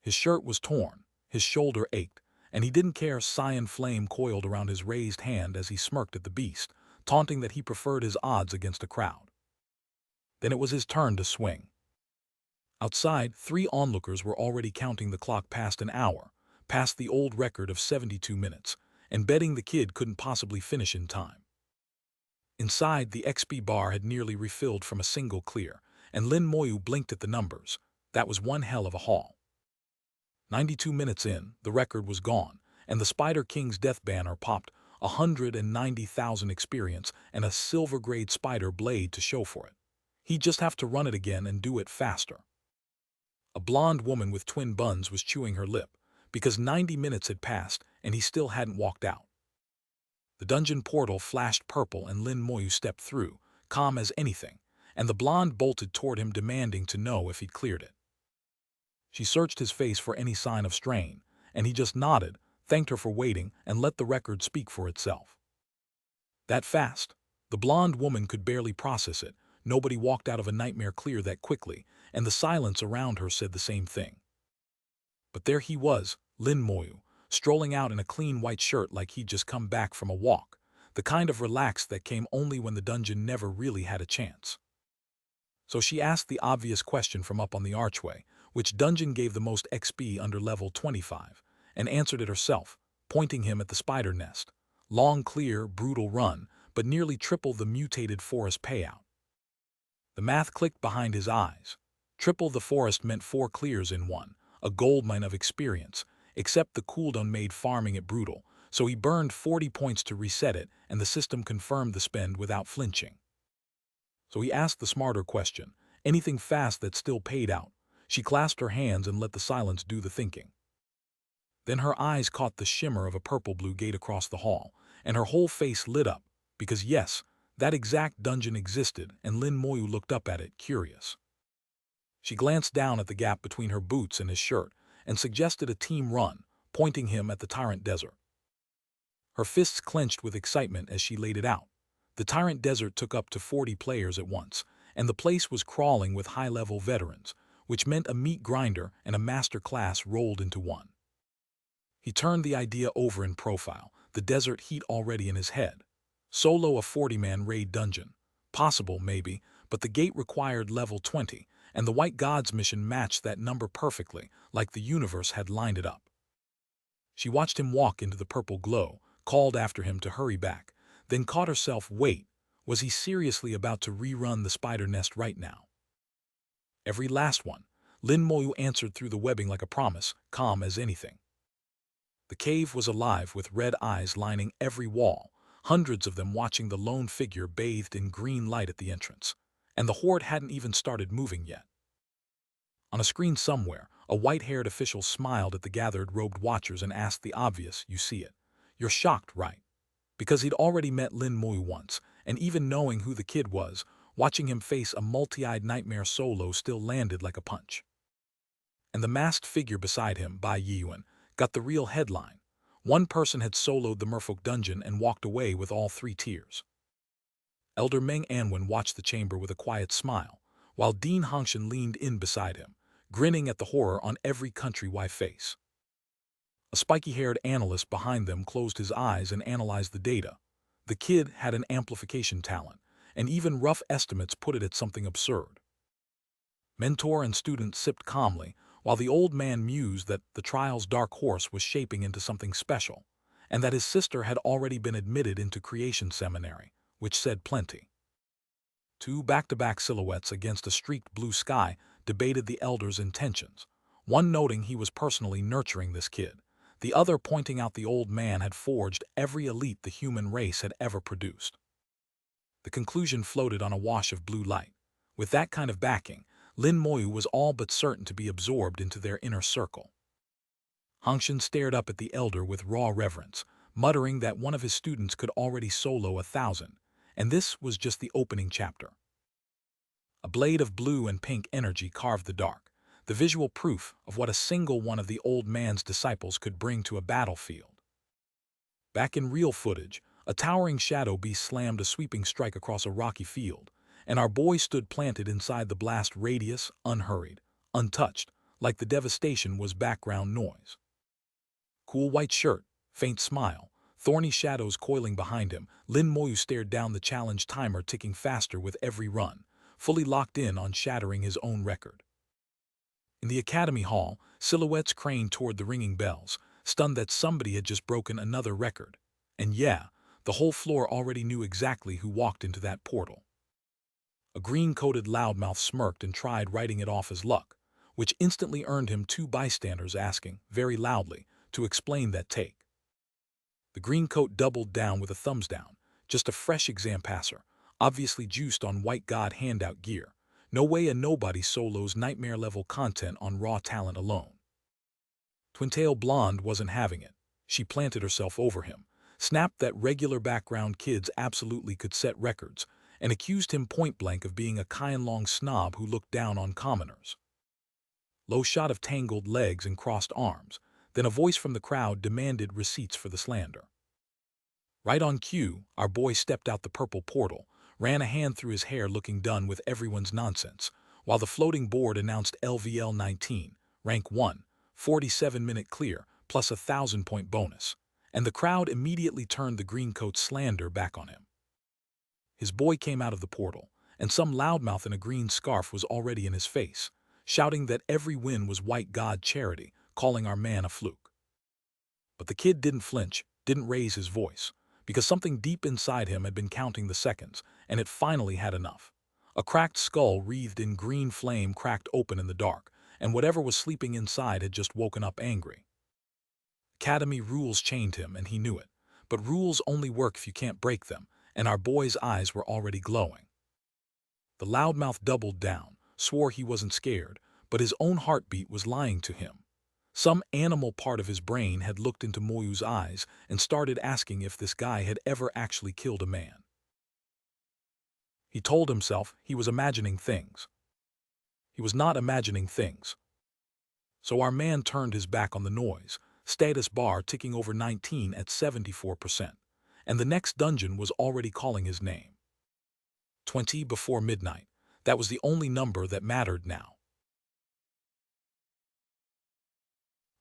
His shirt was torn, his shoulder ached, and he didn't care. Cyan flame coiled around his raised hand as he smirked at the beast, taunting that he preferred his odds against a crowd. Then it was his turn to swing. Outside, 3 onlookers were already counting the clock past an hour, past the old record of 72 minutes, and betting the kid couldn't possibly finish in time. Inside, the XP bar had nearly refilled from a single clear, and Lin Moyu blinked at the numbers. That was one hell of a haul. 92 minutes in, the record was gone, and the Spider King's death banner popped, 190,000 experience and a silver-grade spider blade to show for it. He'd just have to run it again and do it faster. A blonde woman with twin buns was chewing her lip, because 90 minutes had passed and he still hadn't walked out. The dungeon portal flashed purple and Lin Moyu stepped through, calm as anything, and the blonde bolted toward him demanding to know if he'd cleared it. She searched his face for any sign of strain, and he just nodded, thanked her for waiting, and let the record speak for itself. That fast, the blonde woman could barely process it. Nobody walked out of a nightmare clear that quickly, and the silence around her said the same thing. But there he was, Lin Moyu, strolling out in a clean white shirt like he'd just come back from a walk, the kind of relaxed that came only when the dungeon never really had a chance. So she asked the obvious question from up on the archway, which dungeon gave the most XP under level 25, and answered it herself, pointing him at the spider nest. Long, clear, brutal run, but nearly triple the mutated forest payout. The math clicked behind his eyes. Triple the forest meant 4 clears in one, a goldmine of experience, except the cooldown made farming it brutal, so he burned 40 points to reset it, and the system confirmed the spend without flinching. So he asked the smarter question, anything fast that still paid out. She clasped her hands and let the silence do the thinking. Then her eyes caught the shimmer of a purple-blue gate across the hall, and her whole face lit up, because yes, that exact dungeon existed, and Lin Moyu looked up at it, curious. She glanced down at the gap between her boots and his shirt, and suggested a team run, pointing him at the Tyrant Desert. Her fists clenched with excitement as she laid it out. The Tyrant Desert took up to 40 players at once, and the place was crawling with high-level veterans, which meant a meat grinder and a master class rolled into one. He turned the idea over in profile, the desert heat already in his head. Solo a 40-man raid dungeon. Possible, maybe, but the gate required level 20, and the White Gods mission matched that number perfectly, like the universe had lined it up. She watched him walk into the purple glow, called after him to hurry back, then caught herself, wait, was he seriously about to rerun the spider nest right now? Every last one, Lin Moyu answered through the webbing like a promise, calm as anything. The cave was alive with red eyes lining every wall, hundreds of them watching the lone figure bathed in green light at the entrance, and the horde hadn't even started moving yet. On a screen somewhere, a white-haired official smiled at the gathered robed watchers and asked the obvious, you see it. You're shocked, right? Because he'd already met Lin Moyu once, and even knowing who the kid was, watching him face a multi-eyed nightmare solo still landed like a punch. And the masked figure beside him, Bai Yiyuan, got the real headline. One person had soloed the merfolk dungeon and walked away with all 3 tiers. Elder Meng Anwen watched the chamber with a quiet smile, while Dean Hongshan leaned in beside him, grinning at the horror on every countrywide face. A spiky-haired analyst behind them closed his eyes and analyzed the data. The kid had an amplification talent, and even rough estimates put it at something absurd. Mentor and student sipped calmly, while the old man mused that the trial's dark horse was shaping into something special, and that his sister had already been admitted into creation seminary, which said plenty. 2 back-to-back silhouettes against a streaked blue sky debated the elder's intentions, one noting he was personally nurturing this kid, the other pointing out the old man had forged every elite the human race had ever produced. The conclusion floated on a wash of blue light. With that kind of backing, Lin Moyu was all but certain to be absorbed into their inner circle. Hangshan stared up at the elder with raw reverence, muttering that one of his students could already solo 1,000, and this was just the opening chapter. A blade of blue and pink energy carved the dark, the visual proof of what a single one of the old man's disciples could bring to a battlefield. Back in real footage, a towering shadow beast slammed a sweeping strike across a rocky field, and our boy stood planted inside the blast radius, unhurried, untouched, like the devastation was background noise. Cool white shirt, faint smile, thorny shadows coiling behind him, Lin Moyu stared down the challenge timer ticking faster with every run, fully locked in on shattering his own record. In the academy hall, silhouettes craned toward the ringing bells, stunned that somebody had just broken another record. And yeah, the whole floor already knew exactly who walked into that portal. A green-coated loudmouth smirked and tried writing it off as luck, which instantly earned him 2 bystanders asking, very loudly, to explain that take. The green coat doubled down with a thumbs down, just a fresh exam passer, obviously juiced on white god handout gear. No way a nobody solos nightmare-level content on raw talent alone. Twintail Blonde wasn't having it. She planted herself over him, snapped that regular background kids absolutely could set records, and accused him point-blank of being a Kian-long snob who looked down on commoners. Low shot of tangled legs and crossed arms, then a voice from the crowd demanded receipts for the slander. Right on cue, our boy stepped out the purple portal, ran a hand through his hair looking done with everyone's nonsense, while the floating board announced LVL 19, rank 1, 47-minute clear, plus 1,000-point bonus, and the crowd immediately turned the greencoat slander back on him. His boy came out of the portal, and some loudmouth in a green scarf was already in his face, shouting that every win was white god charity, calling our man a fluke. But the kid didn't flinch, didn't raise his voice, because something deep inside him had been counting the seconds, and it finally had enough. A cracked skull wreathed in green flame cracked open in the dark, and whatever was sleeping inside had just woken up angry. Academy rules chained him, and he knew it, but rules only work if you can't break them, and our boy's eyes were already glowing. The loudmouth doubled down, swore he wasn't scared, but his own heartbeat was lying to him. Some animal part of his brain had looked into Moyu's eyes and started asking if this guy had ever actually killed a man. He told himself he was imagining things. He was not imagining things. So our man turned his back on the noise, status bar ticking over 19 at 74%, and the next dungeon was already calling his name. 20 before midnight. That was the only number that mattered now.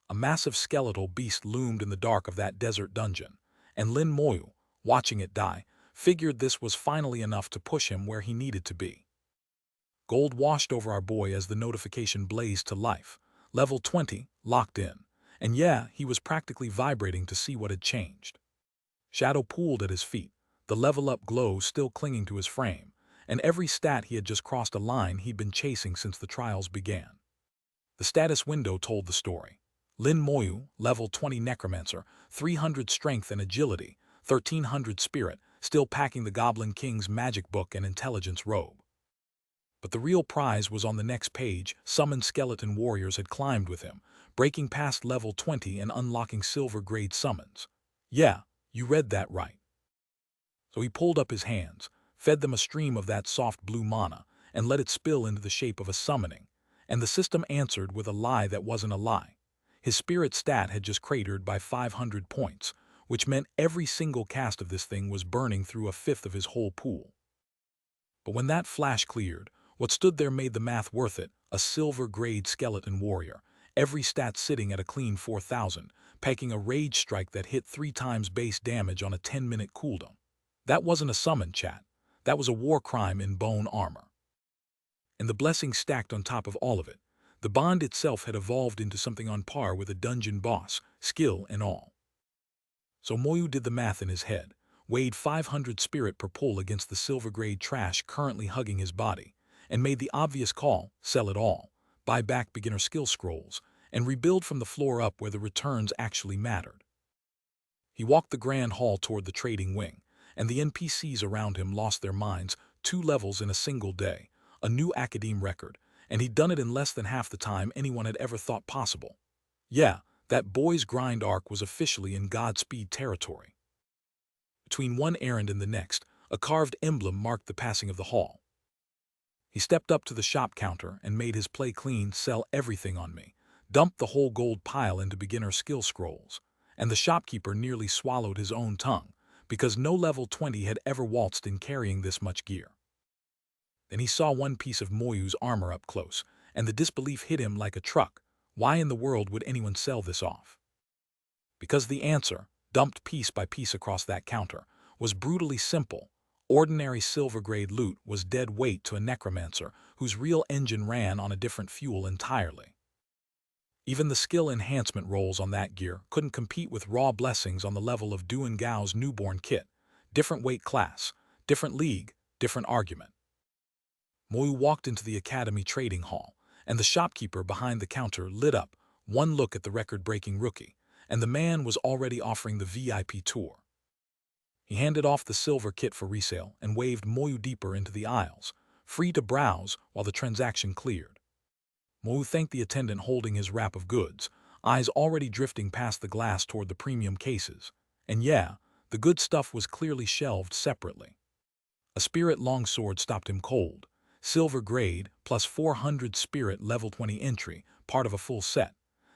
A massive skeletal beast loomed in the dark of that desert dungeon, and Lin Moyu, watching it die, figured this was finally enough to push him where he needed to be. Gold washed over our boy as the notification blazed to life. Level 20, locked in. And yeah, he was practically vibrating to see what had changed. Shadow pooled at his feet, the level-up glow still clinging to his frame, and every stat he had just crossed a line he'd been chasing since the trials began. The status window told the story. Lin Moyu, level 20 Necromancer, 300 strength and agility, 1,300 spirit, still packing the Goblin King's magic book and intelligence robe. But the real prize was on the next page. Summoned skeleton warriors had climbed with him, breaking past level 20 and unlocking silver-grade summons. Yeah, you read that right. So he pulled up his hands, fed them a stream of that soft blue mana, and let it spill into the shape of a summoning, and the system answered with a lie that wasn't a lie. His spirit stat had just cratered by 500 points, which meant every single cast of this thing was burning through a fifth of his whole pool. But when that flash cleared, what stood there made the math worth it: a silver-grade skeleton warrior, every stat sitting at a clean 4,000, packing a rage strike that hit 3 times base damage on a 10-minute cooldown. That wasn't a summon, chat. That was a war crime in bone armor. And the blessing stacked on top of all of it. The bond itself had evolved into something on par with a dungeon boss, skill and all. So Moyu did the math in his head, weighed 500 spirit per pull against the silver-grade trash currently hugging his body, and made the obvious call: sell it all, buy back beginner skill scrolls, and rebuild from the floor up where the returns actually mattered. He walked the grand hall toward the trading wing, and the NPCs around him lost their minds. 2 levels in a single day, a new academe record, and he'd done it in less than half the time anyone had ever thought possible. Yeah, that boy's grind arc was officially in Godspeed territory. Between one errand and the next, a carved emblem marked the passing of the hall. He stepped up to the shop counter and made his play clean, sell everything on me, dumped the whole gold pile into beginner skill scrolls, and the shopkeeper nearly swallowed his own tongue, because no level 20 had ever waltzed in carrying this much gear. Then he saw one piece of Moyu's armor up close, and the disbelief hit him like a truck. Why in the world would anyone sell this off? Because the answer, dumped piece by piece across that counter, was brutally simple. Ordinary silver-grade loot was dead weight to a necromancer whose real engine ran on a different fuel entirely. Even the skill enhancement rolls on that gear couldn't compete with raw blessings on the level of Duan Gao's newborn kit. Different weight class, different league, different argument. Moyu walked into the academy trading hall, and the shopkeeper behind the counter lit up. One look at the record-breaking rookie, and the man was already offering the VIP tour. He handed off the silver kit for resale and waved Moyu deeper into the aisles, free to browse while the transaction cleared. Moyu thanked the attendant holding his wrap of goods, eyes already drifting past the glass toward the premium cases. And yeah, the good stuff was clearly shelved separately. A spirit longsword stopped him cold. Silver grade, plus 400 spirit level 20 entry, part of a full set.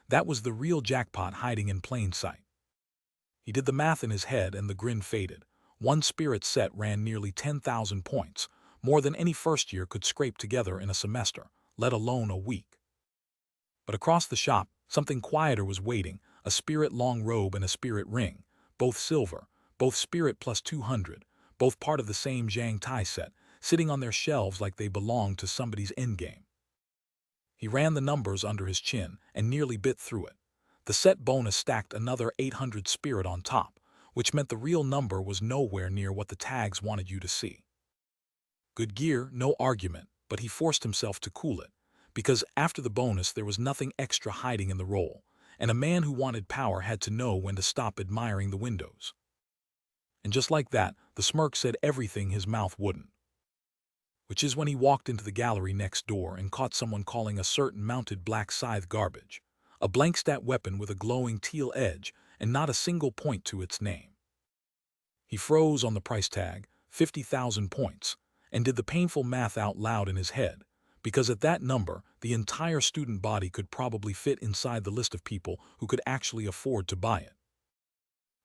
That was the real jackpot hiding in plain sight. He did the math in his head and the grin faded. One spirit set ran nearly 10,000 points, more than any first year could scrape together in a semester, let alone a week. But across the shop, something quieter was waiting, a spirit long robe and a spirit ring, both silver, both spirit plus 200, both part of the same Zhang Tai set, sitting on their shelves like they belonged to somebody's endgame. He ran the numbers under his chin and nearly bit through it. The set bonus stacked another 800 spirit on top, which meant the real number was nowhere near what the tags wanted you to see. Good gear, no argument, but he forced himself to cool it, because after the bonus there was nothing extra hiding in the roll, and a man who wanted power had to know when to stop admiring the windows. And just like that, the smirk said everything his mouth wouldn't. Which is when he walked into the gallery next door and caught someone calling a certain mounted black scythe garbage, a blank stat weapon with a glowing teal edge and not a single point to its name. He froze on the price tag, 50,000 points, and did the painful math out loud in his head, because at that number, the entire student body could probably fit inside the list of people who could actually afford to buy it.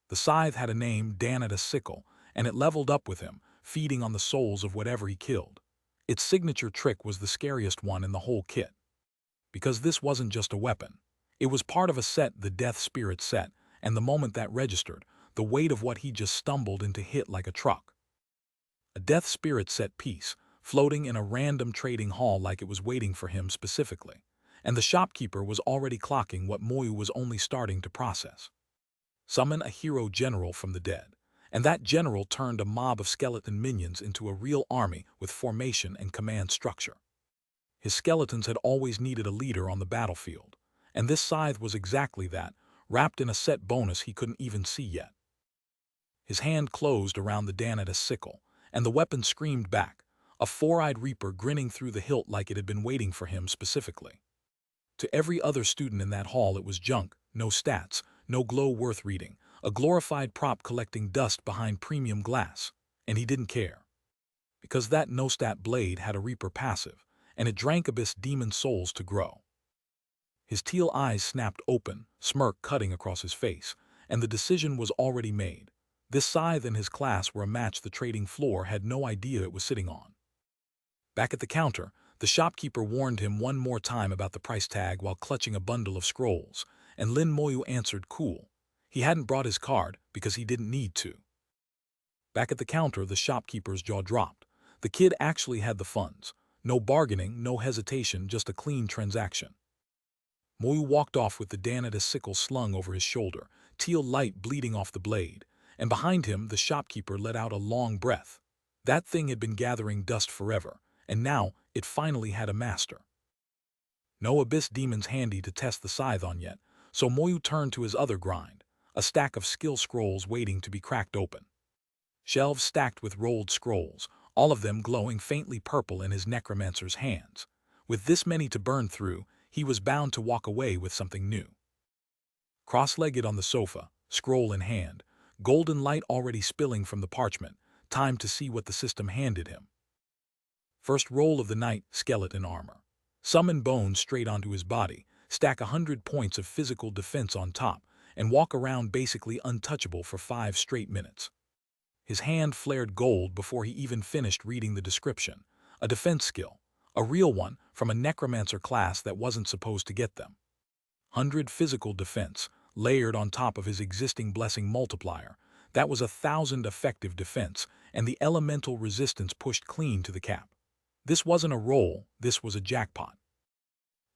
The scythe had a name, Dan at a sickle, and it leveled up with him, feeding on the souls of whatever he killed. Its signature trick was the scariest one in the whole kit. Because this wasn't just a weapon. It was part of a set, the Death Spirit set, and the moment that registered, the weight of what he just stumbled into hit like a truck. A Death Spirit set piece, floating in a random trading hall like it was waiting for him specifically, and the shopkeeper was already clocking what Moyu was only starting to process. Summon a hero general from the dead. And that general turned a mob of skeleton minions into a real army with formation and command structure. His skeletons had always needed a leader on the battlefield, and this scythe was exactly that, wrapped in a set bonus he couldn't even see yet. His hand closed around the Danita sickle, and the weapon screamed back, a four-eyed reaper grinning through the hilt like it had been waiting for him specifically. To every other student in that hall it was junk, no stats, no glow worth reading, a glorified prop collecting dust behind premium glass, and he didn't care. Because that no-stat blade had a Reaper passive, and it drank Abyss demon souls to grow. His teal eyes snapped open, smirk cutting across his face, and the decision was already made. This scythe and his class were a match the trading floor had no idea it was sitting on. Back at the counter, the shopkeeper warned him one more time about the price tag while clutching a bundle of scrolls, and Lin Moyu answered cool. He hadn't brought his card because he didn't need to. Back at the counter, the shopkeeper's jaw dropped. The kid actually had the funds. No bargaining, no hesitation, just a clean transaction. Moyu walked off with the Danita sickle slung over his shoulder, teal light bleeding off the blade, and behind him the shopkeeper let out a long breath. That thing had been gathering dust forever, and now it finally had a master. No Abyss demons handy to test the scythe on yet, so Moyu turned to his other grind, a stack of skill scrolls waiting to be cracked open. Shelves stacked with rolled scrolls, all of them glowing faintly purple in his necromancer's hands. With this many to burn through, he was bound to walk away with something new. Cross-legged on the sofa, scroll in hand, golden light already spilling from the parchment, time to see what the system handed him. First roll of the night, skeleton armor. Summon bones straight onto his body, stack 100 points of physical defense on top, and walk around basically untouchable for 5 straight minutes. His hand flared gold before he even finished reading the description. A defense skill, a real one from a necromancer class that wasn't supposed to get them. 100 physical defense, layered on top of his existing blessing multiplier. That was 1,000 effective defense, and the elemental resistance pushed clean to the cap. This wasn't a roll, this was a jackpot.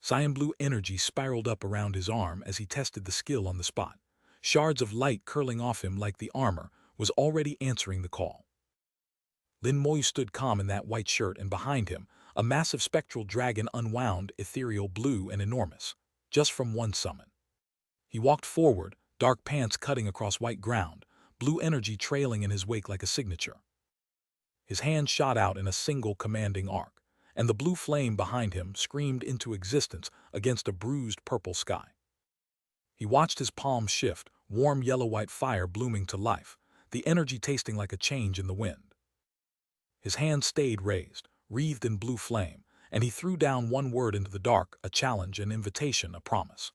Cyan blue energy spiraled up around his arm as he tested the skill on the spot. Shards of light curling off him like the armor was already answering the call. Lin Moyu stood calm in that white shirt, and behind him, a massive spectral dragon unwound, ethereal blue and enormous, just from one summon. He walked forward, dark pants cutting across white ground, blue energy trailing in his wake like a signature. His hand shot out in a single commanding arc, and the blue flame behind him screamed into existence against a bruised purple sky. He watched his palm shift, warm yellow-white fire blooming to life, the energy tasting like a change in the wind. His hand stayed raised, wreathed in blue flame, and he threw down one word into the dark, a challenge, an invitation, a promise.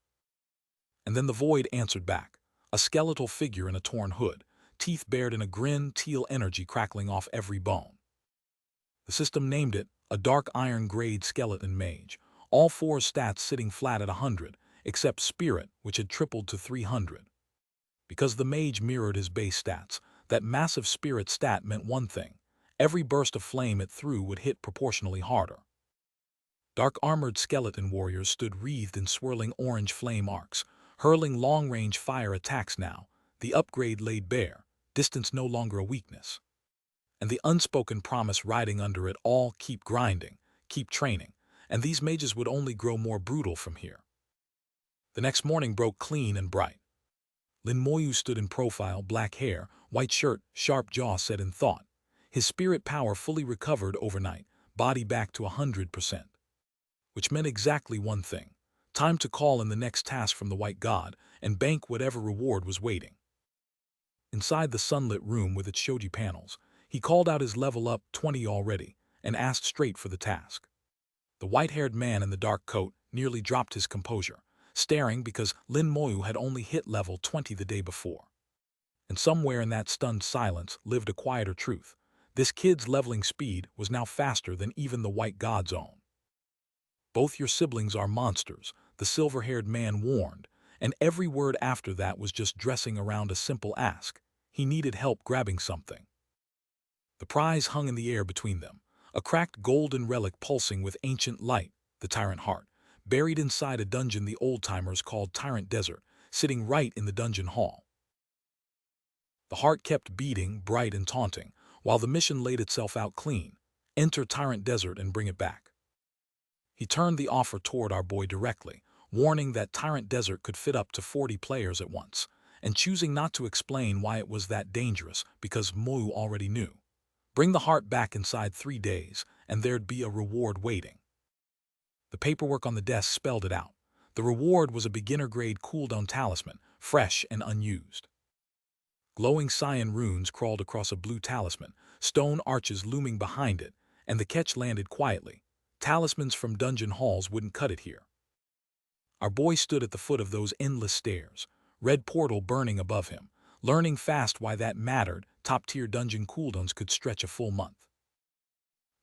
And then the void answered back, a skeletal figure in a torn hood, teeth bared in a grin, teal energy crackling off every bone. The system named it a dark iron-grade skeleton mage, all 4 stats sitting flat at 100, except spirit, which had tripled to 300. Because the mage mirrored his base stats, that massive spirit stat meant one thing: every burst of flame it threw would hit proportionally harder. Dark-armored skeleton warriors stood wreathed in swirling orange flame arcs, hurling long-range fire attacks now, the upgrade laid bare, distance no longer a weakness. And the unspoken promise riding under it all: keep grinding, keep training, and these mages would only grow more brutal from here. The next morning broke clean and bright. Lin Moyu stood in profile, black hair, white shirt, sharp jaw set in thought. His spirit power fully recovered overnight, body back to 100%. Which meant exactly one thing: time to call in the next task from the White God and bank whatever reward was waiting. Inside the sunlit room with its shoji panels, he called out his level up 20 already and asked straight for the task. The white-haired man in the dark coat nearly dropped his composure, staring because Lin Moyu had only hit level 20 the day before. And somewhere in that stunned silence lived a quieter truth: this kid's leveling speed was now faster than even the White God's own. Both your siblings are monsters, the silver-haired man warned, and every word after that was just dressing around a simple ask. He needed help grabbing something. The prize hung in the air between them, a cracked golden relic pulsing with ancient light, the Tyrant Heart, buried inside a dungeon the old-timers called Tyrant Desert, sitting right in the dungeon hall. The heart kept beating, bright and taunting, while the mission laid itself out clean: enter Tyrant Desert and bring it back. He turned the offer toward our boy directly, warning that Tyrant Desert could fit up to 40 players at once, and choosing not to explain why it was that dangerous because Moyu already knew. Bring the heart back inside 3 days, and there'd be a reward waiting. The paperwork on the desk spelled it out. The reward was a beginner-grade cooldown talisman, fresh and unused. Glowing cyan runes crawled across a blue talisman, stone arches looming behind it, and the catch landed quietly: talismans from dungeon halls wouldn't cut it here. Our boy stood at the foot of those endless stairs, red portal burning above him, learning fast why that mattered. Top-tier dungeon cooldowns could stretch a full month.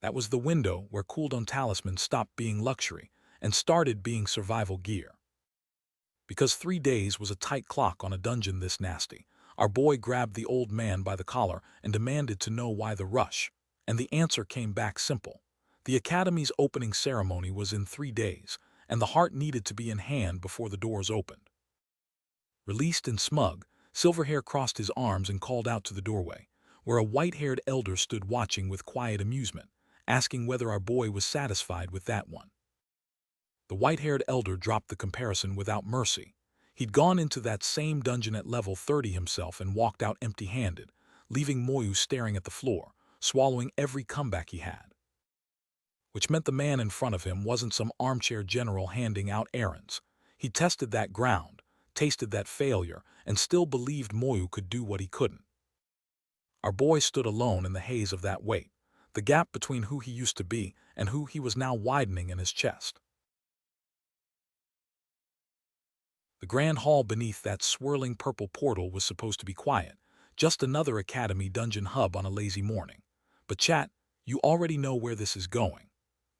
That was the window where cooldown talismans stopped being luxury and started being survival gear. Because 3 days was a tight clock on a dungeon this nasty, our boy grabbed the old man by the collar and demanded to know why the rush, and the answer came back simple: the academy's opening ceremony was in 3 days, and the heart needed to be in hand before the doors opened. Released and smug, Silverhair crossed his arms and called out to the doorway, where a white-haired elder stood watching with quiet amusement, asking whether our boy was satisfied with that one. The white-haired elder dropped the comparison without mercy. He'd gone into that same dungeon at level 30 himself and walked out empty-handed, leaving Moyu staring at the floor, swallowing every comeback he had. which meant the man in front of him wasn't some armchair general handing out errands. He tested that ground, tasted that failure, and still believed Moyu could do what he couldn't. Our boy stood alone in the haze of that weight, the gap between who he used to be and who he was now widening in his chest. The grand hall beneath that swirling purple portal was supposed to be quiet, just another academy dungeon hub on a lazy morning. But chat, you already know where this is going.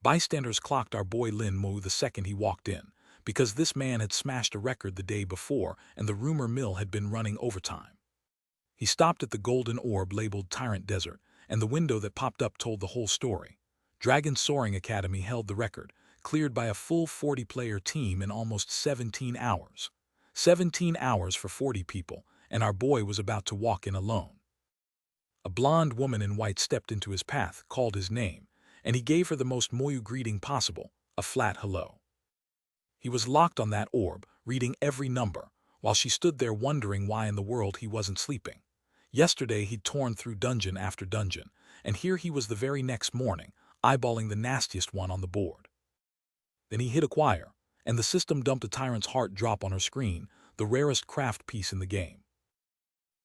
Bystanders clocked our boy Lin Moyu the second he walked in, because this man had smashed a record the day before and the rumor mill had been running overtime. He stopped at the golden orb labeled Tyrant Desert, and the window that popped up told the whole story. Dragon Soaring Academy held the record, cleared by a full 40-player team in almost 17 hours. 17 hours for 40 people, and our boy was about to walk in alone. A blonde woman in white stepped into his path, called his name, and he gave her the most Moyu greeting possible, a flat hello. He was locked on that orb, reading every number, while she stood there wondering why in the world he wasn't sleeping. Yesterday he'd torn through dungeon after dungeon, and here he was the very next morning, eyeballing the nastiest one on the board. Then he hit acquire, and the system dumped a tyrant's heart drop on her screen, the rarest craft piece in the game.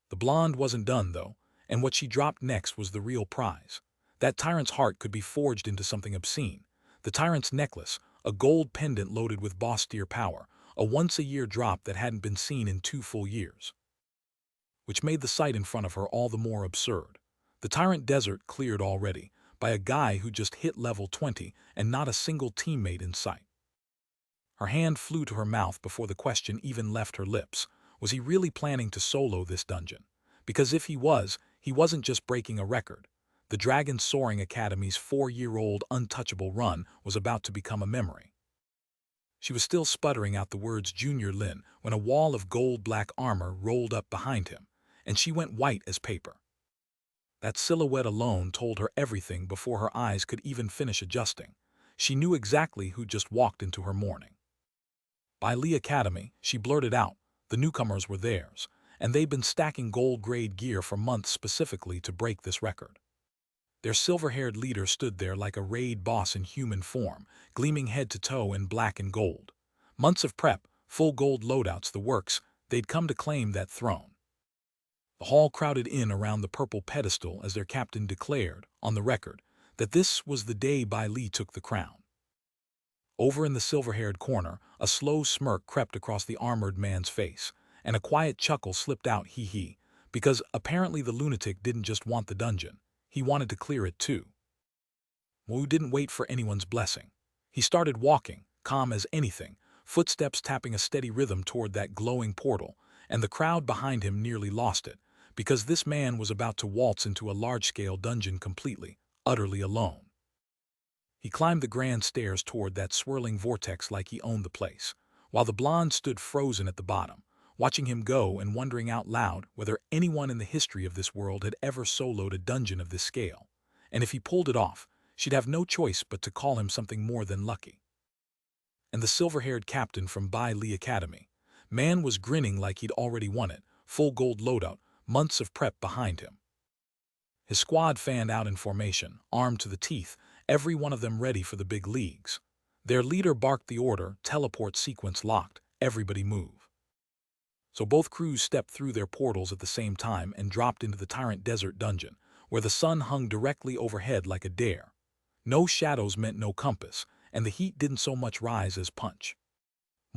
The blonde wasn't done, though, and what she dropped next was the real prize. That tyrant's heart could be forged into something obscene. The tyrant's necklace, a gold pendant loaded with boss tier power, a once-a-year drop that hadn't been seen in 2 full years. Which made the sight in front of her all the more absurd. The Tyrant Desert cleared already, by a guy who just hit level 20 and not a single teammate in sight. Her hand flew to her mouth before the question even left her lips. Was he really planning to solo this dungeon? Because if he wasn't just breaking a record. The Dragon Soaring Academy's 4-year-old untouchable run was about to become a memory. She was still sputtering out the words Junior Lin when a wall of gold-black armor rolled up behind him, and she went white as paper. That silhouette alone told her everything before her eyes could even finish adjusting. She knew exactly who just walked into her morning. By Lee Academy, she blurted out, the newcomers were theirs, and they'd been stacking gold-grade gear for months specifically to break this record. Their silver-haired leader stood there like a raid boss in human form, gleaming head to toe in black and gold. Months of prep, full gold loadouts, the works, they'd come to claim that throne. The hall crowded in around the purple pedestal as their captain declared, on the record, that this was the day Bai Li took the crown. Over in the silver-haired corner, a slow smirk crept across the armored man's face, and a quiet chuckle slipped out, hee-hee, because apparently the lunatic didn't just want the dungeon, he wanted to clear it too. Moyu didn't wait for anyone's blessing. He started walking, calm as anything, footsteps tapping a steady rhythm toward that glowing portal, and the crowd behind him nearly lost it, because this man was about to waltz into a large-scale dungeon completely, utterly alone. He climbed the grand stairs toward that swirling vortex like he owned the place, while the blonde stood frozen at the bottom, watching him go and wondering out loud whether anyone in the history of this world had ever soloed a dungeon of this scale, and if he pulled it off, she'd have no choice but to call him something more than lucky. And the silver-haired captain from Bai Li Academy, man was grinning like he'd already won it, full gold loadout, months of prep behind him. His squad fanned out in formation, armed to the teeth, every one of them ready for the big leagues. Their leader barked the order, teleport sequence locked, everybody move. So both crews stepped through their portals at the same time and dropped into the Tyrant Desert dungeon, where the sun hung directly overhead like a dare. No shadows meant no compass, and the heat didn't so much rise as punch.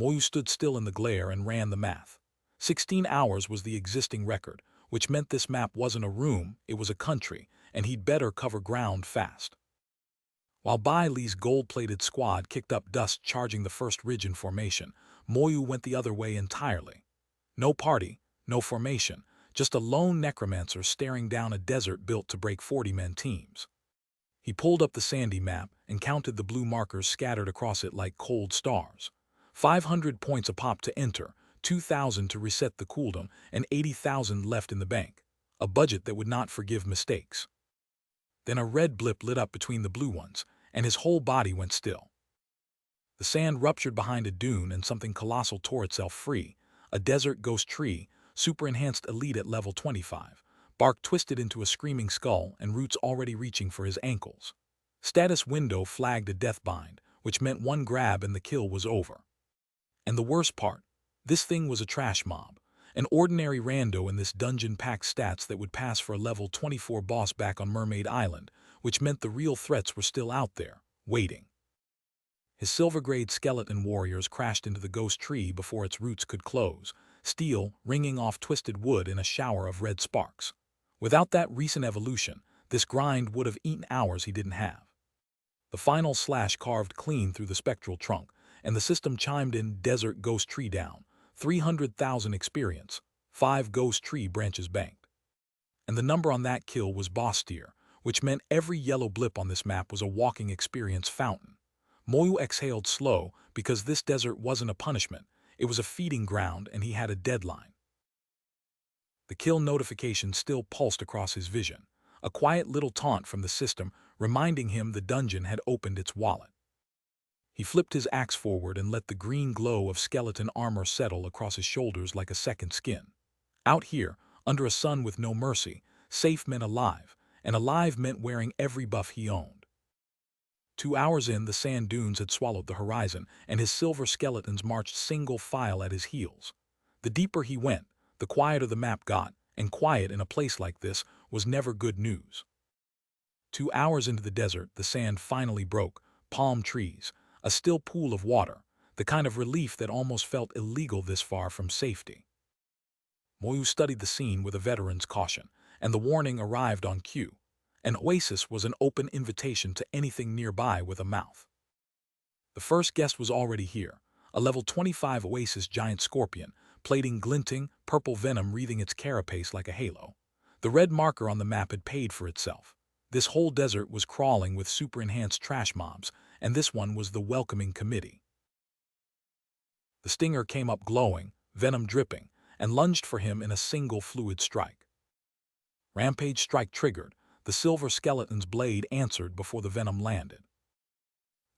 Moyu stood still in the glare and ran the math. 16 hours was the existing record, which meant this map wasn't a room, it was a country, and he'd better cover ground fast. While Bai Li's gold-plated squad kicked up dust charging the first ridge in formation, Moyu went the other way entirely. No party, no formation, just a lone necromancer staring down a desert built to break 40-man teams. He pulled up the sandy map and counted the blue markers scattered across it like cold stars. 500 points a pop to enter, 2,000 to reset the cooldown, and 80,000 left in the bank. A budget that would not forgive mistakes. Then a red blip lit up between the blue ones, and his whole body went still. The sand ruptured behind a dune and something colossal tore itself free, a desert ghost tree, super-enhanced elite at level 25, bark twisted into a screaming skull and roots already reaching for his ankles. Status window flagged a deathbind, which meant one grab and the kill was over. And the worst part, this thing was a trash mob. An ordinary rando in this dungeon packed stats that would pass for a level 24 boss back on Mermaid Island, which meant the real threats were still out there, waiting. His silver-grade skeleton warriors crashed into the ghost tree before its roots could close, steel ringing off twisted wood in a shower of red sparks. Without that recent evolution, this grind would have eaten hours he didn't have. The final slash carved clean through the spectral trunk, and the system chimed in desert ghost tree down, 300,000 experience, 5 ghost tree branches banked. And the number on that kill was boss tier, which meant every yellow blip on this map was a walking experience fountain. Moyu exhaled slow because this desert wasn't a punishment, it was a feeding ground and he had a deadline. The kill notification still pulsed across his vision, a quiet little taunt from the system reminding him the dungeon had opened its wallet. He flipped his axe forward and let the green glow of skeleton armor settle across his shoulders like a second skin. Out here, under a sun with no mercy, safe meant alive, and alive meant wearing every buff he owned. 2 hours in, the sand dunes had swallowed the horizon, and his silver skeletons marched single file at his heels. The deeper he went, the quieter the map got, and quiet in a place like this was never good news. 2 hours into the desert, the sand finally broke, palm trees, a still pool of water, the kind of relief that almost felt illegal this far from safety. Moyu studied the scene with a veteran's caution, and the warning arrived on cue. An oasis was an open invitation to anything nearby with a mouth. The first guest was already here, a level 25 oasis giant scorpion, plating glinting, purple venom wreathing its carapace like a halo. The red marker on the map had paid for itself. This whole desert was crawling with super-enhanced trash mobs, and this one was the welcoming committee. The stinger came up glowing, venom dripping, and lunged for him in a single fluid strike. Rampage strike triggered, the silver skeleton's blade answered before the venom landed.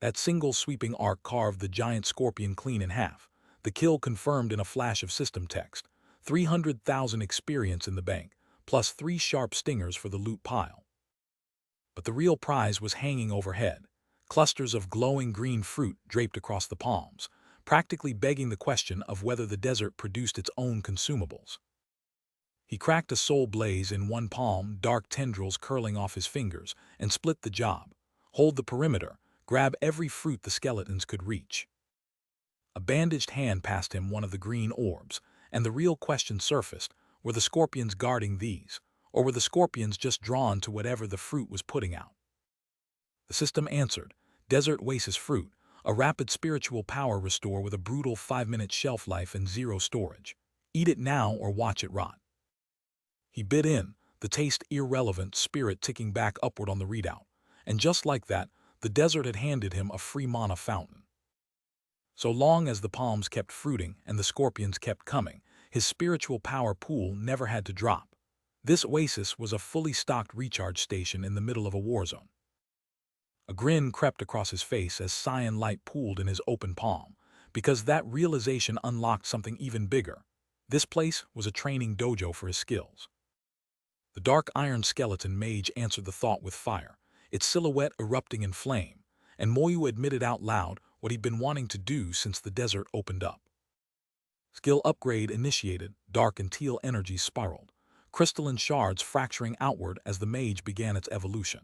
That single sweeping arc carved the giant scorpion clean in half, the kill confirmed in a flash of system text, 300,000 experience in the bank, plus 3 sharp stingers for the loot pile. But the real prize was hanging overhead, clusters of glowing green fruit draped across the palms, practically begging the question of whether the desert produced its own consumables. He cracked a soul blaze in one palm, dark tendrils curling off his fingers, and split the job. Hold the perimeter, grab every fruit the skeletons could reach. A bandaged hand passed him one of the green orbs, and the real question surfaced, were the scorpions guarding these, or were the scorpions just drawn to whatever the fruit was putting out? The system answered, desert oasis fruit, a rapid spiritual power restore with a brutal 5-minute shelf life and 0 storage. Eat it now or watch it rot. He bit in, the taste irrelevant, spirit ticking back upward on the readout, and just like that, the desert had handed him a free mana fountain. So long as the palms kept fruiting and the scorpions kept coming, his spiritual power pool never had to drop. This oasis was a fully stocked recharge station in the middle of a war zone. A grin crept across his face as cyan light pooled in his open palm, because that realization unlocked something even bigger. This place was a training dojo for his skills. The dark iron skeleton mage answered the thought with fire, its silhouette erupting in flame, and Moyu admitted out loud what he'd been wanting to do since the desert opened up. Skill upgrade initiated, dark and teal energies spiraled, crystalline shards fracturing outward as the mage began its evolution.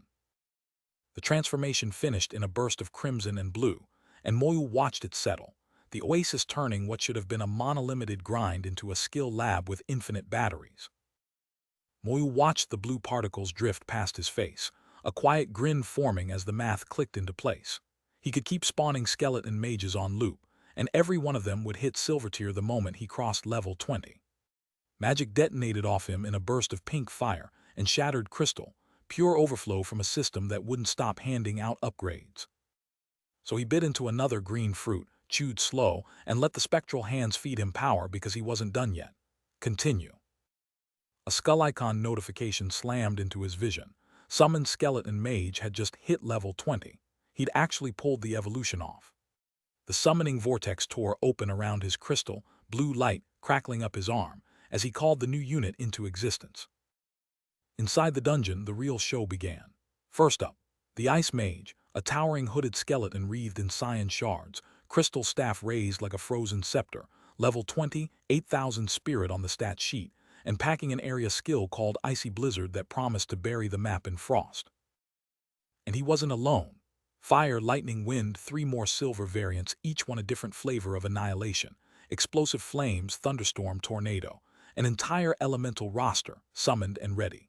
The transformation finished in a burst of crimson and blue, and Moyu watched it settle, the oasis turning what should have been a monolimited grind into a skill lab with infinite batteries. Moyu watched the blue particles drift past his face, a quiet grin forming as the math clicked into place. He could keep spawning skeleton mages on loop, and every one of them would hit silver tier the moment he crossed level 20. Magic detonated off him in a burst of pink fire and shattered crystal, pure overflow from a system that wouldn't stop handing out upgrades. So he bit into another green fruit, chewed slow, and let the spectral hands feed him power because he wasn't done yet. Continue. A skull icon notification slammed into his vision. Summoned skeleton mage had just hit level 20. He'd actually pulled the evolution off. The summoning vortex tore open around his crystal, blue light crackling up his arm as he called the new unit into existence. Inside the dungeon, the real show began. First up, The Ice Mage, a towering hooded skeleton wreathed in cyan shards, crystal staff raised like a frozen scepter, level 20, 8,000 spirit on the stat sheet, and packing an area skill called Icy Blizzard that promised to bury the map in frost. And he wasn't alone. Fire, lightning, wind, 3 more silver variants, each one a different flavor of annihilation. Explosive flames, thunderstorm, tornado. An entire elemental roster, summoned and ready.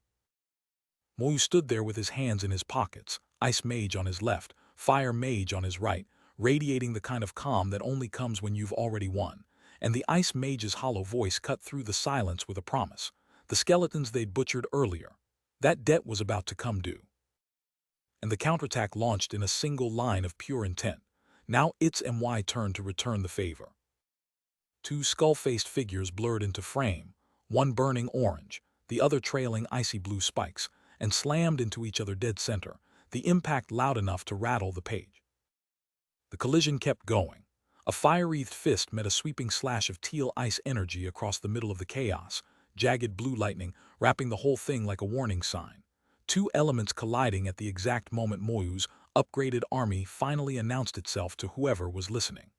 Moyu stood there with his hands in his pockets, Ice Mage on his left, Fire Mage on his right, radiating the kind of calm that only comes when you've already won. And the Ice Mage's hollow voice cut through the silence with a promise. The skeletons they'd butchered earlier. That debt was about to come due. And the counterattack launched in a single line of pure intent. Now it's MY turn to return the favor. 2 skull-faced figures blurred into frame, one burning orange, the other trailing icy blue spikes, and slammed into each other dead center, the impact loud enough to rattle the page. The collision kept going. A fire-wreathed fist met a sweeping slash of teal ice energy across the middle of the chaos, jagged blue lightning wrapping the whole thing like a warning sign. 2 elements colliding at the exact moment Moyu's upgraded army finally announced itself to whoever was listening.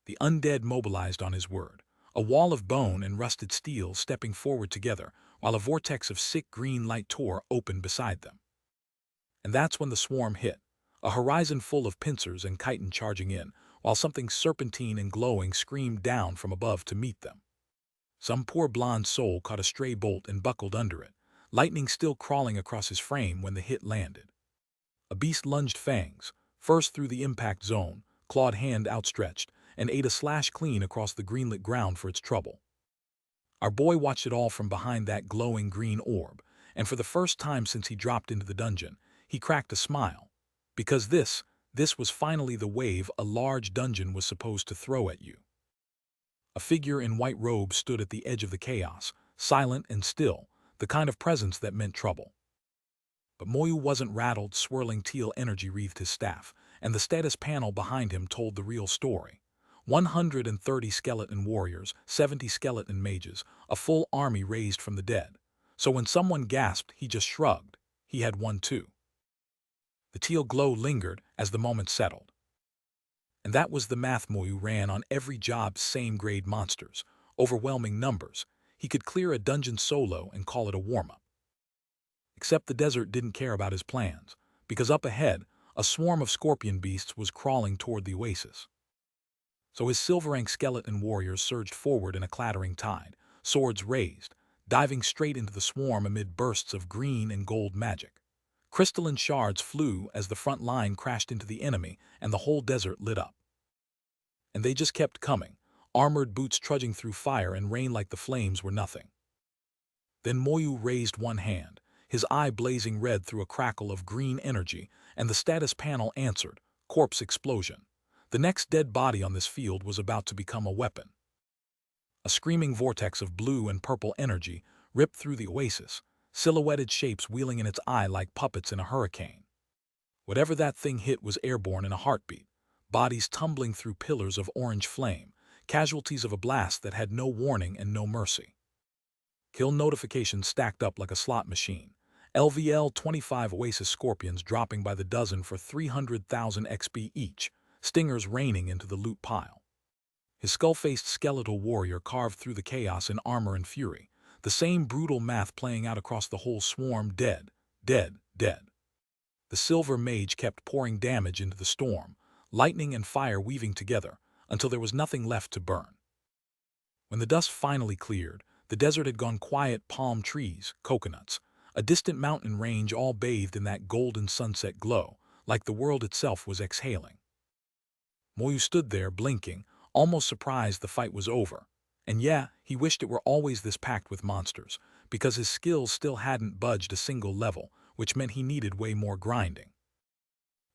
The undead mobilized on his word, a wall of bone and rusted steel stepping forward together, while a vortex of sick green light tore open beside them. And that's when the swarm hit, a horizon full of pincers and chitin charging in, while something serpentine and glowing screamed down from above to meet them. Some poor blonde soul caught a stray bolt and buckled under it, lightning still crawling across his frame when the hit landed. A beast lunged fangs, first through the impact zone, clawed hand outstretched, and ate a slash clean across the greenlit ground for its trouble. Our boy watched it all from behind that glowing green orb, and for the first time since he dropped into the dungeon, he cracked a smile. Because this was finally the wave a large dungeon was supposed to throw at you. A figure in white robes stood at the edge of the chaos, silent and still, the kind of presence that meant trouble. But Moyu wasn't rattled. Swirling teal energy wreathed his staff, and the status panel behind him told the real story. 130 skeleton warriors, 70 skeleton mages, a full army raised from the dead. So when someone gasped, he just shrugged. He had won too. The teal glow lingered as the moment settled. And that was the math Moyu ran on every job. Same grade monsters, overwhelming numbers. He could clear a dungeon solo and call it a warm-up. Except the desert didn't care about his plans, because up ahead, a swarm of scorpion beasts was crawling toward the oasis. So his silver-rank skeleton warriors surged forward in a clattering tide, swords raised, diving straight into the swarm amid bursts of green and gold magic. Crystalline shards flew as the front line crashed into the enemy and the whole desert lit up. And they just kept coming, armored boots trudging through fire and rain like the flames were nothing. Then Moyu raised one hand, his eye blazing red through a crackle of green energy, and the status panel answered, corpse explosion. The next dead body on this field was about to become a weapon. A screaming vortex of blue and purple energy ripped through the oasis, silhouetted shapes wheeling in its eye like puppets in a hurricane. Whatever that thing hit was airborne in a heartbeat, bodies tumbling through pillars of orange flame, casualties of a blast that had no warning and no mercy. Kill notifications stacked up like a slot machine. LVL 25 Oasis Scorpions dropping by the dozen for 300,000 XP each, stingers raining into the loot pile. His skull-faced skeletal warrior carved through the chaos in armor and fury, the same brutal math playing out across the whole swarm. Dead, dead, dead. The silver mage kept pouring damage into the storm, lightning and fire weaving together, until there was nothing left to burn. When the dust finally cleared, the desert had gone quiet. Palm trees, coconuts, a distant mountain range all bathed in that golden sunset glow, like the world itself was exhaling. Moyu stood there, blinking, almost surprised the fight was over. And yeah, he wished it were always this packed with monsters, because his skills still hadn't budged a single level, which meant he needed way more grinding.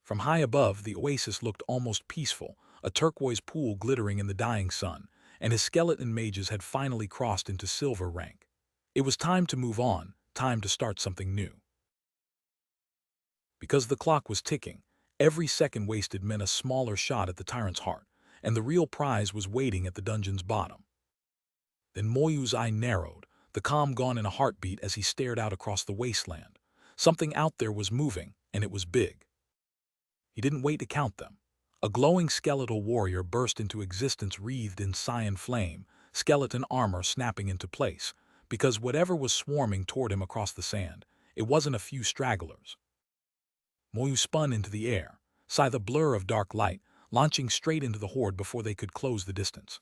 From high above, the oasis looked almost peaceful, a turquoise pool glittering in the dying sun, and his skeleton mages had finally crossed into silver rank. It was time to move on, time to start something new. Because the clock was ticking, every second wasted meant a smaller shot at the tyrant's heart, and the real prize was waiting at the dungeon's bottom. Then Moyu's eye narrowed, the calm gone in a heartbeat as he stared out across the wasteland. Something out there was moving, and it was big. He didn't wait to count them. A glowing skeletal warrior burst into existence wreathed in cyan flame, skeleton armor snapping into place, because whatever was swarming toward him across the sand, it wasn't a few stragglers. Moyu spun into the air, saw the blur of dark light, launching straight into the horde before they could close the distance.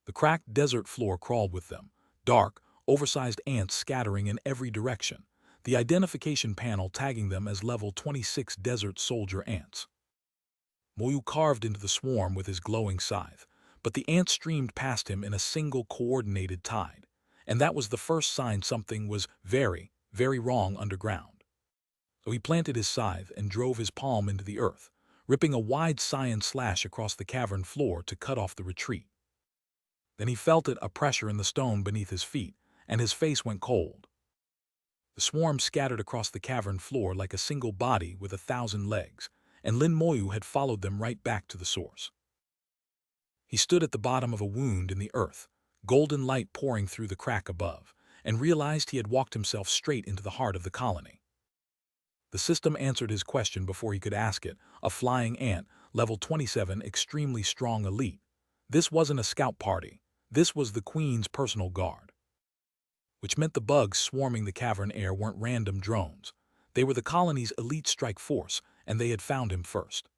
The cracked desert floor crawled with them, dark, oversized ants scattering in every direction, the identification panel tagging them as level 26 desert soldier ants. Moyu carved into the swarm with his glowing scythe, but the ants streamed past him in a single coordinated tide, and that was the first sign something was very, very wrong underground. So he planted his scythe and drove his palm into the earth, ripping a wide cyan slash across the cavern floor to cut off the retreat. Then he felt a pressure in the stone beneath his feet, and his face went cold. The swarm scattered across the cavern floor like a single body with 1,000 legs, and Lin Moyu had followed them right back to the source. He stood at the bottom of a wound in the earth, golden light pouring through the crack above, and realized he had walked himself straight into the heart of the colony. The system answered his question before he could ask it, a flying ant, level 27, extremely strong elite. This wasn't a scout party, this was the Queen's personal guard. Which meant the bugs swarming the cavern air weren't random drones. They were the colony's elite strike force, and they had found him first.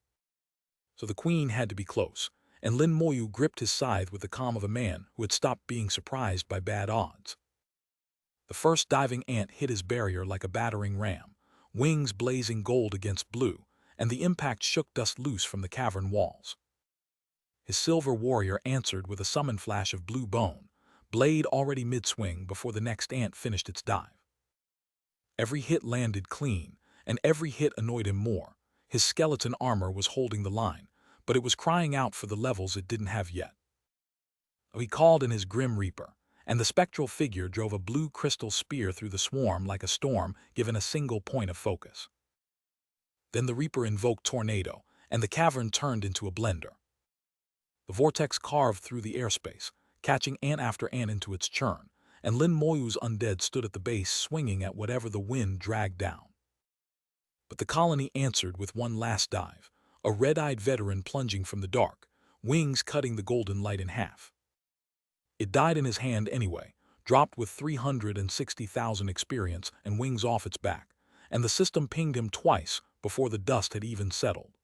So the Queen had to be close, and Lin Moyu gripped his scythe with the calm of a man who had stopped being surprised by bad odds. The first diving ant hit his barrier like a battering ram, wings blazing gold against blue, and the impact shook dust loose from the cavern walls. His silver warrior answered with a summon flash of blue bone, blade already mid-swing before the next ant finished its dive. Every hit landed clean, and every hit annoyed him more. His skeleton armor was holding the line, but it was crying out for the levels it didn't have yet. He called in his Grim Reaper, and the spectral figure drove a blue crystal spear through the swarm like a storm given a single point of focus. Then the Reaper invoked Tornado, and the cavern turned into a blender. The vortex carved through the airspace, catching ant after ant into its churn, and Lin Moyu's undead stood at the base swinging at whatever the wind dragged down. But the colony answered with one last dive, a red-eyed veteran plunging from the dark, wings cutting the golden light in half. It died in his hand anyway, dropped with 360,000 experience and wings off its back, and the system pinged him twice before the dust had even settled.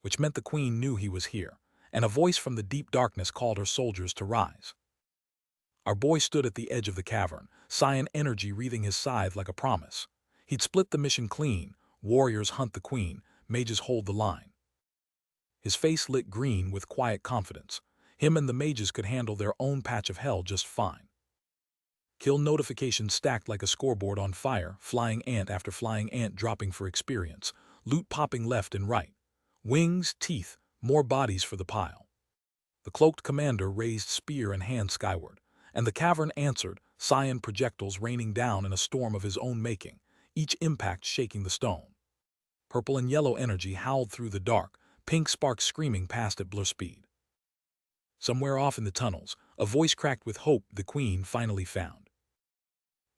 Which meant the Queen knew he was here, and a voice from the deep darkness called her soldiers to rise. Our boy stood at the edge of the cavern, cyan energy wreathing his scythe like a promise. He'd split the mission clean, warriors hunt the Queen, mages hold the line. His face lit green with quiet confidence. Him and the mages could handle their own patch of hell just fine. Kill notifications stacked like a scoreboard on fire, flying ant after flying ant dropping for experience, loot popping left and right. Wings, teeth, more bodies for the pile. The cloaked commander raised spear and hand skyward, and the cavern answered, cyan projectiles raining down in a storm of his own making, each impact shaking the stone. Purple and yellow energy howled through the dark, pink sparks screaming past at blur speed. Somewhere off in the tunnels, a voice cracked with hope the Queen finally found.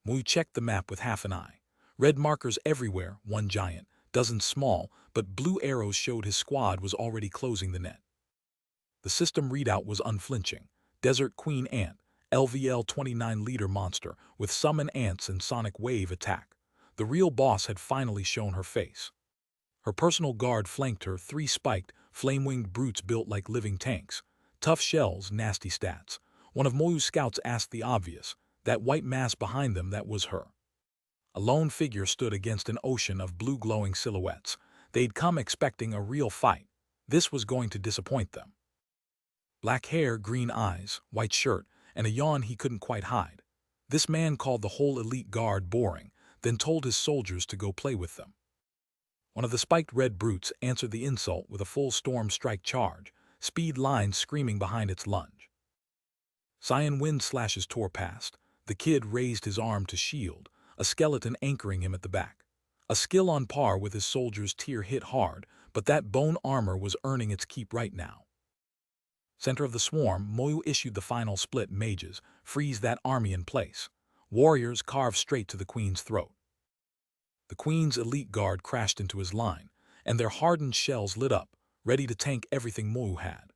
Moyu checked the map with half an eye. Red markers everywhere, one giant, dozens small, but blue arrows showed his squad was already closing the net. The system readout was unflinching. Desert Queen Ant, LVL 29 leader monster, with summon ants and sonic wave attack. The real boss had finally shown her face. Her personal guard flanked her, 3 spiked, flame-winged brutes built like living tanks. Tough shells, nasty stats. One of Moyu's scouts asked the obvious, that white mass behind them, that was her. A lone figure stood against an ocean of blue glowing silhouettes. They'd come expecting a real fight. This was going to disappoint them. Black hair, green eyes, white shirt, and a yawn he couldn't quite hide. This man called the whole elite guard boring, then told his soldiers to go play with them. One of the spiked red brutes answered the insult with a full storm strike charge, speed lines screaming behind its lunge. Cyan wind slashes tore past. The kid raised his arm to shield, a skeleton anchoring him at the back. A skill on par with his soldier's tier hit hard, but that bone armor was earning its keep right now. Center of the swarm, Moyu issued the final split mages, freeze that army in place. Warriors carve straight to the Queen's throat. The Queen's elite guard crashed into his line, and their hardened shells lit up, ready to tank everything Moyu had.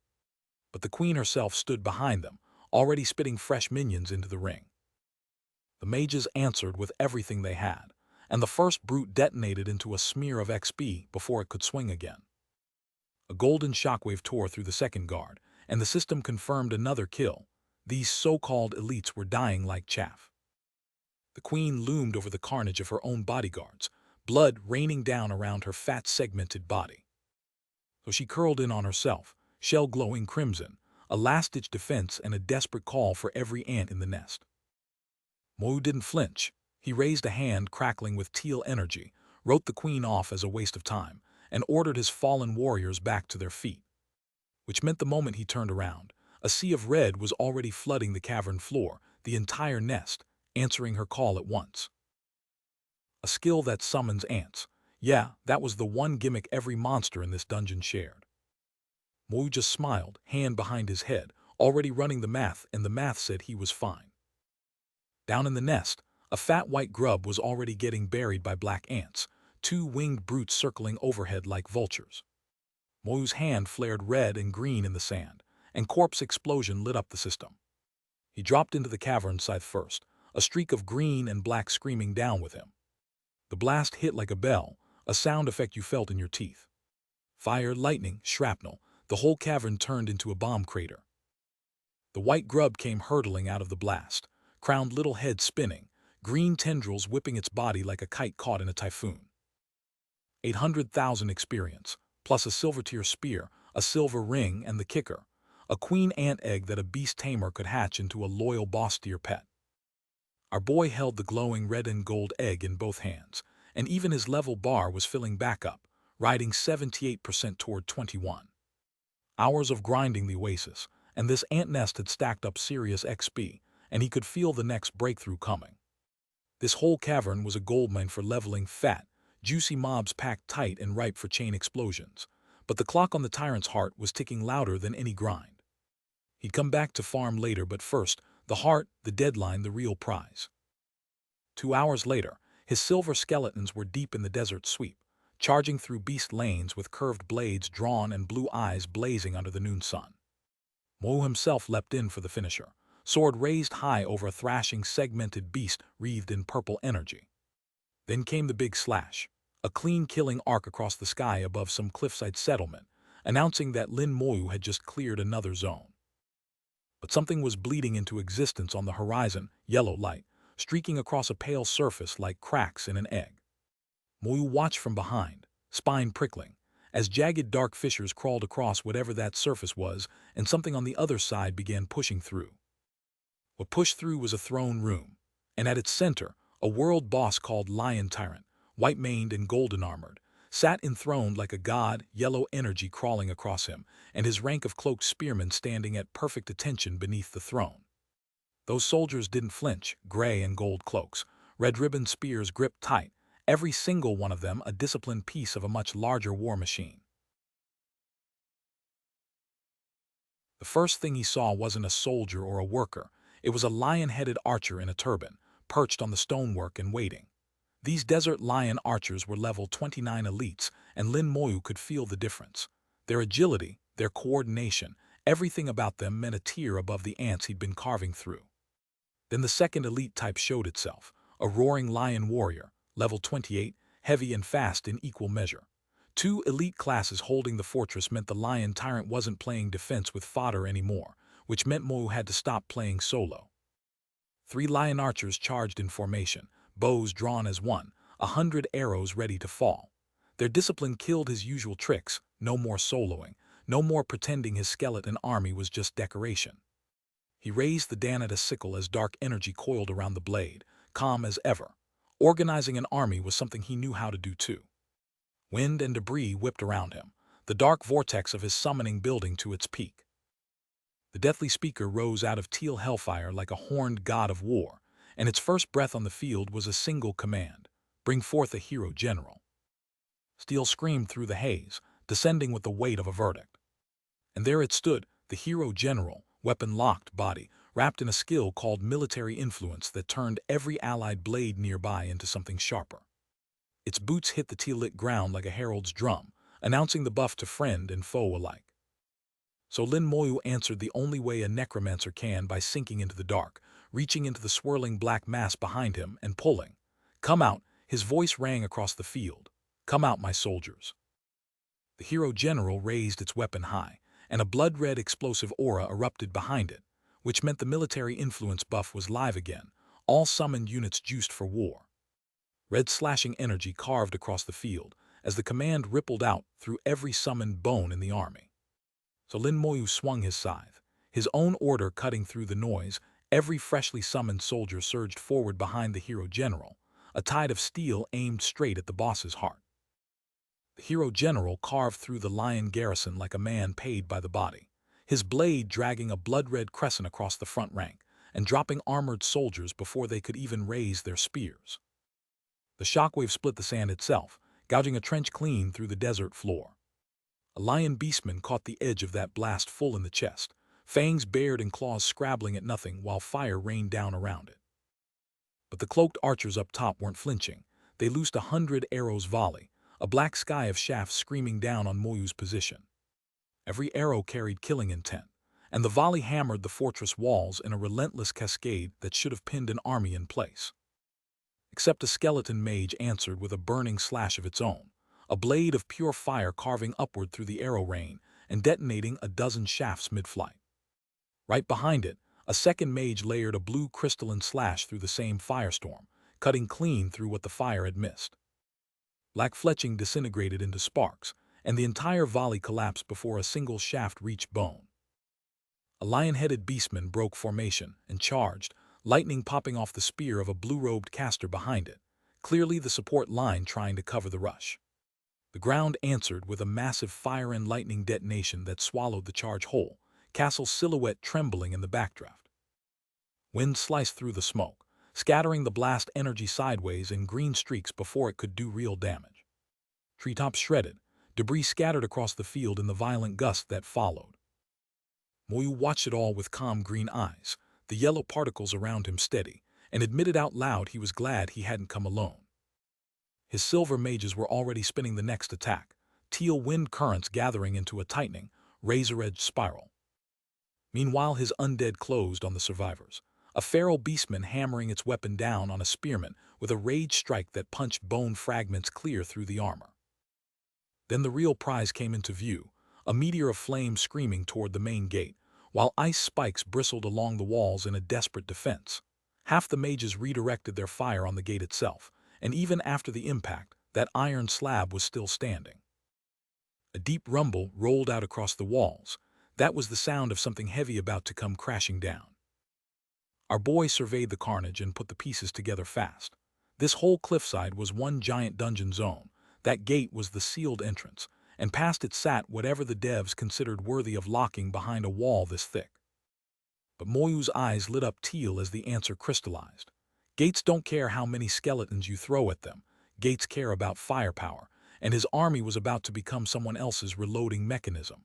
But the Queen herself stood behind them, already spitting fresh minions into the ring. The mages answered with everything they had, and the first brute detonated into a smear of XP before it could swing again. A golden shockwave tore through the second guard, and the system confirmed another kill. These so-called elites were dying like chaff. The Queen loomed over the carnage of her own bodyguards, blood raining down around her fat, segmented body. So she curled in on herself, shell glowing crimson, a last-ditch defense and a desperate call for every ant in the nest. Moyu didn't flinch. He raised a hand crackling with teal energy, wrote the Queen off as a waste of time, and ordered his fallen warriors back to their feet. Which meant the moment he turned around, a sea of red was already flooding the cavern floor, the entire nest, answering her call at once. A skill that summons ants. Yeah, that was the one gimmick every monster in this dungeon shared. Moyu just smiled, hand behind his head, already running the math, and the math said he was fine. Down in the nest, a fat white grub was already getting buried by black ants, two winged brutes circling overhead like vultures. Moyu's hand flared red and green in the sand, and corpse explosion lit up the system. He dropped into the cavern scythe first, a streak of green and black screaming down with him. The blast hit like a bell, a sound effect you felt in your teeth. Fire, lightning, shrapnel, the whole cavern turned into a bomb crater. The white grub came hurtling out of the blast, crowned little head spinning, green tendrils whipping its body like a kite caught in a typhoon. 800,000 experience, plus a silver tier spear, a silver ring, and the kicker, a queen ant egg that a beast tamer could hatch into a loyal boss tier pet. Our boy held the glowing red and gold egg in both hands, and even his level bar was filling back up, riding 78% toward 21. Hours of grinding the oasis, and this ant nest had stacked up serious XP, and he could feel the next breakthrough coming. This whole cavern was a goldmine for leveling fat, juicy mobs packed tight and ripe for chain explosions, but the clock on the tyrant's heart was ticking louder than any grind. He'd come back to farm later, but first, the heart, the deadline, the real prize. 2 hours later, his silver skeletons were deep in the desert sweep, charging through beast lanes with curved blades drawn and blue eyes blazing under the noon sun. Moyu himself leapt in for the finisher, sword raised high over a thrashing segmented beast wreathed in purple energy. Then came the big slash, a clean killing arc across the sky above some cliffside settlement, announcing that Lin Moyu had just cleared another zone. But something was bleeding into existence on the horizon, yellow light, streaking across a pale surface like cracks in an egg. Moyu watched from behind, spine prickling, as jagged dark fissures crawled across whatever that surface was, and something on the other side began pushing through. What pushed through was a throne room, and at its center, a world boss called Lion Tyrant, white-maned and golden-armored, sat enthroned like a god, yellow energy crawling across him, and his rank of cloaked spearmen standing at perfect attention beneath the throne. Those soldiers didn't flinch, gray and gold cloaks, red-ribbon spears gripped tight, every single one of them a disciplined piece of a much larger war machine. The first thing he saw wasn't a soldier or a worker, it was a lion-headed archer in a turban, perched on the stonework and waiting. These desert lion archers were level 29 elites, and Lin Moyu could feel the difference. Their agility, their coordination, everything about them meant a tier above the ants he'd been carving through. Then the second elite type showed itself, a roaring lion warrior, level 28, heavy and fast in equal measure. 2 elite classes holding the fortress meant the lion tyrant wasn't playing defense with fodder anymore, which meant Moyu had to stop playing solo. 3 lion archers charged in formation, bows drawn as one, 100 arrows ready to fall. Their discipline killed his usual tricks, no more soloing, no more pretending his skeleton army was just decoration. He raised the dan at a sickle as dark energy coiled around the blade, calm as ever. Organizing an army was something he knew how to do too. Wind and debris whipped around him, the dark vortex of his summoning building to its peak. The deathly speaker rose out of teal hellfire like a horned god of war, and its first breath on the field was a single command: bring forth a hero general. Steel screamed through the haze, descending with the weight of a verdict. And there it stood, the hero general, weapon-locked body, wrapped in a skill called military influence that turned every allied blade nearby into something sharper. Its boots hit the teal-lit ground like a herald's drum, announcing the buff to friend and foe alike. So Lin Moyu answered the only way a necromancer can, by sinking into the dark, reaching into the swirling black mass behind him and pulling. "Come out," his voice rang across the field. "Come out, my soldiers." The hero general raised its weapon high, and a blood-red explosive aura erupted behind it, which meant the military influence buff was live again, all summoned units juiced for war. Red slashing energy carved across the field as the command rippled out through every summoned bone in the army. So Lin Moyu swung his scythe, his own order cutting through the noise. Every freshly summoned soldier surged forward behind the hero general, a tide of steel aimed straight at the boss's heart. The hero general carved through the lion garrison like a man paid by the body, his blade dragging a blood-red crescent across the front rank and dropping armored soldiers before they could even raise their spears. The shockwave split the sand itself, gouging a trench clean through the desert floor. A lion beastman caught the edge of that blast full in the chest, fangs bared and claws scrabbling at nothing while fire rained down around it. But the cloaked archers up top weren't flinching. They loosed 100 arrows volley, a black sky of shafts screaming down on Moyu's position. Every arrow carried killing intent, and the volley hammered the fortress walls in a relentless cascade that should have pinned an army in place. Except a skeleton mage answered with a burning slash of its own, a blade of pure fire carving upward through the arrow rain and detonating a dozen shafts mid-flight. Right behind it, a second mage layered a blue crystalline slash through the same firestorm, cutting clean through what the fire had missed. Black fletching disintegrated into sparks, and the entire volley collapsed before a single shaft reached bone. A lion-headed beastman broke formation and charged, lightning popping off the spear of a blue-robed caster behind it, clearly the support line trying to cover the rush. The ground answered with a massive fire and lightning detonation that swallowed the charge whole, castle silhouette trembling in the backdraft. Wind sliced through the smoke, scattering the blast energy sideways in green streaks before it could do real damage. Treetops shredded, debris scattered across the field in the violent gust that followed. Moyu watched it all with calm green eyes, the yellow particles around him steady, and admitted out loud he was glad he hadn't come alone. His silver mages were already spinning the next attack, teal wind currents gathering into a tightening, razor-edged spiral. Meanwhile, his undead closed on the survivors, a feral beastman hammering its weapon down on a spearman with a rage strike that punched bone fragments clear through the armor. Then the real prize came into view, a meteor of flame screaming toward the main gate, while ice spikes bristled along the walls in a desperate defense. Half the mages redirected their fire on the gate itself, and even after the impact, that iron slab was still standing. A deep rumble rolled out across the walls. That was the sound of something heavy about to come crashing down. Our boy surveyed the carnage and put the pieces together fast. This whole cliffside was one giant dungeon zone. That gate was the sealed entrance, and past it sat whatever the devs considered worthy of locking behind a wall this thick. But Moyu's eyes lit up teal as the answer crystallized. Gates don't care how many skeletons you throw at them. Gates care about firepower, and his army was about to become someone else's reloading mechanism.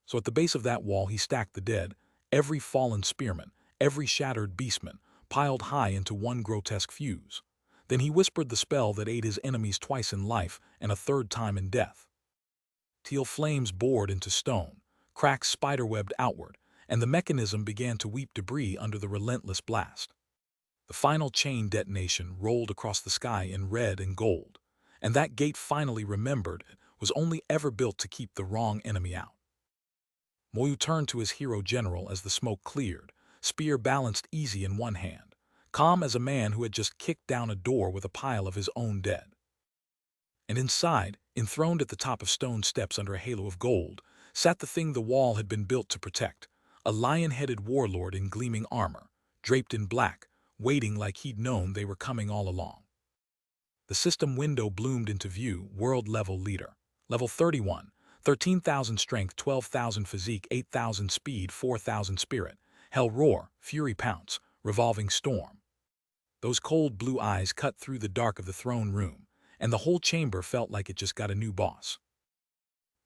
So at the base of that wall he stacked the dead, every fallen spearman, every shattered beastman, piled high into one grotesque fuse. Then he whispered the spell that ate his enemies twice in life and a third time in death. Teal flames bored into stone, cracks spiderwebbed outward, and the mechanism began to weep debris under the relentless blast. The final chain detonation rolled across the sky in red and gold, and that gate finally remembered it was only ever built to keep the wrong enemy out. Moyu turned to his hero general as the smoke cleared, spear balanced easy in one hand, calm as a man who had just kicked down a door with a pile of his own dead. And inside, enthroned at the top of stone steps under a halo of gold, sat the thing the wall had been built to protect, a lion-headed warlord in gleaming armor, draped in black, waiting like he'd known they were coming all along. The system window bloomed into view, world-level leader. Level 31, 13,000 strength, 12,000 physique, 8,000 speed, 4,000 spirit, hell roar, fury pounce, revolving storm. Those cold blue eyes cut through the dark of the throne room, and the whole chamber felt like it just got a new boss.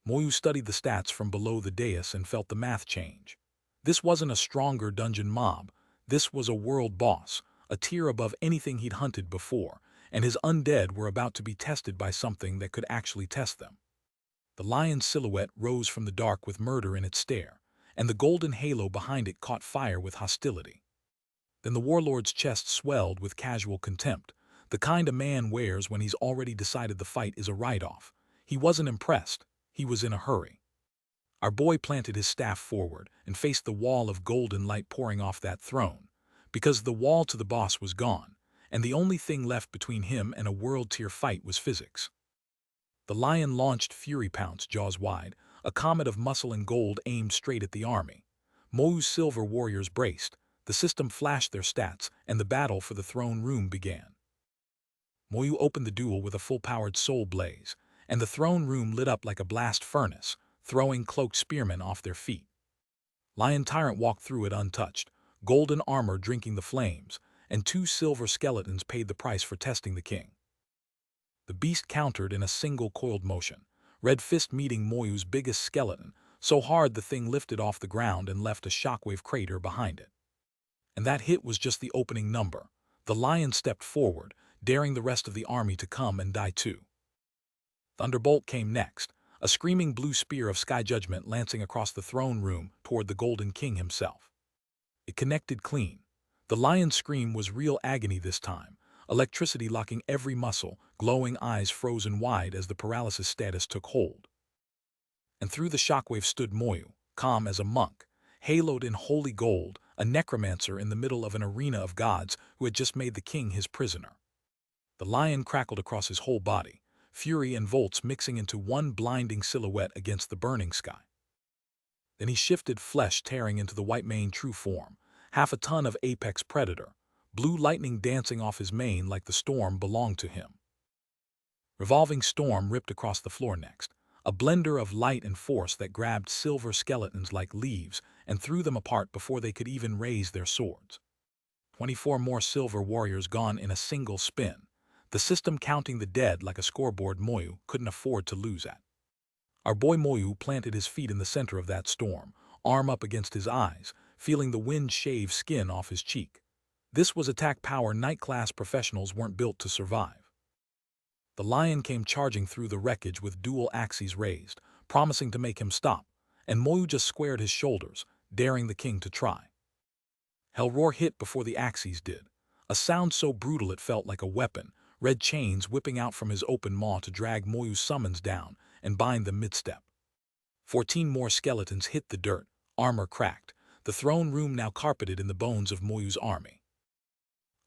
Moyu studied the stats from below the dais and felt the math change. This wasn't a stronger dungeon mob, this was a world boss, a tier above anything he'd hunted before, and his undead were about to be tested by something that could actually test them. The lion's silhouette rose from the dark with murder in its stare, and the golden halo behind it caught fire with hostility. Then the warlord's chest swelled with casual contempt, the kind a man wears when he's already decided the fight is a write-off. He wasn't impressed. He was in a hurry. Our boy planted his staff forward and faced the wall of golden light pouring off that throne, because the wall to the boss was gone, and the only thing left between him and a world-tier fight was physics. The lion launched Fury Pounce, jaws wide, a comet of muscle and gold aimed straight at the army. Moyu's silver warriors braced, the system flashed their stats, and the battle for the throne room began. Moyu opened the duel with a full-powered soul blaze, and the throne room lit up like a blast furnace, throwing cloaked spearmen off their feet. Lion Tyrant walked through it untouched, golden armor drinking the flames, and 2 silver skeletons paid the price for testing the king. The beast countered in a single coiled motion, Red Fist meeting Moyu's biggest skeleton, so hard the thing lifted off the ground and left a shockwave crater behind it. And that hit was just the opening number. The lion stepped forward, daring the rest of the army to come and die too. Thunderbolt came next, a screaming blue spear of sky judgment lancing across the throne room toward the Golden King himself. It connected clean. The lion's scream was real agony this time, electricity locking every muscle, glowing eyes frozen wide as the paralysis status took hold. And through the shockwave stood Moyu, calm as a monk, haloed in holy gold, a necromancer in the middle of an arena of gods who had just made the king his prisoner. The lion crackled across his whole body, fury and volts mixing into one blinding silhouette against the burning sky. Then he shifted, flesh tearing into the white mane true form, half a ton of apex predator, blue lightning dancing off his mane like the storm belonged to him. Revolving storm ripped across the floor next, a blender of light and force that grabbed silver skeletons like leaves and threw them apart before they could even raise their swords. 24 more silver warriors gone in a single spin, the system counting the dead like a scoreboard Moyu couldn't afford to lose at. Our boy Moyu planted his feet in the center of that storm, arm up against his eyes, feeling the wind shave skin off his cheek. This was attack power night-class professionals weren't built to survive. The lion came charging through the wreckage with dual axes raised, promising to make him stop, and Moyu just squared his shoulders, daring the king to try. Hellroar hit before the axes did, a sound so brutal it felt like a weapon, red chains whipping out from his open maw to drag Moyu's summons down and bind them mid-step. 14 more skeletons hit the dirt, armor cracked, the throne room now carpeted in the bones of Moyu's army.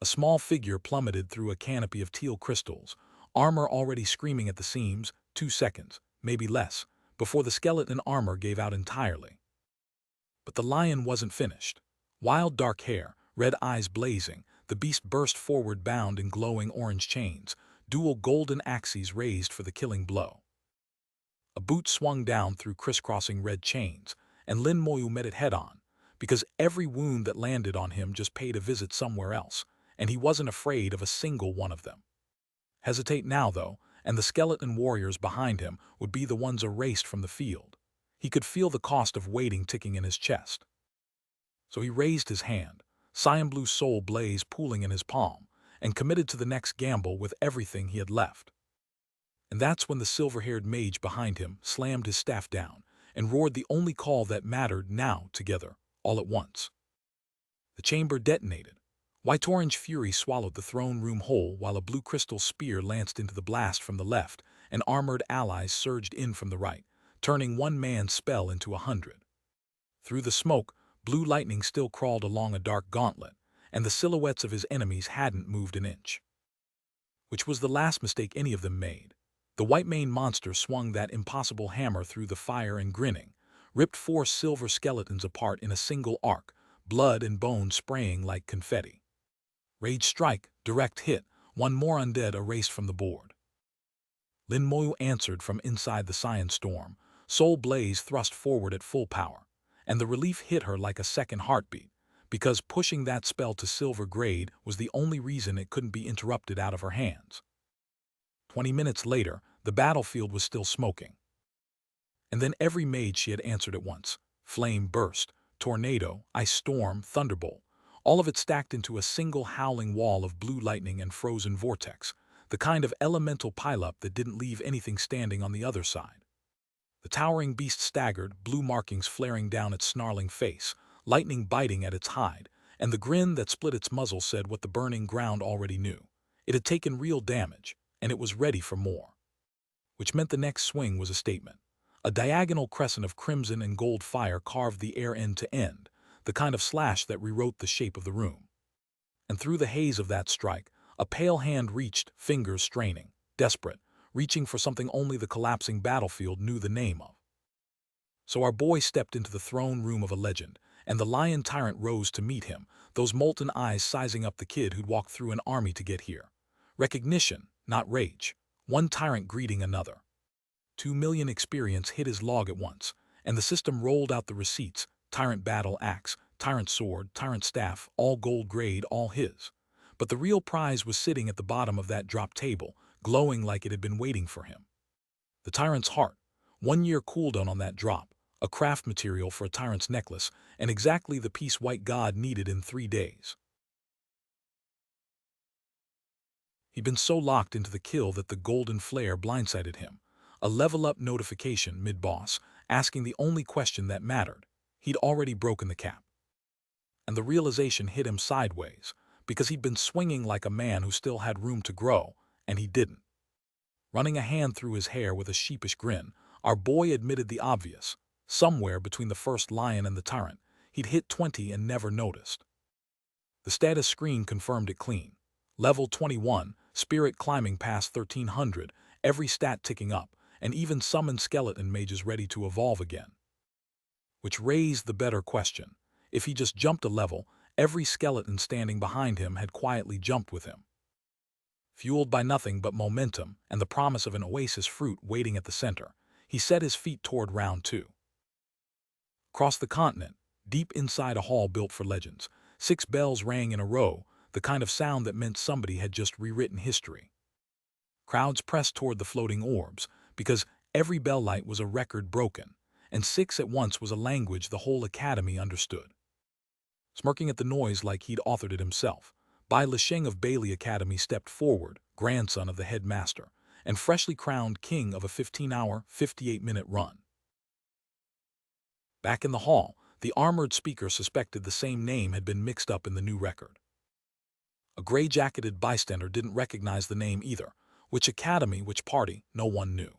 A small figure plummeted through a canopy of teal crystals, armor already screaming at the seams, 2 seconds, maybe less, before the skeleton armor gave out entirely. But the lion wasn't finished. Wild dark hair, red eyes blazing, the beast burst forward bound in glowing orange chains, dual golden axes raised for the killing blow. A boot swung down through crisscrossing red chains, and Lin Moyu met it head-on, because every wound that landed on him just paid a visit somewhere else, and he wasn't afraid of a single one of them. Hesitate now, though, and the skeleton warriors behind him would be the ones erased from the field. He could feel the cost of waiting ticking in his chest. So he raised his hand, cyan blue soul blaze pooling in his palm, and committed to the next gamble with everything he had left. And that's when the silver-haired mage behind him slammed his staff down and roared the only call that mattered now together, all at once. The chamber detonated. White-orange fury swallowed the throne room whole while a blue crystal spear lanced into the blast from the left, and armored allies surged in from the right, turning one man's spell into 100. Through the smoke, blue lightning still crawled along a dark gauntlet, and the silhouettes of his enemies hadn't moved an inch. Which was the last mistake any of them made. The white-maned monster swung that impossible hammer through the fire and grinning, ripped 4 silver skeletons apart in a single arc, blood and bone spraying like confetti. Rage strike, direct hit, one more undead erased from the board. Lin Moyu answered from inside the cyan storm, soul blaze thrust forward at full power, and the relief hit her like a second heartbeat, because pushing that spell to silver grade was the only reason it couldn't be interrupted out of her hands. 20 minutes later, the battlefield was still smoking. And then every mage she had answered at once, flame burst, tornado, ice storm, thunderbolt, all of it stacked into a single howling wall of blue lightning and frozen vortex, the kind of elemental pileup that didn't leave anything standing on the other side. The towering beast staggered, blue markings flaring down its snarling face, lightning biting at its hide, and the grin that split its muzzle said what the burning ground already knew. It had taken real damage, and it was ready for more. Which meant the next swing was a statement. A diagonal crescent of crimson and gold fire carved the air end to end, the kind of slash that rewrote the shape of the room. And through the haze of that strike, a pale hand reached, fingers straining, desperate, reaching for something only the collapsing battlefield knew the name of. So our boy stepped into the throne room of a legend, and the lion tyrant rose to meet him, those molten eyes sizing up the kid who'd walked through an army to get here. Recognition, not rage. One tyrant greeting another. 2 million experience hit his log at once, and the system rolled out the receipts: tyrant battle axe, tyrant sword, tyrant staff, all gold grade, all his. But the real prize was sitting at the bottom of that drop table, glowing like it had been waiting for him. The tyrant's heart, 1 year cooldown on that drop, a craft material for a tyrant's necklace, and exactly the piece White God needed in 3 days. He'd been so locked into the kill that the golden flare blindsided him. A level-up notification mid-boss, asking the only question that mattered. He'd already broken the cap. And the realization hit him sideways, because he'd been swinging like a man who still had room to grow, and he didn't. Running a hand through his hair with a sheepish grin, our boy admitted the obvious. Somewhere between the first lion and the tyrant, he'd hit 20 and never noticed. The status screen confirmed it clean. Level 21, spirit climbing past 1300, every stat ticking up, and even summoned skeleton mages ready to evolve again. Which raised the better question. If he just jumped a level, every skeleton standing behind him had quietly jumped with him. Fueled by nothing but momentum and the promise of an oasis fruit waiting at the center, he set his feet toward round 2. Across the continent, deep inside a hall built for legends, 6 bells rang in a row, the kind of sound that meant somebody had just rewritten history. Crowds pressed toward the floating orbs, because every bell light was a record broken, and 6 at once was a language the whole academy understood. Smirking at the noise like he'd authored it himself, Bai Lisheng of Bailey Academy stepped forward, grandson of the headmaster, and freshly crowned king of a 15-hour, 58-minute run. Back in the hall, the armored speaker suspected the same name had been mixed up in the new record. A gray-jacketed bystander didn't recognize the name either. Which academy, which party, no one knew.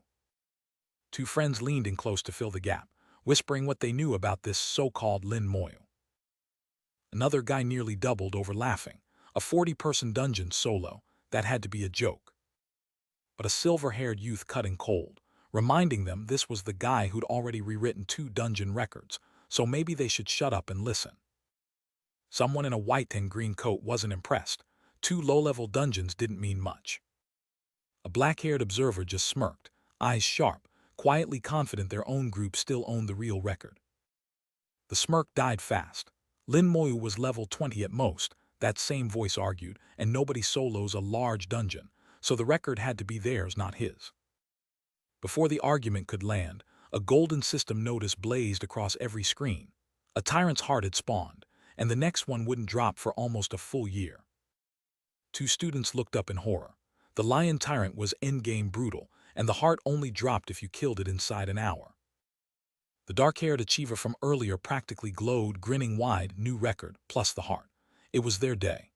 2 friends leaned in close to fill the gap, whispering what they knew about this so-called Lin Moyu. Another guy nearly doubled over laughing. A 40-person dungeon solo, that had to be a joke. But a silver-haired youth cut in cold, reminding them this was the guy who'd already rewritten 2 dungeon records, so maybe they should shut up and listen. Someone in a white and green coat wasn't impressed. 2 low-level dungeons didn't mean much. A black-haired observer just smirked, eyes sharp, quietly confident their own group still owned the real record. The smirk died fast. Lin Moyu was level 20 at most, that same voice argued, and nobody solos a large dungeon, so the record had to be theirs, not his. Before the argument could land, a golden system notice blazed across every screen. A tyrant's heart had spawned, and the next one wouldn't drop for almost a full year. 2 students looked up in horror. The lion tyrant was endgame brutal, and the heart only dropped if you killed it inside an hour. The dark-haired achiever from earlier practically glowed, grinning wide, new record, plus the heart. It was their day.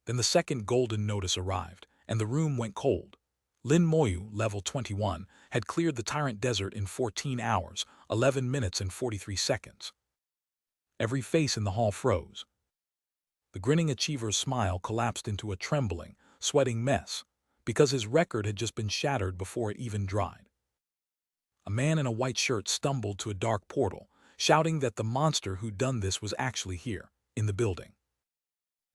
Then the second golden notice arrived, and the room went cold. Lin Moyu, level 21, had cleared the tyrant desert in 14 hours, 11 minutes and 43 seconds. Every face in the hall froze. The grinning achiever's smile collapsed into a trembling, sweating mess, because his record had just been shattered before it even dried. A man in a white shirt stumbled to a dark portal, shouting that the monster who'd done this was actually here, in the building.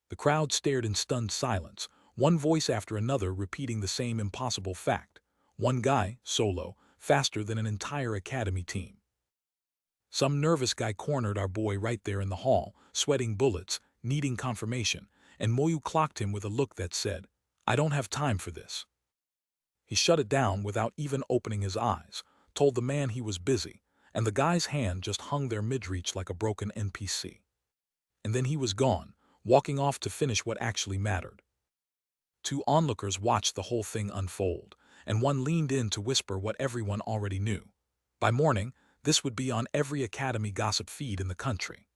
The crowd stared in stunned silence, one voice after another repeating the same impossible fact. One guy, solo, faster than an entire academy team. Some nervous guy cornered our boy right there in the hall, sweating bullets, needing confirmation, and Moyu clocked him with a look that said, "I don't have time for this." He shut it down without even opening his eyes, told the man he was busy, and the guy's hand just hung there mid-reach like a broken NPC. And then he was gone, walking off to finish what actually mattered. Two onlookers watched the whole thing unfold, and one leaned in to whisper what everyone already knew. By morning, this would be on every academy gossip feed in the country.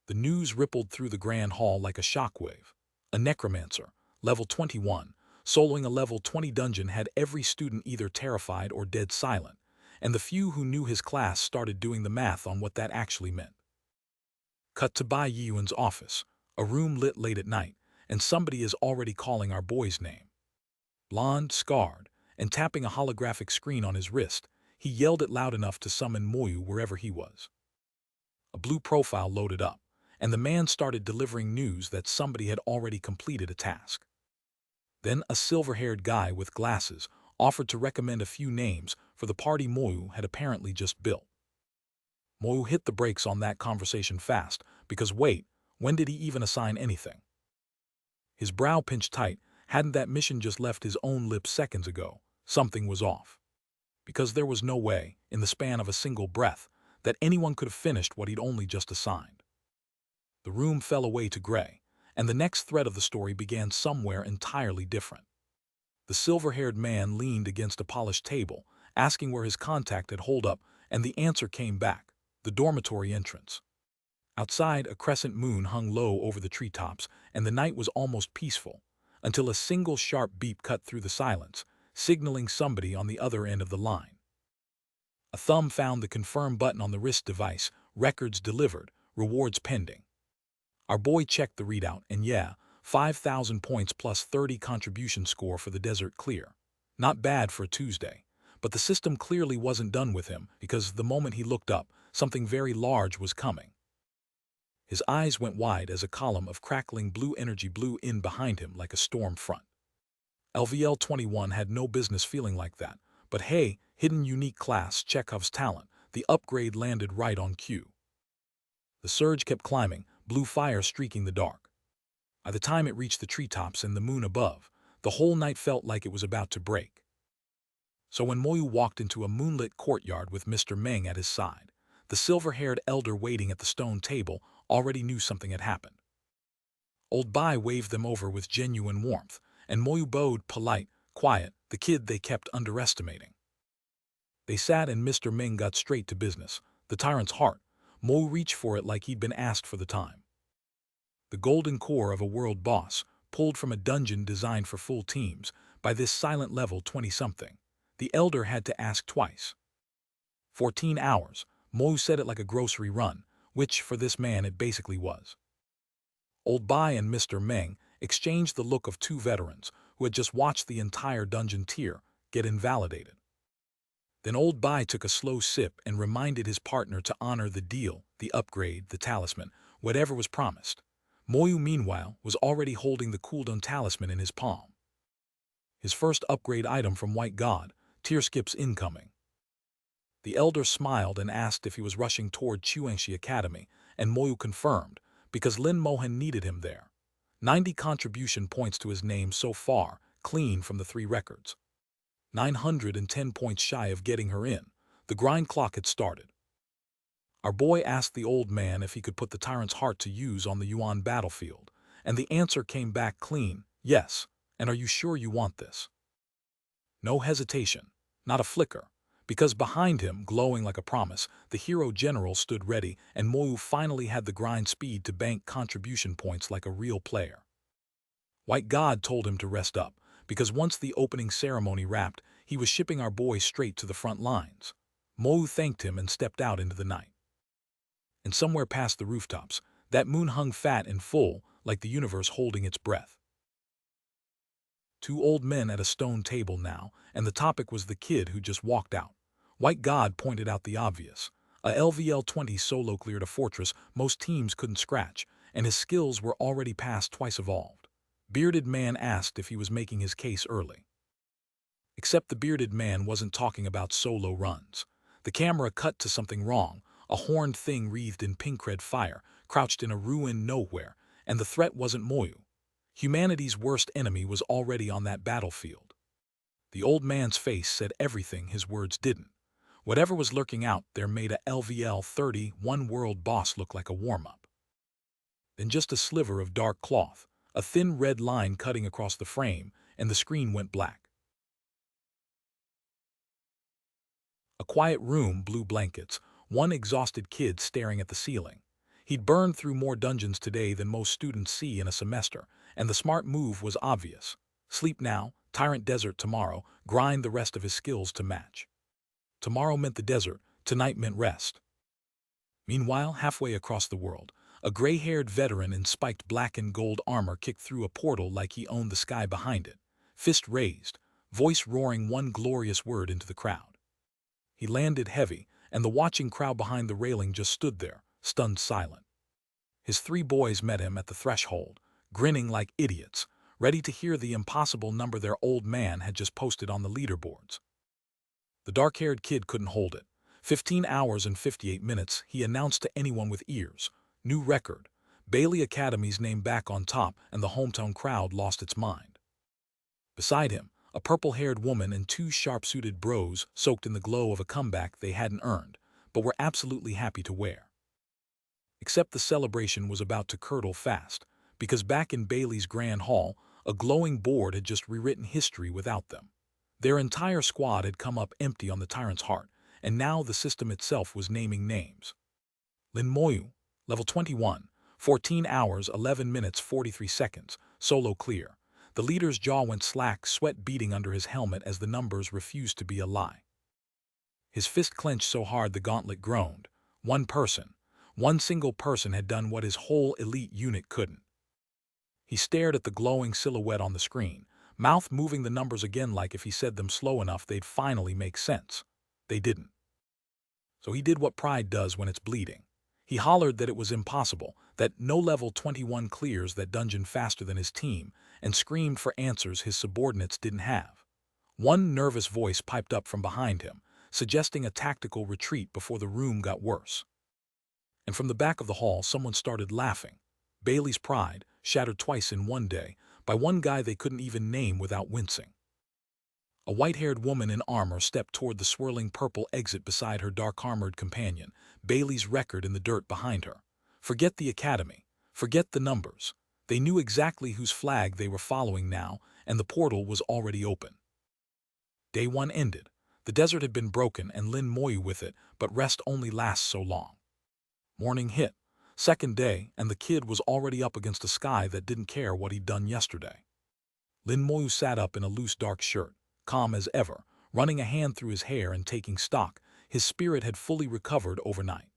The news rippled through the grand hall like a shockwave. A necromancer, level 21, soloing a level 20 dungeon had every student either terrified or dead silent, and the few who knew his class started doing the math on what that actually meant. Cut to Bai Yuan's office, a room lit late at night, and somebody is already calling our boy's name. Blonde, scarred, and tapping a holographic screen on his wrist, he yelled it loud enough to summon Moyu wherever he was. A blue profile loaded up, and the man started delivering news that somebody had already completed a task. Then a silver-haired guy with glasses offered to recommend a few names for the party Moyu had apparently just built. Moyu hit the brakes on that conversation fast, because wait, when did he even assign anything? His brow pinched tight. Hadn't that mission just left his own lips seconds ago? Something was off. Because there was no way, in the span of a single breath, that anyone could have finished what he'd only just assigned. The room fell away to gray, and the next thread of the story began somewhere entirely different. The silver-haired man leaned against a polished table, asking where his contact had holed up, and the answer came back: the dormitory entrance. Outside, a crescent moon hung low over the treetops, and the night was almost peaceful, until a single sharp beep cut through the silence, signaling somebody on the other end of the line. A thumb found the confirm button on the wrist device: records delivered, rewards pending. Our boy checked the readout, and yeah, 5,000 points plus 30 contribution score for the desert clear. Not bad for a Tuesday, but the system clearly wasn't done with him, because the moment he looked up, something very large was coming. His eyes went wide as a column of crackling blue energy blew in behind him like a storm front. LVL-21 had no business feeling like that, but hey, hidden unique class, Chekhov's talent, the upgrade landed right on cue. The surge kept climbing, blue fire streaking the dark. By the time it reached the treetops and the moon above, the whole night felt like it was about to break. So when Moyu walked into a moonlit courtyard with Mr. Meng at his side, the silver-haired elder waiting at the stone table already knew something had happened. Old Bai waved them over with genuine warmth, and Moyu bowed, polite, quiet, the kid they kept underestimating. They sat and Mr. Meng got straight to business. The tyrant's heart. Moyu reached for it like he'd been asked for the time. The golden core of a world boss, pulled from a dungeon designed for full teams, by this silent level 20-something. The elder had to ask twice. 14 hours. Moyu said it like a grocery run, which, for this man, it basically was. Old Bai and Mr. Meng exchanged the look of two veterans who had just watched the entire dungeon tier get invalidated. Then Old Bai took a slow sip and reminded his partner to honor the deal, the upgrade, the talisman, whatever was promised. Moyu, meanwhile, was already holding the cooldown talisman in his palm. His first upgrade item from White God, tier skips incoming. The elder smiled and asked if he was rushing toward Chuangshi Academy, and Moyu confirmed, because Lin Mohan needed him there. 90 contribution points to his name so far, clean from the 3 records. 910 points shy of getting her in. The grind clock had started. Our boy asked the old man if he could put the tyrant's heart to use on the Yuan battlefield, and the answer came back clean: yes. And are you sure you want this? No hesitation, not a flicker, because behind him, glowing like a promise, the hero general stood ready, and Moyu finally had the grind speed to bank contribution points like a real player. White God told him to rest up, because once the opening ceremony wrapped, he was shipping our boy straight to the front lines. Moyu thanked him and stepped out into the night. And somewhere past the rooftops, that moon hung fat and full, like the universe holding its breath. 2 old men at a stone table now, and the topic was the kid who just walked out. White God pointed out the obvious. A LVL-20 solo cleared a fortress most teams couldn't scratch, and his skills were already past twice evolved. Bearded man asked if he was making his case early. Except the bearded man wasn't talking about solo runs. The camera cut to something wrong. A horned thing wreathed in pink red fire, crouched in a ruin nowhere, and the threat wasn't Moyu. Humanity's worst enemy was already on that battlefield. The old man's face said everything his words didn't. Whatever was lurking out there made a LVL-30 one-world boss look like a warm-up. Then just a sliver of dark cloth, a thin red line cutting across the frame, and the screen went black. A quiet room, blue blankets, one exhausted kid staring at the ceiling. He'd burned through more dungeons today than most students see in a semester, and the smart move was obvious. Sleep now, Tyrant Desert tomorrow, grind the rest of his skills to match. Tomorrow meant the desert, tonight meant rest. Meanwhile, halfway across the world, a gray-haired veteran in spiked black and gold armor kicked through a portal like he owned the sky behind it, fist raised, voice roaring one glorious word into the crowd. He landed heavy, and the watching crowd behind the railing just stood there, stunned silent. His 3 boys met him at the threshold, grinning like idiots, ready to hear the impossible number their old man had just posted on the leaderboards. The dark-haired kid couldn't hold it. 15 hours and 58 minutes, he announced to anyone with ears. New record. Bailey Academy's name back on top, and the hometown crowd lost its mind. Beside him, a purple-haired woman and 2 sharp-suited bros soaked in the glow of a comeback they hadn't earned, but were absolutely happy to wear. Except the celebration was about to curdle fast, because back in Bailey's grand hall, a glowing board had just rewritten history without them. Their entire squad had come up empty on the tyrant's heart, and now the system itself was naming names. Lin Moyu, level 21, 14 hours, 11 minutes, 43 seconds, solo clear. The leader's jaw went slack, sweat beading under his helmet as the numbers refused to be a lie. His fist clenched so hard the gauntlet groaned. One single person had done what his whole elite unit couldn't. He stared at the glowing silhouette on the screen, mouth moving the numbers again like if he said them slow enough they'd finally make sense. They didn't. So he did what pride does when it's bleeding. He hollered that it was impossible, that no level 21 clears that dungeon faster than his team, and screamed for answers his subordinates didn't have. One nervous voice piped up from behind him, suggesting a tactical retreat before the room got worse. And from the back of the hall someone started laughing. Bailey's pride, shattered twice in one day, by one guy they couldn't even name without wincing. A white-haired woman in armor stepped toward the swirling purple exit beside her dark-armored companion, Bailey's record in the dirt behind her. Forget the academy. Forget the numbers. They knew exactly whose flag they were following now, and the portal was already open. Day 1 ended. The desert had been broken and Lin Moyu with it, but rest only lasts so long. Morning hit. Second day, and the kid was already up against a sky that didn't care what he'd done yesterday. Lin Moyu sat up in a loose dark shirt, calm as ever, running a hand through his hair and taking stock. His spirit had fully recovered overnight.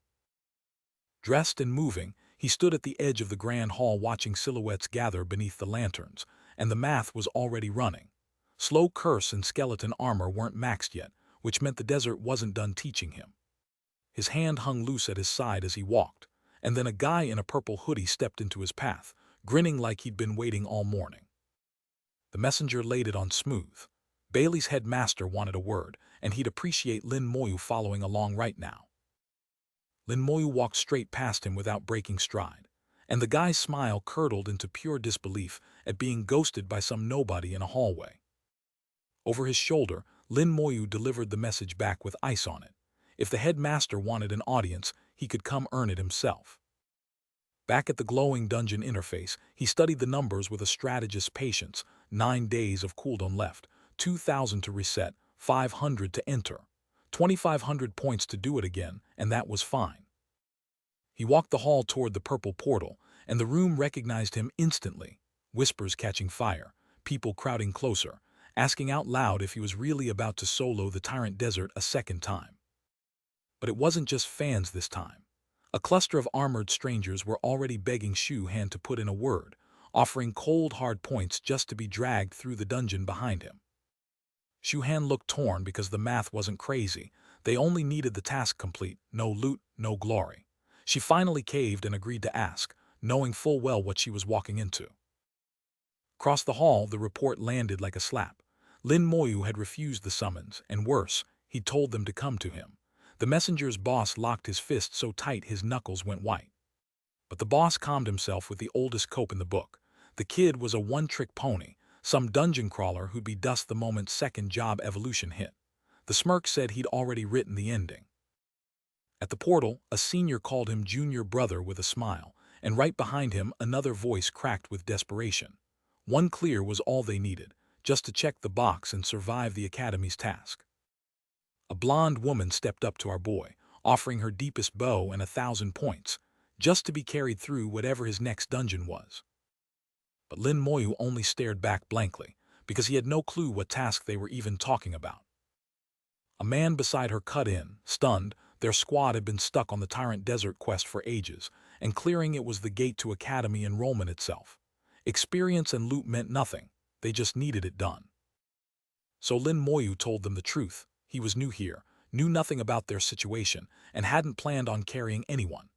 Dressed and moving, he stood at the edge of the grand hall watching silhouettes gather beneath the lanterns, and the math was already running. Slow curse and skeleton armor weren't maxed yet, which meant the desert wasn't done teaching him. His hand hung loose at his side as he walked, and then a guy in a purple hoodie stepped into his path, grinning like he'd been waiting all morning. The messenger laid it on smooth. Bailey's headmaster wanted a word, and he'd appreciate Lin Moyu following along right now. Lin Moyu walked straight past him without breaking stride, and the guy's smile curdled into pure disbelief at being ghosted by some nobody in a hallway. Over his shoulder, Lin Moyu delivered the message back with ice on it. If the headmaster wanted an audience, he could come earn it himself. Back at the glowing dungeon interface, he studied the numbers with a strategist's patience. 9 days of cooldown left, 2,000 to reset, 500 to enter, 2,500 points to do it again, and that was fine. He walked the hall toward the purple portal, and the room recognized him instantly. Whispers catching fire, people crowding closer, asking out loud if he was really about to solo the Tyrant Desert a second time. But it wasn't just fans this time. A cluster of armored strangers were already begging Shu Han to put in a word, offering cold hard points just to be dragged through the dungeon behind him. Shu Han looked torn because the math wasn't crazy. They only needed the task complete, no loot, no glory. She finally caved and agreed to ask, knowing full well what she was walking into. Across the hall, the report landed like a slap. Lin Moyu had refused the summons, and worse, he'd told them to come to him. The messenger's boss locked his fist so tight his knuckles went white. But the boss calmed himself with the oldest cope in the book. The kid was a one-trick pony, some dungeon crawler who'd be dust the moment second job evolution hit. The smirk said he'd already written the ending. At the portal, a senior called him junior brother with a smile, and right behind him another voice cracked with desperation. One clear was all they needed, just to check the box and survive the Academy's task. A blonde woman stepped up to our boy, offering her deepest bow and 1,000 points, just to be carried through whatever his next dungeon was. But Lin Moyu only stared back blankly, because he had no clue what task they were even talking about. A man beside her cut in, stunned. Their squad had been stuck on the Tyrant Desert quest for ages, and clearing it was the gate to Academy enrollment itself. Experience and loot meant nothing, they just needed it done. So Lin Moyu told them the truth. He was new here, knew nothing about their situation, and hadn't planned on carrying anyone.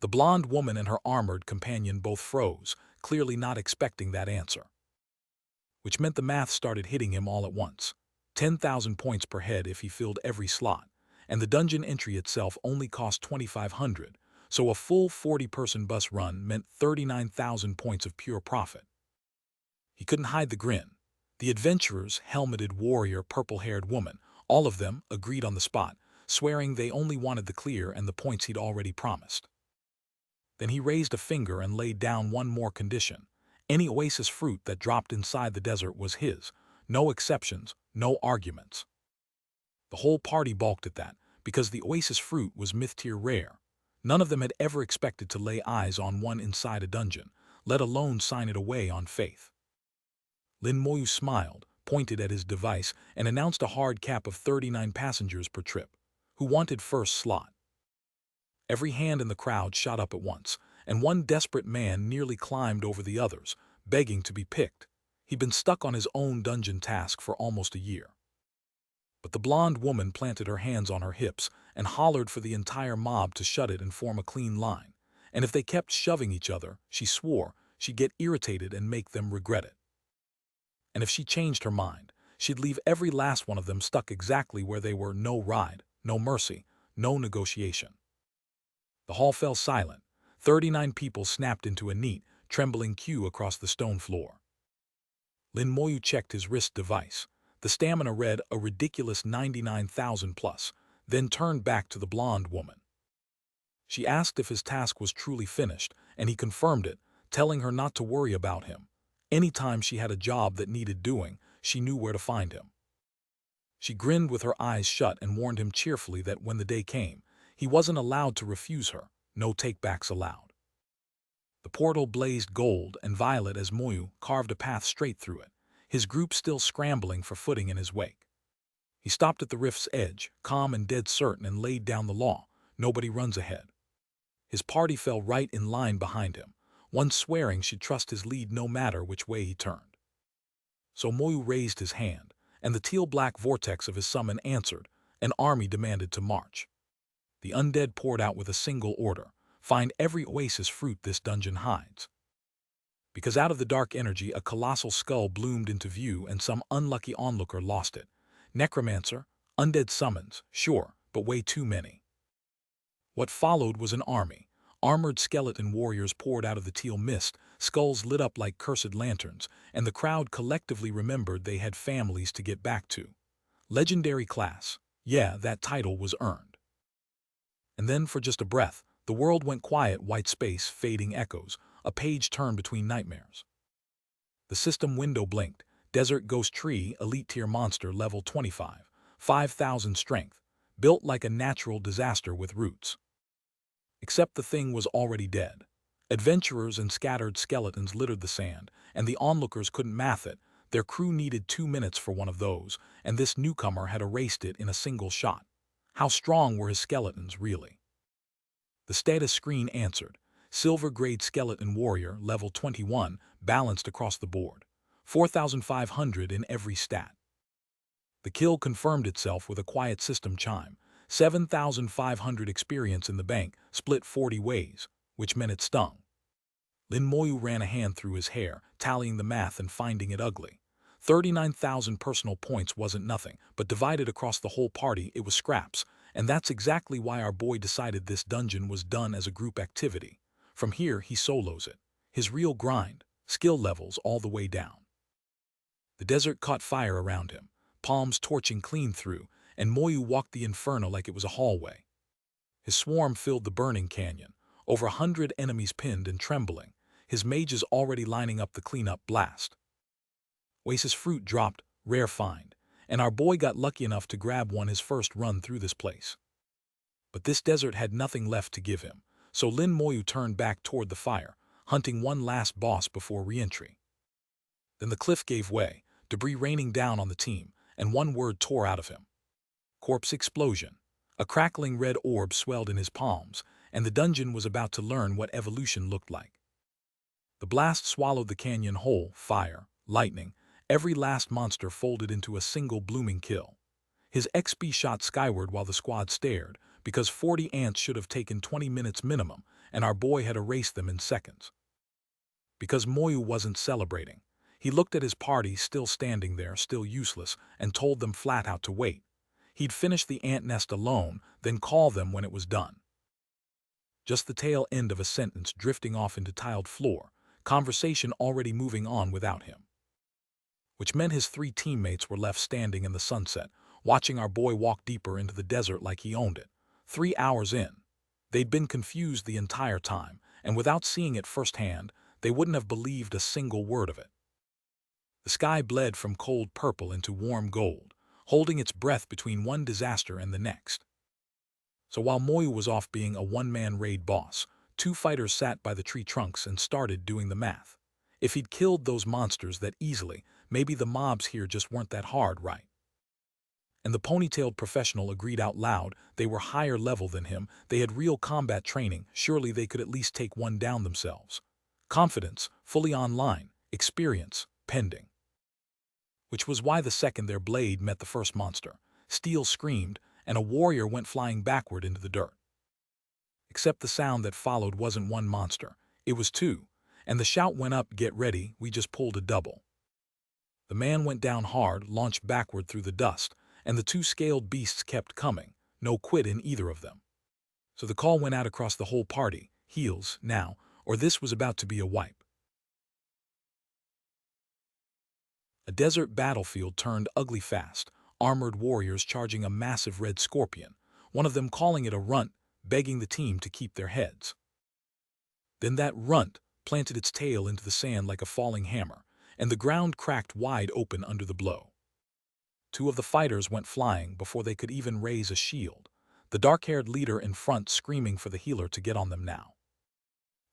The blonde woman and her armored companion both froze, clearly not expecting that answer. Which meant the math started hitting him all at once. 10,000 points per head if he filled every slot, and the dungeon entry itself only cost 2,500, so a full 40-person bus run meant 39,000 points of pure profit. He couldn't hide the grin. The adventurers, helmeted warrior, purple-haired woman, all of them agreed on the spot, swearing they only wanted the clear and the points he'd already promised. Then he raised a finger and laid down one more condition. Any oasis fruit that dropped inside the desert was his. No exceptions, no arguments. The whole party balked at that, because the oasis fruit was myth-tier rare. None of them had ever expected to lay eyes on one inside a dungeon, let alone sign it away on faith. Lin Moyu smiled, pointed at his device, and announced a hard cap of 39 passengers per trip. Who wanted first slot? Every hand in the crowd shot up at once, and one desperate man nearly climbed over the others, begging to be picked. He'd been stuck on his own dungeon task for almost a year. But the blonde woman planted her hands on her hips and hollered for the entire mob to shut it and form a clean line. And if they kept shoving each other, she swore, she'd get irritated and make them regret it. And if she changed her mind, she'd leave every last one of them stuck exactly where they were. No ride, no mercy, no negotiation. The hall fell silent. 39 people snapped into a neat, trembling queue across the stone floor. Lin Moyu checked his wrist device. The stamina read a ridiculous 99,000 plus, then turned back to the blonde woman. She asked if his task was truly finished, and he confirmed it, telling her not to worry about him. Anytime she had a job that needed doing, she knew where to find him. She grinned with her eyes shut and warned him cheerfully that when the day came, he wasn't allowed to refuse her, no takebacks allowed. The portal blazed gold and violet as Moyu carved a path straight through it, his group still scrambling for footing in his wake. He stopped at the rift's edge, calm and dead certain, and laid down the law: nobody runs ahead. His party fell right in line behind him, one swearing she'd trust his lead no matter which way he turned. So Moyu raised his hand, and the teal-black vortex of his summon answered. An army demanded to march. The undead poured out with a single order: find every oasis fruit this dungeon hides. Because out of the dark energy a colossal skull bloomed into view, and some unlucky onlooker lost it. Necromancer, undead summons, sure, but way too many. What followed was an army. Armored skeleton warriors poured out of the teal mist, skulls lit up like cursed lanterns, and the crowd collectively remembered they had families to get back to. Legendary class. Yeah, that title was earned. And then, for just a breath, the world went quiet. White space, fading echoes, a page turned between nightmares. The system window blinked. Desert ghost tree, elite tier monster, level 25, 5,000 strength, built like a natural disaster with roots. Except the thing was already dead. Adventurers and scattered skeletons littered the sand, and the onlookers couldn't math it. Their crew needed 2 minutes for one of those, and this newcomer had erased it in a single shot. How strong were his skeletons, really? The status screen answered. Silver-grade skeleton warrior, level 21, balanced across the board. 4,500 in every stat. The kill confirmed itself with a quiet system chime. 7,500 experience in the bank, split 40 ways, which meant it stung. Lin Moyu ran a hand through his hair, tallying the math and finding it ugly. 39,000 personal points wasn't nothing, but divided across the whole party it was scraps, and that's exactly why our boy decided this dungeon was done as a group activity. From here he solos it. His real grind, skill levels all the way down. The desert caught fire around him, palms torching clean through, and Moyu walked the inferno like it was a hallway. His swarm filled the burning canyon, over 100 enemies pinned and trembling, his mages already lining up the cleanup blast. Oasis fruit dropped, rare find, and our boy got lucky enough to grab one his first run through this place. But this desert had nothing left to give him, so Lin Moyu turned back toward the fire, hunting one last boss before re-entry. Then the cliff gave way, debris raining down on the team, and one word tore out of him. Corpse explosion. A crackling red orb swelled in his palms, and the dungeon was about to learn what evolution looked like. The blast swallowed the canyon whole, fire, lightning, every last monster folded into a single blooming kill. His XP shot skyward while the squad stared, because 40 ants should have taken 20 minutes minimum, and our boy had erased them in seconds. Because Moyu wasn't celebrating, he looked at his party still standing there, still useless, and told them flat out to wait. He'd finish the ant nest alone, then call them when it was done. Just the tail end of a sentence drifting off into tiled floor, conversation already moving on without him. Which meant his 3 teammates were left standing in the sunset, watching our boy walk deeper into the desert like he owned it. 3 hours in. They'd been confused the entire time, and without seeing it firsthand, they wouldn't have believed a single word of it. The sky bled from cold purple into warm gold, holding its breath between one disaster and the next. So while Moyu was off being a one-man raid boss, 2 fighters sat by the tree trunks and started doing the math. If he'd killed those monsters that easily, maybe the mobs here just weren't that hard, right? And the ponytailed professional agreed out loud. They were higher level than him, they had real combat training, surely they could at least take one down themselves. Confidence, fully online, experience, pending. Which was why the second their blade met the first monster, steel screamed, and a warrior went flying backward into the dirt. Except the sound that followed wasn't one monster, it was 2, and the shout went up, "Get ready, we just pulled a double." The man went down hard, launched backward through the dust, and the 2 scaled beasts kept coming, no quit in either of them. So the call went out across the whole party, heals, now, or this was about to be a wipe. A desert battlefield turned ugly fast, armored warriors charging a massive red scorpion, one of them calling it a runt, begging the team to keep their heads. Then that runt planted its tail into the sand like a falling hammer, and the ground cracked wide open under the blow. 2 of the fighters went flying before they could even raise a shield, the dark-haired leader in front screaming for the healer to get on them now.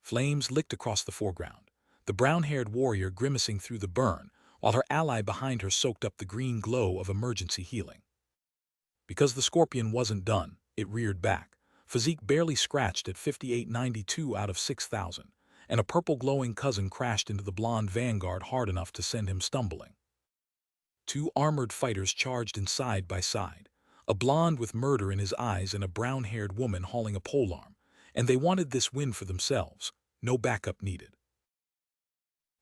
Flames licked across the foreground, the brown-haired warrior grimacing through the burn, while her ally behind her soaked up the green glow of emergency healing. Because the scorpion wasn't done, it reared back, physique barely scratched at 5892 out of 6,000, and a purple glowing cousin crashed into the blonde vanguard hard enough to send him stumbling. 2 armored fighters charged in side by side, a blonde with murder in his eyes and a brown-haired woman hauling a polearm, and they wanted this win for themselves, no backup needed.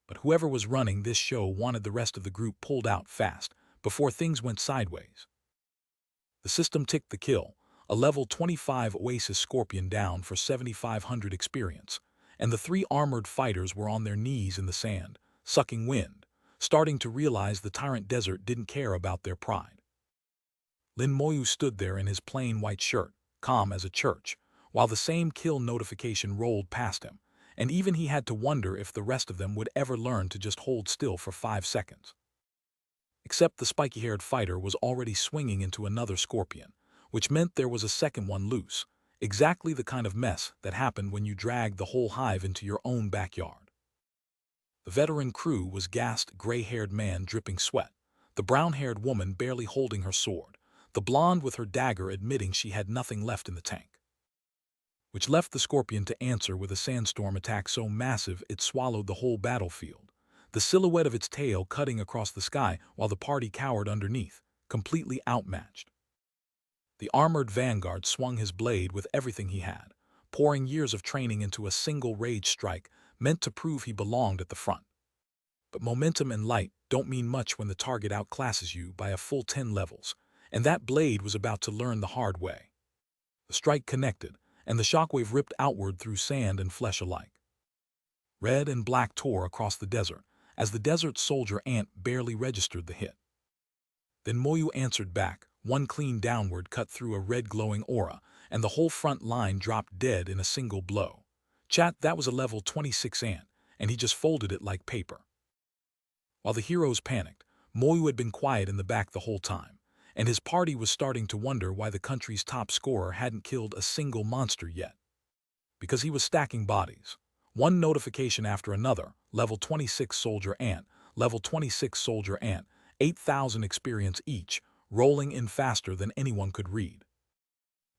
But whoever was running this show wanted the rest of the group pulled out fast, before things went sideways. The system ticked the kill, a level 25 Oasis Scorpion down for 7,500 experience, and the 3 armored fighters were on their knees in the sand, sucking wind, starting to realize the tyrant desert didn't care about their pride. Lin Moyu stood there in his plain white shirt, calm as a church, while the same kill notification rolled past him, and even he had to wonder if the rest of them would ever learn to just hold still for 5 seconds. Except the spiky-haired fighter was already swinging into another scorpion, which meant there was a second one loose, exactly the kind of mess that happened when you drag the whole hive into your own backyard. The veteran crew was gassed gray-haired man dripping sweat, the brown-haired woman barely holding her sword, the blonde with her dagger admitting she had nothing left in the tank. Which left the scorpion to answer with a sandstorm attack so massive it swallowed the whole battlefield, the silhouette of its tail cutting across the sky while the party cowered underneath, completely outmatched. The armored vanguard swung his blade with everything he had, pouring years of training into a single rage strike meant to prove he belonged at the front. But momentum and light don't mean much when the target outclasses you by a full 10 levels, and that blade was about to learn the hard way. The strike connected, and the shockwave ripped outward through sand and flesh alike. Red and black tore across the desert, as the desert soldier ant barely registered the hit. Then Moyu answered back, one clean downward cut through a red glowing aura, and the whole front line dropped dead in a single blow. Chat, that was a level 26 ant, and he just folded it like paper. While the heroes panicked, Moyu had been quiet in the back the whole time, and his party was starting to wonder why the country's top scorer hadn't killed a single monster yet. Because he was stacking bodies. One notification after another: level 26 soldier ant, level 26 soldier ant, 8,000 experience each, rolling in faster than anyone could read.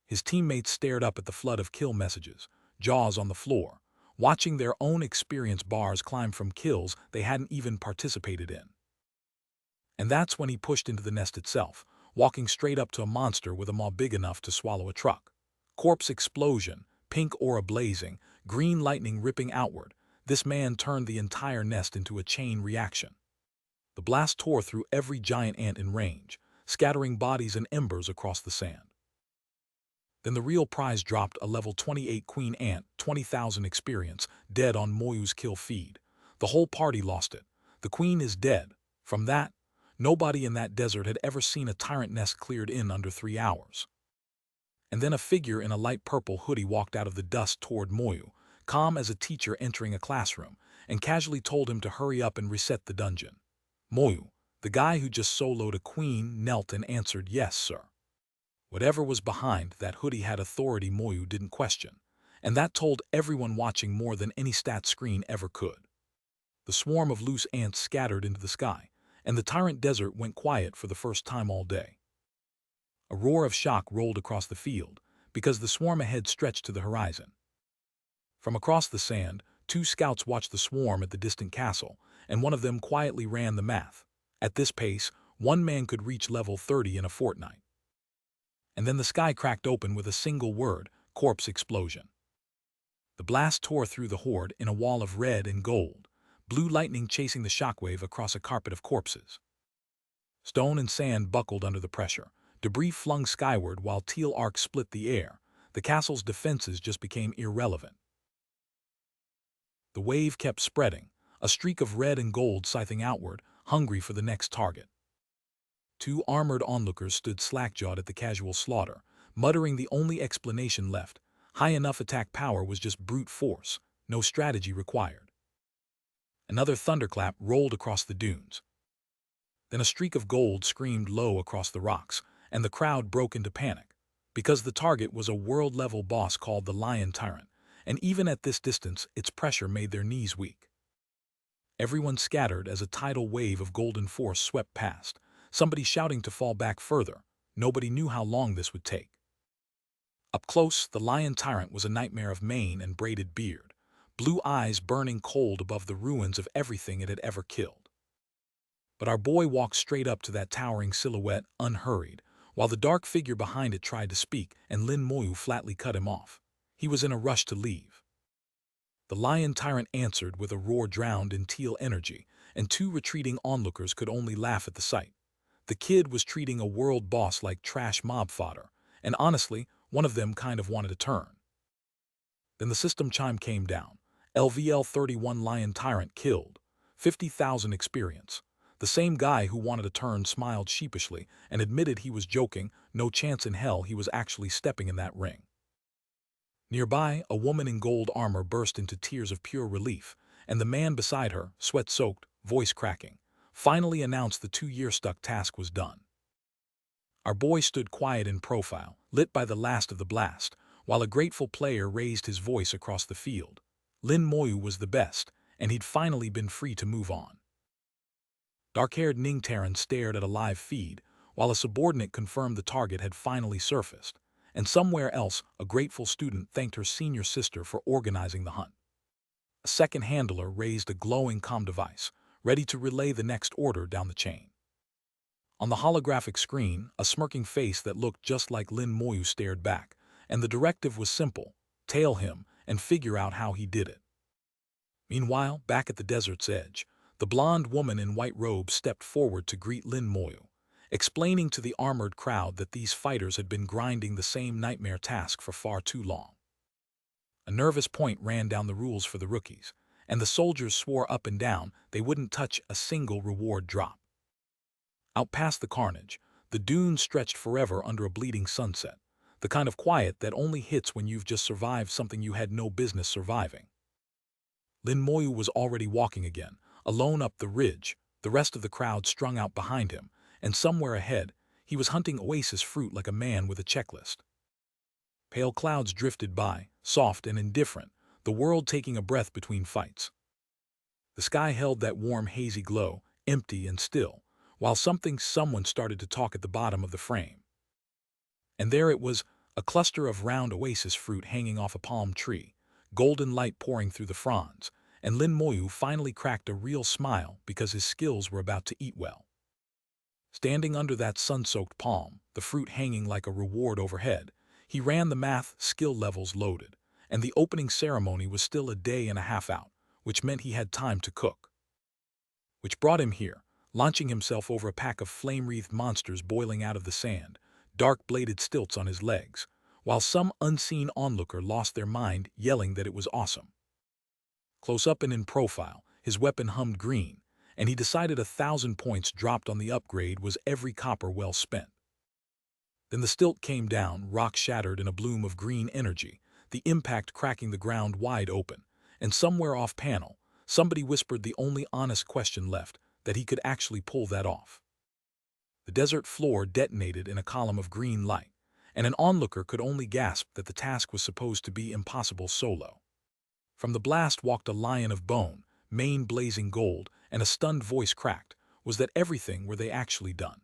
His teammates stared up at the flood of kill messages, jaws on the floor, watching their own experience bars climb from kills they hadn't even participated in. And that's when he pushed into the nest itself, walking straight up to a monster with a maw big enough to swallow a truck. Corpse explosion, pink aura blazing, green lightning ripping outward. This man turned the entire nest into a chain reaction. The blast tore through every giant ant in range, scattering bodies and embers across the sand. Then the real prize dropped: a level 28 queen ant, 20,000 experience, dead on Moyu's kill feed. The whole party lost it. The queen is dead. From that, nobody in that desert had ever seen a tyrant nest cleared in under 3 hours. And then a figure in a light purple hoodie walked out of the dust toward Moyu, calm as a teacher entering a classroom, and casually told him to hurry up and reset the dungeon. Moyu, the guy who just soloed a queen, knelt and answered, "Yes, sir." Whatever was behind that hoodie had authority Moyu didn't question, and that told everyone watching more than any stat screen ever could. The swarm of loose ants scattered into the sky, and the tyrant desert went quiet for the first time all day. A roar of shock rolled across the field, because the swarm ahead stretched to the horizon. From across the sand, 2 scouts watched the swarm at the distant castle, and one of them quietly ran the math. At this pace, one man could reach level 30 in a fortnight. And then the sky cracked open with a single word: corpse explosion. The blast tore through the horde in a wall of red and gold, blue lightning chasing the shockwave across a carpet of corpses. Stone and sand buckled under the pressure, debris flung skyward while teal arcs split the air. The castle's defenses just became irrelevant. The wave kept spreading, a streak of red and gold scything outward, hungry for the next target. 2 armored onlookers stood slack-jawed at the casual slaughter, muttering the only explanation left: high enough attack power was just brute force, no strategy required. Another thunderclap rolled across the dunes. Then a streak of gold screamed low across the rocks, and the crowd broke into panic, because the target was a world-level boss called the Lion Tyrant, and even at this distance its pressure made their knees weak. Everyone scattered as a tidal wave of golden force swept past, somebody shouting to fall back further. Nobody knew how long this would take. Up close, the Lion Tyrant was a nightmare of mane and braided beard, blue eyes burning cold above the ruins of everything it had ever killed. But our boy walked straight up to that towering silhouette, unhurried, while the dark figure behind it tried to speak, and Lin Moyu flatly cut him off. He was in a rush to leave. The Lion Tyrant answered with a roar drowned in teal energy, and 2 retreating onlookers could only laugh at the sight. The kid was treating a world boss like trash mob fodder, and honestly, one of them kind of wanted to turn. Then the system chime came down. LVL 31 Lion Tyrant killed. 50,000 experience. The same guy who wanted to turn smiled sheepishly and admitted he was joking. No chance in hell he was actually stepping in that ring. Nearby, a woman in gold armor burst into tears of pure relief, and the man beside her, sweat-soaked, voice cracking, finally announced the 2-year stuck task was done. Our boy stood quiet in profile, lit by the last of the blast, while a grateful player raised his voice across the field. Lin Moyu was the best, and he'd finally been free to move on. Dark-haired Ning Taran stared at a live feed, while a subordinate confirmed the target had finally surfaced, and somewhere else a grateful student thanked her senior sister for organizing the hunt. A second handler raised a glowing comm device, ready to relay the next order down the chain. On the holographic screen, a smirking face that looked just like Lin Moyu stared back, and the directive was simple: tail him and figure out how he did it. Meanwhile, back at the desert's edge, the blonde woman in white robes stepped forward to greet Lin Moyu, explaining to the armored crowd that these fighters had been grinding the same nightmare task for far too long. A nervous point ran down the rules for the rookies, and the soldiers swore up and down they wouldn't touch a single reward drop. Out past the carnage, the dunes stretched forever under a bleeding sunset. the kind of quiet that only hits when you've just survived something you had no business surviving. Lin Moyu was already walking again, alone up the ridge, the rest of the crowd strung out behind him, and somewhere ahead, he was hunting oasis fruit like a man with a checklist. Pale clouds drifted by, soft and indifferent, the world taking a breath between fights. The sky held that warm, hazy glow, empty and still, while someone started to talk at the bottom of the frame. And there it was, a cluster of round oasis fruit hanging off a palm tree, golden light pouring through the fronds, and Lin Moyu finally cracked a real smile because his skills were about to eat well. Standing under that sun-soaked palm, the fruit hanging like a reward overhead, he ran the math skill levels loaded, and the opening ceremony was still a day and a half out, which meant he had time to cook. Which brought him here, launching himself over a pack of flame-wreathed monsters boiling out of the sand, dark-bladed stilts on his legs, while some unseen onlooker lost their mind yelling that it was awesome. Close up and in profile, his weapon hummed green, and he decided 1,000 points dropped on the upgrade was every copper well spent. Then the stilt came down, rock shattered in a bloom of green energy, the impact cracking the ground wide open, and somewhere off panel, somebody whispered the only honest question left, that he could actually pull that off. The desert floor detonated in a column of green light, and an onlooker could only gasp that the task was supposed to be impossible solo. From the blast walked a lion of bone, mane blazing gold, and a stunned voice cracked, was that everything were they actually done?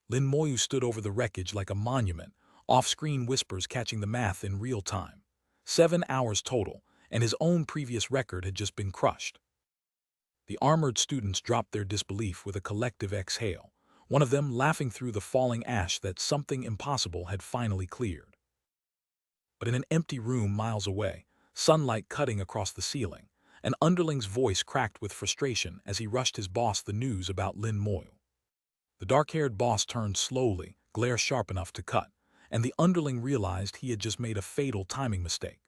Lin Moyu stood over the wreckage like a monument, off-screen whispers catching the math in real time. 7 hours total, and his own previous record had just been crushed. The armored students dropped their disbelief with a collective exhale, one of them laughing through the falling ash that something impossible had finally cleared. But in an empty room miles away, sunlight cutting across the ceiling, an underling's voice cracked with frustration as he rushed his boss the news about Lin Moyu. The dark-haired boss turned slowly, glare sharp enough to cut, and the underling realized he had just made a fatal timing mistake.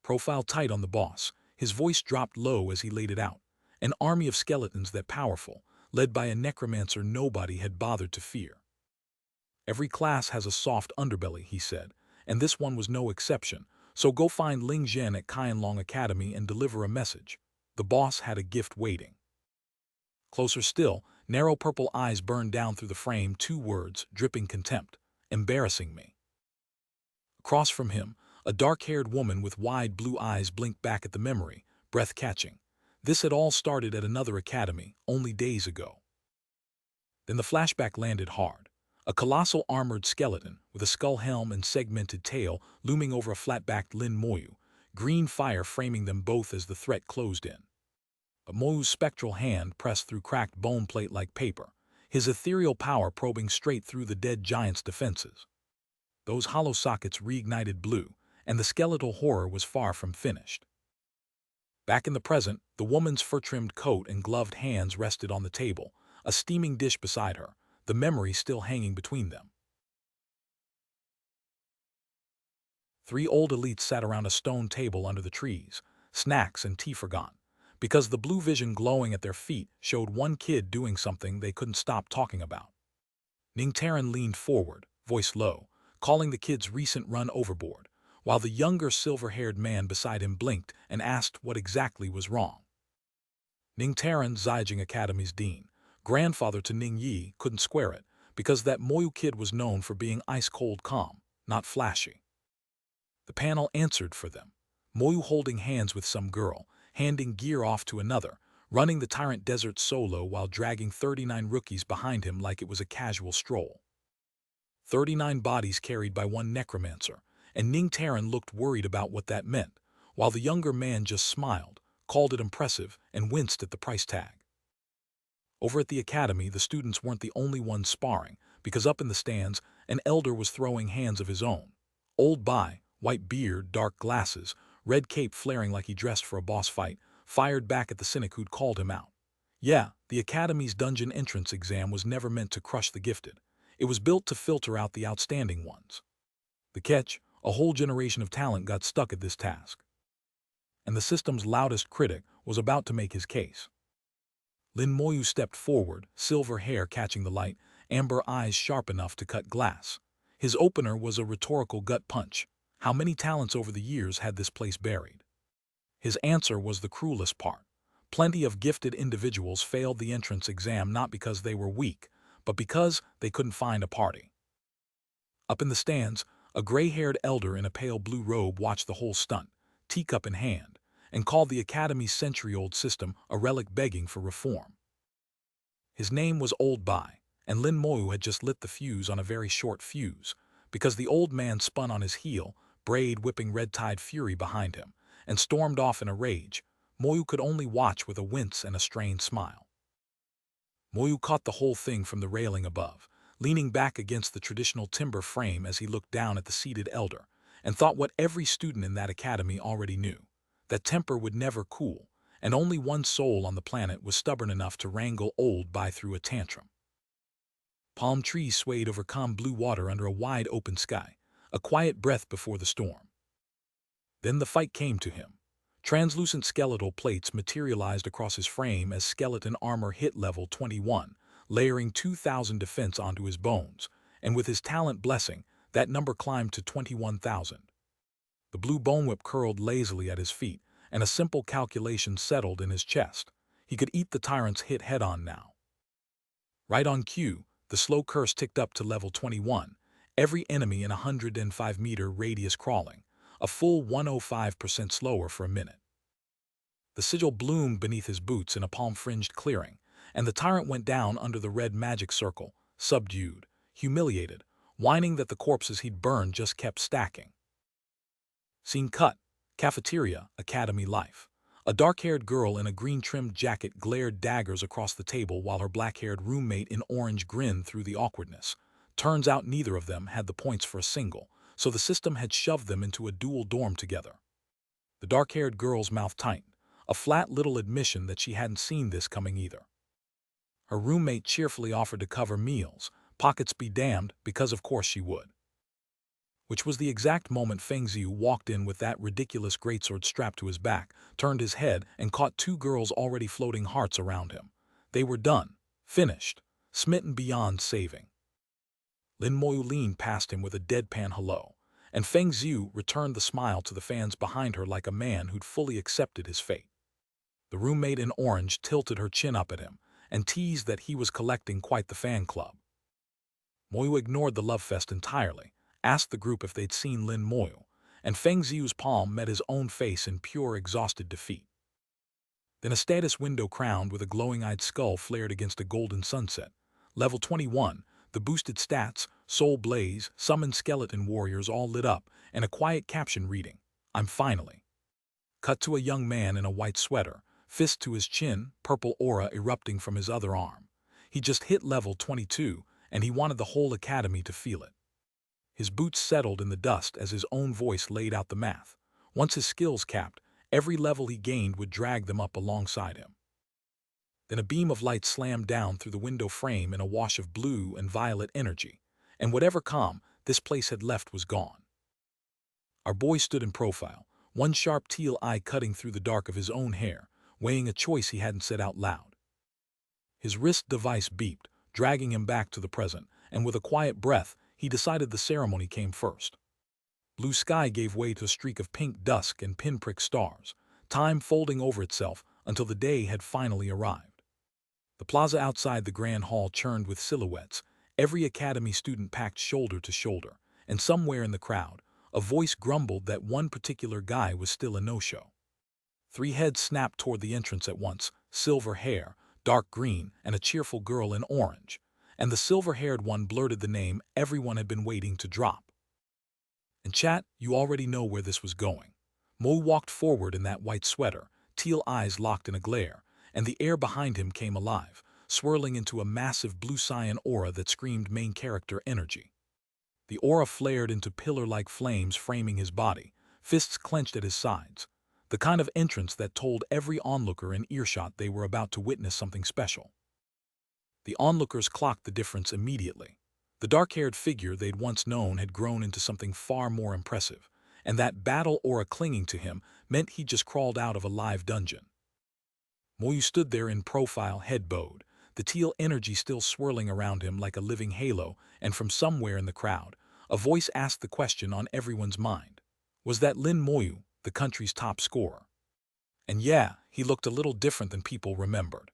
Profile tight on the boss, his voice dropped low as he laid it out. An army of skeletons that powerful, led by a necromancer nobody had bothered to fear. Every class has a soft underbelly, he said, and this one was no exception, so go find Ling Zhen at Qianlong Academy and deliver a message. The boss had a gift waiting. Closer still, narrow purple eyes burned down through the frame, 2 words, dripping contempt, embarrassing me. Across from him, a dark-haired woman with wide blue eyes blinked back at the memory, breath-catching. This had all started at another academy, only days ago. Then the flashback landed hard. A colossal armored skeleton, with a skull helm and segmented tail, looming over a flat-backed Lin Moyu, green fire framing them both as the threat closed in. But Moyu's spectral hand pressed through cracked bone plate like paper, his ethereal power probing straight through the dead giant's defenses. Those hollow sockets reignited blue, and the skeletal horror was far from finished. Back in the present, the woman's fur-trimmed coat and gloved hands rested on the table, a steaming dish beside her, the memory still hanging between them. 3 old elites sat around a stone table under the trees, snacks and tea forgotten, because the blue vision glowing at their feet showed one kid doing something they couldn't stop talking about. Ning Taran leaned forward, voice low, calling the kid's recent run overboard, while the younger silver-haired man beside him blinked and asked what exactly was wrong. Ning Taran, Zhaijing Academy's dean, grandfather to Ning Yi, couldn't square it, because that Moyu kid was known for being ice-cold calm, not flashy. The panel answered for them, Moyu holding hands with some girl, handing gear off to another, running the Tyrant Desert solo while dragging 39 rookies behind him like it was a casual stroll. 39 bodies carried by one necromancer, and Ning Taran looked worried about what that meant, while the younger man just smiled, called it impressive, and winced at the price tag. Over at the academy, the students weren't the only ones sparring, because up in the stands, an elder was throwing hands of his own. Old Bai, white beard, dark glasses, red cape flaring like he dressed for a boss fight, fired back at the cynic who'd called him out. Yeah, the academy's dungeon entrance exam was never meant to crush the gifted. It was built to filter out the outstanding ones. The catch, a whole generation of talent got stuck at this task. And the system's loudest critic was about to make his case. Lin Moyu stepped forward, silver hair catching the light, amber eyes sharp enough to cut glass. His opener was a rhetorical gut punch. How many talents over the years had this place buried? His answer was the cruelest part. Plenty of gifted individuals failed the entrance exam not because they were weak, but because they couldn't find a party. Up in the stands, a gray-haired elder in a pale blue robe watched the whole stunt, teacup in hand, and called the Academy's century-old system a relic begging for reform. His name was Old Bai, and Lin Moyu had just lit the fuse on a very short fuse, because the old man spun on his heel, braid whipping red-tide fury behind him, and stormed off in a rage. Moyu could only watch with a wince and a strained smile. Moyu caught the whole thing from the railing above, leaning back against the traditional timber frame as he looked down at the seated elder, and thought what every student in that academy already knew, that temper would never cool, and only one soul on the planet was stubborn enough to wrangle Old Bai through a tantrum. Palm trees swayed over calm blue water under a wide open sky, a quiet breath before the storm. Then the fight came to him. Translucent skeletal plates materialized across his frame as skeleton armor hit level 21, layering 2,000 defense onto his bones, and with his talent blessing, that number climbed to 21,000. The blue bone whip curled lazily at his feet, and a simple calculation settled in his chest. He could eat the tyrant's hit head-on now. Right on cue, the slow curse ticked up to level 21, every enemy in a 105-meter radius crawling, a full 105% slower for a minute. The sigil bloomed beneath his boots in a palm-fringed clearing, and the tyrant went down under the red magic circle, subdued, humiliated, whining that the corpses he'd burned just kept stacking. Scene cut. Cafeteria, academy life. A dark-haired girl in a green-trimmed jacket glared daggers across the table while her black-haired roommate in orange grinned through the awkwardness. Turns out neither of them had the points for a single, so the system had shoved them into a dual dorm together. The dark-haired girl's mouth tightened, a flat little admission that she hadn't seen this coming either. Her roommate cheerfully offered to cover meals, pockets be damned, because of course she would. Which was the exact moment Feng Ziyu walked in with that ridiculous greatsword strapped to his back, turned his head, and caught two girls already floating hearts around him. They were done, finished, smitten beyond saving. Lin Moyu leaned past him with a deadpan hello, and Feng Ziyu returned the smile to the fans behind her like a man who'd fully accepted his fate. The roommate in orange tilted her chin up at him and teased that he was collecting quite the fan club. Moyu ignored the love fest entirely, asked the group if they'd seen Lin Moyu, and Feng Ziyu's palm met his own face in pure exhausted defeat. Then a status window crowned with a glowing-eyed skull flared against a golden sunset. Level 21, the boosted stats, soul blaze, summoned skeleton warriors all lit up, and a quiet caption reading, "I'm finally." Cut to a young man in a white sweater, fist to his chin, purple aura erupting from his other arm. He just hit level 22, and he wanted the whole academy to feel it. His boots settled in the dust as his own voice laid out the math. Once his skills capped, every level he gained would drag them up alongside him. Then a beam of light slammed down through the window frame in a wash of blue and violet energy, and whatever calm this place had left was gone. Our boy stood in profile, one sharp teal eye cutting through the dark of his own hair, weighing a choice he hadn't said out loud. His wrist device beeped, dragging him back to the present, and with a quiet breath, he decided the ceremony came first. Blue sky gave way to a streak of pink dusk and pinprick stars, time folding over itself until the day had finally arrived. The plaza outside the grand hall churned with silhouettes, every academy student packed shoulder to shoulder, and somewhere in the crowd, a voice grumbled that one particular guy was still a no-show. 3 heads snapped toward the entrance at once, silver hair, dark green, and a cheerful girl in orange, and the silver-haired one blurted the name everyone had been waiting to drop. In chat, you already know where this was going. Mo walked forward in that white sweater, teal eyes locked in a glare, and the air behind him came alive, swirling into a massive blue cyan aura that screamed main character energy. The aura flared into pillar-like flames framing his body, fists clenched at his sides, the kind of entrance that told every onlooker in earshot they were about to witness something special. The onlookers clocked the difference immediately. The dark-haired figure they'd once known had grown into something far more impressive, and that battle aura clinging to him meant he'd just crawled out of a live dungeon. Moyu stood there in profile, head bowed, the teal energy still swirling around him like a living halo, and from somewhere in the crowd, a voice asked the question on everyone's mind. Was that Lin Moyu, the country's top scorer? And yeah, he looked a little different than people remembered.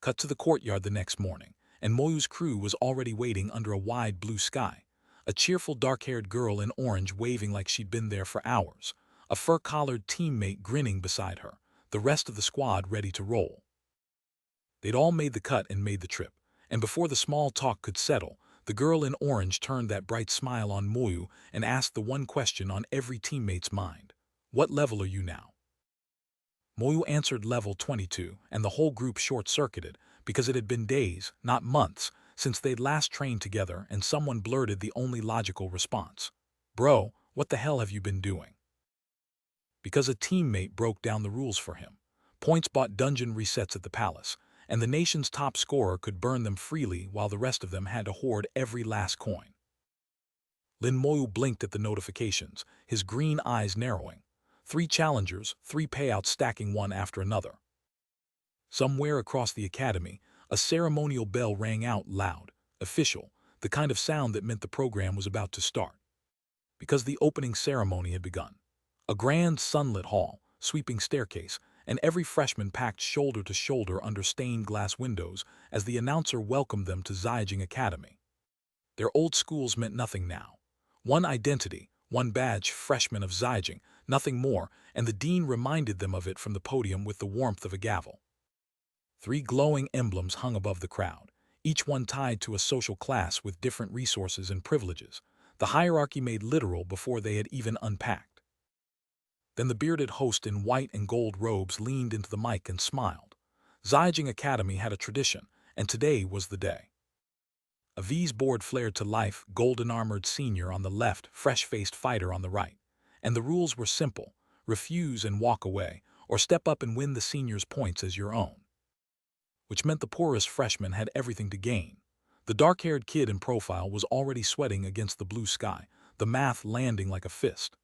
Cut to the courtyard the next morning, and Moyu's crew was already waiting under a wide blue sky. A cheerful dark-haired girl in orange waving like she'd been there for hours, a fur-collared teammate grinning beside her, the rest of the squad ready to roll. They'd all made the cut and made the trip, and before the small talk could settle, the girl in orange turned that bright smile on Moyu and asked the one question on every teammate's mind. What level are you now? Moyu answered level 22, and the whole group short-circuited because it had been days, not months, since they'd last trained together, and someone blurted the only logical response. Bro, what the hell have you been doing? Because a teammate broke down the rules for him. Points bought dungeon resets at the palace, and the nation's top scorer could burn them freely while the rest of them had to hoard every last coin. Lin Moyu blinked at the notifications, his green eyes narrowing. 3 challengers, 3 payouts stacking one after another. Somewhere across the academy, a ceremonial bell rang out loud, official, the kind of sound that meant the program was about to start. Because the opening ceremony had begun. A grand sunlit hall, sweeping staircase, and every freshman packed shoulder to shoulder under stained glass windows as the announcer welcomed them to Zhaijing Academy. Their old schools meant nothing now. One identity, one badge, freshmen of Zhaijing, nothing more, and the dean reminded them of it from the podium with the warmth of a gavel. 3 glowing emblems hung above the crowd, each one tied to a social class with different resources and privileges, the hierarchy made literal before they had even unpacked. Then the bearded host in white and gold robes leaned into the mic and smiled. Zhaijing Academy had a tradition, and today was the day. A V's board flared to life, golden-armored senior on the left, fresh-faced fighter on the right. And the rules were simple: refuse and walk away, or step up and win the senior's points as your own. Which meant the poorest freshman had everything to gain. The dark-haired kid in profile was already sweating against the blue sky, the math landing like a fist.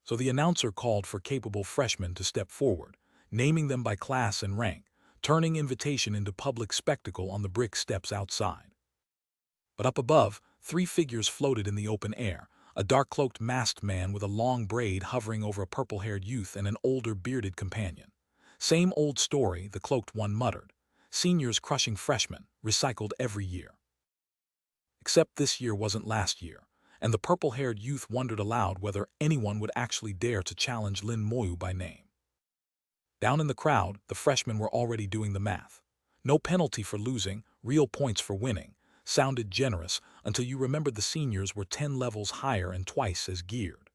So the announcer called for capable freshmen to step forward, naming them by class and rank, turning invitation into public spectacle on the brick steps outside. But up above, 3 figures floated in the open air, a dark-cloaked masked man with a long braid hovering over a purple-haired youth and an older bearded companion. Same old story, the cloaked one muttered. Seniors crushing freshmen, recycled every year. Except this year wasn't last year, and the purple-haired youth wondered aloud whether anyone would actually dare to challenge Lin Moyu by name. Down in the crowd, the freshmen were already doing the math. No penalty for losing, real points for winning. Sounded generous until you remembered the seniors were 10 levels higher and twice as geared.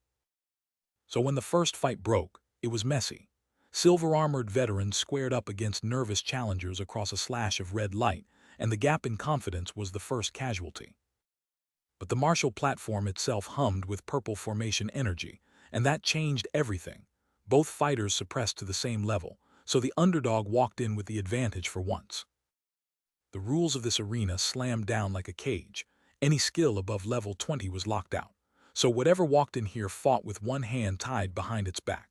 So when the first fight broke, it was messy. Silver-armored veterans squared up against nervous challengers across a slash of red light, and the gap in confidence was the first casualty. But the martial platform itself hummed with purple formation energy, and that changed everything. Both fighters suppressed to the same level, so the underdog walked in with the advantage for once. The rules of this arena slammed down like a cage. Any skill above level 20 was locked out, so whatever walked in here fought with one hand tied behind its back.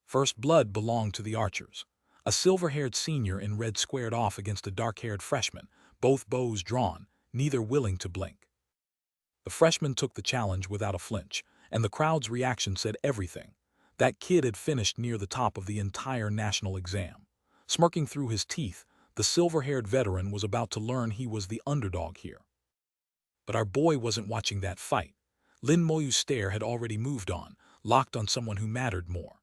First blood belonged to the archers. A silver-haired senior in red squared off against a dark-haired freshman, both bows drawn, neither willing to blink. The freshman took the challenge without a flinch, and the crowd's reaction said everything. That kid had finished near the top of the entire national exam. Smirking through his teeth, the silver-haired veteran was about to learn he was the underdog here. But our boy wasn't watching that fight. Lin Moyu's stare had already moved on, locked on someone who mattered more.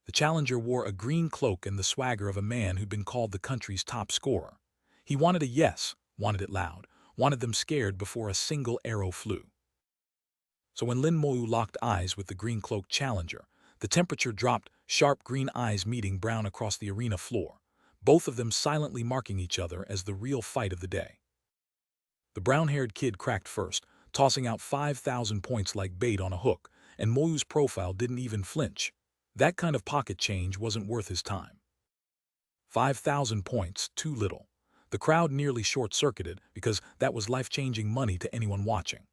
The challenger wore a green cloak and the swagger of a man who'd been called the country's top scorer. He wanted a yes, wanted it loud, wanted them scared before a single arrow flew. So when Lin Moyu locked eyes with the green-cloaked challenger, the temperature dropped, sharp green eyes meeting brown across the arena floor, both of them silently marking each other as the real fight of the day. The brown-haired kid cracked first, tossing out 5,000 points like bait on a hook, and Moyu's profile didn't even flinch. That kind of pocket change wasn't worth his time. 5,000 points, too little. The crowd nearly short-circuited because that was life-changing money to anyone watching.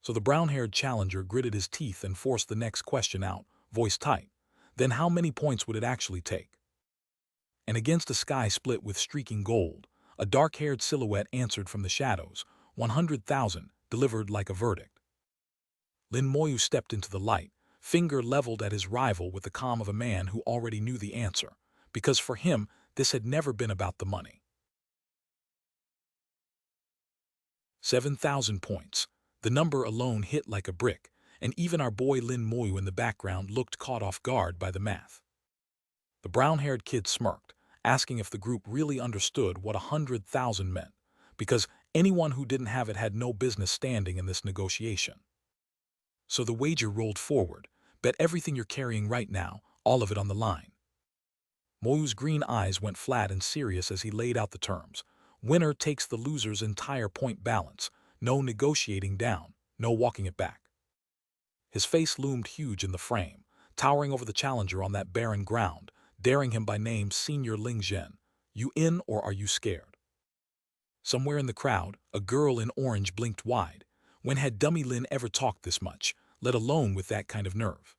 So the brown-haired challenger gritted his teeth and forced the next question out, voice tight. Then how many points would it actually take? And against a sky split with streaking gold, a dark-haired silhouette answered from the shadows, 100,000, delivered like a verdict. Lin Moyu stepped into the light, finger leveled at his rival with the calm of a man who already knew the answer, because for him, this had never been about the money. 7,000 points. The number alone hit like a brick, and even our boy Lin Moyu in the background looked caught off guard by the math. The brown-haired kid smirked, asking if the group really understood what 100,000 meant, because anyone who didn't have it had no business standing in this negotiation. So the wager rolled forward. Bet everything you're carrying right now, all of it on the line. Moyu's green eyes went flat and serious as he laid out the terms. Winner takes the loser's entire point balance. No negotiating down, no walking it back. His face loomed huge in the frame, towering over the challenger on that barren ground, daring him by name Senior Ling Zhen. You in or are you scared? Somewhere in the crowd, a girl in orange blinked wide. When had Dummy Lin ever talked this much, let alone with that kind of nerve?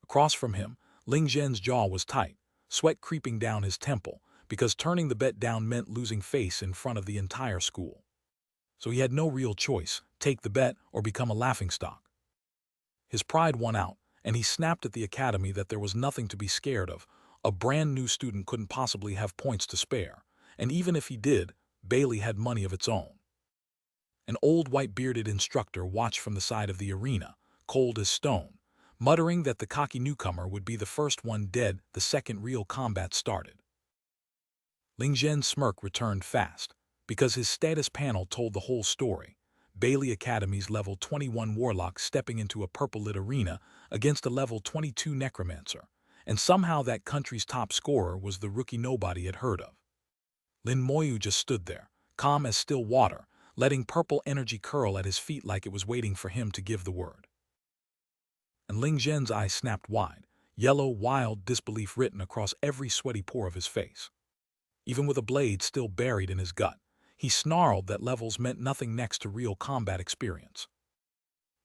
Across from him, Ling Zhen's jaw was tight, sweat creeping down his temple, because turning the bet down meant losing face in front of the entire school. So he had no real choice, take the bet or become a laughingstock. His pride won out, and he snapped at the academy that there was nothing to be scared of. A brand new student couldn't possibly have points to spare, and even if he did, Bailey had money of its own. An old white-bearded instructor watched from the side of the arena, cold as stone, muttering that the cocky newcomer would be the first one dead the second real combat started. Ling Zhen's smirk returned fast, because his status panel told the whole story. Bailey Academy's level 21 warlock stepping into a purple-lit arena against a level 22 necromancer, and somehow that country's top scorer was the rookie nobody had heard of. Lin Moyu just stood there, calm as still water, letting purple energy curl at his feet like it was waiting for him to give the word. And Ling Zhen's eyes snapped wide, yellow, wild disbelief written across every sweaty pore of his face. Even with a blade still buried in his gut, he snarled that levels meant nothing next to real combat experience.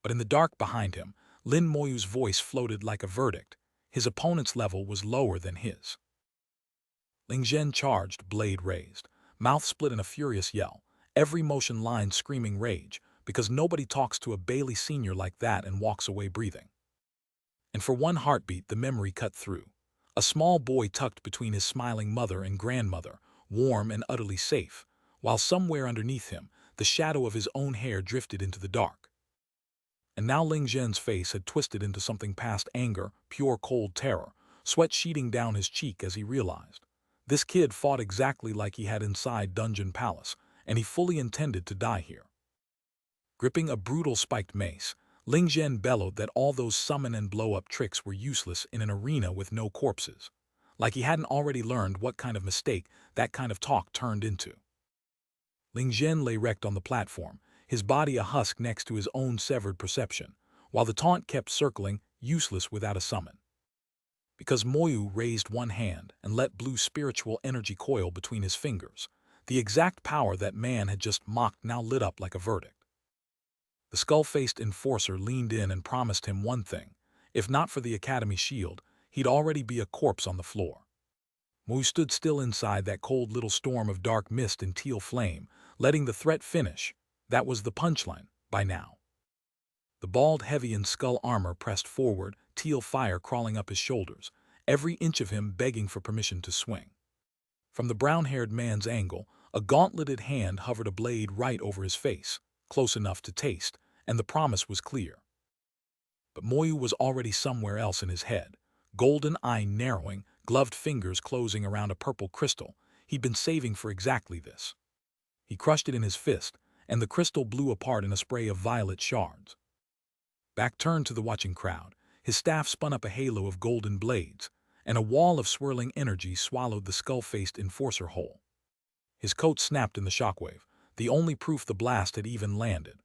But in the dark behind him, Lin Moyu's voice floated like a verdict. His opponent's level was lower than his. Ling Zhen charged, blade raised, mouth split in a furious yell, every motion line screaming rage, because nobody talks to a Bailey senior like that and walks away breathing. And for one heartbeat, the memory cut through. A small boy tucked between his smiling mother and grandmother, warm and utterly safe, while somewhere underneath him, the shadow of his own hair drifted into the dark. And now Ling Zhen's face had twisted into something past anger, pure cold terror, sweat sheeting down his cheek as he realized. This kid fought exactly like he had inside Dungeon Palace, and he fully intended to die here. Gripping a brutal spiked mace, Ling Zhen bellowed that all those summon and blow-up tricks were useless in an arena with no corpses, like he hadn't already learned what kind of mistake that kind of talk turned into. Ling Zhen lay wrecked on the platform, his body a husk next to his own severed perception, while the taunt kept circling, useless without a summon. Because Moyu raised one hand and let blue spiritual energy coil between his fingers, the exact power that man had just mocked now lit up like a verdict. The skull-faced enforcer leaned in and promised him one thing. If not for the Academy shield, he'd already be a corpse on the floor. Moyu stood still inside that cold little storm of dark mist and teal flame, letting the threat finish. That was the punchline, by now. The bald, heavy in skull armor pressed forward, teal fire crawling up his shoulders, every inch of him begging for permission to swing. From the brown-haired man's angle, a gauntleted hand hovered a blade right over his face, close enough to taste, and the promise was clear. But Moyu was already somewhere else in his head, golden eye narrowing, gloved fingers closing around a purple crystal. He'd been saving for exactly this. He crushed it in his fist, and the crystal blew apart in a spray of violet shards. Back turned to the watching crowd, his staff spun up a halo of golden blades, and a wall of swirling energy swallowed the skull-faced enforcer whole. His coat snapped in the shockwave, the only proof the blast had even landed.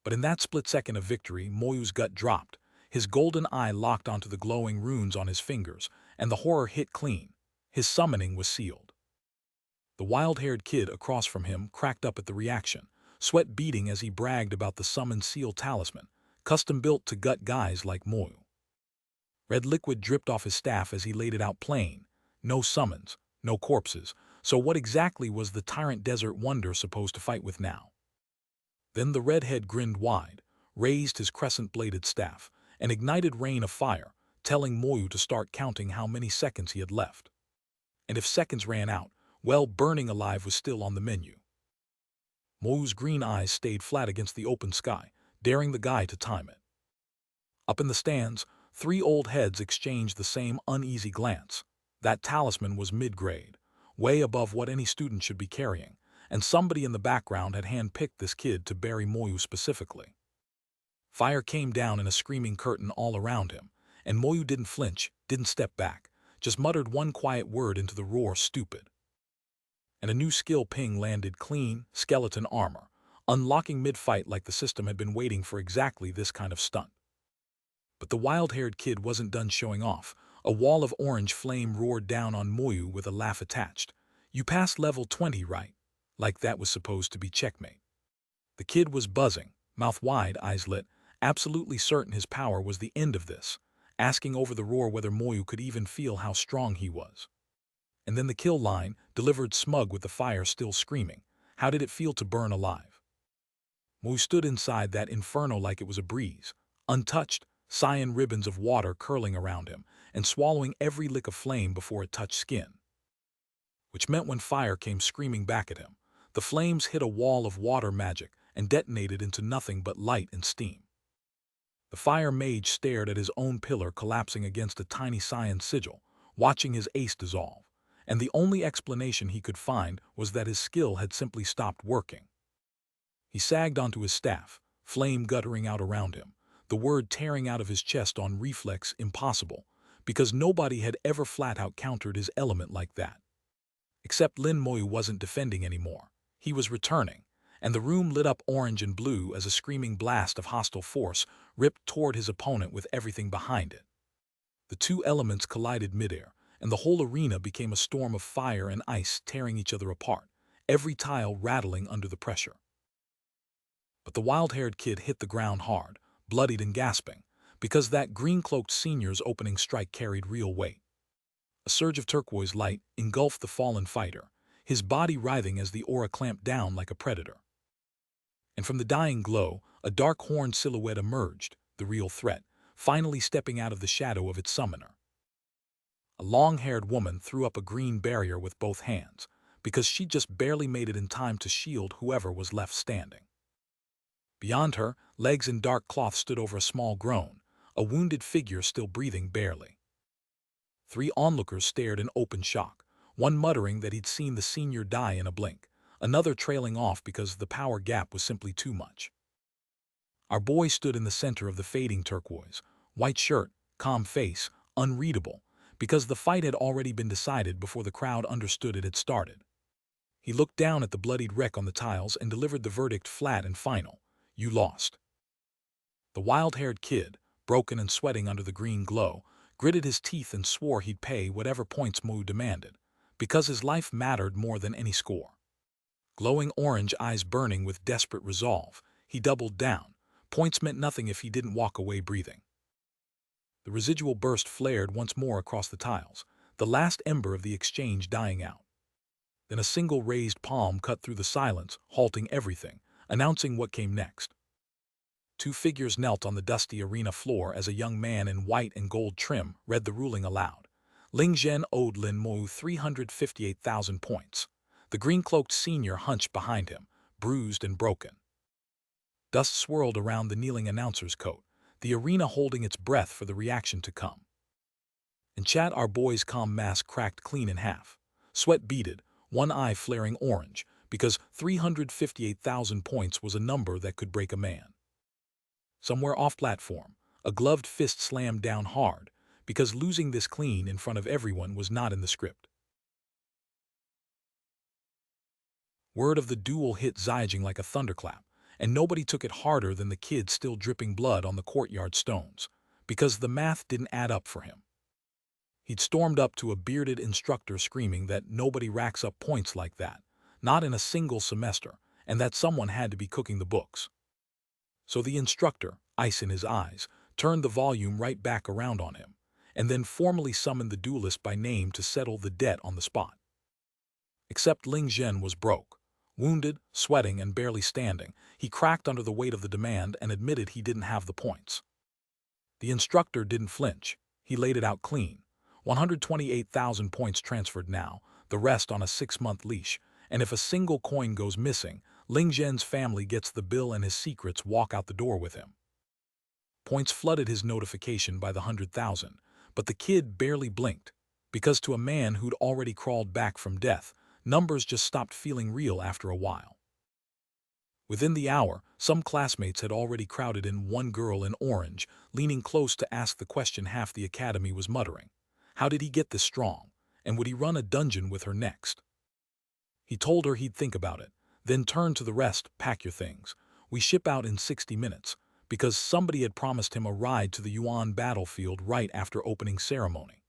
But in that split second of victory, Moyu's gut dropped, his golden eye locked onto the glowing runes on his fingers, and the horror hit clean. His summoning was sealed. The wild-haired kid across from him cracked up at the reaction, sweat beading as he bragged about the summoned seal talisman, custom-built to gut guys like Moyu. Red liquid dripped off his staff as he laid it out plain. No summons, no corpses, so what exactly was the tyrant desert wonder supposed to fight with now? Then the redhead grinned wide, raised his crescent-bladed staff, and ignited rain of fire, telling Moyu to start counting how many seconds he had left. And if seconds ran out, well, burning alive was still on the menu. Moyu's green eyes stayed flat against the open sky, daring the guy to time it. Up in the stands, 3 old heads exchanged the same uneasy glance. That talisman was mid-grade, way above what any student should be carrying, and somebody in the background had hand-picked this kid to bury Moyu specifically. Fire came down in a screaming curtain all around him, and Moyu didn't flinch, didn't step back, just muttered one quiet word into the roar, "Stupid." And a new skill ping landed clean, skeleton armor, unlocking mid-fight like the system had been waiting for exactly this kind of stunt. But the wild-haired kid wasn't done showing off. A wall of orange flame roared down on Moyu with a laugh attached. "You passed level 20, right?" Like that was supposed to be checkmate. The kid was buzzing, mouth wide, eyes lit, absolutely certain his power was the end of this, asking over the roar whether Moyu could even feel how strong he was. And then the kill line, delivered smug with the fire still screaming. How did it feel to burn alive? Moyu stood inside that inferno like it was a breeze, untouched, cyan ribbons of water curling around him, and swallowing every lick of flame before it touched skin. Which meant when fire came screaming back at him, the flames hit a wall of water magic and detonated into nothing but light and steam. The fire mage stared at his own pillar collapsing against a tiny cyan sigil, watching his ace dissolve, and the only explanation he could find was that his skill had simply stopped working. He sagged onto his staff, flame guttering out around him, the word tearing out of his chest on reflex, "impossible," because nobody had ever flat-out countered his element like that. Except Lin Moyu wasn't defending anymore. He was returning, and the room lit up orange and blue as a screaming blast of hostile force ripped toward his opponent with everything behind it. The two elements collided midair, and the whole arena became a storm of fire and ice tearing each other apart, every tile rattling under the pressure. But the wild-haired kid hit the ground hard, bloodied and gasping, because that green-cloaked senior's opening strike carried real weight. A surge of turquoise light engulfed the fallen fighter, his body writhing as the aura clamped down like a predator. And from the dying glow, a dark horned silhouette emerged, the real threat, finally stepping out of the shadow of its summoner. A long-haired woman threw up a green barrier with both hands, because she just barely made it in time to shield whoever was left standing. Beyond her, legs in dark cloth stood over a small groan, a wounded figure still breathing barely. 3 onlookers stared in open shock, one muttering that he'd seen the senior die in a blink, another trailing off because the power gap was simply too much. Our boy stood in the center of the fading turquoise, white shirt, calm face, unreadable, because the fight had already been decided before the crowd understood it had started. He looked down at the bloodied wreck on the tiles and delivered the verdict flat and final: "You lost." The wild-haired kid, broken and sweating under the green glow, gritted his teeth and swore he'd pay whatever points Moyu demanded, because his life mattered more than any score. Glowing orange eyes burning with desperate resolve, he doubled down. Points meant nothing if he didn't walk away breathing. The residual burst flared once more across the tiles, the last ember of the exchange dying out. Then a single raised palm cut through the silence, halting everything, announcing what came next. 2 figures knelt on the dusty arena floor as a young man in white and gold trim read the ruling aloud. Ling Zhen owed Lin Moyu 358,000 points. The green-cloaked senior hunched behind him, bruised and broken. Dust swirled around the kneeling announcer's coat, the arena holding its breath for the reaction to come. In chat, our boy's calm mask cracked clean in half. Sweat beaded, one eye flaring orange, because 358,000 points was a number that could break a man. Somewhere off-platform, a gloved fist slammed down hard, because losing this clean in front of everyone was not in the script. Word of the duel hit Ziying like a thunderclap, and nobody took it harder than the kid still dripping blood on the courtyard stones, because the math didn't add up for him. He'd stormed up to a bearded instructor screaming that nobody racks up points like that, not in a single semester, and that someone had to be cooking the books. So the instructor, ice in his eyes, turned the volume right back around on him, and then formally summoned the duelist by name to settle the debt on the spot. Except Ling Zhen was broke, Wounded, sweating, and barely standing, he cracked under the weight of the demand and admitted he didn't have the points. The instructor didn't flinch. He laid it out clean. 128,000 points transferred now, the rest on a 6-month leash, and if a single coin goes missing, Ling Zhen's family gets the bill and his secrets walk out the door with him. Points flooded his notification by the 100,000, but the kid barely blinked, because to a man who'd already crawled back from death, numbers just stopped feeling real after a while. Within the hour, some classmates had already crowded in, one girl in orange, leaning close to ask the question half the academy was muttering. How did he get this strong? And would he run a dungeon with her next? He told her he'd think about it, then turned to the rest. Pack your things. We ship out in 60 minutes, because somebody had promised him a ride to the Yuan battlefield right after opening ceremony.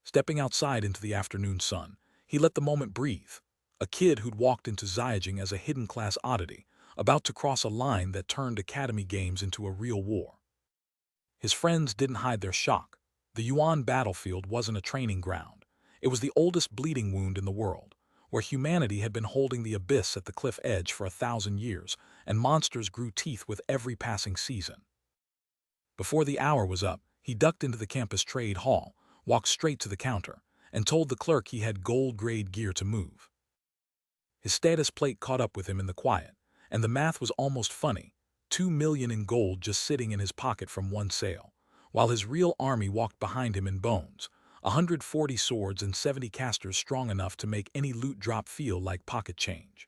Stepping outside into the afternoon sun, he let the moment breathe. A kid who'd walked into Ziyajing as a hidden class oddity, about to cross a line that turned academy games into a real war. His friends didn't hide their shock. The Yuan battlefield wasn't a training ground. It was the oldest bleeding wound in the world, where humanity had been holding the abyss at the cliff edge for 1,000 years, and monsters grew teeth with every passing season. Before the hour was up, he ducked into the campus trade hall, walked straight to the counter, and told the clerk he had gold-grade gear to move. His status plate caught up with him in the quiet, and the math was almost funny. 2 million in gold just sitting in his pocket from one sale, while his real army walked behind him in bones, 140 swords and 70 casters strong enough to make any loot drop feel like pocket change.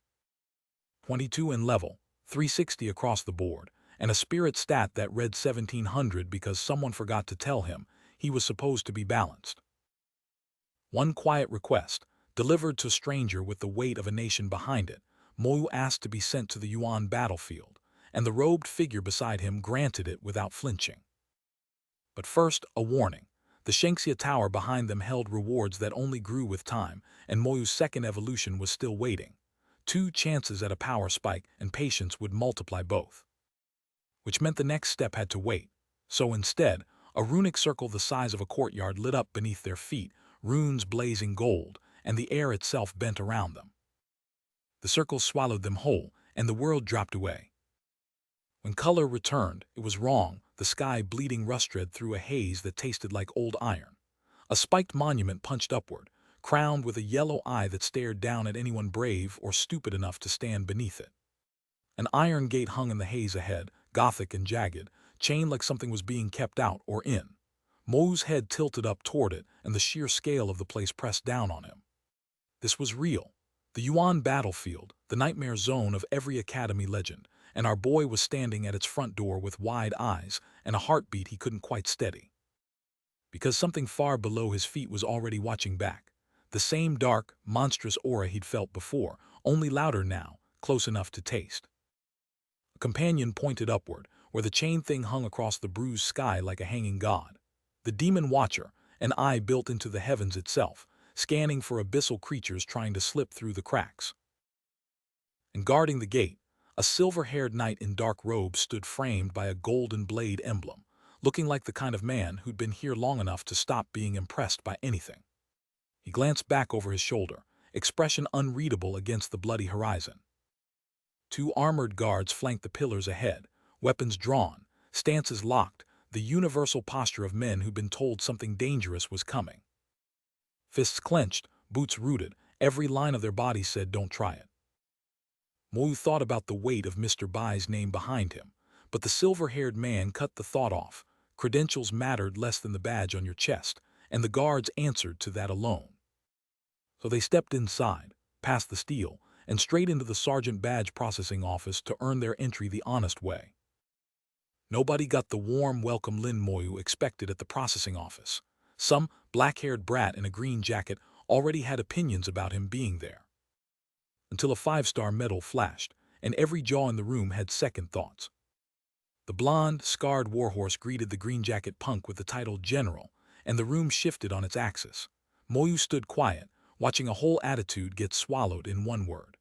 22 in level, 360 across the board, and a spirit stat that read 1700 because someone forgot to tell him he was supposed to be balanced. One quiet request, delivered to a stranger with the weight of a nation behind it. Moyu asked to be sent to the Yuan battlefield, and the robed figure beside him granted it without flinching. But first, a warning. The Shengxia Tower behind them held rewards that only grew with time, and Moyu's second evolution was still waiting. 2 chances at a power spike, and patience would multiply both. Which meant the next step had to wait. So instead, a runic circle the size of a courtyard lit up beneath their feet, runes blazing gold, and the air itself bent around them. The circle swallowed them whole, and the world dropped away. When color returned, it was wrong, the sky bleeding rust-red through a haze that tasted like old iron. A spiked monument punched upward, crowned with a yellow eye that stared down at anyone brave or stupid enough to stand beneath it. An iron gate hung in the haze ahead, gothic and jagged, chained like something was being kept out or in. Mo's head tilted up toward it, and the sheer scale of the place pressed down on him. This was real. The Yuan battlefield, the nightmare zone of every academy legend, and our boy was standing at its front door with wide eyes and a heartbeat he couldn't quite steady. Because something far below his feet was already watching back. The same dark, monstrous aura he'd felt before, only louder now, close enough to taste. A companion pointed upward, where the chain thing hung across the bruised sky like a hanging god. The demon watcher, an eye built into the heavens itself, scanning for abyssal creatures trying to slip through the cracks. And guarding the gate, a silver-haired knight in dark robes stood framed by a golden blade emblem, looking like the kind of man who'd been here long enough to stop being impressed by anything. He glanced back over his shoulder, expression unreadable against the bloody horizon. 2 armored guards flanked the pillars ahead, weapons drawn, stances locked, the universal posture of men who'd been told something dangerous was coming. Fists clenched, boots rooted, every line of their bodies said don't try it. Moyu thought about the weight of Mr. Bai's name behind him, but the silver-haired man cut the thought off. Credentials mattered less than the badge on your chest, and the guards answered to that alone. So they stepped inside, past the steel, and straight into the sergeant badge processing office to earn their entry the honest way. Nobody got the warm welcome Lin Moyu expected at the processing office. Some black-haired brat in a green jacket already had opinions about him being there. Until a 5-star medal flashed, and every jaw in the room had second thoughts. The blonde, scarred warhorse greeted the green jacket punk with the title General, and the room shifted on its axis. Moyu stood quiet, watching a whole attitude get swallowed in one word.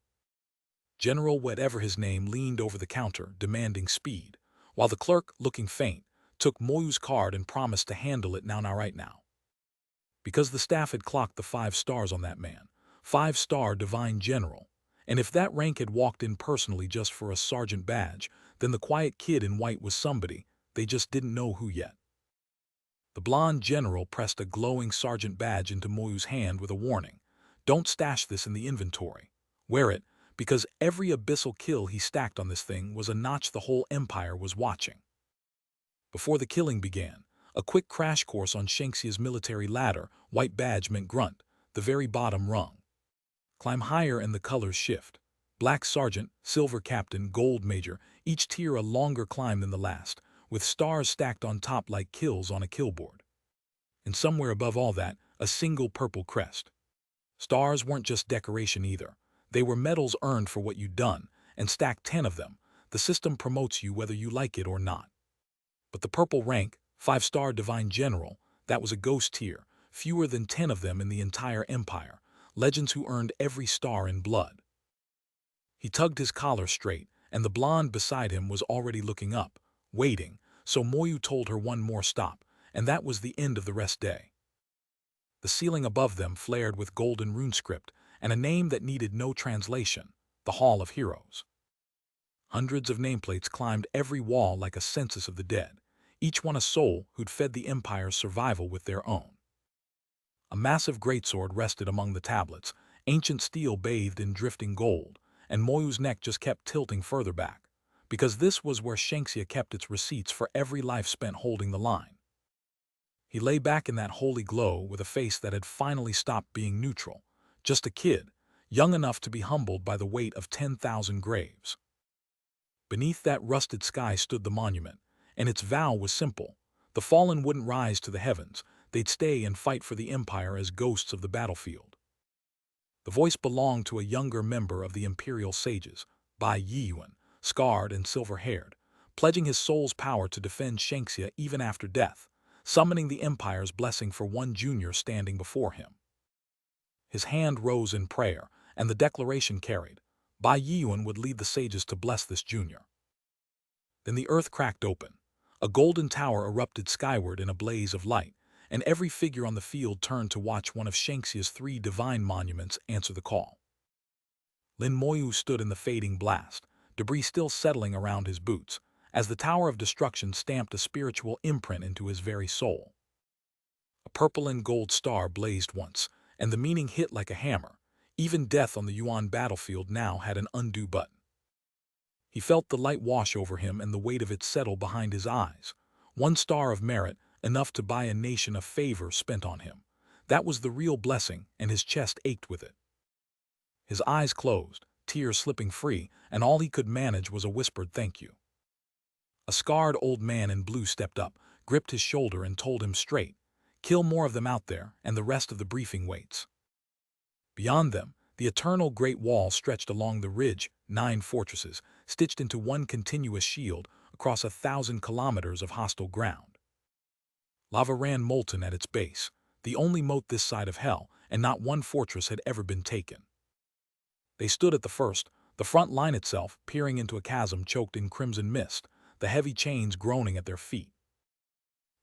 General whatever his name leaned over the counter, demanding speed, while the clerk, looking faint, took Moyu's card and promised to handle it now right now. Because the staff had clocked the 5 stars on that man, 5-star Divine General, And if that rank had walked in personally just for a sergeant badge, then the quiet kid in white was somebody, they just didn't know who yet. The blonde general pressed a glowing sergeant badge into Moyu's hand with a warning. Don't stash this in the inventory. Wear it, because every abyssal kill he stacked on this thing was a notch the whole empire was watching. Before the killing began, a quick crash course on Shanxia's military ladder. White badge meant grunt, the very bottom rung. Climb higher and the colors shift. Black sergeant, silver captain, gold major, each tier a longer climb than the last, with stars stacked on top like kills on a killboard. And somewhere above all that, a single purple crest. Stars weren't just decoration either. They were medals earned for what you'd done, and stacked 10 of them. The system promotes you whether you like it or not. But the purple rank, 5-star divine general, that was a ghost tier, fewer than 10 of them in the entire empire, legends who earned every star in blood. He tugged his collar straight, and the blonde beside him was already looking up, waiting, so Moyu told her one more stop, and that was the end of the rest day. The ceiling above them flared with golden runescript, and a name that needed no translation, the Hall of Heroes. Hundreds of nameplates climbed every wall like a census of the dead, each one a soul who'd fed the Empire's survival with their own. A massive greatsword rested among the tablets, ancient steel bathed in drifting gold, and Moyu's neck just kept tilting further back, because this was where Shanxia kept its receipts for every life spent holding the line. He lay back in that holy glow with a face that had finally stopped being neutral, just a kid, young enough to be humbled by the weight of 10,000 graves. Beneath that rusted sky stood the monument, and its vow was simple. The fallen wouldn't rise to the heavens, they'd stay and fight for the Empire as ghosts of the battlefield. The voice belonged to a younger member of the Imperial Sages, Bai Yiyuan, scarred and silver-haired, pledging his soul's power to defend Shanxia even after death, summoning the Empire's blessing for one junior standing before him. His hand rose in prayer, and the declaration carried. Bai Yiyuan would lead the sages to bless this junior. Then the earth cracked open. A golden tower erupted skyward in a blaze of light, and every figure on the field turned to watch one of Shanxia's 3 divine monuments answer the call. Lin Moyu stood in the fading blast, debris still settling around his boots, as the Tower of Destruction stamped a spiritual imprint into his very soul. A purple and gold star blazed once, and the meaning hit like a hammer. Even death on the Yuan battlefield now had an undo button. He felt the light wash over him and the weight of it settle behind his eyes. 1 star of merit, enough to buy a nation a favor spent on him. That was the real blessing, and his chest ached with it. His eyes closed, tears slipping free, and all he could manage was a whispered thank you. A scarred old man in blue stepped up, gripped his shoulder and told him straight, "Kill more of them out there, and the rest of the briefing waits." Beyond them, the eternal Great Wall stretched along the ridge, 9 fortresses, stitched into one continuous shield across 1,000 kilometers of hostile ground. Lava ran molten at its base, the only moat this side of hell, and not one fortress had ever been taken. They stood at the front line itself, peering into a chasm choked in crimson mist, the heavy chains groaning at their feet.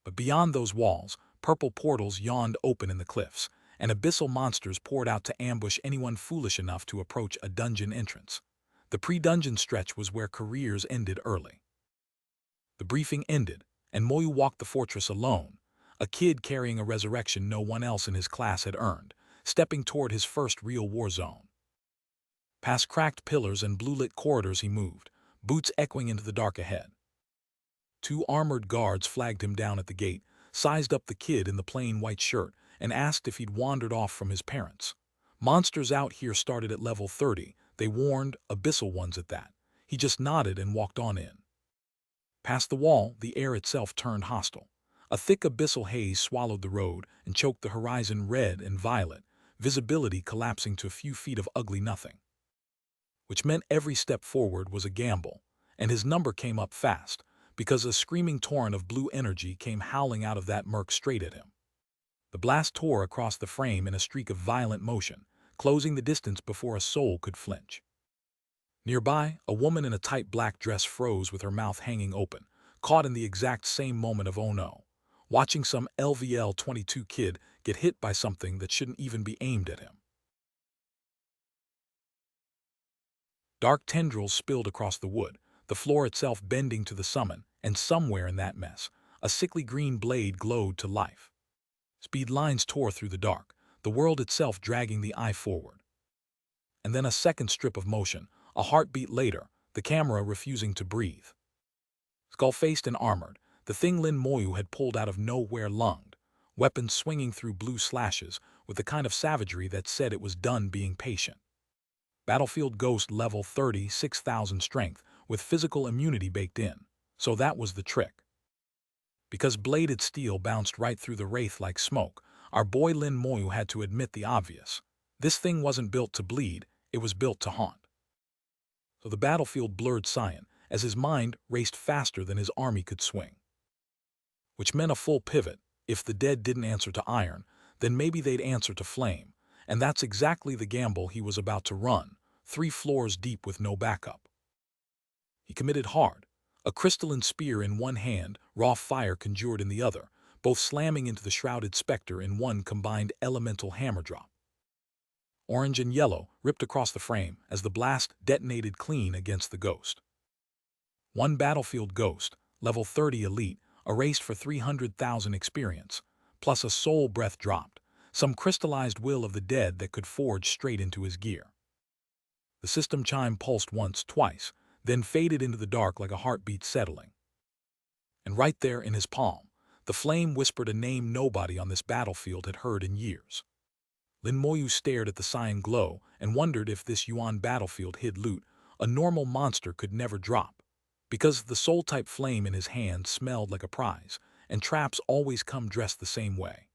But beyond those walls, purple portals yawned open in the cliffs, and abyssal monsters poured out to ambush anyone foolish enough to approach a dungeon entrance. The pre-dungeon stretch was where careers ended early. The briefing ended, and Moyu walked the fortress alone, a kid carrying a resurrection no one else in his class had earned, stepping toward his first real war zone. Past cracked pillars and blue-lit corridors he moved, boots echoing into the dark ahead. 2 armored guards flagged him down at the gate, sized up the kid in the plain white shirt, and asked if he'd wandered off from his parents. Monsters out here started at level 30, they warned, abyssal ones at that. He just nodded and walked on in. Past the wall, the air itself turned hostile. A thick abyssal haze swallowed the road and choked the horizon red and violet, visibility collapsing to a few feet of ugly nothing. Which meant every step forward was a gamble, and his number came up fast, because a screaming torrent of blue energy came howling out of that murk straight at him. The blast tore across the frame in a streak of violent motion, closing the distance before a soul could flinch. Nearby, a woman in a tight black dress froze with her mouth hanging open, caught in the exact same moment of oh no, watching some LVL-22 kid get hit by something that shouldn't even be aimed at him. Dark tendrils spilled across the wood, the floor itself bending to the summon, and somewhere in that mess, a sickly green blade glowed to life. Speed lines tore through the dark, the world itself dragging the eye forward. And then a second strip of motion, a heartbeat later, the camera refusing to breathe. Skull-faced and armored, the thing Lin Moyu had pulled out of nowhere lunged, weapons swinging through blue slashes with the kind of savagery that said it was done being patient. Battlefield Ghost level 30, 6,000 strength, with physical immunity baked in. So that was the trick. Because bladed steel bounced right through the wraith like smoke, our boy Lin Moyu had to admit the obvious. This thing wasn't built to bleed, it was built to haunt. So the battlefield blurred cyan, as his mind raced faster than his army could swing. Which meant a full pivot. If the dead didn't answer to iron, then maybe they'd answer to flame. And that's exactly the gamble he was about to run, 3 floors deep with no backup. He committed hard, a crystalline spear in one hand, raw fire conjured in the other, both slamming into the shrouded specter in one combined elemental hammer drop. Orange and yellow ripped across the frame as the blast detonated clean against the ghost. One battlefield ghost, level 30 elite, erased for 300,000 experience, plus a soul breath dropped, some crystallized will of the dead that could forge straight into his gear. The system chime pulsed once, twice, then faded into the dark like a heartbeat settling. And right there in his palm, the flame whispered a name nobody on this battlefield had heard in years. Lin Moyu stared at the cyan glow and wondered if this Yuan battlefield hid loot a normal monster could never drop, because the soul-type flame in his hand smelled like a prize, and traps always come dressed the same way.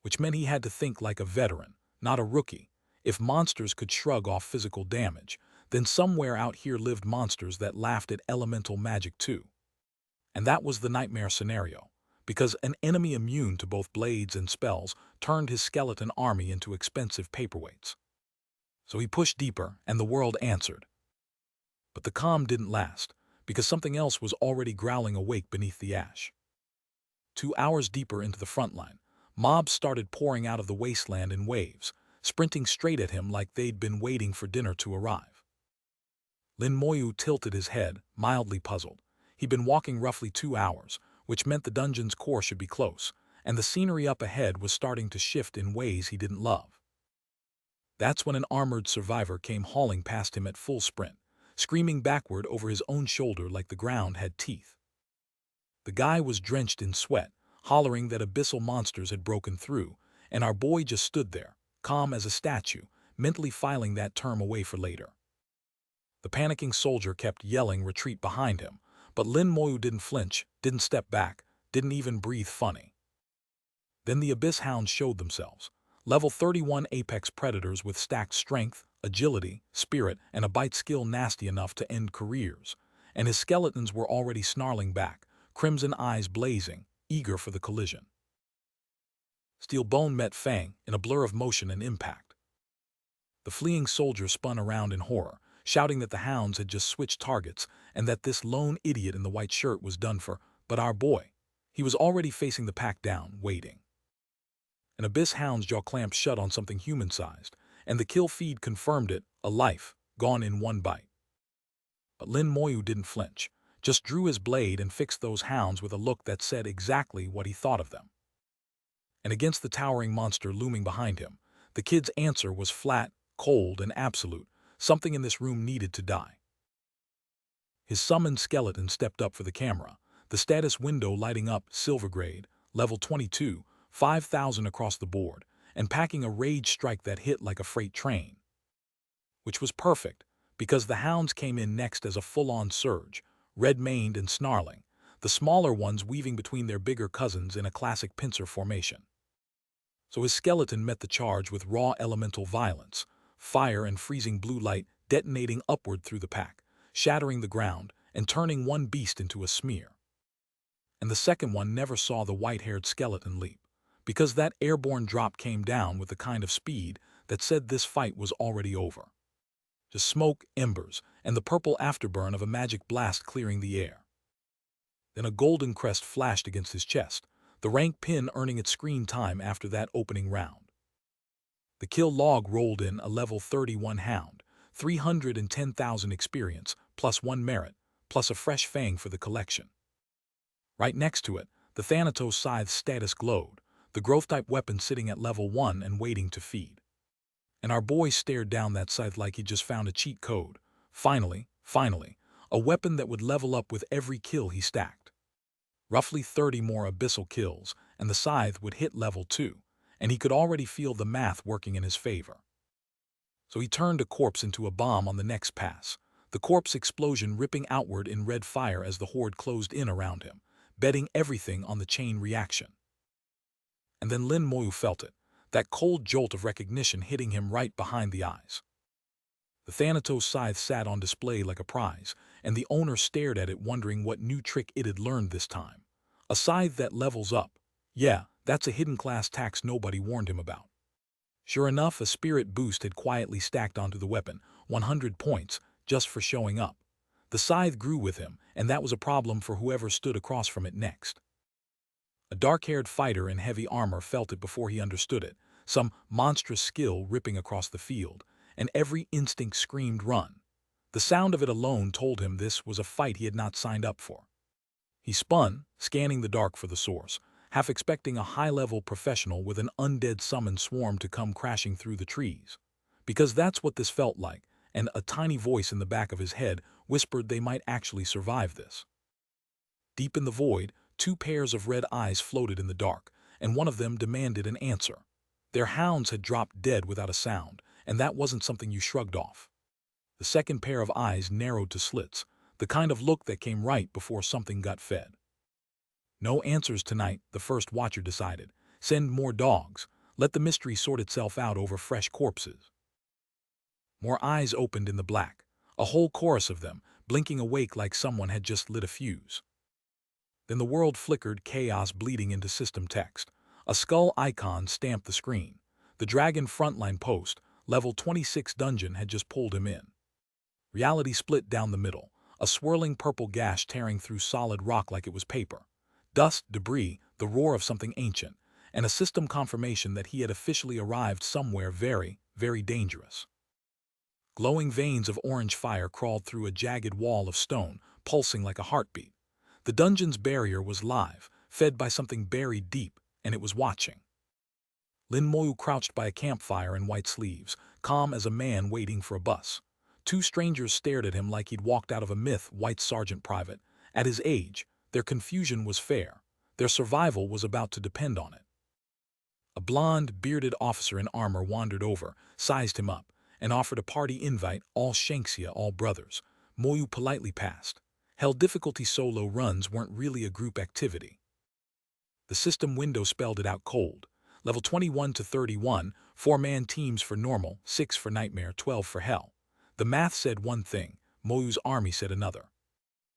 Which meant he had to think like a veteran, not a rookie. If monsters could shrug off physical damage, then somewhere out here lived monsters that laughed at elemental magic too. And that was the nightmare scenario, because an enemy immune to both blades and spells turned his skeleton army into expensive paperweights. So he pushed deeper, and the world answered. But the calm didn't last, because something else was already growling awake beneath the ash. 2 hours deeper into the front line, mobs started pouring out of the wasteland in waves, sprinting straight at him like they'd been waiting for dinner to arrive. Lin Moyu tilted his head, mildly puzzled. He'd been walking roughly 2 hours, which meant the dungeon's core should be close, and the scenery up ahead was starting to shift in ways he didn't love. That's when an armored survivor came hauling past him at full sprint, screaming backward over his own shoulder like the ground had teeth. The guy was drenched in sweat, hollering that abyssal monsters had broken through, and our boy just stood there, calm as a statue, mentally filing that term away for later. The panicking soldier kept yelling retreat behind him, but Lin Moyu didn't flinch, didn't step back, didn't even breathe funny. Then the abyss hounds showed themselves, level 31 apex predators with stacked strength, agility, spirit, and a bite skill nasty enough to end careers, and his skeletons were already snarling back, crimson eyes blazing, eager for the collision. Steel bone met fang in a blur of motion and impact. The fleeing soldier spun around in horror, shouting that the hounds had just switched targets and that this lone idiot in the white shirt was done for, but our boy, he was already facing the pack down, waiting. An abyss hound's jaw clamped shut on something human-sized, and the kill feed confirmed it, a life, gone in one bite. But Lin Moyu didn't flinch, just drew his blade and fixed those hounds with a look that said exactly what he thought of them. And against the towering monster looming behind him, the kid's answer was flat, cold, and absolute. Something in this room needed to die. His summoned skeleton stepped up for the camera, the status window lighting up silver grade, level 22, 5,000 across the board, and packing a rage strike that hit like a freight train. Which was perfect, because the hounds came in next as a full-on surge, red-maned and snarling, the smaller ones weaving between their bigger cousins in a classic pincer formation. So his skeleton met the charge with raw elemental violence, fire and freezing blue light detonating upward through the pack, shattering the ground and turning one beast into a smear. And the second one never saw the white-haired skeleton leap, because that airborne drop came down with the kind of speed that said this fight was already over. Just smoke, embers, and the purple afterburn of a magic blast clearing the air. Then a golden crest flashed against his chest, the rank pin earning its screen time after that opening round. The kill log rolled in a level 31 hound, 310,000 experience, plus 1 merit, plus a fresh fang for the collection. Right next to it, the Thanatos Scythe's status glowed, the growth-type weapon sitting at level 1 and waiting to feed. And our boy stared down that scythe like he just found a cheat code. Finally, a weapon that would level up with every kill he stacked. Roughly 30 more abyssal kills, and the scythe would hit level 2, and he could already feel the math working in his favor. So he turned a corpse into a bomb on the next pass, the corpse explosion ripping outward in red fire as the horde closed in around him, betting everything on the chain reaction. And then Lin Moyu felt it, that cold jolt of recognition hitting him right behind the eyes. The Thanatos Scythe sat on display like a prize, and the owner stared at it wondering what new trick it had learned this time. A scythe that levels up. Yeah, that's a hidden class tax nobody warned him about. Sure enough, a spirit boost had quietly stacked onto the weapon, 100 points, just for showing up. The scythe grew with him, and that was a problem for whoever stood across from it next. A dark-haired fighter in heavy armor felt it before he understood it, some monstrous skill ripping across the field, and every instinct screamed run. The sound of it alone told him this was a fight he had not signed up for. He spun, scanning the dark for the source, half expecting a high-level professional with an undead summon swarm to come crashing through the trees. Because that's what this felt like, and a tiny voice in the back of his head whispered they might actually survive this. Deep in the void, 2 pairs of red eyes floated in the dark, and one of them demanded an answer. Their hounds had dropped dead without a sound, and that wasn't something you shrugged off. The second pair of eyes narrowed to slits, the kind of look that came right before something got fed. No answers tonight, the first watcher decided. Send more dogs. Let the mystery sort itself out over fresh corpses. More eyes opened in the black, a whole chorus of them, blinking awake like someone had just lit a fuse. Then the world flickered, chaos bleeding into system text. A skull icon stamped the screen. The dragon frontline post, level 26 dungeon, had just pulled him in. Reality split down the middle, a swirling purple gash tearing through solid rock like it was paper. Dust, debris, the roar of something ancient, and a system confirmation that he had officially arrived somewhere very, very dangerous. Glowing veins of orange fire crawled through a jagged wall of stone, pulsing like a heartbeat. The dungeon's barrier was live, fed by something buried deep, and it was watching. Lin Moyu crouched by a campfire in white sleeves, calm as a man waiting for a bus. 2 strangers stared at him like he'd walked out of a myth, white sergeant private. At his age, their confusion was fair. Their survival was about to depend on it. A blonde, bearded officer in armor wandered over, sized him up, and offered a party invite, all Shanxia, all brothers. Moyu politely passed. Hell, difficulty solo runs weren't really a group activity. The system window spelled it out cold. Level 21 to 31, 4-man teams for normal, 6 for nightmare, 12 for hell. The math said one thing, Moyu's army said another.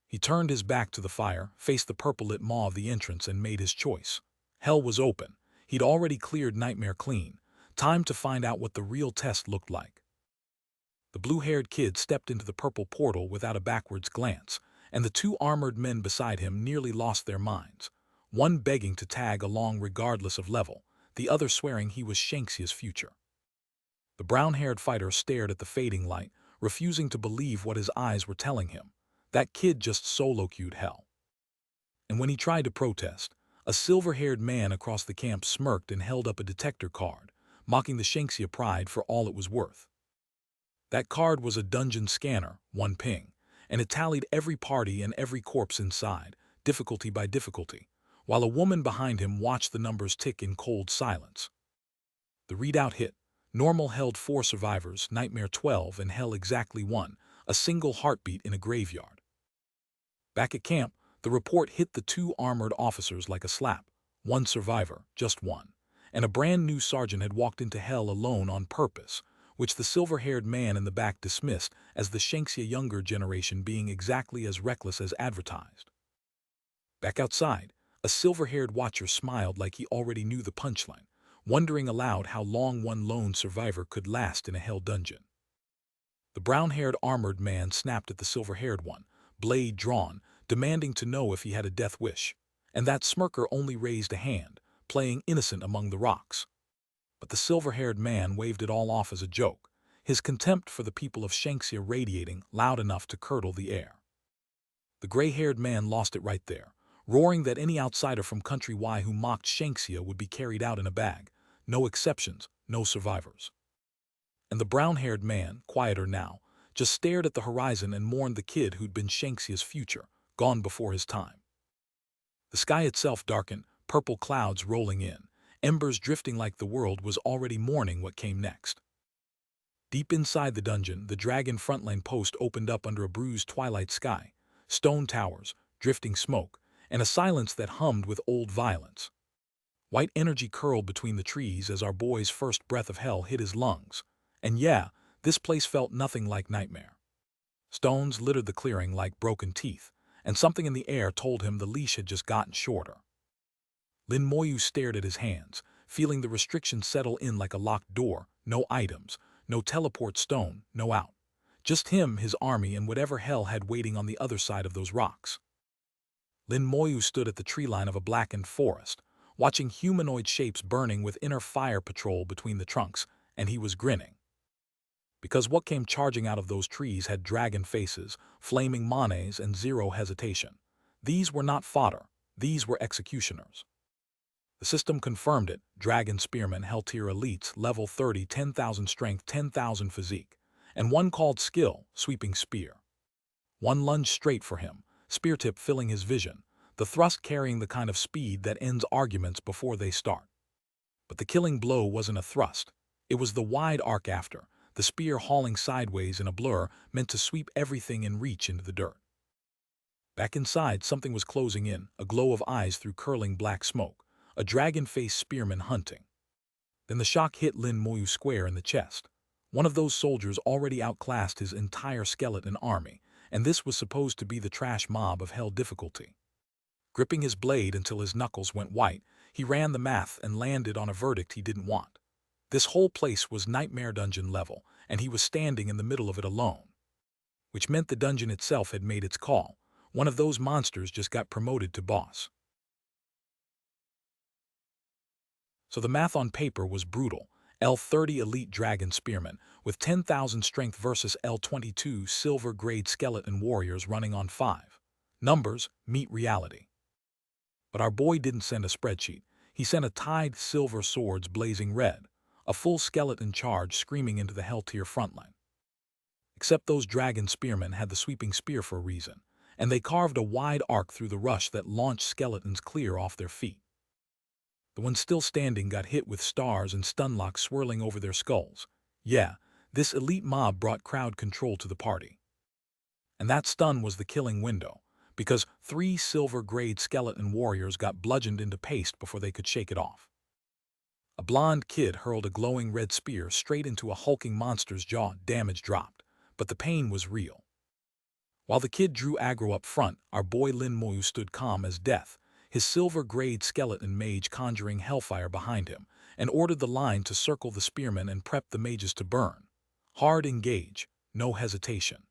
He turned his back to the fire, faced the purple-lit maw of the entrance, and made his choice. Hell was open. He'd already cleared nightmare clean. Time to find out what the real test looked like. The blue-haired kid stepped into the purple portal without a backwards glance, and the 2 armored men beside him nearly lost their minds, one begging to tag along regardless of level, the other swearing he was Shanxia's future. The brown-haired fighter stared at the fading light, refusing to believe what his eyes were telling him. That kid just solo-queued hell. And when he tried to protest, a silver-haired man across the camp smirked and held up a detector card, mocking the Shanxia pride for all it was worth. That card was a dungeon scanner, 1 ping, and it tallied every party and every corpse inside, difficulty by difficulty, while a woman behind him watched the numbers tick in cold silence. The readout hit. Normal held 4 survivors, nightmare 12, and hell exactly 1, a single heartbeat in a graveyard. Back at camp, the report hit the 2 armored officers like a slap. 1 survivor, just 1, and a brand new sergeant had walked into hell alone on purpose, which the silver-haired man in the back dismissed as the Shanxia younger generation being exactly as reckless as advertised. Back outside, a silver-haired watcher smiled like he already knew the punchline, wondering aloud how long one lone survivor could last in a hell dungeon. The brown-haired armored man snapped at the silver-haired one, blade drawn, demanding to know if he had a death wish, and that smirker only raised a hand, playing innocent among the rocks. But the silver-haired man waved it all off as a joke. his contempt for the people of Shanxia radiating loud enough to curdle the air. The gray-haired man lost it right there, roaring that any outsider from Country Y who mocked Shanxia would be carried out in a bag. No exceptions, no survivors. And the brown-haired man, quieter now, just stared at the horizon and mourned the kid who'd been Shanxia's future, gone before his time. The sky itself darkened, purple clouds rolling in, embers drifting like the world was already mourning what came next. Deep inside the dungeon, the dragon frontline post opened up under a bruised twilight sky, stone towers, drifting smoke, and a silence that hummed with old violence. White energy curled between the trees as our boy's first breath of hell hit his lungs. And yeah, this place felt nothing like nightmare. Stones littered the clearing like broken teeth, and something in the air told him the leash had just gotten shorter. Lin Moyu stared at his hands, feeling the restriction settle in like a locked door. No items, no teleport stone, no out. Just him, his army, and whatever hell had waiting on the other side of those rocks. Lin Moyu stood at the tree line of a blackened forest, watching humanoid shapes burning with inner fire patrol between the trunks, and he was grinning. Because what came charging out of those trees had dragon faces, flaming manes, and zero hesitation. These were not fodder, these were executioners. The system confirmed it: dragon spearmen, hell tier elites, level 30, 10,000 strength, 10,000 physique, and one called skill, sweeping spear. One lunged straight for him, spear tip filling his vision, the thrust carrying the kind of speed that ends arguments before they start. But the killing blow wasn't a thrust. It was the wide arc after, the spear hauling sideways in a blur, meant to sweep everything in reach into the dirt. Back inside, something was closing in, a glow of eyes through curling black smoke, a dragon-faced spearman hunting. Then the shock hit Lin Moyu square in the chest. One of those soldiers already outclassed his entire skeleton army, and this was supposed to be the trash mob of hell difficulty. Gripping his blade until his knuckles went white, he ran the math and landed on a verdict he didn't want. This whole place was nightmare dungeon level, and he was standing in the middle of it alone. Which meant the dungeon itself had made its call. One of those monsters just got promoted to boss. So the math on paper was brutal. L30 elite dragon spearmen with 10,000 strength versus L22 silver grade skeleton warriors running on 5. Numbers meet reality. But our boy didn't send a spreadsheet. He sent a tied silver swords blazing red, a full skeleton charge screaming into the hell tier frontline. Except those dragon spearmen had the sweeping spear for a reason, and they carved a wide arc through the rush that launched skeletons clear off their feet. The ones still standing got hit with stars and stunlocks swirling over their skulls. Yeah, this elite mob brought crowd control to the party. And that stun was the killing window, because 3 silver-grade skeleton warriors got bludgeoned into paste before they could shake it off. A blonde kid hurled a glowing red spear straight into a hulking monster's jaw. Damage dropped, but the pain was real. While the kid drew aggro up front, our boy Lin Moyu stood calm as death, his silver-grade skeleton mage conjuring hellfire behind him, and ordered the line to circle the spearmen and prep the mages to burn. Hard engage, no hesitation.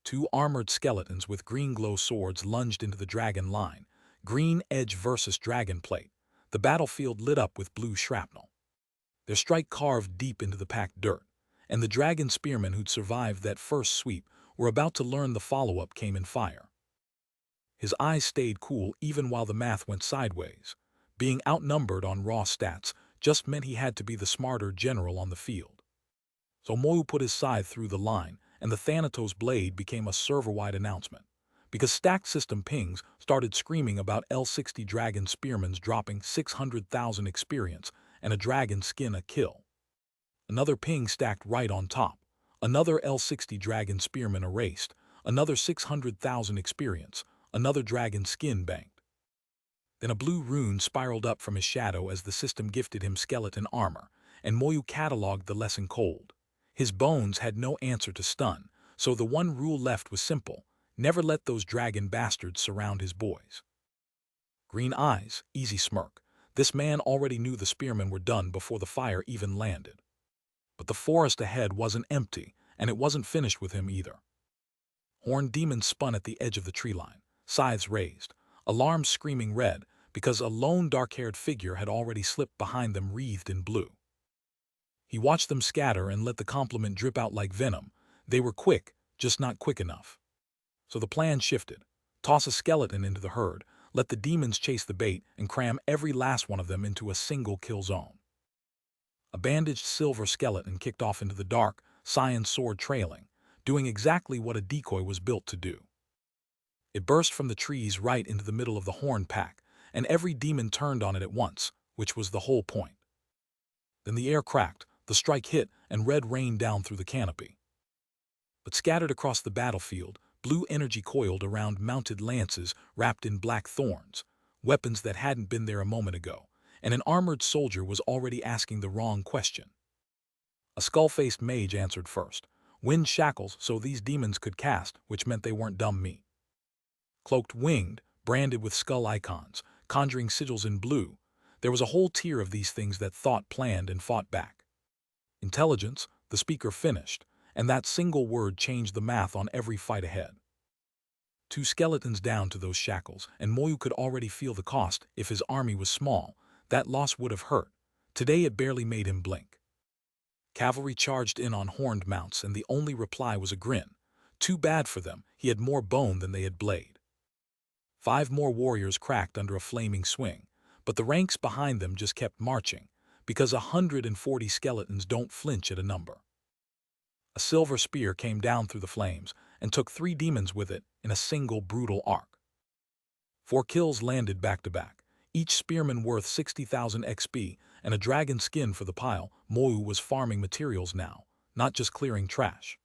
2 armored skeletons with green glow swords lunged into the dragon line, green edge versus dragon plate, the battlefield lit up with blue shrapnel. Their strike carved deep into the packed dirt, and the dragon spearmen who'd survived that first sweep were about to learn the follow-up came in fire. His eyes stayed cool even while the math went sideways. Being outnumbered on raw stats just meant he had to be the smarter general on the field. So Moyu put his scythe through the line, and the Thanatos blade became a server-wide announcement, because stacked system pings started screaming about L60 dragon spearmen's dropping 600,000 experience and a dragon skin a kill. Another ping stacked right on top. Another L60 dragon spearman erased, another 600,000 experience, another dragon skin banked. Then a blue rune spiraled up from his shadow as the system gifted him skeleton armor, and Moyu cataloged the lesson cold. His bones had no answer to stun, so the one rule left was simple: never let those dragon bastards surround his boys. Green eyes, easy smirk. This man already knew the spearmen were done before the fire even landed. But the forest ahead wasn't empty, and it wasn't finished with him either. Horned demons spun at the edge of the tree line, scythes raised, alarms screaming red, because a lone dark-haired figure had already slipped behind them wreathed in blue. He watched them scatter and let the compliment drip out like venom. They were quick, just not quick enough. So the plan shifted. Toss a skeleton into the herd, let the demons chase the bait, and cram every last one of them into a single kill zone. A bandaged silver skeleton kicked off into the dark, Sion's sword trailing, doing exactly what a decoy was built to do. It burst from the trees right into the middle of the horned pack, and every demon turned on it at once, which was the whole point. Then the air cracked, the strike hit, and red rained down through the canopy. But scattered across the battlefield, blue energy coiled around mounted lances wrapped in black thorns, weapons that hadn't been there a moment ago, and an armored soldier was already asking the wrong question. A skull-faced mage answered first. Wind shackles so these demons could cast, which meant they weren't dumb meat. Cloaked winged, branded with skull icons, conjuring sigils in blue, there was a whole tier of these things that thought, planned, and fought back. Intelligence, the speaker finished, and that single word changed the math on every fight ahead. 2 skeletons down to those shackles, and Moyu could already feel the cost. If his army was small, that loss would have hurt. Today it barely made him blink. Cavalry charged in on horned mounts, and the only reply was a grin. Too bad for them, he had more bone than they had blade. 5 more warriors cracked under a flaming swing, but the ranks behind them just kept marching, because 140 skeletons don't flinch at a number. A silver spear came down through the flames and took 3 demons with it in a single brutal arc. 4 kills landed back-to-back, each spearman worth 60,000 XP and a dragon skin for the pile. Moyu was farming materials now, not just clearing trash.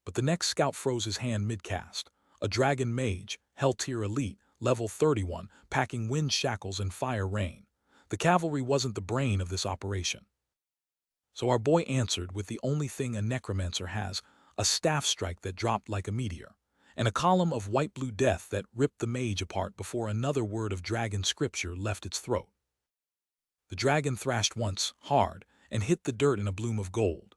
But the next scout froze his hand mid-cast. A dragon mage, Hell Tier Elite, level 31, packing wind shackles and fire rain. The cavalry wasn't the brain of this operation. So our boy answered with the only thing a necromancer has, a staff strike that dropped like a meteor, and a column of white-blue death that ripped the mage apart before another word of dragon scripture left its throat. The dragon thrashed once, hard, and hit the dirt in a bloom of gold.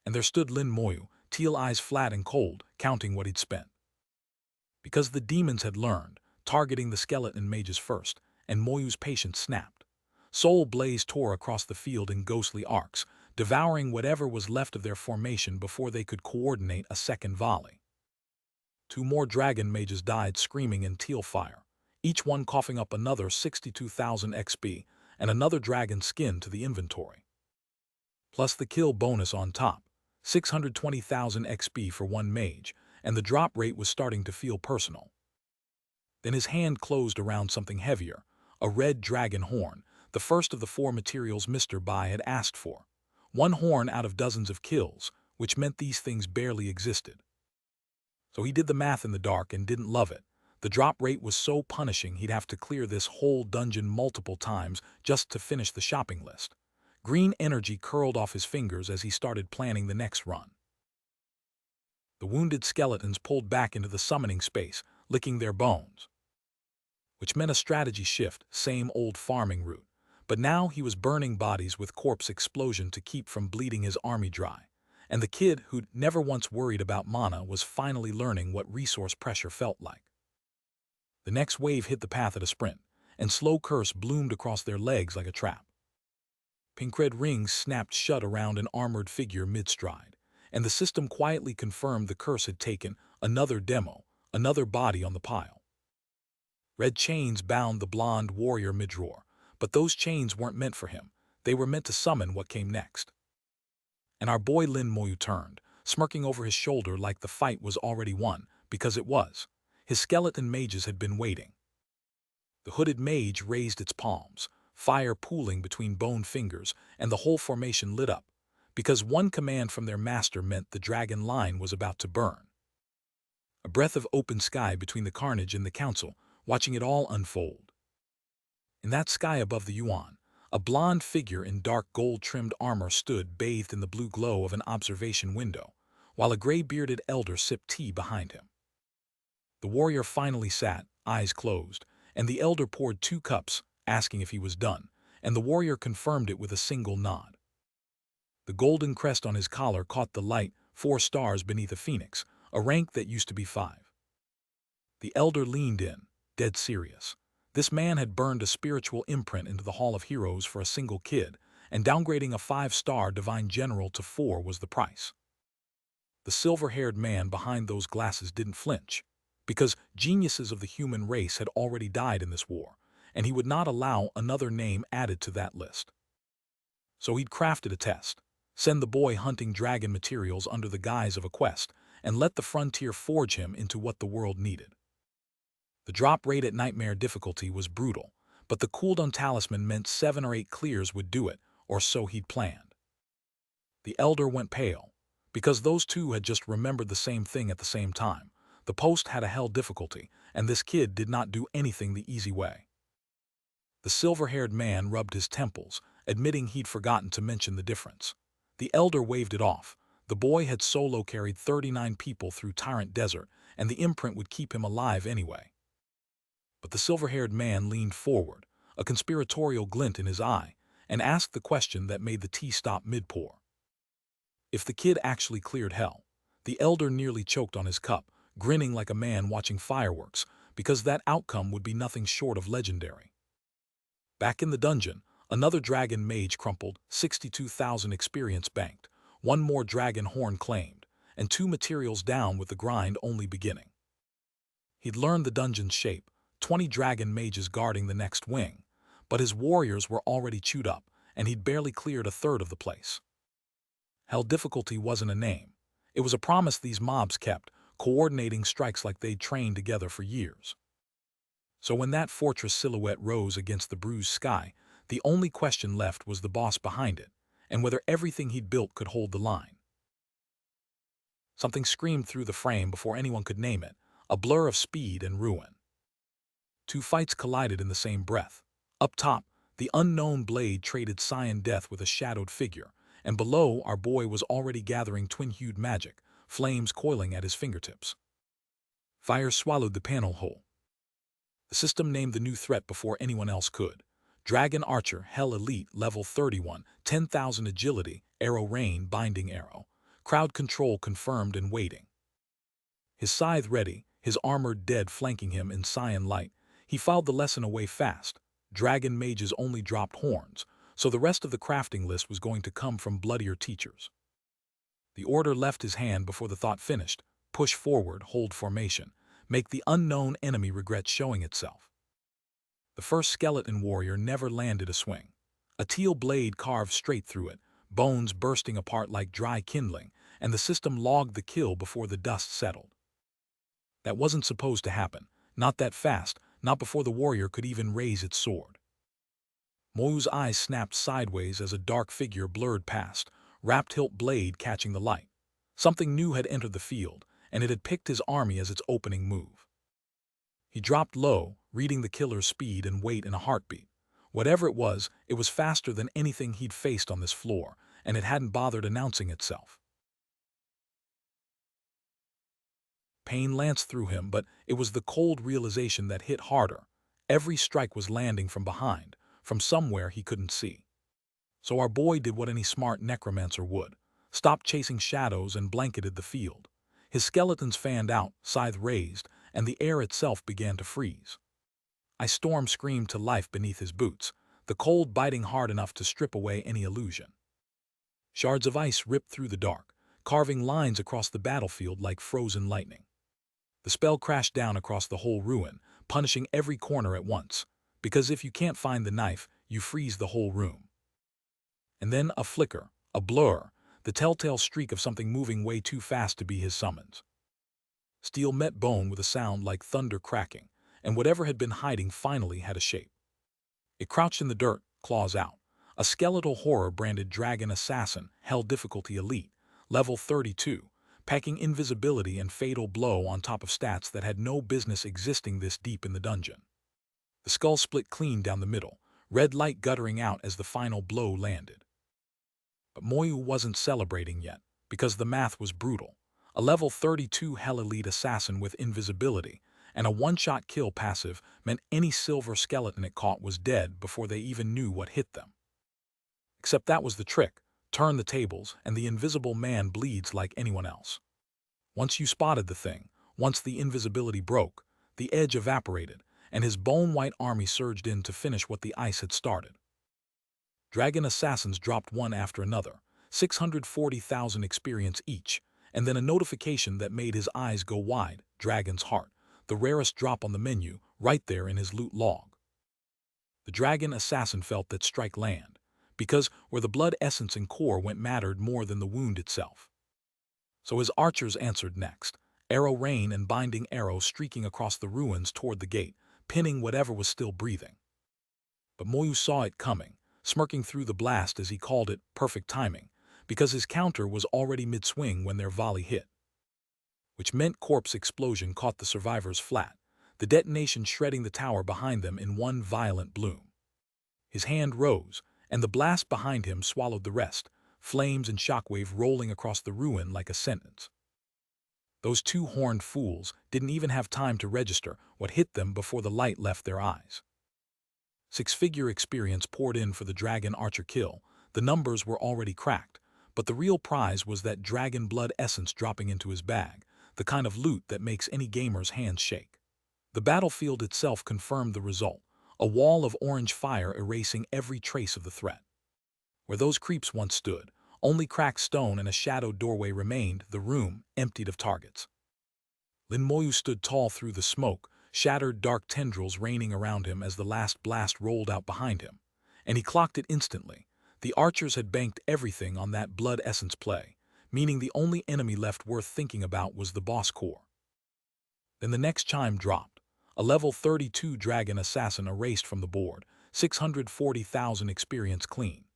And there stood Lin Moyu, teal eyes flat and cold, counting what he'd spent. Because the demons had learned, targeting the skeleton mages first, and Moyu's patience snapped. Soul Blaze tore across the field in ghostly arcs, devouring whatever was left of their formation before they could coordinate a second volley. 2 more dragon mages died screaming in teal fire, each one coughing up another 62,000 XP and another dragon skin to the inventory. Plus the kill bonus on top, 620,000 XP for 1 mage, and the drop rate was starting to feel personal. Then his hand closed around something heavier, a red dragon horn, the first of the 4 materials Mr. Bai had asked for. 1 horn out of dozens of kills, which meant these things barely existed. So he did the math in the dark and didn't love it. The drop rate was so punishing he'd have to clear this whole dungeon multiple times just to finish the shopping list. Green energy curled off his fingers as he started planning the next run. The wounded skeletons pulled back into the summoning space, licking their bones. Which meant a strategy shift, same old farming route. But now he was burning bodies with corpse explosion to keep from bleeding his army dry. And the kid who'd never once worried about mana was finally learning what resource pressure felt like. The next wave hit the path at a sprint, and slow curse bloomed across their legs like a trap. Pink-red rings snapped shut around an armored figure mid-stride, and the system quietly confirmed the curse had taken another demo, another body on the pile. Red chains bound the blonde warrior mid-roar, but those chains weren't meant for him. They were meant to summon what came next. And our boy Lin Moyu turned, smirking over his shoulder like the fight was already won, because it was. His skeleton mages had been waiting. The hooded mage raised its palms, fire pooling between bone fingers, and the whole formation lit up, because one command from their master meant the dragon line was about to burn. A breath of open sky between the carnage and the council, watching it all unfold. In that sky above the Yuan, a blonde figure in dark gold-trimmed armor stood bathed in the blue glow of an observation window, while a gray-bearded elder sipped tea behind him. The warrior finally sat, eyes closed, and the elder poured 2 cups, asking if he was done, and the warrior confirmed it with a single nod. The golden crest on his collar caught the light, 4 stars beneath a phoenix, a rank that used to be 5. The elder leaned in, dead serious. This man had burned a spiritual imprint into the Hall of Heroes for a single kid, and downgrading a 5-star divine general to 4 was the price. The silver-haired man behind those glasses didn't flinch, because geniuses of the human race had already died in this war, and he would not allow another name added to that list. So he'd crafted a test, send the boy hunting dragon materials under the guise of a quest, and let the frontier forge him into what the world needed. The drop rate at nightmare difficulty was brutal, but the cooldown talisman meant 7 or 8 clears would do it, or so he'd planned. The elder went pale, because those two had just remembered the same thing at the same time. The post had a hell difficulty, and this kid did not do anything the easy way. The silver-haired man rubbed his temples, admitting he'd forgotten to mention the difference. The elder waved it off. The boy had solo carried 39 people through Tyrant Desert, and the imprint would keep him alive anyway. But the silver-haired man leaned forward, a conspiratorial glint in his eye, and asked the question that made the tea stop mid-pour. If the kid actually cleared hell, the elder nearly choked on his cup, grinning like a man watching fireworks, because that outcome would be nothing short of legendary. Back in the dungeon, another dragon mage crumpled, 62,000 experience banked, 1 more dragon horn claimed, and 2 materials down with the grind only beginning. He'd learned the dungeon's shape, 20 dragon mages guarding the next wing, but his warriors were already chewed up, and he'd barely cleared a third of the place. Hell difficulty wasn't a name. It was a promise these mobs kept, coordinating strikes like they'd trained together for years. So when that fortress silhouette rose against the bruised sky, the only question left was the boss behind it, and whether everything he'd built could hold the line. Something screamed through the frame before anyone could name it, a blur of speed and ruin. 2 fights collided in the same breath. Up top, the unknown blade traded cyan death with a shadowed figure, and below, our boy was already gathering twin-hued magic, flames coiling at his fingertips. Fire swallowed the panel whole. The system named the new threat before anyone else could. Dragon Archer, Hell Elite, level 31, 10,000 agility, arrow rain, binding arrow. Crowd control confirmed and waiting. His scythe ready, his armored dead flanking him in cyan light, he filed the lesson away fast. Dragon mages only dropped horns, so the rest of the crafting list was going to come from bloodier teachers. The order left his hand before the thought finished. Push forward, hold formation. Make the unknown enemy regret showing itself. The first skeleton warrior never landed a swing. A teal blade carved straight through it, bones bursting apart like dry kindling, and the system logged the kill before the dust settled. That wasn't supposed to happen. Not that fast, not before the warrior could even raise its sword. Moyu's eyes snapped sideways as a dark figure blurred past, wrapped hilt blade catching the light. Something new had entered the field, and it had picked his army as its opening move. He dropped low, reading the killer's speed and weight in a heartbeat. Whatever it was faster than anything he'd faced on this floor, and it hadn't bothered announcing itself. Pain lanced through him, but it was the cold realization that hit harder. Every strike was landing from behind, from somewhere he couldn't see. So our boy did what any smart necromancer would. Stopped chasing shadows and blanketed the field. His skeletons fanned out, scythe raised, and the air itself began to freeze. Ice Storm screamed to life beneath his boots, the cold biting hard enough to strip away any illusion. Shards of ice ripped through the dark, carving lines across the battlefield like frozen lightning. The spell crashed down across the whole ruin, punishing every corner at once, because if you can't find the knife, you freeze the whole room. And then a flicker, a blur, the telltale streak of something moving way too fast to be his summons. Steel met bone with a sound like thunder cracking, and whatever had been hiding finally had a shape. It crouched in the dirt, claws out. A skeletal horror branded Dragon Assassin, Hell Difficulty Elite, level 32, packing invisibility and fatal blow on top of stats that had no business existing this deep in the dungeon. The skull split clean down the middle, red light guttering out as the final blow landed. But Moyu wasn't celebrating yet, because the math was brutal. A level 32 Hell Elite Assassin with invisibility, and a one-shot kill passive meant any silver skeleton it caught was dead before they even knew what hit them. Except that was the trick. Turn the tables, and the invisible man bleeds like anyone else. Once you spotted the thing, once the invisibility broke, the edge evaporated, and his bone-white army surged in to finish what the ice had started. Dragon assassins dropped one after another, 640,000 experience each, and then a notification that made his eyes go wide, Dragon's Heart, the rarest drop on the menu, right there in his loot log. The dragon assassin felt that strike land, because where the blood essence and core went mattered more than the wound itself. So his archers answered next, arrow rain and binding arrow streaking across the ruins toward the gate, pinning whatever was still breathing. But Moyu saw it coming, smirking through the blast as he called it perfect timing, because his counter was already mid-swing when their volley hit. Which meant corpse explosion caught the survivors flat, the detonation shredding the tower behind them in one violent bloom. His hand rose, and the blast behind him swallowed the rest, flames and shockwave rolling across the ruin like a sentence. Those two horned fools didn't even have time to register what hit them before the light left their eyes. Six-figure experience poured in for the dragon archer kill. The numbers were already cracked, but the real prize was that dragon blood essence dropping into his bag, the kind of loot that makes any gamer's hands shake. The battlefield itself confirmed the result, a wall of orange fire erasing every trace of the threat. Where those creeps once stood, only cracked stone and a shadowed doorway remained, the room emptied of targets. Lin Moyu stood tall through the smoke, shattered dark tendrils raining around him as the last blast rolled out behind him, and he clocked it instantly. The archers had banked everything on that blood essence play, meaning the only enemy left worth thinking about was the boss core. Then the next chime dropped. A level 32 dragon assassin erased from the board, 640,000 experience clean.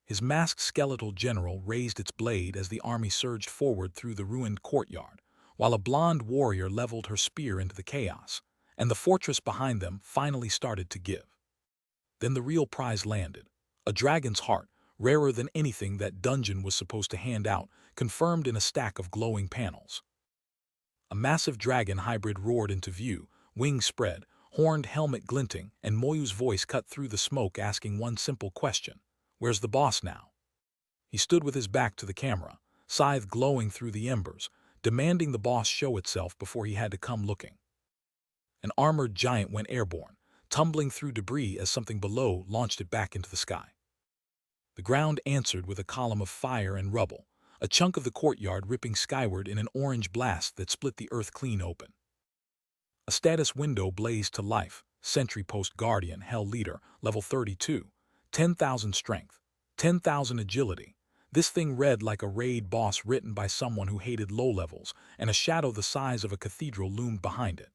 His masked skeletal general raised its blade as the army surged forward through the ruined courtyard, while a blonde warrior leveled her spear into the chaos, and the fortress behind them finally started to give. Then the real prize landed, a dragon's heart, rarer than anything that dungeon was supposed to hand out, confirmed in a stack of glowing panels. A massive dragon hybrid roared into view, wings spread, horned helmet glinting, and Moyu's voice cut through the smoke asking one simple question: where's the boss now? He stood with his back to the camera, scythe glowing through the embers, demanding the boss show itself before he had to come looking. An armored giant went airborne, tumbling through debris as something below launched it back into the sky. The ground answered with a column of fire and rubble, a chunk of the courtyard ripping skyward in an orange blast that split the earth clean open. A status window blazed to life, Sentry Post Guardian, Hell Leader, level 32, 10,000 strength, 10,000 agility. This thing read like a raid boss written by someone who hated low levels, and a shadow the size of a cathedral loomed behind it.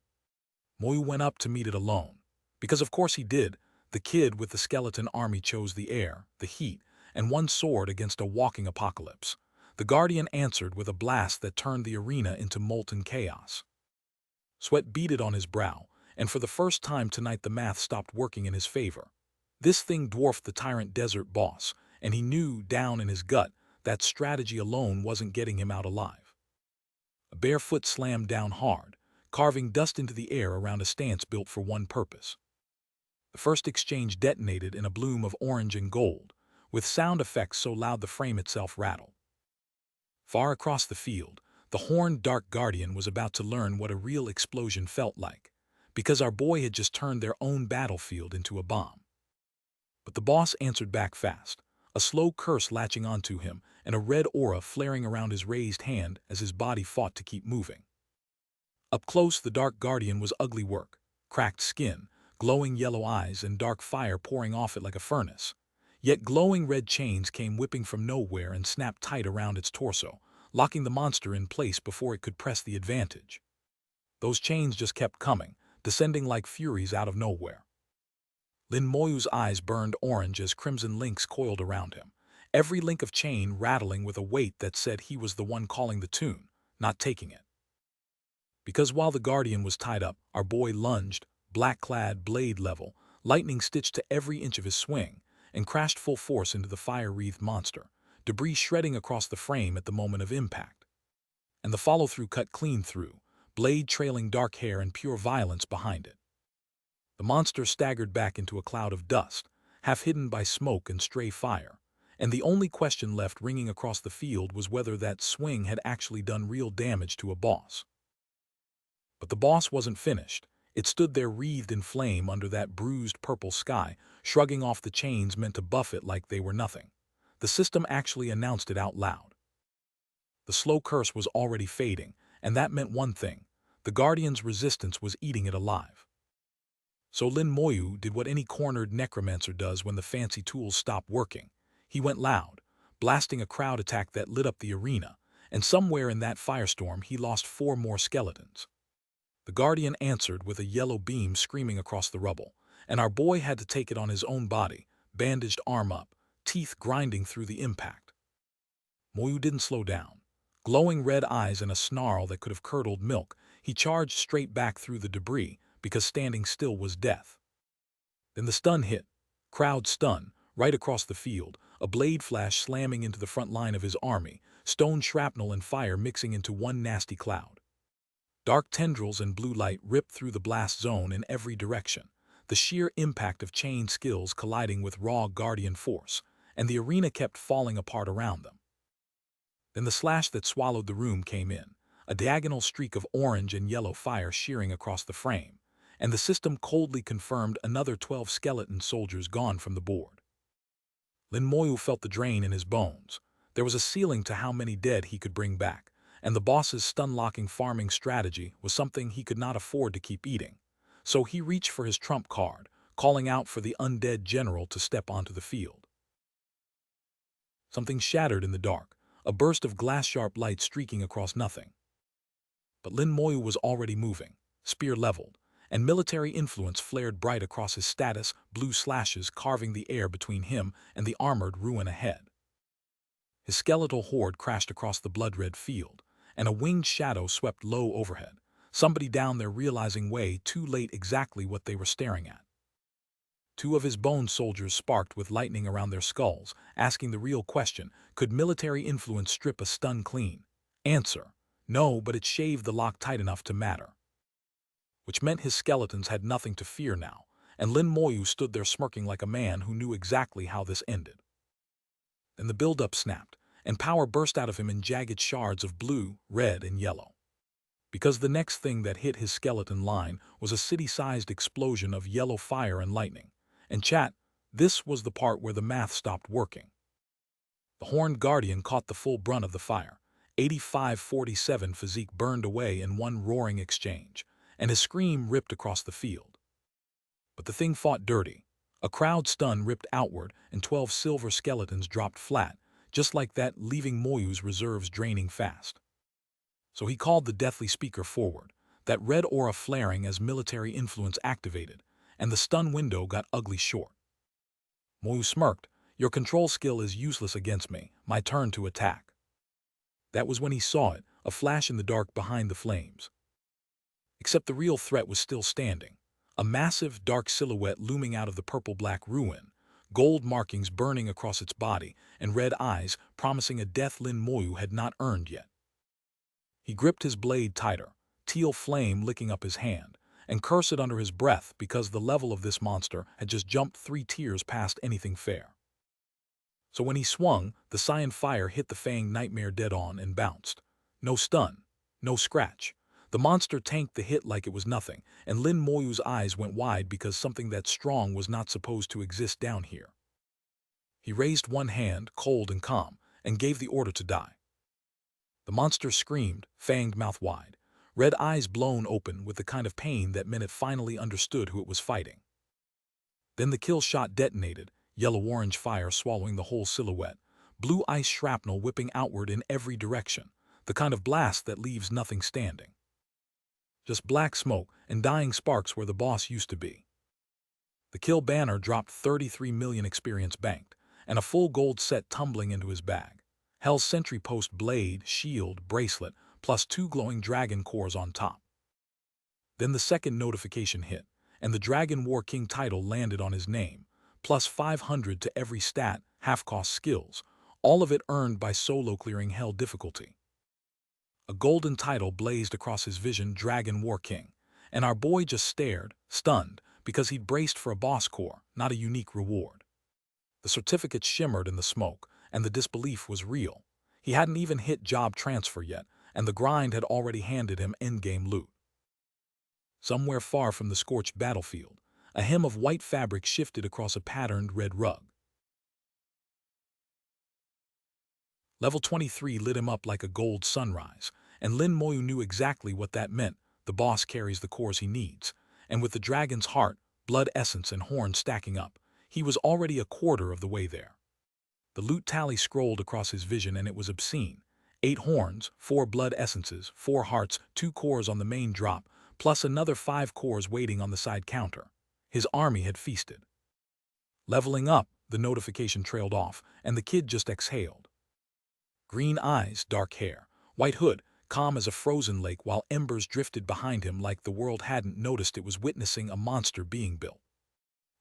Moyu went up to meet it alone. Because of course he did. The kid with the skeleton army chose the air, the heat, and one sword against a walking apocalypse. The Guardian answered with a blast that turned the arena into molten chaos. Sweat beaded on his brow, and for the first time tonight the math stopped working in his favor. This thing dwarfed the Tyrant Desert boss, and he knew down in his gut that strategy alone wasn't getting him out alive. A bare foot slammed down hard, carving dust into the air around a stance built for one purpose. The first exchange detonated in a bloom of orange and gold, with sound effects so loud the frame itself rattled. Far across the field, the horned Dark Guardian was about to learn what a real explosion felt like, because our boy had just turned their own battlefield into a bomb. But the boss answered back fast, a slow curse latching onto him and a red aura flaring around his raised hand as his body fought to keep moving. Up close, the Dark Guardian was ugly work, cracked skin, glowing yellow eyes, and dark fire pouring off it like a furnace. Yet glowing red chains came whipping from nowhere and snapped tight around its torso, locking the monster in place before it could press the advantage. Those chains just kept coming, descending like furies out of nowhere. Lin Moyu's eyes burned orange as crimson links coiled around him, every link of chain rattling with a weight that said he was the one calling the tune, not taking it. Because while the Guardian was tied up, our boy lunged, black-clad, blade level, lightning stitched to every inch of his swing, and crashed full force into the fire-wreathed monster, debris shredding across the frame at the moment of impact. And the follow-through cut clean through, blade trailing dark hair and pure violence behind it. The monster staggered back into a cloud of dust, half hidden by smoke and stray fire, and the only question left ringing across the field was whether that swing had actually done real damage to a boss. But the boss wasn't finished. It stood there wreathed in flame under that bruised purple sky, shrugging off the chains meant to buff it like they were nothing. The system actually announced it out loud. The slow curse was already fading, and that meant one thing: the Guardian's resistance was eating it alive. So Lin Moyu did what any cornered necromancer does when the fancy tools stop working. He went loud, blasting a crowd attack that lit up the arena, and somewhere in that firestorm he lost 4 more skeletons. The Guardian answered with a yellow beam screaming across the rubble, and our boy had to take it on his own body, bandaged arm up, teeth grinding through the impact. Moyu didn't slow down. Glowing red eyes and a snarl that could have curdled milk, he charged straight back through the debris, because standing still was death. Then the stun hit. Crowd stun, right across the field, a blade flash slamming into the front line of his army, stone shrapnel and fire mixing into one nasty cloud. Dark tendrils and blue light ripped through the blast zone in every direction, the sheer impact of chained skills colliding with raw Guardian force, and the arena kept falling apart around them. Then the slash that swallowed the room came in, a diagonal streak of orange and yellow fire shearing across the frame, and the system coldly confirmed another 12 skeleton soldiers gone from the board. Lin Moyu felt the drain in his bones. There was a ceiling to how many dead he could bring back, and the boss's stun-locking farming strategy was something he could not afford to keep eating. So he reached for his trump card, calling out for the undead general to step onto the field. Something shattered in the dark, a burst of glass-sharp light streaking across nothing. But Lin Moyu was already moving, spear leveled, and military influence flared bright across his status, blue slashes carving the air between him and the armored ruin ahead. His skeletal horde crashed across the blood-red field, and a winged shadow swept low overhead, somebody down there realizing way too late exactly what they were staring at. 2 of his bone soldiers sparked with lightning around their skulls, asking the real question: could military influence strip a stun clean? Answer: no, but it shaved the lock tight enough to matter. Which meant his skeletons had nothing to fear now, and Lin Moyu stood there smirking like a man who knew exactly how this ended. Then the build-up snapped, and power burst out of him in jagged shards of blue, red, and yellow. Because the next thing that hit his skeleton line was a city-sized explosion of yellow fire and lightning. And chat, this was the part where the math stopped working. The Horned Guardian caught the full brunt of the fire. 85-47 physique burned away in one roaring exchange, and his scream ripped across the field. But the thing fought dirty. A crowd stun ripped outward, and 12 silver skeletons dropped flat, just like that, leaving Moyu's reserves draining fast. So he called the deathly speaker forward, that red aura flaring as military influence activated, and the stun window got ugly short. Moyu smirked. Your control skill is useless against me. My turn to attack. That was when he saw it, a flash in the dark behind the flames. Except the real threat was still standing, a massive, dark silhouette looming out of the purple-black ruin, gold markings burning across its body, and red eyes promising a death Lin Moyu had not earned yet. He gripped his blade tighter, teal flame licking up his hand, and cursed under his breath because the level of this monster had just jumped 3 tiers past anything fair. So when he swung, the cyan fire hit the fanged nightmare dead-on and bounced. No stun, no scratch. The monster tanked the hit like it was nothing, and Lin Moyu's eyes went wide because something that strong was not supposed to exist down here. He raised one hand, cold and calm, and gave the order to die. The monster screamed, fanged mouth wide, red eyes blown open with the kind of pain that meant it finally understood who it was fighting. Then the kill shot detonated, yellow-orange fire swallowing the whole silhouette, blue ice shrapnel whipping outward in every direction, the kind of blast that leaves nothing standing. Just black smoke and dying sparks where the boss used to be. The kill banner dropped 33 million experience banked, and a full gold set tumbling into his bag. Hell's sentry post blade, shield, bracelet, plus 2 glowing dragon cores on top. Then the second notification hit, and the Dragon War King title landed on his name, plus 500 to every stat, half-cost skills, all of it earned by solo clearing hell difficulty. A golden title blazed across his vision, Dragon War King, and our boy just stared, stunned, because he'd braced for a boss core, not a unique reward. The certificate shimmered in the smoke, and the disbelief was real. He hadn't even hit job transfer yet, and the grind had already handed him endgame loot. Somewhere far from the scorched battlefield, a hem of white fabric shifted across a patterned red rug. Level 23 lit him up like a gold sunrise, and Lin Moyu knew exactly what that meant. The boss carries the cores he needs, and with the dragon's heart, blood essence, and horn stacking up, he was already a quarter of the way there. The loot tally scrolled across his vision, and it was obscene. 8 horns, 4 blood essences, 4 hearts, 2 cores on the main drop, plus another 5 cores waiting on the side counter. His army had feasted. Leveling up, the notification trailed off, and the kid just exhaled. Green eyes, dark hair, white hood, calm as a frozen lake while embers drifted behind him like the world hadn't noticed it was witnessing a monster being built.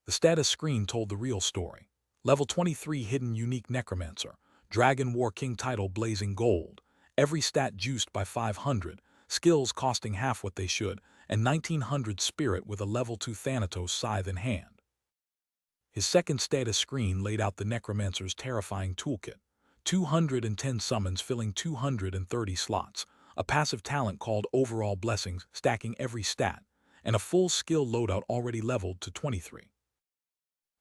The status screen told the real story. Level 23 hidden unique necromancer, Dragon War King title blazing gold, every stat juiced by 500, skills costing half what they should, and 1900 spirit with a level 2 Thanatos scythe in hand. His second status screen laid out the necromancer's terrifying toolkit. 210 summons filling 230 slots, a passive talent called Overall Blessings stacking every stat, and a full skill loadout already leveled to 23.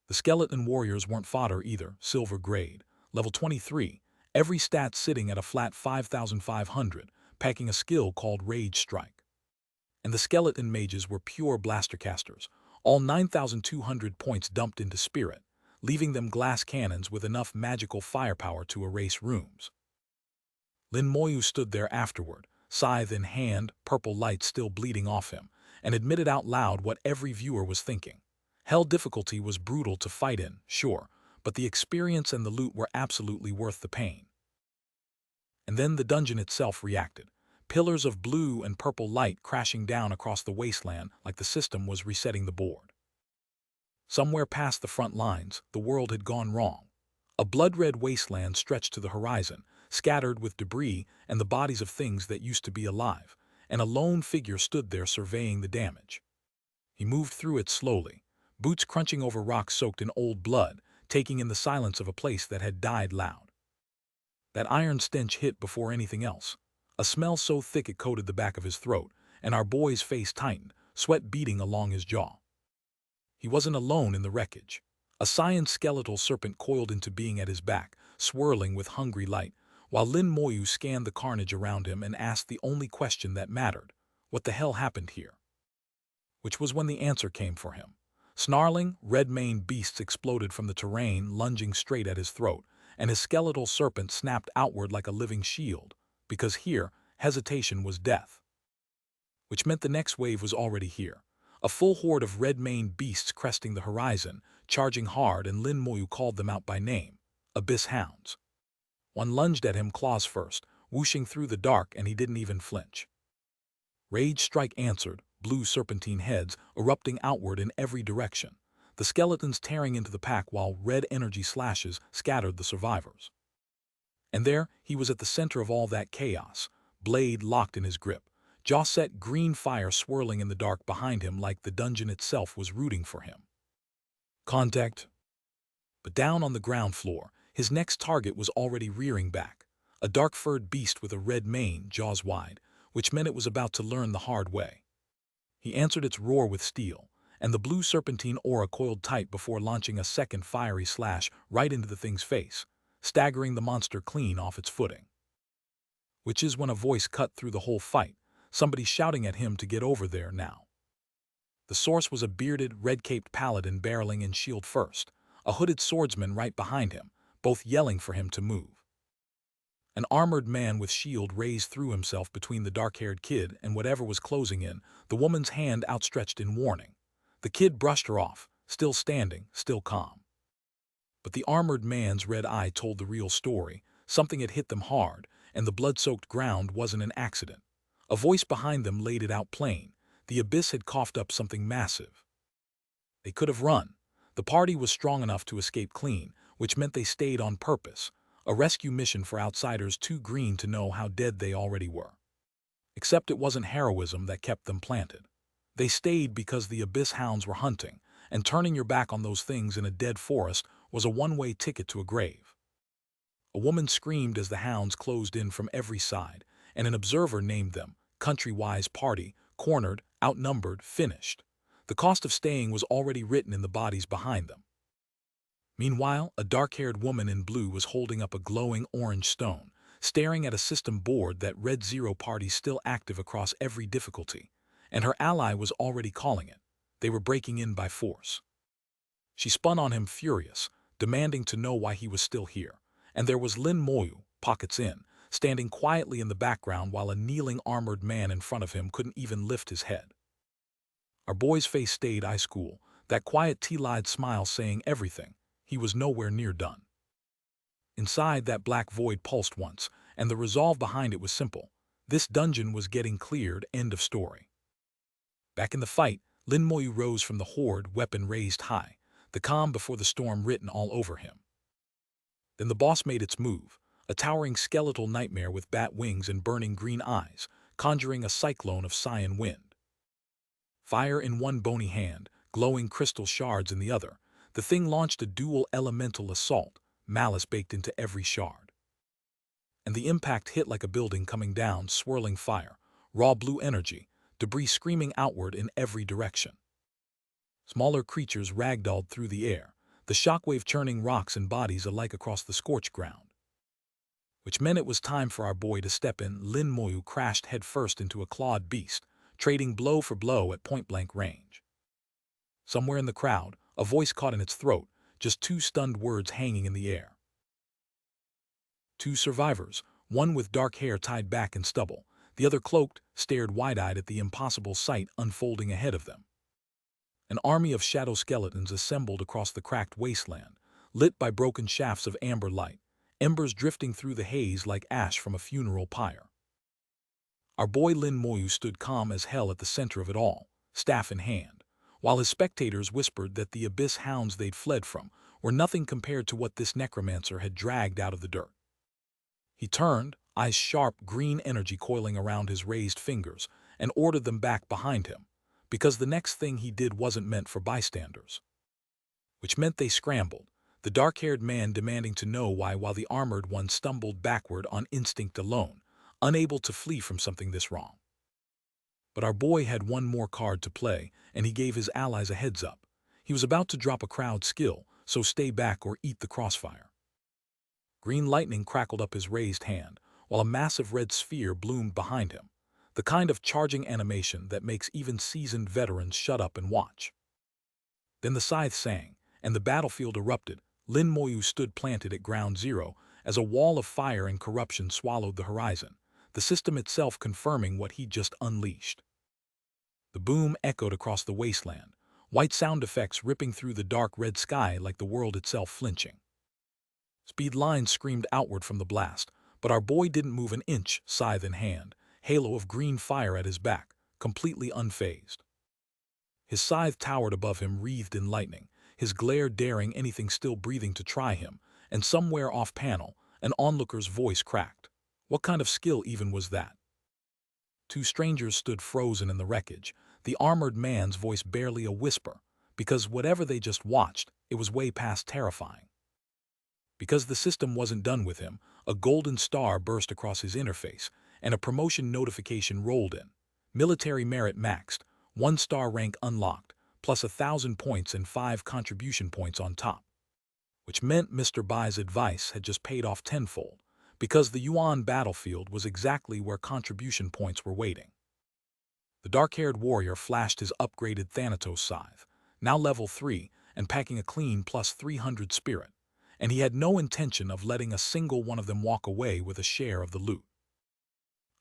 The skeleton warriors weren't fodder either, silver grade, level 23, every stat sitting at a flat 5,500, packing a skill called Rage Strike. And the skeleton mages were pure blaster casters, all 9,200 points dumped into spirit, leaving them glass cannons with enough magical firepower to erase rooms. Lin Moyu stood there afterward, scythe in hand, purple light still bleeding off him, and admitted out loud what every viewer was thinking. Hell difficulty was brutal to fight in, sure, but the experience and the loot were absolutely worth the pain. And then the dungeon itself reacted. Pillars of blue and purple light crashing down across the wasteland like the system was resetting the board. Somewhere past the front lines, the world had gone wrong. A blood-red wasteland stretched to the horizon, scattered with debris and the bodies of things that used to be alive, and a lone figure stood there surveying the damage. He moved through it slowly, boots crunching over rocks soaked in old blood, taking in the silence of a place that had died loud. That iron stench hit before anything else, a smell so thick it coated the back of his throat, and our boy's face tightened, sweat beading along his jaw. He wasn't alone in the wreckage. A cyan skeletal serpent coiled into being at his back, swirling with hungry light, while Lin Moyu scanned the carnage around him and asked the only question that mattered: what the hell happened here? Which was when the answer came for him. Snarling, red-maned beasts exploded from the terrain, lunging straight at his throat, and his skeletal serpent snapped outward like a living shield, because here, hesitation was death. Which meant the next wave was already here. A full horde of red-maned beasts cresting the horizon, charging hard, and Lin Moyu called them out by name: Abyss Hounds. One lunged at him claws first, whooshing through the dark, and he didn't even flinch. Rage Strike answered, blue serpentine heads erupting outward in every direction, the skeletons tearing into the pack while red energy slashes scattered the survivors. And there he was at the center of all that chaos, blade locked in his grip, jaw set, green fire swirling in the dark behind him like the dungeon itself was rooting for him. Contact. But down on the ground floor, his next target was already rearing back, a dark-furred beast with a red mane, jaws wide, which meant it was about to learn the hard way. He answered its roar with steel, and the blue serpentine aura coiled tight before launching a second fiery slash right into the thing's face, staggering the monster clean off its footing. Which is when a voice cut through the whole fight, somebody shouting at him to get over there now. The source was a bearded, red-caped paladin barreling in shield first, a hooded swordsman right behind him, both yelling for him to move. An armored man with shield raised threw himself between the dark-haired kid and whatever was closing in, the woman's hand outstretched in warning. The kid brushed her off, still standing, still calm. But the armored man's red eye told the real story. Something had hit them hard, and the blood-soaked ground wasn't an accident. A voice behind them laid it out plain. The abyss had coughed up something massive. They could have run. The party was strong enough to escape clean, which meant they stayed on purpose, a rescue mission for outsiders too green to know how dead they already were. Except it wasn't heroism that kept them planted. They stayed because the abyss hounds were hunting, and turning your back on those things in a dead forest was a one-way ticket to a grave. A woman screamed as the hounds closed in from every side, and an observer named them, Countrywise Party, cornered, outnumbered, finished. The cost of staying was already written in the bodies behind them. Meanwhile, a dark-haired woman in blue was holding up a glowing orange stone, staring at a system board that read 0 parties still active across every difficulty, and her ally was already calling it. They were breaking in by force. She spun on him furious, demanding to know why he was still here, and there was Lin Moyu, pockets in, standing quietly in the background while a kneeling armored man in front of him couldn't even lift his head. Our boy's face stayed ice cool, that quiet teal-eyed smile saying everything. He was nowhere near done. Inside, that black void pulsed once, and the resolve behind it was simple. This dungeon was getting cleared, end of story. Back in the fight, Lin Moyu rose from the horde, weapon raised high, the calm before the storm written all over him. Then the boss made its move, a towering skeletal nightmare with bat wings and burning green eyes, conjuring a cyclone of cyan wind. Fire in one bony hand, glowing crystal shards in the other, the thing launched a dual elemental assault, malice baked into every shard. And the impact hit like a building coming down, swirling fire, raw blue energy, debris screaming outward in every direction. Smaller creatures ragdolled through the air, the shockwave churning rocks and bodies alike across the scorched ground. Which meant it was time for our boy to step in. Lin Moyu crashed headfirst into a clawed beast, trading blow for blow at point-blank range. Somewhere in the crowd, a voice caught in its throat, just 2 stunned words hanging in the air. 2 survivors, one with dark hair tied back in stubble, the other cloaked, stared wide-eyed at the impossible sight unfolding ahead of them. An army of shadow skeletons assembled across the cracked wasteland, lit by broken shafts of amber light, embers drifting through the haze like ash from a funeral pyre. Our boy Lin Moyu stood calm as hell at the center of it all, staff in hand, while his spectators whispered that the abyss hounds they'd fled from were nothing compared to what this necromancer had dragged out of the dirt. He turned, eyes sharp, green energy coiling around his raised fingers, and ordered them back behind him, because the next thing he did wasn't meant for bystanders. Which meant they scrambled, the dark-haired man demanding to know why while the armored one stumbled backward on instinct alone, unable to flee from something this wrong. But our boy had one more card to play, and he gave his allies a heads-up. He was about to drop a crowd skill, so stay back or eat the crossfire. Green lightning crackled up his raised hand, while a massive red sphere bloomed behind him, the kind of charging animation that makes even seasoned veterans shut up and watch. Then the scythe sang, and the battlefield erupted. Lin Moyu stood planted at ground zero as a wall of fire and corruption swallowed the horizon, the system itself confirming what he'd just unleashed. The boom echoed across the wasteland, white sound effects ripping through the dark red sky like the world itself flinching. Speed lines screamed outward from the blast, but our boy didn't move an inch, scythe in hand, halo of green fire at his back, completely unfazed. His scythe towered above him, wreathed in lightning, his glare daring anything still breathing to try him, and somewhere off-panel, an onlooker's voice cracked. What kind of skill even was that? 2 strangers stood frozen in the wreckage, the armored man's voice barely a whisper, because whatever they just watched, it was way past terrifying. Because the system wasn't done with him, a golden star burst across his interface, and a promotion notification rolled in. Military merit maxed, 1-star rank unlocked, plus 1,000 points and 5 contribution points on top. Which meant Mr. Bai's advice had just paid off tenfold, because the Yuan battlefield was exactly where contribution points were waiting. The dark-haired warrior flashed his upgraded Thanatos scythe, now level 3 and packing a clean plus 300 spirit, and he had no intention of letting a single one of them walk away with a share of the loot.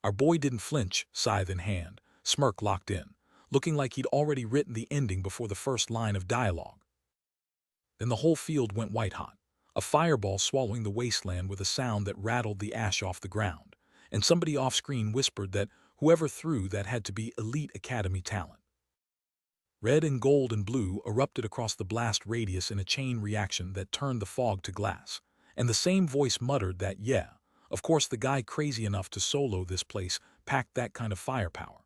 Our boy didn't flinch, scythe in hand, smirk locked in, looking like he'd already written the ending before the first line of dialogue. Then the whole field went white-hot, a fireball swallowing the wasteland with a sound that rattled the ash off the ground, and somebody off-screen whispered that whoever threw that had to be elite academy talent. Red and gold and blue erupted across the blast radius in a chain reaction that turned the fog to glass, and the same voice muttered that, yeah, of course the guy crazy enough to solo this place packed that kind of firepower.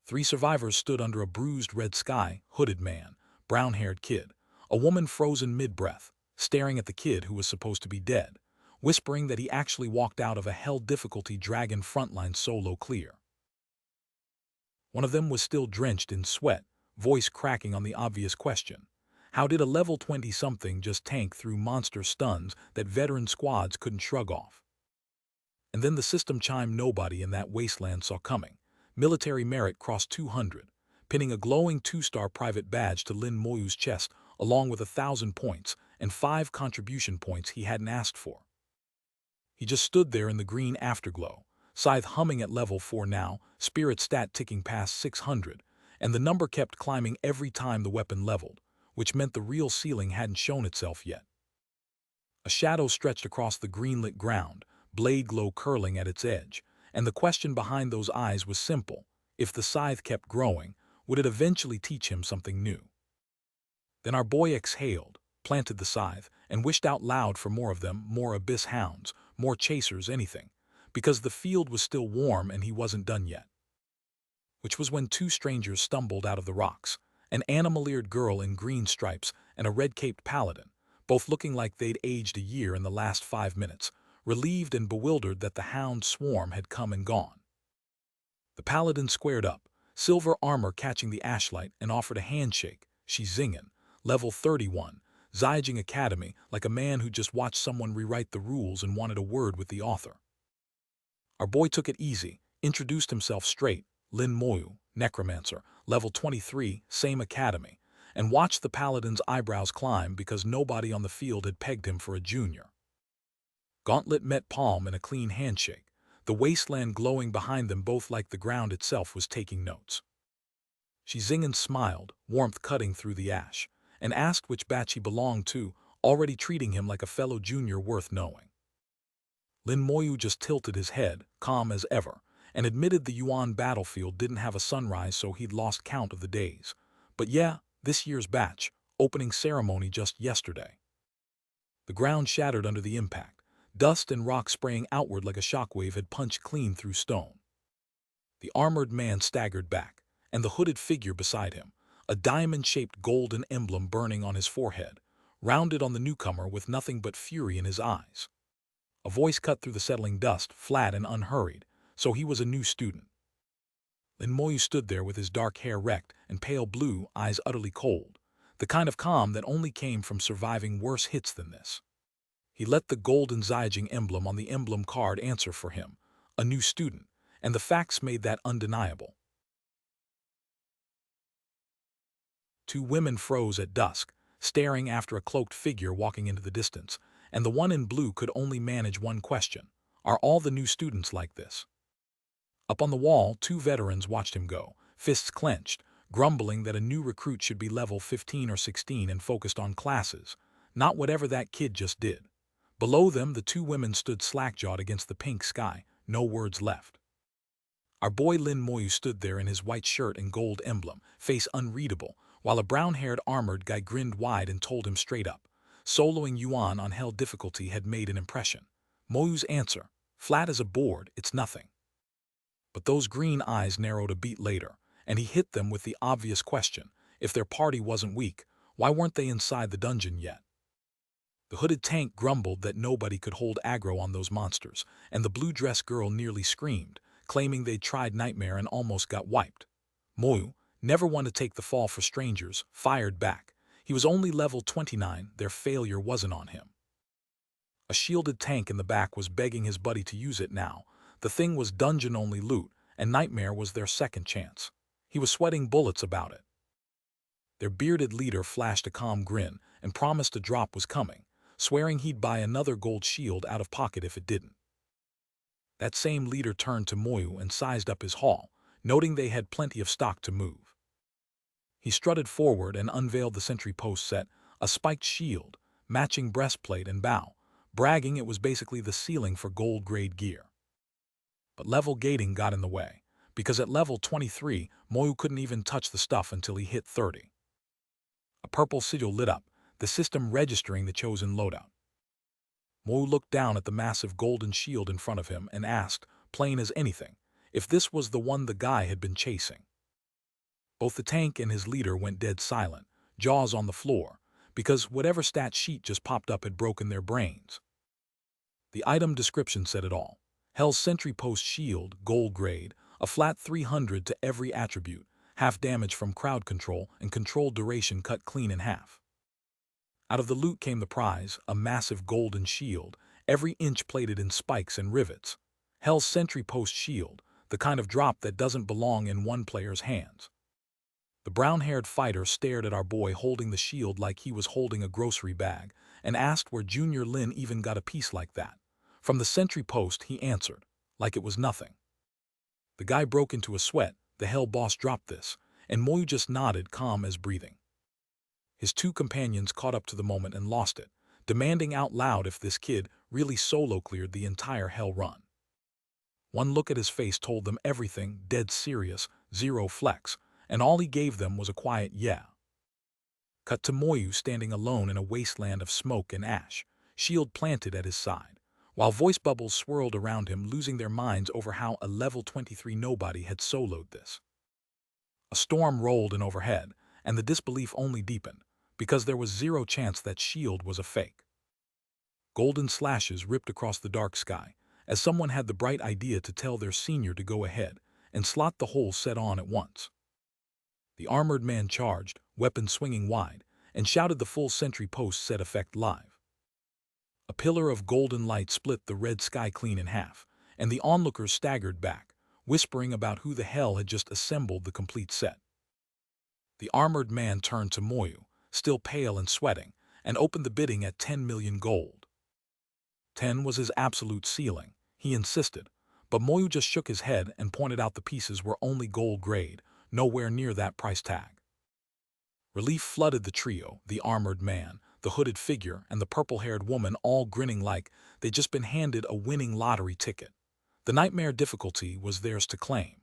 3 survivors stood under a bruised red sky, hooded man, brown-haired kid, a woman frozen mid-breath, staring at the kid who was supposed to be dead, whispering that he actually walked out of a hell difficulty dragon frontline solo clear. One of them was still drenched in sweat, voice cracking on the obvious question. How did a level 20-something just tank through monster stuns that veteran squads couldn't shrug off? And then the system chime nobody in that wasteland saw coming. Military merit crossed 200, pinning a glowing 2-star private badge to Lin Moyu's chest along with 1,000 points and 5 contribution points he hadn't asked for. He just stood there in the green afterglow, scythe humming at level 4 now, spirit stat ticking past 600, and the number kept climbing every time the weapon leveled, which meant the real ceiling hadn't shown itself yet. A shadow stretched across the green-lit ground, blade glow curling at its edge, and the question behind those eyes was simple. If the scythe kept growing, would it eventually teach him something new? Then our boy exhaled, planted the scythe, and wished out loud for more of them, more abyss hounds, more chasers, anything, because the field was still warm and he wasn't done yet. Which was when 2 strangers stumbled out of the rocks, an animal-eared girl in green stripes and a red-caped paladin, both looking like they'd aged a year in the last 5 minutes, relieved and bewildered that the hound swarm had come and gone. The paladin squared up, silver armor catching the ashlight, and offered a handshake. She's Zingen, level 31, Ziying Academy, like a man who just watched someone rewrite the rules and wanted a word with the author. Our boy took it easy, introduced himself straight, Lin Moyu, Necromancer, level 23, same academy, and watched the paladin's eyebrows climb because nobody on the field had pegged him for a junior. Gauntlet met palm in a clean handshake, the wasteland glowing behind them both like the ground itself was taking notes. Zingen smiled, warmth cutting through the ash, and asked which batch he belonged to, already treating him like a fellow junior worth knowing. Lin Moyu just tilted his head, calm as ever, and admitted the Yuan battlefield didn't have a sunrise, so he'd lost count of the days. But yeah, this year's batch, opening ceremony just yesterday. The ground shattered under the impact, dust and rock spraying outward like a shockwave had punched clean through stone. The armored man staggered back, and the hooded figure beside him, a diamond-shaped golden emblem burning on his forehead, rounded on the newcomer with nothing but fury in his eyes. A voice cut through the settling dust, flat and unhurried, so he was a new student. Lin Moyu stood there with his dark hair wrecked and pale blue eyes utterly cold, the kind of calm that only came from surviving worse hits than this. He let the golden Ziying emblem on the emblem card answer for him, a new student, and the facts made that undeniable. 2 women froze at dusk, staring after a cloaked figure walking into the distance, and the one in blue could only manage one question. Are all the new students like this? Up on the wall, 2 veterans watched him go, fists clenched, grumbling that a new recruit should be level 15 or 16 and focused on classes, not whatever that kid just did. Below them, the 2 women stood slack-jawed against the pink sky, no words left. Our boy Lin Moyu stood there in his white shirt and gold emblem, face unreadable, while a brown-haired armored guy grinned wide and told him straight up. Soloing Yuan on hell difficulty had made an impression. Moyu's answer, flat as a board, it's nothing. But those green eyes narrowed a beat later, and he hit them with the obvious question. If their party wasn't weak, why weren't they inside the dungeon yet? The hooded tank grumbled that nobody could hold aggro on those monsters, and the blue-dress girl nearly screamed, claiming they'd tried Nightmare and almost got wiped. Moyu, never one to take the fall for strangers, fired back. He was only level 29, their failure wasn't on him. A shielded tank in the back was begging his buddy to use it now. The thing was dungeon-only loot, and Nightmare was their second chance. He was sweating bullets about it. Their bearded leader flashed a calm grin and promised a drop was coming, swearing he'd buy another gold shield out of pocket if it didn't. That same leader turned to Moyu and sized up his haul, noting they had plenty of stock to move. He strutted forward and unveiled the sentry post set, a spiked shield, matching breastplate and bow, bragging it was basically the ceiling for gold-grade gear. But level gating got in the way, because at level 23, Moyu couldn't even touch the stuff until he hit 30. A purple sigil lit up, the system registering the chosen loadout. Moyu looked down at the massive golden shield in front of him and asked, plain as anything, if this was the one the guy had been chasing. Both the tank and his leader went dead silent, jaws on the floor, because whatever stat sheet just popped up had broken their brains. The item description said it all. Hell's Sentry Post Shield, gold grade, a flat 300 to every attribute, half damage from crowd control and controlled duration cut clean in half. Out of the loot came the prize, a massive golden shield, every inch plated in spikes and rivets. Hell's sentry post shield, the kind of drop that doesn't belong in one player's hands. The brown-haired fighter stared at our boy holding the shield like he was holding a grocery bag, and asked where Junior Lin even got a piece like that. From the sentry post, he answered, like it was nothing. The guy broke into a sweat. The Hell boss dropped this, and Moyu just nodded, calm as breathing. His two companions caught up to the moment and lost it, demanding out loud if this kid really solo cleared the entire Hell run. One look at his face told them everything, dead serious, zero flex, and all he gave them was a quiet yeah. Cut to Moyu standing alone in a wasteland of smoke and ash, shield planted at his side, while voice bubbles swirled around him, losing their minds over how a level 23 nobody had soloed this. A storm rolled in overhead, and the disbelief only deepened, because there was zero chance that shield was a fake. Golden slashes ripped across the dark sky, as someone had the bright idea to tell their senior to go ahead and slot the whole set on at once. The armored man charged, weapon swinging wide, and shouted the full sentry post set effect live. A pillar of golden light split the red sky clean in half, and the onlookers staggered back, whispering about who the hell had just assembled the complete set. The armored man turned to Moyu, still pale and sweating, and opened the bidding at 10 million gold. 10 was his absolute ceiling, he insisted, but Moyu just shook his head and pointed out the pieces were only gold grade, nowhere near that price tag. Relief flooded the trio, the armored man, the hooded figure, and the purple-haired woman, all grinning like they'd just been handed a winning lottery ticket. The nightmare difficulty was theirs to claim.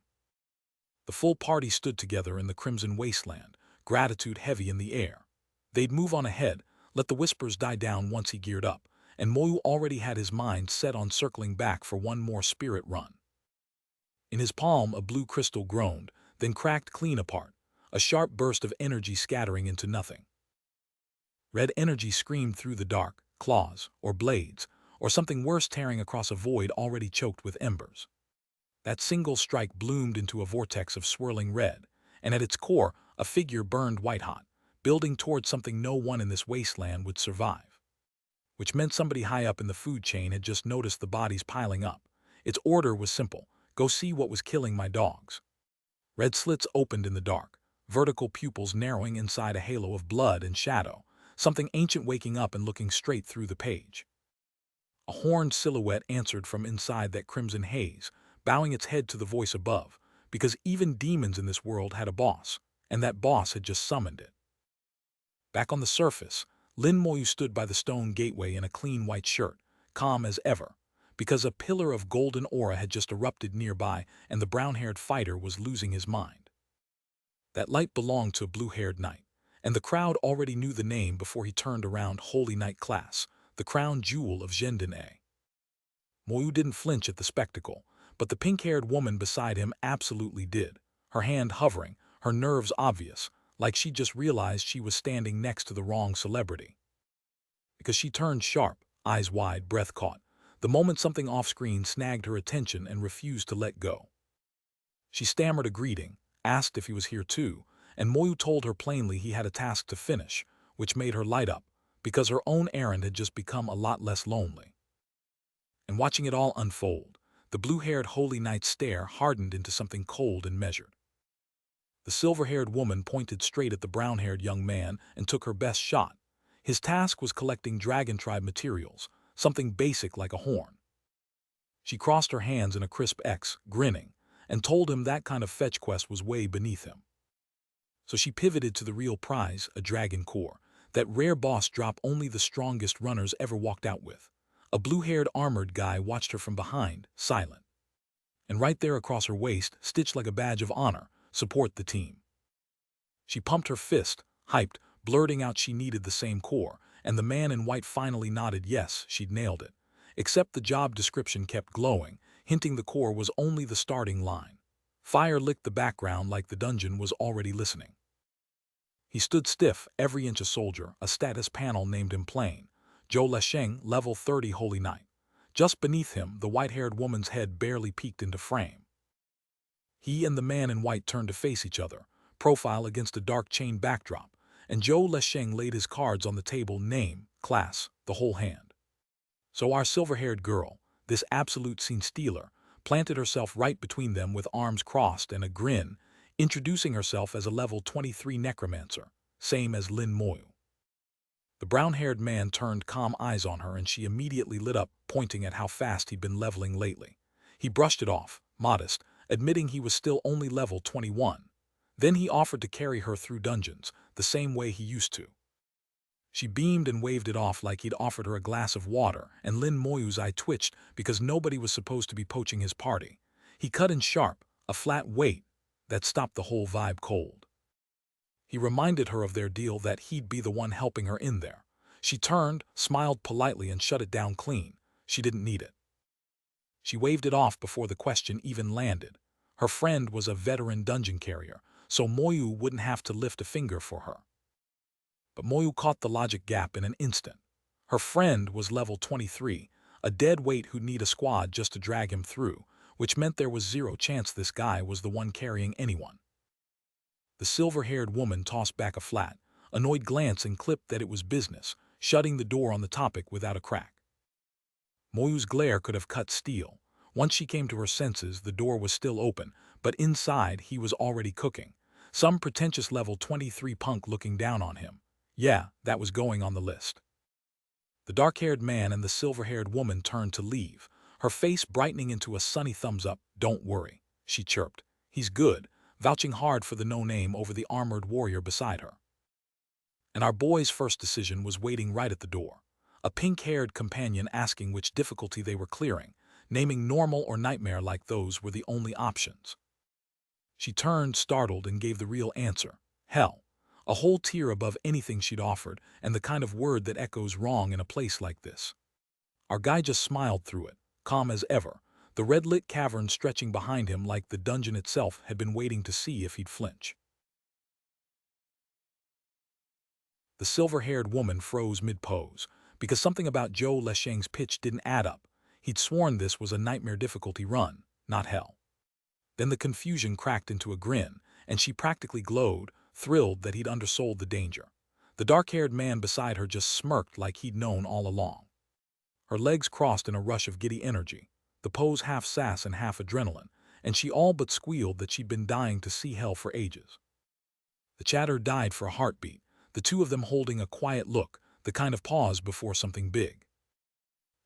The full party stood together in the crimson wasteland, gratitude heavy in the air. They'd move on ahead, let the whispers die down once he geared up, and Moyu already had his mind set on circling back for one more spirit run. In his palm, a blue crystal groaned, then cracked clean apart, a sharp burst of energy scattering into nothing. Red energy screamed through the dark, claws, or blades, or something worse, tearing across a void already choked with embers. That single strike bloomed into a vortex of swirling red, and at its core, a figure burned white-hot, building towards something no one in this wasteland would survive. Which meant somebody high up in the food chain had just noticed the bodies piling up. Its order was simple: go see what was killing my dogs. Red slits opened in the dark, vertical pupils narrowing inside a halo of blood and shadow, something ancient waking up and looking straight through the page. A horned silhouette answered from inside that crimson haze, bowing its head to the voice above, because even demons in this world had a boss, and that boss had just summoned it. Back on the surface, Lin Moyu stood by the stone gateway in a clean white shirt, calm as ever, because a pillar of golden aura had just erupted nearby and the brown-haired fighter was losing his mind. That light belonged to a blue-haired knight, and the crowd already knew the name before he turned around: Holy Knight class, the crown jewel of Zhendane. Moyu didn't flinch at the spectacle, but the pink-haired woman beside him absolutely did, her hand hovering, her nerves obvious, like she just realized she was standing next to the wrong celebrity. Because she turned sharp, eyes wide, breath caught, the moment something off-screen snagged her attention and refused to let go. She stammered a greeting, asked if he was here too, and Moyu told her plainly he had a task to finish, which made her light up, because her own errand had just become a lot less lonely. And watching it all unfold, the blue-haired Holy Knight's stare hardened into something cold and measured. The silver-haired woman pointed straight at the brown-haired young man and took her best shot. His task was collecting Dragon Tribe materials, something basic like a horn. She crossed her hands in a crisp X, grinning, and told him that kind of fetch quest was way beneath him. So she pivoted to the real prize, a dragon core, that rare boss drop only the strongest runners ever walked out with. A blue-haired armored guy watched her from behind, silent. And right there across her waist, stitched like a badge of honor, support the team. She pumped her fist, hyped, blurting out she needed the same core, and the man in white finally nodded yes, she'd nailed it. Except the job description kept glowing, hinting the core was only the starting line. Fire licked the background like the dungeon was already listening. He stood stiff, every inch a soldier, a status panel named him plain: Zhou Lesheng, level 30 Holy Knight. Just beneath him, the white-haired woman's head barely peeked into frame. He and the man in white turned to face each other, profile against a dark chain backdrop, and Zhou Lesheng laid his cards on the table: name, class, the whole hand. So our silver-haired girl, this absolute scene stealer, planted herself right between them with arms crossed and a grin, introducing herself as a level 23 necromancer, same as Lin Moyu. The brown-haired man turned calm eyes on her and she immediately lit up, pointing at how fast he'd been leveling lately. He brushed it off, modest, admitting he was still only level 21. Then he offered to carry her through dungeons, the same way he used to. She beamed and waved it off like he'd offered her a glass of water, and Lin Moyu's eye twitched because nobody was supposed to be poaching his party. He cut in sharp, a flat wait that stopped the whole vibe cold. He reminded her of their deal that he'd be the one helping her in there. She turned, smiled politely, and shut it down clean. She didn't need it. She waved it off before the question even landed. Her friend was a veteran dungeon carrier, so Moyu wouldn't have to lift a finger for her. But Moyu caught the logic gap in an instant. Her friend was level 23, a dead weight who'd need a squad just to drag him through, which meant there was zero chance this guy was the one carrying anyone. The silver-haired woman tossed back a flat, annoyed glance and clipped that it was business, shutting the door on the topic without a crack. Moyu's glare could have cut steel. Once she came to her senses, the door was still open, but inside he was already cooking. Some pretentious level 23 punk looking down on him. Yeah, that was going on the list. The dark-haired man and the silver-haired woman turned to leave, her face brightening into a sunny thumbs up. "Don't worry," she chirped. "He's good," vouching hard for the no-name over the armored warrior beside her. And our boy's first decision was waiting right at the door. A pink-haired companion asking which difficulty they were clearing, naming normal or nightmare like those were the only options. She turned, startled, and gave the real answer: hell. A whole tier above anything she'd offered, and the kind of word that echoes wrong in a place like this. Our guy just smiled through it, calm as ever, the red-lit cavern stretching behind him like the dungeon itself had been waiting to see if he'd flinch. The silver-haired woman froze mid-pose, because something about Zhou Lesheng's pitch didn't add up. He'd sworn this was a nightmare difficulty run, not hell. Then the confusion cracked into a grin, and she practically glowed, thrilled that he'd undersold the danger. The dark-haired man beside her just smirked like he'd known all along. Her legs crossed in a rush of giddy energy, the pose half sass and half adrenaline, and she all but squealed that she'd been dying to see hell for ages. The chatter died for a heartbeat, the two of them holding a quiet look, the kind of pause before something big.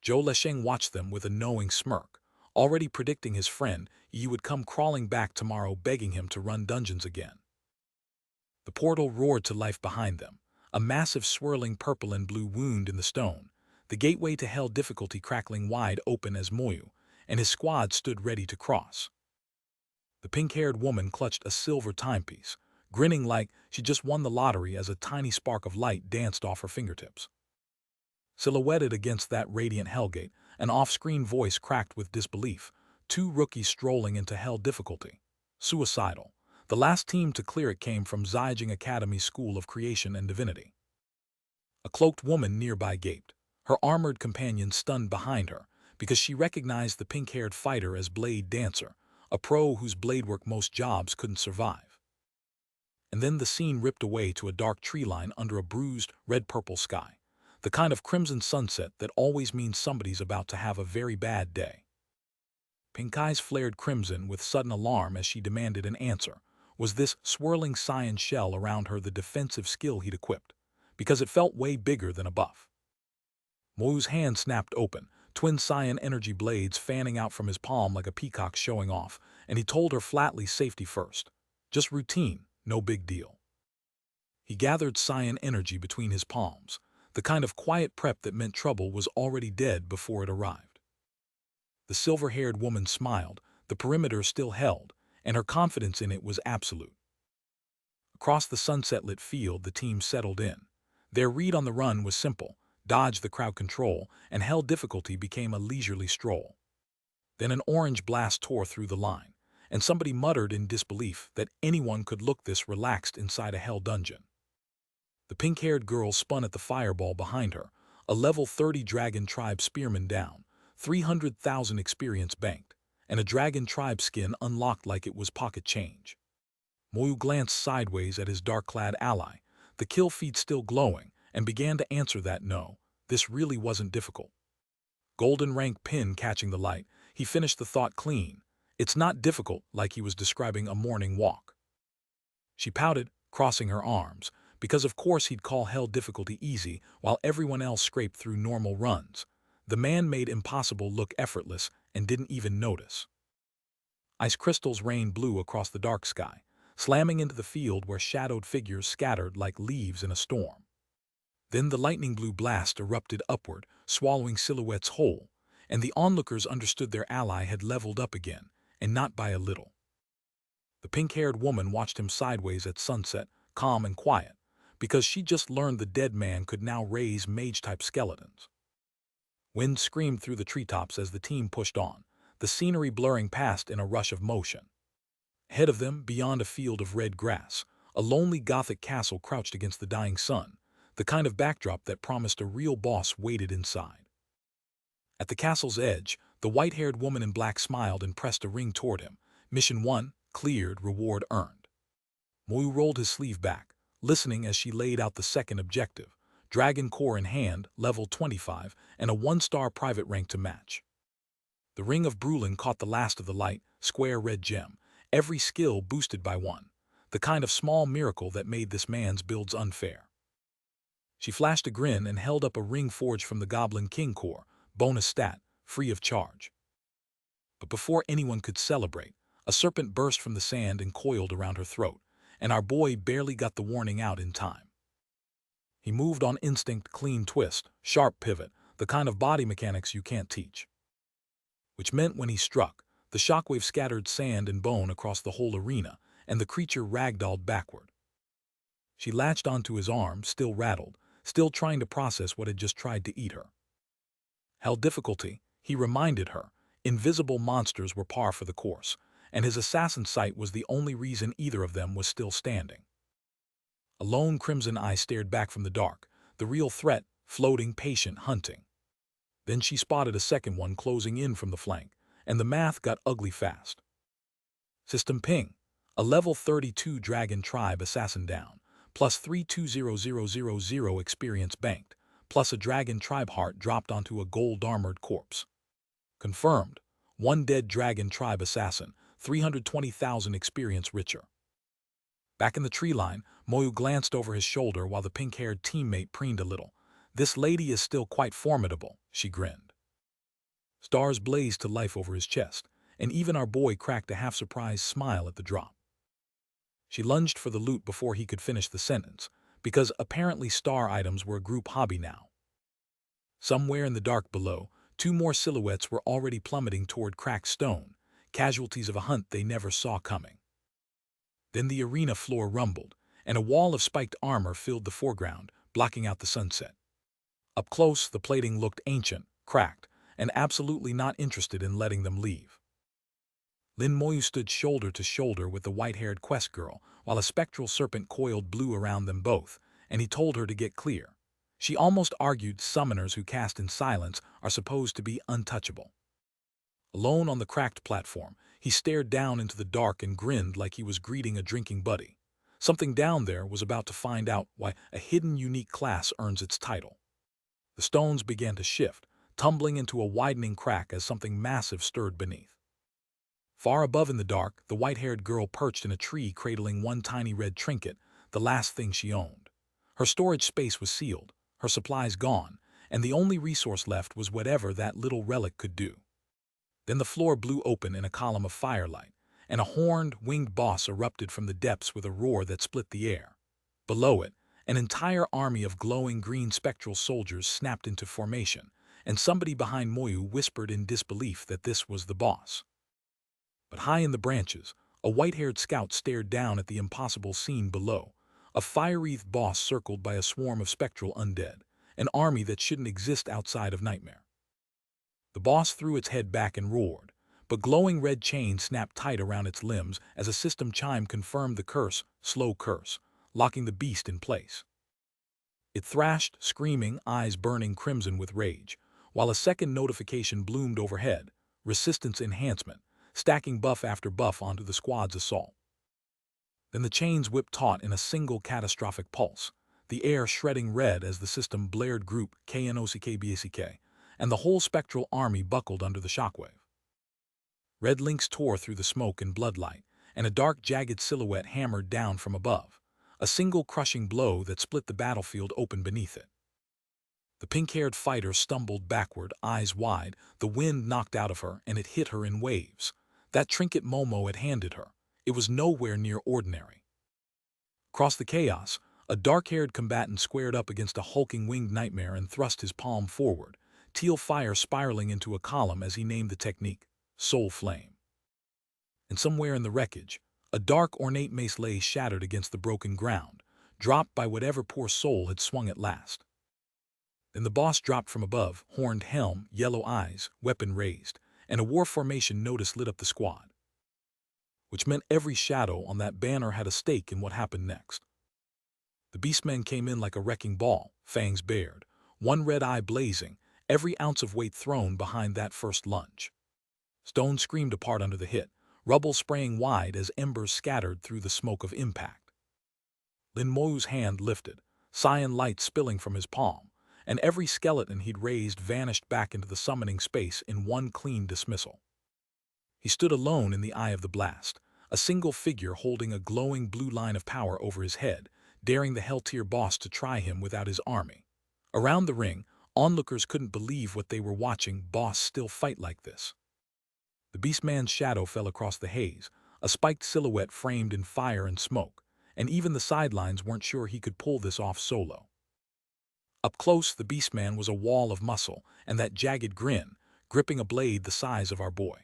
Zhou Lesheng watched them with a knowing smirk, already predicting his friend Yi would come crawling back tomorrow begging him to run dungeons again. The portal roared to life behind them, a massive swirling purple and blue wound in the stone, the gateway to hell difficulty crackling wide open as Moyu and his squad stood ready to cross. The pink-haired woman clutched a silver timepiece, grinning like she just won the lottery as a tiny spark of light danced off her fingertips. Silhouetted against that radiant hellgate, an off-screen voice cracked with disbelief. Two rookies strolling into hell difficulty. Suicidal. The last team to clear it came from Zhaijing Academy's School of Creation and Divinity. A cloaked woman nearby gaped, her armored companion stunned behind her, because she recognized the pink-haired fighter as Blade Dancer, a pro whose blade work most jobs couldn't survive. And then the scene ripped away to a dark tree line under a bruised, red-purple sky, the kind of crimson sunset that always means somebody's about to have a very bad day. Pink eyes flared crimson with sudden alarm as she demanded an answer. Was this swirling cyan shell around her the defensive skill he'd equipped? Because it felt way bigger than a buff. Moyu's hand snapped open, twin cyan energy blades fanning out from his palm like a peacock showing off, and he told her flatly safety first. Just routine, no big deal. He gathered cyan energy between his palms, the kind of quiet prep that meant trouble was already dead before it arrived. The silver-haired woman smiled, the perimeter still held, and her confidence in it was absolute. Across the sunset-lit field, the team settled in. Their read on the run was simple: dodge the crowd control, and hell difficulty became a leisurely stroll. Then an orange blast tore through the line, and somebody muttered in disbelief that anyone could look this relaxed inside a hell dungeon. The pink-haired girl spun at the fireball behind her, a level 30 Dragon Tribe spearman down, 300,000 experience banked, and a dragon tribe skin unlocked like it was pocket change. Moyu glanced sideways at his dark-clad ally, the kill feed still glowing, and began to answer that no, this really wasn't difficult. Golden rank pin catching the light, he finished the thought clean. It's not difficult, like he was describing a morning walk. She pouted, crossing her arms, because of course he'd call hell difficulty easy while everyone else scraped through normal runs. The man made impossible look effortless and didn't even notice. Ice crystals rained blue across the dark sky, slamming into the field where shadowed figures scattered like leaves in a storm. Then the lightning blue blast erupted upward, swallowing silhouettes whole, and the onlookers understood their ally had leveled up again, and not by a little. The pink-haired woman watched him sideways at sunset, calm and quiet, because she just learned the dead man could now raise mage-type skeletons. Wind screamed through the treetops as the team pushed on, the scenery blurring past in a rush of motion. Ahead of them, beyond a field of red grass, a lonely Gothic castle crouched against the dying sun, the kind of backdrop that promised a real boss waited inside. At the castle's edge, the white-haired woman in black smiled and pressed a ring toward him. Mission 1, cleared, reward earned. Moyu rolled his sleeve back, listening as she laid out the second objective, Dragon Core in hand, level 25, and a 1-star private rank to match. The Ring of Brulin caught the last of the light, square red gem, every skill boosted by 1, the kind of small miracle that made this man's builds unfair. She flashed a grin and held up a ring forged from the Goblin King Core, bonus stat, free of charge. But before anyone could celebrate, a serpent burst from the sand and coiled around her throat, and our boy barely got the warning out in time. He moved on instinct, clean twist, sharp pivot, the kind of body mechanics you can't teach. Which meant when he struck, the shockwave scattered sand and bone across the whole arena, and the creature ragdolled backward. She latched onto his arm, still rattled, still trying to process what had just tried to eat her. Hell difficulty, he reminded her, invisible monsters were par for the course, and his assassin sight was the only reason either of them was still standing. A lone crimson eye stared back from the dark, the real threat, floating, patient, hunting. Then she spotted a second one closing in from the flank, and the math got ugly fast. System ping, a level 32 Dragon Tribe assassin down, plus 320000 experience banked, plus a Dragon Tribe heart dropped onto a gold-armored corpse. Confirmed, 1 dead Dragon Tribe assassin, 320,000 experience richer. Back in the tree line, Moyu glanced over his shoulder while the pink-haired teammate preened a little. This lady is still quite formidable, she grinned. Stars blazed to life over his chest, and even our boy cracked a half-surprised smile at the drop. She lunged for the loot before he could finish the sentence, because apparently star items were a group hobby now. Somewhere in the dark below, 2 more silhouettes were already plummeting toward cracked stone, casualties of a hunt they never saw coming. Then the arena floor rumbled, and a wall of spiked armor filled the foreground, blocking out the sunset. Up close, the plating looked ancient, cracked, and absolutely not interested in letting them leave. Lin Moyu stood shoulder to shoulder with the white-haired quest girl, while a spectral serpent coiled blue around them both, and he told her to get clear. She almost argued summoners who cast in silence are supposed to be untouchable. Alone on the cracked platform, he stared down into the dark and grinned like he was greeting a drinking buddy. Something down there was about to find out why a hidden unique class earns its title. The stones began to shift, tumbling into a widening crack as something massive stirred beneath. Far above in the dark, the white-haired girl perched in a tree cradling one tiny red trinket, the last thing she owned. Her storage space was sealed, her supplies gone, and the only resource left was whatever that little relic could do. Then the floor blew open in a column of firelight, and a horned, winged boss erupted from the depths with a roar that split the air. Below it, an entire army of glowing green spectral soldiers snapped into formation, and somebody behind Moyu whispered in disbelief that this was the boss. But high in the branches, a white-haired scout stared down at the impossible scene below, a fire-wreathed boss circled by a swarm of spectral undead, an army that shouldn't exist outside of Nightmare. The boss threw its head back and roared, but glowing red chains snapped tight around its limbs as a system chime confirmed the curse, slow curse, locking the beast in place. It thrashed, screaming, eyes burning crimson with rage, while a second notification bloomed overhead, resistance enhancement, stacking buff after buff onto the squad's assault. Then the chains whipped taut in a single catastrophic pulse, the air shredding red as the system blared Group KNOCKBACK, and the whole spectral army buckled under the shockwave. Red links tore through the smoke and bloodlight, and a dark, jagged silhouette hammered down from above, a single crushing blow that split the battlefield open beneath it. The pink-haired fighter stumbled backward, eyes wide, the wind knocked out of her, and it hit her in waves. That trinket Momo had handed her, it was nowhere near ordinary. Across the chaos, a dark-haired combatant squared up against a hulking winged nightmare and thrust his palm forward, teal fire spiraling into a column as he named the technique, Soul Flame. And somewhere in the wreckage, a dark, ornate mace lay shattered against the broken ground, dropped by whatever poor soul had swung it last. Then the boss dropped from above, horned helm, yellow eyes, weapon raised, and a war formation notice lit up the squad. Which meant every shadow on that banner had a stake in what happened next. The beastmen came in like a wrecking ball, fangs bared, one red eye blazing, every ounce of weight thrown behind that first lunge. Stone screamed apart under the hit, rubble spraying wide as embers scattered through the smoke of impact. Lin Moyu's hand lifted, cyan light spilling from his palm, and every skeleton he'd raised vanished back into the summoning space in one clean dismissal. He stood alone in the eye of the blast, a single figure holding a glowing blue line of power over his head, daring the Hell-tier boss to try him without his army. Around the ring, onlookers couldn't believe what they were watching. Boss still fight like this. The beastman's shadow fell across the haze, a spiked silhouette framed in fire and smoke, and even the sidelines weren't sure he could pull this off solo. Up close, the beastman was a wall of muscle, and that jagged grin, gripping a blade the size of our boy.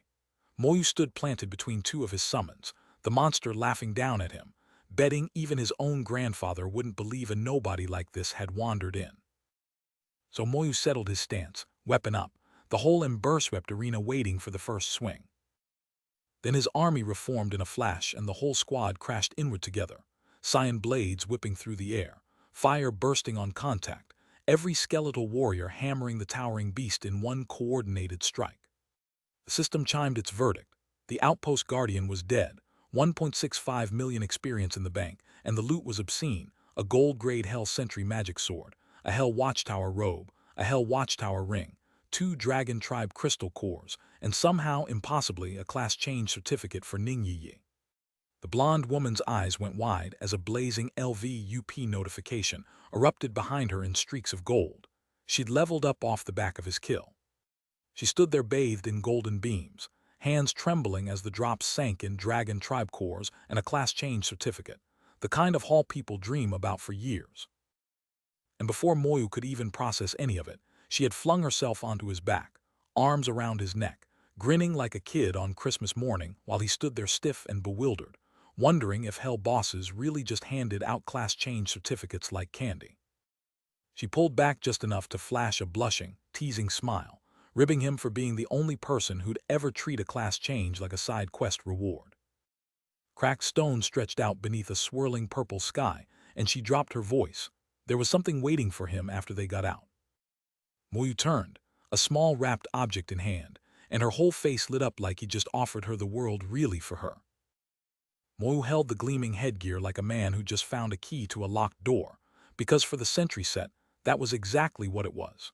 Moyu stood planted between two of his summons, the monster laughing down at him, betting even his own grandfather wouldn't believe a nobody like this had wandered in. So Moyu settled his stance, weapon up, the whole ember-swept arena waiting for the first swing. Then his army reformed in a flash and the whole squad crashed inward together, cyan blades whipping through the air, fire bursting on contact, every skeletal warrior hammering the towering beast in one coordinated strike. The system chimed its verdict. The outpost guardian was dead, 1.65 million experience in the bank, and the loot was obscene, a gold-grade Hell Sentry magic sword, a Hell Watchtower robe, a Hell Watchtower ring, 2 Dragon Tribe crystal cores, and somehow, impossibly, a class change certificate for Ning Yi. The blonde woman's eyes went wide as a blazing LVUP notification erupted behind her in streaks of gold. She'd leveled up off the back of his kill. She stood there bathed in golden beams, hands trembling as the drops sank in Dragon Tribe cores and a class change certificate, the kind of haul people dream about for years. And before Moyu could even process any of it, she had flung herself onto his back, arms around his neck, grinning like a kid on Christmas morning while he stood there stiff and bewildered, wondering if Hell bosses really just handed out class change certificates like candy. She pulled back just enough to flash a blushing, teasing smile, ribbing him for being the only person who'd ever treat a class change like a side quest reward. Cracked stone stretched out beneath a swirling purple sky, and she dropped her voice. There was something waiting for him after they got out. Moyu turned, a small wrapped object in hand, and her whole face lit up like he just offered her the world really for her. Moyu held the gleaming headgear like a man who just found a key to a locked door, because for the sentry set, that was exactly what it was.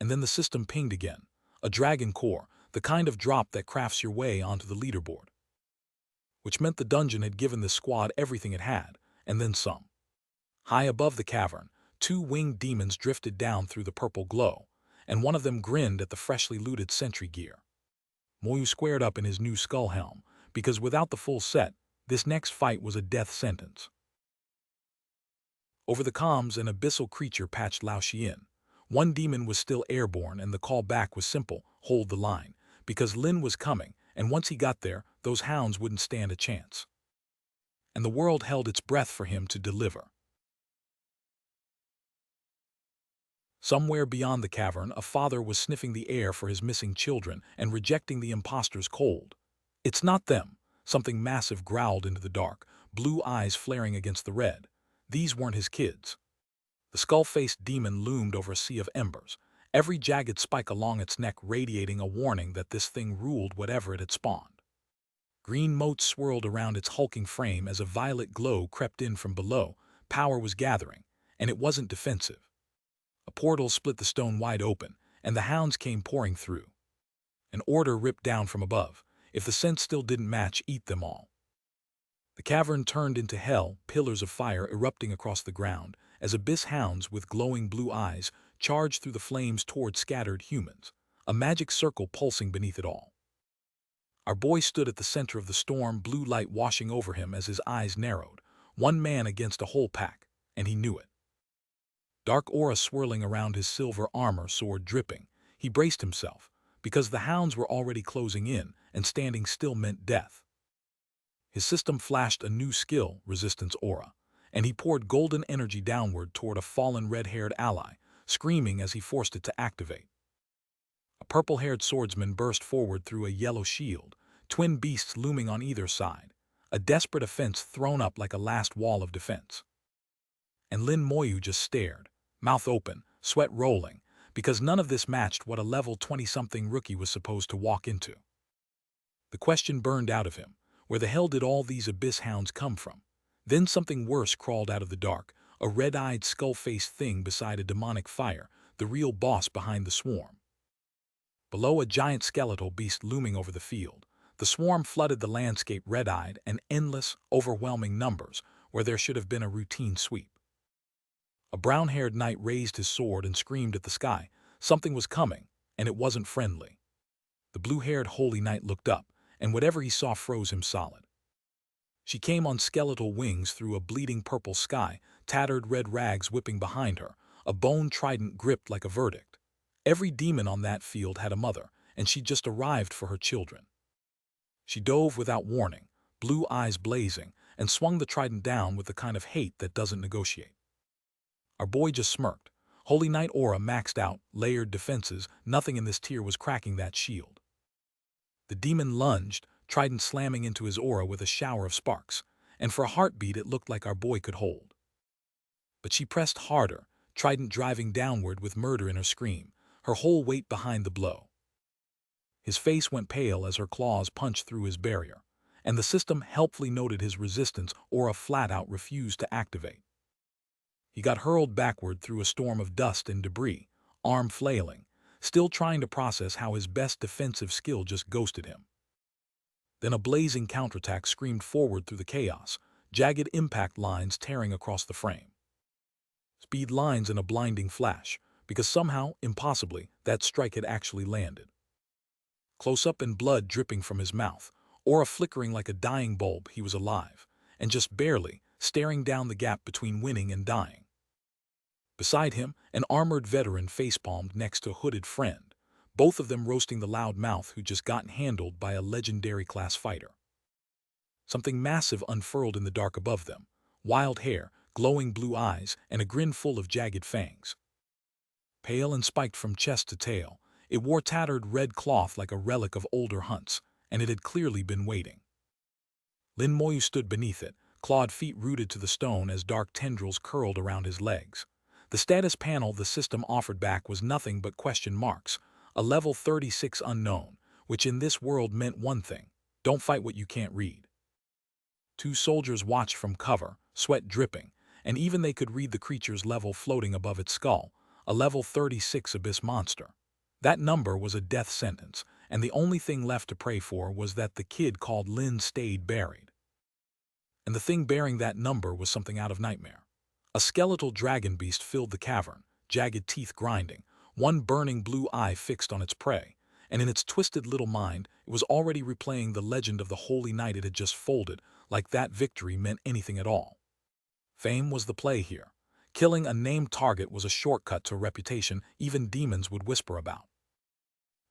And then the system pinged again, a dragon core, the kind of drop that crafts your way onto the leaderboard. Which meant the dungeon had given this squad everything it had, and then some. High above the cavern, 2 winged demons drifted down through the purple glow, and one of them grinned at the freshly looted sentry gear. Moyu squared up in his new skull helm, because without the full set, this next fight was a death sentence. Over the comms, an abyssal creature patched Lao Xian. One demon was still airborne, and the call back was simple: hold the line, because Lin was coming, and once he got there, those hounds wouldn't stand a chance. And the world held its breath for him to deliver. Somewhere beyond the cavern, a father was sniffing the air for his missing children and rejecting the imposter's cold. "It's not them," something massive growled into the dark, blue eyes flaring against the red. These weren't his kids. The skull-faced demon loomed over a sea of embers, every jagged spike along its neck radiating a warning that this thing ruled whatever it had spawned. Green motes swirled around its hulking frame as a violet glow crept in from below. Power was gathering, and it wasn't defensive. A portal split the stone wide open, and the hounds came pouring through. An order ripped down from above. If the scent still didn't match, eat them all. The cavern turned into hell, pillars of fire erupting across the ground, as abyss hounds with glowing blue eyes charged through the flames toward scattered humans, a magic circle pulsing beneath it all. Our boy stood at the center of the storm, blue light washing over him as his eyes narrowed. One man against a whole pack, and he knew it. Dark aura swirling around his silver armor, sword dripping. He braced himself, because the hounds were already closing in, and standing still meant death. His system flashed a new skill, resistance aura, and he poured golden energy downward toward a fallen red-haired ally, screaming as he forced it to activate. A purple-haired swordsman burst forward through a yellow shield, twin beasts looming on either side, a desperate offense thrown up like a last wall of defense. And Lin Moyu just stared, mouth open, sweat rolling, because none of this matched what a level 20-something rookie was supposed to walk into. The question burned out of him, where the hell did all these abyss hounds come from? Then something worse crawled out of the dark, a red-eyed, skull-faced thing beside a demonic fire, the real boss behind the swarm. Below, a giant skeletal beast looming over the field. The swarm flooded the landscape red-eyed and endless, overwhelming numbers, where there should have been a routine sweep. A brown-haired knight raised his sword and screamed at the sky. Something was coming, and it wasn't friendly. The blue-haired holy knight looked up, and whatever he saw froze him solid. She came on skeletal wings through a bleeding purple sky, tattered red rags whipping behind her, a bone trident gripped like a verdict. Every demon on that field had a mother, and she'd just arrived for her children. She dove without warning, blue eyes blazing, and swung the trident down with the kind of hate that doesn't negotiate. Our boy just smirked. Holy Knight aura maxed out, layered defenses, nothing in this tier was cracking that shield. The demon lunged, trident slamming into his aura with a shower of sparks, and for a heartbeat it looked like our boy could hold. But she pressed harder, trident driving downward with murder in her scream, her whole weight behind the blow. His face went pale as her claws punched through his barrier, and the system helpfully noted his resistance aura flat-out refused to activate. He got hurled backward through a storm of dust and debris, arm flailing, still trying to process how his best defensive skill just ghosted him. Then a blazing counterattack screamed forward through the chaos, jagged impact lines tearing across the frame. Speed lines in a blinding flash, because somehow, impossibly, that strike had actually landed. Close-up and blood dripping from his mouth, aura flickering like a dying bulb, he was alive, and just barely, staring down the gap between winning and dying. Beside him, an armored veteran facepalmed next to a hooded friend, both of them roasting the loud mouth who'd just gotten handled by a legendary class fighter. Something massive unfurled in the dark above them, wild hair, glowing blue eyes, and a grin full of jagged fangs. Pale and spiked from chest to tail, it wore tattered red cloth like a relic of older hunts, and it had clearly been waiting. Lin Moyu stood beneath it, clawed feet rooted to the stone as dark tendrils curled around his legs. The status panel the system offered back was nothing but question marks, a level 36 unknown, which in this world meant one thing: don't fight what you can't read. Two soldiers watched from cover, sweat dripping, and even they could read the creature's level floating above its skull, a level 36 abyss monster. That number was a death sentence, and the only thing left to pray for was that the kid called Lin stayed buried. And the thing bearing that number was something out of nightmare. A skeletal dragon beast filled the cavern, jagged teeth grinding, one burning blue eye fixed on its prey, and in its twisted little mind it was already replaying the legend of the holy knight it had just folded, like that victory meant anything at all. Fame was the play here. Killing a named target was a shortcut to a reputation even demons would whisper about.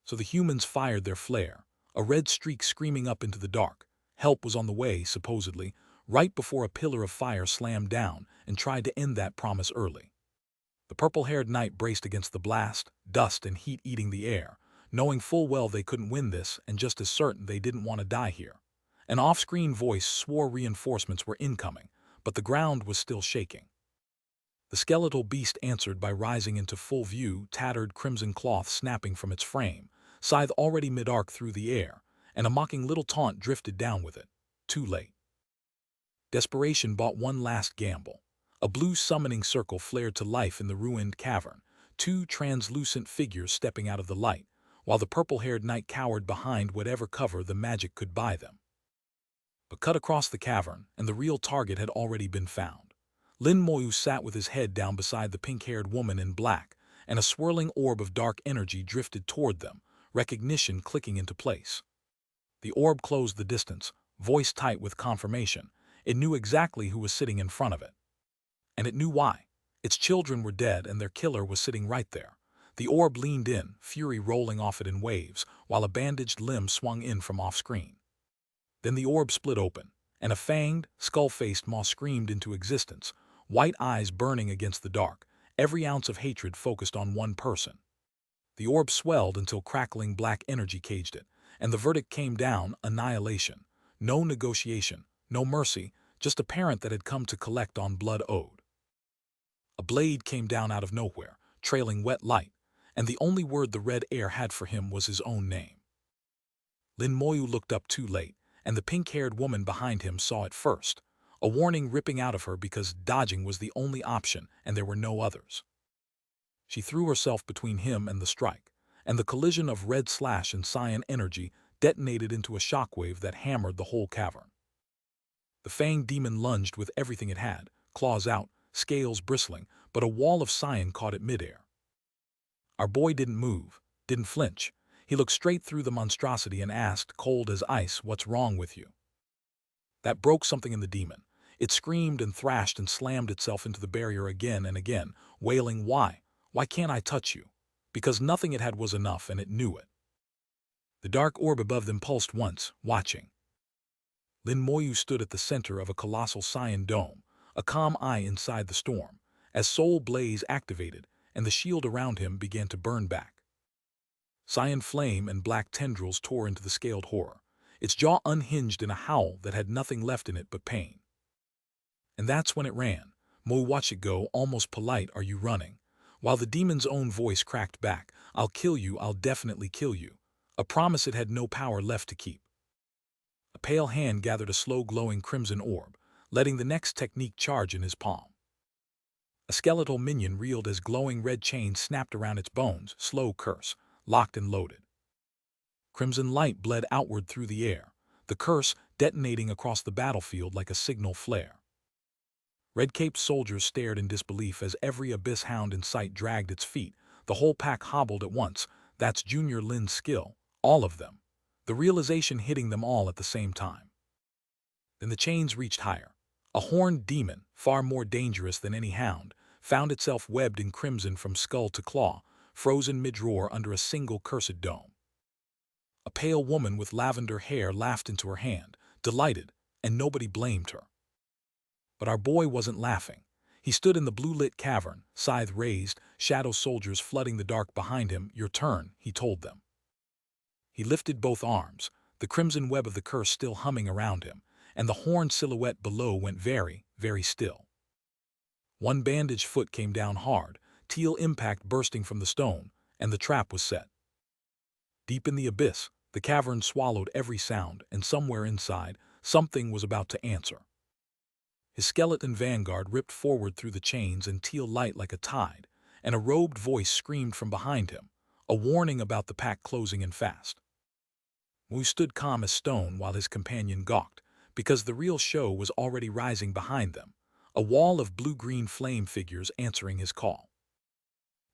So the humans fired their flare, a red streak screaming up into the dark. Help was on the way, supposedly, right before a pillar of fire slammed down and tried to end that promise early. The purple-haired knight braced against the blast, dust and heat eating the air, knowing full well they couldn't win this and just as certain they didn't want to die here. An off-screen voice swore reinforcements were incoming, but the ground was still shaking. The skeletal beast answered by rising into full view, tattered crimson cloth snapping from its frame, scythe already mid-arc through the air, and a mocking little taunt drifted down with it. Too late. Desperation bought one last gamble. A blue summoning circle flared to life in the ruined cavern, two translucent figures stepping out of the light, while the purple-haired knight cowered behind whatever cover the magic could buy them. But cut across the cavern, and the real target had already been found. Lin Moyu sat with his head down beside the pink-haired woman in black, and a swirling orb of dark energy drifted toward them, recognition clicking into place. The orb closed the distance, voice tight with confirmation. It knew exactly who was sitting in front of it. And it knew why. Its children were dead and their killer was sitting right there. The orb leaned in, fury rolling off it in waves, while a bandaged limb swung in from off-screen. Then the orb split open, and a fanged, skull-faced maw screamed into existence, white eyes burning against the dark, every ounce of hatred focused on one person. The orb swelled until crackling black energy caged it, and the verdict came down: annihilation. No negotiation, no mercy, just a parent that had come to collect on blood owed. A blade came down out of nowhere, trailing wet light, and the only word the red air had for him was his own name. Lin Moyu looked up too late, and the pink-haired woman behind him saw it first, a warning ripping out of her because dodging was the only option and there were no others. She threw herself between him and the strike, and the collision of red slash and cyan energy detonated into a shockwave that hammered the whole cavern. The fanged demon lunged with everything it had, claws out, scales bristling, but a wall of cyan caught it midair. Our boy didn't move, didn't flinch. He looked straight through the monstrosity and asked, cold as ice, "What's wrong with you?" That broke something in the demon. It screamed and thrashed and slammed itself into the barrier again and again, wailing, "Why? Why can't I touch you?" Because nothing it had was enough, and it knew it. The dark orb above them pulsed once, watching. Lin Moyu stood at the center of a colossal cyan dome, a calm eye inside the storm, as Soul Blaze activated, and the shield around him began to burn back. Cyan flame and black tendrils tore into the scaled horror, its jaw unhinged in a howl that had nothing left in it but pain. And that's when it ran. Mo watched it go, almost polite, "Are you running?" While the demon's own voice cracked back, "I'll kill you, I'll definitely kill you," a promise it had no power left to keep. A pale hand gathered a slow glowing crimson orb, letting the next technique charge in his palm. A skeletal minion reeled as glowing red chains snapped around its bones, slow curse, locked and loaded. Crimson light bled outward through the air, the curse detonating across the battlefield like a signal flare. Red-caped soldiers stared in disbelief as every abyss hound in sight dragged its feet. The whole pack hobbled at once. That's Junior Lin's skill, all of them. The realization hitting them all at the same time. Then the chains reached higher. A horned demon, far more dangerous than any hound, found itself webbed in crimson from skull to claw, frozen mid-roar under a single cursed dome. A pale woman with lavender hair laughed into her hand, delighted, and nobody blamed her. But our boy wasn't laughing. He stood in the blue-lit cavern, scythe raised, shadow soldiers flooding the dark behind him. "Your turn," he told them. He lifted both arms, the crimson web of the curse still humming around him, and the horned silhouette below went very, very still. One bandaged foot came down hard, teal impact bursting from the stone, and the trap was set. Deep in the abyss, the cavern swallowed every sound, and somewhere inside, something was about to answer. His skeleton vanguard ripped forward through the chains and teal light like a tide, and a robed voice screamed from behind him, a warning about the pack closing in fast. Mu stood calm as stone while his companion gawked, because the real show was already rising behind them, a wall of blue-green flame figures answering his call.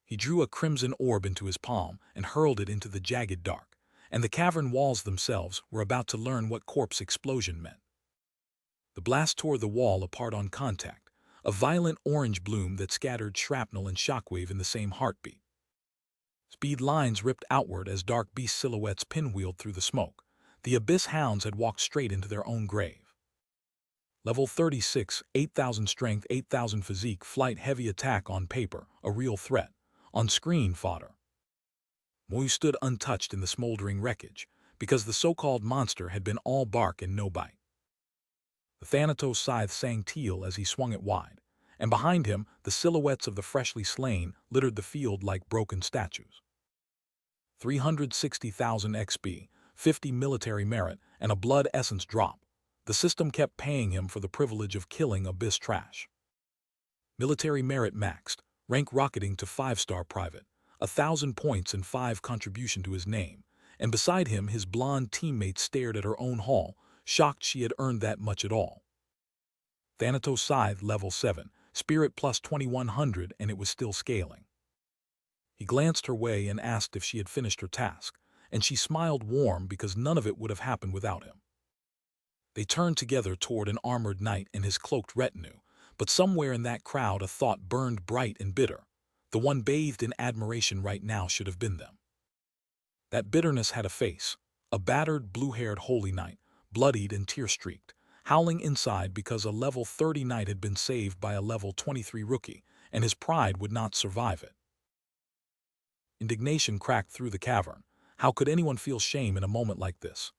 He drew a crimson orb into his palm and hurled it into the jagged dark, and the cavern walls themselves were about to learn what corpse explosion meant. The blast tore the wall apart on contact, a violent orange bloom that scattered shrapnel and shockwave in the same heartbeat. Speed lines ripped outward as dark beast silhouettes pinwheeled through the smoke. The abyss hounds had walked straight into their own grave. Level 36, 8,000 strength, 8,000 physique, flight, heavy attack on paper, a real threat. On screen, fodder. Moyu stood untouched in the smoldering wreckage, because the so-called monster had been all bark and no bite. The Thanatos scythe sang teal as he swung it wide, and behind him the silhouettes of the freshly slain littered the field like broken statues. 360,000 XP, 50 military merit, and a blood essence drop. The system kept paying him for the privilege of killing abyss trash. Military merit maxed, rank rocketing to 5-star private, 1,000 points and 5 contribution to his name, and beside him his blonde teammate stared at her own haul, shocked she had earned that much at all. Thanatos Scythe level 7, spirit plus 2100, and it was still scaling. He glanced her way and asked if she had finished her task, and she smiled warm because none of it would have happened without him. They turned together toward an armored knight and his cloaked retinue, but somewhere in that crowd a thought burned bright and bitter. The one bathed in admiration right now should have been them. That bitterness had a face, a battered, blue-haired holy knight, bloodied and tear-streaked, howling inside because a level 30 knight had been saved by a level 23 rookie, and his pride would not survive it. Indignation cracked through the cavern. How could anyone feel shame in a moment like this?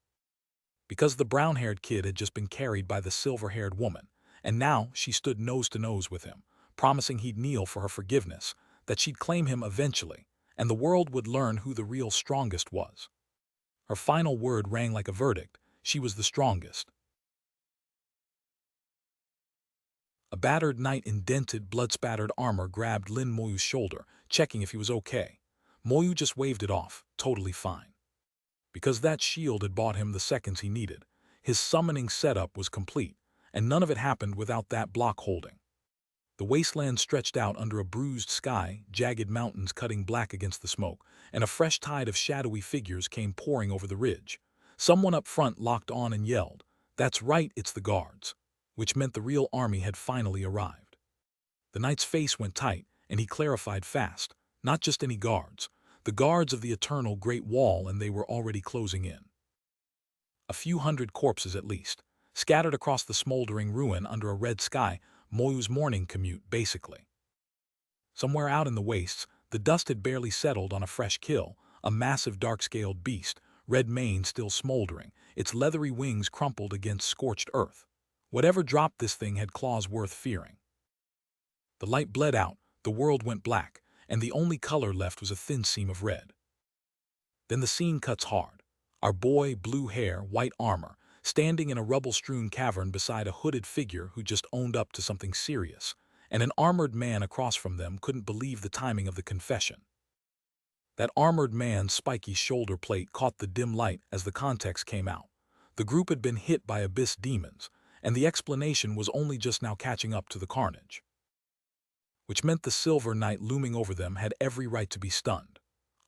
Because the brown-haired kid had just been carried by the silver-haired woman, and now she stood nose to nose with him, promising he'd kneel for her forgiveness, that she'd claim him eventually, and the world would learn who the real strongest was. Her final word rang like a verdict. She was the strongest. A battered knight in dented, blood-spattered armor grabbed Lin Moyu's shoulder, checking if he was okay. Moyu just waved it off, totally fine. Because that shield had bought him the seconds he needed. His summoning setup was complete, and none of it happened without that block holding. The wasteland stretched out under a bruised sky, jagged mountains cutting black against the smoke, and a fresh tide of shadowy figures came pouring over the ridge. Someone up front locked on and yelled, "That's right, it's the guards," which meant the real army had finally arrived. The knight's face went tight, and he clarified fast, not just any guards, the guards of the eternal Great Wall, and they were already closing in. A few hundred corpses at least, scattered across the smoldering ruin under a red sky, Moyu's morning commute, basically. Somewhere out in the wastes, the dust had barely settled on a fresh kill, a massive dark-scaled beast, red mane still smoldering, its leathery wings crumpled against scorched earth. Whatever dropped this thing had claws worth fearing. The light bled out, the world went black, and the only color left was a thin seam of red. Then the scene cuts hard. Our boy, blue hair, white armor, standing in a rubble-strewn cavern beside a hooded figure who just owned up to something serious, and an armored man across from them couldn't believe the timing of the confession. That armored man's spiky shoulder plate caught the dim light as the context came out. The group had been hit by abyss demons, and the explanation was only just now catching up to the carnage. Which meant the silver knight looming over them had every right to be stunned.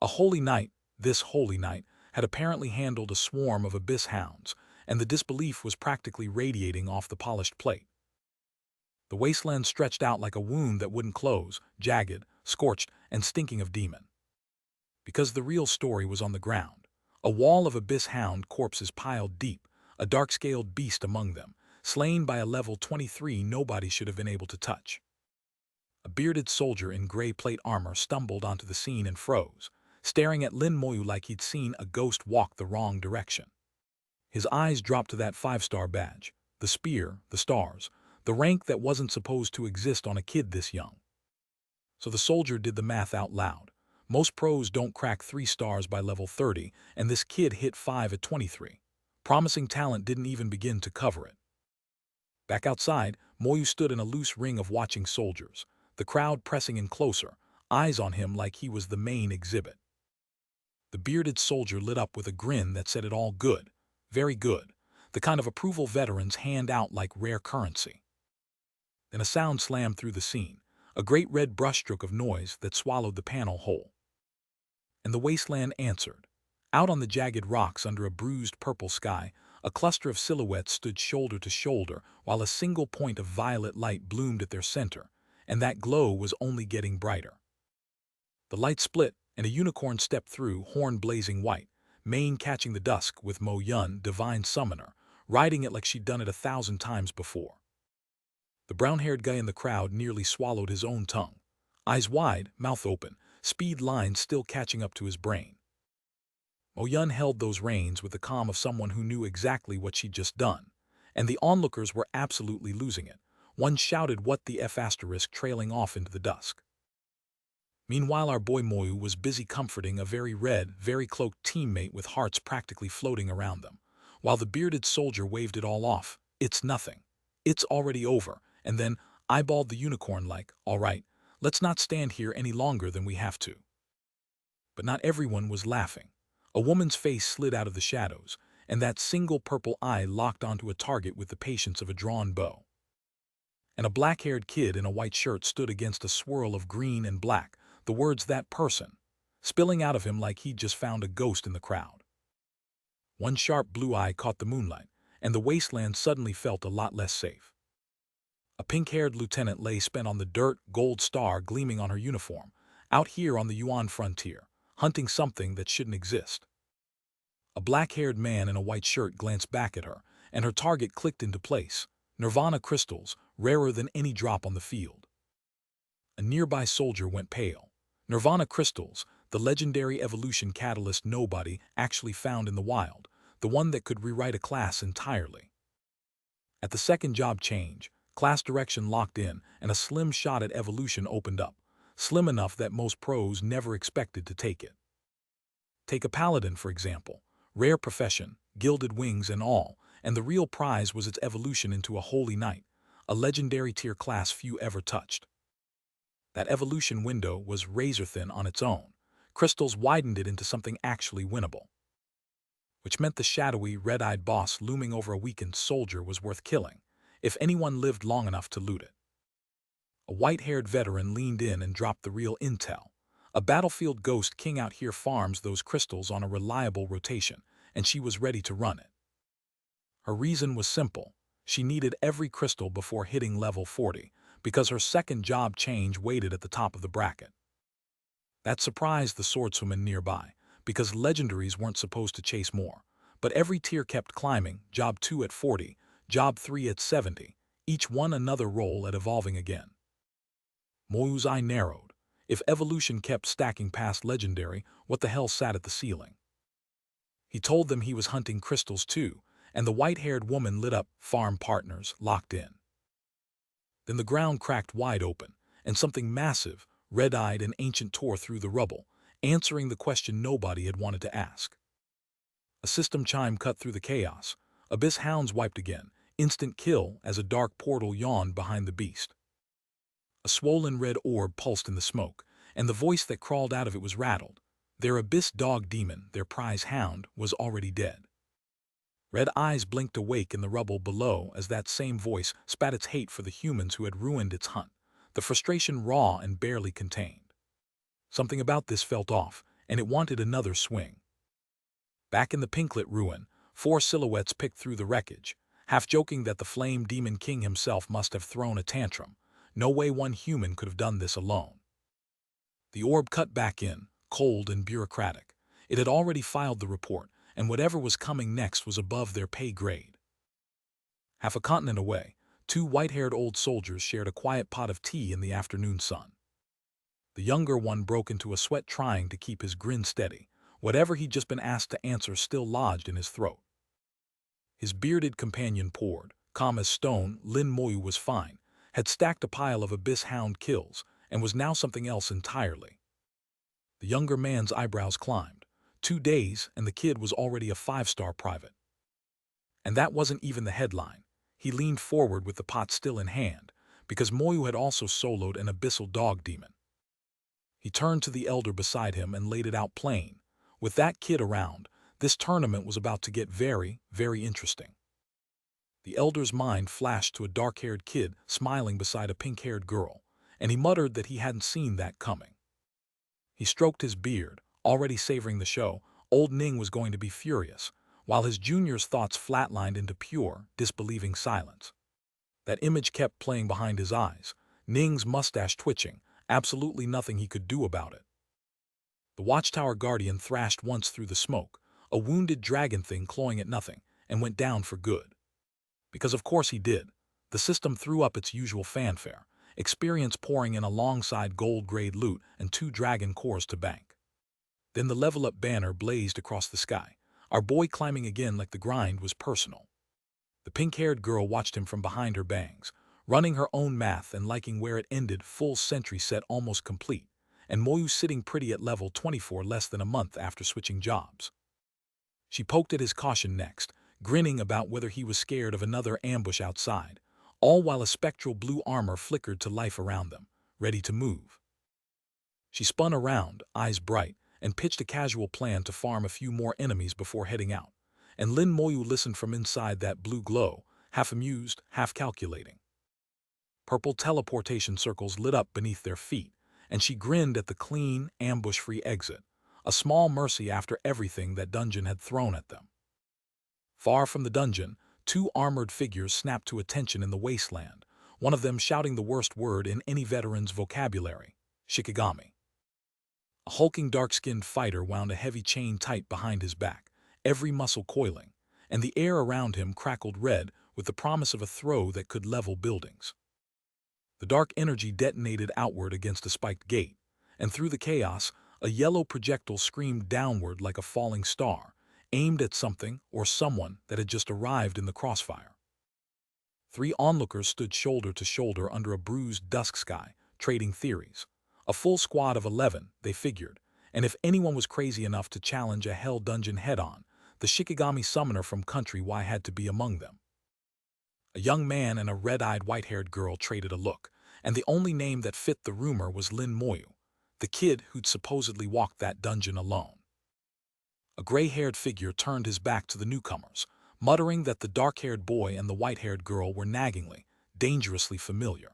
A holy knight, this holy knight, had apparently handled a swarm of abyss hounds, and the disbelief was practically radiating off the polished plate. The wasteland stretched out like a wound that wouldn't close, jagged, scorched, and stinking of demon. Because the real story was on the ground. A wall of abyss hound corpses piled deep, a dark-scaled beast among them, slain by a level 23 nobody should have been able to touch. A bearded soldier in gray plate armor stumbled onto the scene and froze, staring at Lin Moyu like he'd seen a ghost walk the wrong direction. His eyes dropped to that 5-star badge, the spear, the stars, the rank that wasn't supposed to exist on a kid this young. So the soldier did the math out loud. Most pros don't crack 3 stars by level 30, and this kid hit 5 at 23. Promising talent didn't even begin to cover it. Back outside, Moyu stood in a loose ring of watching soldiers, the crowd pressing in closer, eyes on him like he was the main exhibit. The bearded soldier lit up with a grin that said it all good, very good, the kind of approval veterans hand out like rare currency. Then a sound slammed through the scene, a great red brushstroke of noise that swallowed the panel whole. And the wasteland answered. Out on the jagged rocks under a bruised purple sky, a cluster of silhouettes stood shoulder to shoulder while a single point of violet light bloomed at their center, and that glow was only getting brighter. The light split, and a unicorn stepped through, horn blazing white, mane catching the dusk with Mo Yun, divine summoner, riding it like she'd done it 1,000 times before. The brown-haired guy in the crowd nearly swallowed his own tongue. Eyes wide, mouth open, speed lines still catching up to his brain. Mo Yun held those reins with the calm of someone who knew exactly what she'd just done, and the onlookers were absolutely losing it. One shouted what the F***, trailing off into the dusk. Meanwhile, our boy Moyu was busy comforting a very red, very cloaked teammate with hearts practically floating around them, while the bearded soldier waved it all off. It's nothing. It's already over, and then eyeballed the unicorn like, all right, let's not stand here any longer than we have to. But not everyone was laughing. A woman's face slid out of the shadows, and that single purple eye locked onto a target with the patience of a drawn bow. And a black-haired kid in a white shirt stood against a swirl of green and black, the words "that person" spilling out of him like he'd just found a ghost in the crowd. One sharp blue eye caught the moonlight, and the wasteland suddenly felt a lot less safe. A pink-haired lieutenant lay spent on the dirt, gold star gleaming on her uniform, out here on the Yuan frontier, hunting something that shouldn't exist. A black-haired man in a white shirt glanced back at her, and her target clicked into place. Nirvana crystals, rarer than any drop on the field. A nearby soldier went pale. Nirvana crystals, the legendary evolution catalyst nobody actually found in the wild, the one that could rewrite a class entirely. At the second job change, class direction locked in, and a slim shot at evolution opened up, slim enough that most pros never expected to take it. Take a paladin, for example. Rare profession, gilded wings and all, and the real prize was its evolution into a holy knight, a legendary tier class few ever touched. That evolution window was razor-thin on its own. Crystals widened it into something actually winnable, which meant the shadowy, red-eyed boss looming over a weakened soldier was worth killing, if anyone lived long enough to loot it. A white-haired veteran leaned in and dropped the real intel. A battlefield ghost king out here farms those crystals on a reliable rotation, and she was ready to run it. Her reason was simple. She needed every crystal before hitting level 40, because her second job change waited at the top of the bracket. That surprised the swordswoman nearby, because legendaries weren't supposed to chase more. But every tier kept climbing, job 2 at 40, job 3 at 70, each one another role at evolving again. Moyu's eye narrowed. If evolution kept stacking past legendary, what the hell sat at the ceiling? He told them he was hunting crystals too, and the white-haired woman lit up, farm partners, locked in. Then the ground cracked wide open, and something massive, red-eyed and ancient tore through the rubble, answering the question nobody had wanted to ask. A system chime cut through the chaos. Abyss hounds wiped again, instant kill as a dark portal yawned behind the beast. A swollen red orb pulsed in the smoke, and the voice that crawled out of it was rattled. Their abyss dog demon, their prize hound, was already dead. Red eyes blinked awake in the rubble below as that same voice spat its hate for the humans who had ruined its hunt, the frustration raw and barely contained. Something about this felt off, and it wanted another swing. Back in the pinklit ruin, 4 silhouettes picked through the wreckage, half joking that the flame demon king himself must have thrown a tantrum. No way one human could have done this alone. The orb cut back in, cold and bureaucratic. It had already filed the report, and whatever was coming next was above their pay grade. Half a continent away, 2 white-haired old soldiers shared a quiet pot of tea in the afternoon sun. The younger one broke into a sweat trying to keep his grin steady. Whatever he'd just been asked to answer still lodged in his throat. His bearded companion poured, calm as stone. Lin Moyu was fine, had stacked a pile of abyss hound kills, and was now something else entirely. The younger man's eyebrows climbed. 2 days, and the kid was already a 5-star private. And that wasn't even the headline. He leaned forward with the pot still in hand, because Moyu had also soloed an abyssal dog demon. He turned to the elder beside him and laid it out plain. With that kid around, this tournament was about to get very, very interesting. The elder's mind flashed to a dark-haired kid smiling beside a pink-haired girl, and he muttered that he hadn't seen that coming. He stroked his beard, already savoring the show. Old Ning was going to be furious, while his junior's thoughts flatlined into pure, disbelieving silence. That image kept playing behind his eyes, Ning's mustache twitching, absolutely nothing he could do about it. The watchtower guardian thrashed once through the smoke, a wounded dragon thing clawing at nothing, and went down for good. Because of course he did. The system threw up its usual fanfare, experience pouring in alongside gold-grade loot and 2 dragon cores to bank. Then the level-up banner blazed across the sky, our boy climbing again like the grind was personal. The pink-haired girl watched him from behind her bangs, running her own math and liking where it ended. Full sentry set almost complete, and Moyu sitting pretty at level 24 less than a month after switching jobs. She poked at his caution next, grinning about whether he was scared of another ambush outside, all while a spectral blue armor flickered to life around them, ready to move. She spun around, eyes bright, and pitched a casual plan to farm a few more enemies before heading out, and Lin Moyu listened from inside that blue glow, half amused, half calculating. Purple teleportation circles lit up beneath their feet, and she grinned at the clean, ambush-free exit, a small mercy after everything that dungeon had thrown at them. Far from the dungeon, two armored figures snapped to attention in the wasteland, one of them shouting the worst word in any veteran's vocabulary, Shikigami. A hulking dark-skinned fighter wound a heavy chain tight behind his back, every muscle coiling, and the air around him crackled red with the promise of a throw that could level buildings. The dark energy detonated outward against a spiked gate, and through the chaos, a yellow projectile screamed downward like a falling star, aimed at something or someone that had just arrived in the crossfire. Three onlookers stood shoulder to shoulder under a bruised dusk sky, trading theories. A full squad of 11, they figured, and if anyone was crazy enough to challenge a hell dungeon head-on, the Shikigami summoner from Country Y had to be among them. A young man and a red-eyed white-haired girl traded a look, and the only name that fit the rumor was Lin Moyu, the kid who'd supposedly walked that dungeon alone. A gray-haired figure turned his back to the newcomers, muttering that the dark-haired boy and the white-haired girl were naggingly, dangerously familiar.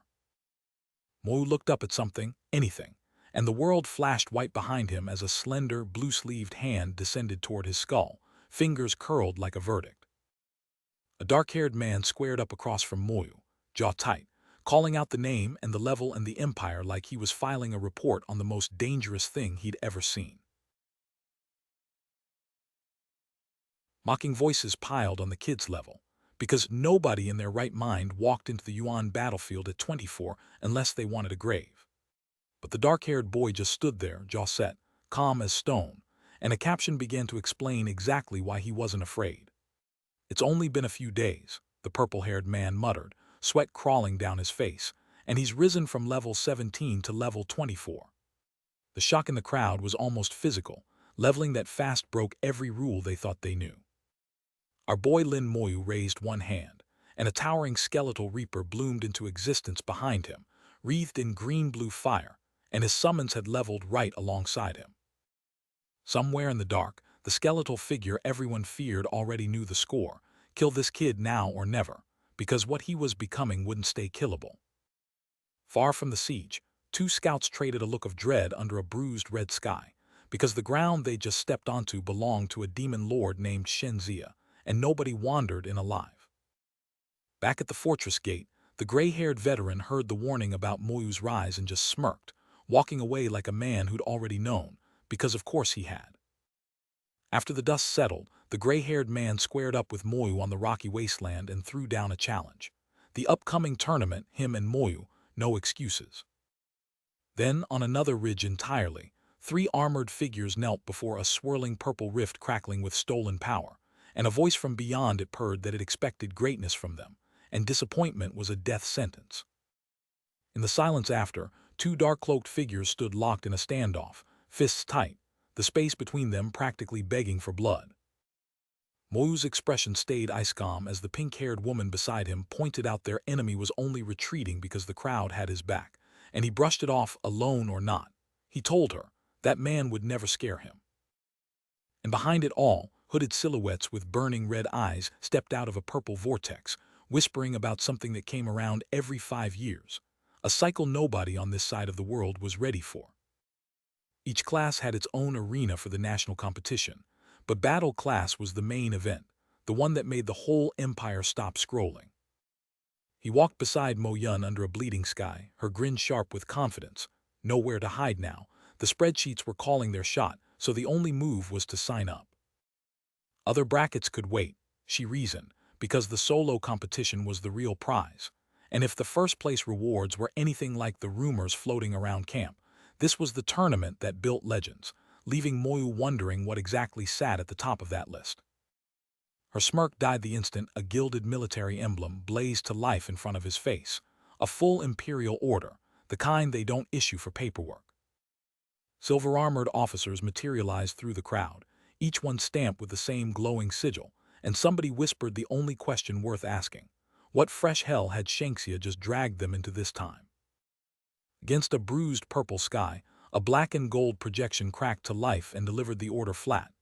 Moyu looked up at something, anything, and the world flashed white behind him as a slender, blue-sleeved hand descended toward his skull, fingers curled like a verdict. A dark-haired man squared up across from Moyu, jaw tight, calling out the name and the level and the empire like he was filing a report on the most dangerous thing he'd ever seen. Mocking voices piled on the kids' level, because nobody in their right mind walked into the Yuan battlefield at 24 unless they wanted a grave. But the dark-haired boy just stood there, jaw set, calm as stone, and a caption began to explain exactly why he wasn't afraid. "It's only been a few days," the purple-haired man muttered, sweat crawling down his face, "and he's risen from level 17 to level 24. The shock in the crowd was almost physical, leveling that fast broke every rule they thought they knew. Our boy Lin Moyu raised one hand, and a towering skeletal reaper bloomed into existence behind him, wreathed in green-blue fire, and his summons had leveled right alongside him. Somewhere in the dark, the skeletal figure everyone feared already knew the score: kill this kid now or never, because what he was becoming wouldn't stay killable. Far from the siege, two scouts traded a look of dread under a bruised red sky, because the ground they just stepped onto belonged to a demon lord named Shenzia, and nobody wandered in alive. Back at the fortress gate, the gray-haired veteran heard the warning about Moyu's rise and just smirked, walking away like a man who'd already known, because of course he had. After the dust settled, the gray-haired man squared up with Moyu on the rocky wasteland and threw down a challenge. The upcoming tournament, him and Moyu, no excuses. Then, on another ridge entirely, three armored figures knelt before a swirling purple rift crackling with stolen power, and a voice from beyond it purred that it expected greatness from them, and disappointment was a death sentence. In the silence after, two dark-cloaked figures stood locked in a standoff, fists tight, the space between them practically begging for blood. Moyu's expression stayed ice-calm as the pink-haired woman beside him pointed out their enemy was only retreating because the crowd had his back, and he brushed it off, alone or not. He told her that man would never scare him. And behind it all, hooded silhouettes with burning red eyes stepped out of a purple vortex, whispering about something that came around every 5 years, a cycle nobody on this side of the world was ready for. Each class had its own arena for the national competition, but Battle Class was the main event, the one that made the whole empire stop scrolling. He walked beside Mo Yun under a bleeding sky, her grin sharp with confidence. Nowhere to hide now, the spreadsheets were calling their shot, so the only move was to sign up. Other brackets could wait, she reasoned, because the solo competition was the real prize, and if the first-place rewards were anything like the rumors floating around camp, this was the tournament that built legends, leaving Moyu wondering what exactly sat at the top of that list. Her smirk died the instant a gilded military emblem blazed to life in front of his face, a full imperial order, the kind they don't issue for paperwork. Silver-armored officers materialized through the crowd, each one stamped with the same glowing sigil, and somebody whispered the only question worth asking. What fresh hell had Shanxia just dragged them into this time? Against a bruised purple sky, a black and gold projection cracked to life and delivered the order flat.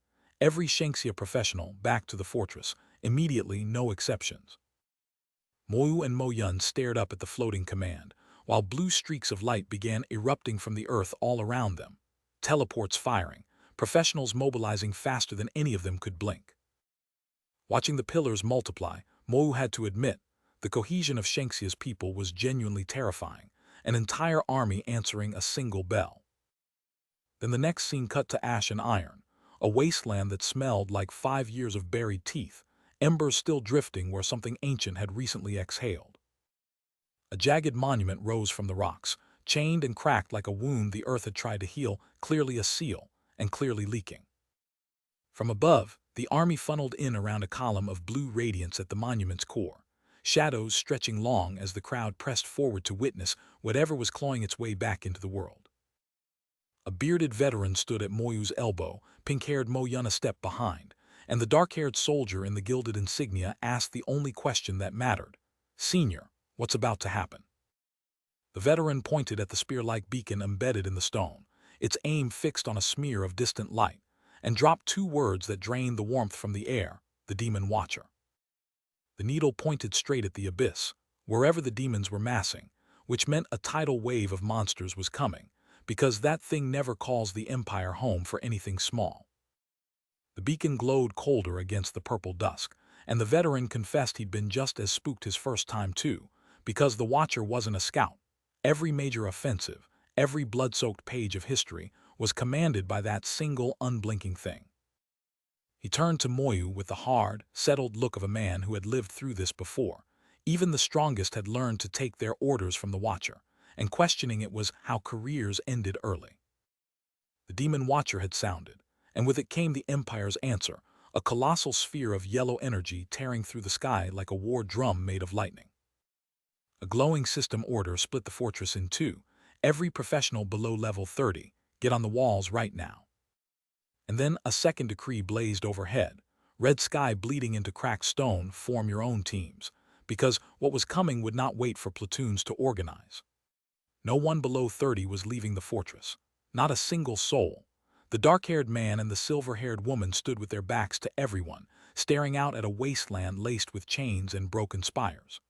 Every Shanxia professional back to the fortress, immediately, no exceptions. Moyu and Mo Yun stared up at the floating command, while blue streaks of light began erupting from the earth all around them. Teleports firing, professionals mobilizing faster than any of them could blink. Watching the pillars multiply, Moyu had to admit, the cohesion of Shanxia's people was genuinely terrifying, an entire army answering a single bell. Then the next scene cut to ash and iron, a wasteland that smelled like 5 years of buried teeth, embers still drifting where something ancient had recently exhaled. A jagged monument rose from the rocks, chained and cracked like a wound the earth had tried to heal, clearly a seal, and clearly leaking. From above, the army funneled in around a column of blue radiance at the monument's core, shadows stretching long as the crowd pressed forward to witness whatever was clawing its way back into the world. A bearded veteran stood at Moyu's elbow, pink-haired Mo Yun a step behind, and the dark-haired soldier in the gilded insignia asked the only question that mattered. "Senior, what's about to happen?" The veteran pointed at the spear-like beacon embedded in the stone, its aim fixed on a smear of distant light, and dropped 2 words that drained the warmth from the air: the Demon Watcher. The needle pointed straight at the abyss, wherever the demons were massing, which meant a tidal wave of monsters was coming, because that thing never calls the Empire home for anything small. The beacon glowed colder against the purple dusk, and the veteran confessed he'd been just as spooked his first time too, because the Watcher wasn't a scout. Every major offensive, every blood-soaked page of history was commanded by that single unblinking thing. He turned to Moyu with the hard, settled look of a man who had lived through this before. Even the strongest had learned to take their orders from the Watcher, and questioning it was how careers ended early. The Demon Watcher had sounded, and with it came the Empire's answer, a colossal sphere of yellow energy tearing through the sky like a war drum made of lightning. A glowing system order split the fortress in 2. Every professional below level 30, get on the walls right now. And then a second decree blazed overhead, red sky bleeding into cracked stone, form your own teams, because what was coming would not wait for platoons to organize. No one below 30 was leaving the fortress, not a single soul. The dark-haired man and the silver-haired woman stood with their backs to everyone, staring out at a wasteland laced with chains and broken spires.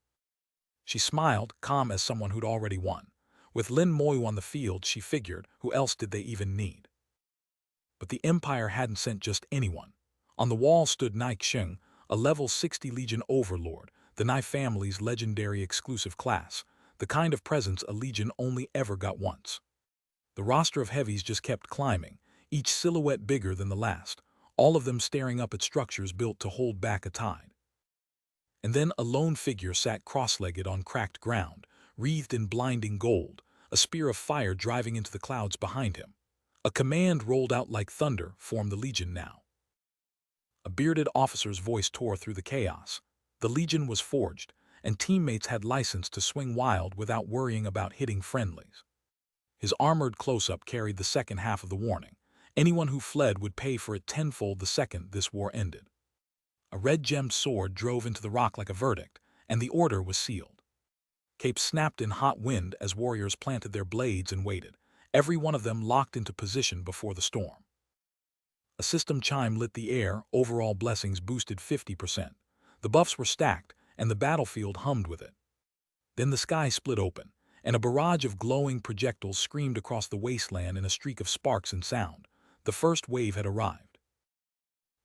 She smiled, calm as someone who'd already won. With Lin Moyu on the field, she figured, who else did they even need? But the Empire hadn't sent just anyone. On the wall stood Nai Xing, a level 60 Legion overlord, the Nai family's legendary exclusive class, the kind of presence a Legion only ever got once. The roster of heavies just kept climbing, each silhouette bigger than the last, all of them staring up at structures built to hold back a tide. And then a lone figure sat cross-legged on cracked ground, wreathed in blinding gold, a spear of fire driving into the clouds behind him. A command rolled out like thunder: form the Legion now. A bearded officer's voice tore through the chaos. The Legion was forged, and teammates had license to swing wild without worrying about hitting friendlies. His armored close-up carried the second half of the warning. Anyone who fled would pay for it tenfold the second this war ended. A red-gemmed sword drove into the rock like a verdict, and the order was sealed. Capes snapped in hot wind as warriors planted their blades and waited, every one of them locked into position before the storm. A system chime lit the air, overall blessings boosted 50%. The buffs were stacked, and the battlefield hummed with it. Then the sky split open, and a barrage of glowing projectiles screamed across the wasteland in a streak of sparks and sound. The first wave had arrived.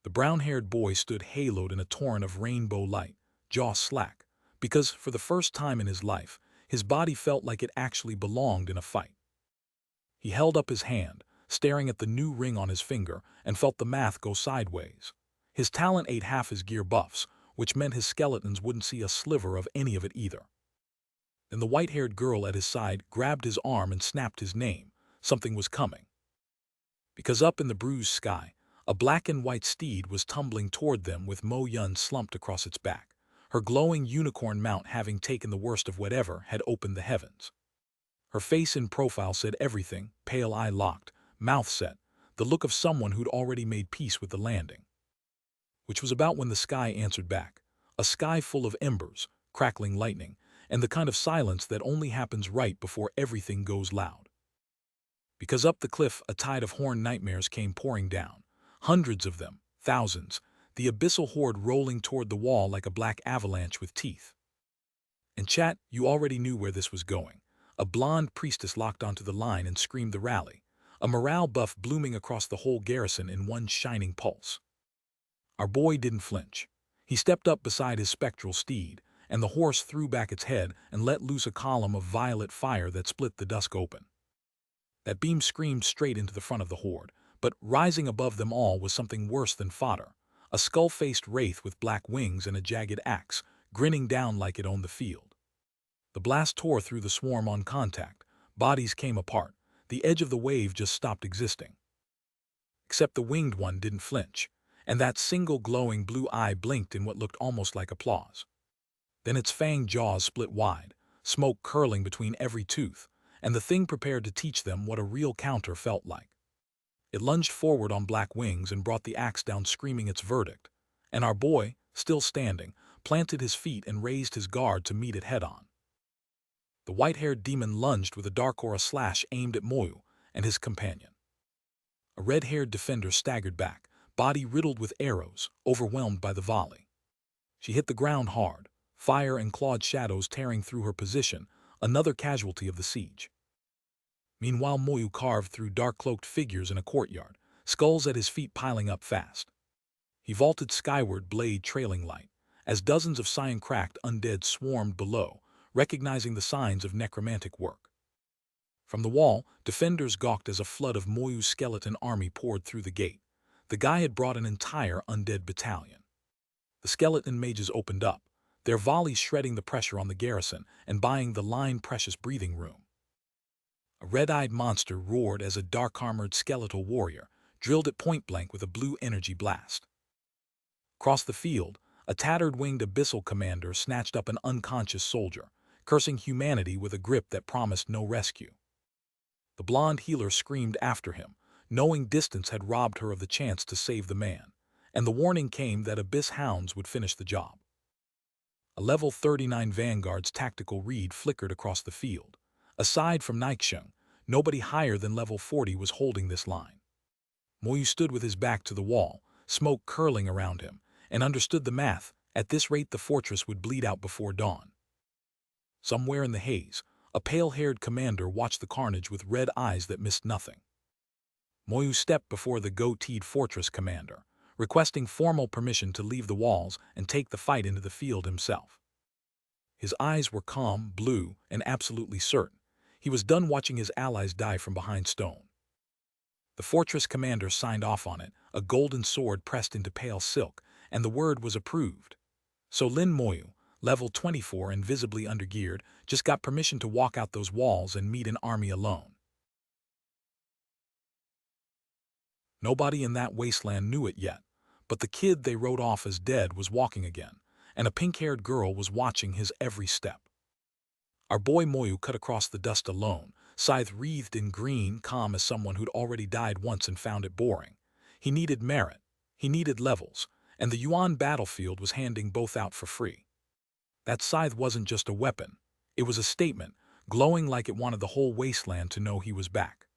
The brown-haired boy stood haloed in a torrent of rainbow light, jaw slack, because for the first time in his life, his body felt like it actually belonged in a fight. He held up his hand, staring at the new ring on his finger, and felt the math go sideways. His talent ate half his gear buffs, which meant his skeletons wouldn't see a sliver of any of it either. Then the white-haired girl at his side grabbed his arm and snapped his name. Something was coming. Because up in the bruised sky, a black and white steed was tumbling toward them with Mo Yun slumped across its back, her glowing unicorn mount having taken the worst of whatever had opened the heavens. Her face in profile said everything, pale eye locked, mouth set, the look of someone who'd already made peace with the landing. Which was about when the sky answered back, a sky full of embers, crackling lightning, and the kind of silence that only happens right before everything goes loud. Because up the cliff a tide of horned nightmares came pouring down, hundreds of them, thousands, the abyssal horde rolling toward the wall like a black avalanche with teeth. And chat, you already knew where this was going. A blonde priestess locked onto the line and screamed the rally, a morale buff blooming across the whole garrison in one shining pulse. Our boy didn't flinch. He stepped up beside his spectral steed, and the horse threw back its head and let loose a column of violet fire that split the dusk open. That beam screamed straight into the front of the horde, but rising above them all was something worse than fodder, a skull-faced wraith with black wings and a jagged axe, grinning down like it owned the field. The blast tore through the swarm on contact, bodies came apart, the edge of the wave just stopped existing. Except the winged one didn't flinch, and that single glowing blue eye blinked in what looked almost like applause. Then its fanged jaws split wide, smoke curling between every tooth, and the thing prepared to teach them what a real counter felt like. It lunged forward on black wings and brought the axe down screaming its verdict, and our boy, still standing, planted his feet and raised his guard to meet it head-on. The white-haired demon lunged with a dark aura slash aimed at Moyu and his companion. A red-haired defender staggered back, body riddled with arrows, overwhelmed by the volley. She hit the ground hard, fire and clawed shadows tearing through her position, another casualty of the siege. Meanwhile, Moyu carved through dark-cloaked figures in a courtyard, skulls at his feet piling up fast. He vaulted skyward, blade trailing light, as dozens of cyan-cracked undead swarmed below, recognizing the signs of necromantic work. From the wall, defenders gawked as a flood of Moyu's skeleton army poured through the gate. The guy had brought an entire undead battalion. The skeleton mages opened up, their volleys shredding the pressure on the garrison and buying the line precious breathing room. A red-eyed monster roared as a dark-armored skeletal warrior drilled it point-blank with a blue energy blast. Across the field, a tattered winged abyssal commander snatched up an unconscious soldier, cursing humanity with a grip that promised no rescue. The blonde healer screamed after him, knowing distance had robbed her of the chance to save the man, and the warning came that abyss hounds would finish the job. A level 39 Vanguard's tactical read flickered across the field. Aside from Nightshung, nobody higher than level 40 was holding this line. Moyu stood with his back to the wall, smoke curling around him, and understood the math. At this rate the fortress would bleed out before dawn. Somewhere in the haze, a pale-haired commander watched the carnage with red eyes that missed nothing. Moyu stepped before the goateed fortress commander, requesting formal permission to leave the walls and take the fight into the field himself. His eyes were calm, blue, and absolutely certain. He was done watching his allies die from behind stone. The fortress commander signed off on it, a golden sword pressed into pale silk, and the word was approved. So Lin Moyu, level 24 and visibly undergeared, just got permission to walk out those walls and meet an army alone. Nobody in that wasteland knew it yet, but the kid they wrote off as dead was walking again, and a pink-haired girl was watching his every step. Our boy Moyu cut across the dust alone, scythe wreathed in green, calm as someone who'd already died once and found it boring. He needed merit, he needed levels, and the Yuan battlefield was handing both out for free. That scythe wasn't just a weapon, it was a statement, glowing like it wanted the whole wasteland to know he was back.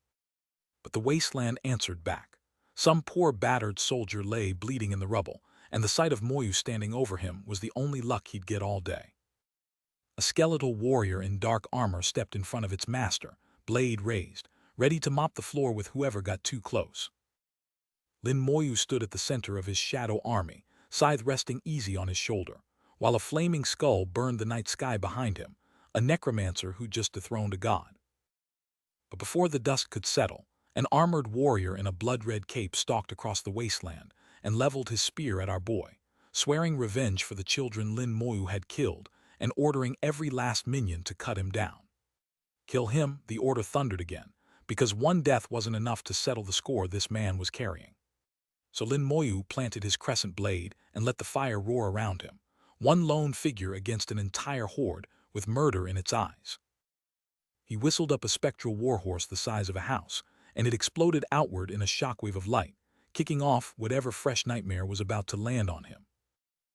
But the wasteland answered back. Some poor battered soldier lay bleeding in the rubble, and the sight of Moyu standing over him was the only luck he'd get all day. A skeletal warrior in dark armor stepped in front of its master, blade raised, ready to mop the floor with whoever got too close. Lin Moyu stood at the center of his shadow army, scythe resting easy on his shoulder, while a flaming skull burned the night sky behind him, a necromancer who'd just dethroned a god. But before the dusk could settle, an armored warrior in a blood-red cape stalked across the wasteland and leveled his spear at our boy, swearing revenge for the children Lin Moyu had killed and ordering every last minion to cut him down. Kill him, the order thundered again, because one death wasn't enough to settle the score this man was carrying. So Lin Moyu planted his crescent blade and let the fire roar around him, one lone figure against an entire horde with murder in its eyes. He whistled up a spectral warhorse the size of a house, and it exploded outward in a shockwave of light, kicking off whatever fresh nightmare was about to land on him.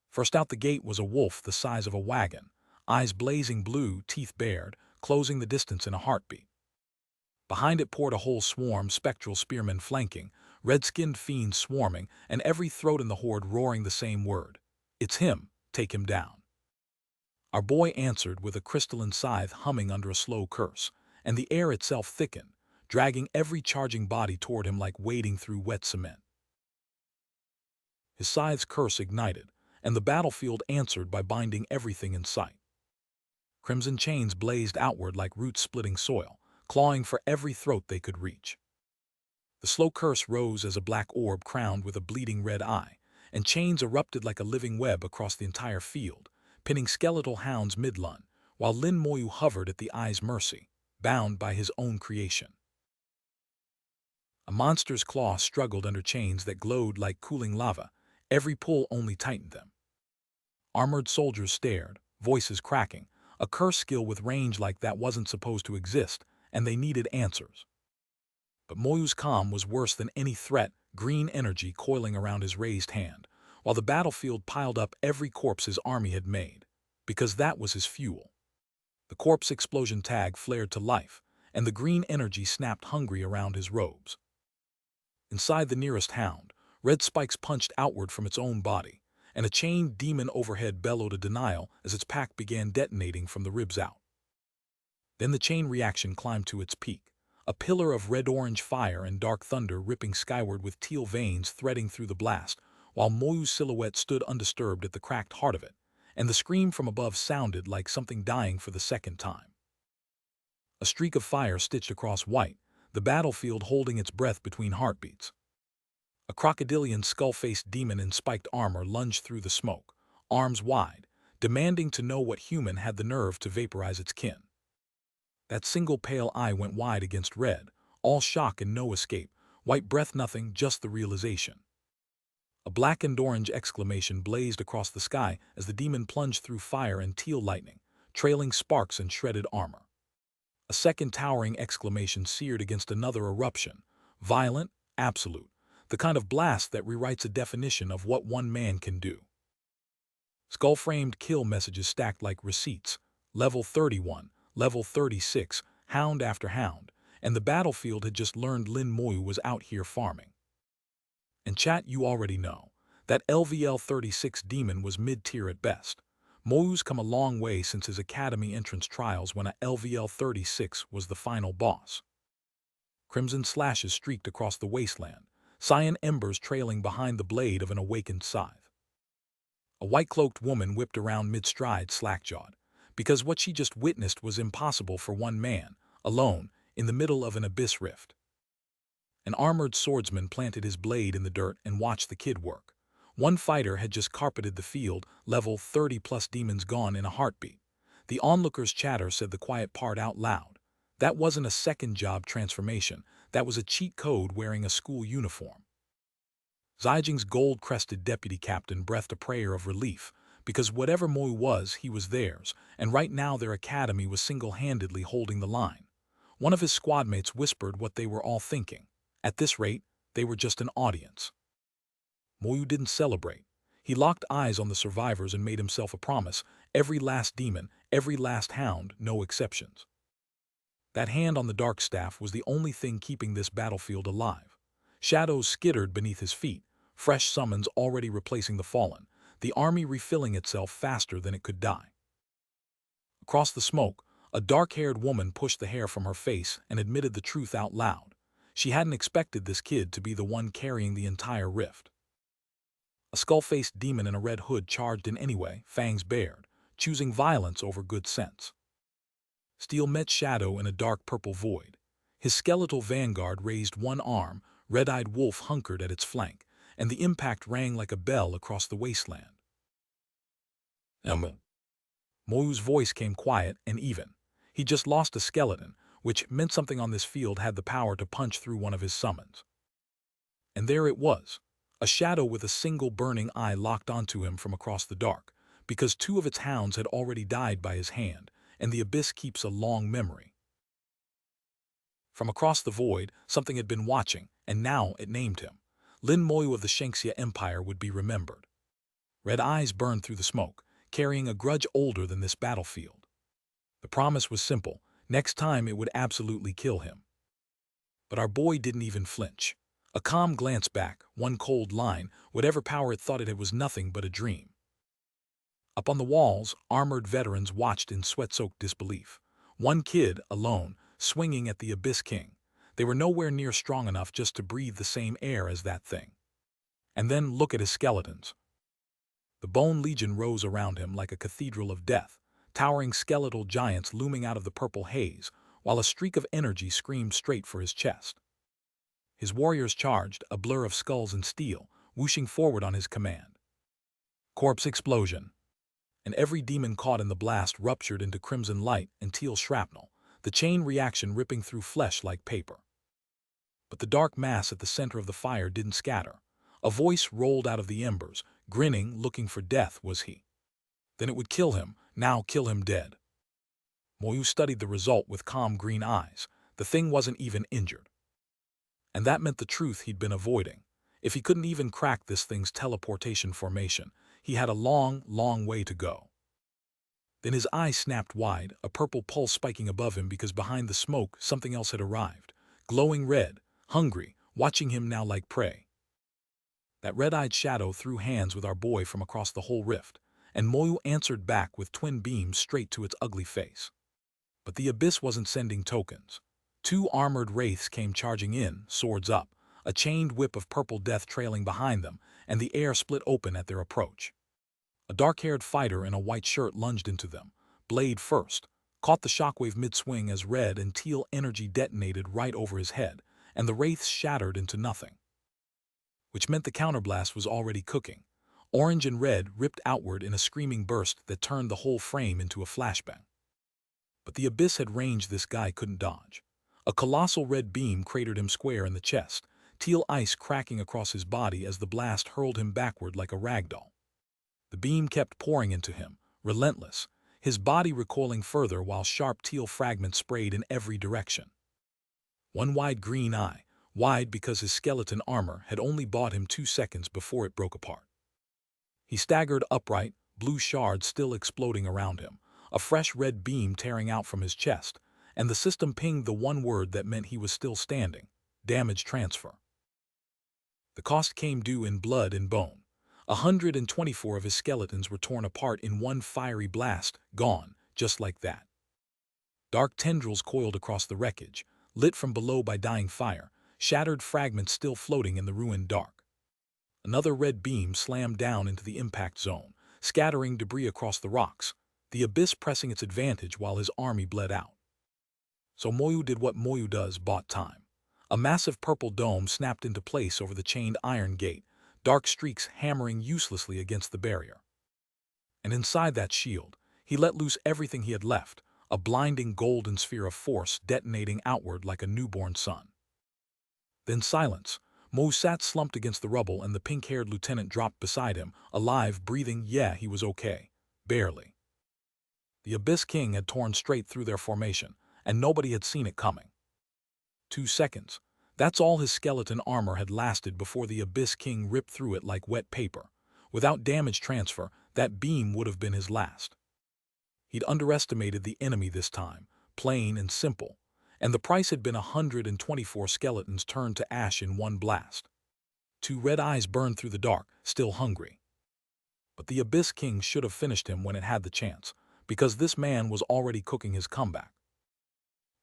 First out the gate was a wolf the size of a wagon, eyes blazing blue, teeth bared, closing the distance in a heartbeat. Behind it poured a whole swarm, spectral spearmen flanking, red-skinned fiends swarming, and every throat in the horde roaring the same word. "It's him, take him down." Our boy answered with a crystalline scythe humming under a slow curse, and the air itself thickened, dragging every charging body toward him like wading through wet cement. His scythe's curse ignited, and the battlefield answered by binding everything in sight. Crimson chains blazed outward like roots splitting soil, clawing for every throat they could reach. The slow curse rose as a black orb crowned with a bleeding red eye, and chains erupted like a living web across the entire field, pinning skeletal hounds mid-lun, while Lin Moyu hovered at the eye's mercy, bound by his own creation. A monster's claw struggled under chains that glowed like cooling lava, every pull only tightened them. Armored soldiers stared, voices cracking, a curse skill with range like that wasn't supposed to exist, and they needed answers. But Moyu's calm was worse than any threat, green energy coiling around his raised hand, while the battlefield piled up every corpse his army had made, because that was his fuel. The corpse explosion tag flared to life, and the green energy snapped hungry around his robes. Inside the nearest hound, red spikes punched outward from its own body, and a chained demon overhead bellowed a denial as its pack began detonating from the ribs out. Then the chain reaction climbed to its peak, a pillar of red-orange fire and dark thunder ripping skyward with teal veins threading through the blast, while Moyu's silhouette stood undisturbed at the cracked heart of it, and the scream from above sounded like something dying for the second time. A streak of fire stitched across white, the battlefield holding its breath between heartbeats. A crocodilian skull-faced demon in spiked armor lunged through the smoke, arms wide, demanding to know what human had the nerve to vaporize its kin. That single pale eye went wide against red, all shock and no escape, white breath nothing, just the realization. A black and orange exclamation blazed across the sky as the demon plunged through fire and teal lightning, trailing sparks and shredded armor. A second towering exclamation seared against another eruption, violent, absolute, the kind of blast that rewrites a definition of what one man can do. Skull-framed kill messages stacked like receipts, level 31, level 36, hound after hound, and the battlefield had just learned Lin Moyu was out here farming. And chat, you already know, that LVL 36 demon was mid-tier at best. Moyu's come a long way since his academy entrance trials when a LVL 36 was the final boss. Crimson slashes streaked across the wasteland, cyan embers trailing behind the blade of an awakened scythe. A white-cloaked woman whipped around mid-stride, slack-jawed, because what she just witnessed was impossible for one man, alone, in the middle of an abyss rift. An armored swordsman planted his blade in the dirt and watched the kid work. One fighter had just carpeted the field, level 30-plus demons gone in a heartbeat. The onlookers' chatter said the quiet part out loud. That wasn't a second job transformation, that was a cheat code wearing a school uniform. Zijing's gold-crested deputy captain breathed a prayer of relief, because whatever Moyu was, he was theirs, and right now their academy was single-handedly holding the line. One of his squadmates whispered what they were all thinking. At this rate, they were just an audience. Moyu didn't celebrate. He locked eyes on the survivors and made himself a promise, every last demon, every last hound, no exceptions. That hand on the dark staff was the only thing keeping this battlefield alive. Shadows skittered beneath his feet, fresh summons already replacing the fallen, the army refilling itself faster than it could die. Across the smoke, a dark-haired woman pushed the hair from her face and admitted the truth out loud. She hadn't expected this kid to be the one carrying the entire rift. A skull-faced demon in a red hood charged in anyway, fangs bared, choosing violence over good sense. Steel met Shadow in a dark purple void. His skeletal vanguard raised one arm, red-eyed wolf hunkered at its flank, and the impact rang like a bell across the wasteland. Moyu's voice came quiet and even. He just lost a skeleton, which meant something on this field had the power to punch through one of his summons. And there it was. A shadow with a single burning eye locked onto him from across the dark, because two of its hounds had already died by his hand, and the abyss keeps a long memory. From across the void, something had been watching, and now it named him. Lin Moyu of the Shangxia Empire would be remembered. Red eyes burned through the smoke, carrying a grudge older than this battlefield. The promise was simple. Next time it would absolutely kill him. But our boy didn't even flinch. A calm glance back, one cold line, whatever power it thought it had was nothing but a dream. Up on the walls, armored veterans watched in sweat-soaked disbelief. One kid, alone, swinging at the Abyss King. They were nowhere near strong enough just to breathe the same air as that thing. And then look at his skeletons. The Bone Legion rose around him like a cathedral of death, towering skeletal giants looming out of the purple haze, while a streak of energy screamed straight for his chest. His warriors charged, a blur of skulls and steel, whooshing forward on his command. Corpse explosion. And every demon caught in the blast ruptured into crimson light and teal shrapnel, the chain reaction ripping through flesh like paper. But the dark mass at the center of the fire didn't scatter. A voice rolled out of the embers, grinning, looking for death, was he. Then it would kill him, now kill him dead. Moyu studied the result with calm green eyes. The thing wasn't even injured. And that meant the truth he'd been avoiding. If he couldn't even crack this thing's teleportation formation, he had a long, long way to go. Then his eyes snapped wide, a purple pulse spiking above him because behind the smoke something else had arrived, glowing red, hungry, watching him now like prey. That red-eyed shadow threw hands with our boy from across the whole rift, and Moyu answered back with twin beams straight to its ugly face. But the Abyss wasn't sending tokens. Two armored wraiths came charging in, swords up, a chained whip of purple death trailing behind them, and the air split open at their approach. A dark-haired fighter in a white shirt lunged into them, blade first, caught the shockwave mid-swing as red and teal energy detonated right over his head, and the wraiths shattered into nothing. Which meant the counterblast was already cooking. Orange and red ripped outward in a screaming burst that turned the whole frame into a flashbang. But the Abyss had range this guy couldn't dodge. A colossal red beam cratered him square in the chest, teal ice cracking across his body as the blast hurled him backward like a ragdoll. The beam kept pouring into him, relentless, his body recoiling further while sharp teal fragments sprayed in every direction. One wide green eye, wide because his skeleton armor had only bought him 2 seconds before it broke apart. He staggered upright, blue shards still exploding around him, a fresh red beam tearing out from his chest, and the system pinged the one word that meant he was still standing: damage transfer. The cost came due in blood and bone. 124 of his skeletons were torn apart in one fiery blast, gone, just like that. Dark tendrils coiled across the wreckage, lit from below by dying fire, shattered fragments still floating in the ruined dark. Another red beam slammed down into the impact zone, scattering debris across the rocks, the Abyss pressing its advantage while his army bled out. So Moyu did what Moyu does: bought time. A massive purple dome snapped into place over the chained iron gate, dark streaks hammering uselessly against the barrier. And inside that shield, he let loose everything he had left, a blinding golden sphere of force detonating outward like a newborn sun. Then silence. Moyu sat slumped against the rubble, and the pink-haired lieutenant dropped beside him, alive, breathing. Yeah, he was okay. Barely. The Abyss King had torn straight through their formation, and nobody had seen it coming. 2 seconds. That's all his skeleton armor had lasted before the Abyss King ripped through it like wet paper. Without damage transfer, that beam would have been his last. He'd underestimated the enemy this time, plain and simple, and the price had been 124 skeletons turned to ash in one blast. 2 red eyes burned through the dark, still hungry. But the Abyss King should have finished him when it had the chance, because this man was already cooking his comeback.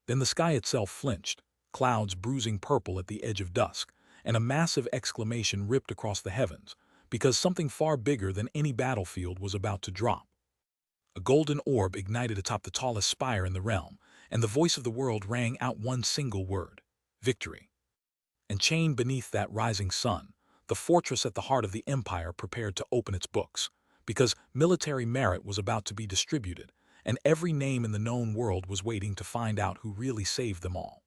Then the sky itself flinched, clouds bruising purple at the edge of dusk, and a massive exclamation ripped across the heavens, because something far bigger than any battlefield was about to drop. A golden orb ignited atop the tallest spire in the realm, and the voice of the world rang out one single word: victory. And chained beneath that rising sun, the fortress at the heart of the empire prepared to open its books, because military merit was about to be distributed, and every name in the known world was waiting to find out who really saved them all.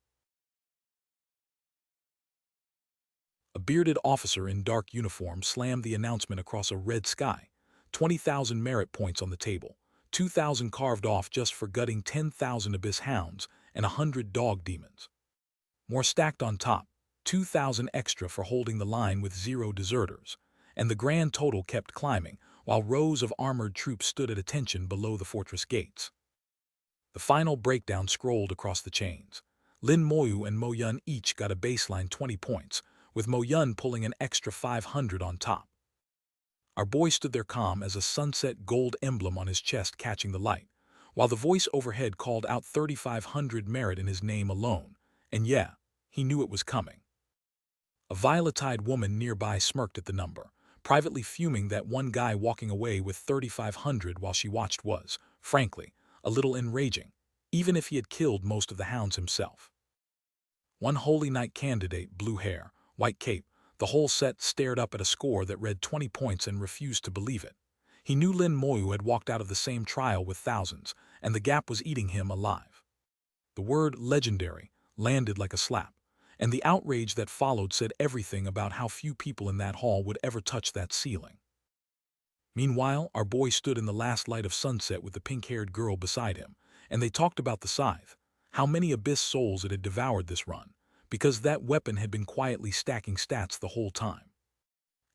A bearded officer in dark uniform slammed the announcement across a red sky: 20,000 merit points on the table, 2,000 carved off just for gutting 10,000 abyss hounds and 100 dog demons. more stacked on top, 2,000 extra for holding the line with 0 deserters, and the grand total kept climbing while rows of armored troops stood at attention below the fortress gates. The final breakdown scrolled across the chains. Lin Moyu and Mo Yun each got a baseline 20 points, with Mo Yun pulling an extra 500 on top. Our boy stood there calm as a sunset gold emblem on his chest catching the light, while the voice overhead called out 3,500 merit in his name alone, and yeah, he knew it was coming. A violet-eyed woman nearby smirked at the number, privately fuming that one guy walking away with 3,500 while she watched was, frankly, a little enraging, even if he had killed most of the hounds himself. One Holy Knight candidate, blue hair, white cape, the whole set stared up at a score that read 20 points and refused to believe it. He knew Lin Moyu had walked out of the same trial with thousands, and the gap was eating him alive. The word legendary landed like a slap, and the outrage that followed said everything about how few people in that hall would ever touch that ceiling. Meanwhile, our boy stood in the last light of sunset with the pink-haired girl beside him, and they talked about the scythe, how many abyss souls it had devoured this run, because that weapon had been quietly stacking stats the whole time.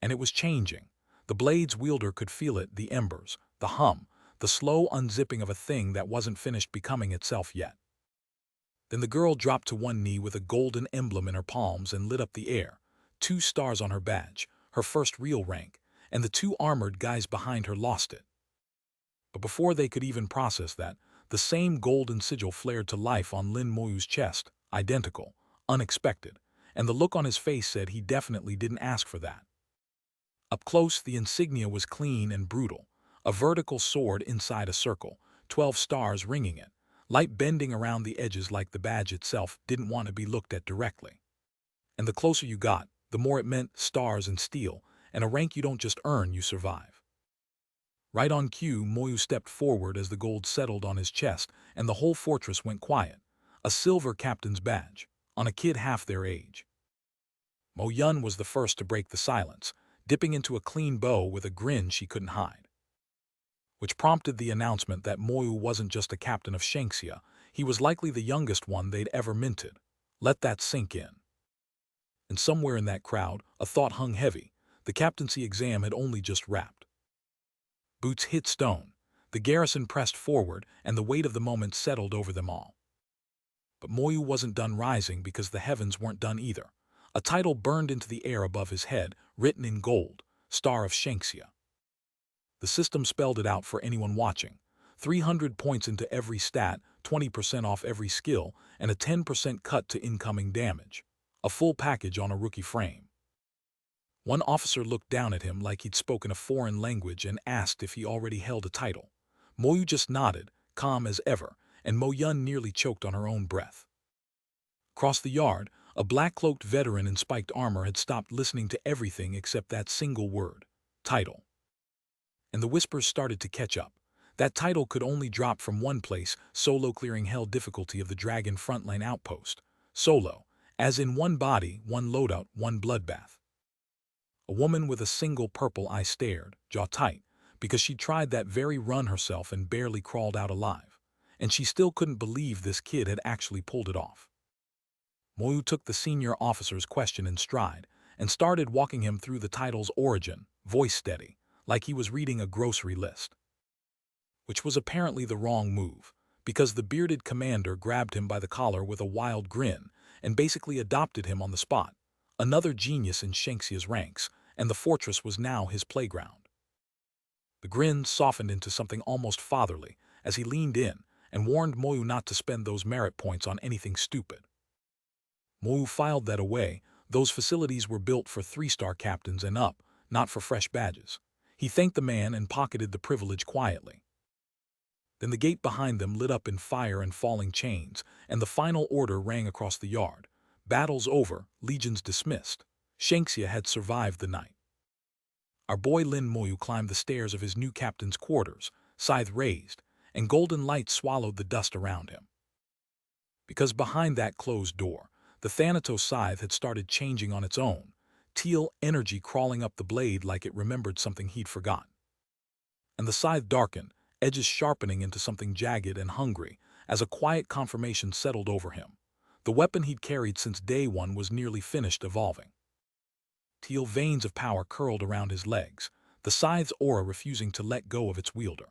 And it was changing. The blade's wielder could feel it, the embers, the hum, the slow unzipping of a thing that wasn't finished becoming itself yet. Then the girl dropped to one knee with a golden emblem in her palms and lit up the air, 2 stars on her badge, her first real rank, and the 2 armored guys behind her lost it. But before they could even process that, the same golden sigil flared to life on Lin Moyu's chest, identical, unexpected, and the look on his face said he definitely didn't ask for that. Up close, the insignia was clean and brutal, a vertical sword inside a circle, 12 stars ringing it, light bending around the edges like the badge itself didn't want to be looked at directly. And the closer you got, the more it meant stars and steel, and a rank you don't just earn, you survive. Right on cue, Moyu stepped forward as the gold settled on his chest, and the whole fortress went quiet, a silver captain's badge, on a kid half their age. Mo Yun was the first to break the silence, dipping into a clean bow with a grin she couldn't hide. Which prompted the announcement that Moyu wasn't just a captain of Shanxia, he was likely the youngest one they'd ever minted. Let that sink in. And somewhere in that crowd, a thought hung heavy. The captaincy exam had only just wrapped. Boots hit stone. The garrison pressed forward, and the weight of the moment settled over them all. But Moyu wasn't done rising because the heavens weren't done either. A title burned into the air above his head, written in gold, Star of Shanxia. The system spelled it out for anyone watching. 300 points into every stat, 20% off every skill, and a 10% cut to incoming damage. A full package on a rookie frame. One officer looked down at him like he'd spoken a foreign language and asked if he already held a title. Moyu just nodded, calm as ever, and Mo Yun nearly choked on her own breath. Across the yard, a black-cloaked veteran in spiked armor had stopped listening to everything except that single word, title. And the whispers started to catch up. That title could only drop from one place, solo clearing hell difficulty of the Dragon frontline outpost. Solo, as in one body, one loadout, one bloodbath. A woman with a single purple eye stared, jaw tight, because she'd tried that very run herself and barely crawled out alive. And she still couldn't believe this kid had actually pulled it off. Moyu took the senior officer's question in stride and started walking him through the title's origin, voice steady, like he was reading a grocery list. Which was apparently the wrong move, because the bearded commander grabbed him by the collar with a wild grin and basically adopted him on the spot. Another genius in Shanxia's ranks, and the fortress was now his playground. The grin softened into something almost fatherly as he leaned in and warned Moyu not to spend those merit points on anything stupid. Moyu filed that away. Those facilities were built for 3-star captains and up, not for fresh badges. He thanked the man and pocketed the privilege quietly. Then the gate behind them lit up in fire and falling chains, and the final order rang across the yard. Battles over, legions dismissed. Shanxia had survived the night. Our boy Lin Moyu climbed the stairs of his new captain's quarters, scythe raised, and golden light swallowed the dust around him. Because behind that closed door, the Thanatos scythe had started changing on its own, teal energy crawling up the blade like it remembered something he'd forgotten. And the scythe darkened, edges sharpening into something jagged and hungry, as a quiet confirmation settled over him. The weapon he'd carried since day one was nearly finished evolving. Teal veins of power curled around his legs, the scythe's aura refusing to let go of its wielder.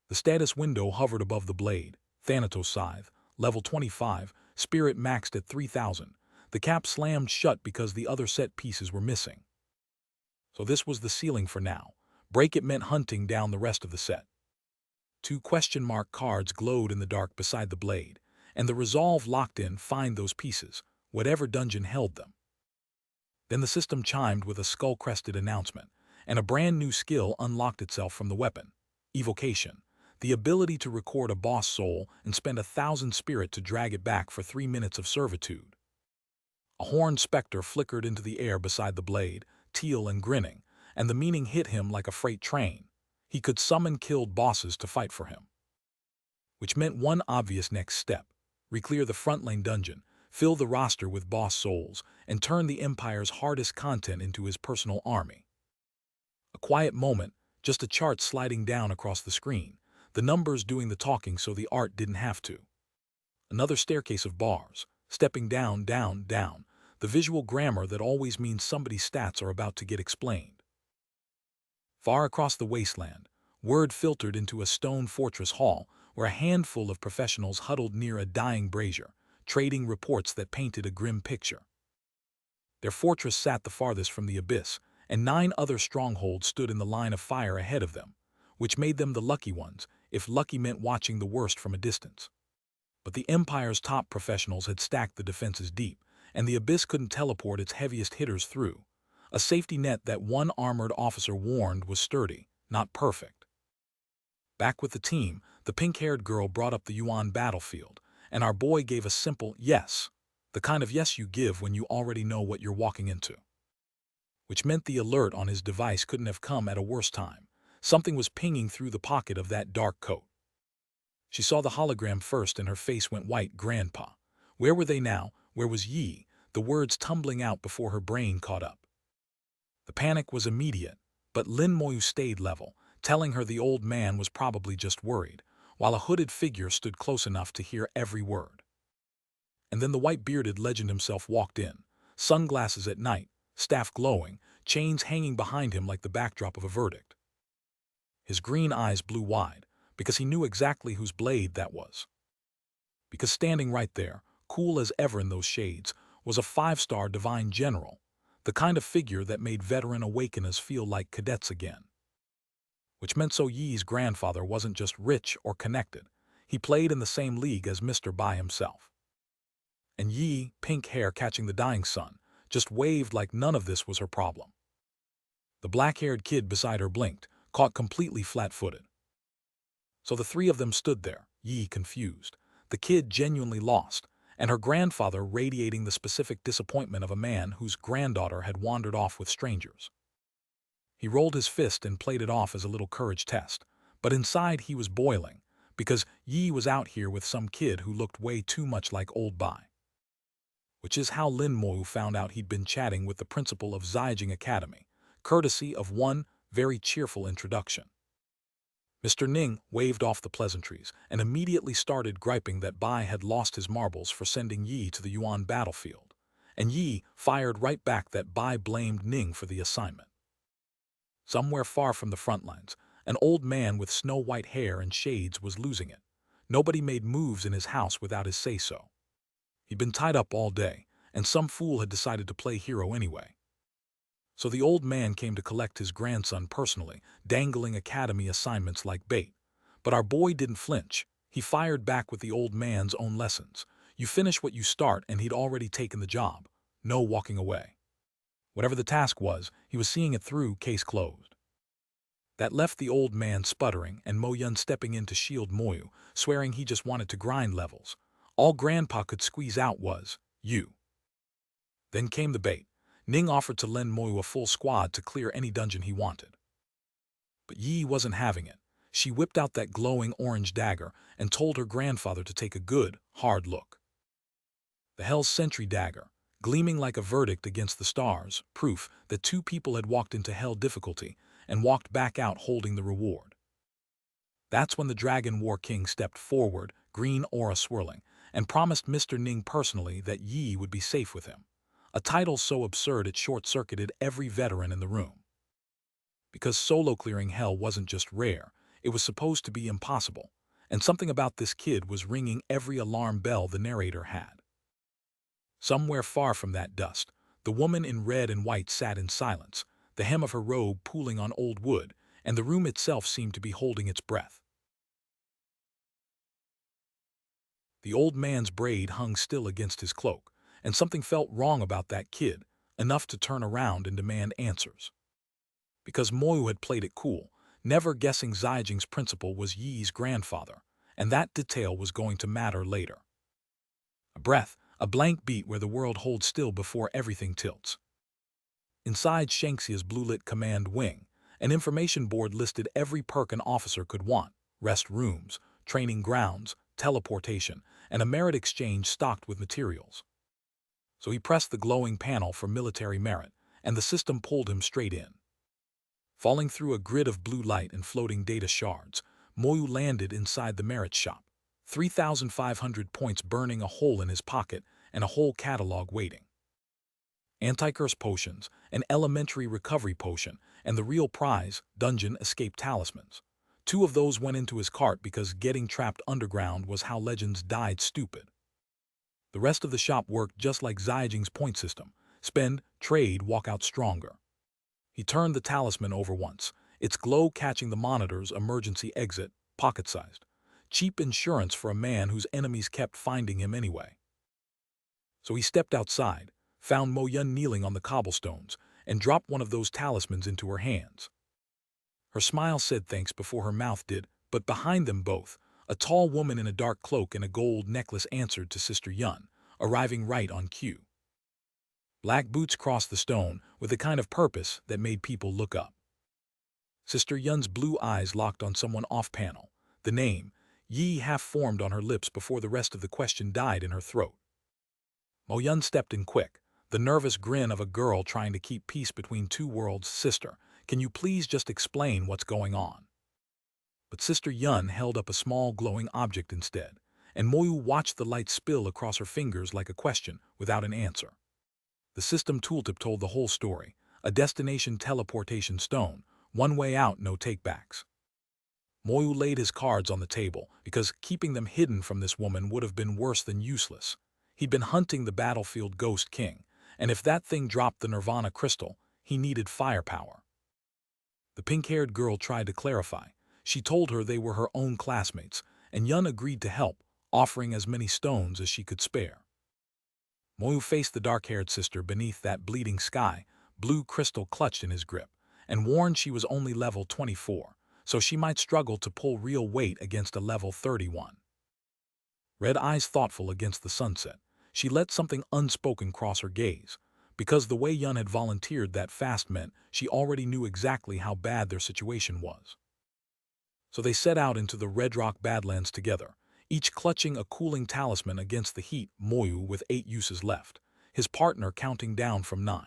The status window hovered above the blade, Thanatos Scythe, level 25, spirit maxed at 3000. The cap slammed shut because the other set pieces were missing. So this was the ceiling for now. Break it meant hunting down the rest of the set. 2 question mark cards glowed in the dark beside the blade, and the resolve locked in find those pieces, whatever dungeon held them. Then the system chimed with a skull-crested announcement, and a brand new skill unlocked itself from the weapon. Evocation, the ability to record a boss soul and spend 1,000 spirit to drag it back for 3 minutes of servitude. A horned specter flickered into the air beside the blade, teal and grinning, and the meaning hit him like a freight train. He could summon killed bosses to fight for him. Which meant one obvious next step: reclear the front lane dungeon, fill the roster with boss souls, and turn the Empire's hardest content into his personal army. A quiet moment, just a chart sliding down across the screen, the numbers doing the talking so the art didn't have to. Another staircase of bars, stepping down, down, down, the visual grammar that always means somebody's stats are about to get explained. Far across the wasteland, word filtered into a stone fortress hall where a handful of professionals huddled near a dying brazier, trading reports that painted a grim picture. Their fortress sat the farthest from the abyss, and 9 other strongholds stood in the line of fire ahead of them, which made them the lucky ones, if lucky meant watching the worst from a distance. But the Empire's top professionals had stacked the defenses deep, and the abyss couldn't teleport its heaviest hitters through. A safety net that one armored officer warned was sturdy, not perfect. Back with the team, the pink-haired girl brought up the Yuan battlefield, and our boy gave a simple yes, the kind of yes you give when you already know what you're walking into. Which meant the alert on his device couldn't have come at a worse time. Something was pinging through the pocket of that dark coat. She saw the hologram first and her face went white. Grandpa. Where were they now? Where was Yi? The words tumbling out before her brain caught up. The panic was immediate, but Lin Moyu stayed level, telling her the old man was probably just worried, while a hooded figure stood close enough to hear every word. And then the white-bearded legend himself walked in, sunglasses at night, staff glowing, chains hanging behind him like the backdrop of a verdict. His green eyes blew wide, because he knew exactly whose blade that was. Because standing right there, cool as ever in those shades, was a 5-star divine general, the kind of figure that made veteran awakeners feel like cadets again. Which meant So Yi's grandfather wasn't just rich or connected, he played in the same league as Mr. Bai himself. And Yi, pink hair catching the dying sun, just waved like none of this was her problem. The black-haired kid beside her blinked, caught completely flat-footed. So the 3 of them stood there, Yi confused, the kid genuinely lost, and her grandfather radiating the specific disappointment of a man whose granddaughter had wandered off with strangers. He rolled his fist and played it off as a little courage test, but inside he was boiling, because Yi was out here with some kid who looked way too much like old Bai. Which is how Lin Moyu found out he'd been chatting with the principal of Zhaijing Academy, courtesy of one very cheerful introduction. Mr. Ning waved off the pleasantries and immediately started griping that Bai had lost his marbles for sending Yi to the Yuan battlefield, and Yi fired right back that Bai blamed Ning for the assignment. Somewhere far from the front lines, an old man with snow-white hair and shades was losing it. Nobody made moves in his house without his say-so. He'd been tied up all day, and some fool had decided to play hero anyway. So the old man came to collect his grandson personally, dangling academy assignments like bait. But our boy didn't flinch. He fired back with the old man's own lessons. You finish what you start, and he'd already taken the job. No walking away. Whatever the task was, he was seeing it through, case closed. That left the old man sputtering and Mo Yun stepping in to shield Moyu, swearing he just wanted to grind levels. All Grandpa could squeeze out was, you. Then came the bait. Ning offered to lend Moyu a full squad to clear any dungeon he wanted. But Yi wasn't having it. She whipped out that glowing orange dagger and told her grandfather to take a good, hard look. The Hell's Sentry dagger, gleaming like a verdict against the stars, proof that 2 people had walked into Hell difficulty and walked back out holding the reward. That's when the Dragon War King stepped forward, green aura swirling, and promised Mr. Ning personally that Yi would be safe with him, a title so absurd it short-circuited every veteran in the room. Because solo clearing hell wasn't just rare, it was supposed to be impossible, and something about this kid was ringing every alarm bell the narrator had. Somewhere far from that dust, the woman in red and white sat in silence, the hem of her robe pooling on old wood, and the room itself seemed to be holding its breath. The old man's braid hung still against his cloak, and something felt wrong about that kid, enough to turn around and demand answers. Because Moyu had played it cool, never guessing Zijing's principal was Yi's grandfather, and that detail was going to matter later. A breath, a blank beat where the world holds still before everything tilts. Inside Shanxia's blue-lit command wing, an information board listed every perk an officer could want: rest rooms, training grounds, teleportation, and a merit exchange stocked with materials. So he pressed the glowing panel for military merit, and the system pulled him straight in. Falling through a grid of blue light and floating data shards, Moyu landed inside the merit shop, 3,500 points burning a hole in his pocket and a whole catalog waiting. Anti-curse potions, an elementary recovery potion, and the real prize, dungeon escape talismans. 2 of those went into his cart because getting trapped underground was how legends died stupid. The rest of the shop worked just like Zijing's point system: spend, trade, walk out stronger. He turned the talisman over once, its glow catching the monitor's emergency exit, pocket-sized. Cheap insurance for a man whose enemies kept finding him anyway. So he stepped outside, found Mo Yun kneeling on the cobblestones, and dropped one of those talismans into her hands. Her smile said thanks before her mouth did, but behind them both, a tall woman in a dark cloak and a gold necklace answered to Sister Yun, arriving right on cue. Black boots crossed the stone with a kind of purpose that made people look up. Sister Yun's blue eyes locked on someone off-panel, the name, Yi, half-formed on her lips before the rest of the question died in her throat. Mo Yun stepped in quick, the nervous grin of a girl trying to keep peace between 2 worlds. Sister, can you please just explain what's going on? But Sister Yun held up a small glowing object instead, and Moyu watched the light spill across her fingers like a question without an answer. The system tooltip told the whole story: a destination teleportation stone, one way out, no takebacks. Moyu laid his cards on the table because keeping them hidden from this woman would have been worse than useless. He'd been hunting the battlefield Ghost King, and if that thing dropped the Nirvana crystal, he needed firepower. The pink-haired girl tried to clarify. She told her they were her own classmates, and Yun agreed to help, offering as many stones as she could spare. Moyu faced the dark-haired sister beneath that bleeding sky, blue crystal clutched in his grip, and warned she was only level 24, so she might struggle to pull real weight against a level 31. Red eyes thoughtful against the sunset, she let something unspoken cross her gaze, because the way Yun had volunteered that fast meant she already knew exactly how bad their situation was. So they set out into the Red Rock Badlands together, each clutching a cooling talisman against the heat. Moyu with 8 uses left, his partner counting down from 9.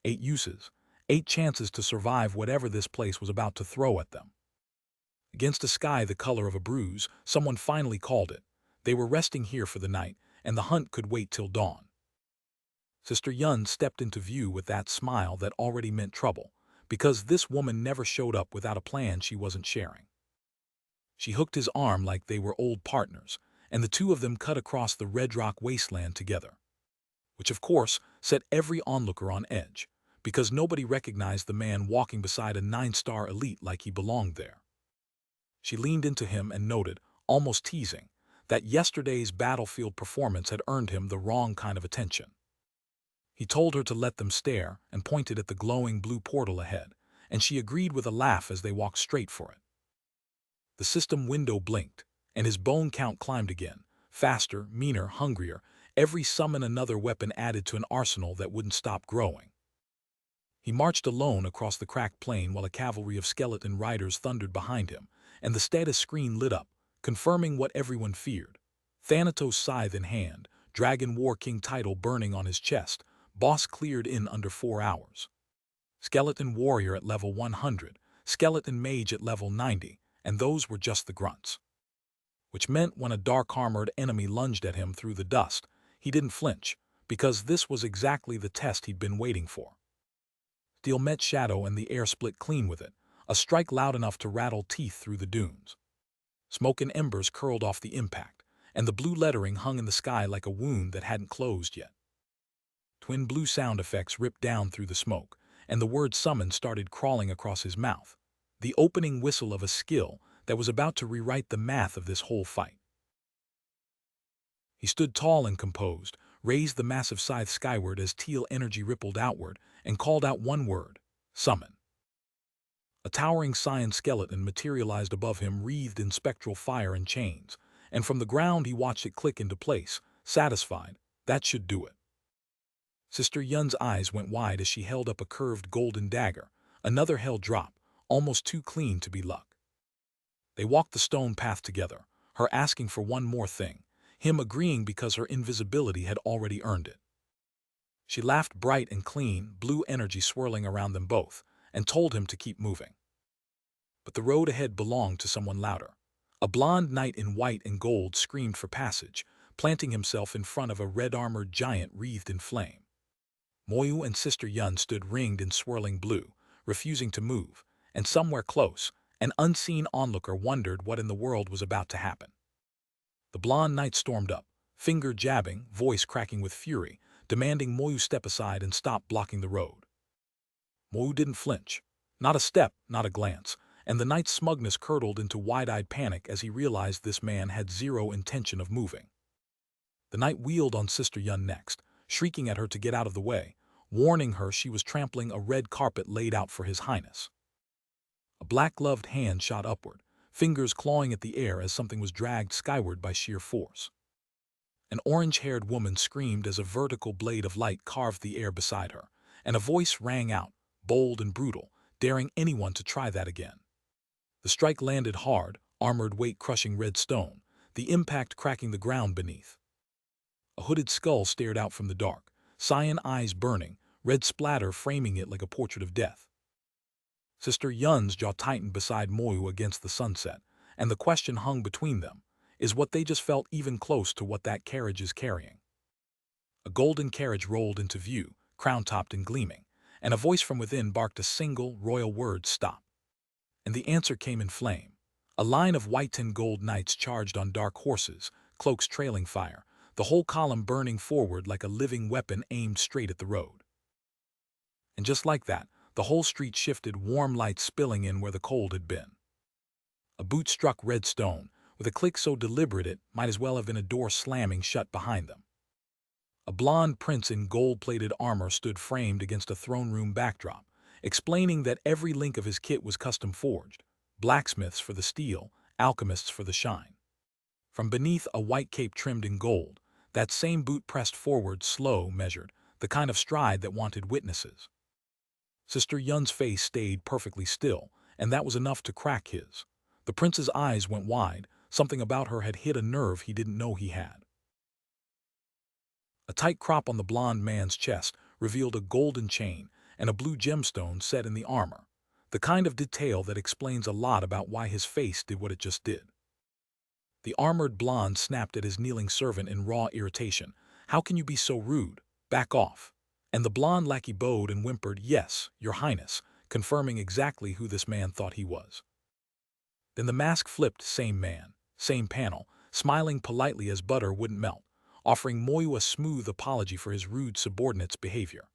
8 uses, 8 chances to survive whatever this place was about to throw at them. Against a sky the color of a bruise, someone finally called it. They were resting here for the night, and the hunt could wait till dawn. Sister Yun stepped into view with that smile that already meant trouble, because this woman never showed up without a plan she wasn't sharing. She hooked his arm like they were old partners, and the 2 of them cut across the Red Rock wasteland together. Which, of course, set every onlooker on edge, because nobody recognized the man walking beside a 9-star elite like he belonged there. She leaned into him and noted, almost teasing, that yesterday's battlefield performance had earned him the wrong kind of attention. He told her to let them stare and pointed at the glowing blue portal ahead, and she agreed with a laugh as they walked straight for it. The system window blinked, and his bone count climbed again, faster, meaner, hungrier, every summon another weapon added to an arsenal that wouldn't stop growing. He marched alone across the cracked plain while a cavalry of skeleton riders thundered behind him, and the status screen lit up, confirming what everyone feared. Thanatos scythe in hand, Dragon War King title burning on his chest, boss cleared in under 4 hours. Skeleton warrior at level 100, skeleton mage at level 90, and those were just the grunts. which meant when a dark-armored enemy lunged at him through the dust, he didn't flinch, because this was exactly the test he'd been waiting for. Steel met shadow and the air split clean with it, a strike loud enough to rattle teeth through the dunes. Smoke and embers curled off the impact, and the blue lettering hung in the sky like a wound that hadn't closed yet. Twin blue sound effects ripped down through the smoke, and the word summon started crawling across his mouth, the opening whistle of a skill that was about to rewrite the math of this whole fight. He stood tall and composed, raised the massive scythe skyward as teal energy rippled outward, and called out one word: summon. A towering cyan skeleton materialized above him, wreathed in spectral fire and chains, and from the ground he watched it click into place, satisfied. That should do it. Sister Yun's eyes went wide as she held up a curved golden dagger, another held drop, almost too clean to be luck. They walked the stone path together, her asking for one more thing, him agreeing because her invisibility had already earned it. She laughed bright and clean, blue energy swirling around them both, and told him to keep moving. But the road ahead belonged to someone louder. A blonde knight in white and gold screamed for passage, planting himself in front of a red-armored giant wreathed in flame. Moyu and Sister Yun stood ringed in swirling blue, refusing to move, and somewhere close, an unseen onlooker wondered what in the world was about to happen. The blonde knight stormed up, finger jabbing, voice cracking with fury, demanding Moyu step aside and stop blocking the road. Moyu didn't flinch. Not a step, not a glance, and the knight's smugness curdled into wide-eyed panic as he realized this man had zero intention of moving. The knight wheeled on Sister Yun next, shrieking at her to get out of the way, warning her she was trampling a red carpet laid out for his highness. A black-gloved hand shot upward, fingers clawing at the air as something was dragged skyward by sheer force. An orange-haired woman screamed as a vertical blade of light carved the air beside her, and a voice rang out, bold and brutal, daring anyone to try that again. The strike landed hard, armored weight crushing red stone, the impact cracking the ground beneath. A hooded skull stared out from the dark, cyan eyes burning, red splatter framing it like a portrait of death. Sister Yun's jaw tightened beside Moyu against the sunset, and the question hung between them: is what they just felt even close to what that carriage is carrying? A golden carriage rolled into view, crown-topped and gleaming, and a voice from within barked a single, royal word: stop. And the answer came in flame. A line of white and gold knights charged on dark horses, cloaks trailing fire, the whole column burning forward like a living weapon aimed straight at the road. And just like that, the whole street shifted, warm light spilling in where the cold had been. A boot struck red stone, with a click so deliberate it might as well have been a door slamming shut behind them. A blonde prince in gold-plated armor stood framed against a throne-room backdrop, explaining that every link of his kit was custom-forged, blacksmiths for the steel, alchemists for the shine. From beneath a white cape trimmed in gold, that same boot pressed forward, slow, measured, the kind of stride that wanted witnesses. Sister Yun's face stayed perfectly still, and that was enough to crack his. The prince's eyes went wide, something about her had hit a nerve he didn't know he had. A tight crop on the blonde man's chest revealed a golden chain and a blue gemstone set in the armor, the kind of detail that explains a lot about why his face did what it just did. The armored blonde snapped at his kneeling servant in raw irritation. "How can you be so rude? Back off." And the blonde lackey bowed and whimpered, "Yes, your highness," confirming exactly who this man thought he was. Then the mask flipped, same man, same panel, smiling politely as butter wouldn't melt, offering Moyu a smooth apology for his rude subordinate's behavior.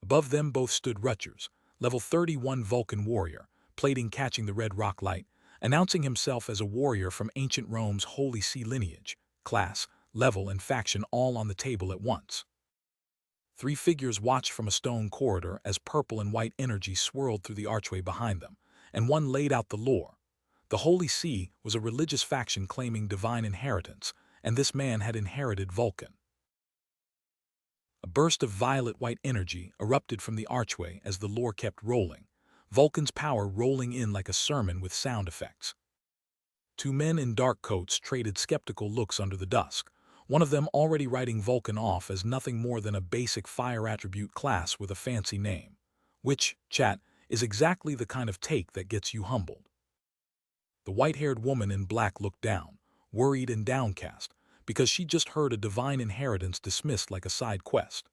Above them both stood Rutgers, level 31 Vulcan warrior, plating catching the red rock light, announcing himself as a warrior from ancient Rome's Holy See lineage, class, level, and faction all on the table at once. Three figures watched from a stone corridor as purple and white energy swirled through the archway behind them, and one laid out the lore. The Holy See was a religious faction claiming divine inheritance, and this man had inherited Vulcan. A burst of violet-white energy erupted from the archway as the lore kept rolling, Vulcan's power rolling in like a sermon with sound effects. Two men in dark coats traded skeptical looks under the dusk, one of them already writing Vulcan off as nothing more than a basic fire attribute class with a fancy name, which, chat, is exactly the kind of take that gets you humbled. The white-haired woman in black looked down, worried and downcast, because she just heard a divine inheritance dismissed like a side quest.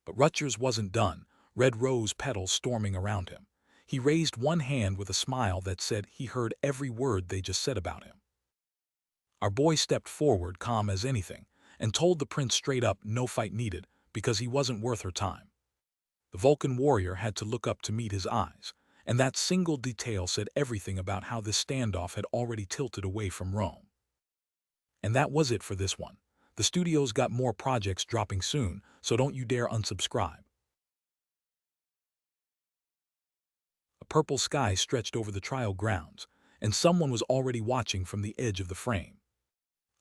But Rutgers wasn't done, red rose petals storming around him. He raised one hand with a smile that said he heard every word they just said about him. Our boy stepped forward, calm as anything, and told the prince straight up no fight needed, because he wasn't worth her time. The Vulcan warrior had to look up to meet his eyes, and that single detail said everything about how this standoff had already tilted away from Rome. And that was it for this one. The studio's got more projects dropping soon, so don't you dare unsubscribe. A purple sky stretched over the trial grounds, and someone was already watching from the edge of the frame.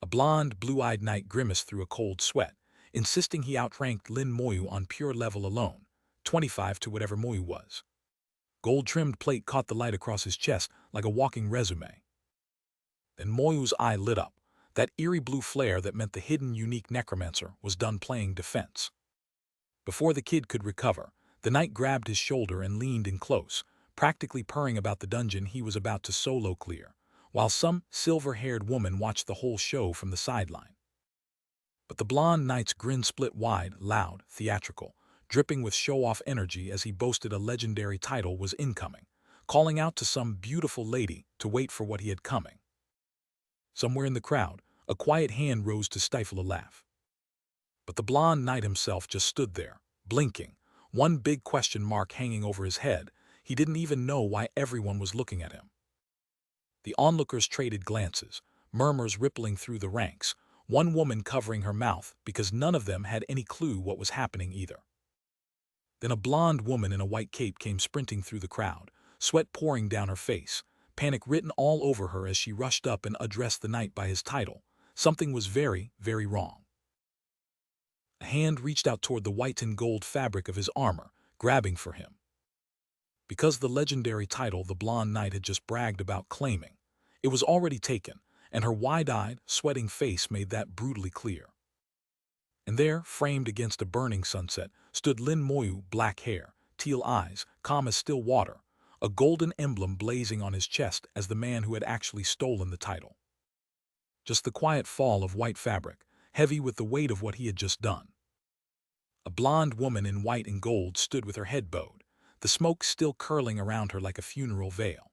A blonde, blue-eyed knight grimaced through a cold sweat, insisting he outranked Lin Moyu on pure level alone, 25 to whatever Moyu was. Gold-trimmed plate caught the light across his chest like a walking resume. Then Moyu's eye lit up, that eerie blue flare that meant the hidden unique necromancer was done playing defense. Before the kid could recover, the knight grabbed his shoulder and leaned in close, practically purring about the dungeon he was about to solo clear, while some silver-haired woman watched the whole show from the sideline. But the blonde knight's grin split wide, loud, theatrical, dripping with show-off energy as he boasted a legendary title was incoming, calling out to some beautiful lady to wait for what he had coming. Somewhere in the crowd, a quiet hand rose to stifle a laugh. But the blonde knight himself just stood there, blinking, one big question mark hanging over his head. He didn't even know why everyone was looking at him. The onlookers traded glances, murmurs rippling through the ranks, one woman covering her mouth because none of them had any clue what was happening either. Then a blonde woman in a white cape came sprinting through the crowd, sweat pouring down her face, panic written all over her as she rushed up and addressed the knight by his title. Something was very, very wrong. A hand reached out toward the white and gold fabric of his armor, grabbing for him. Because the legendary title the blonde knight had just bragged about claiming, it was already taken, and her wide-eyed, sweating face made that brutally clear. And there, framed against a burning sunset, stood Lin Moyu, black hair, teal eyes, calm as still water, a golden emblem blazing on his chest as the man who had actually stolen the title. Just the quiet fall of white fabric, heavy with the weight of what he had just done. A blonde woman in white and gold stood with her head bowed, the smoke still curling around her like a funeral veil.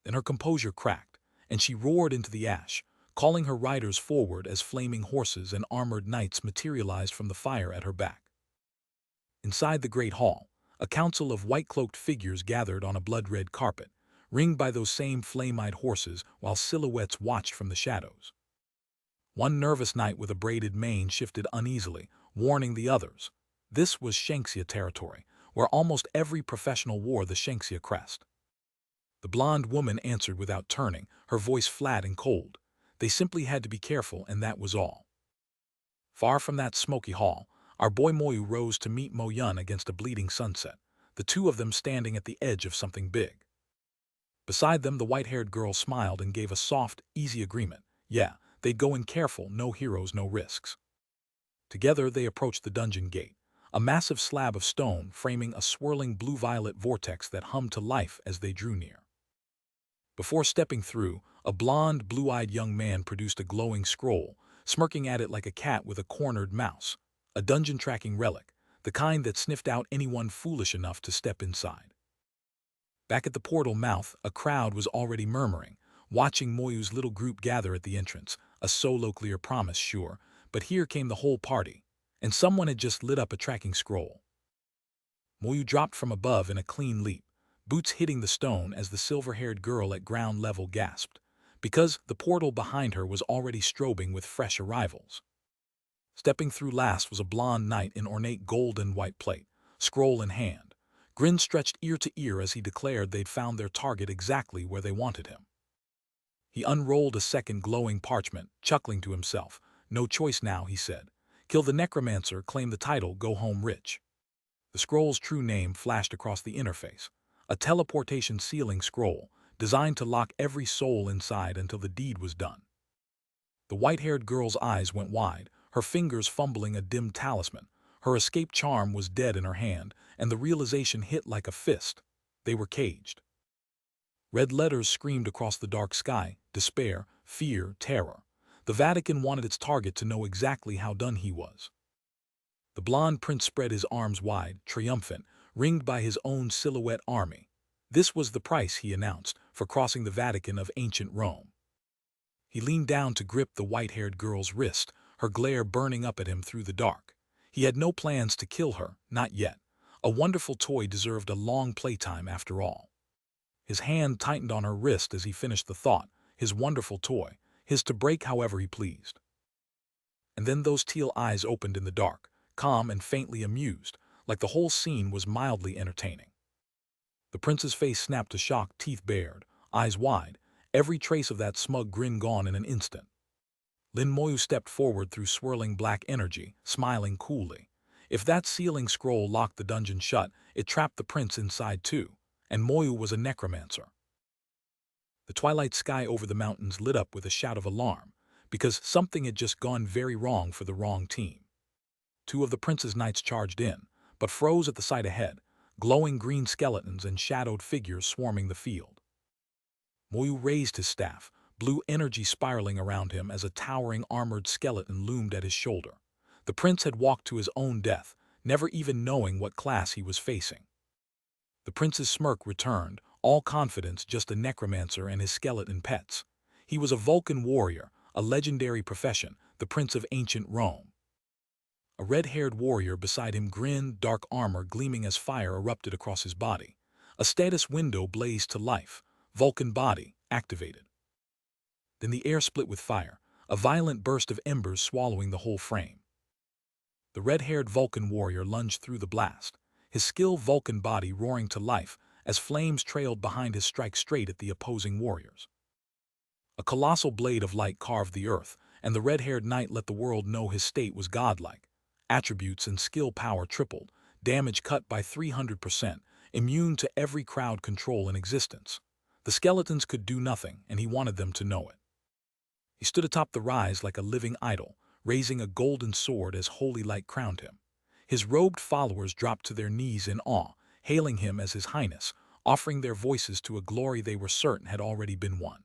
Then her composure cracked, and she roared into the ash, calling her riders forward as flaming horses and armored knights materialized from the fire at her back. Inside the great hall, a council of white-cloaked figures gathered on a blood-red carpet, ringed by those same flame-eyed horses while silhouettes watched from the shadows. One nervous knight with a braided mane shifted uneasily, warning the others. This was Shanxia territory, where almost every professional wore the Shanxia crest. The blonde woman answered without turning, her voice flat and cold. They simply had to be careful, and that was all. Far from that smoky hall, our boy Moyu rose to meet Mo Yun against a bleeding sunset, the two of them standing at the edge of something big. Beside them, the white-haired girl smiled and gave a soft, easy agreement. Yeah, they'd go in careful, no heroes, no risks. Together they approached the dungeon gate, a massive slab of stone framing a swirling blue-violet vortex that hummed to life as they drew near. Before stepping through, a blonde, blue-eyed young man produced a glowing scroll, smirking at it like a cat with a cornered mouse, a dungeon-tracking relic, the kind that sniffed out anyone foolish enough to step inside. Back at the portal mouth, a crowd was already murmuring, watching Moyu's little group gather at the entrance, a solo clear promise, sure, but here came the whole party, and someone had just lit up a tracking scroll. Moyu dropped from above in a clean leap, boots hitting the stone as the silver-haired girl at ground level gasped, because the portal behind her was already strobing with fresh arrivals. Stepping through last was a blonde knight in ornate gold and white plate, scroll in hand. Grin stretched ear to ear as he declared they'd found their target exactly where they wanted him. He unrolled a second glowing parchment, chuckling to himself. No choice now, he said. Kill the necromancer, claim the title, go home rich. The scroll's true name flashed across the interface, a teleportation sealing scroll, designed to lock every soul inside until the deed was done. The white-haired girl's eyes went wide, her fingers fumbling a dim talisman. Her escape charm was dead in her hand, and the realization hit like a fist. They were caged. Red letters screamed across the dark sky, despair, fear, terror. The Vatican wanted its target to know exactly how done he was. The blond prince spread his arms wide, triumphant, ringed by his own silhouette army. This was the price, he announced, for crossing the Vatican of ancient Rome. He leaned down to grip the white-haired girl's wrist, her glare burning up at him through the dark. He had no plans to kill her, not yet. A wonderful toy deserved a long playtime after all. His hand tightened on her wrist as he finished the thought, his wonderful toy, his to break however he pleased. And then those teal eyes opened in the dark, calm and faintly amused, like the whole scene was mildly entertaining. The prince's face snapped to shock, teeth bared, eyes wide, every trace of that smug grin gone in an instant. Lin Moyu stepped forward through swirling black energy, smiling coolly. If that sealing scroll locked the dungeon shut, it trapped the prince inside too, and Moyu was a necromancer. The twilight sky over the mountains lit up with a shout of alarm, because something had just gone very wrong for the wrong team. Two of the prince's knights charged in, but froze at the sight ahead, glowing green skeletons and shadowed figures swarming the field. Moyu raised his staff, blue energy spiraling around him as a towering armored skeleton loomed at his shoulder. The prince had walked to his own death, never even knowing what class he was facing. The prince's smirk returned, all confidence, just a necromancer and his skeleton pets. He was a Vulcan warrior, a legendary profession, the prince of ancient Rome. A red-haired warrior beside him grinned, dark armor gleaming as fire erupted across his body. A status window blazed to life, Vulcan body activated. Then the air split with fire, a violent burst of embers swallowing the whole frame. The red-haired Vulcan warrior lunged through the blast, his skilled Vulcan body roaring to life as flames trailed behind his strike straight at the opposing warriors. A colossal blade of light carved the earth, and the red-haired knight let the world know his state was godlike. Attributes and skill power tripled, damage cut by 300%, immune to every crowd control in existence. The skeletons could do nothing, and he wanted them to know it. He stood atop the rise like a living idol, raising a golden sword as holy light crowned him. His robed followers dropped to their knees in awe, hailing him as his highness, offering their voices to a glory they were certain had already been won.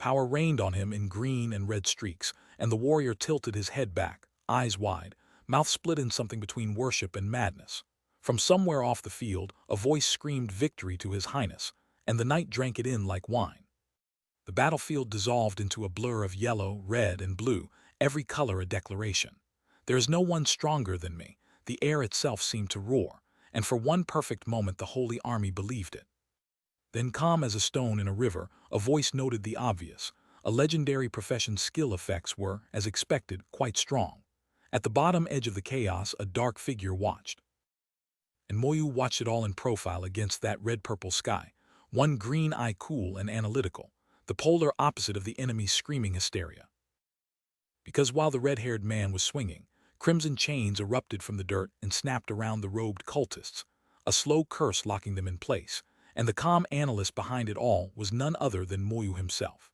Power rained on him in green and red streaks, and the warrior tilted his head back, eyes wide, mouth split in something between worship and madness. From somewhere off the field, a voice screamed victory to his highness, and the knight drank it in like wine. The battlefield dissolved into a blur of yellow, red, and blue, every color a declaration. There is no one stronger than me. The air itself seemed to roar, and for one perfect moment the holy army believed it. Then, calm as a stone in a river, a voice noted the obvious. A legendary profession's skill effects were, as expected, quite strong. At the bottom edge of the chaos, a dark figure watched. And Moyu watched it all in profile against that red-purple sky, one green eye cool and analytical, the polar opposite of the enemy's screaming hysteria. Because while the red-haired man was swinging, crimson chains erupted from the dirt and snapped around the robed cultists, a slow curse locking them in place, and the calm analyst behind it all was none other than Moyu himself.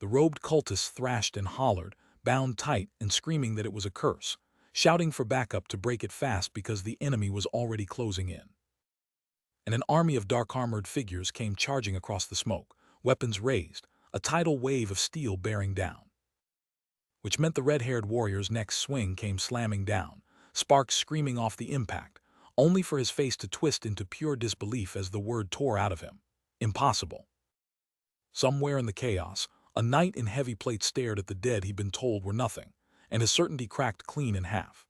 The robed cultists thrashed and hollered, bound tight and screaming that it was a curse, shouting for backup to break it fast because the enemy was already closing in. And an army of dark-armored figures came charging across the smoke, weapons raised, a tidal wave of steel bearing down. Which meant the red-haired warrior's next swing came slamming down, sparks screaming off the impact, only for his face to twist into pure disbelief as the word tore out of him. Impossible. Somewhere in the chaos, a knight in heavy plate stared at the dead he'd been told were nothing, and his certainty cracked clean in half.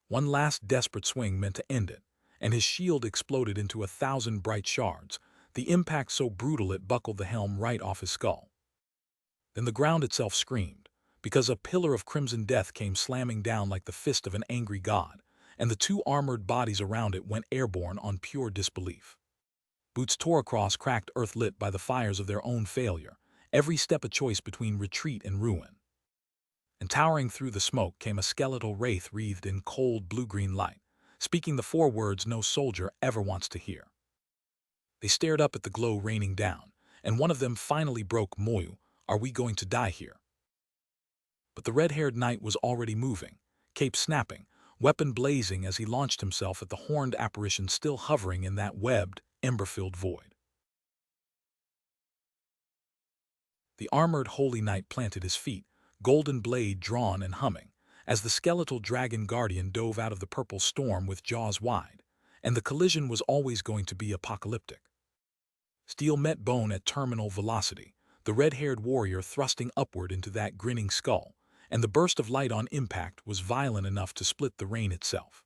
One last desperate swing meant to end it, and his shield exploded into 1,000 bright shards, the impact so brutal it buckled the helm right off his skull. Then the ground itself screamed, because a pillar of crimson death came slamming down like the fist of an angry god, and the two armored bodies around it went airborne on pure disbelief. Boots tore across cracked earth lit by the fires of their own failure, every step a choice between retreat and ruin. And towering through the smoke came a skeletal wraith wreathed in cold blue-green light, speaking the 4 words no soldier ever wants to hear. They stared up at the glow raining down, and one of them finally broke. Moyu, are we going to die here? But the red-haired knight was already moving, cape snapping, weapon blazing as he launched himself at the horned apparition still hovering in that webbed, ember-filled void. The armored holy knight planted his feet, golden blade drawn and humming, as the skeletal dragon guardian dove out of the purple storm with jaws wide, and the collision was always going to be apocalyptic. Steel met bone at terminal velocity, the red-haired warrior thrusting upward into that grinning skull, and the burst of light on impact was violent enough to split the rain itself.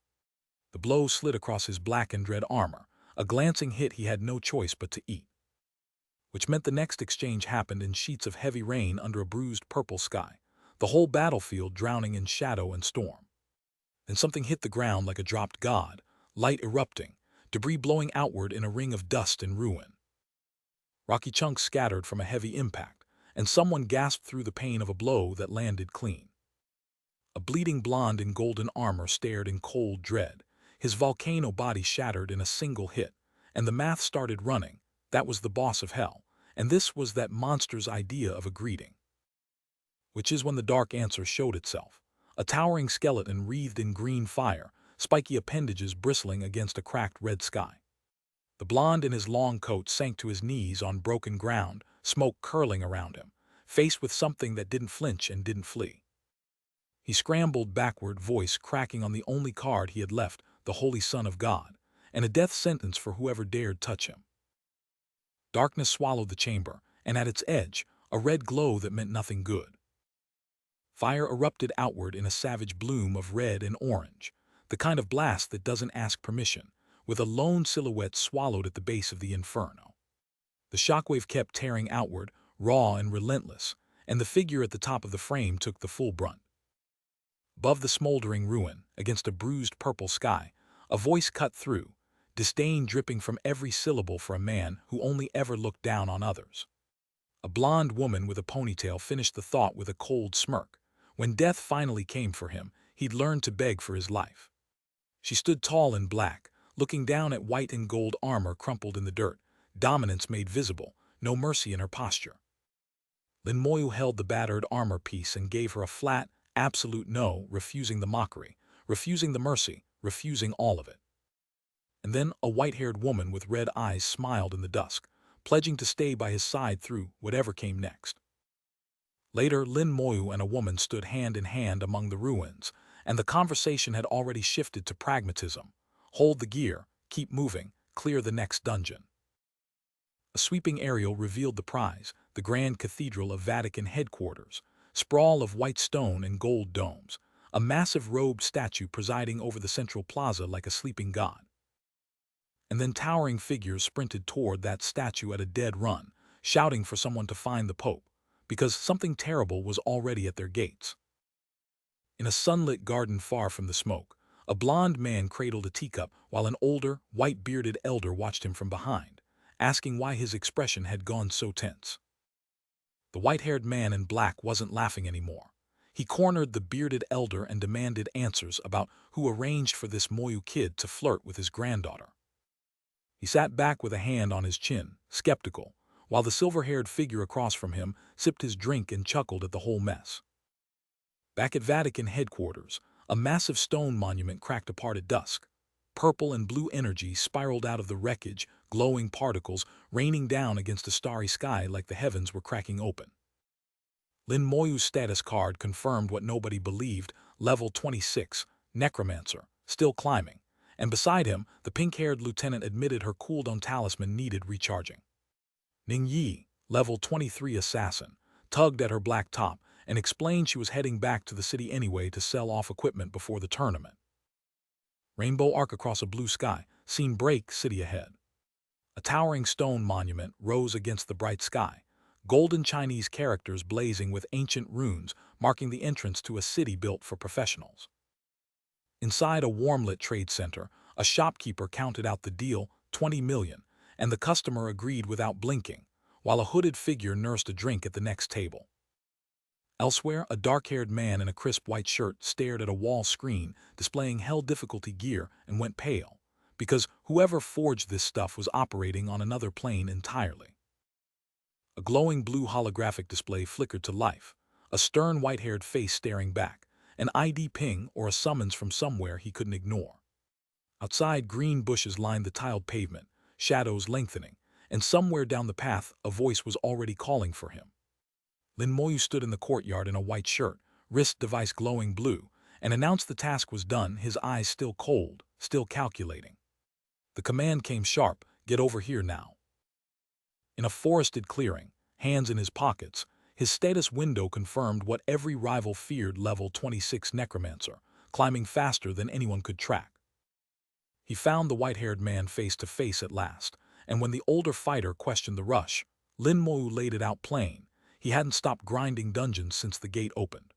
The blow slid across his black and red armor, a glancing hit he had no choice but to eat. Which meant the next exchange happened in sheets of heavy rain under a bruised purple sky, the whole battlefield drowning in shadow and storm. Then something hit the ground like a dropped god, light erupting, debris blowing outward in a ring of dust and ruin. Rocky chunks scattered from a heavy impact, and someone gasped through the pain of a blow that landed clean. A bleeding blonde in golden armor stared in cold dread, his volcano body shattered in a single hit, and the math started running. That was the boss of hell, and this was that monster's idea of a greeting. Which is when the dark answer showed itself, a towering skeleton wreathed in green fire, spiky appendages bristling against a cracked red sky. The blonde in his long coat sank to his knees on broken ground, smoke curling around him, faced with something that didn't flinch and didn't flee. He scrambled backward, voice cracking on the only card he had left, the Holy Son of God, and a death sentence for whoever dared touch him. Darkness swallowed the chamber, and at its edge, a red glow that meant nothing good. Fire erupted outward in a savage bloom of red and orange, the kind of blast that doesn't ask permission, with a lone silhouette swallowed at the base of the inferno. The shockwave kept tearing outward, raw and relentless, and the figure at the top of the frame took the full brunt. Above the smoldering ruin, against a bruised purple sky, a voice cut through, disdain dripping from every syllable for a man who only ever looked down on others. A blonde woman with a ponytail finished the thought with a cold smirk. When death finally came for him, he'd learned to beg for his life. She stood tall in black, looking down at white and gold armor crumpled in the dirt, dominance made visible, no mercy in her posture. Lin Moyu held the battered armor piece and gave her a flat, absolute no, refusing the mockery, refusing the mercy, refusing all of it. And then a white-haired woman with red eyes smiled in the dusk, pledging to stay by his side through whatever came next. Later, Lin Moyu and a woman stood hand in hand among the ruins, and the conversation had already shifted to pragmatism. Hold the gear, keep moving, clear the next dungeon. A sweeping aerial revealed the prize, the Grand Cathedral of Vatican headquarters, sprawl of white stone and gold domes, a massive robed statue presiding over the central plaza like a sleeping god. And then towering figures sprinted toward that statue at a dead run, shouting for someone to find the Pope, because something terrible was already at their gates. In a sunlit garden far from the smoke, a blond man cradled a teacup while an older, white-bearded elder watched him from behind, asking why his expression had gone so tense. The white-haired man in black wasn't laughing anymore. He cornered the bearded elder and demanded answers about who arranged for this Moyu kid to flirt with his granddaughter. He sat back with a hand on his chin, skeptical, while the silver-haired figure across from him sipped his drink and chuckled at the whole mess. Back at Vatican headquarters, a massive stone monument cracked apart at dusk. Purple and blue energy spiraled out of the wreckage, glowing particles raining down against a starry sky like the heavens were cracking open. Lin Moyu's status card confirmed what nobody believed, level 26, Necromancer, still climbing, and beside him, the pink-haired lieutenant admitted her cooldown talisman needed recharging. Ning Yi, level 23 assassin, tugged at her black top and explained she was heading back to the city anyway to sell off equipment before the tournament. Rainbow arc across a blue sky, seen break city ahead. A towering stone monument rose against the bright sky, golden Chinese characters blazing with ancient runes marking the entrance to a city built for professionals. Inside a warm-lit trade center, a shopkeeper counted out the deal, 20 million, and the customer agreed without blinking, while a hooded figure nursed a drink at the next table. Elsewhere, a dark-haired man in a crisp white shirt stared at a wall screen displaying hell difficulty gear and went pale, because whoever forged this stuff was operating on another plane entirely. A glowing blue holographic display flickered to life, a stern white-haired face staring back, an ID ping or a summons from somewhere he couldn't ignore. Outside, green bushes lined the tiled pavement, shadows lengthening, and somewhere down the path a voice was already calling for him. Lin Moyu stood in the courtyard in a white shirt, wrist device glowing blue, and announced the task was done, his eyes still cold, still calculating. The command came sharp, "Get over here now." In a forested clearing, hands in his pockets, his status window confirmed what every rival feared: level 26 Necromancer, climbing faster than anyone could track. He found the white-haired man face to face at last, and when the older fighter questioned the rush, Lin Moyu laid it out plain: he hadn't stopped grinding dungeons since the gate opened.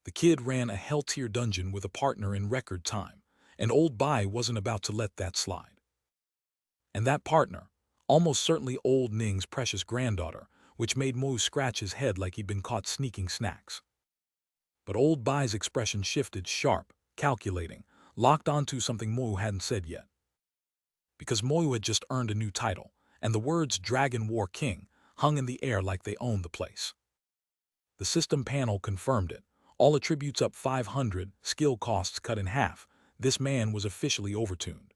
The kid ran a hell-tier dungeon with a partner in record time, and old Bai wasn't about to let that slide. And that partner, almost certainly old Ning's precious granddaughter, which made Moyu scratch his head like he'd been caught sneaking snacks. But old Bai's expression shifted, sharp, calculating, locked onto something Moyu hadn't said yet. Because Moyu had just earned a new title, and the words Dragon War King hung in the air like they owned the place. The system panel confirmed it. All attributes up 500, skill costs cut in half. This man was officially overtuned.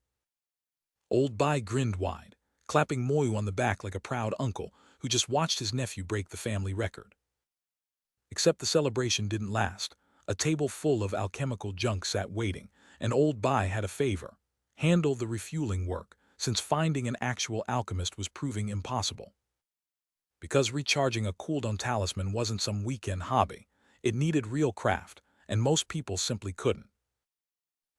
Old Bai grinned wide, clapping Moyu on the back like a proud uncle who just watched his nephew break the family record. Except the celebration didn't last. A table full of alchemical junk sat waiting, and old Bai had a favor: handle the refueling work, since finding an actual alchemist was proving impossible. Because recharging a cooldown talisman wasn't some weekend hobby, it needed real craft, and most people simply couldn't.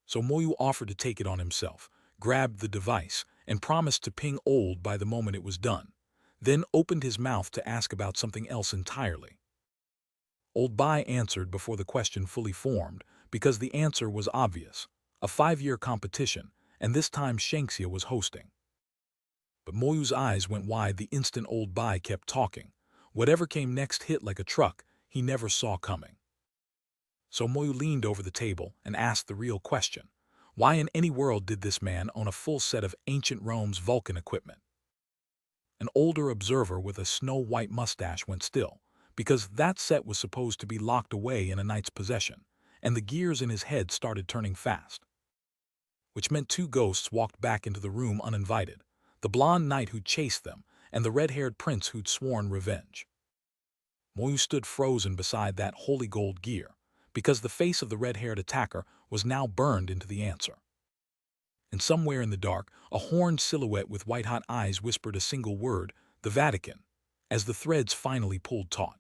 So Moyu offered to take it on himself, grabbed the device, and promised to ping old Bai the moment it was done, then opened his mouth to ask about something else entirely. Old Bai answered before the question fully formed, because the answer was obvious: a 5-year competition, and this time Shanxia was hosting. But Moyu's eyes went wide the instant old Bai kept talking. Whatever came next hit like a truck he never saw coming. So Moyu leaned over the table and asked the real question: why in any world did this man own a full set of ancient Rome's Vulcan equipment? An older observer with a snow-white mustache went still, because that set was supposed to be locked away in a knight's possession, and the gears in his head started turning fast. Which meant 2 ghosts walked back into the room uninvited: the blonde knight who'd chased them, and the red-haired prince who'd sworn revenge. Moyu stood frozen beside that holy gold gear, because the face of the red-haired attacker was now burned into the answer. And somewhere in the dark, a horned silhouette with white-hot eyes whispered a single word: the Vatican, as the threads finally pulled taut.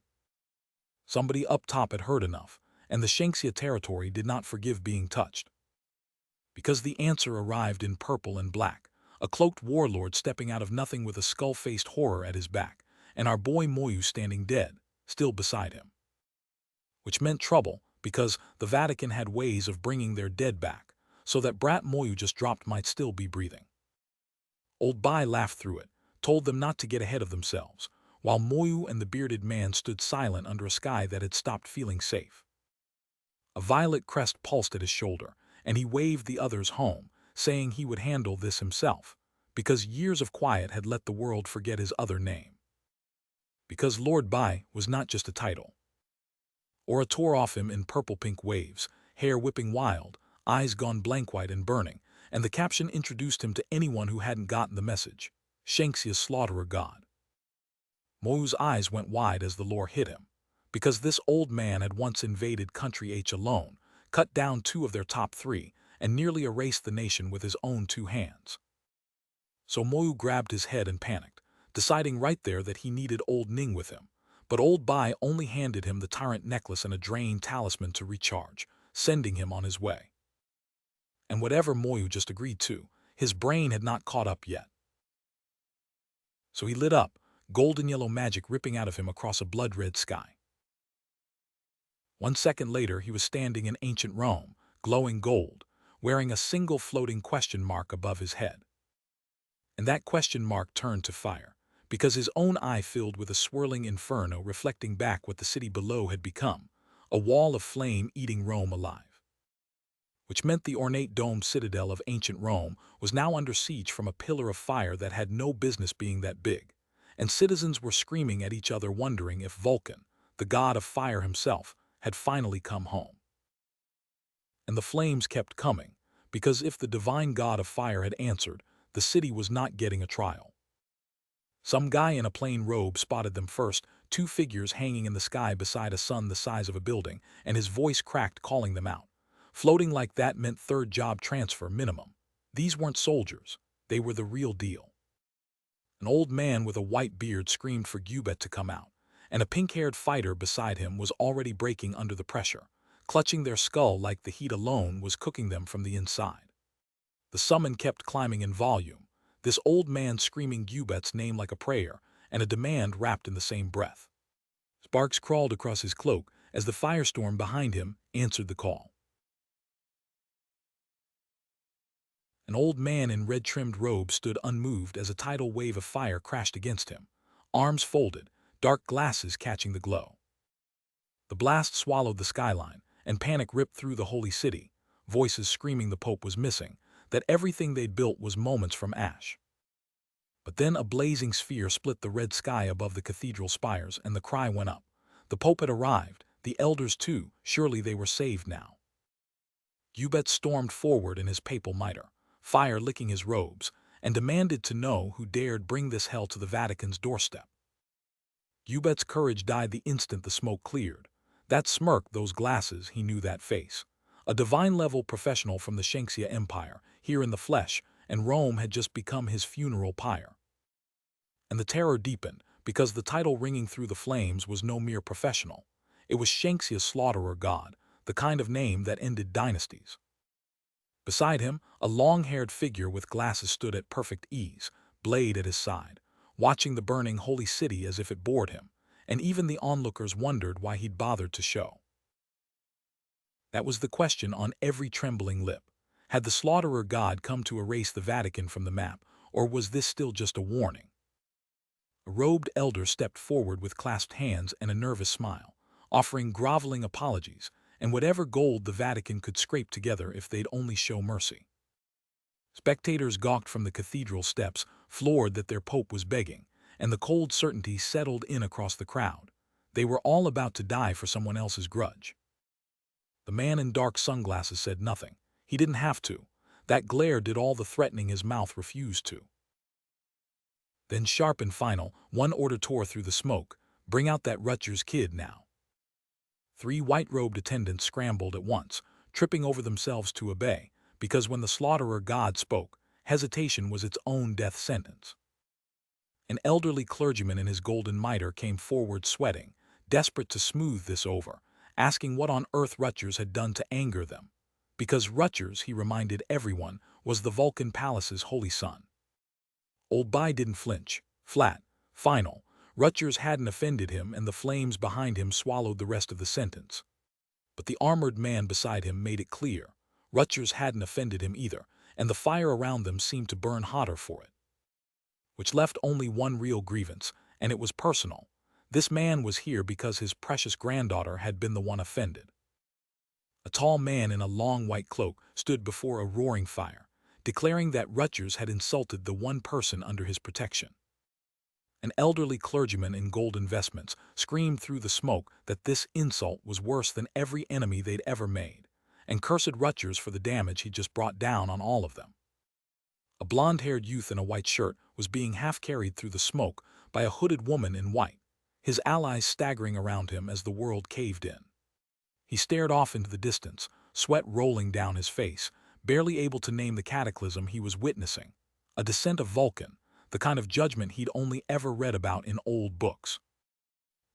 Somebody up top had heard enough, and the Shanxia territory did not forgive being touched. Because the answer arrived in purple and black, a cloaked warlord stepping out of nothing with a skull-faced horror at his back, and our boy Moyu standing dead, still beside him. Which meant trouble, because the Vatican had ways of bringing their dead back, so that brat Moyu just dropped might still be breathing. Old Bai laughed through it, told them not to get ahead of themselves, while Moyu and the bearded man stood silent under a sky that had stopped feeling safe. A violet crest pulsed at his shoulder, and he waved the others home, saying he would handle this himself, because years of quiet had let the world forget his other name. Because Lord Bai was not just a title. Aura tore off him in purple-pink waves, hair whipping wild, eyes gone blank-white and burning, and the caption introduced him to anyone who hadn't gotten the message: Shanxia's slaughterer god. Moyu's eyes went wide as the lore hit him, because this old man had once invaded Country H alone, cut down 2 of their top 3, and nearly erased the nation with his own 2 hands. So Moyu grabbed his head and panicked, deciding right there that he needed old Ning with him, but old Bai only handed him the tyrant necklace and a drained talisman to recharge, sending him on his way. And whatever Moyu just agreed to, his brain had not caught up yet. So he lit up, golden-yellow magic ripping out of him across a blood-red sky. 1 second later he was standing in ancient Rome, glowing gold, wearing a single floating question mark above his head. And that question mark turned to fire, because his own eye filled with a swirling inferno reflecting back what the city below had become: a wall of flame eating Rome alive. Which meant the ornate domed citadel of ancient Rome was now under siege from a pillar of fire that had no business being that big, and citizens were screaming at each other wondering if Vulcan, the god of fire himself, had finally come home. And the flames kept coming, because if the divine god of fire had answered, the city was not getting a trial. Some guy in a plain robe spotted them first, two figures hanging in the sky beside a sun the size of a building, and his voice cracked calling them out. Floating like that meant third job transfer minimum. These weren't soldiers. They were the real deal. An old man with a white beard screamed for Gyubet to come out, and a pink-haired fighter beside him was already breaking under the pressure, clutching their skull like the heat alone was cooking them from the inside. The summon kept climbing in volume, this old man screaming Gyubet's name like a prayer, and a demand wrapped in the same breath. Sparks crawled across his cloak as the firestorm behind him answered the call. An old man in red-trimmed robe stood unmoved as a tidal wave of fire crashed against him, arms folded, dark glasses catching the glow. The blast swallowed the skyline, and panic ripped through the holy city, voices screaming the Pope was missing, that everything they'd built was moments from ash. But then a blazing sphere split the red sky above the cathedral spires, and the cry went up. The Pope had arrived, the elders too, surely they were saved now. Gyubet stormed forward in his papal mitre, fire licking his robes, and demanded to know who dared bring this hell to the Vatican's doorstep. Gyubet's courage died the instant the smoke cleared. That smirk, those glasses, he knew that face. A divine-level professional from the Shanxia Empire, here in the flesh, and Rome had just become his funeral pyre. And the terror deepened, because the title ringing through the flames was no mere professional. It was Shanxia's slaughterer god, the kind of name that ended dynasties. Beside him, a long-haired figure with glasses stood at perfect ease, blade at his side, watching the burning holy city as if it bored him, and even the onlookers wondered why he'd bothered to show. That was the question on every trembling lip. Had the slaughterer god come to erase the Vatican from the map, or was this still just a warning? A robed elder stepped forward with clasped hands and a nervous smile, offering groveling apologies, and whatever gold the Vatican could scrape together if they'd only show mercy. Spectators gawked from the cathedral steps, floored that their pope was begging, and the cold certainty settled in across the crowd. They were all about to die for someone else's grudge. The man in dark sunglasses said nothing. He didn't have to. That glare did all the threatening his mouth refused to. Then sharp and final, one order tore through the smoke. Bring out that Rutgers kid now. 3 white-robed attendants scrambled at once, tripping over themselves to obey, because when the slaughterer god spoke, hesitation was its own death sentence. An elderly clergyman in his golden mitre came forward sweating, desperate to smooth this over, asking what on earth Rutgers had done to anger them. Because Rutgers, he reminded everyone, was the Vulcan Palace's holy son. Old Bai didn't flinch. Flat, final. Rutgers hadn't offended him, and the flames behind him swallowed the rest of the sentence. But the armored man beside him made it clear. Rutgers hadn't offended him either, and the fire around them seemed to burn hotter for it. Which left only one real grievance, and it was personal. This man was here because his precious granddaughter had been the one offended. A tall man in a long white cloak stood before a roaring fire, declaring that Rutgers had insulted the one person under his protection. An elderly clergyman in golden vestments screamed through the smoke that this insult was worse than every enemy they'd ever made, and cursed Rutgers for the damage he'd just brought down on all of them. A blonde-haired youth in a white shirt was being half-carried through the smoke by a hooded woman in white, his allies staggering around him as the world caved in. He stared off into the distance, sweat rolling down his face, barely able to name the cataclysm he was witnessing, a descent of Vulcan, the kind of judgment he'd only ever read about in old books.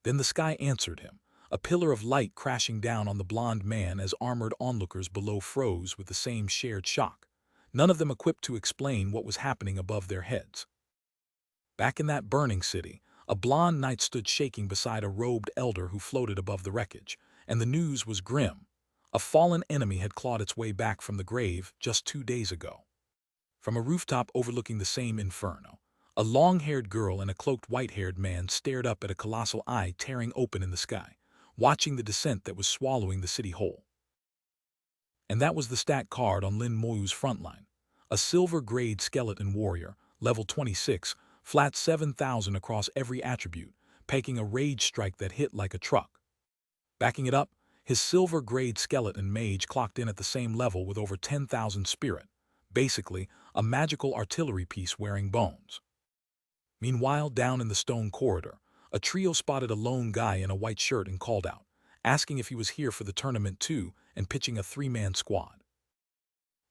Then the sky answered him, a pillar of light crashing down on the blond man as armored onlookers below froze with the same shared shock, none of them equipped to explain what was happening above their heads. Back in that burning city, a blond knight stood shaking beside a robed elder who floated above the wreckage, and the news was grim. A fallen enemy had clawed its way back from the grave just 2 days ago. From a rooftop overlooking the same inferno, a long-haired girl and a cloaked white-haired man stared up at a colossal eye tearing open in the sky, watching the descent that was swallowing the city whole. And that was the stat card on Lin Moyu's frontline. A silver-grade skeleton warrior, level 26, flat 7,000 across every attribute, pegging a rage strike that hit like a truck. Backing it up, his silver-grade skeleton mage clocked in at the same level with over 10,000 spirit, basically a magical artillery piece wearing bones. Meanwhile, down in the stone corridor, a trio spotted a lone guy in a white shirt and called out, asking if he was here for the tournament too and pitching a three-man squad.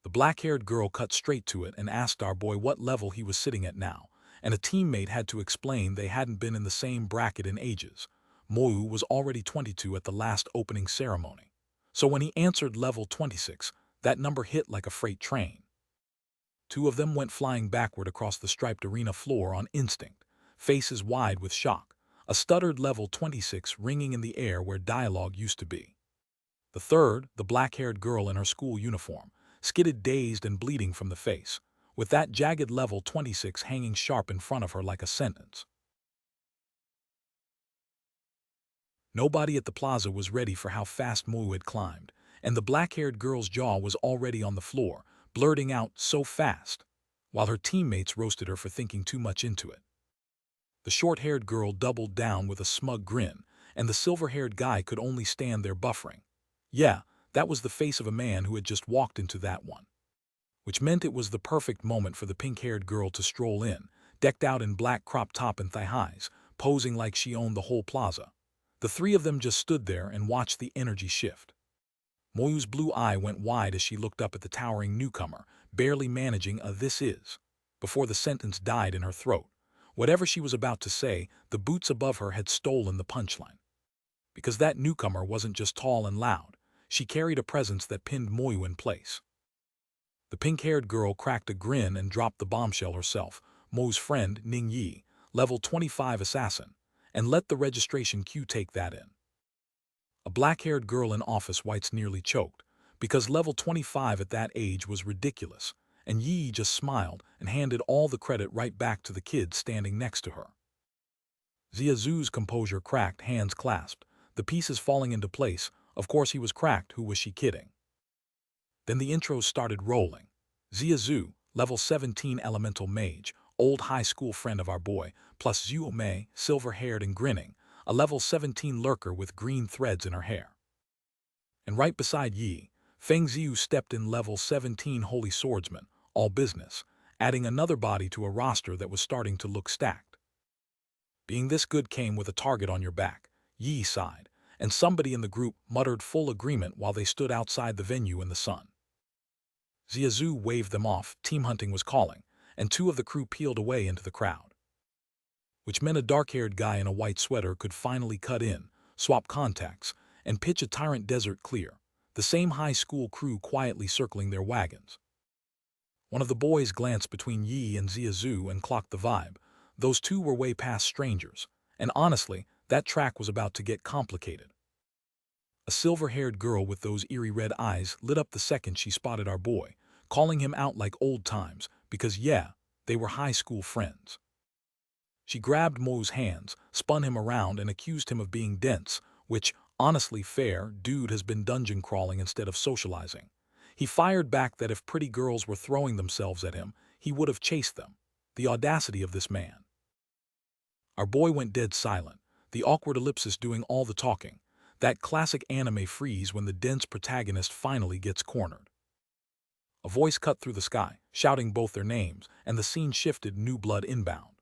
The black-haired girl cut straight to it and asked our boy what level he was sitting at now, and a teammate had to explain they hadn't been in the same bracket in ages. Moyu was already 22 at the last opening ceremony. So when he answered level 26, that number hit like a freight train. Two of them went flying backward across the striped arena floor on instinct, faces wide with shock, a stuttered level 26 ringing in the air where dialogue used to be. The third, the black-haired girl in her school uniform, skidded dazed and bleeding from the face, with that jagged level 26 hanging sharp in front of her like a sentence. Nobody at the plaza was ready for how fast Moyu had climbed, and the black-haired girl's jaw was already on the floor, blurting out so fast, while her teammates roasted her for thinking too much into it. The short-haired girl doubled down with a smug grin, and the silver-haired guy could only stand there buffering. Yeah, that was the face of a man who had just walked into that one. Which meant it was the perfect moment for the pink-haired girl to stroll in, decked out in black crop top and thigh-highs, posing like she owned the whole plaza. The three of them just stood there and watched the energy shift. Moyu's blue eye went wide as she looked up at the towering newcomer, barely managing a "this is" before the sentence died in her throat. Whatever she was about to say, the boots above her had stolen the punchline. Because that newcomer wasn't just tall and loud, she carried a presence that pinned Moyu in place. The pink-haired girl cracked a grin and dropped the bombshell herself, Mo's friend Ning Yi, level 25 assassin, and let the registration queue take that in. A black-haired girl in office whites nearly choked, because level 25 at that age was ridiculous, and Yi just smiled and handed all the credit right back to the kid standing next to her. Ziazu's composure cracked, hands clasped, the pieces falling into place. Of course he was cracked, who was she kidding? Then the intros started rolling. Ziazu, level 17 elemental mage, old high school friend of our boy, plus Zhuo Mei, silver-haired and grinning, a level 17 lurker with green threads in her hair. And right beside Yi, Feng Ziyu stepped in, level 17 holy swordsman, all business, adding another body to a roster that was starting to look stacked. Being this good came with a target on your back, Yi sighed, and somebody in the group muttered full agreement while they stood outside the venue in the sun. Ziazu waved them off, team hunting was calling, and two of the crew peeled away into the crowd. Which meant a dark-haired guy in a white sweater could finally cut in, swap contacts, and pitch a tyrant desert clear, the same high school crew quietly circling their wagons. One of the boys glanced between Yi and Ziazu and clocked the vibe. Those two were way past strangers, and honestly, that track was about to get complicated. A silver-haired girl with those eerie red eyes lit up the second she spotted our boy, calling him out like old times, because yeah, they were high school friends. She grabbed Mo's hands, spun him around, and accused him of being dense, which, honestly fair, dude has been dungeon crawling instead of socializing. He fired back that if pretty girls were throwing themselves at him, he would have chased them. The audacity of this man. Our boy went dead silent, the awkward ellipsis doing all the talking, that classic anime freeze when the dense protagonist finally gets cornered. A voice cut through the sky, shouting both their names, and the scene shifted, new blood inbound.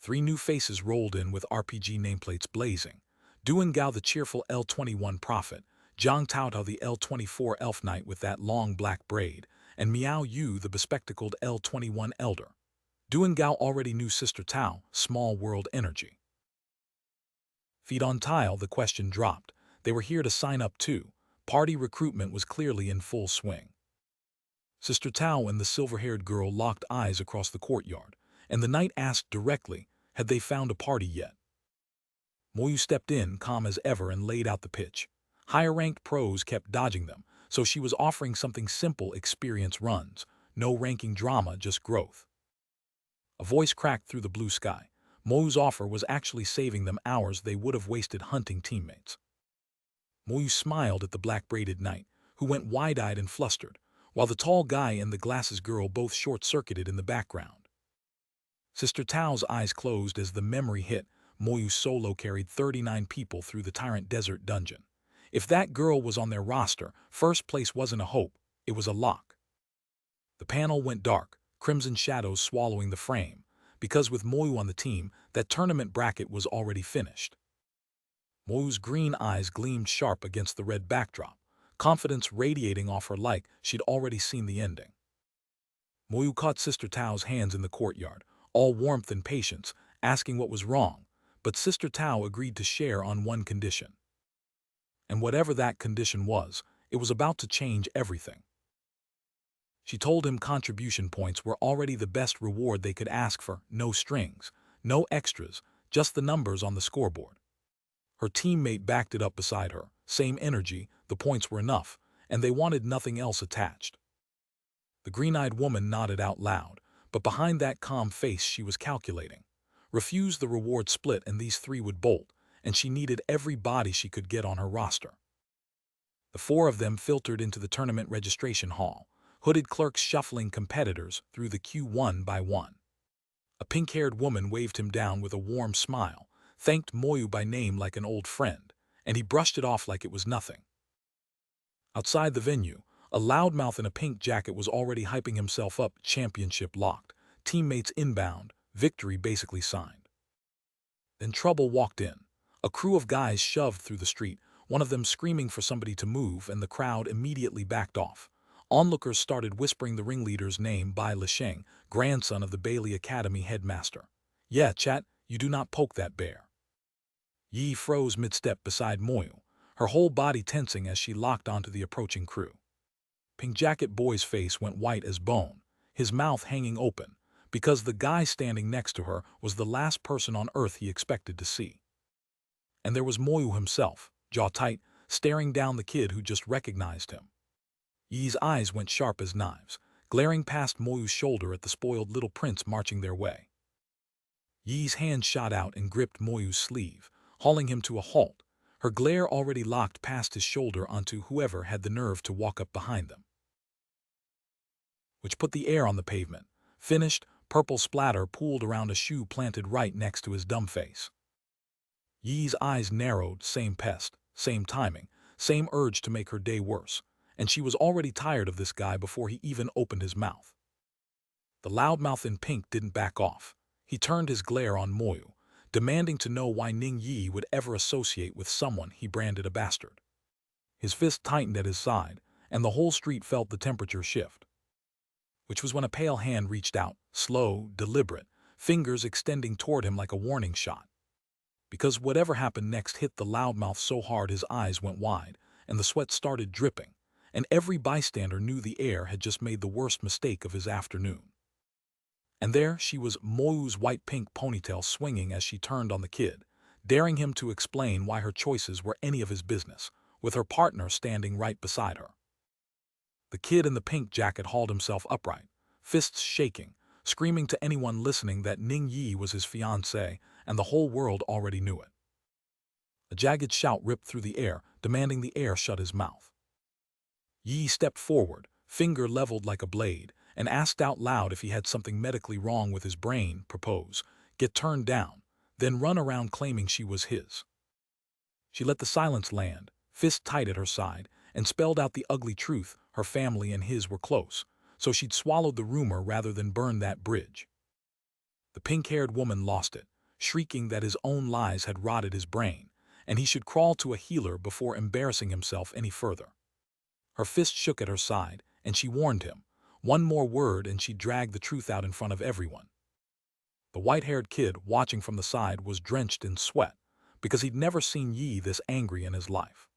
Three new faces rolled in with RPG nameplates blazing. Duan Gao, the cheerful L21 prophet, Zhang Taotao, the L24 elf knight with that long black braid, and Miao Yu, the bespectacled L21 elder. Duan Gao already knew Sister Tao, small world energy. Feet on tile, the question dropped. They were here to sign up too. Party recruitment was clearly in full swing. Sister Tao and the silver-haired girl locked eyes across the courtyard, and the knight asked directly, had they found a party yet? Moyu stepped in, calm as ever, and laid out the pitch. Higher-ranked pros kept dodging them, so she was offering something simple: experience runs. No ranking drama, just growth. A voice cracked through the blue sky. Moyu's offer was actually saving them hours they would have wasted hunting teammates. Moyu smiled at the black-braided knight, who went wide-eyed and flustered, while the tall guy and the glasses girl both short-circuited in the background. Sister Tao's eyes closed as the memory hit. Moyu solo carried 39 people through the Tyrant Desert dungeon. If that girl was on their roster, first place wasn't a hope, it was a lock. The panel went dark, crimson shadows swallowing the frame. because with Moyu on the team, that tournament bracket was already finished. Moyu's green eyes gleamed sharp against the red backdrop, confidence radiating off her like she'd already seen the ending. Moyu caught Sister Tao's hands in the courtyard, all warmth and patience, asking what was wrong, but Sister Tao agreed to share on one condition. And whatever that condition was, it was about to change everything. She told him contribution points were already the best reward they could ask for, no strings, no extras, just the numbers on the scoreboard. Her teammate backed it up beside her, same energy, the points were enough, and they wanted nothing else attached. The green-eyed woman nodded out loud, but behind that calm face she was calculating. Refuse the reward split and these three would bolt, and she needed every body she could get on her roster. The four of them filtered into the tournament registration hall, hooded clerks shuffling competitors through the queue one by one. A pink-haired woman waved him down with a warm smile, thanked Moyu by name like an old friend, and he brushed it off like it was nothing. Outside the venue, a loudmouth in a pink jacket was already hyping himself up, championship locked, teammates inbound, victory basically signed. Then trouble walked in. A crew of guys shoved through the street, one of them screaming for somebody to move, and the crowd immediately backed off. Onlookers started whispering the ringleader's name, Bai Lisheng, grandson of the Bailey Academy headmaster. Yeah, chat, you do not poke that bear. Yi froze mid-step beside Moyu, her whole body tensing as she locked onto the approaching crew. Pink Jacket Boy's face went white as bone, his mouth hanging open, because the guy standing next to her was the last person on Earth he expected to see. And there was Moyu himself, jaw tight, staring down the kid who just recognized him. Yi's eyes went sharp as knives, glaring past Moyu's shoulder at the spoiled little prince marching their way. Yi's hand shot out and gripped Moyu's sleeve, hauling him to a halt, her glare already locked past his shoulder onto whoever had the nerve to walk up behind them. Which put the air on the pavement. Finished, purple splatter pooled around a shoe planted right next to his dumb face. Yi's eyes narrowed, same pest, same timing, same urge to make her day worse, and she was already tired of this guy before he even opened his mouth. The loudmouth in pink didn't back off. He turned his glare on Moyu, demanding to know why Ning Yi would ever associate with someone he branded a bastard. His fist tightened at his side, and the whole street felt the temperature shift. Which was when a pale hand reached out, slow, deliberate, fingers extending toward him like a warning shot. Because whatever happened next hit the loudmouth so hard his eyes went wide, and the sweat started dripping, and every bystander knew the air had just made the worst mistake of his afternoon. And there she was, Moyu's white-pink ponytail swinging as she turned on the kid, daring him to explain why her choices were any of his business, with her partner standing right beside her. The kid in the pink jacket hauled himself upright, fists shaking, screaming to anyone listening that Ning Yi was his fiancée, and the whole world already knew it. A jagged shout ripped through the air, demanding the air shut his mouth. Yi stepped forward, finger leveled like a blade, and asked out loud if he had something medically wrong with his brain, propose, get turned down, then run around claiming she was his. She let the silence land, fist tight at her side, and spelled out the ugly truth: her family and his were close, so she'd swallowed the rumor rather than burn that bridge. The pink-haired woman lost it, shrieking that his own lies had rotted his brain, and he should crawl to a healer before embarrassing himself any further. Her fist shook at her side, and she warned him, one more word and she'd drag the truth out in front of everyone. The white-haired kid, watching from the side, was drenched in sweat, because he'd never seen Yi this angry in his life.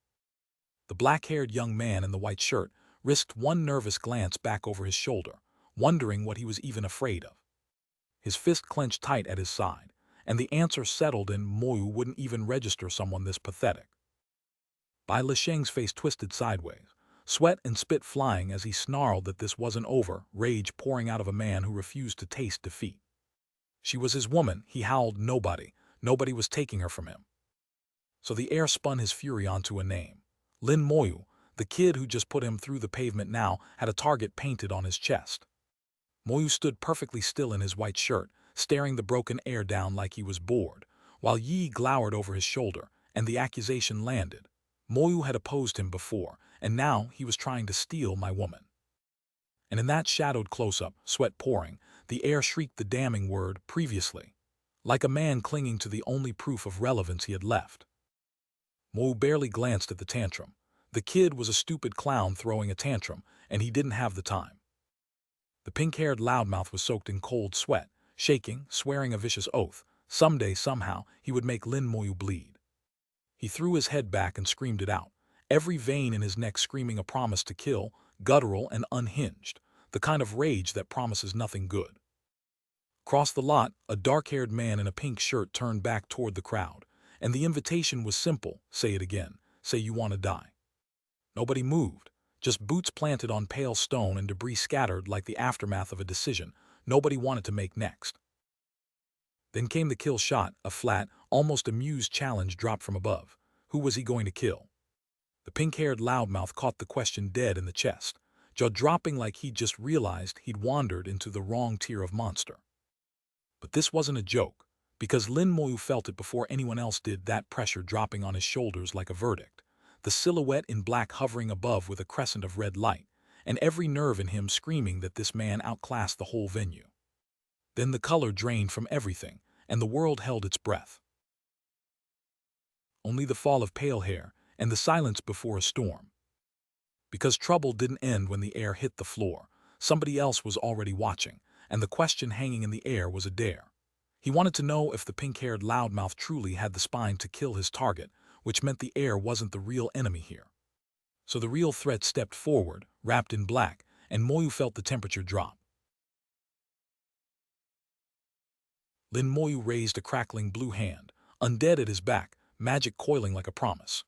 The black-haired young man in the white shirt risked one nervous glance back over his shoulder, wondering what he was even afraid of. His fist clenched tight at his side, and the answer settled in: Moyu wouldn't even register someone this pathetic. Bai Lisheng's face twisted sideways, sweat and spit flying as he snarled that this wasn't over, rage pouring out of a man who refused to taste defeat. She was his woman, he howled. Nobody was taking her from him. So the air spun his fury onto a name. Lin Moyu, the kid who just put him through the pavement, now had a target painted on his chest. Moyu stood perfectly still in his white shirt, staring the broken air down like he was bored, while Yi glowered over his shoulder, and the accusation landed. Moyu had opposed him before, and now he was trying to steal my woman. And in that shadowed close-up, sweat pouring, the air shrieked the damning word "previously," like a man clinging to the only proof of relevance he had left. Moyu barely glanced at the tantrum. The kid was a stupid clown throwing a tantrum, and he didn't have the time. The pink-haired loudmouth was soaked in cold sweat, shaking, swearing a vicious oath. Someday, somehow, he would make Lin Moyu bleed. He threw his head back and screamed it out, every vein in his neck screaming a promise to kill, guttural and unhinged, the kind of rage that promises nothing good. Across the lot, a dark-haired man in a pink shirt turned back toward the crowd, and the invitation was simple: say it again, say you want to die. Nobody moved, just boots planted on pale stone and debris scattered like the aftermath of a decision nobody wanted to make next. Then came the kill shot, a flat, almost amused challenge dropped from above. Who was he going to kill? The pink-haired loudmouth caught the question dead in the chest, jaw dropping like he'd just realized he'd wandered into the wrong tier of monster. But this wasn't a joke, because Lin Moyu felt it before anyone else did, that pressure dropping on his shoulders like a verdict, the silhouette in black hovering above with a crescent of red light, and every nerve in him screaming that this man outclassed the whole venue. Then the color drained from everything, and the world held its breath. Only the fall of pale hair and the silence before a storm. Because trouble didn't end when the air hit the floor. Somebody else was already watching, and the question hanging in the air was a dare. He wanted to know if the pink-haired loudmouth truly had the spine to kill his target, which meant the air wasn't the real enemy here. So the real threat stepped forward, wrapped in black, and Moyu felt the temperature drop. Lin Moyu raised a crackling blue hand, undead at his back, magic coiling like a promise.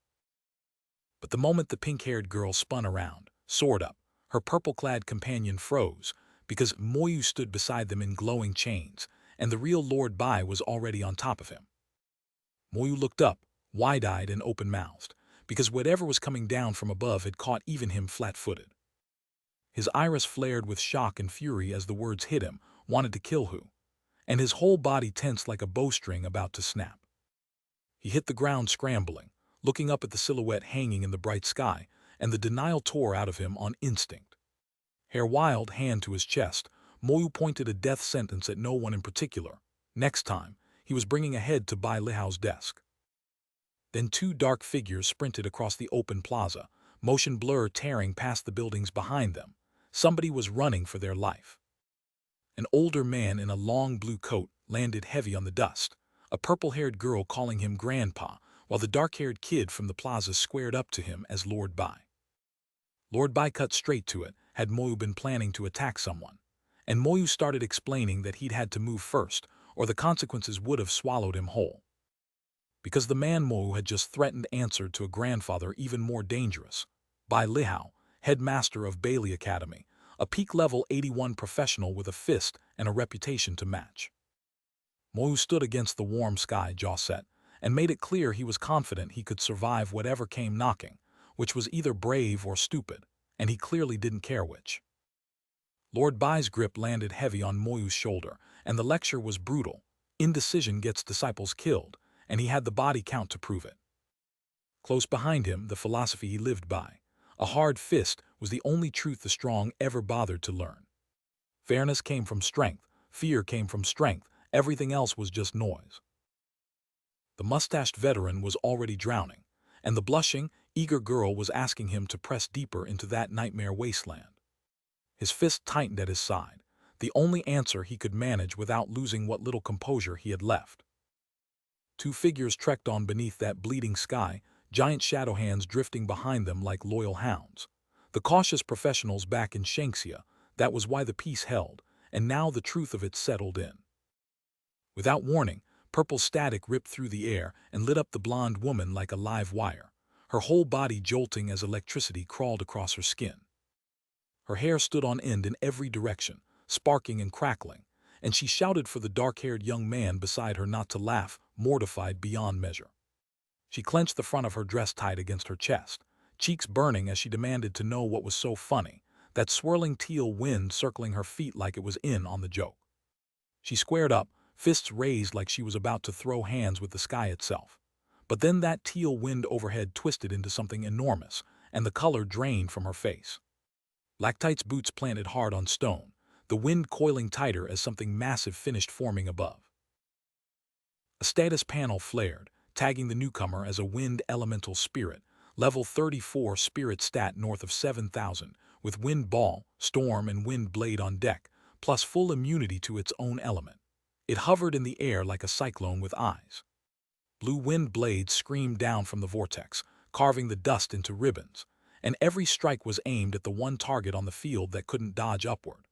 But the moment the pink-haired girl spun around, sword up, her purple-clad companion froze, because Moyu stood beside them in glowing chains, and the real Lord Bai was already on top of him. Moyu looked up, wide-eyed and open-mouthed, because whatever was coming down from above had caught even him flat-footed. His iris flared with shock and fury as the words hit him, wanted to kill who, and his whole body tensed like a bowstring about to snap. He hit the ground scrambling, looking up at the silhouette hanging in the bright sky, and the denial tore out of him on instinct. Hair wild, hand to his chest, Moyu pointed a death sentence at no one in particular. Next time, he was bringing a head to Bai Lihao's desk. Then two dark figures sprinted across the open plaza, motion blur tearing past the buildings behind them. Somebody was running for their life. An older man in a long blue coat landed heavy on the dust, a purple-haired girl calling him grandpa, while the dark-haired kid from the plaza squared up to him as Lord Bai. Lord Bai cut straight to it, had Moyu been planning to attack someone, and Moyu started explaining that he'd had to move first, or the consequences would have swallowed him whole. Because the man Moyu had just threatened answered to a grandfather even more dangerous, Bai Lihao, headmaster of Bailey Academy, a peak-level 81 professional with a fist and a reputation to match. Moyu stood against the warm sky, jaw set, and made it clear he was confident he could survive whatever came knocking, which was either brave or stupid, and he clearly didn't care which. Lord Bai's grip landed heavy on Moyu's shoulder, and the lecture was brutal. Indecision gets disciples killed, and he had the body count to prove it. Close behind him, the philosophy he lived by. A hard fist was the only truth the strong ever bothered to learn. Fairness came from strength, fear came from strength, everything else was just noise. The mustached veteran was already drowning, and the blushing, eager girl was asking him to press deeper into that nightmare wasteland. His fist tightened at his side, the only answer he could manage without losing what little composure he had left. Two figures trekked on beneath that bleeding sky, giant shadow hands drifting behind them like loyal hounds. The cautious professionals back in Shanxia, that was why the peace held, and now the truth of it settled in. Without warning, purple static ripped through the air and lit up the blonde woman like a live wire, her whole body jolting as electricity crawled across her skin. Her hair stood on end in every direction, sparking and crackling, and she shouted for the dark-haired young man beside her not to laugh, mortified beyond measure. She clenched the front of her dress tight against her chest, cheeks burning as she demanded to know what was so funny, that swirling teal wind circling her feet like it was in on the joke. She squared up, fists raised like she was about to throw hands with the sky itself. But then that teal wind overhead twisted into something enormous, and the color drained from her face. Lactite's boots planted hard on stone, the wind coiling tighter as something massive finished forming above. A status panel flared, tagging the newcomer as a wind elemental spirit, level 34 spirit stat north of 7,000, with wind ball, storm, and wind blade on deck, plus full immunity to its own element. It hovered in the air like a cyclone with eyes. Blue wind blades screamed down from the vortex, carving the dust into ribbons, and every strike was aimed at the one target on the field that couldn't dodge upward.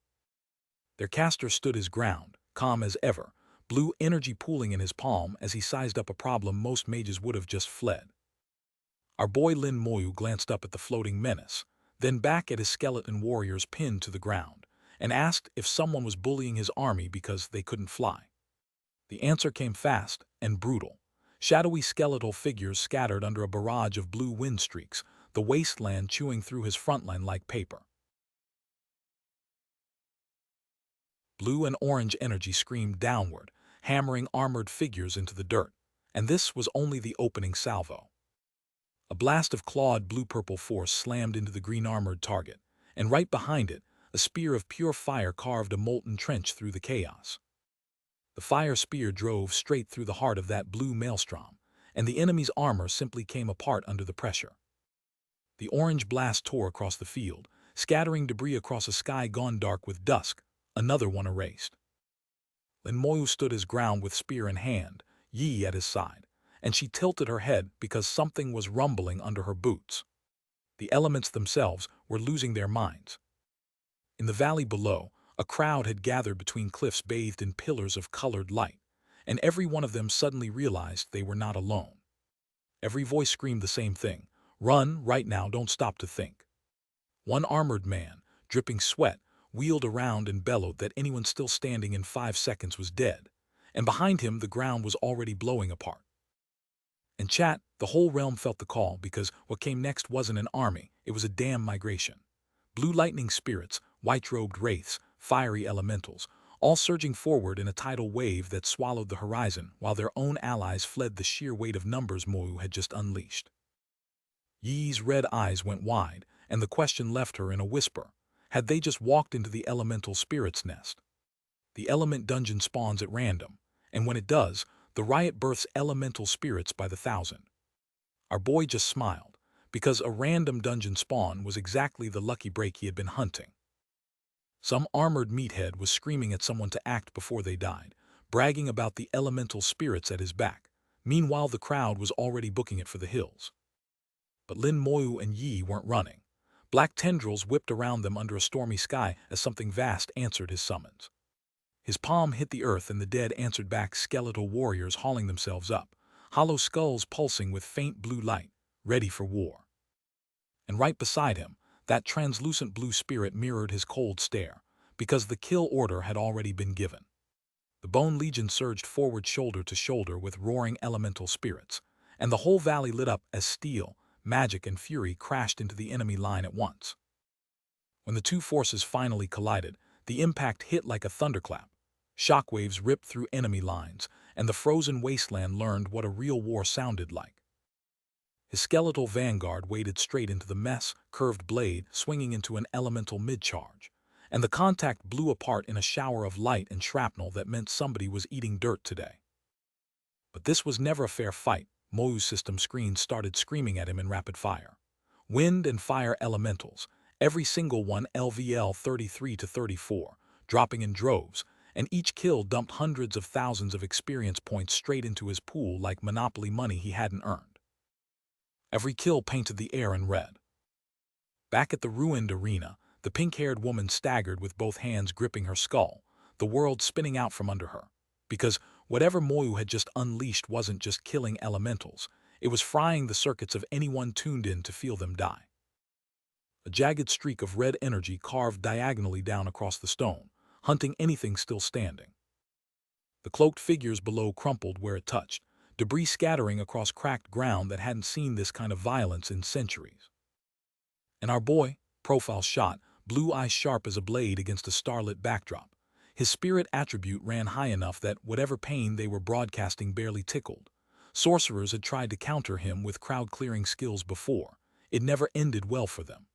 Their caster stood his ground, calm as ever, blue energy pooling in his palm as he sized up a problem most mages would have just fled. Our boy Lin Moyu glanced up at the floating menace, then back at his skeleton warriors pinned to the ground, and asked if someone was bullying his army because they couldn't fly. The answer came fast and brutal. Shadowy skeletal figures scattered under a barrage of blue wind streaks, the wasteland chewing through his frontline like paper. Blue and orange energy screamed downward, hammering armored figures into the dirt, and this was only the opening salvo. A blast of clawed blue-purple force slammed into the green-armored target, and right behind it, a spear of pure fire carved a molten trench through the chaos. The fire spear drove straight through the heart of that blue maelstrom, and the enemy's armor simply came apart under the pressure. The orange blast tore across the field, scattering debris across a sky gone dark with dusk, another one erased. Lin Moyu stood his ground with spear in hand, Yi at his side, and she tilted her head because something was rumbling under her boots. The elements themselves were losing their minds. In the valley below, a crowd had gathered between cliffs bathed in pillars of colored light, and every one of them suddenly realized they were not alone. Every voice screamed the same thing: "Run, right now, don't stop to think." One armored man, dripping sweat, wheeled around and bellowed that anyone still standing in 5 seconds was dead, and behind him the ground was already blowing apart. In chat, the whole realm felt the call because what came next wasn't an army, it was a damn migration. Blue lightning spirits, white-robed wraiths, fiery elementals, all surging forward in a tidal wave that swallowed the horizon while their own allies fled the sheer weight of numbers Moyu had just unleashed. Yi's red eyes went wide, and the question left her in a whisper. Had they just walked into the elemental spirit's nest? The element dungeon spawns at random, and when it does, the riot births elemental spirits by the thousand. Our boy just smiled, because a random dungeon spawn was exactly the lucky break he had been hunting. Some armored meathead was screaming at someone to act before they died, bragging about the elemental spirits at his back. Meanwhile, the crowd was already booking it for the hills. But Lin Moyu and Yi weren't running. Black tendrils whipped around them under a stormy sky as something vast answered his summons. His palm hit the earth and the dead answered back, skeletal warriors hauling themselves up, hollow skulls pulsing with faint blue light, ready for war. And right beside him, that translucent blue spirit mirrored his cold stare, because the kill order had already been given. The Bone Legion surged forward shoulder to shoulder with roaring elemental spirits, and the whole valley lit up as steel, magic, and fury crashed into the enemy line at once. When the two forces finally collided, the impact hit like a thunderclap. Shockwaves ripped through enemy lines, and the frozen wasteland learned what a real war sounded like. His skeletal vanguard waded straight into the mess, curved blade swinging into an elemental mid-charge, and the contact blew apart in a shower of light and shrapnel that meant somebody was eating dirt today. But this was never a fair fight. Moyu's system screen started screaming at him in rapid fire. Wind and fire elementals, every single one LVL 33 to 34, dropping in droves, and each kill dumped hundreds of thousands of experience points straight into his pool like Monopoly money he hadn't earned. Every kill painted the air in red. Back at the ruined arena, the pink-haired woman staggered with both hands gripping her skull, the world spinning out from under her. Because whatever Moyu had just unleashed wasn't just killing elementals, it was frying the circuits of anyone tuned in to feel them die. A jagged streak of red energy carved diagonally down across the stone, hunting anything still standing. The cloaked figures below crumpled where it touched, debris scattering across cracked ground that hadn't seen this kind of violence in centuries. And our boy, profile shot, blue eyes sharp as a blade against a starlit backdrop. His spirit attribute ran high enough that whatever pain they were broadcasting barely tickled. Sorcerers had tried to counter him with crowd-clearing skills before. It never ended well for them.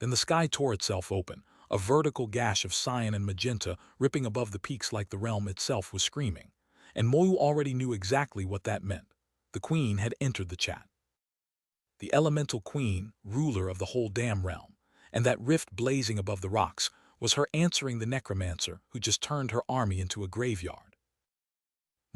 Then the sky tore itself open, a vertical gash of cyan and magenta ripping above the peaks like the realm itself was screaming. And Moyu already knew exactly what that meant. The queen had entered the chat. The elemental queen, ruler of the whole damn realm, and that rift blazing above the rocks was her answering the necromancer who just turned her army into a graveyard.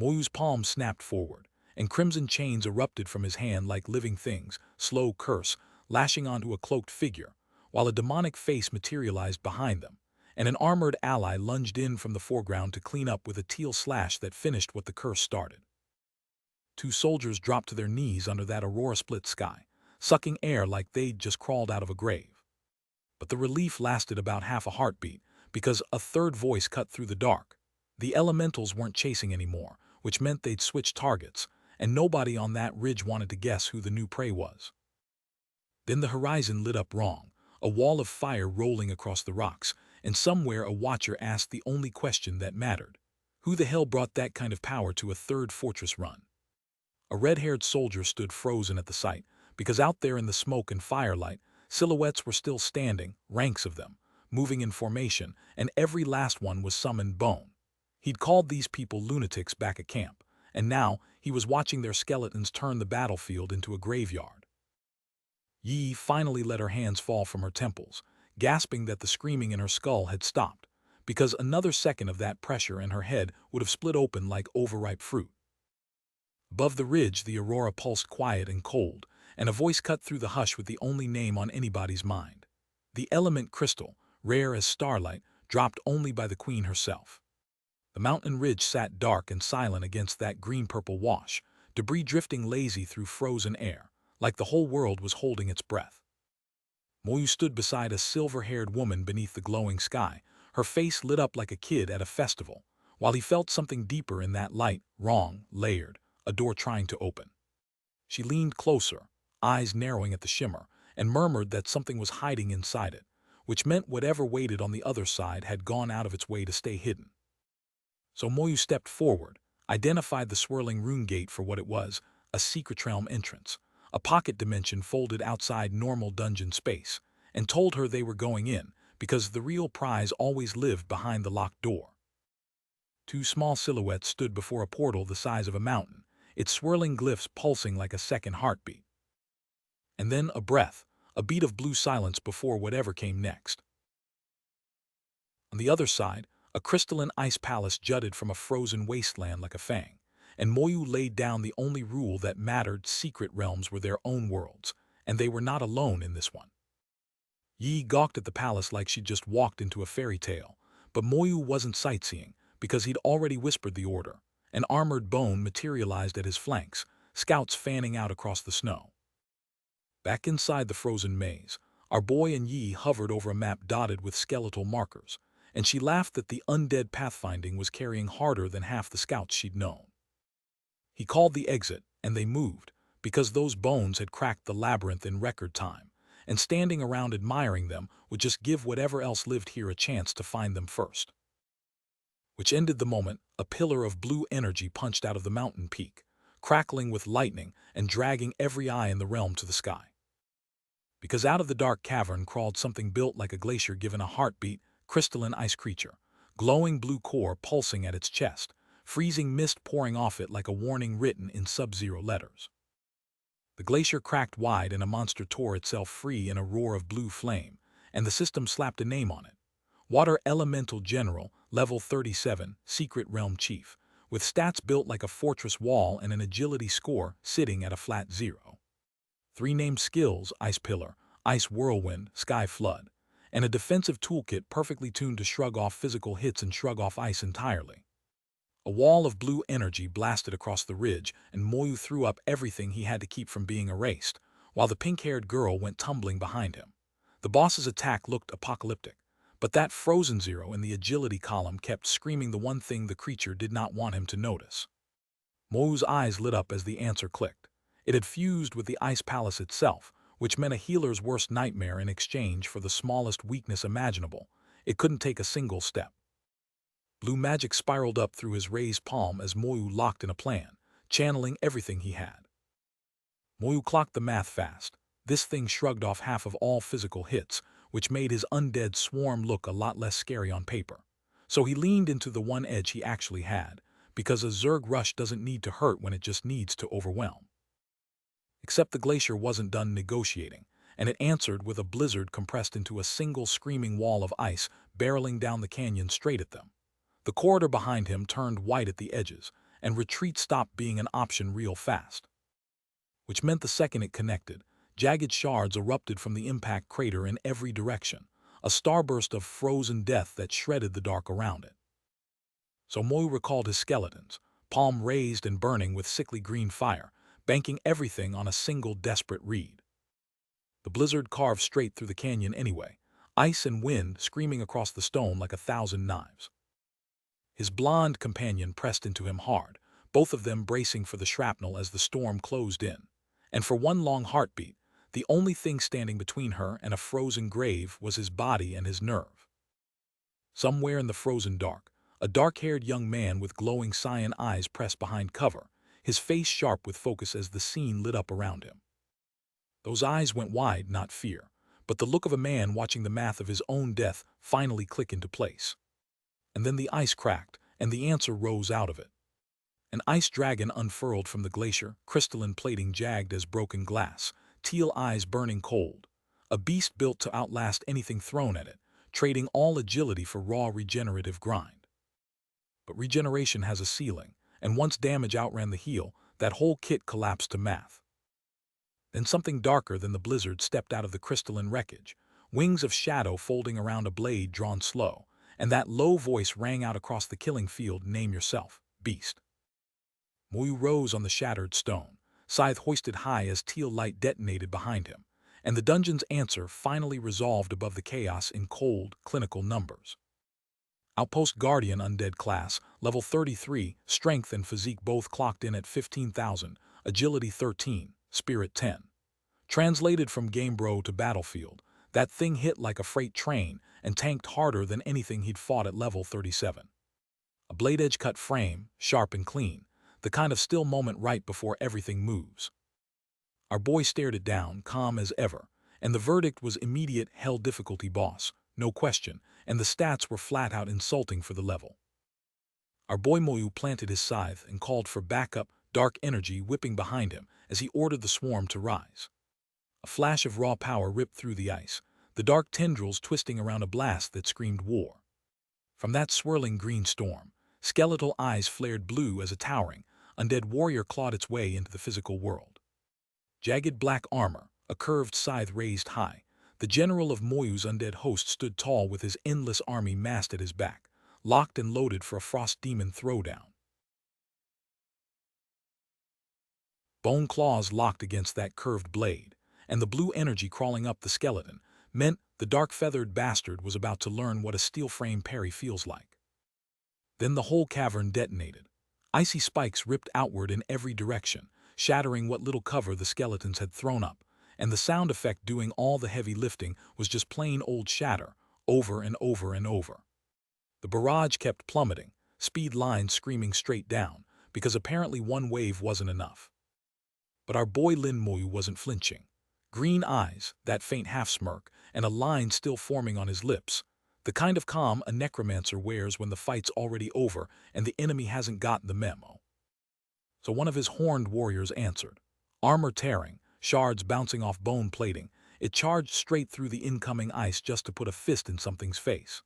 Moyu's palm snapped forward, and crimson chains erupted from his hand like living things, slow curse, lashing onto a cloaked figure, while a demonic face materialized behind them, and an armored ally lunged in from the foreground to clean up with a teal slash that finished what the curse started. Two soldiers dropped to their knees under that aurora-split sky, sucking air like they'd just crawled out of a grave. But the relief lasted about half a heartbeat, because a third voice cut through the dark. The elementals weren't chasing anymore, which meant they'd switched targets, and nobody on that ridge wanted to guess who the new prey was. Then the horizon lit up wrong, a wall of fire rolling across the rocks, and somewhere a watcher asked the only question that mattered. Who the hell brought that kind of power to a third fortress run? A red-haired soldier stood frozen at the sight, because out there in the smoke and firelight, silhouettes were still standing, ranks of them, moving in formation, and every last one was summoned bone. He'd called these people lunatics back at camp, and now he was watching their skeletons turn the battlefield into a graveyard. Yi finally let her hands fall from her temples, gasping that the screaming in her skull had stopped, because another second of that pressure and her head would have split open like overripe fruit. Above the ridge, the aurora pulsed quiet and cold, and a voice cut through the hush with the only name on anybody's mind. The element crystal, rare as starlight, dropped only by the queen herself. The mountain ridge sat dark and silent against that green-purple wash, debris drifting lazy through frozen air, like the whole world was holding its breath. Moyu stood beside a silver-haired woman beneath the glowing sky, her face lit up like a kid at a festival, while he felt something deeper in that light, wrong, layered, a door trying to open. She leaned closer, eyes narrowing at the shimmer, and murmured that something was hiding inside it, which meant whatever waited on the other side had gone out of its way to stay hidden. So Moyu stepped forward, identified the swirling rune gate for what it was, a secret realm entrance, a pocket dimension folded outside normal dungeon space, and told her they were going in, because the real prize always lived behind the locked door. Two small silhouettes stood before a portal the size of a mountain, its swirling glyphs pulsing like a second heartbeat. And then a breath, a beat of blue silence before whatever came next. On the other side, a crystalline ice palace jutted from a frozen wasteland like a fang, and Moyu laid down the only rule that mattered: secret realms were their own worlds, and they were not alone in this one. Yi gawked at the palace like she'd just walked into a fairy tale, but Moyu wasn't sightseeing, because he'd already whispered the order. An armored bone materialized at his flanks, scouts fanning out across the snow. Back inside the frozen maze, our boy and Yi hovered over a map dotted with skeletal markers, and she laughed that the undead pathfinding was carrying harder than half the scouts she'd known. He called the exit, and they moved, because those bones had cracked the labyrinth in record time, and standing around admiring them would just give whatever else lived here a chance to find them first. Which ended the moment a pillar of blue energy punched out of the mountain peak, crackling with lightning and dragging every eye in the realm to the sky. Because out of the dark cavern crawled something built like a glacier given a heartbeat, crystalline ice creature, glowing blue core pulsing at its chest, freezing mist pouring off it like a warning written in sub-zero letters. The glacier cracked wide and a monster tore itself free in a roar of blue flame, and the system slapped a name on it. Water Elemental General, Level 37, Secret Realm Chief, with stats built like a fortress wall and an agility score sitting at a flat 0. 3 named skills: Ice Pillar, Ice Whirlwind, Sky Flood, and a defensive toolkit perfectly tuned to shrug off physical hits and shrug off ice entirely. A wall of blue energy blasted across the ridge, and Moyu threw up everything he had to keep from being erased, while the pink-haired girl went tumbling behind him. The boss's attack looked apocalyptic, but that frozen 0 in the agility column kept screaming the one thing the creature did not want him to notice. Moyu's eyes lit up as the answer clicked. It had fused with the ice palace itself, which meant a healer's worst nightmare in exchange for the smallest weakness imaginable. It couldn't take a single step. Blue magic spiraled up through his raised palm as Moyu locked in a plan, channeling everything he had. Moyu clocked the math fast. This thing shrugged off half of all physical hits, which made his undead swarm look a lot less scary on paper. So he leaned into the one edge he actually had, because a Zerg rush doesn't need to hurt when it just needs to overwhelm. Except the glacier wasn't done negotiating, and it answered with a blizzard compressed into a single screaming wall of ice barreling down the canyon straight at them. The corridor behind him turned white at the edges, and retreat stopped being an option real fast. Which meant the second it connected, jagged shards erupted from the impact crater in every direction, a starburst of frozen death that shredded the dark around it. So Moyu recalled his skeletons, palm raised and burning with sickly green fire, banking everything on a single desperate reed. The blizzard carved straight through the canyon anyway, ice and wind screaming across the stone like 1,000 knives. His blonde companion pressed into him hard, both of them bracing for the shrapnel as the storm closed in. And for one long heartbeat, the only thing standing between her and a frozen grave was his body and his nerve. Somewhere in the frozen dark, a dark-haired young man with glowing cyan eyes pressed behind cover, his face sharp with focus as the scene lit up around him. Those eyes went wide, not fear, but the look of a man watching the math of his own death finally click into place. And then the ice cracked, and the answer rose out of it. An ice dragon unfurled from the glacier, crystalline plating jagged as broken glass, teal eyes burning cold. A beast built to outlast anything thrown at it, trading all agility for raw regenerative grind. But regeneration has a ceiling, and once damage outran the heal, that whole kit collapsed to math. Then something darker than the blizzard stepped out of the crystalline wreckage, wings of shadow folding around a blade drawn slow, and that low voice rang out across the killing field, "Name yourself, beast." Moyu rose on the shattered stone, scythe hoisted high as teal light detonated behind him, and the dungeon's answer finally resolved above the chaos in cold, clinical numbers. Outpost Guardian Undead class, level 33, strength and physique both clocked in at 15,000, agility 13, spirit 10. Translated from Game Bro to Battlefield, that thing hit like a freight train and tanked harder than anything he'd fought at level 37. A blade edge cut frame, sharp and clean, the kind of still moment right before everything moves. Our boy stared it down, calm as ever, and the verdict was immediate hell difficulty boss, no question, and the stats were flat out insulting for the level. Our boy Moyu planted his scythe and called for backup, dark energy whipping behind him as he ordered the swarm to rise. A flash of raw power ripped through the ice, the dark tendrils twisting around a blast that screamed war. From that swirling green storm, skeletal eyes flared blue as a towering, undead warrior clawed its way into the physical world. Jagged black armor, a curved scythe raised high, the general of Moyu's undead host stood tall with his endless army massed at his back, locked and loaded for a frost demon throwdown. Bone claws locked against that curved blade, and the blue energy crawling up the skeleton meant the dark-feathered bastard was about to learn what a steel frame parry feels like. Then the whole cavern detonated. Icy spikes ripped outward in every direction, shattering what little cover the skeletons had thrown up, and the sound effect doing all the heavy lifting was just plain old shatter, over and over and over. The barrage kept plummeting, speed lines screaming straight down, because apparently one wave wasn't enough. But our boy Lin Moyu wasn't flinching. Green eyes, that faint half-smirk, and a line still forming on his lips, the kind of calm a necromancer wears when the fight's already over and the enemy hasn't gotten the memo. So one of his horned warriors answered. Armor tearing, shards bouncing off bone plating, it charged straight through the incoming ice just to put a fist in something's face.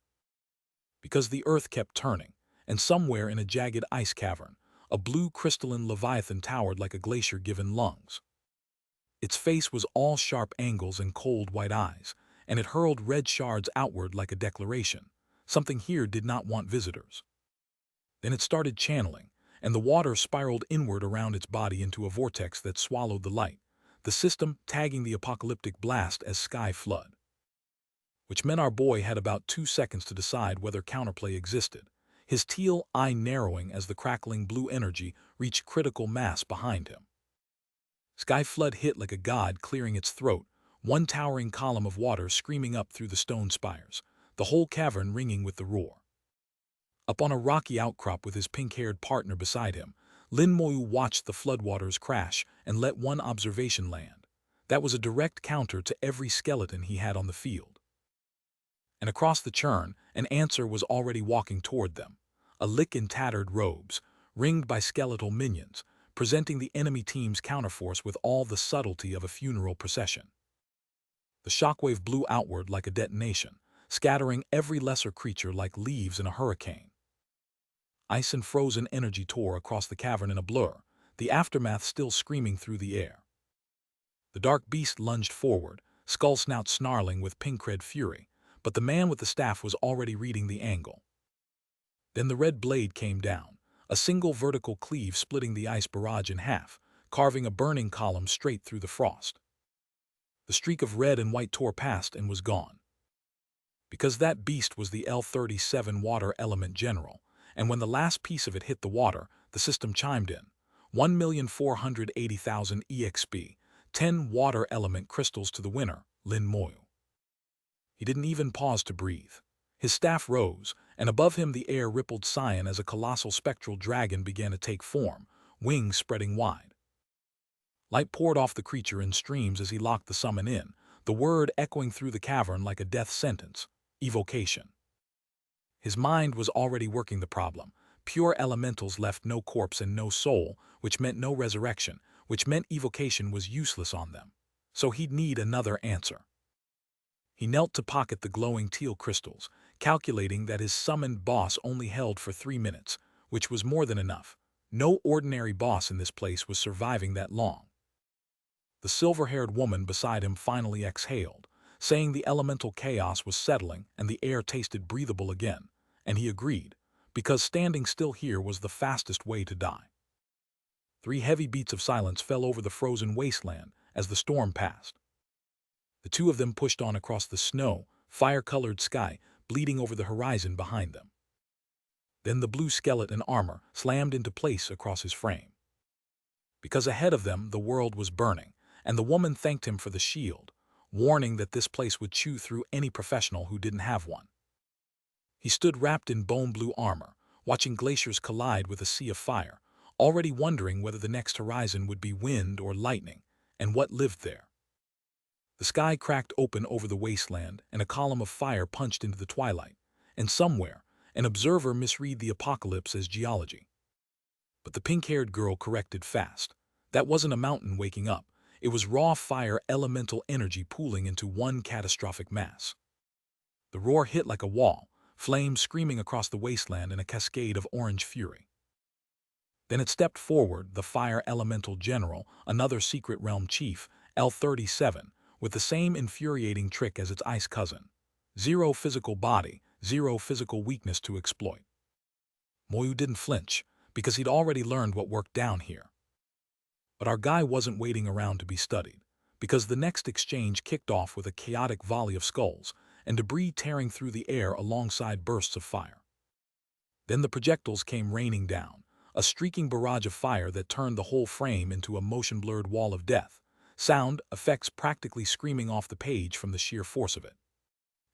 Because the earth kept turning, and somewhere in a jagged ice cavern, a blue crystalline leviathan towered like a glacier given lungs. Its face was all sharp angles and cold white eyes, and it hurled red shards outward like a declaration. Something here did not want visitors. Then it started channeling, and the water spiraled inward around its body into a vortex that swallowed the light, the system tagging the apocalyptic blast as sky flood. Which meant our boy had about 2 seconds to decide whether counterplay existed, his teal eye narrowing as the crackling blue energy reached critical mass behind him. Sky flood hit like a god clearing its throat, one towering column of water screaming up through the stone spires, the whole cavern ringing with the roar. Up on a rocky outcrop with his pink-haired partner beside him, Lin Moyu watched the floodwaters crash and let one observation land. That was a direct counter to every skeleton he had on the field. And across the churn, an answer was already walking toward them, a lick in tattered robes, ringed by skeletal minions, presenting the enemy team's counterforce with all the subtlety of a funeral procession. The shockwave blew outward like a detonation, scattering every lesser creature like leaves in a hurricane. Ice and frozen energy tore across the cavern in a blur, the aftermath still screaming through the air. The dark beast lunged forward, skull snout snarling with pink-red fury, but the man with the staff was already reading the angle. Then the red blade came down, a single vertical cleave splitting the ice barrage in half, carving a burning column straight through the frost. The streak of red and white tore past and was gone. Because that beast was the L-37 water element general, and when the last piece of it hit the water, the system chimed in. 1,480,000 EXP, 10 water element crystals to the winner, Lin Moyu. He didn't even pause to breathe. His staff rose, and above him the air rippled cyan as a colossal spectral dragon began to take form, wings spreading wide. Light poured off the creature in streams as he locked the summon in, the word echoing through the cavern like a death sentence: evocation. His mind was already working the problem. Pure elementals left no corpse and no soul, which meant no resurrection, which meant evocation was useless on them. So he'd need another answer. He knelt to pocket the glowing teal crystals, calculating that his summoned boss only held for 3 minutes, which was more than enough. No ordinary boss in this place was surviving that long. The silver-haired woman beside him finally exhaled, saying the elemental chaos was settling and the air tasted breathable again, and he agreed, because standing still here was the fastest way to die. 3 heavy beats of silence fell over the frozen wasteland as the storm passed. The two of them pushed on across the snow, fire-colored sky bleeding over the horizon behind them. Then the blue skeleton armor slammed into place across his frame. Because ahead of them the world was burning, and the woman thanked him for the shield, warning that this place would chew through any professional who didn't have one. He stood wrapped in bone-blue armor, watching glaciers collide with a sea of fire, already wondering whether the next horizon would be wind or lightning, and what lived there. The sky cracked open over the wasteland, and a column of fire punched into the twilight, and somewhere, an observer misread the apocalypse as geology. But the pink-haired girl corrected fast. That wasn't a mountain waking up. It was raw fire elemental energy pooling into one catastrophic mass. The roar hit like a wall, flames screaming across the wasteland in a cascade of orange fury. Then it stepped forward, the fire elemental general, another secret realm chief, L-37, with the same infuriating trick as its ice cousin. 0 physical body, 0 physical weakness to exploit. Moyu didn't flinch, because he'd already learned what worked down here. But our guy wasn't waiting around to be studied, because the next exchange kicked off with a chaotic volley of skulls and debris tearing through the air alongside bursts of fire. Then the projectiles came raining down, a streaking barrage of fire that turned the whole frame into a motion-blurred wall of death, sound effects practically screaming off the page from the sheer force of it.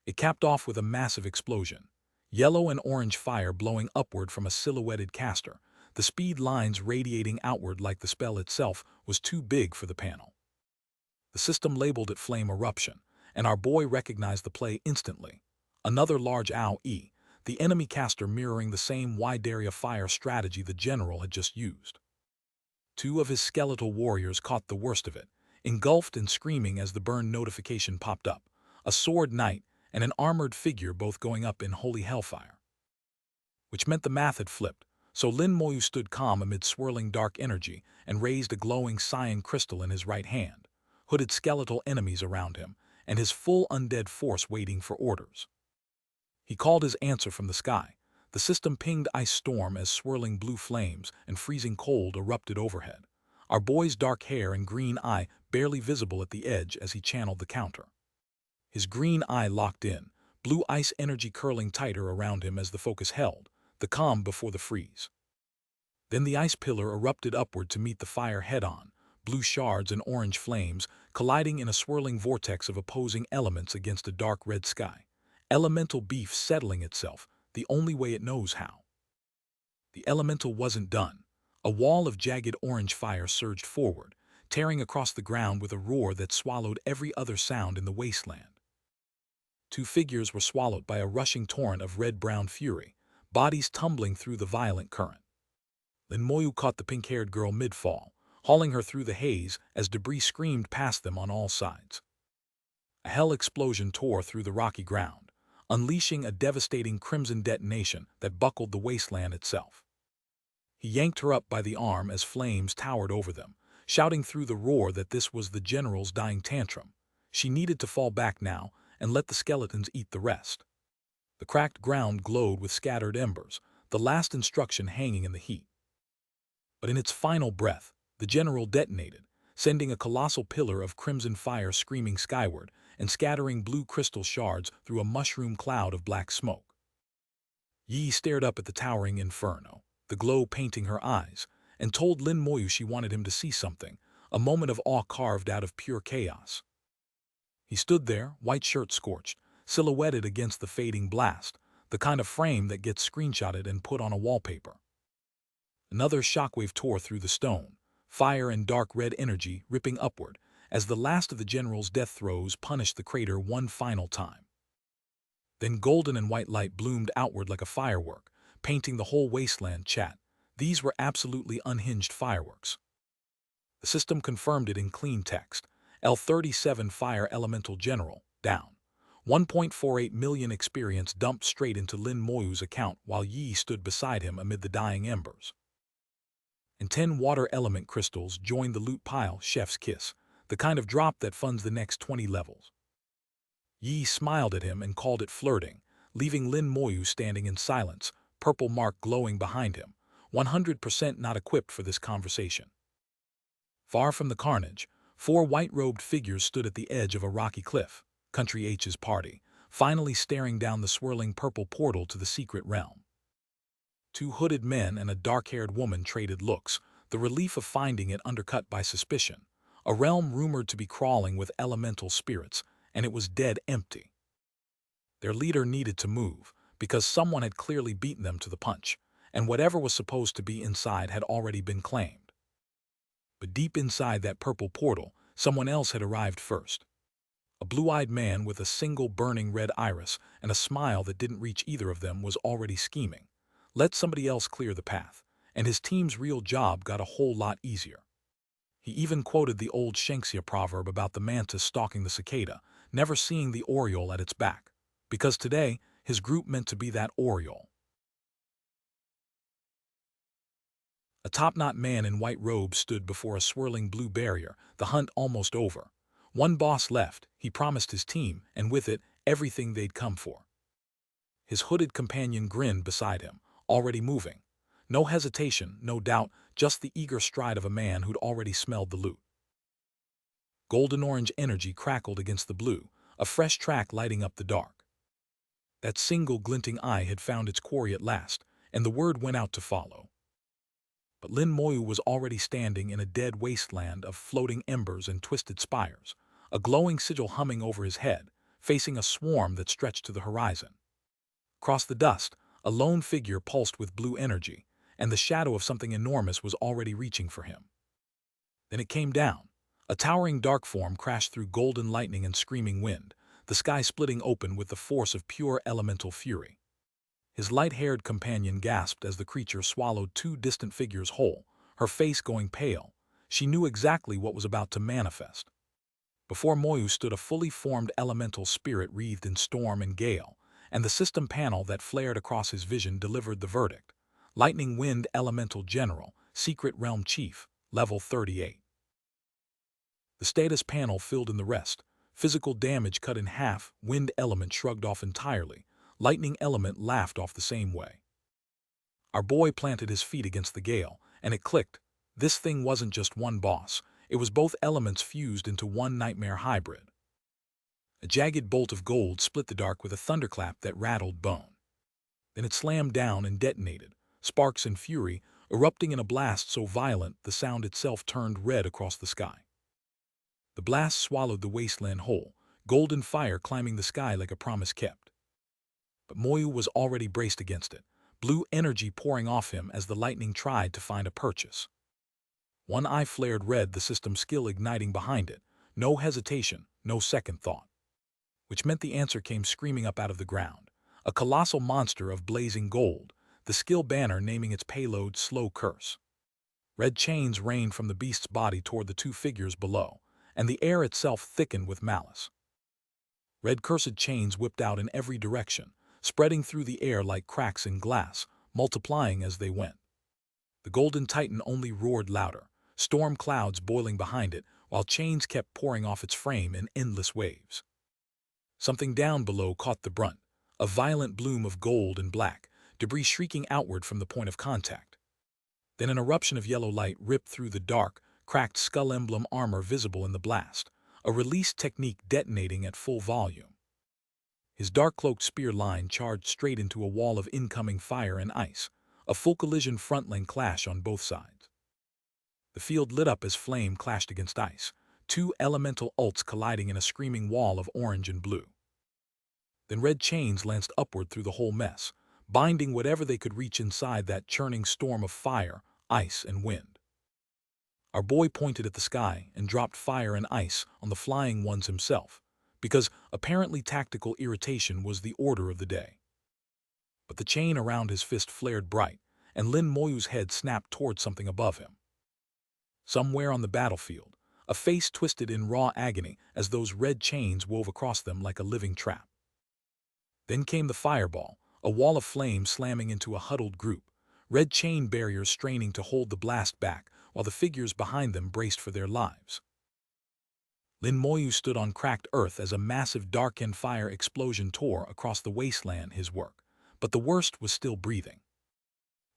It capped off with a massive explosion, yellow and orange fire blowing upward from a silhouetted caster, the speed lines radiating outward like the spell itself was too big for the panel. The system labeled it flame eruption, and our boy recognized the play instantly. Another large AoE, the enemy caster mirroring the same wide area fire strategy the general had just used. 2 of his skeletal warriors caught the worst of it, engulfed and screaming as the burn notification popped up, a sword knight and an armored figure both going up in holy hellfire. Which meant the math had flipped, so Lin Moyu stood calm amid swirling dark energy and raised a glowing cyan crystal in his right hand, hooded skeletal enemies around him, and his full undead force waiting for orders. He called his answer from the sky. The system pinged ice storm as swirling blue flames and freezing cold erupted overhead, our boy's dark hair and green eye barely visible at the edge as he channeled the counter. His green eye locked in, blue ice energy curling tighter around him as the focus held, the calm before the freeze. Then the ice pillar erupted upward to meet the fire head-on, blue shards and orange flames colliding in a swirling vortex of opposing elements against a dark red sky. Elemental beef settling itself, the only way it knows how. The elemental wasn't done. A wall of jagged orange fire surged forward, tearing across the ground with a roar that swallowed every other sound in the wasteland. Two figures were swallowed by a rushing torrent of red-brown fury, bodies tumbling through the violent current. Lin Moyu caught the pink-haired girl mid-fall, hauling her through the haze as debris screamed past them on all sides. A hell explosion tore through the rocky ground, unleashing a devastating crimson detonation that buckled the wasteland itself. He yanked her up by the arm as flames towered over them, shouting through the roar that this was the general's dying tantrum. She needed to fall back now and let the skeletons eat the rest. The cracked ground glowed with scattered embers, the last instruction hanging in the heat. But in its final breath, the general detonated, sending a colossal pillar of crimson fire screaming skyward and scattering blue crystal shards through a mushroom cloud of black smoke. Yi stared up at the towering inferno, the glow painting her eyes, and told Lin Moyu she wanted him to see something, a moment of awe carved out of pure chaos. He stood there, white shirt scorched, silhouetted against the fading blast, the kind of frame that gets screenshotted and put on a wallpaper. Another shockwave tore through the stone, fire and dark red energy ripping upward as the last of the general's death throes punished the crater one final time. Then golden and white light bloomed outward like a firework, painting the whole wasteland. Chat. These were absolutely unhinged fireworks. The system confirmed it in clean text. L-37 Fire Elemental General, down. 1.48 million experience dumped straight into Lin Moyu's account while Yi stood beside him amid the dying embers. And 10 water element crystals joined the loot pile. Chef's kiss, the kind of drop that funds the next 20 levels. Yi smiled at him and called it flirting, leaving Lin Moyu standing in silence, purple mark glowing behind him, 100% not equipped for this conversation. Far from the carnage, 4 white-robed figures stood at the edge of a rocky cliff, Country H's party, finally staring down the swirling purple portal to the secret realm. 2 hooded men and a dark-haired woman traded looks, the relief of finding it undercut by suspicion, a realm rumored to be crawling with elemental spirits, and it was dead empty. Their leader needed to move, because someone had clearly beaten them to the punch, and whatever was supposed to be inside had already been claimed. But deep inside that purple portal, someone else had arrived first. A blue-eyed man with a single burning red iris and a smile that didn't reach either of them was already scheming. Let somebody else clear the path, and his team's real job got a whole lot easier. He even quoted the old Shanxia proverb about the mantis stalking the cicada, never seeing the oriole at its back, because today his group meant to be that oriole. A top-knot man in white robes stood before a swirling blue barrier, the hunt almost over. One boss left, he promised his team, and with it, everything they'd come for. His hooded companion grinned beside him, already moving. No hesitation, no doubt, just the eager stride of a man who'd already smelled the loot. Golden-orange energy crackled against the blue, a fresh track lighting up the dark. That single glinting eye had found its quarry at last, and the word went out to follow. But Lin Moyu was already standing in a dead wasteland of floating embers and twisted spires, a glowing sigil humming over his head, facing a swarm that stretched to the horizon. Across the dust, a lone figure pulsed with blue energy, and the shadow of something enormous was already reaching for him. Then it came down. A towering dark form crashed through golden lightning and screaming wind, the sky splitting open with the force of pure elemental fury. His light-haired companion gasped as the creature swallowed 2 distant figures whole, her face going pale. She knew exactly what was about to manifest. Before Moyu stood a fully formed elemental spirit wreathed in storm and gale, and the system panel that flared across his vision delivered the verdict. Lightning Wind Elemental General, Secret Realm Chief, Level 38. The status panel filled in the rest. Physical damage cut in half, Wind Element shrugged off entirely, Lightning Element laughed off the same way. Our boy planted his feet against the gale, and it clicked. This thing wasn't just one boss, it was both elements fused into one nightmare hybrid. A jagged bolt of gold split the dark with a thunderclap that rattled bone. Then it slammed down and detonated, sparks and fury erupting in a blast so violent the sound itself turned red across the sky. The blast swallowed the wasteland whole, golden fire climbing the sky like a promise kept. But Moyu was already braced against it, blue energy pouring off him as the lightning tried to find a purchase. One eye flared red, the system skill igniting behind it, no hesitation, no second thought. which meant the answer came screaming up out of the ground. A colossal monster of blazing gold, the skill banner naming its payload Slow Curse. Red chains rained from the beast's body toward the two figures below, and the air itself thickened with malice. Red cursed chains whipped out in every direction, spreading through the air like cracks in glass, multiplying as they went. The golden titan only roared louder, storm clouds boiling behind it, while chains kept pouring off its frame in endless waves. Something down below caught the brunt, a violent bloom of gold and black, debris shrieking outward from the point of contact. Then an eruption of yellow light ripped through the dark, cracked skull emblem armor visible in the blast, a release technique detonating at full volume. His dark-cloaked spear line charged straight into a wall of incoming fire and ice, a full collision front-lane clash on both sides. The field lit up as flame clashed against ice, two elemental ults colliding in a screaming wall of orange and blue. Then red chains lanced upward through the whole mess, binding whatever they could reach inside that churning storm of fire, ice, and wind. Our boy pointed at the sky and dropped fire and ice on the flying ones himself, because apparently tactical irritation was the order of the day. But the chain around his fist flared bright, and Lin Moyu's head snapped toward something above him. Somewhere on the battlefield, a face twisted in raw agony as those red chains wove across them like a living trap. Then came the fireball, a wall of flame slamming into a huddled group, red chain barriers straining to hold the blast back while the figures behind them braced for their lives. Lin Moyu stood on cracked earth as a massive dark-end fire explosion tore across the wasteland his work, but the worst was still breathing.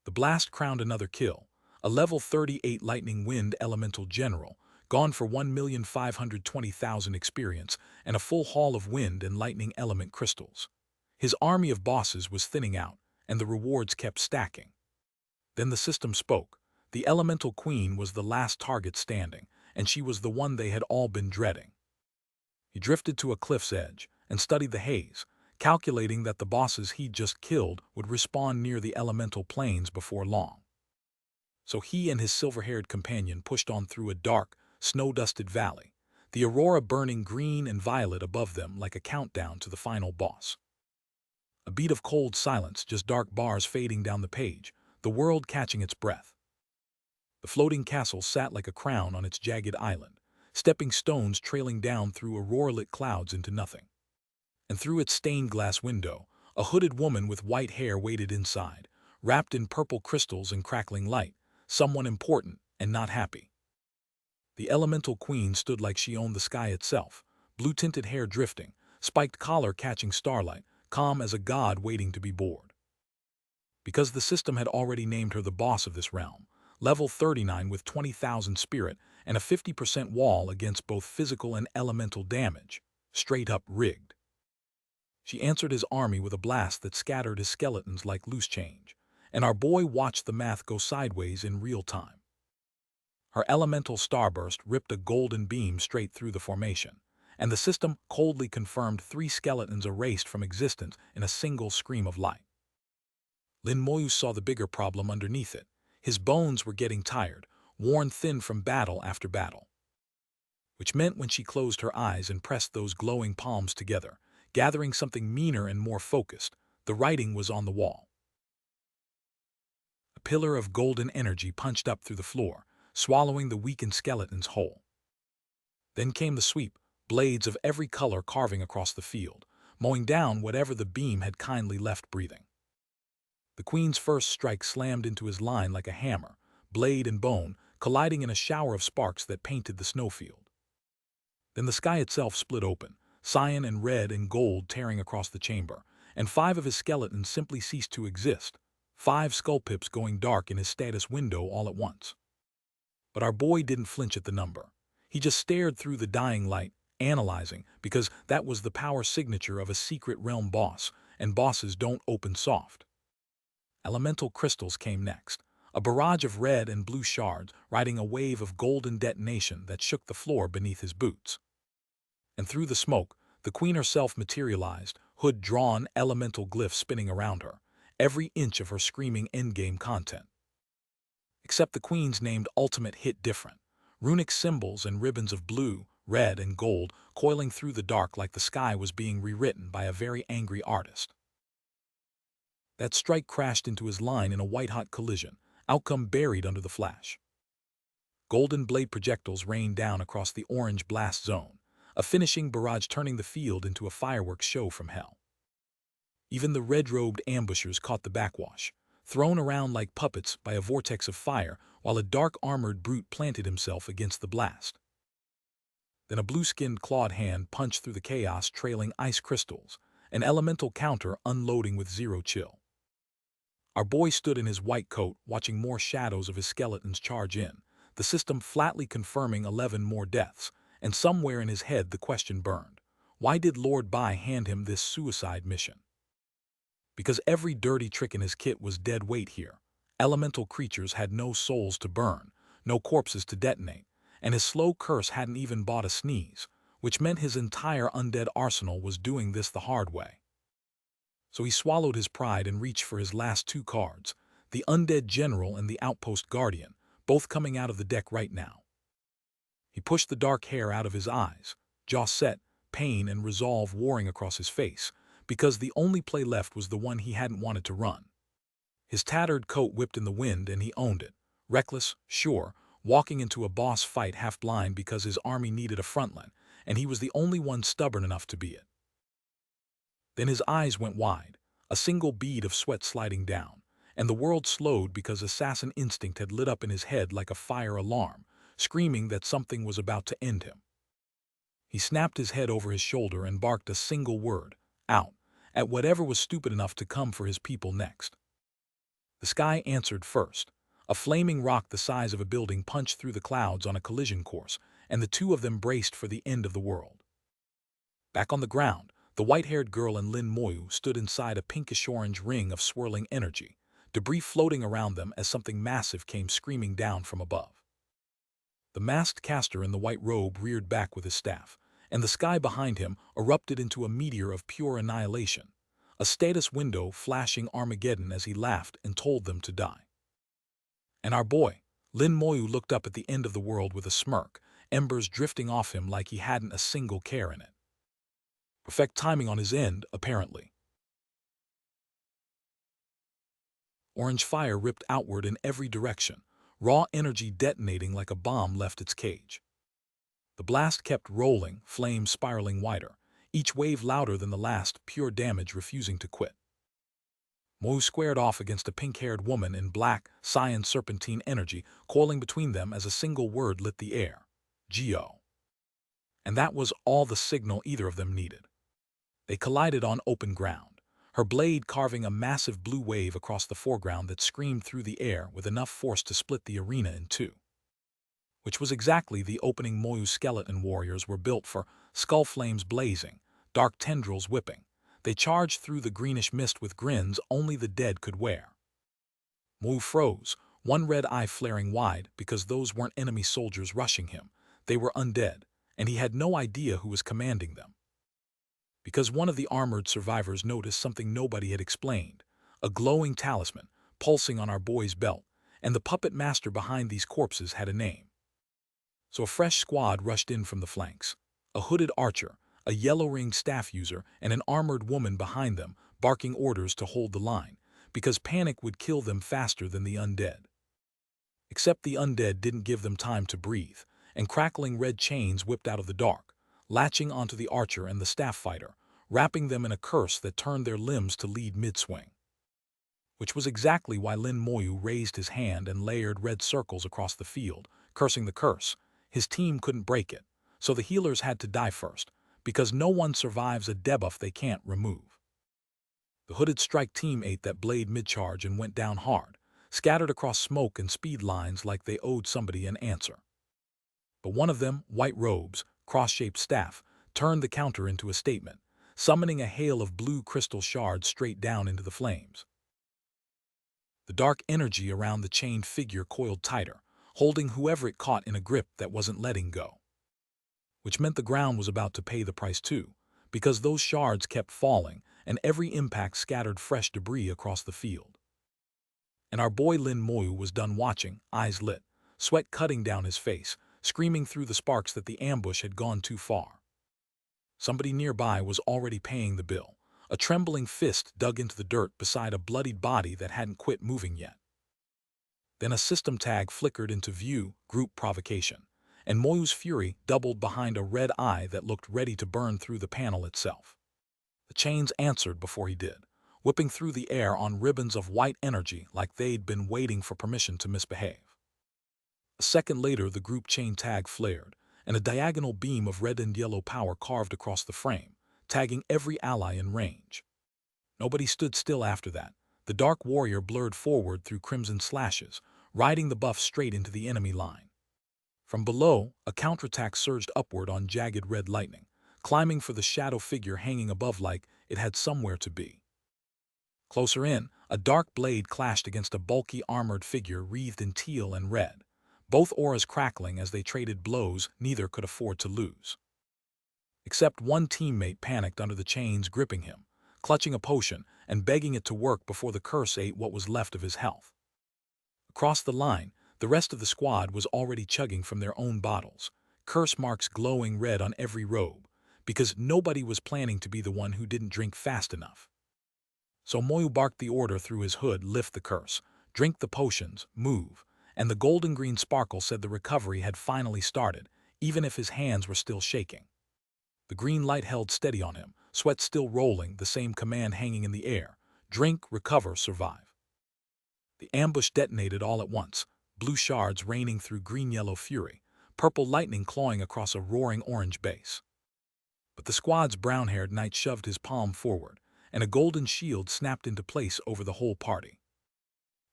The blast crowned another kill, a level 38 lightning wind elemental general, gone for 1,520,000 experience and a full haul of wind and lightning element crystals. His army of bosses was thinning out, and the rewards kept stacking. Then the system spoke. The elemental queen was the last target standing, and she was the one they had all been dreading. He drifted to a cliff's edge and studied the haze, calculating that the bosses he'd just killed would respawn near the elemental plains before long. So he and his silver-haired companion pushed on through a dark, snow-dusted valley, the aurora burning green and violet above them like a countdown to the final boss. A beat of cold silence, just dark bars fading down the page, the world catching its breath. The floating castle sat like a crown on its jagged island, stepping stones trailing down through aurora-lit clouds into nothing. And through its stained-glass window, a hooded woman with white hair waited inside, wrapped in purple crystals and crackling light, someone important and not happy. The elemental queen stood like she owned the sky itself, blue-tinted hair drifting, spiked collar catching starlight, calm as a god waiting to be bored. Because the system had already named her the boss of this realm, level 39 with 20,000 spirit and a 50% wall against both physical and elemental damage, straight up rigged. She answered his army with a blast that scattered his skeletons like loose change, and our boy watched the math go sideways in real time. Her elemental starburst ripped a golden beam straight through the formation, and the system coldly confirmed 3 skeletons erased from existence in a single scream of light. Lin Moyu saw the bigger problem underneath it. His bones were getting tired, worn thin from battle after battle. Which meant when she closed her eyes and pressed those glowing palms together, gathering something meaner and more focused, the writing was on the wall. A pillar of golden energy punched up through the floor, swallowing the weakened skeletons whole. Then came the sweep, blades of every color carving across the field, mowing down whatever the beam had kindly left breathing. The queen's first strike slammed into his line like a hammer, blade and bone, colliding in a shower of sparks that painted the snowfield. Then the sky itself split open, cyan and red and gold tearing across the chamber, and 5 of his skeletons simply ceased to exist, 5 skull pips going dark in his status window all at once. But our boy didn't flinch at the number. He just stared through the dying light, analyzing, because that was the power signature of a secret realm boss, and bosses don't open soft. Elemental crystals came next, a barrage of red and blue shards riding a wave of golden detonation that shook the floor beneath his boots. And through the smoke, the queen herself materialized, hood drawn, elemental glyphs spinning around her, every inch of her screaming endgame content. Except the queen's named ultimate hit different, runic symbols and ribbons of blue, red and gold, coiling through the dark like the sky was being rewritten by a very angry artist. That strike crashed into his line in a white-hot collision, outcome buried under the flash. Golden blade projectiles rained down across the orange blast zone, a finishing barrage turning the field into a fireworks show from hell. Even the red-robed ambushers caught the backwash, thrown around like puppets by a vortex of fire, while a dark-armored brute planted himself against the blast. Then a blue-skinned clawed hand punched through the chaos, trailing ice crystals, an elemental counter unloading with zero chill. Our boy stood in his white coat, watching more shadows of his skeletons charge in, the system flatly confirming 11 more deaths, and somewhere in his head the question burned: why did Lord Bai hand him this suicide mission? Because every dirty trick in his kit was dead weight here. Elemental creatures had no souls to burn, no corpses to detonate, and his slow curse hadn't even bought a sneeze, which meant his entire undead arsenal was doing this the hard way. So he swallowed his pride and reached for his last 2 cards, the Undead General and the Outpost Guardian, both coming out of the deck right now. He pushed the dark hair out of his eyes, jaw set, pain and resolve warring across his face, because the only play left was the one he hadn't wanted to run. His tattered coat whipped in the wind and he owned it, reckless, sure, walking into a boss fight half-blind because his army needed a frontline, and he was the only one stubborn enough to be it. Then his eyes went wide, a single bead of sweat sliding down, and the world slowed because assassin instinct had lit up in his head like a fire alarm, screaming that something was about to end him. He snapped his head over his shoulder and barked a single word, out, at whatever was stupid enough to come for his people next. The sky answered first. A flaming rock the size of a building punched through the clouds on a collision course, and the 2 of them braced for the end of the world. Back on the ground, the white-haired girl and Lin Moyu stood inside a pinkish-orange ring of swirling energy, debris floating around them as something massive came screaming down from above. The masked caster in the white robe reared back with his staff, and the sky behind him erupted into a meteor of pure annihilation, a status window flashing Armageddon as he laughed and told them to die. And our boy, Lin Moyu, looked up at the end of the world with a smirk, embers drifting off him like he hadn't a single care in it. Perfect timing on his end, apparently. Orange fire ripped outward in every direction, raw energy detonating like a bomb left its cage. The blast kept rolling, flames spiraling wider, each wave louder than the last, pure damage refusing to quit. Moyu squared off against a pink-haired woman in black, cyan serpentine energy, coiling between them as a single word lit the air: Geo. And that was all the signal either of them needed. They collided on open ground, her blade carving a massive blue wave across the foreground that screamed through the air with enough force to split the arena in 2. Which was exactly the opening Moyu's skeleton warriors were built for, skull flames blazing, dark tendrils whipping. They charged through the greenish mist with grins only the dead could wear. Moyu froze, one red eye flaring wide because those weren't enemy soldiers rushing him. They were undead, and he had no idea who was commanding them. Because one of the armored survivors noticed something nobody had explained, a glowing talisman pulsing on our boy's belt, and the puppet master behind these corpses had a name. So a fresh squad rushed in from the flanks, a hooded archer, a yellow-ringed staff user, and an armored woman behind them, barking orders to hold the line, because panic would kill them faster than the undead. Except the undead didn't give them time to breathe, and crackling red chains whipped out of the dark, latching onto the archer and the staff fighter, wrapping them in a curse that turned their limbs to lead mid-swing. Which was exactly why Lin Moyu raised his hand and layered red circles across the field, cursing the curse. His team couldn't break it, so the healers had to die first, because no one survives a debuff they can't remove. The hooded strike team ate that blade mid-charge and went down hard, scattered across smoke and speed lines like they owed somebody an answer. But one of them, white robes, cross-shaped staff, turned the counter into a statement, summoning a hail of blue crystal shards straight down into the flames. The dark energy around the chained figure coiled tighter, holding whoever it caught in a grip that wasn't letting go. Which meant the ground was about to pay the price too, because those shards kept falling and every impact scattered fresh debris across the field. And our boy Lin Moyu was done watching, eyes lit, sweat cutting down his face, screaming through the sparks that the ambush had gone too far. Somebody nearby was already paying the bill. A trembling fist dug into the dirt beside a bloodied body that hadn't quit moving yet. Then a system tag flickered into view, group provocation, and Moyu's fury doubled behind a red eye that looked ready to burn through the panel itself. The chains answered before he did, whipping through the air on ribbons of white energy like they'd been waiting for permission to misbehave. A second later, the group chain tag flared, and a diagonal beam of red and yellow power carved across the frame, tagging every ally in range. Nobody stood still after that. The Dark Warrior blurred forward through crimson slashes, riding the buff straight into the enemy line. From below, a counterattack surged upward on jagged red lightning, climbing for the shadow figure hanging above like it had somewhere to be. Closer in, a dark blade clashed against a bulky armored figure wreathed in teal and red, both auras crackling as they traded blows neither could afford to lose. Except one teammate panicked under the chains gripping him, clutching a potion and begging it to work before the curse ate what was left of his health. Across the line, the rest of the squad was already chugging from their own bottles, curse marks glowing red on every robe, because nobody was planning to be the one who didn't drink fast enough. So Moyu barked the order through his hood: lift the curse, drink the potions, move, and the golden green sparkle said the recovery had finally started, even if his hands were still shaking. The green light held steady on him, sweat still rolling, the same command hanging in the air: drink, recover, survive. The ambush detonated all at once, blue shards raining through green-yellow fury, purple lightning clawing across a roaring orange base. But the squad's brown-haired knight shoved his palm forward, and a golden shield snapped into place over the whole party.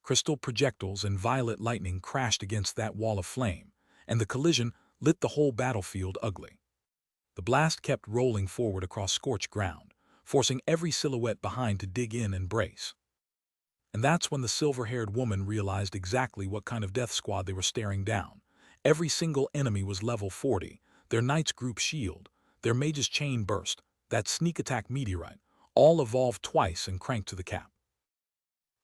Crystal projectiles and violet lightning crashed against that wall of flame, and the collision lit the whole battlefield ugly. The blast kept rolling forward across scorched ground, forcing every silhouette behind to dig in and brace. And that's when the silver-haired woman realized exactly what kind of death squad they were staring down. Every single enemy was level 40, their knight's group shield, their mage's chain burst, that sneak attack meteorite, all evolved twice and cranked to the cap.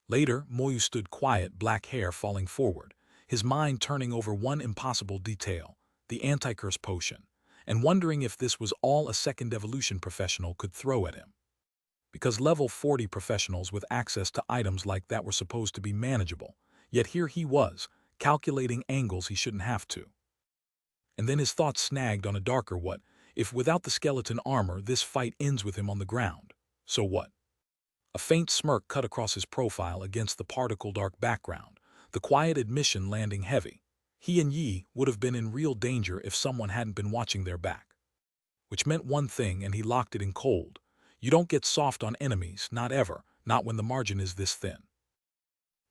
Later, Moyu stood quiet, black hair falling forward, his mind turning over one impossible detail: the anti-curse potion, and wondering if this was all a second evolution professional could throw at him. Because level 40 professionals with access to items like that were supposed to be manageable, yet here he was, calculating angles he shouldn't have to. And then his thoughts snagged on a darker what if without the skeleton armor this fight ends with him on the ground? So what? A faint smirk cut across his profile against the particle-dark background, the quiet admission landing heavy. He and Yi would have been in real danger if someone hadn't been watching their back. Which meant one thing, and he locked it in cold: you don't get soft on enemies, not ever, not when the margin is this thin.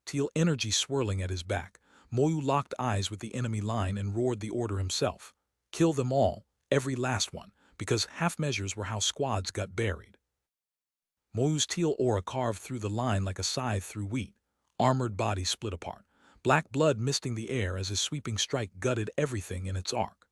Teal energy swirling at his back, Moyu locked eyes with the enemy line and roared the order himself: kill them all, every last one, because half measures were how squads got buried. Moyu's teal aura carved through the line like a scythe through wheat, armored bodies split apart, black blood misting the air as his sweeping strike gutted everything in its arc.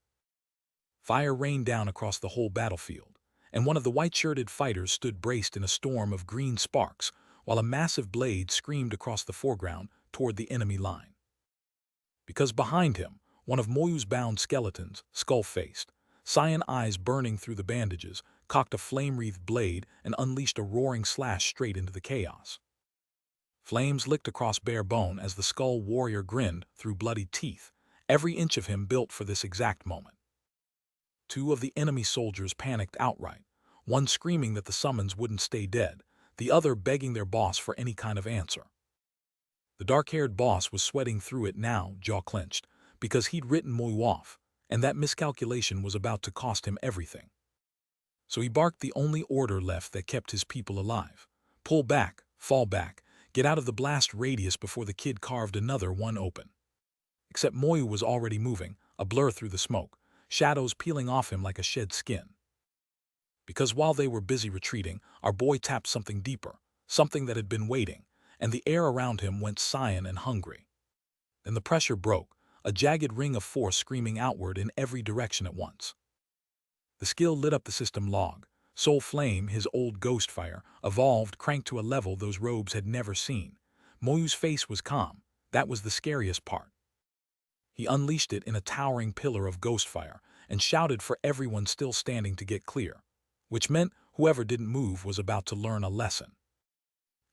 Fire rained down across the whole battlefield, and one of the white-shirted fighters stood braced in a storm of green sparks, while a massive blade screamed across the foreground toward the enemy line. Because behind him, one of Moyu's bound skeletons, skull-faced, cyan eyes burning through the bandages, cocked a flame-wreathed blade and unleashed a roaring slash straight into the chaos. Flames licked across bare bone as the skull warrior grinned through bloodied teeth, every inch of him built for this exact moment. Two of the enemy soldiers panicked outright, one screaming that the summons wouldn't stay dead, the other begging their boss for any kind of answer. The dark-haired boss was sweating through it now, jaw clenched, because he'd written Moyu off, and that miscalculation was about to cost him everything. So he barked the only order left that kept his people alive: pull back, fall back, get out of the blast radius before the kid carved another one open. Except Moyu was already moving, a blur through the smoke, shadows peeling off him like a shed skin. Because while they were busy retreating, our boy tapped something deeper, something that had been waiting, and the air around him went cyan and hungry. Then the pressure broke, a jagged ring of force screaming outward in every direction at once. The skill lit up the system log. Soul Flame, his old ghost fire, evolved, cranked to a level those robes had never seen. Moyu's face was calm. That was the scariest part. He unleashed it in a towering pillar of ghost fire and shouted for everyone still standing to get clear, which meant whoever didn't move was about to learn a lesson.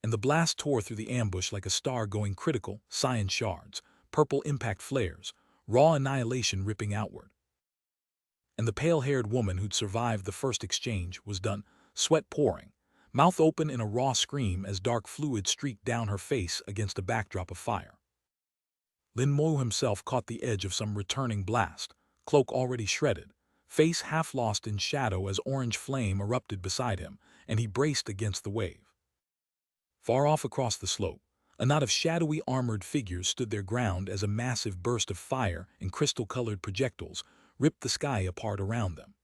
And the blast tore through the ambush like a star going critical, cyan shards, purple impact flares, raw annihilation ripping outward. And the pale-haired woman who'd survived the first exchange was done, sweat pouring, mouth open in a raw scream as dark fluid streaked down her face against a backdrop of fire. Lin Moyu himself caught the edge of some returning blast, cloak already shredded, face half lost in shadow as orange flame erupted beside him, and he braced against the wave. Far off across the slope, a knot of shadowy armored figures stood their ground as a massive burst of fire and crystal-colored projectiles ripped the sky apart around them.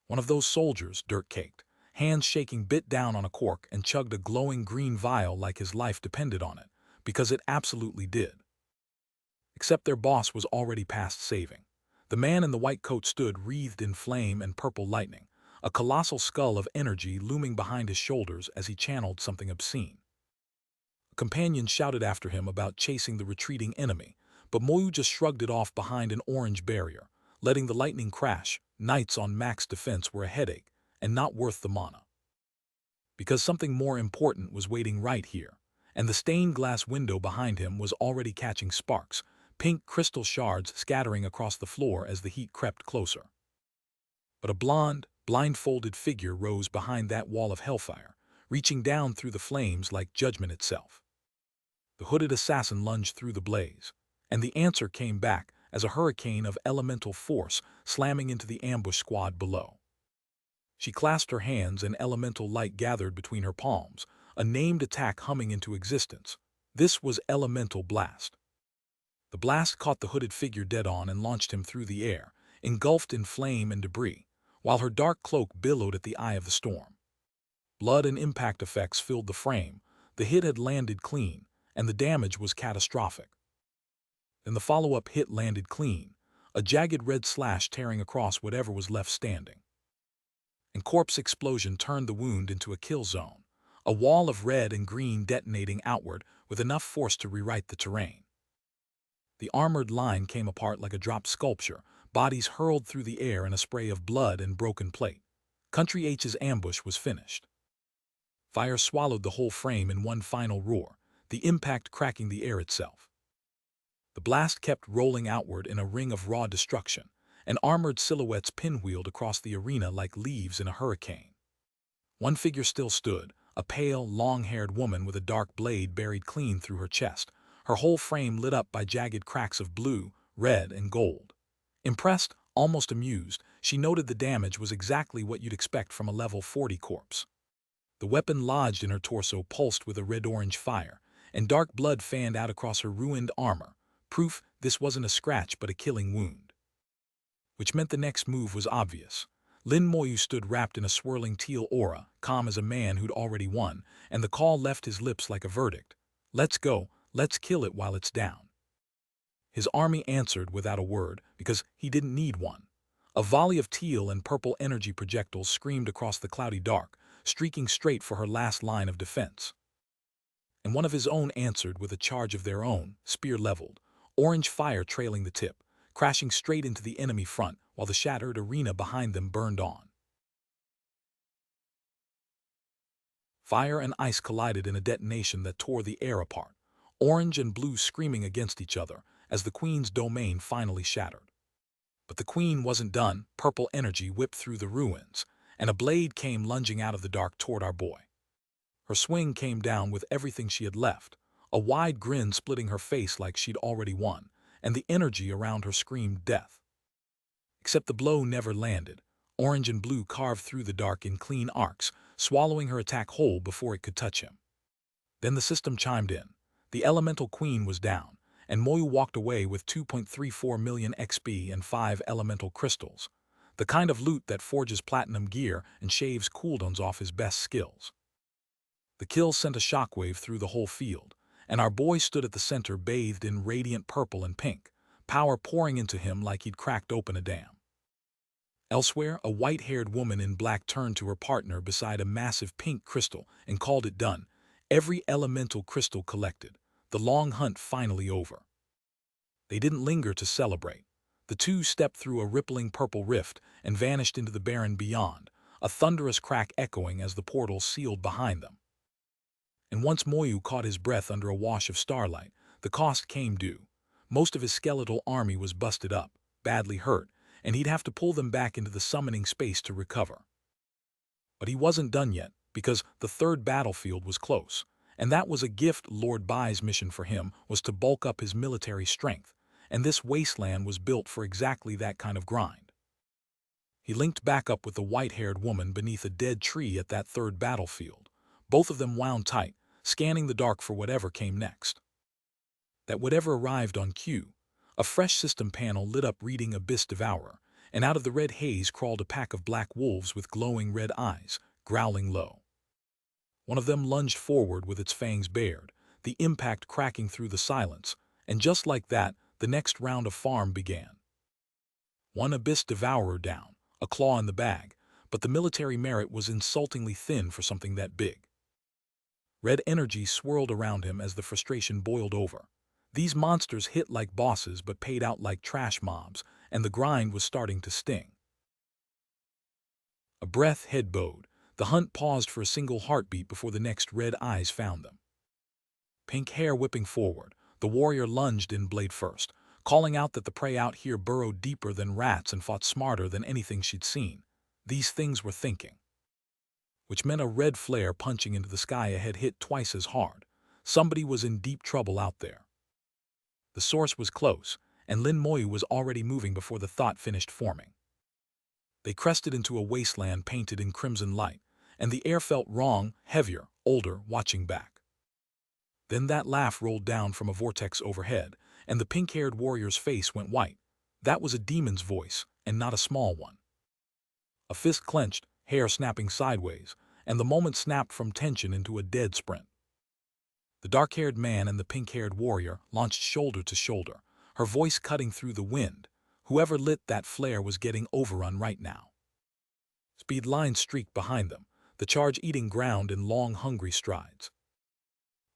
One of those soldiers, dirt-caked, hands shaking, bit down on a cork and chugged a glowing green vial like his life depended on it, because it absolutely did. Except their boss was already past saving. The man in the white coat stood wreathed in flame and purple lightning, a colossal skull of energy looming behind his shoulders as he channeled something obscene. A companion shouted after him about chasing the retreating enemy, but Moyu just shrugged it off behind an orange barrier, letting the lightning crash. Knights on max defense were a headache, and not worth the mana. Because something more important was waiting right here, and the stained glass window behind him was already catching sparks, pink crystal shards scattering across the floor as the heat crept closer. But a blonde, blindfolded figure rose behind that wall of hellfire, reaching down through the flames like judgment itself. The hooded assassin lunged through the blaze, and the answer came back as a hurricane of elemental force slamming into the ambush squad below. She clasped her hands and elemental light gathered between her palms, a named attack humming into existence. This was Elemental Blast. The blast caught the hooded figure dead on and launched him through the air, engulfed in flame and debris, while her dark cloak billowed at the eye of the storm. Blood and impact effects filled the frame, the hit had landed clean, and the damage was catastrophic. Then the follow-up hit landed clean, a jagged red slash tearing across whatever was left standing. And corpse explosion turned the wound into a kill zone, a wall of red and green detonating outward with enough force to rewrite the terrain. The armored line came apart like a dropped sculpture, bodies hurled through the air in a spray of blood and broken plate. Country H's ambush was finished. Fire swallowed the whole frame in one final roar, the impact cracking the air itself. The blast kept rolling outward in a ring of raw destruction, and armored silhouettes pinwheeled across the arena like leaves in a hurricane. One figure still stood, a pale, long-haired woman with a dark blade buried clean through her chest, her whole frame lit up by jagged cracks of blue, red, and gold. Impressed, almost amused, she noted the damage was exactly what you'd expect from a level 40 corpse. The weapon lodged in her torso pulsed with a red-orange fire, and dark blood fanned out across her ruined armor, proof this wasn't a scratch but a killing wound. Which meant the next move was obvious. Lin Moyu stood wrapped in a swirling teal aura, calm as a man who'd already won, and the call left his lips like a verdict. Let's go, let's kill it while it's down. His army answered without a word, because he didn't need one. A volley of teal and purple energy projectiles screamed across the cloudy dark, streaking straight for her last line of defense. And one of his own answered with a charge of their own, spear leveled, orange fire trailing the tip, crashing straight into the enemy front while the shattered arena behind them burned on. Fire and ice collided in a detonation that tore the air apart, orange and blue screaming against each other as the Queen's domain finally shattered. But the Queen wasn't done. Purple energy whipped through the ruins, and a blade came lunging out of the dark toward our boy. Her swing came down with everything she had left, a wide grin splitting her face like she'd already won, and the energy around her screamed death. Except the blow never landed. Orange and blue carved through the dark in clean arcs, swallowing her attack whole before it could touch him. Then the system chimed in. The Elemental Queen was down, and Moyu walked away with 2.34 million XP and 5 elemental crystals, the kind of loot that forges platinum gear and shaves cooldowns off his best skills. The kill sent a shockwave through the whole field, and our boy stood at the center bathed in radiant purple and pink, power pouring into him like he'd cracked open a dam. Elsewhere, a white-haired woman in black turned to her partner beside a massive pink crystal and called it done. Every elemental crystal collected, the long hunt finally over. They didn't linger to celebrate. The two stepped through a rippling purple rift and vanished into the barren beyond, a thunderous crack echoing as the portal sealed behind them. And once Moyu caught his breath under a wash of starlight, the cost came due. Most of his skeletal army was busted up, badly hurt, and he'd have to pull them back into the summoning space to recover. But he wasn't done yet, because the third battlefield was close, and that was a gift. Lord Bai's mission for him was to bulk up his military strength, and this wasteland was built for exactly that kind of grind. He linked back up with the white-haired woman beneath a dead tree at that third battlefield. Both of them wound tight, scanning the dark for whatever came next. That whatever arrived on cue, a fresh system panel lit up reading Abyss Devourer, and out of the red haze crawled a pack of black wolves with glowing red eyes, growling low. One of them lunged forward with its fangs bared, the impact cracking through the silence, and just like that, the next round of farm began. One Abyss Devourer down, a claw in the bag, but the military merit was insultingly thin for something that big. Red energy swirled around him as the frustration boiled over. These monsters hit like bosses but paid out like trash mobs, and the grind was starting to sting. A breath head bowed. The hunt paused for a single heartbeat before the next red eyes found them. Pink hair whipping forward, the warrior lunged in blade first, calling out that the prey out here burrowed deeper than rats and fought smarter than anything she'd seen. These things were thinking. Which meant a red flare punching into the sky ahead hit twice as hard. Somebody was in deep trouble out there. The source was close, and Lin Moyu was already moving before the thought finished forming. They crested into a wasteland painted in crimson light, and the air felt wrong, heavier, older, watching back. Then that laugh rolled down from a vortex overhead, and the pink-haired warrior's face went white. That was a demon's voice, and not a small one. A fist clenched, hair snapping sideways, and the moment snapped from tension into a dead sprint. The dark-haired man and the pink-haired warrior launched shoulder to shoulder, her voice cutting through the wind. Whoever lit that flare was getting overrun right now. Speed lines streaked behind them, the charge eating ground in long, hungry strides.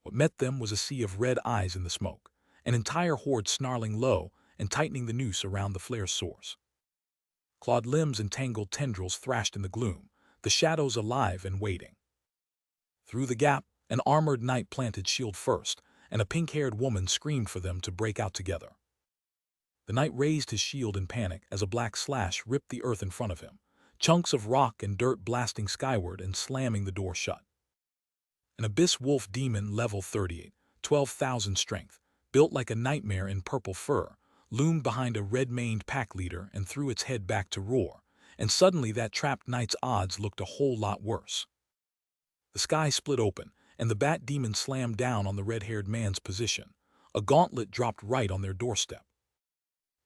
What met them was a sea of red eyes in the smoke, an entire horde snarling low and tightening the noose around the flare's source. Clawed limbs and tangled tendrils thrashed in the gloom, the shadows alive and waiting. Through the gap, an armored knight planted shield first, and a pink-haired woman screamed for them to break out together. The knight raised his shield in panic as a black slash ripped the earth in front of him, chunks of rock and dirt blasting skyward and slamming the door shut. An abyss wolf demon level 38, 12,000 strength, built like a nightmare in purple fur, loomed behind a red-maned pack leader and threw its head back to roar, and suddenly that trapped knight's odds looked a whole lot worse. The sky split open, and the bat demon slammed down on the red-haired man's position. A gauntlet dropped right on their doorstep.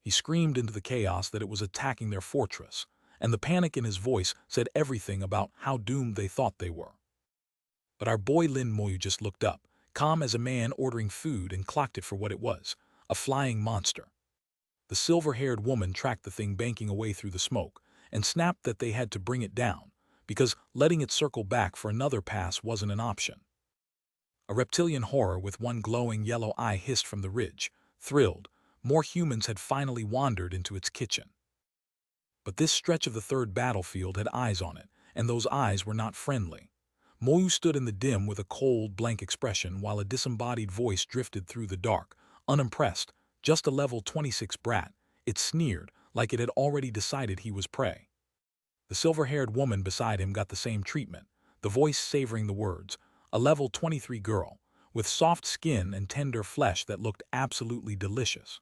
He screamed into the chaos that it was attacking their fortress, and the panic in his voice said everything about how doomed they thought they were. But our boy Lin Moyu just looked up, calm as a man ordering food, and clocked it for what it was, a flying monster. The silver-haired woman tracked the thing banking away through the smoke, and snapped that they had to bring it down, because letting it circle back for another pass wasn't an option. A reptilian horror with one glowing yellow eye hissed from the ridge. Thrilled, more humans had finally wandered into its kitchen. But this stretch of the third battlefield had eyes on it, and those eyes were not friendly. Moyu stood in the dim with a cold, blank expression while a disembodied voice drifted through the dark, unimpressed, just a level 26 brat. It sneered, like it had already decided he was prey. The silver-haired woman beside him got the same treatment, the voice savoring the words, a level 23 girl, with soft skin and tender flesh that looked absolutely delicious.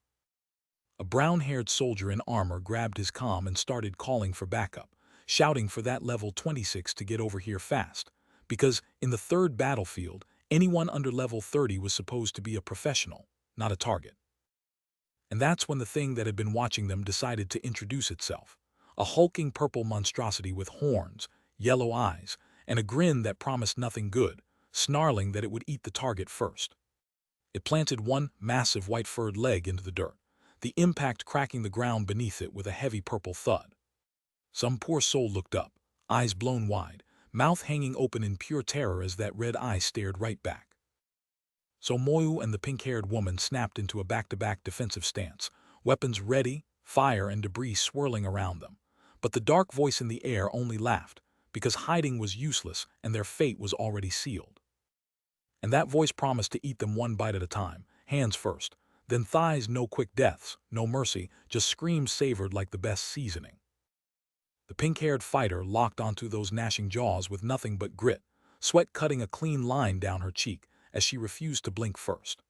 A brown-haired soldier in armor grabbed his comm and started calling for backup, shouting for that level 26 to get over here fast, because in the third battlefield, anyone under level 30 was supposed to be a professional, not a target. And that's when the thing that had been watching them decided to introduce itself, a hulking purple monstrosity with horns, yellow eyes, and a grin that promised nothing good, snarling that it would eat the target first. It planted one massive white-furred leg into the dirt, the impact cracking the ground beneath it with a heavy purple thud. Some poor soul looked up, eyes blown wide, mouth hanging open in pure terror as that red eye stared right back. So Moyu and the pink-haired woman snapped into a back-to-back defensive stance, weapons ready, fire and debris swirling around them. But the dark voice in the air only laughed, because hiding was useless and their fate was already sealed. And that voice promised to eat them one bite at a time, hands first, then thighs, no quick deaths, no mercy, just screams savored like the best seasoning. The pink-haired fighter locked onto those gnashing jaws with nothing but grit, sweat cutting a clean line down her cheek as she refused to blink first.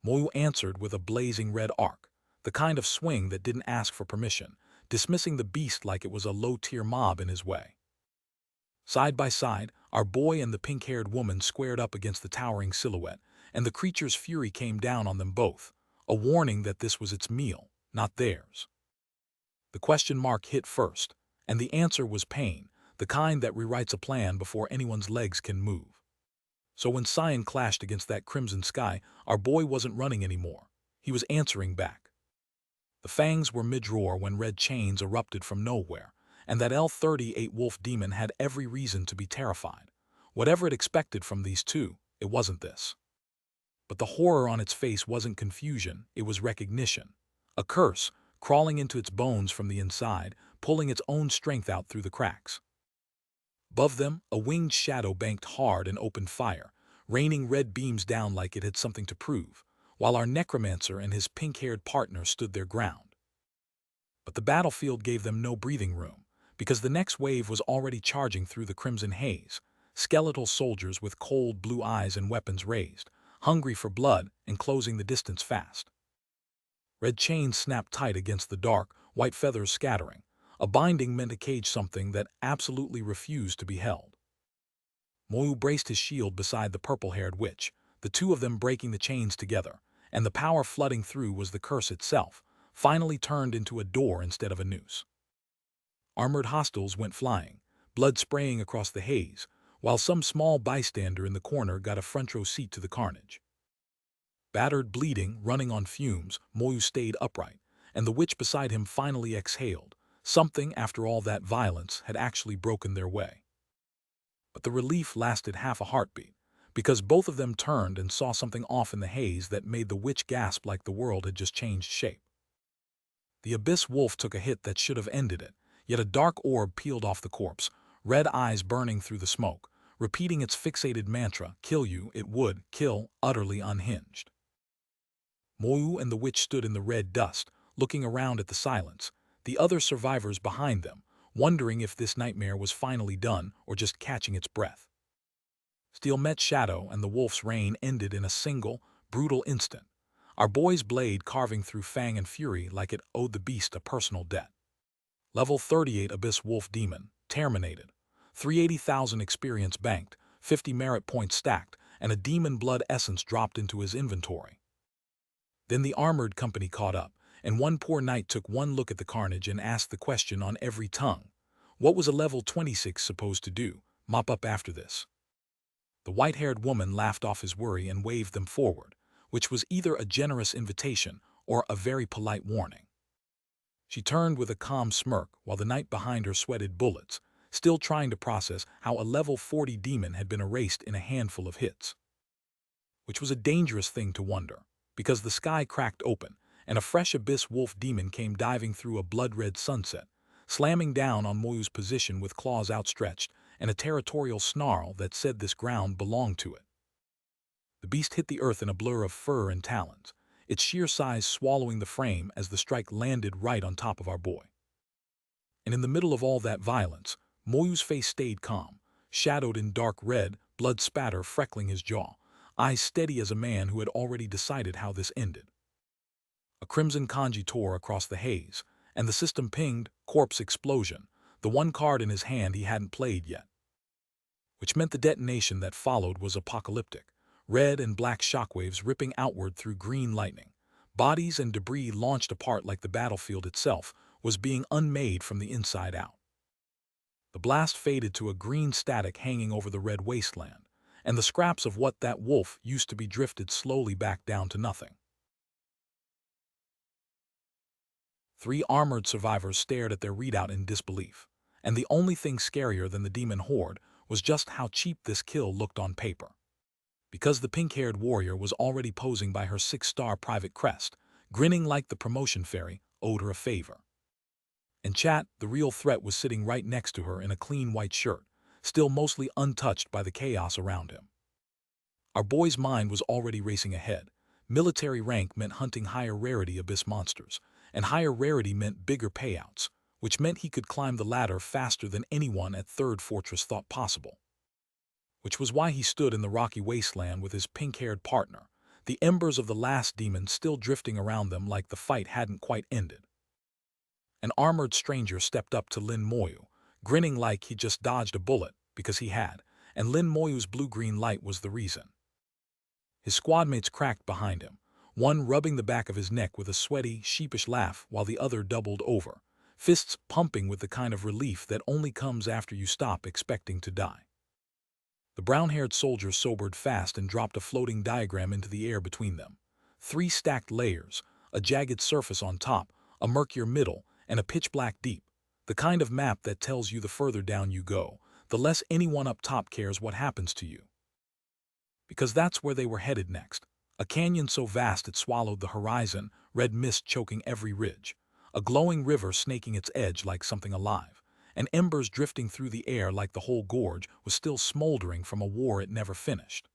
Moyu answered with a blazing red arc, the kind of swing that didn't ask for permission, dismissing the beast like it was a low-tier mob in his way. Side by side, our boy and the pink-haired woman squared up against the towering silhouette, and the creature's fury came down on them both, a warning that this was its meal, not theirs. The question mark hit first, and the answer was pain, the kind that rewrites a plan before anyone's legs can move. So when Cyan clashed against that crimson sky, our boy wasn't running anymore. He was answering back. The fangs were mid-roar when red chains erupted from nowhere, and that L-38 wolf demon had every reason to be terrified. Whatever it expected from these two, it wasn't this. But the horror on its face wasn't confusion, it was recognition. A curse, crawling into its bones from the inside, pulling its own strength out through the cracks. Above them, a winged shadow banked hard and opened fire, raining red beams down like it had something to prove, while our necromancer and his pink-haired partner stood their ground. But the battlefield gave them no breathing room, because the next wave was already charging through the crimson haze, skeletal soldiers with cold blue eyes and weapons raised, hungry for blood and closing the distance fast. Red chains snapped tight against the dark, white feathers scattering. A binding meant to cage something that absolutely refused to be held. Moyu braced his shield beside the purple-haired witch, the two of them breaking the chains together, and the power flooding through was the curse itself, finally turned into a door instead of a noose. Armored hostiles went flying, blood spraying across the haze, while some small bystander in the corner got a front-row seat to the carnage. Battered, bleeding, running on fumes, Moyu stayed upright, and the witch beside him finally exhaled. Something, after all that violence, had actually broken their way. But the relief lasted half a heartbeat, because both of them turned and saw something off in the haze that made the witch gasp like the world had just changed shape. The abyss wolf took a hit that should have ended it, yet a dark orb peeled off the corpse, red eyes burning through the smoke, repeating its fixated mantra, kill you, it would, kill, utterly unhinged. Moyu and the witch stood in the red dust, looking around at the silence, the other survivors behind them, wondering if this nightmare was finally done or just catching its breath. Steel met shadow and the wolf's reign ended in a single, brutal instant, our boy's blade carving through fang and fury like it owed the beast a personal debt. Level 38 Abyss Wolf Demon, terminated. 380,000 experience banked, 50 merit points stacked, and a demon blood essence dropped into his inventory. Then the armored company caught up, and one poor knight took one look at the carnage and asked the question on every tongue. What was a level 26 supposed to do, mop up after this? The white-haired woman laughed off his worry and waved them forward, which was either a generous invitation or a very polite warning. She turned with a calm smirk while the knight behind her sweated bullets, still trying to process how a level 40 demon had been erased in a handful of hits. Which was a dangerous thing to wonder, because the sky cracked open, and a fresh abyss wolf demon came diving through a blood-red sunset, slamming down on Moyu's position with claws outstretched and a territorial snarl that said this ground belonged to it. The beast hit the earth in a blur of fur and talons, its sheer size swallowing the frame as the strike landed right on top of our boy. And in the middle of all that violence, Moyu's face stayed calm, shadowed in dark red, blood spatter freckling his jaw, eyes steady as a man who had already decided how this ended. A crimson kanji tore across the haze, and the system pinged, corpse explosion, the one card in his hand he hadn't played yet. Which meant the detonation that followed was apocalyptic, red and black shockwaves ripping outward through green lightning. Bodies and debris launched apart like the battlefield itself was being unmade from the inside out. The blast faded to a green static hanging over the red wasteland, and the scraps of what that wolf used to be drifted slowly back down to nothing. 3 armored survivors stared at their readout in disbelief, and the only thing scarier than the demon horde was just how cheap this kill looked on paper. because the pink-haired warrior was already posing by her 6-star private crest, grinning like the promotion fairy owed her a favor. In chat, the real threat was sitting right next to her in a clean white shirt, still mostly untouched by the chaos around him. Our boy's mind was already racing ahead. Military rank meant hunting higher rarity abyss monsters, and higher rarity meant bigger payouts, which meant he could climb the ladder faster than anyone at Third Fortress thought possible. Which was why he stood in the rocky wasteland with his pink-haired partner, the embers of the last demon still drifting around them like the fight hadn't quite ended. An armored stranger stepped up to Lin Moyu, grinning like he just dodged a bullet, because he had, and Lin Moyu's blue-green light was the reason. His squadmates cracked behind him, one rubbing the back of his neck with a sweaty, sheepish laugh while the other doubled over, fists pumping with the kind of relief that only comes after you stop expecting to die. The brown-haired soldier sobered fast and dropped a floating diagram into the air between them. 3 stacked layers, a jagged surface on top, a murkier middle, and a pitch-black deep, the kind of map that tells you the further down you go, the less anyone up top cares what happens to you. Because that's where they were headed next. A canyon so vast it swallowed the horizon, red mist choking every ridge, a glowing river snaking its edge like something alive, and embers drifting through the air like the whole gorge was still smoldering from a war it never finished.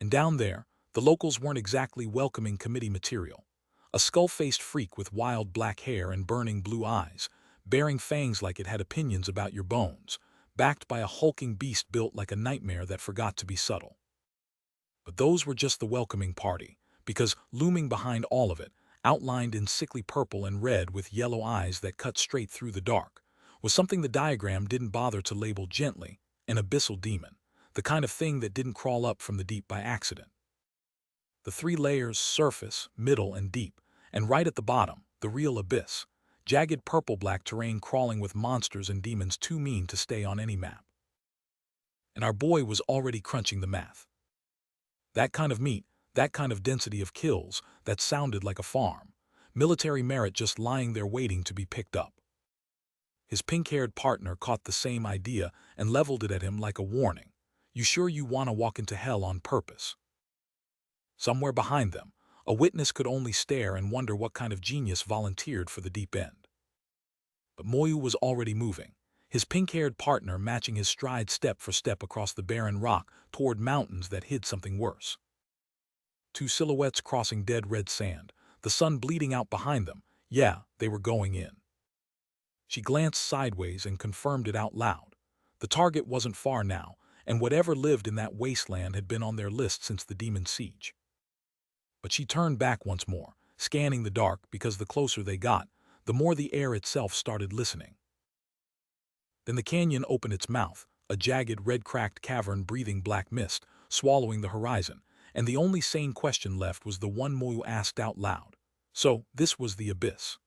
And down there, the locals weren't exactly welcoming committee material. A skull-faced freak with wild black hair and burning blue eyes, bearing fangs like it had opinions about your bones, backed by a hulking beast built like a nightmare that forgot to be subtle. But those were just the welcoming party, because looming behind all of it, outlined in sickly purple and red with yellow eyes that cut straight through the dark, was something the diagram didn't bother to label gently, an abyssal demon, the kind of thing that didn't crawl up from the deep by accident. The 3 layers, surface, middle, and deep, and right at the bottom, the real abyss, jagged purple-black terrain crawling with monsters and demons too mean to stay on any map. And our boy was already crunching the math. That kind of meat, that kind of density of kills, that sounded like a farm. Military merit just lying there waiting to be picked up. His pink-haired partner caught the same idea and leveled it at him like a warning. You sure you want to walk into hell on purpose? Somewhere behind them, a witness could only stare and wonder what kind of genius volunteered for the deep end. But Moyu was already moving, his pink-haired partner matching his stride step for step across the barren rock toward mountains that hid something worse. 2 silhouettes crossing dead red sand, the sun bleeding out behind them. Yeah, they were going in. She glanced sideways and confirmed it out loud. The target wasn't far now, and whatever lived in that wasteland had been on their list since the demon siege. But she turned back once more, scanning the dark because the closer they got, the more the air itself started listening. Then the canyon opened its mouth, a jagged, red-cracked cavern breathing black mist, swallowing the horizon, and the only sane question left was the one Moyu asked out loud. So, this was the abyss.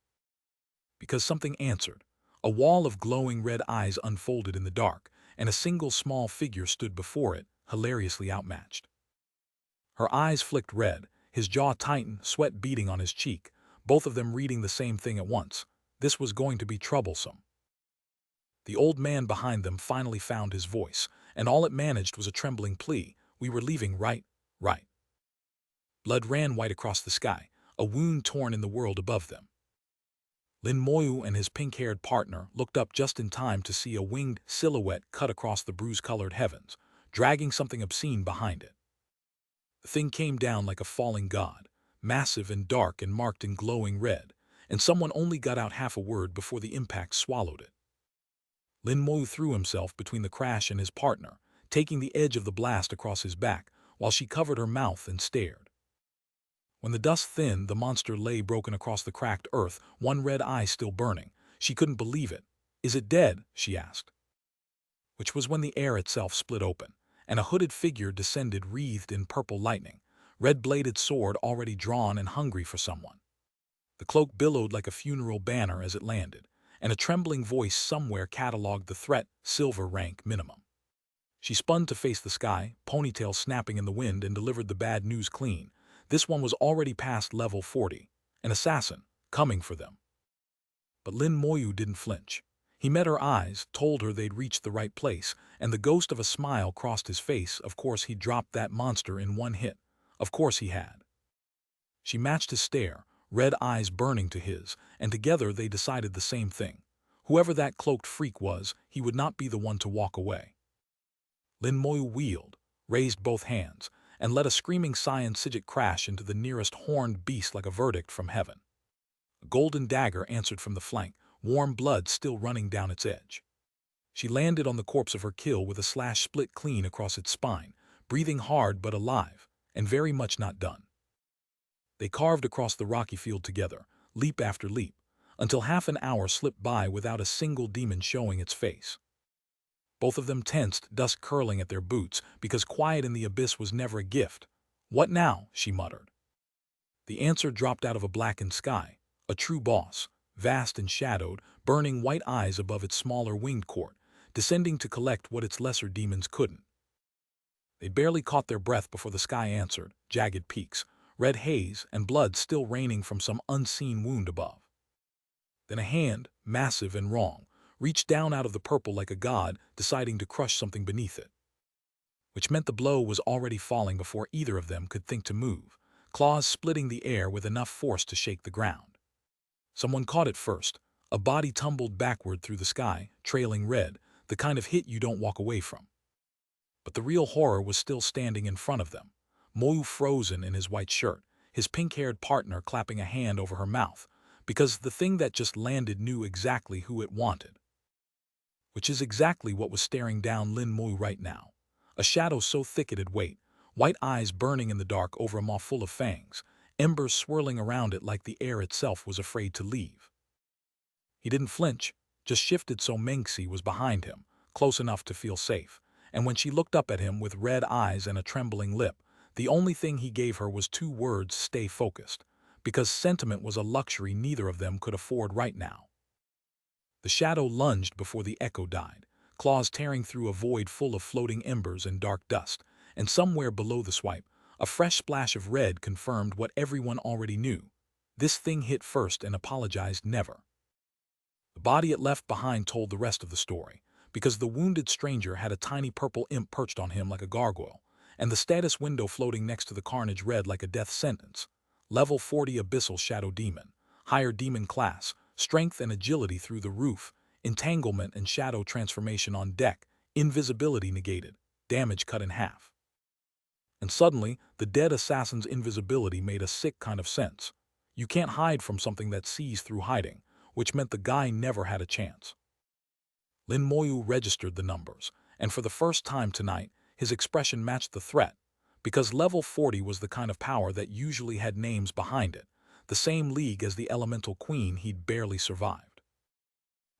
Because something answered. A wall of glowing red eyes unfolded in the dark, and a single small figure stood before it, hilariously outmatched. Her eyes flicked red, his jaw tightened, sweat beading on his cheek, both of them reading the same thing at once. This was going to be troublesome. The old man behind them finally found his voice, and all it managed was a trembling plea. We were leaving, right? Right. Blood ran white across the sky, a wound torn in the world above them. Lin Moyu and his pink-haired partner looked up just in time to see a winged silhouette cut across the bruise-colored heavens, dragging something obscene behind it. The thing came down like a falling god, massive and dark and marked in glowing red, and someone only got out half a word before the impact swallowed it. Lin Moyu threw himself between the crash and his partner, taking the edge of the blast across his back, while she covered her mouth and stared. When the dust thinned, the monster lay broken across the cracked earth, one red eye still burning. She couldn't believe it. Is it dead? She asked. Which was when the air itself split open, and a hooded figure descended wreathed in purple lightning, red-bladed sword already drawn and hungry for someone. The cloak billowed like a funeral banner as it landed, and a trembling voice somewhere catalogued the threat, silver rank minimum. She spun to face the sky, ponytail snapping in the wind, and delivered the bad news clean. This one was already past level 40, an assassin, coming for them. But Lin Moyu didn't flinch. He met her eyes, told her they'd reached the right place, and the ghost of a smile crossed his face. Of course he'd dropped that monster in one hit. Of course he had. She matched his stare, red eyes burning to his, and together they decided the same thing. Whoever that cloaked freak was, he would not be the one to walk away. Lin Moyu wheeled, raised both hands, and let a screaming cyan sigil crash into the nearest horned beast like a verdict from heaven. A golden dagger answered from the flank, warm blood still running down its edge. She landed on the corpse of her kill with a slash split clean across its spine, breathing hard but alive, and very much not done. They carved across the rocky field together, leap after leap, until half an hour slipped by without a single demon showing its face. Both of them tensed, dust curling at their boots, because quiet in the abyss was never a gift. "What now?" she muttered. The answer dropped out of a blackened sky, a true boss, vast and shadowed, burning white eyes above its smaller winged court, descending to collect what its lesser demons couldn't. They barely caught their breath before the sky answered, jagged peaks, red haze, and blood still raining from some unseen wound above. Then a hand, massive and wrong, reached down out of the purple like a god, deciding to crush something beneath it. Which meant the blow was already falling before either of them could think to move, claws splitting the air with enough force to shake the ground. Someone caught it first. A body tumbled backward through the sky, trailing red, the kind of hit you don't walk away from. But the real horror was still standing in front of them, Moyu frozen in his white shirt, his pink-haired partner clapping a hand over her mouth, because the thing that just landed knew exactly who it wanted. Which is exactly what was staring down Lin Moyu right now. A shadow so thick it'd wait, white eyes burning in the dark over a maw full of fangs, embers swirling around it like the air itself was afraid to leave. He didn't flinch, just shifted so Mengxi was behind him, close enough to feel safe, and when she looked up at him with red eyes and a trembling lip, the only thing he gave her was 2 words: stay focused, because sentiment was a luxury neither of them could afford right now. The shadow lunged before the echo died, claws tearing through a void full of floating embers and dark dust, and somewhere below the swipe, a fresh splash of red confirmed what everyone already knew. This thing hit first and apologized never. The body it left behind told the rest of the story, because the wounded stranger had a tiny purple imp perched on him like a gargoyle, and the status window floating next to the carnage read like a death sentence. Level 40 Abyssal Shadow Demon, higher demon class, strength and agility through the roof, entanglement and shadow transformation on deck, invisibility negated, damage cut in half. And suddenly, the dead assassin's invisibility made a sick kind of sense. You can't hide from something that sees through hiding, which meant the guy never had a chance. Lin Moyu registered the numbers, and for the first time tonight, his expression matched the threat, because level 40 was the kind of power that usually had names behind it, the same league as the elemental queen he'd barely survived.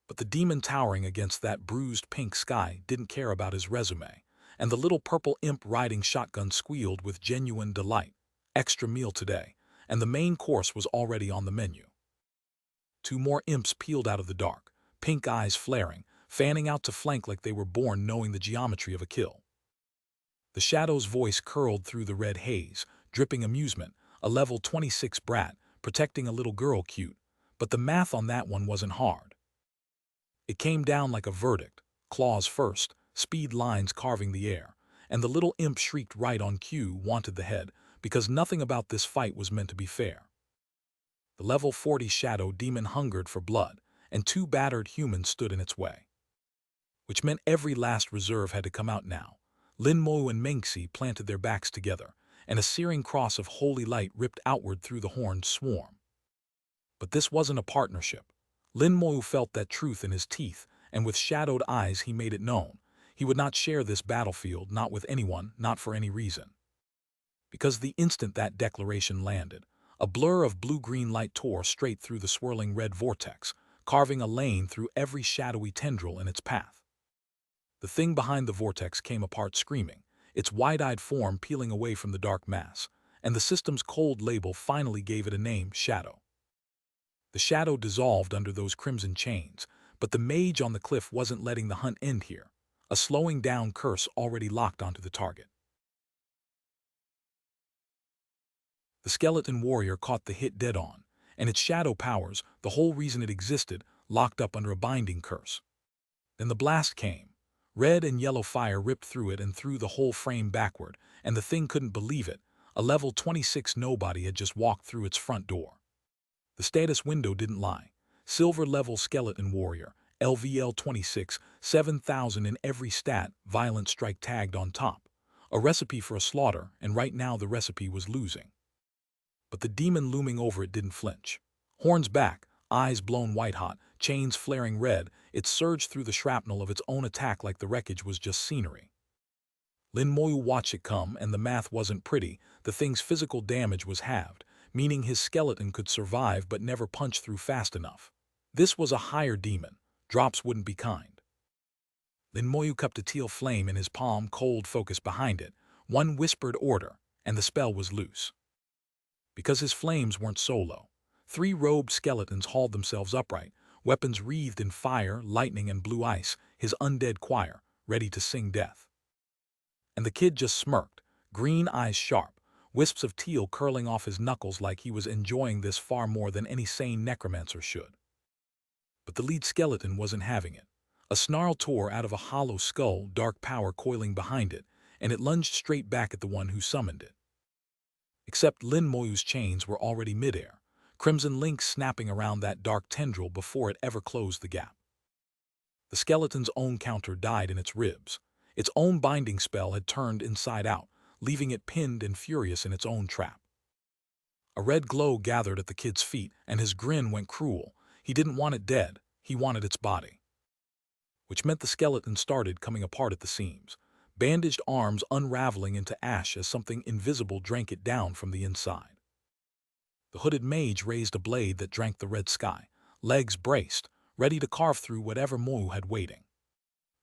But the demon towering against that bruised pink sky didn't care about his resume, and the little purple imp riding shotgun squealed with genuine delight. Extra meal today, and the main course was already on the menu. 2 more imps peeled out of the dark, pink eyes flaring, fanning out to flank like they were born knowing the geometry of a kill. The shadow's voice curled through the red haze, dripping amusement, a level 26 brat, protecting a little girl cute, but the math on that one wasn't hard. It came down like a verdict, claws first, speed lines carving the air, and the little imp shrieked right on cue, wanted the head, because nothing about this fight was meant to be fair. The level 40 shadow demon hungered for blood, and 2 battered humans stood in its way. Which meant every last reserve had to come out now. Lin Moyu and Mengxi planted their backs together, and a searing cross of holy light ripped outward through the horned swarm. But this wasn't a partnership. Lin Moyu felt that truth in his teeth, and with shadowed eyes he made it known. He would not share this battlefield, not with anyone, not for any reason. Because the instant that declaration landed, a blur of blue-green light tore straight through the swirling red vortex, carving a lane through every shadowy tendril in its path. The thing behind the vortex came apart screaming, its wide-eyed form peeling away from the dark mass, and the system's cold label finally gave it a name: Shadow. The shadow dissolved under those crimson chains, but the mage on the cliff wasn't letting the hunt end here, a slowing down curse already locked onto the target. The skeleton warrior caught the hit dead on, and its shadow powers, the whole reason it existed, locked up under a binding curse. Then the blast came. Red and yellow fire ripped through it and threw the whole frame backward, and the thing couldn't believe it. A level 26 nobody had just walked through its front door. The status window didn't lie. Silver level skeleton warrior, LVL 26, 7,000 in every stat, violent strike tagged on top. A recipe for a slaughter, and right now the recipe was losing. But the demon looming over it didn't flinch. Horns back, eyes blown white-hot, chains flaring red, it surged through the shrapnel of its own attack like the wreckage was just scenery. Lin Moyu watched it come, and the math wasn't pretty. The thing's physical damage was halved, meaning his skeleton could survive but never punch through fast enough. This was a higher demon. Drops wouldn't be kind. Lin Moyu cupped a teal flame in his palm, cold focus behind it. One whispered order, and the spell was loose. Because his flames weren't solo. 3 robed skeletons hauled themselves upright, weapons wreathed in fire, lightning, and blue ice, his undead choir, ready to sing death. And the kid just smirked, green eyes sharp, wisps of teal curling off his knuckles like he was enjoying this far more than any sane necromancer should. But the lead skeleton wasn't having it. A snarl tore out of a hollow skull, dark power coiling behind it, and it lunged straight back at the one who summoned it. Except Lin Moyu's chains were already midair, crimson links snapping around that dark tendril before it ever closed the gap. The skeleton's own counter died in its ribs. Its own binding spell had turned inside out, leaving it pinned and furious in its own trap. A red glow gathered at the kid's feet, and his grin went cruel. He didn't want it dead, he wanted its body. Which meant the skeleton started coming apart at the seams, bandaged arms unraveling into ash as something invisible drank it down from the inside. The hooded mage raised a blade that drank the red sky, legs braced, ready to carve through whatever Moyu had waiting.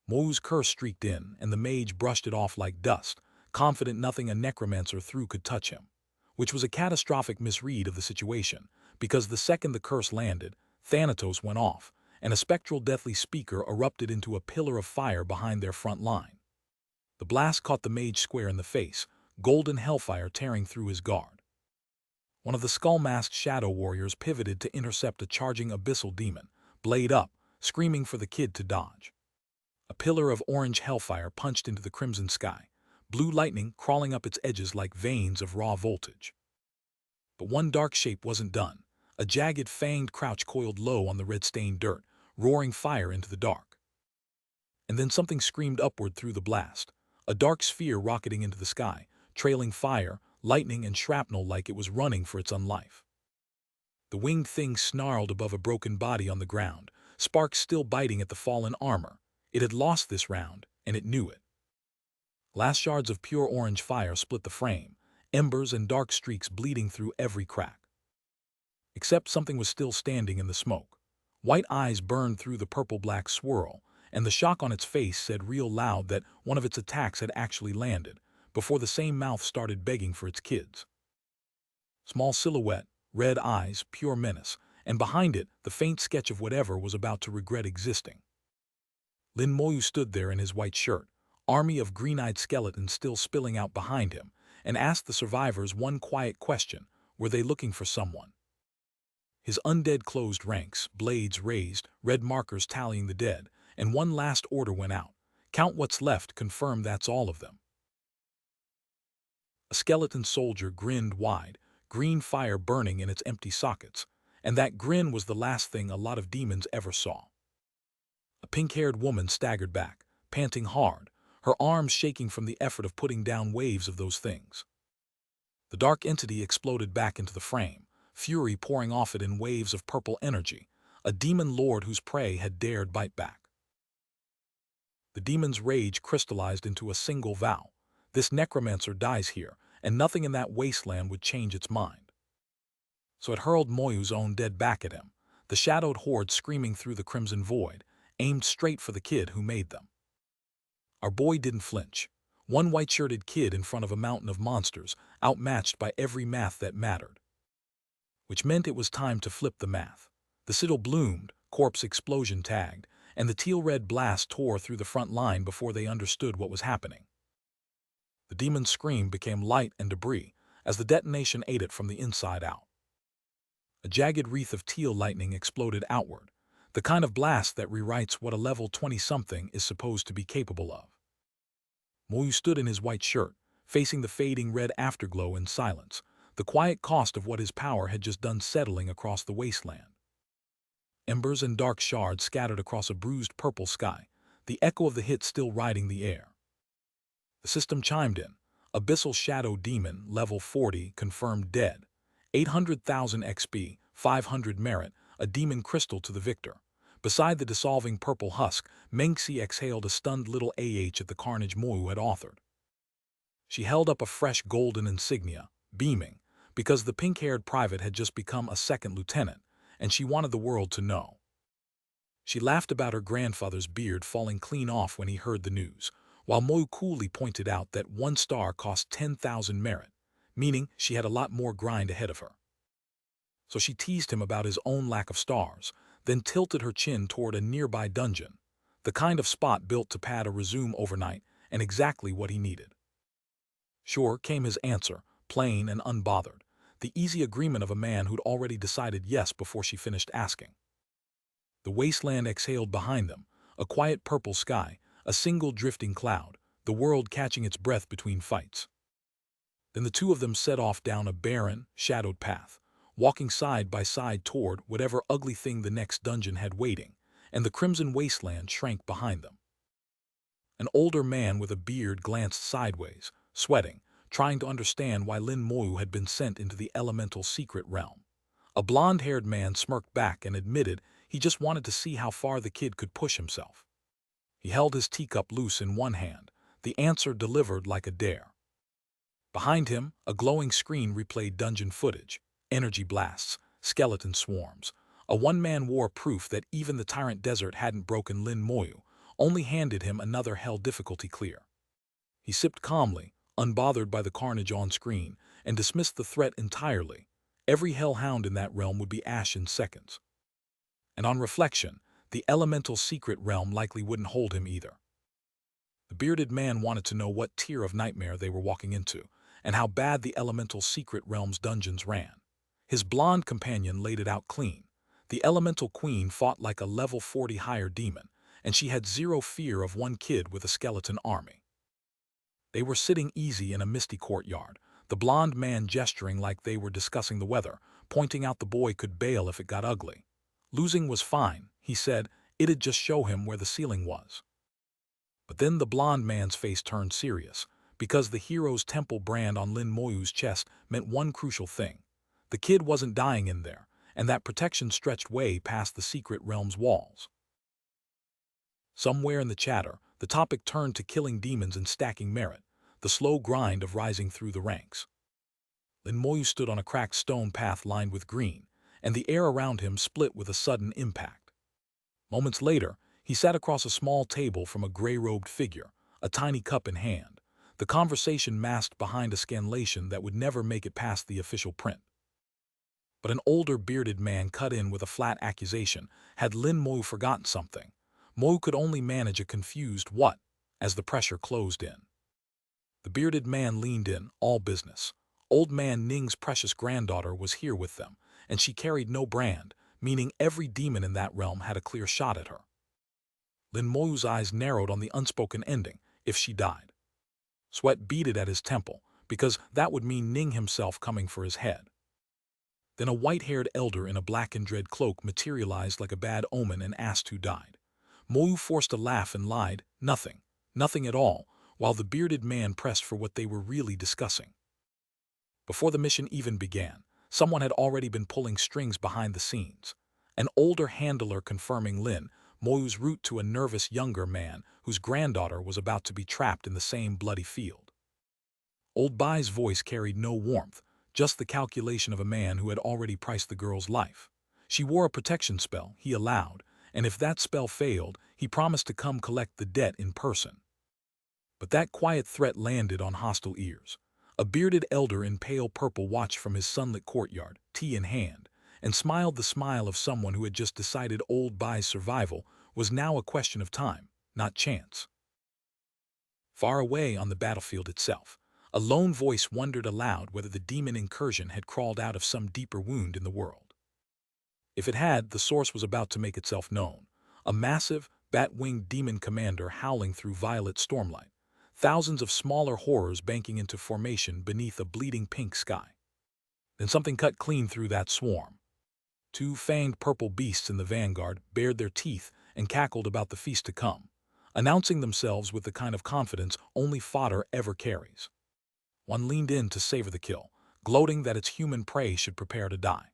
Moyu's curse streaked in, and the mage brushed it off like dust, confident nothing a necromancer threw could touch him, which was a catastrophic misread of the situation, because the second the curse landed, Thanatos went off, and a spectral deathly speaker erupted into a pillar of fire behind their front line. The blast caught the mage square in the face, golden hellfire tearing through his guard. One of the skull-masked shadow warriors pivoted to intercept a charging abyssal demon, blade up, screaming for the kid to dodge. A pillar of orange hellfire punched into the crimson sky, blue lightning crawling up its edges like veins of raw voltage. But one dark shape wasn't done. A jagged, fanged crouch coiled low on the red-stained dirt, roaring fire into the dark. And then something screamed upward through the blast, a dark sphere rocketing into the sky, trailing fire, lightning, and shrapnel like it was running for its unlife. The winged thing snarled above a broken body on the ground, sparks still biting at the fallen armor. It had lost this round, and it knew it. Glass shards of pure orange fire split the frame, embers and dark streaks bleeding through every crack. Except something was still standing in the smoke. White eyes burned through the purple-black swirl, and the shock on its face said real loud that one of its attacks had actually landed, before the same mouth started begging for its kids. Small silhouette, red eyes, pure menace, and behind it the faint sketch of whatever was about to regret existing. Lin Moyu stood there in his white shirt, army of green-eyed skeletons still spilling out behind him, and asked the survivors one quiet question: were they looking for someone? His undead closed ranks, blades raised, red markers tallying the dead, and one last order went out: count what's left, confirm that's all of them. A skeleton soldier grinned wide, green fire burning in its empty sockets, and that grin was the last thing a lot of demons ever saw. A pink-haired woman staggered back, panting hard, her arms shaking from the effort of putting down waves of those things. The dark entity exploded back into the frame, fury pouring off it in waves of purple energy, a demon lord whose prey had dared bite back. The demon's rage crystallized into a single vow: this necromancer dies here, and nothing in that wasteland would change its mind. So it hurled Moyu's own dead back at him, the shadowed horde screaming through the crimson void, aimed straight for the kid who made them. Our boy didn't flinch. One white-shirted kid in front of a mountain of monsters, outmatched by every math that mattered. Which meant it was time to flip the math. The sigil bloomed, corpse explosion tagged, and the teal-red blast tore through the front line before they understood what was happening. The demon's scream became light and debris as the detonation ate it from the inside out. A jagged wreath of teal lightning exploded outward. The kind of blast that rewrites what a level 20-something is supposed to be capable of. Moyu stood in his white shirt, facing the fading red afterglow in silence, the quiet cost of what his power had just done settling across the wasteland. Embers and dark shards scattered across a bruised purple sky, the echo of the hit still riding the air. The system chimed in. Abyssal Shadow Demon, level 40, confirmed dead. 800,000 XP, 500 merit, a demon crystal to the victor. Beside the dissolving purple husk, Mengxi exhaled a stunned little at the carnage Moyu had authored. She held up a fresh golden insignia, beaming, because the pink-haired private had just become a second lieutenant, and she wanted the world to know. She laughed about her grandfather's beard falling clean off when he heard the news, while Moyu coolly pointed out that 1 star cost 10,000 merit, meaning she had a lot more grind ahead of her. So she teased him about his own lack of stars, then tilted her chin toward a nearby dungeon, the kind of spot built to pad a resume overnight and exactly what he needed. Sure, came his answer, plain and unbothered, the easy agreement of a man who'd already decided yes before she finished asking. The wasteland exhaled behind them, a quiet purple sky, a single drifting cloud, the world catching its breath between fights. Then the two of them set off down a barren, shadowed path, walking side by side toward whatever ugly thing the next dungeon had waiting, and the crimson wasteland shrank behind them. An older man with a beard glanced sideways, sweating, trying to understand why Lin Moyu had been sent into the elemental secret realm. A blonde-haired man smirked back and admitted he just wanted to see how far the kid could push himself. He held his teacup loose in one hand, the answer delivered like a dare. Behind him, a glowing screen replayed dungeon footage, energy blasts, skeleton swarms. A one-man war proof that even the Tyrant Desert hadn't broken Lin Moyu, only handed him another hell difficulty clear. He sipped calmly, unbothered by the carnage on screen, and dismissed the threat entirely. Every hellhound in that realm would be ash in seconds. And on reflection, the elemental secret realm likely wouldn't hold him either. The bearded man wanted to know what tier of nightmare they were walking into, and how bad the elemental secret realm's dungeons ran. His blonde companion laid it out clean. The elemental queen fought like a level 40 higher demon, and she had zero fear of one kid with a skeleton army. They were sitting easy in a misty courtyard, the blonde man gesturing like they were discussing the weather, pointing out the boy could bail if it got ugly. Losing was fine, he said, it'd just show him where the ceiling was. But then the blonde man's face turned serious, because the hero's temple brand on Lin Moyu's chest meant one crucial thing. The kid wasn't dying in there, and that protection stretched way past the secret realm's walls. Somewhere in the chatter, the topic turned to killing demons and stacking merit, the slow grind of rising through the ranks. Lin Moyu stood on a cracked stone path lined with green, and the air around him split with a sudden impact. Moments later, he sat across a small table from a gray-robed figure, a tiny cup in hand, the conversation masked behind a scanlation that would never make it past the official print. But an older bearded man cut in with a flat accusation. Had Lin Moyu forgotten something? Moyu could only manage a confused what, as the pressure closed in. The bearded man leaned in, all business. Old man Ning's precious granddaughter was here with them, and she carried no brand, meaning every demon in that realm had a clear shot at her. Lin Moyu's eyes narrowed on the unspoken ending, if she died. Sweat beaded at his temple, because that would mean Ning himself coming for his head. Then a white-haired elder in a black and dread cloak materialized like a bad omen and asked who died. Moyu forced a laugh and lied, nothing, nothing at all, while the bearded man pressed for what they were really discussing. Before the mission even began, someone had already been pulling strings behind the scenes. An older handler confirming Lin Moyu's route to a nervous younger man whose granddaughter was about to be trapped in the same bloody field. Old Bai's voice carried no warmth, just the calculation of a man who had already priced the girl's life. She wore a protection spell, he allowed, and if that spell failed, he promised to come collect the debt in person. But that quiet threat landed on hostile ears. A bearded elder in pale purple watched from his sunlit courtyard, tea in hand, and smiled the smile of someone who had just decided Old Bai's survival was now a question of time, not chance. Far away on the battlefield itself, a lone voice wondered aloud whether the demon incursion had crawled out of some deeper wound in the world. If it had, the source was about to make itself known. A massive, bat-winged demon commander howling through violet stormlight. Thousands of smaller horrors banking into formation beneath a bleeding pink sky. Then something cut clean through that swarm. Two fanged purple beasts in the vanguard bared their teeth and cackled about the feast to come, announcing themselves with the kind of confidence only fodder ever carries. One leaned in to savor the kill, gloating that its human prey should prepare to die.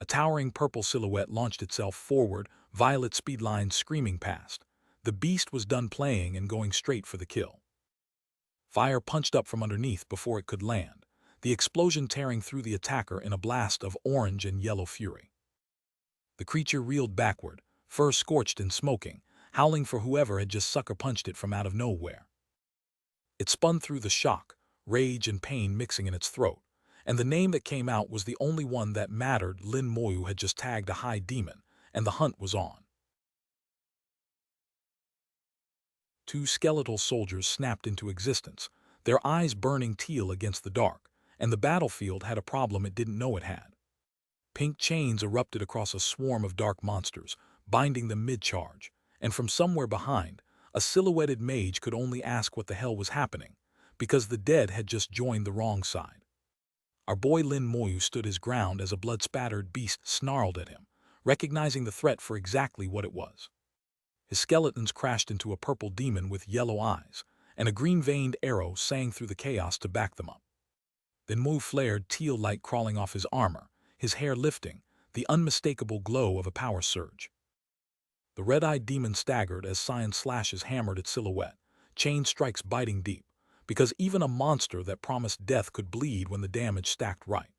A towering purple silhouette launched itself forward, violet speed lines screaming past. The beast was done playing and going straight for the kill. Fire punched up from underneath before it could land, the explosion tearing through the attacker in a blast of orange and yellow fury. The creature reeled backward, fur scorched and smoking, howling for whoever had just sucker-punched it from out of nowhere. It spun through the shock, rage and pain mixing in its throat, and the name that came out was the only one that mattered. Lin Moyu had just tagged a high demon, and the hunt was on. Two skeletal soldiers snapped into existence, their eyes burning teal against the dark, and the battlefield had a problem it didn't know it had. Pink chains erupted across a swarm of dark monsters, binding them mid-charge, and from somewhere behind, a silhouetted mage could only ask what the hell was happening, because the dead had just joined the wrong side. Our boy Lin Moyu stood his ground as a blood-spattered beast snarled at him, recognizing the threat for exactly what it was. His skeletons crashed into a purple demon with yellow eyes, and a green-veined arrow sang through the chaos to back them up. Then Moyu flared teal light crawling off his armor, his hair lifting, the unmistakable glow of a power surge. The red-eyed demon staggered as cyan slashes hammered its silhouette, chain strikes biting deep, because even a monster that promised death could bleed when the damage stacked right.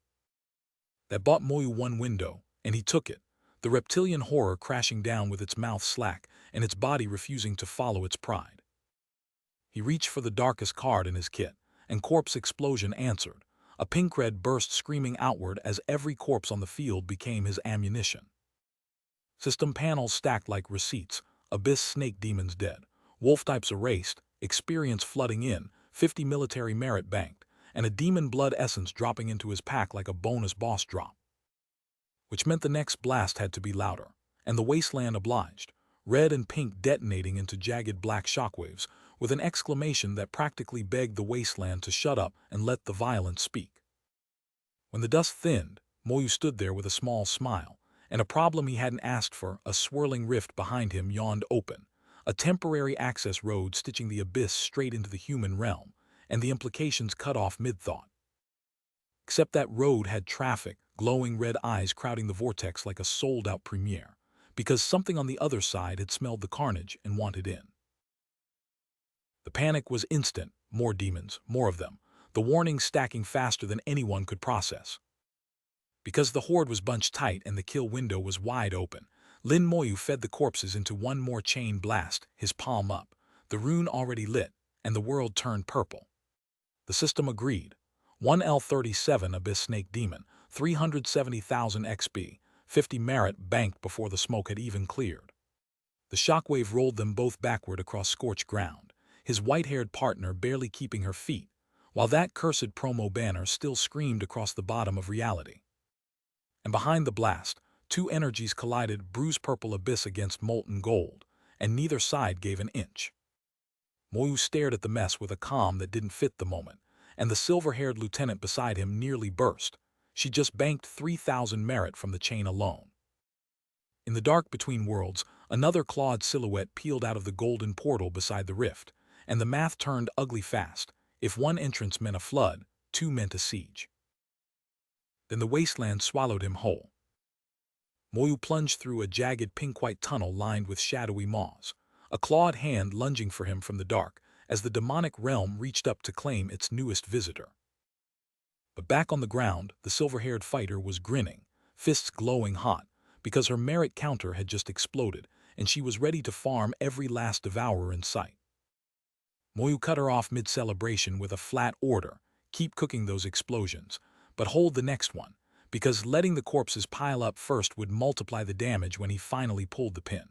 That bought Moyu one window, and he took it, the reptilian horror crashing down with its mouth slack and its body refusing to follow its pride. He reached for the darkest card in his kit, and corpse explosion answered. A pink red burst screaming outward as every corpse on the field became his ammunition. System panels stacked like receipts, abyss snake demons dead, wolf types erased, experience flooding in, 50 military merit banked, and a demon blood essence dropping into his pack like a bonus boss drop. Which meant the next blast had to be louder, and the wasteland obliged, red and pink detonating into jagged black shockwaves, with an exclamation that practically begged the wasteland to shut up and let the violence speak. When the dust thinned, Moyu stood there with a small smile, and a problem he hadn't asked for. A swirling rift behind him yawned open, a temporary access road stitching the abyss straight into the human realm, and the implications cut off mid-thought. Except that road had traffic, glowing red eyes crowding the vortex like a sold-out premiere, because something on the other side had smelled the carnage and wanted in. The panic was instant, more demons, more of them, the warning stacking faster than anyone could process. Because the horde was bunched tight and the kill window was wide open, Lin Moyu fed the corpses into one more chain blast, his palm up, the rune already lit, and the world turned purple. The system agreed. 1L37 Abyss Snake Demon, 370,000 XP, 50 merit banked before the smoke had even cleared. The shockwave rolled them both backward across scorched ground, his white-haired partner barely keeping her feet, while that cursed promo banner still screamed across the bottom of reality. And behind the blast, two energies collided, bruised purple abyss against molten gold, and neither side gave an inch. Moyu stared at the mess with a calm that didn't fit the moment, and the silver-haired lieutenant beside him nearly burst. She just banked 3,000 merit from the chain alone. In the dark between worlds, another clawed silhouette peeled out of the golden portal beside the rift, and the math turned ugly fast. If one entrance meant a flood, two meant a siege. Then the wasteland swallowed him whole. Moyu plunged through a jagged pink-white tunnel lined with shadowy maws, a clawed hand lunging for him from the dark as the demonic realm reached up to claim its newest visitor. But back on the ground, the silver-haired fighter was grinning, fists glowing hot, because her merit counter had just exploded, and she was ready to farm every last devourer in sight. Moyu cut her off mid-celebration with a flat order: keep cooking those explosions, but hold the next one, because letting the corpses pile up first would multiply the damage when he finally pulled the pin.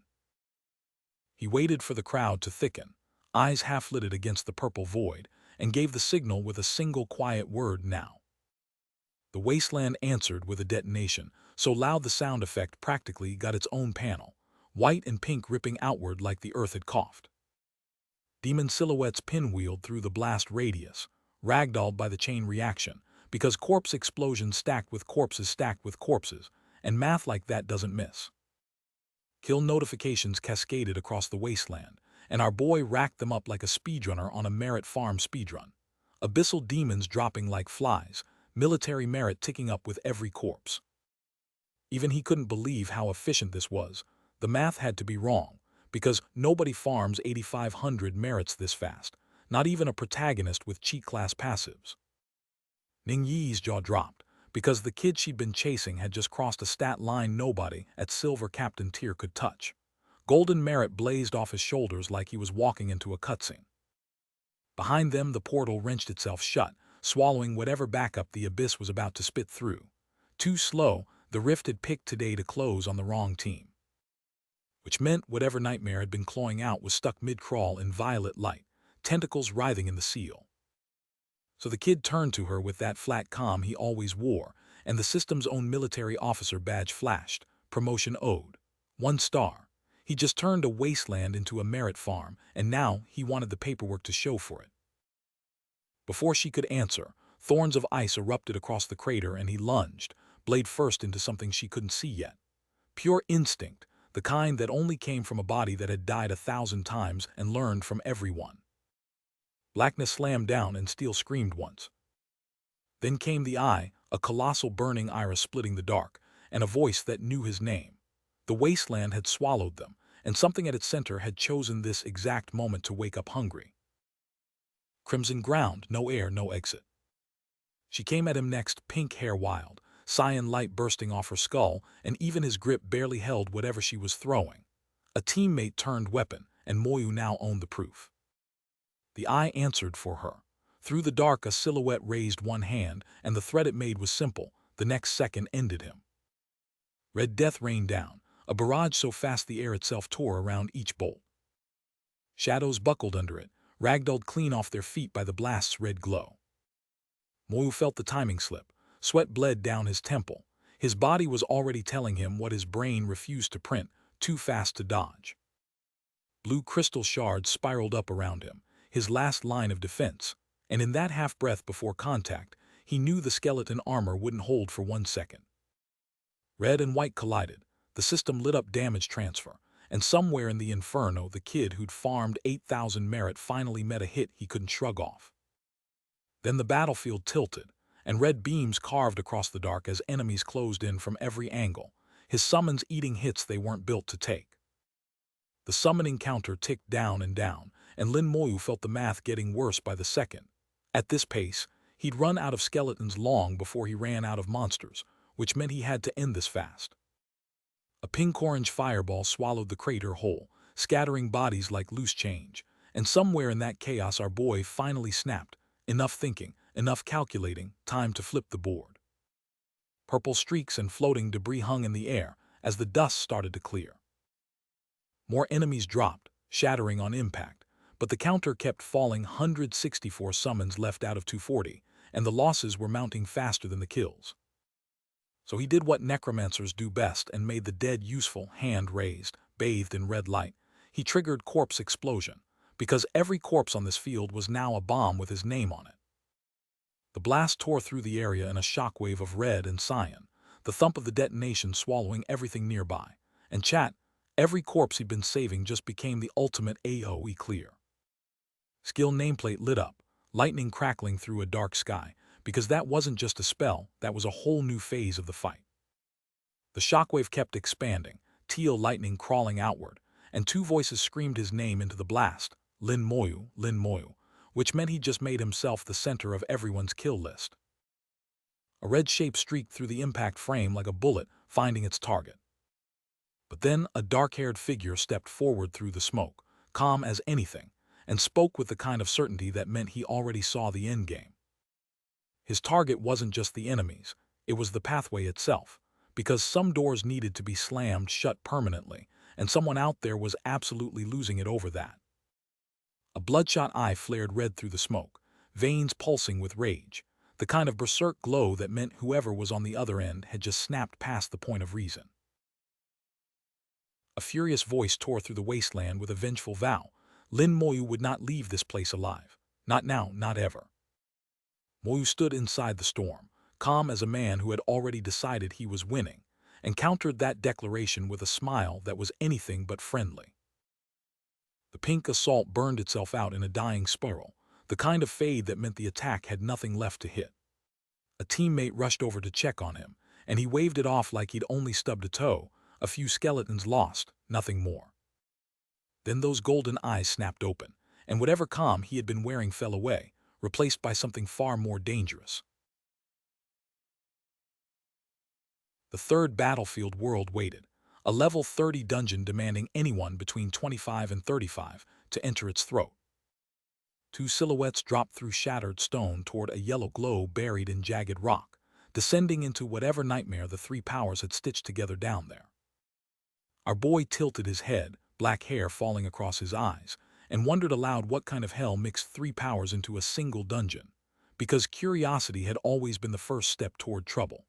He waited for the crowd to thicken, eyes half-lidded against the purple void, and gave the signal with a single quiet word: now. The wasteland answered with a detonation, so loud the sound effect practically got its own panel, white and pink ripping outward like the earth had coughed. Demon silhouettes pinwheeled through the blast radius, ragdolled by the chain reaction, because corpse explosions stacked with corpses, and math like that doesn't miss. Kill notifications cascaded across the wasteland, and our boy racked them up like a speedrunner on a merit farm speedrun. Abyssal demons dropping like flies, military merit ticking up with every corpse. Even he couldn't believe how efficient this was. The math had to be wrong, because nobody farms 8,500 merits this fast, not even a protagonist with cheat class passives. Ning Yi's jaw dropped, because the kid she'd been chasing had just crossed a stat line nobody at silver captain tier could touch. Golden merit blazed off his shoulders like he was walking into a cutscene. Behind them the portal wrenched itself shut, swallowing whatever backup the abyss was about to spit through. Too slow, the rift had picked today to close on the wrong team. Which meant whatever nightmare had been clawing out was stuck mid-crawl in violet light, tentacles writhing in the seal. So the kid turned to her with that flat calm he always wore, and the system's own military officer badge flashed, promotion owed. 1 star. He just turned a wasteland into a merit farm, and now he wanted the paperwork to show for it. Before she could answer, thorns of ice erupted across the crater and he lunged, blade first into something she couldn't see yet. Pure instinct, the kind that only came from a body that had died 1,000 times and learned from everyone. Blackness slammed down and steel screamed once. Then came the eye, a colossal burning iris splitting the dark, and a voice that knew his name. The wasteland had swallowed them, and something at its center had chosen this exact moment to wake up hungry. Crimson ground, no air, no exit. She came at him next, pink hair wild, cyan light bursting off her skull, and even his grip barely held whatever she was throwing. A teammate turned weapon, and Moyu now owned the proof. The eye answered for her. Through the dark a silhouette raised one hand, and the threat it made was simple. The next second ended him. Red death rained down, a barrage so fast the air itself tore around each bolt. Shadows buckled under it, ragdolled clean off their feet by the blast's red glow. Moyu felt the timing slip. Sweat bled down his temple. His body was already telling him what his brain refused to print, too fast to dodge. Blue crystal shards spiraled up around him, his last line of defense, and in that half-breath before contact, he knew the skeleton armor wouldn't hold for 1 second. Red and white collided, the system lit up damage transfer, and somewhere in the inferno the kid who'd farmed 8,000 merit finally met a hit he couldn't shrug off. Then the battlefield tilted, and red beams carved across the dark as enemies closed in from every angle, his summons eating hits they weren't built to take. The summoning counter ticked down, and Lin Moyu felt the math getting worse by the second. At this pace, he'd run out of skeletons long before he ran out of monsters, which meant he had to end this fast. A pink-orange fireball swallowed the crater whole, scattering bodies like loose change, and somewhere in that chaos our boy finally snapped. Enough thinking, enough calculating, time to flip the board. Purple streaks and floating debris hung in the air as the dust started to clear. More enemies dropped, shattering on impact, but the counter kept falling. 164 summons left out of 240, and the losses were mounting faster than the kills. So he did what necromancers do best and made the dead useful, hand raised, bathed in red light. He triggered corpse explosion, because every corpse on this field was now a bomb with his name on it. The blast tore through the area in a shockwave of red and cyan, the thump of the detonation swallowing everything nearby. And chat, every corpse he'd been saving just became the ultimate AoE clear. Skill nameplate lit up, lightning crackling through a dark sky, because that wasn't just a spell, that was a whole new phase of the fight. The shockwave kept expanding, teal lightning crawling outward, and 2 voices screamed his name into the blast, Lin Moyu, which meant he just made himself the center of everyone's kill list. A red shape streaked through the impact frame like a bullet, finding its target. But then a dark-haired figure stepped forward through the smoke, calm as anything, and spoke with the kind of certainty that meant he already saw the endgame. His target wasn't just the enemies, it was the pathway itself, because some doors needed to be slammed shut permanently, and someone out there was absolutely losing it over that. A bloodshot eye flared red through the smoke, veins pulsing with rage. the kind of berserk glow that meant whoever was on the other end had just snapped past the point of reason. A furious voice tore through the wasteland with a vengeful vow. Lin Moyu would not leave this place alive. Not now, not ever. Moyu stood inside the storm, calm as a man who had already decided he was winning, and countered that declaration with a smile that was anything but friendly. The pink assault burned itself out in a dying spiral, the kind of fade that meant the attack had nothing left to hit. A teammate rushed over to check on him, and he waved it off like he'd only stubbed a toe, a few skeletons lost, nothing more. Then those golden eyes snapped open, and whatever calm he had been wearing fell away, replaced by something far more dangerous. The third battlefield world waited, a level 30 dungeon demanding anyone between 25 and 35 to enter its throat. Two silhouettes dropped through shattered stone toward a yellow glow buried in jagged rock, descending into whatever nightmare the three powers had stitched together down there. Our boy tilted his head, black hair falling across his eyes, and wondered aloud what kind of hell mixed three powers into a single dungeon, because curiosity had always been the first step toward trouble.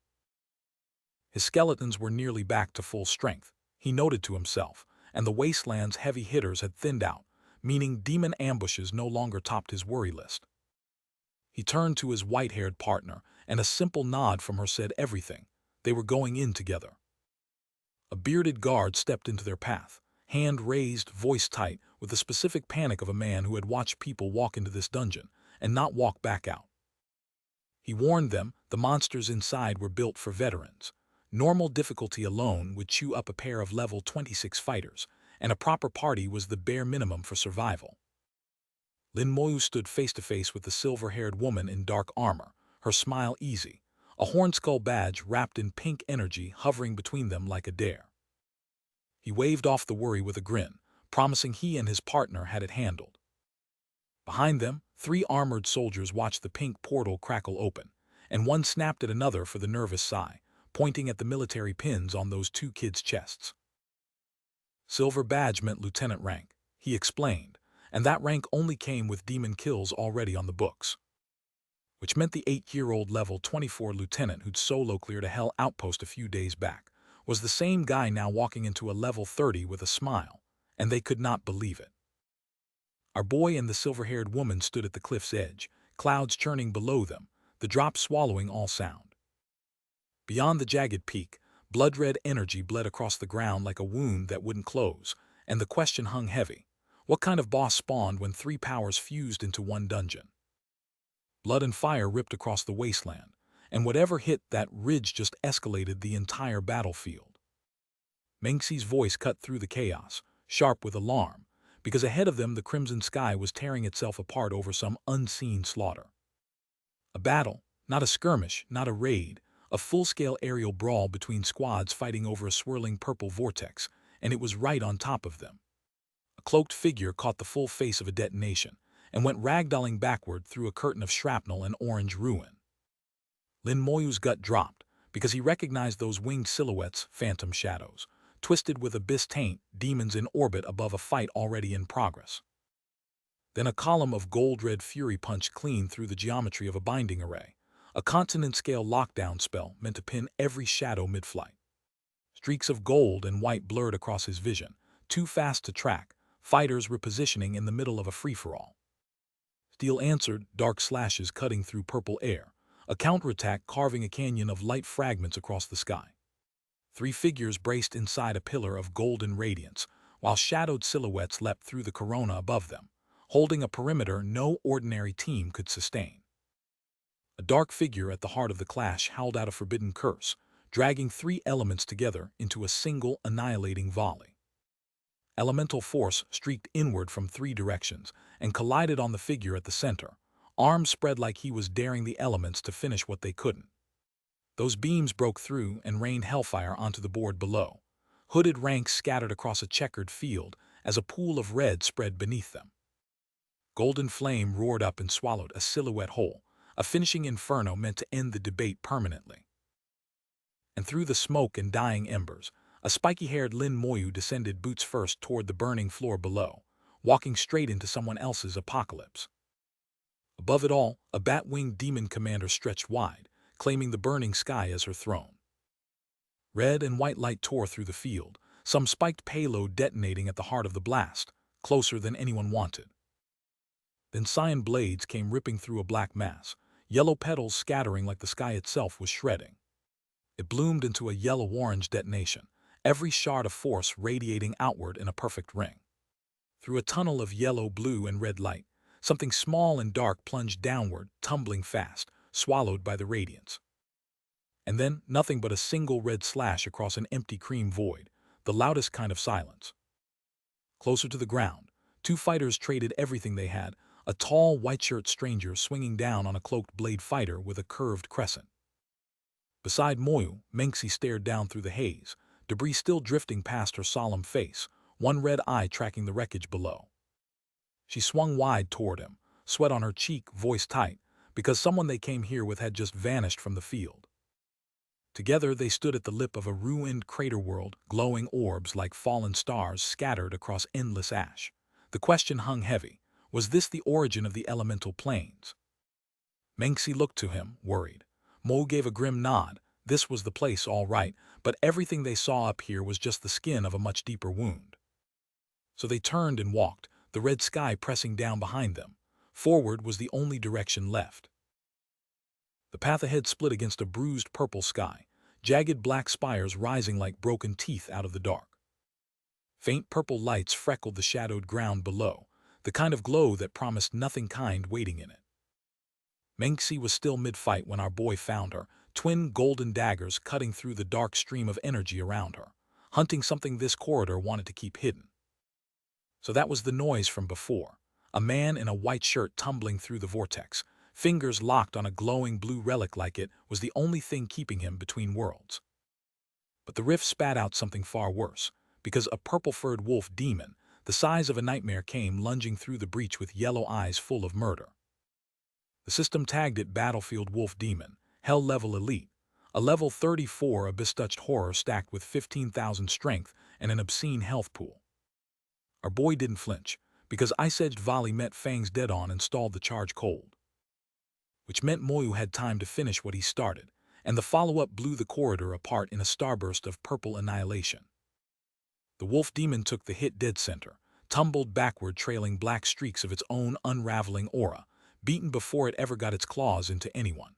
His skeletons were nearly back to full strength, he noted to himself, and the wasteland's heavy hitters had thinned out, meaning demon ambushes no longer topped his worry list. He turned to his white-haired partner, and a simple nod from her said everything. They were going in together. A bearded guard stepped into their path, hand raised, voice tight, with the specific panic of a man who had watched people walk into this dungeon and not walk back out. He warned them the monsters inside were built for veterans. Normal difficulty alone would chew up a pair of level 26 fighters, and a proper party was the bare minimum for survival. Lin Moyu stood face-to-face with the silver-haired woman in dark armor, her smile easy, a hornskull badge wrapped in pink energy hovering between them like a dare. He waved off the worry with a grin, promising he and his partner had it handled. Behind them, three armored soldiers watched the pink portal crackle open, and one snapped at another for the nervous sigh, pointing at the military pins on those two kids' chests. Silver badge meant lieutenant rank, he explained, and that rank only came with demon kills already on the books. Which meant the 8-year-old level 24 lieutenant who'd solo cleared a hell outpost a few days back was the same guy now walking into a level 30 with a smile, and they could not believe it. Our boy and the silver-haired woman stood at the cliff's edge, clouds churning below them, the drop swallowing all sound. Beyond the jagged peak, blood-red energy bled across the ground like a wound that wouldn't close, and the question hung heavy. What kind of boss spawned when three powers fused into one dungeon? Blood and fire ripped across the wasteland, and whatever hit that ridge just escalated the entire battlefield. Mengxi's voice cut through the chaos, sharp with alarm, because ahead of them the crimson sky was tearing itself apart over some unseen slaughter. A battle, not a skirmish, not a raid, a full-scale aerial brawl between squads fighting over a swirling purple vortex, and it was right on top of them. A cloaked figure caught the full face of a detonation and went ragdolling backward through a curtain of shrapnel and orange ruin. Lin Moyu's gut dropped because he recognized those winged silhouettes, phantom shadows, twisted with abyss taint, demons in orbit above a fight already in progress. Then a column of gold-red fury punched clean through the geometry of a binding array, a continent-scale lockdown spell meant to pin every shadow mid-flight. Streaks of gold and white blurred across his vision, too fast to track, fighters repositioning in the middle of a free-for-all. Steel answered, dark slashes cutting through purple air, a counterattack carving a canyon of light fragments across the sky. Three figures braced inside a pillar of golden radiance, while shadowed silhouettes leapt through the corona above them, holding a perimeter no ordinary team could sustain. A dark figure at the heart of the clash howled out a forbidden curse, dragging three elements together into a single annihilating volley. Elemental force streaked inward from three directions and collided on the figure at the center, arms spread like he was daring the elements to finish what they couldn't. Those beams broke through and rained hellfire onto the board below. Hooded ranks scattered across a checkered field as a pool of red spread beneath them. Golden flame roared up and swallowed a silhouette whole, a finishing inferno meant to end the debate permanently. And through the smoke and dying embers, a spiky-haired Lin Moyu descended boots first toward the burning floor below, walking straight into someone else's apocalypse. Above it all, a bat-winged demon commander stretched wide, claiming the burning sky as her throne. Red and white light tore through the field, some spiked payload detonating at the heart of the blast, closer than anyone wanted. Then cyan blades came ripping through a black mass, yellow petals scattering like the sky itself was shredding. It bloomed into a yellow-orange detonation, every shard of force radiating outward in a perfect ring. Through a tunnel of yellow, blue, and red light, something small and dark plunged downward, tumbling fast, swallowed by the radiance. And then nothing but a single red slash across an empty cream void, the loudest kind of silence. Closer to the ground, two fighters traded everything they had, a tall, white-shirt stranger swinging down on a cloaked blade fighter with a curved crescent. Beside Moyu, Menxi stared down through the haze, debris still drifting past her solemn face, one red eye tracking the wreckage below. She swung wide toward him, sweat on her cheek, voice tight, because someone they came here with had just vanished from the field. Together they stood at the lip of a ruined crater world, glowing orbs like fallen stars scattered across endless ash. The question hung heavy. Was this the origin of the elemental planes? Menxi looked to him, worried. Mo gave a grim nod. This was the place, all right, but everything they saw up here was just the skin of a much deeper wound. So they turned and walked, the red sky pressing down behind them. Forward was the only direction left. The path ahead split against a bruised purple sky, jagged black spires rising like broken teeth out of the dark. Faint purple lights freckled the shadowed ground below, the kind of glow that promised nothing kind waiting in it. Menxi was still mid-fight when our boy found her, twin golden daggers cutting through the dark stream of energy around her, hunting something this corridor wanted to keep hidden. So that was the noise from before, a man in a white shirt tumbling through the vortex, fingers locked on a glowing blue relic like it was the only thing keeping him between worlds. But the rift spat out something far worse, because a purple-furred wolf demon, the size of a nightmare, came lunging through the breach with yellow eyes full of murder. The system tagged it Battlefield Wolf Demon, Hell Level Elite, a level 34 abyss-touched horror stacked with 15,000 strength and an obscene health pool. Our boy didn't flinch, because ice-edged volley met Fang's dead-on and stalled the charge cold. Which meant Moyu had time to finish what he started, and the follow-up blew the corridor apart in a starburst of purple annihilation. The wolf demon took the hit dead center, tumbled backward trailing black streaks of its own unraveling aura, beaten before it ever got its claws into anyone.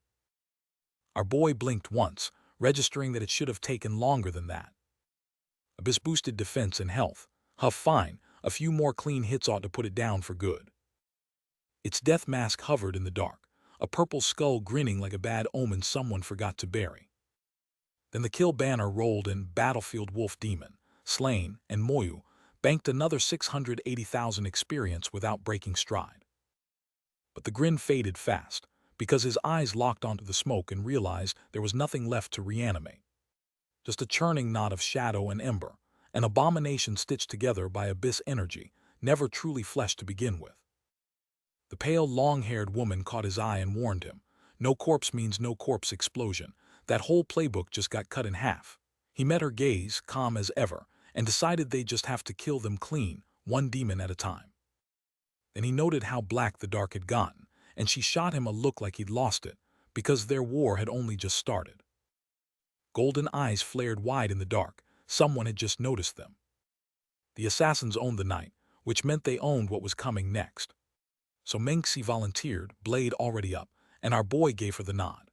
Our boy blinked once, registering that it should have taken longer than that. Abyss boosted defense and health. Huff, fine, a few more clean hits ought to put it down for good. Its death mask hovered in the dark, a purple skull grinning like a bad omen someone forgot to bury. Then the kill banner rolled and Battlefield Wolf Demon, slain, and Moyu banked another 680,000 experience without breaking stride. But the grin faded fast, because his eyes locked onto the smoke and realized there was nothing left to reanimate. Just a churning knot of shadow and ember, an abomination stitched together by abyss energy, never truly flesh to begin with. The pale, long-haired woman caught his eye and warned him, no corpse means no corpse explosion. That whole playbook just got cut in half. He met her gaze, calm as ever, and decided they'd just have to kill them clean, one demon at a time. Then he noted how black the dark had gotten, and she shot him a look like he'd lost it, because their war had only just started. Golden eyes flared wide in the dark. Someone had just noticed them. The assassins owned the night, which meant they owned what was coming next. So Menxi volunteered, blade already up, and our boy gave her the nod.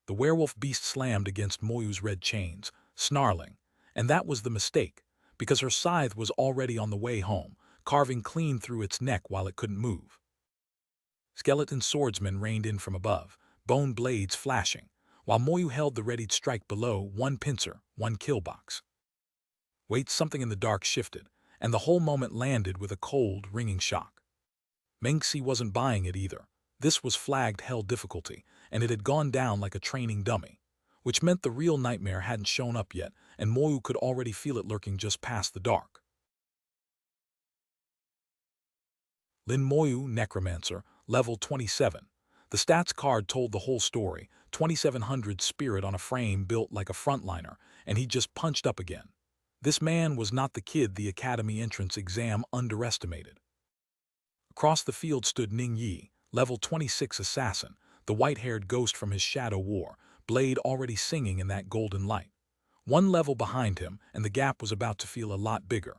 The werewolf beast slammed against Moyu's red chains, snarling, and that was the mistake, because her scythe was already on the way home, carving clean through its neck while it couldn't move. Skeleton swordsmen rained in from above, bone blades flashing, while Moyu held the readied strike below, one pincer, one kill box. Wait, something in the dark shifted, and the whole moment landed with a cold, ringing shock. Menxi wasn't buying it either. This was flagged hell difficulty, and it had gone down like a training dummy, which meant the real nightmare hadn't shown up yet, and Moyu could already feel it lurking just past the dark. Lin Moyu, Necromancer, level 27. The stats card told the whole story, 2700 spirit on a frame built like a frontliner, and he just punched up again. This man was not the kid the academy entrance exam underestimated. Across the field stood Ning Yi, level 26 assassin, the white-haired ghost from his shadow war, blade already singing in that golden light. One level behind him, and the gap was about to feel a lot bigger.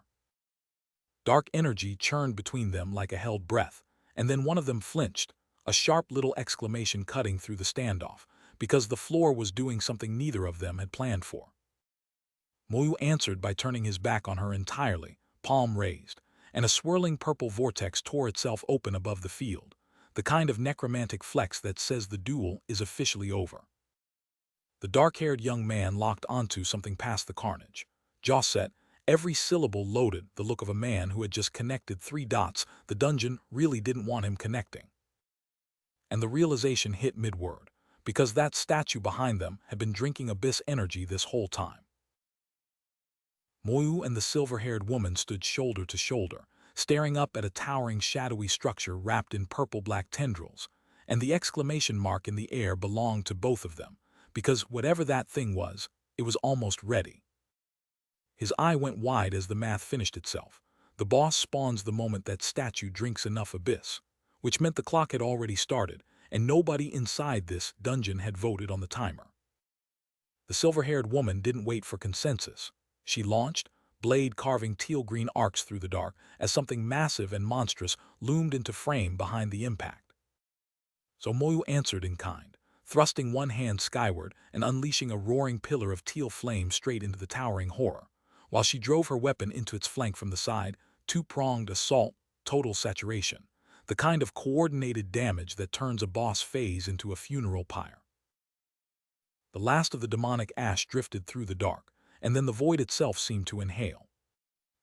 Dark energy churned between them like a held breath, and then one of them flinched, a sharp little exclamation cutting through the standoff, because the floor was doing something neither of them had planned for. Moyu answered by turning his back on her entirely, palm raised, and a swirling purple vortex tore itself open above the field, the kind of necromantic flex that says the duel is officially over. The dark-haired young man locked onto something past the carnage. Jaw set, every syllable loaded, the look of a man who had just connected 3 dots the dungeon really didn't want him connecting. And the realization hit mid-word, because that statue behind them had been drinking abyss energy this whole time. Moyu and the silver-haired woman stood shoulder to shoulder, staring up at a towering shadowy structure wrapped in purple-black tendrils, and the exclamation mark in the air belonged to both of them, because whatever that thing was, it was almost ready. His eye went wide as the math finished itself. The boss spawns the moment that statue drinks enough abyss, which meant the clock had already started, and nobody inside this dungeon had voted on the timer. The silver-haired woman didn't wait for consensus. She launched, blade carving teal-green arcs through the dark, as something massive and monstrous loomed into frame behind the impact. So Moyu answered in kind, thrusting one hand skyward and unleashing a roaring pillar of teal flame straight into the towering horror, while she drove her weapon into its flank from the side, two-pronged assault, total saturation, the kind of coordinated damage that turns a boss phase into a funeral pyre. The last of the demonic ash drifted through the dark, and then the void itself seemed to inhale.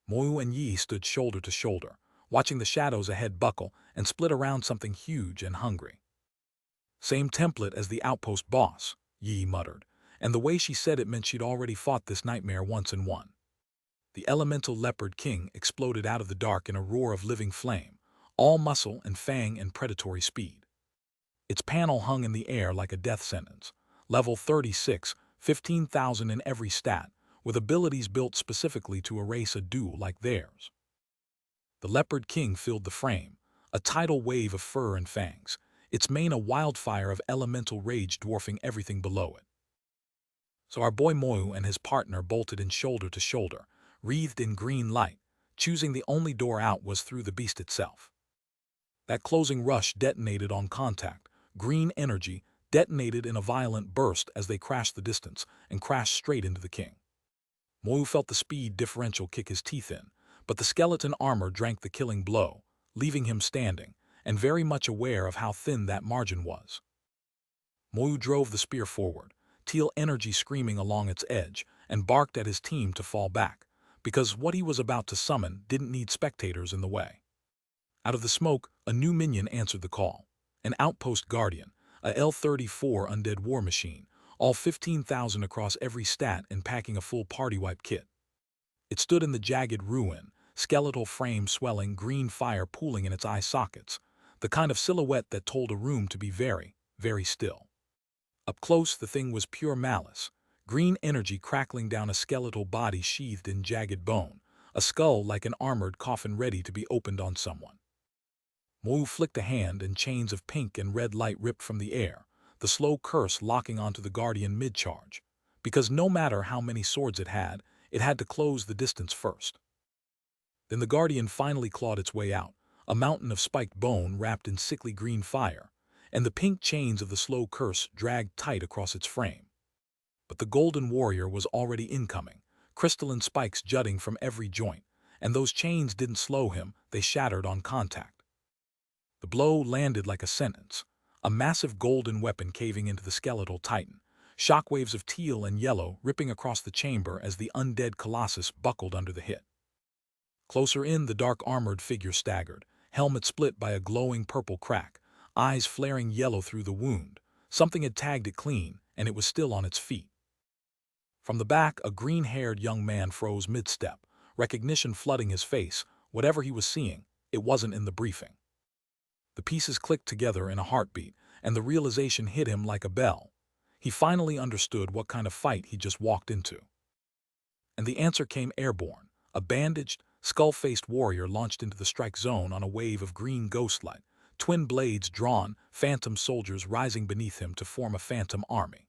Moyu and Yi stood shoulder to shoulder, watching the shadows ahead buckle and split around something huge and hungry. "Same template as the outpost boss," Yi muttered, and the way she said it meant she'd already fought this nightmare once and won. The elemental leopard king exploded out of the dark in a roar of living flame, all muscle and fang and predatory speed. Its panel hung in the air like a death sentence, level 36, 15,000 in every stat, with abilities built specifically to erase a duel like theirs. The leopard king filled the frame, a tidal wave of fur and fangs, its mane a wildfire of elemental rage dwarfing everything below it. So our boy Moyu and his partner bolted in shoulder to shoulder, wreathed in green light, choosing the only door out was through the beast itself. That closing rush detonated on contact, green energy detonated in a violent burst as they crashed the distance and crashed straight into the king. Moyu felt the speed differential kick his teeth in, but the skeleton armor drank the killing blow, leaving him standing, and very much aware of how thin that margin was. Moyu drove the spear forward, teal energy screaming along its edge, and barked at his team to fall back, because what he was about to summon didn't need spectators in the way. Out of the smoke, a new minion answered the call, an outpost guardian, a L-34 undead war machine, all 15,000 across every stat and packing a full party wipe kit. It stood in the jagged ruin, skeletal frame swelling, green fire pooling in its eye sockets, the kind of silhouette that told a room to be very, very still. Up close, the thing was pure malice, green energy crackling down a skeletal body sheathed in jagged bone, a skull like an armored coffin ready to be opened on someone. Moyu flicked a hand and chains of pink and red light ripped from the air, the slow curse locking onto the guardian mid-charge, because no matter how many swords it had to close the distance first. Then the guardian finally clawed its way out, a mountain of spiked bone wrapped in sickly green fire, and the pink chains of the slow curse dragged tight across its frame. But the golden warrior was already incoming, crystalline spikes jutting from every joint, and those chains didn't slow him, they shattered on contact. The blow landed like a sentence, a massive golden weapon caving into the skeletal titan, shockwaves of teal and yellow ripping across the chamber as the undead colossus buckled under the hit. Closer in, the dark-armored figure staggered, helmet split by a glowing purple crack, eyes flaring yellow through the wound. Something had tagged it clean, and it was still on its feet. From the back, a green-haired young man froze mid-step, recognition flooding his face. Whatever he was seeing, it wasn't in the briefing. The pieces clicked together in a heartbeat, and the realization hit him like a bell. He finally understood what kind of fight he just walked into. And the answer came airborne. A bandaged, skull-faced warrior launched into the strike zone on a wave of green ghost light, twin blades drawn, phantom soldiers rising beneath him to form a phantom army.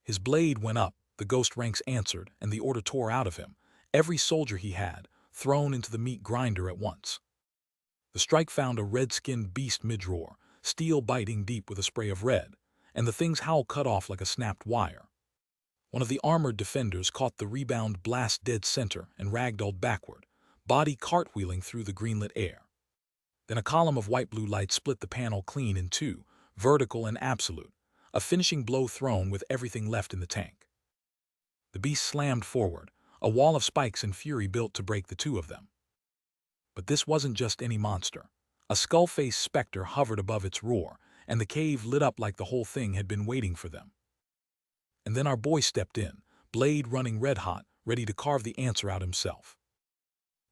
His blade went up, the ghost ranks answered, and the order tore out of him, every soldier he had, thrown into the meat grinder at once. The strike found a red-skinned beast mid-roar, steel biting deep with a spray of red, and the thing's howl cut off like a snapped wire. One of the armored defenders caught the rebound blast dead center and ragdolled backward, body cartwheeling through the greenlit air. Then a column of white-blue light split the panel clean in two, vertical and absolute, a finishing blow thrown with everything left in the tank. The beast slammed forward, a wall of spikes and fury built to break the two of them. But this wasn't just any monster. A skull-faced specter hovered above its roar, and the cave lit up like the whole thing had been waiting for them. And then our boy stepped in, blade running red-hot, ready to carve the answer out himself.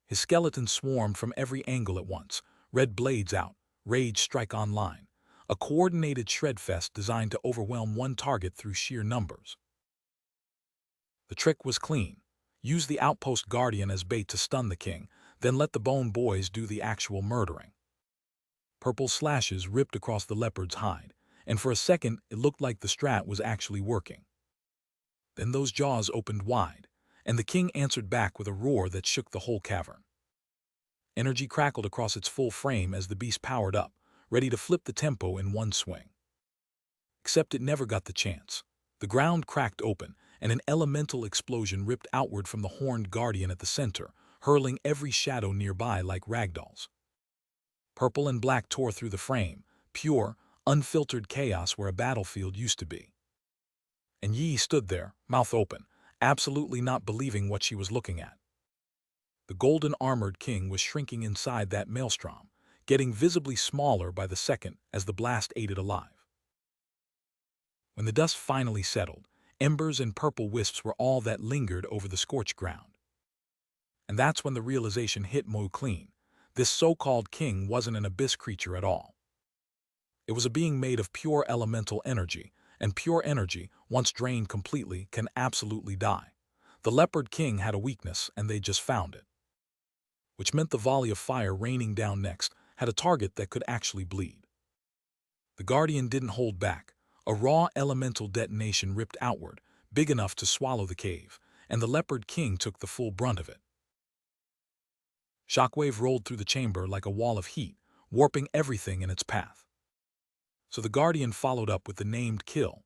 His skeleton swarmed from every angle at once, red blades out, rage strike online, a coordinated shredfest designed to overwhelm one target through sheer numbers. The trick was clean. Use the outpost guardian as bait to stun the king, then let the bone boys do the actual murdering. Purple slashes ripped across the leopard's hide, and for a second it looked like the strat was actually working. Then those jaws opened wide, and the king answered back with a roar that shook the whole cavern. Energy crackled across its full frame as the beast powered up, ready to flip the tempo in one swing. Except it never got the chance. The ground cracked open, and an elemental explosion ripped outward from the horned guardian at the center, hurling every shadow nearby like ragdolls. Purple and black tore through the frame, pure, unfiltered chaos where a battlefield used to be. And Yi stood there, mouth open, absolutely not believing what she was looking at. The golden-armored king was shrinking inside that maelstrom, getting visibly smaller by the second as the blast ate it alive. When the dust finally settled, embers and purple wisps were all that lingered over the scorched ground. And that's when the realization hit Moyu clean. This so-called king wasn't an abyss creature at all. It was a being made of pure elemental energy, and pure energy, once drained completely, can absolutely die. The leopard king had a weakness, and they just found it. Which meant the volley of fire raining down next had a target that could actually bleed. The guardian didn't hold back. A raw elemental detonation ripped outward, big enough to swallow the cave, and the leopard king took the full brunt of it. Shockwave rolled through the chamber like a wall of heat, warping everything in its path. So the guardian followed up with the named kill,